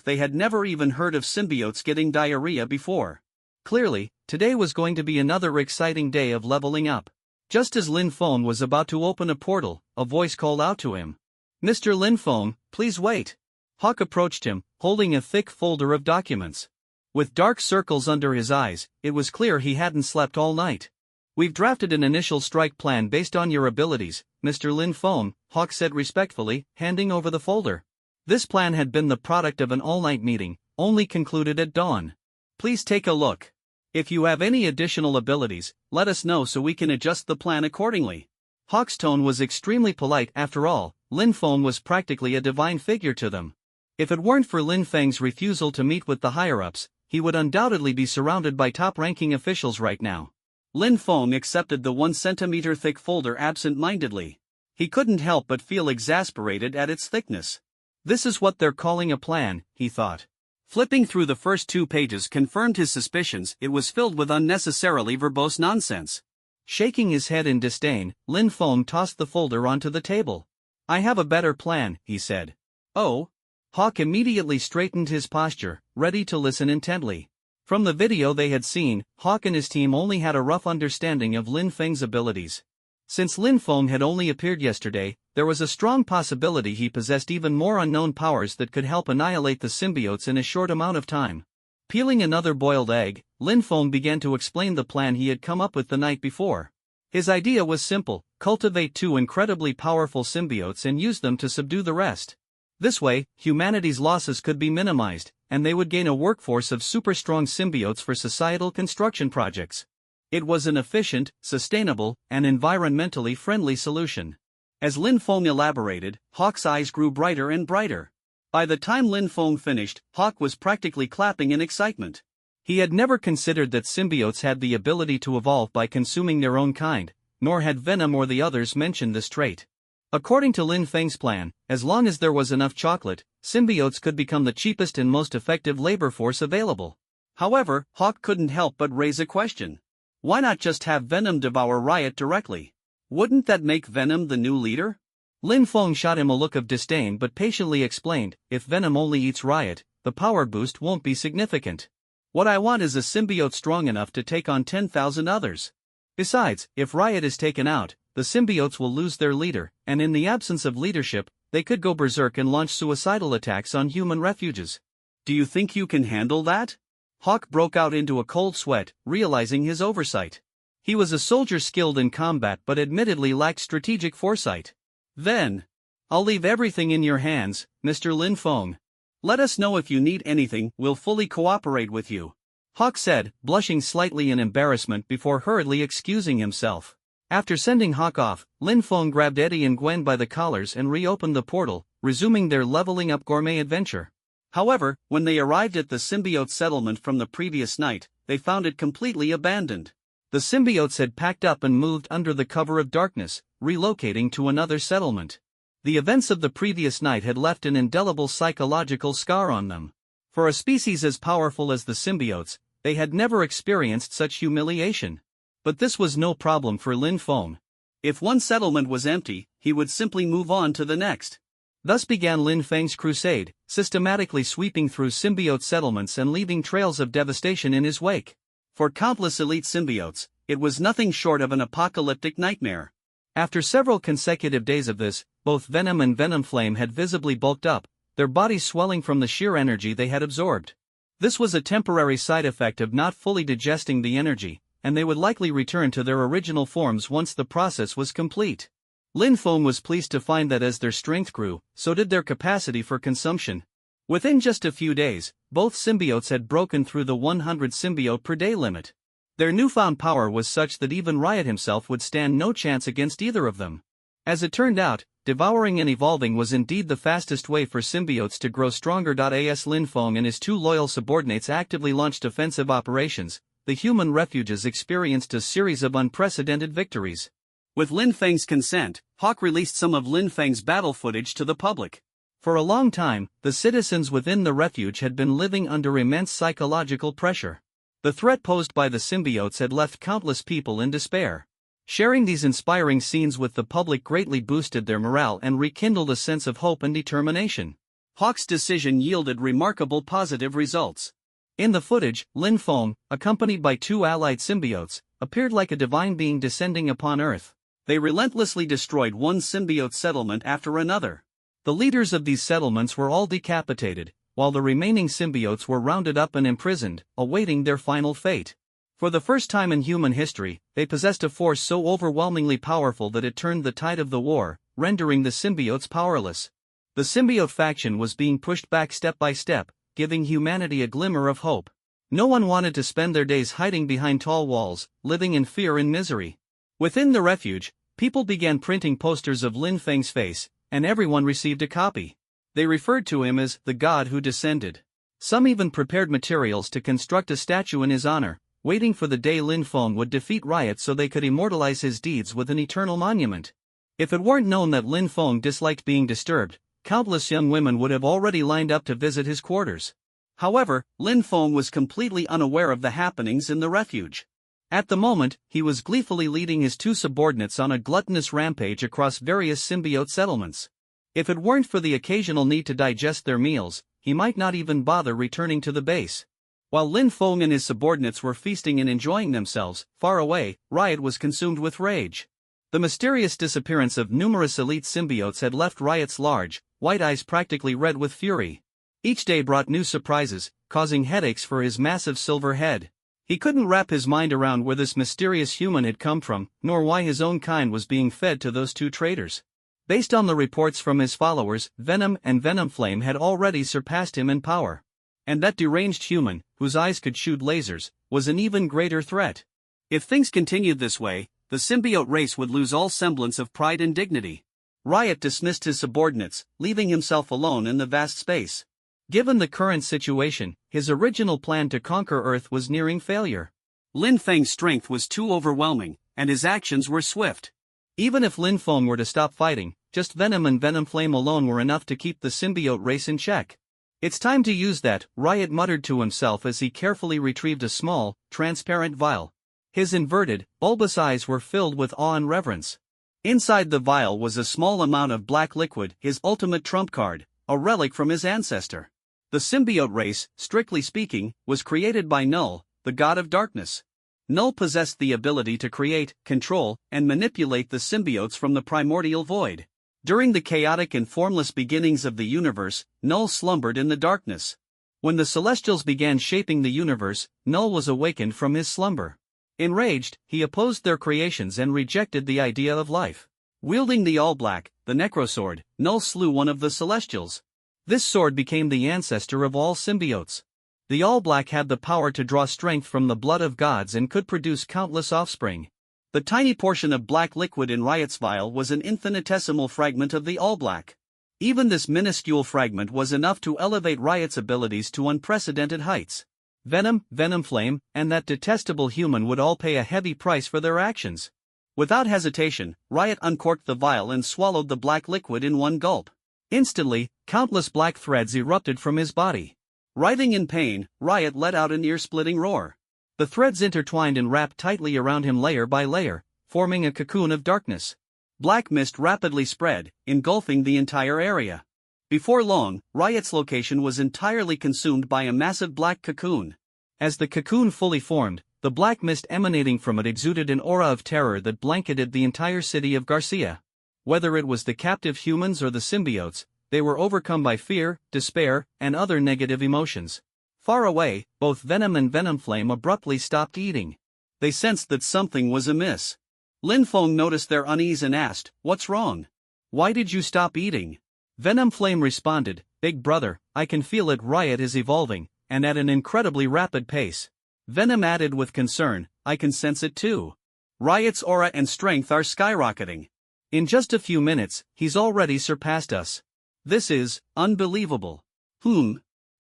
They had never even heard of symbiotes getting diarrhea before. Clearly, today was going to be another exciting day of leveling up. Just as Lin Feng was about to open a portal, a voice called out to him. "Mr. Lin Feng, please wait." Hawk approached him, holding a thick folder of documents. With dark circles under his eyes, it was clear he hadn't slept all night. "We've drafted an initial strike plan based on your abilities, Mr. Lin Feng," Hawk said respectfully, handing over the folder. This plan had been the product of an all-night meeting, only concluded at dawn. "Please take a look. If you have any additional abilities, let us know so we can adjust the plan accordingly." Hawk's tone was extremely polite. After all, Lin Feng was practically a divine figure to them. If it weren't for Lin Feng's refusal to meet with the higher-ups, he would undoubtedly be surrounded by top-ranking officials right now. Lin Feng accepted the 1 centimeter-thick folder absent-mindedly. He couldn't help but feel exasperated at its thickness. This is what they're calling a plan, he thought. Flipping through the first 2 pages confirmed his suspicions. It was filled with unnecessarily verbose nonsense. Shaking his head in disdain, Lin Feng tossed the folder onto the table. "I have a better plan," he said. "Oh?" Hawk immediately straightened his posture, ready to listen intently. From the video they had seen, Hawk and his team only had a rough understanding of Lin Feng's abilities. Since Lin Feng had only appeared yesterday, there was a strong possibility he possessed even more unknown powers that could help annihilate the symbiotes in a short amount of time. Peeling another boiled egg, Lin Feng began to explain the plan he had come up with the night before. His idea was simple: cultivate 2 incredibly powerful symbiotes and use them to subdue the rest. This way, humanity's losses could be minimized, and they would gain a workforce of super-strong symbiotes for societal construction projects. It was an efficient, sustainable, and environmentally friendly solution. As Lin Feng elaborated, Hawk's eyes grew brighter and brighter. By the time Lin Feng finished, Hawk was practically clapping in excitement. He had never considered that symbiotes had the ability to evolve by consuming their own kind, nor had Venom or the others mentioned this trait. According to Lin Feng's plan, as long as there was enough chocolate, symbiotes could become the cheapest and most effective labor force available. However, Hawk couldn't help but raise a question. Why not just have Venom devour Riot directly? Wouldn't that make Venom the new leader? Lin Feng shot him a look of disdain but patiently explained, "If Venom only eats Riot, the power boost won't be significant. What I want is a symbiote strong enough to take on 10,000 others. Besides, if Riot is taken out, the symbiotes will lose their leader, and in the absence of leadership, they could go berserk and launch suicidal attacks on human refuges. Do you think you can handle that?" Hawk broke out into a cold sweat, realizing his oversight. He was a soldier skilled in combat but admittedly lacked strategic foresight. "Then, I'll leave everything in your hands, Mr. Lin Feng. Let us know if you need anything, we'll fully cooperate with you," Hawk said, blushing slightly in embarrassment before hurriedly excusing himself. After sending Hawk off, Lin Feng grabbed Eddie and Gwen by the collars and reopened the portal, resuming their leveling up gourmet adventure. However, when they arrived at the symbiote settlement from the previous night, they found it completely abandoned. The symbiotes had packed up and moved under the cover of darkness, relocating to another settlement. The events of the previous night had left an indelible psychological scar on them. For a species as powerful as the symbiotes, they had never experienced such humiliation. But this was no problem for Lin Feng. If one settlement was empty, he would simply move on to the next. Thus began Lin Feng's crusade, systematically sweeping through symbiote settlements and leaving trails of devastation in his wake. For countless elite symbiotes, it was nothing short of an apocalyptic nightmare. After several consecutive days of this, both Venom and Venomflame had visibly bulked up, their bodies swelling from the sheer energy they had absorbed. This was a temporary side effect of not fully digesting the energy, and they would likely return to their original forms once the process was complete. Lin Feng was pleased to find that as their strength grew, so did their capacity for consumption. Within just a few days, both symbiotes had broken through the 100 symbiote per day limit. Their newfound power was such that even Riot himself would stand no chance against either of them. As it turned out, devouring and evolving was indeed the fastest way for symbiotes to grow stronger. As Lin Feng and his 2 loyal subordinates actively launched offensive operations, the human refuges experienced a series of unprecedented victories. With Lin Feng's consent, Hawk released some of Lin Feng's battle footage to the public. For a long time, the citizens within the refuge had been living under immense psychological pressure. The threat posed by the symbiotes had left countless people in despair. Sharing these inspiring scenes with the public greatly boosted their morale and rekindled a sense of hope and determination. Hawk's decision yielded remarkable positive results. In the footage, Lin Feng, accompanied by 2 allied symbiotes, appeared like a divine being descending upon Earth. They relentlessly destroyed one symbiote settlement after another. The leaders of these settlements were all decapitated, while the remaining symbiotes were rounded up and imprisoned, awaiting their final fate. For the first time in human history, they possessed a force so overwhelmingly powerful that it turned the tide of the war, rendering the symbiotes powerless. The symbiote faction was being pushed back step by step, giving humanity a glimmer of hope. No one wanted to spend their days hiding behind tall walls, living in fear and misery. Within the refuge, people began printing posters of Lin Feng's face, and everyone received a copy. They referred to him as the god who descended. Some even prepared materials to construct a statue in his honor, waiting for the day Lin Feng would defeat Riot so they could immortalize his deeds with an eternal monument. If it weren't known that Lin Feng disliked being disturbed, countless young women would have already lined up to visit his quarters. However, Lin Feng was completely unaware of the happenings in the refuge. At the moment, he was gleefully leading his two subordinates on a gluttonous rampage across various symbiote settlements. If it weren't for the occasional need to digest their meals, he might not even bother returning to the base. While Lin Feng and his subordinates were feasting and enjoying themselves, far away, Riot was consumed with rage. The mysterious disappearance of numerous elite symbiotes had left Riot's large, white eyes practically red with fury. Each day brought new surprises, causing headaches for his massive silver head. He couldn't wrap his mind around where this mysterious human had come from, nor why his own kind was being fed to those two traitors. Based on the reports from his followers, Venom and Venomflame had already surpassed him in power. And that deranged human, whose eyes could shoot lasers, was an even greater threat. If things continued this way, the symbiote race would lose all semblance of pride and dignity. Riot dismissed his subordinates, leaving himself alone in the vast space. Given the current situation, his original plan to conquer Earth was nearing failure. Lin Feng's strength was too overwhelming, and his actions were swift. Even if Lin Feng were to stop fighting, just Venom and Venomflame alone were enough to keep the symbiote race in check. It's time to use that, Riot muttered to himself as he carefully retrieved a small, transparent vial. His inverted, bulbous eyes were filled with awe and reverence. Inside the vial was a small amount of black liquid, his ultimate trump card, a relic from his ancestor. The symbiote race, strictly speaking, was created by Null, the god of darkness. Null possessed the ability to create, control, and manipulate the symbiotes from the primordial void. During the chaotic and formless beginnings of the universe, Null slumbered in the darkness. When the Celestials began shaping the universe, Null was awakened from his slumber. Enraged, he opposed their creations and rejected the idea of life. Wielding the All-Black, the Necrosword, Null slew one of the Celestials. This sword became the ancestor of all symbiotes. The All-Black had the power to draw strength from the blood of gods and could produce countless offspring. The tiny portion of black liquid in Riot's vial was an infinitesimal fragment of the All-Black. Even this minuscule fragment was enough to elevate Riot's abilities to unprecedented heights. Venom, Venomflame, and that detestable human would all pay a heavy price for their actions. Without hesitation, Riot uncorked the vial and swallowed the black liquid in one gulp. Instantly, countless black threads erupted from his body. Writhing in pain, Riot let out an ear-splitting roar. The threads intertwined and wrapped tightly around him layer by layer, forming a cocoon of darkness. Black mist rapidly spread, engulfing the entire area. Before long, Riot's location was entirely consumed by a massive black cocoon. As the cocoon fully formed, the black mist emanating from it exuded an aura of terror that blanketed the entire city of Garcia. Whether it was the captive humans or the symbiotes, they were overcome by fear, despair, and other negative emotions. Far away, both Venom and Venomflame abruptly stopped eating. They sensed that something was amiss. Lin Feng noticed their unease and asked, "What's wrong? Why did you stop eating?" Venomflame responded, "Big brother, I can feel it. Riot is evolving, and at an incredibly rapid pace." Venom added with concern, "I can sense it too. Riot's aura and strength are skyrocketing. In just a few minutes, he's already surpassed us. This is unbelievable."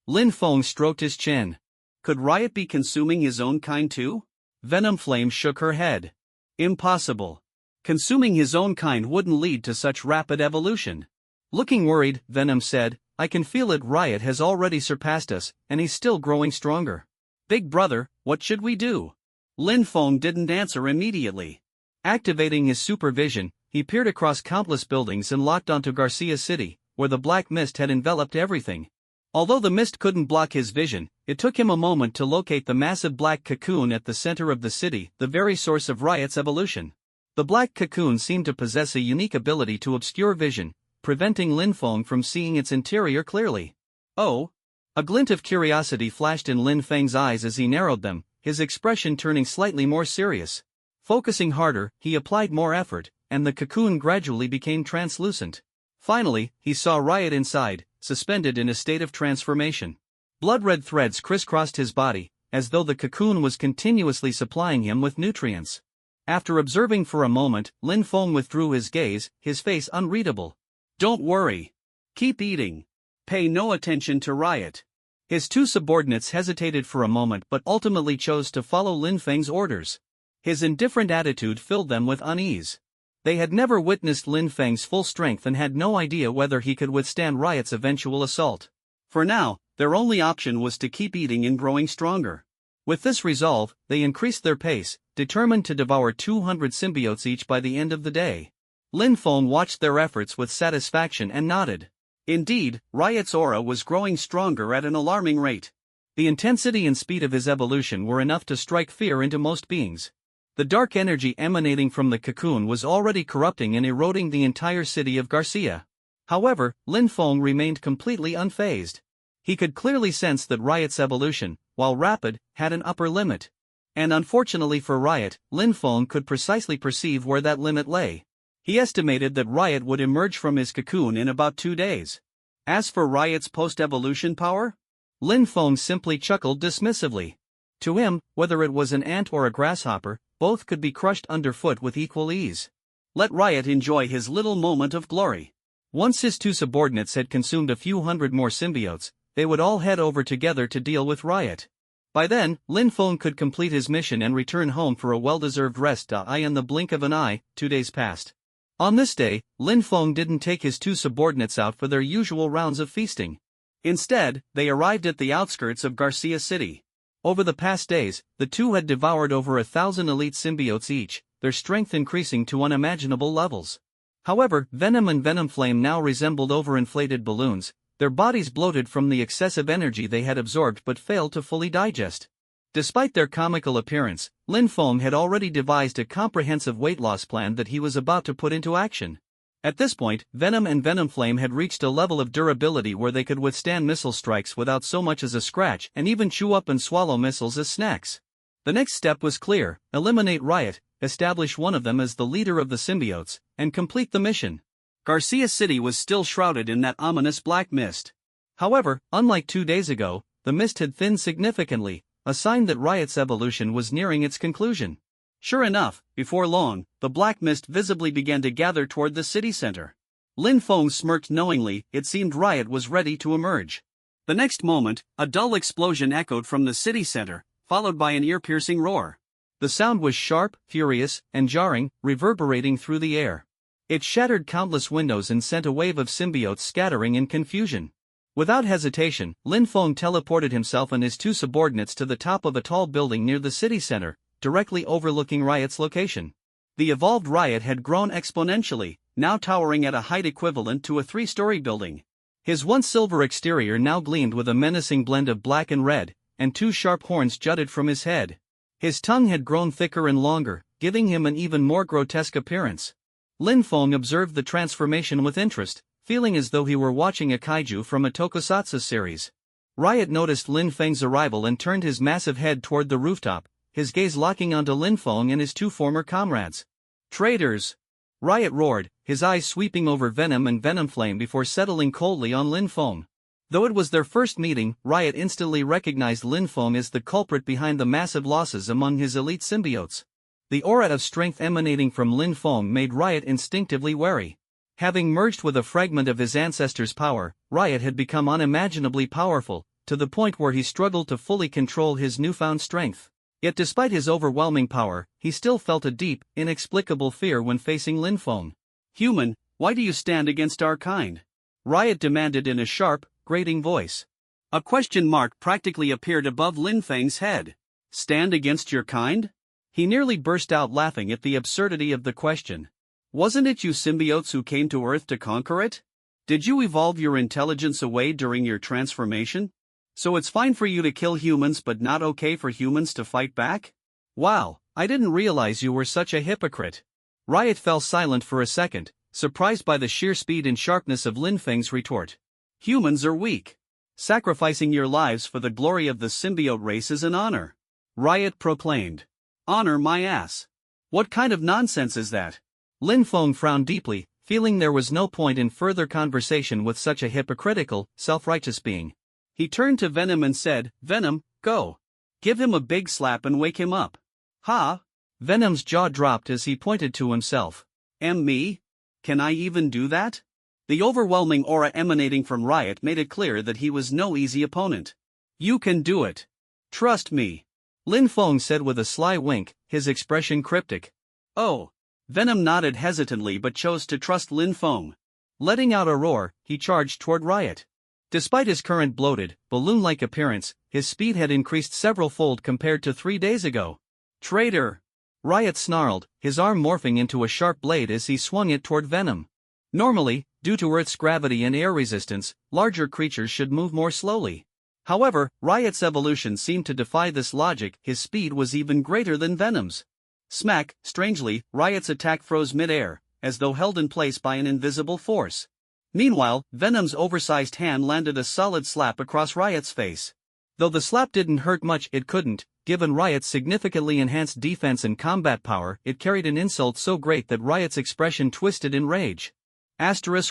Lin Feng stroked his chin. Could Riot be consuming his own kind too? Venomflame shook her head. Impossible. Consuming his own kind wouldn't lead to such rapid evolution. Looking worried, Venom said, "I can feel it. Riot has already surpassed us, and he's still growing stronger. Big brother, what should we do?" Lin Feng didn't answer immediately. Activating his supervision, he peered across countless buildings and locked onto Garcia City, where the black mist had enveloped everything. Although the mist couldn't block his vision, it took him a moment to locate the massive black cocoon at the center of the city, the very source of Riot's evolution. The black cocoon seemed to possess a unique ability to obscure vision, preventing Lin Feng from seeing its interior clearly. "Oh, A glint of curiosity flashed in Lin Feng's eyes as he narrowed them, his expression turning slightly more serious. Focusing harder, he applied more effort, and the cocoon gradually became translucent. Finally, he saw Riot inside, suspended in a state of transformation. Blood-red threads crisscrossed his body, as though the cocoon was continuously supplying him with nutrients. After observing for a moment, Lin Feng withdrew his gaze, his face unreadable. Don't worry. Keep eating. Pay no attention to Riot. His two subordinates hesitated for a moment but ultimately chose to follow Lin Feng's orders. His indifferent attitude filled them with unease. They had never witnessed Lin Feng's full strength and had no idea whether he could withstand Riot's eventual assault. For now, their only option was to keep eating and growing stronger. With this resolve, they increased their pace, determined to devour 200 symbiotes each by the end of the day. Lin Feng watched their efforts with satisfaction and nodded. Indeed, Riot's aura was growing stronger at an alarming rate. The intensity and speed of his evolution were enough to strike fear into most beings. The dark energy emanating from the cocoon was already corrupting and eroding the entire city of Garcia. However, Lin Feng remained completely unfazed. He could clearly sense that Riot's evolution, while rapid, had an upper limit. And unfortunately for Riot, Lin Feng could precisely perceive where that limit lay. He estimated that Riot would emerge from his cocoon in about 2 days. As for Riot's post-evolution power, Lin Feng simply chuckled dismissively. To him, whether it was an ant or a grasshopper, both could be crushed underfoot with equal ease. Let Riot enjoy his little moment of glory. Once his two subordinates had consumed a few hundred more symbiotes, they would all head over together to deal with Riot. By then, Lin Feng could complete his mission and return home for a well-deserved rest. In the blink of an eye, 2 days passed. On this day, Lin Feng didn't take his two subordinates out for their usual rounds of feasting. Instead, they arrived at the outskirts of Garcia City. Over the past days, the two had devoured over 1,000 elite symbiotes each, their strength increasing to unimaginable levels. However, Venom and Venomflame now resembled overinflated balloons, their bodies bloated from the excessive energy they had absorbed but failed to fully digest. Despite their comical appearance, Lin Feng had already devised a comprehensive weight loss plan that he was about to put into action. At this point, Venom and Venomflame had reached a level of durability where they could withstand missile strikes without so much as a scratch and even chew up and swallow missiles as snacks. The next step was clear: eliminate Riot, establish one of them as the leader of the symbiotes, and complete the mission. Garcia City was still shrouded in that ominous black mist. However, unlike 2 days ago, the mist had thinned significantly, a sign that Riot's evolution was nearing its conclusion. Sure enough, before long, the black mist visibly began to gather toward the city center. Lin Feng smirked knowingly. It seemed Riot was ready to emerge. The next moment, a dull explosion echoed from the city center, followed by an ear-piercing roar. The sound was sharp, furious, and jarring, reverberating through the air. It shattered countless windows and sent a wave of symbiotes scattering in confusion. Without hesitation, Lin Feng teleported himself and his two subordinates to the top of a tall building near the city center, directly overlooking Riot's location. The evolved Riot had grown exponentially, now towering at a height equivalent to a 3-story building. His once silver exterior now gleamed with a menacing blend of black and red, and 2 sharp horns jutted from his head. His tongue had grown thicker and longer, giving him an even more grotesque appearance. Lin Feng observed the transformation with interest, feeling as though he were watching a kaiju from a tokusatsu series. Riot noticed Lin Feng's arrival and turned his massive head toward the rooftop, his gaze locking onto Lin Feng and his 2 former comrades. Traitors! Riot roared, his eyes sweeping over Venom and Venomflame before settling coldly on Lin Feng. Though it was their first meeting, Riot instantly recognized Lin Feng as the culprit behind the massive losses among his elite symbiotes. The aura of strength emanating from Lin Feng made Riot instinctively wary. Having merged with a fragment of his ancestors' power, Riot had become unimaginably powerful, to the point where he struggled to fully control his newfound strength. Yet despite his overwhelming power, he still felt a deep, inexplicable fear when facing Lin Feng. "Human, why do you stand against our kind?" Riot demanded in a sharp, grating voice. A question mark practically appeared above Lin Feng's head. "Stand against your kind?" He nearly burst out laughing at the absurdity of the question. "Wasn't it you symbiotes who came to Earth to conquer it? Did you evolve your intelligence away during your transformation? So it's fine for you to kill humans but not okay for humans to fight back? Wow, I didn't realize you were such a hypocrite." Riot fell silent for a second, surprised by the sheer speed and sharpness of Lin Feng's retort. "Humans are weak. Sacrificing your lives for the glory of the symbiote race is an honor. Riot proclaimed. Honor my ass. What kind of nonsense is that? Lin Feng frowned deeply, feeling there was no point in further conversation with such a hypocritical, self-righteous being. He turned to Venom and said, Venom, go. Give him a big slap and wake him up. Ha! Venom's jaw dropped as he pointed to himself. Me? Can I even do that? The overwhelming aura emanating from Riot made it clear that he was no easy opponent. You can do it. Trust me. Lin Feng said with a sly wink, his expression cryptic. Oh. Venom nodded hesitantly but chose to trust Lin Feng. Letting out a roar, he charged toward Riot. Despite his current bloated, balloon-like appearance, his speed had increased several-fold compared to 3 days ago. Traitor! Riot snarled, his arm morphing into a sharp blade as he swung it toward Venom. Normally, due to Earth's gravity and air resistance, larger creatures should move more slowly. However, Riot's evolution seemed to defy this logic. His speed was even greater than Venom's. Smack, strangely, Riot's attack froze mid-air, as though held in place by an invisible force. Meanwhile, Venom's oversized hand landed a solid slap across Riot's face. Though the slap didn't hurt much, it couldn't. Given Riot's significantly enhanced defense and combat power, it carried an insult so great that Riot's expression twisted in rage.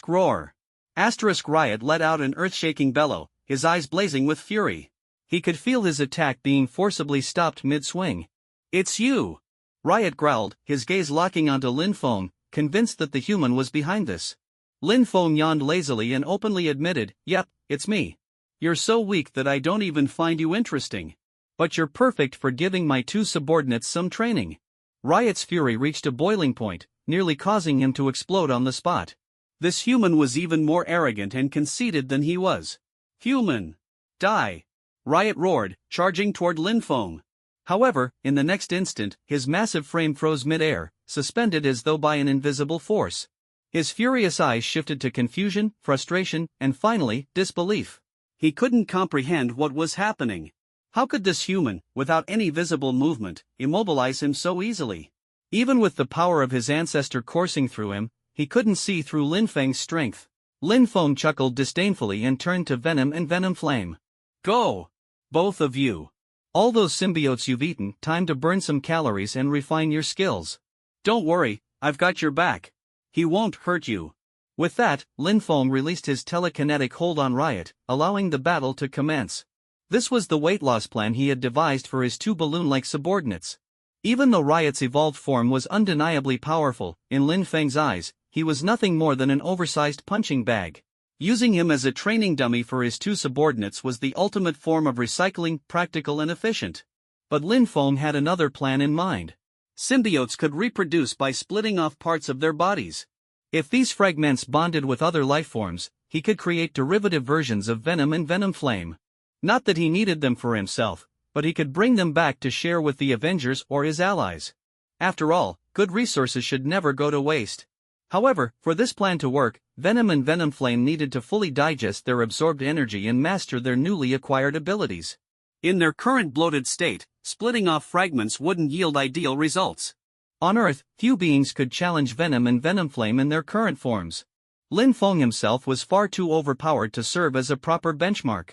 Roar. Riot let out an earth-shaking bellow, his eyes blazing with fury. He could feel his attack being forcibly stopped mid-swing. It's you! Riot growled, his gaze locking onto Lin Feng, convinced that the human was behind this. Lin Feng yawned lazily and openly admitted, Yep, it's me. You're so weak that I don't even find you interesting. But you're perfect for giving my 2 subordinates some training. Riot's fury reached a boiling point, nearly causing him to explode on the spot. This human was even more arrogant and conceited than he was. Human! Die! Riot roared, charging toward Lin Feng. However, in the next instant, his massive frame froze mid-air, suspended as though by an invisible force. His furious eyes shifted to confusion, frustration, and finally, disbelief. He couldn't comprehend what was happening. How could this human, without any visible movement, immobilize him so easily? Even with the power of his ancestor coursing through him, he couldn't see through Lin Feng's strength. Lin Feng chuckled disdainfully and turned to Venom and Venom Flame. Go! Both of you. All those symbiotes you've eaten, time to burn some calories and refine your skills. Don't worry, I've got your back. He won't hurt you. With that, Lin Feng released his telekinetic hold on Riot, allowing the battle to commence. This was the weight loss plan he had devised for his 2 balloon-like subordinates. Even though Riot's evolved form was undeniably powerful, in Lin Feng's eyes, he was nothing more than an oversized punching bag. Using him as a training dummy for his 2 subordinates was the ultimate form of recycling, practical and efficient. But Lin Feng had another plan in mind. Symbiotes could reproduce by splitting off parts of their bodies. If these fragments bonded with other lifeforms, he could create derivative versions of Venom and Venom Flame. Not that he needed them for himself, but he could bring them back to share with the Avengers or his allies. After all, good resources should never go to waste. However, for this plan to work, Venom and Venom Flame needed to fully digest their absorbed energy and master their newly acquired abilities. In their current bloated state, splitting off fragments wouldn't yield ideal results. On Earth, few beings could challenge Venom and Venom Flame in their current forms. Lin Feng himself was far too overpowered to serve as a proper benchmark.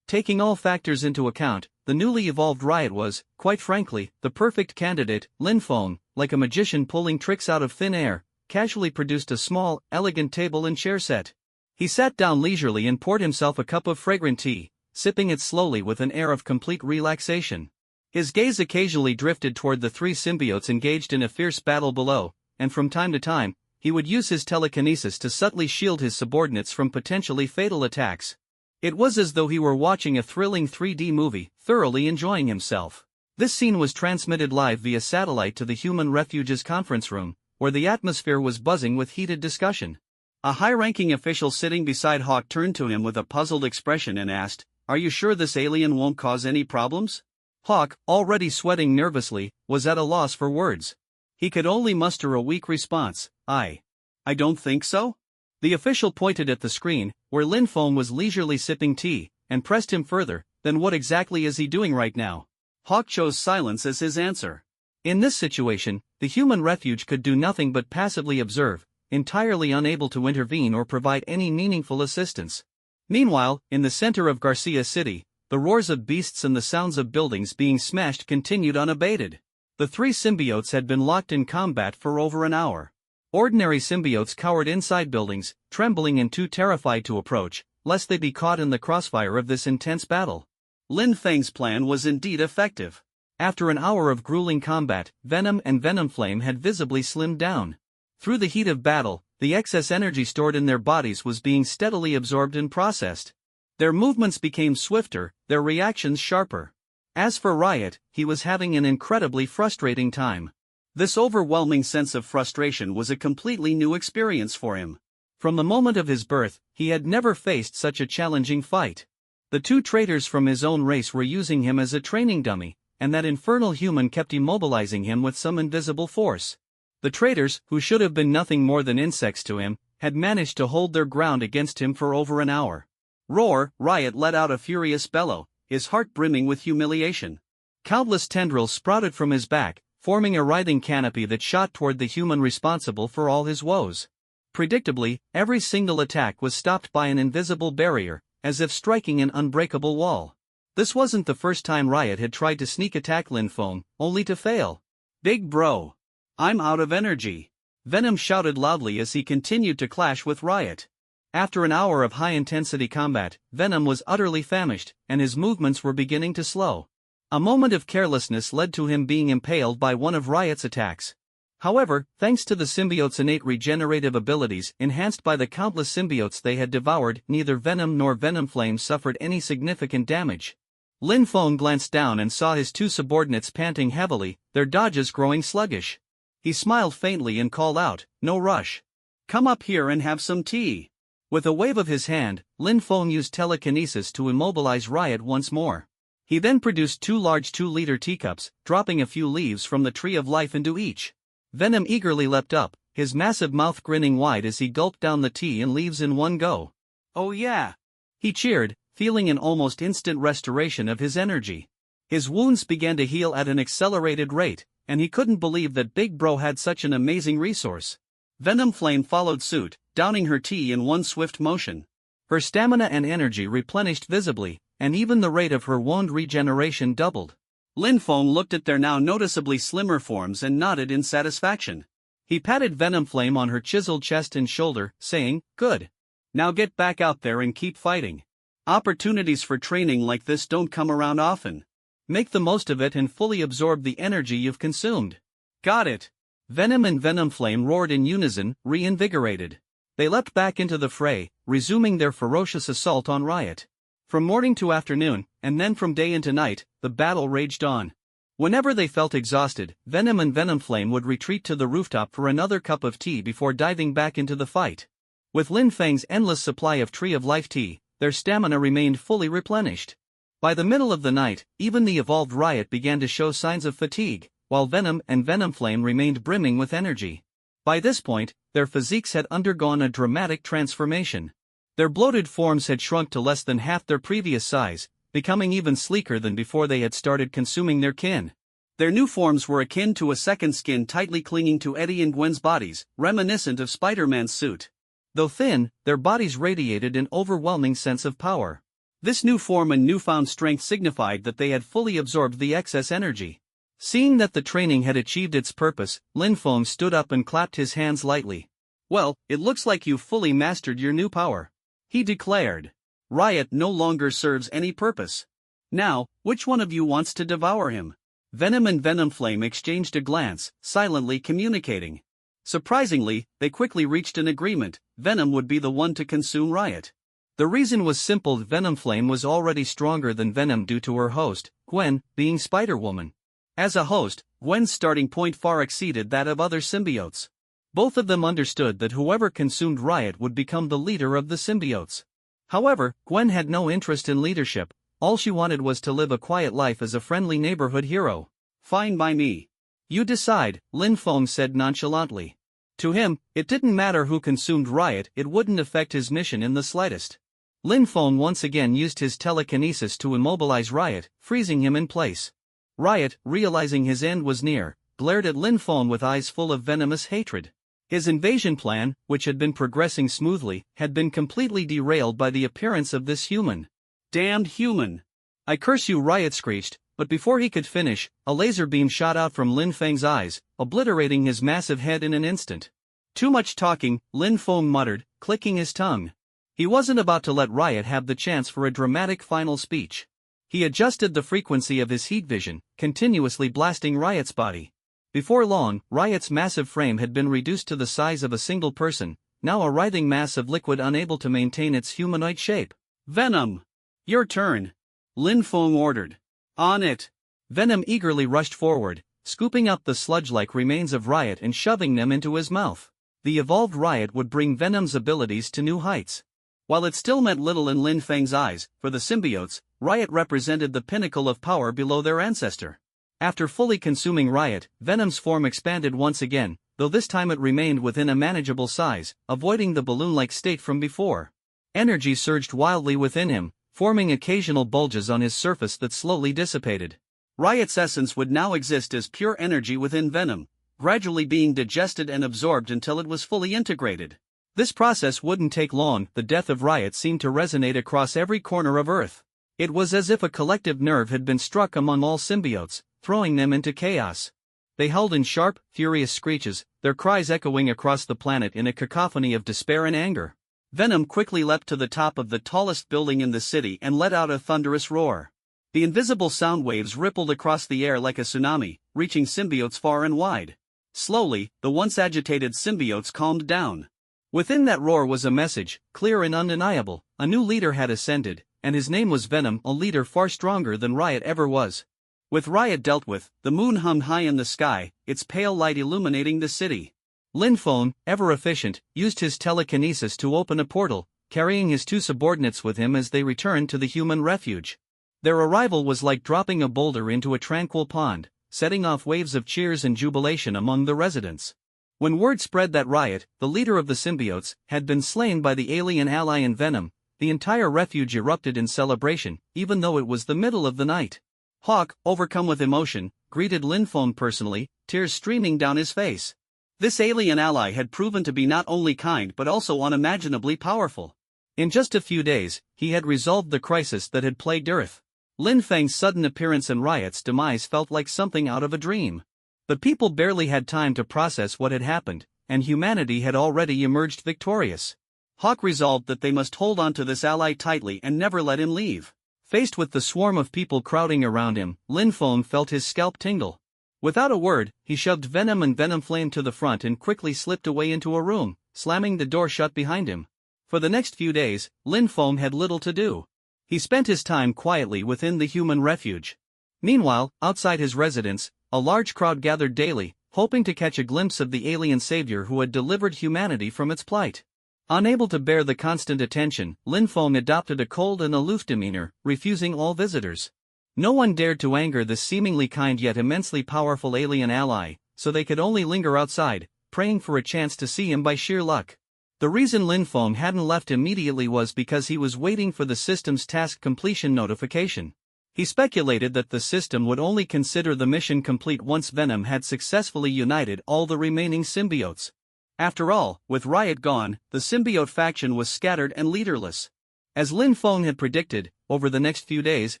Taking all factors into account, the newly evolved Riot was, quite frankly, the perfect candidate. Lin Feng, like a magician pulling tricks out of thin air, casually produced a small, elegant table and chair set. He sat down leisurely and poured himself a cup of fragrant tea, sipping it slowly with an air of complete relaxation. His gaze occasionally drifted toward the 3 symbiotes engaged in a fierce battle below, and from time to time, he would use his telekinesis to subtly shield his subordinates from potentially fatal attacks. It was as though he were watching a thrilling 3D movie, thoroughly enjoying himself. This scene was transmitted live via satellite to the Human Refuge's conference room, where the atmosphere was buzzing with heated discussion. A high-ranking official sitting beside Hawk turned to him with a puzzled expression and asked, "Are you sure this alien won't cause any problems?" Hawk, already sweating nervously, was at a loss for words. He could only muster a weak response, I don't think so." The official pointed at the screen, where Lin Feng was leisurely sipping tea, and pressed him further, "Then what exactly is he doing right now?" Hawk chose silence as his answer. In this situation, the Human Refuge could do nothing but passively observe, entirely unable to intervene or provide any meaningful assistance. Meanwhile, in the center of Garcia City, the roars of beasts and the sounds of buildings being smashed continued unabated. The three symbiotes had been locked in combat for over an hour. Ordinary symbiotes cowered inside buildings, trembling and too terrified to approach, lest they be caught in the crossfire of this intense battle. Lin Feng's plan was indeed effective. After an hour of grueling combat, Venom and Venomflame had visibly slimmed down. Through the heat of battle, the excess energy stored in their bodies was being steadily absorbed and processed. Their movements became swifter, their reactions sharper. As for Riot, he was having an incredibly frustrating time. This overwhelming sense of frustration was a completely new experience for him. From the moment of his birth, he had never faced such a challenging fight. The two traitors from his own race were using him as a training dummy, and that infernal human kept immobilizing him with some invisible force. The traitors, who should have been nothing more than insects to him, had managed to hold their ground against him for over an hour. Roar! Riot let out a furious bellow, his heart brimming with humiliation. Countless tendrils sprouted from his back, forming a writhing canopy that shot toward the human responsible for all his woes. Predictably, every single attack was stopped by an invisible barrier, as if striking an unbreakable wall. This wasn't the first time Riot had tried to sneak attack Lin Feng, only to fail. "Big bro! I'm out of energy!" Venom shouted loudly as he continued to clash with Riot. After an hour of high-intensity combat, Venom was utterly famished, and his movements were beginning to slow. A moment of carelessness led to him being impaled by one of Riot's attacks. However, thanks to the symbiote's innate regenerative abilities enhanced by the countless symbiotes they had devoured, neither Venom nor Venomflame suffered any significant damage. Lin Feng glanced down and saw his two subordinates panting heavily, their dodges growing sluggish. He smiled faintly and called out, "No rush. Come up here and have some tea." With a wave of his hand, Lin Feng used telekinesis to immobilize Riot once more. He then produced two large 2-liter teacups, dropping a few leaves from the Tree of Life into each. Venom eagerly leapt up, his massive mouth grinning wide as he gulped down the tea and leaves in one go. "Oh yeah!" he cheered, feeling an almost instant restoration of his energy. His wounds began to heal at an accelerated rate, and he couldn't believe that Big Bro had such an amazing resource. Venomflame followed suit, downing her tea in one swift motion. Her stamina and energy replenished visibly, and even the rate of her wound regeneration doubled. Lin Feng looked at their now noticeably slimmer forms and nodded in satisfaction. He patted Venomflame on her chiseled chest and shoulder, saying, "Good. Now get back out there and keep fighting. Opportunities for training like this don't come around often. Make the most of it and fully absorb the energy you've consumed." "Got it." Venom and Venomflame roared in unison, reinvigorated. They leapt back into the fray, resuming their ferocious assault on Riot. From morning to afternoon, and then from day into night, the battle raged on. Whenever they felt exhausted, Venom and Venomflame would retreat to the rooftop for another cup of tea before diving back into the fight. With Lin Feng's endless supply of Tree of Life tea, their stamina remained fully replenished. By the middle of the night, even the evolved Riot began to show signs of fatigue, while Venom and Venomflame remained brimming with energy. By this point, their physiques had undergone a dramatic transformation. Their bloated forms had shrunk to less than half their previous size, becoming even sleeker than before they had started consuming their kin. Their new forms were akin to a second skin tightly clinging to Eddie and Gwen's bodies, reminiscent of Spider-Man's suit. Though thin, their bodies radiated an overwhelming sense of power. This new form and newfound strength signified that they had fully absorbed the excess energy. Seeing that the training had achieved its purpose, Lin Feng stood up and clapped his hands lightly. "Well, it looks like you've fully mastered your new power," he declared. "Riot no longer serves any purpose. Now, which one of you wants to devour him?" Venom and Venomflame exchanged a glance, silently communicating. Surprisingly, they quickly reached an agreement: Venom would be the one to consume Riot. The reason was simple: Venomflame was already stronger than Venom due to her host, Gwen, being Spider-Woman. As a host, Gwen's starting point far exceeded that of other symbiotes. Both of them understood that whoever consumed Riot would become the leader of the symbiotes. However, Gwen had no interest in leadership. All she wanted was to live a quiet life as a friendly neighborhood hero. "Fine by me. You decide," Lin Feng said nonchalantly. To him, it didn't matter who consumed Riot, it wouldn't affect his mission in the slightest. Lin Feng once again used his telekinesis to immobilize Riot, freezing him in place. Riot, realizing his end was near, glared at Lin Feng with eyes full of venomous hatred. His invasion plan, which had been progressing smoothly, had been completely derailed by the appearance of this human. Damned human! I curse you, Riot screeched, but before he could finish, a laser beam shot out from Lin Feng's eyes, obliterating his massive head in an instant. Too much talking, Lin Feng muttered, clicking his tongue. He wasn't about to let Riot have the chance for a dramatic final speech. He adjusted the frequency of his heat vision, continuously blasting Riot's body. Before long, Riot's massive frame had been reduced to the size of a single person, now a writhing mass of liquid unable to maintain its humanoid shape. Venom! Your turn! Lin Feng ordered. On it! Venom eagerly rushed forward, scooping up the sludge-like remains of Riot and shoving them into his mouth. The evolved Riot would bring Venom's abilities to new heights. While it still meant little in Lin Feng's eyes, for the symbiotes, Riot represented the pinnacle of power below their ancestor. After fully consuming Riot, Venom's form expanded once again, though this time it remained within a manageable size, avoiding the balloon-like state from before. Energy surged wildly within him, forming occasional bulges on his surface that slowly dissipated. Riot's essence would now exist as pure energy within Venom, gradually being digested and absorbed until it was fully integrated. This process wouldn't take long. The death of Riot seemed to resonate across every corner of Earth. It was as if a collective nerve had been struck among all symbiotes, throwing them into chaos. They howled in sharp, furious screeches, their cries echoing across the planet in a cacophony of despair and anger. Venom quickly leapt to the top of the tallest building in the city and let out a thunderous roar. The invisible sound waves rippled across the air like a tsunami, reaching symbiotes far and wide. Slowly, the once agitated symbiotes calmed down. Within that roar was a message, clear and undeniable: a new leader had ascended, and his name was Venom, a leader far stronger than Riot ever was. With Riot dealt with, the moon hummed high in the sky, its pale light illuminating the city. Lin Feng, ever efficient, used his telekinesis to open a portal, carrying his two subordinates with him as they returned to the human refuge. Their arrival was like dropping a boulder into a tranquil pond, setting off waves of cheers and jubilation among the residents. When word spread that Riot, the leader of the symbiotes, had been slain by the alien ally in Venom, the entire refuge erupted in celebration, even though it was the middle of the night. Hawk, overcome with emotion, greeted Lin Feng personally, tears streaming down his face. This alien ally had proven to be not only kind but also unimaginably powerful. In just a few days, he had resolved the crisis that had plagued Earth. Lin Feng's sudden appearance and Riot's demise felt like something out of a dream. The people barely had time to process what had happened, and humanity had already emerged victorious. Hawk resolved that they must hold on to this ally tightly and never let him leave. Faced with the swarm of people crowding around him, Lin Feng felt his scalp tingle. Without a word, he shoved Venom and Venomflame to the front and quickly slipped away into a room, slamming the door shut behind him. For the next few days, Lin Feng had little to do. He spent his time quietly within the human refuge. Meanwhile, outside his residence, a large crowd gathered daily, hoping to catch a glimpse of the alien savior who had delivered humanity from its plight. Unable to bear the constant attention, Lin Feng adopted a cold and aloof demeanor, refusing all visitors. No one dared to anger this seemingly kind yet immensely powerful alien ally, so they could only linger outside, praying for a chance to see him by sheer luck. The reason Lin Feng hadn't left immediately was because he was waiting for the system's task completion notification. He speculated that the system would only consider the mission complete once Venom had successfully united all the remaining symbiotes. After all, with Riot gone, the symbiote faction was scattered and leaderless. As Lin Feng had predicted, over the next few days,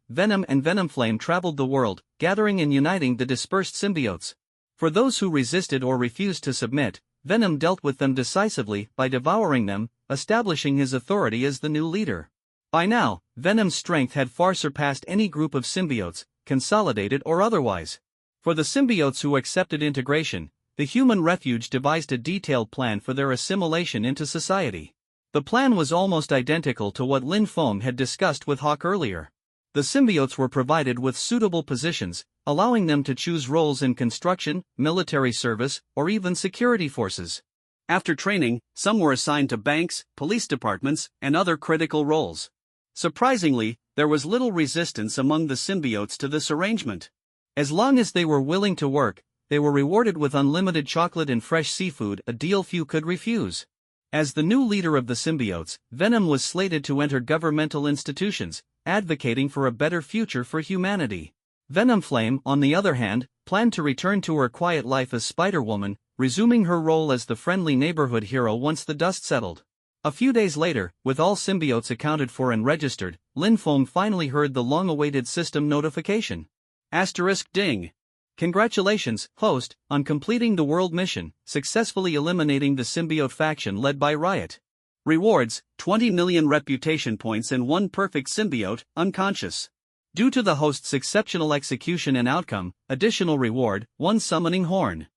Venom and Venomflame traveled the world, gathering and uniting the dispersed symbiotes. For those who resisted or refused to submit, Venom dealt with them decisively by devouring them, establishing his authority as the new leader. By now, Venom's strength had far surpassed any group of symbiotes, consolidated or otherwise. For the symbiotes who accepted integration, the human refuge devised a detailed plan for their assimilation into society. The plan was almost identical to what Lin Feng had discussed with Hawk earlier. The symbiotes were provided with suitable positions, allowing them to choose roles in construction, military service, or even security forces. After training, some were assigned to banks, police departments, and other critical roles. Surprisingly, there was little resistance among the symbiotes to this arrangement. As long as they were willing to work, they were rewarded with unlimited chocolate and fresh seafood, a deal few could refuse. As the new leader of the symbiotes, Venom was slated to enter governmental institutions, advocating for a better future for humanity. Venomflame, on the other hand, planned to return to her quiet life as Spider-Woman, resuming her role as the friendly neighborhood hero once the dust settled. A few days later, with all symbiotes accounted for and registered, Lin Feng finally heard the long-awaited system notification. Ding! Congratulations, host, on completing the world mission, successfully eliminating the symbiote faction led by Riot. Rewards, 20 million reputation points and 1 perfect symbiote, unconscious. Due to the host's exceptional execution and outcome, additional reward, 1 summoning horn.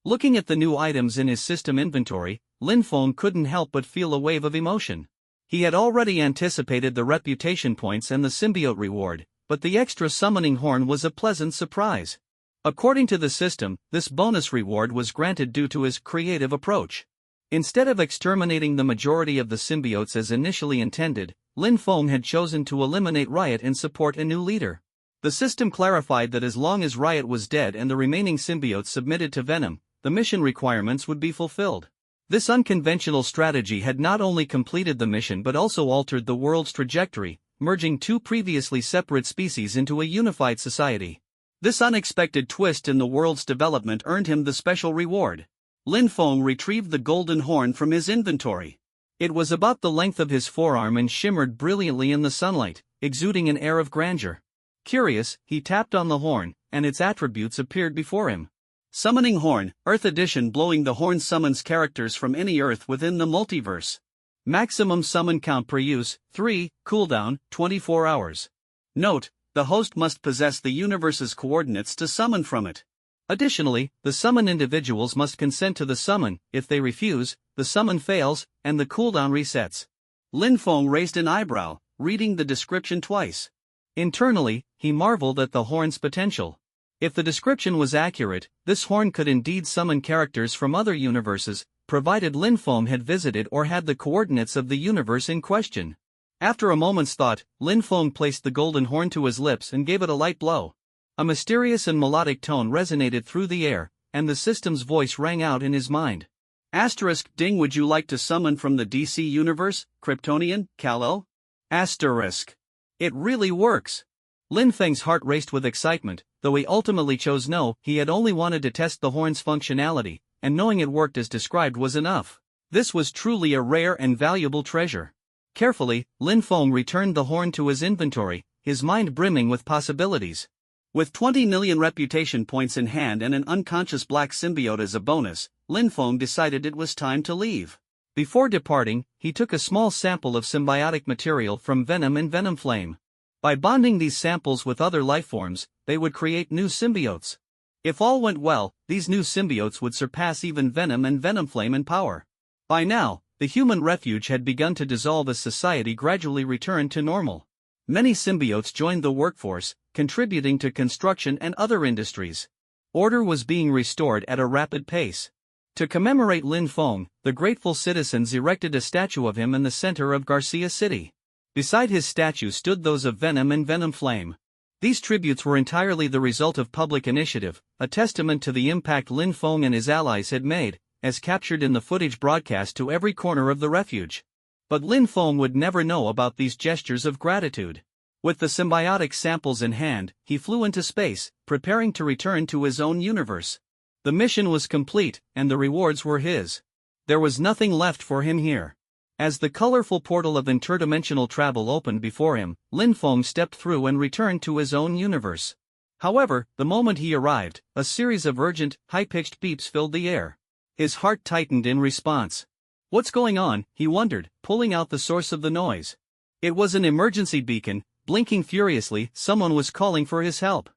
Looking at the new items in his system inventory, Lin Feng couldn't help but feel a wave of emotion. He had already anticipated the reputation points and the symbiote reward, but the extra summoning horn was a pleasant surprise. According to the system, this bonus reward was granted due to his creative approach. Instead of exterminating the majority of the symbiotes as initially intended, Lin Feng had chosen to eliminate Riot and support a new leader. The system clarified that as long as Riot was dead and the remaining symbiotes submitted to Venom, the mission requirements would be fulfilled. This unconventional strategy had not only completed the mission but also altered the world's trajectory, merging 2 previously separate species into a unified society. This unexpected twist in the world's development earned him the special reward. Lin Feng retrieved the golden horn from his inventory. It was about the length of his forearm and shimmered brilliantly in the sunlight, exuding an air of grandeur. Curious, he tapped on the horn, and its attributes appeared before him. Summoning Horn, Earth Edition. Blowing the horn summons characters from any Earth within the multiverse. Maximum summon count per use, 3, cooldown, 24 hours. Note, the host must possess the universe's coordinates to summon from it. Additionally, the summoned individuals must consent to the summon. If they refuse, the summon fails, and the cooldown resets. Lin Feng raised an eyebrow, reading the description twice. Internally, he marveled at the horn's potential. If the description was accurate, this horn could indeed summon characters from other universes, provided Lin Feng had visited or had the coordinates of the universe in question. After a moment's thought, Lin Feng placed the golden horn to his lips and gave it a light blow. A mysterious and melodic tone resonated through the air, and the system's voice rang out in his mind. Ding! Would you like to summon from the DC universe, Kryptonian, Kal-El? It really works. Lin Feng's heart raced with excitement, though he ultimately chose no. He had only wanted to test the horn's functionality, and knowing it worked as described was enough. This was truly a rare and valuable treasure. Carefully, Lin Feng returned the horn to his inventory, his mind brimming with possibilities. With 20 million reputation points in hand and an unconscious black symbiote as a bonus, Lin Feng decided it was time to leave. Before departing, he took a small sample of symbiotic material from Venom and Venomflame. By bonding these samples with other lifeforms, they would create new symbiotes. If all went well, these new symbiotes would surpass even Venom and Venomflame in power. By now, the human refuge had begun to dissolve as society gradually returned to normal. Many symbiotes joined the workforce, contributing to construction and other industries. Order was being restored at a rapid pace. To commemorate Lin Feng, the grateful citizens erected a statue of him in the center of Garcia City. Beside his statue stood those of Venom and Venomflame. These tributes were entirely the result of public initiative, a testament to the impact Lin Feng and his allies had made, as captured in the footage broadcast to every corner of the refuge. But Lin Feng would never know about these gestures of gratitude. With the symbiotic samples in hand, he flew into space, preparing to return to his own universe. The mission was complete, and the rewards were his. There was nothing left for him here. As the colorful portal of interdimensional travel opened before him, Lin Feng stepped through and returned to his own universe. However, the moment he arrived, a series of urgent, high-pitched beeps filled the air. His heart tightened in response. What's going on, he wondered, pulling out the source of the noise. It was an emergency beacon, blinking furiously. Someone was calling for his help.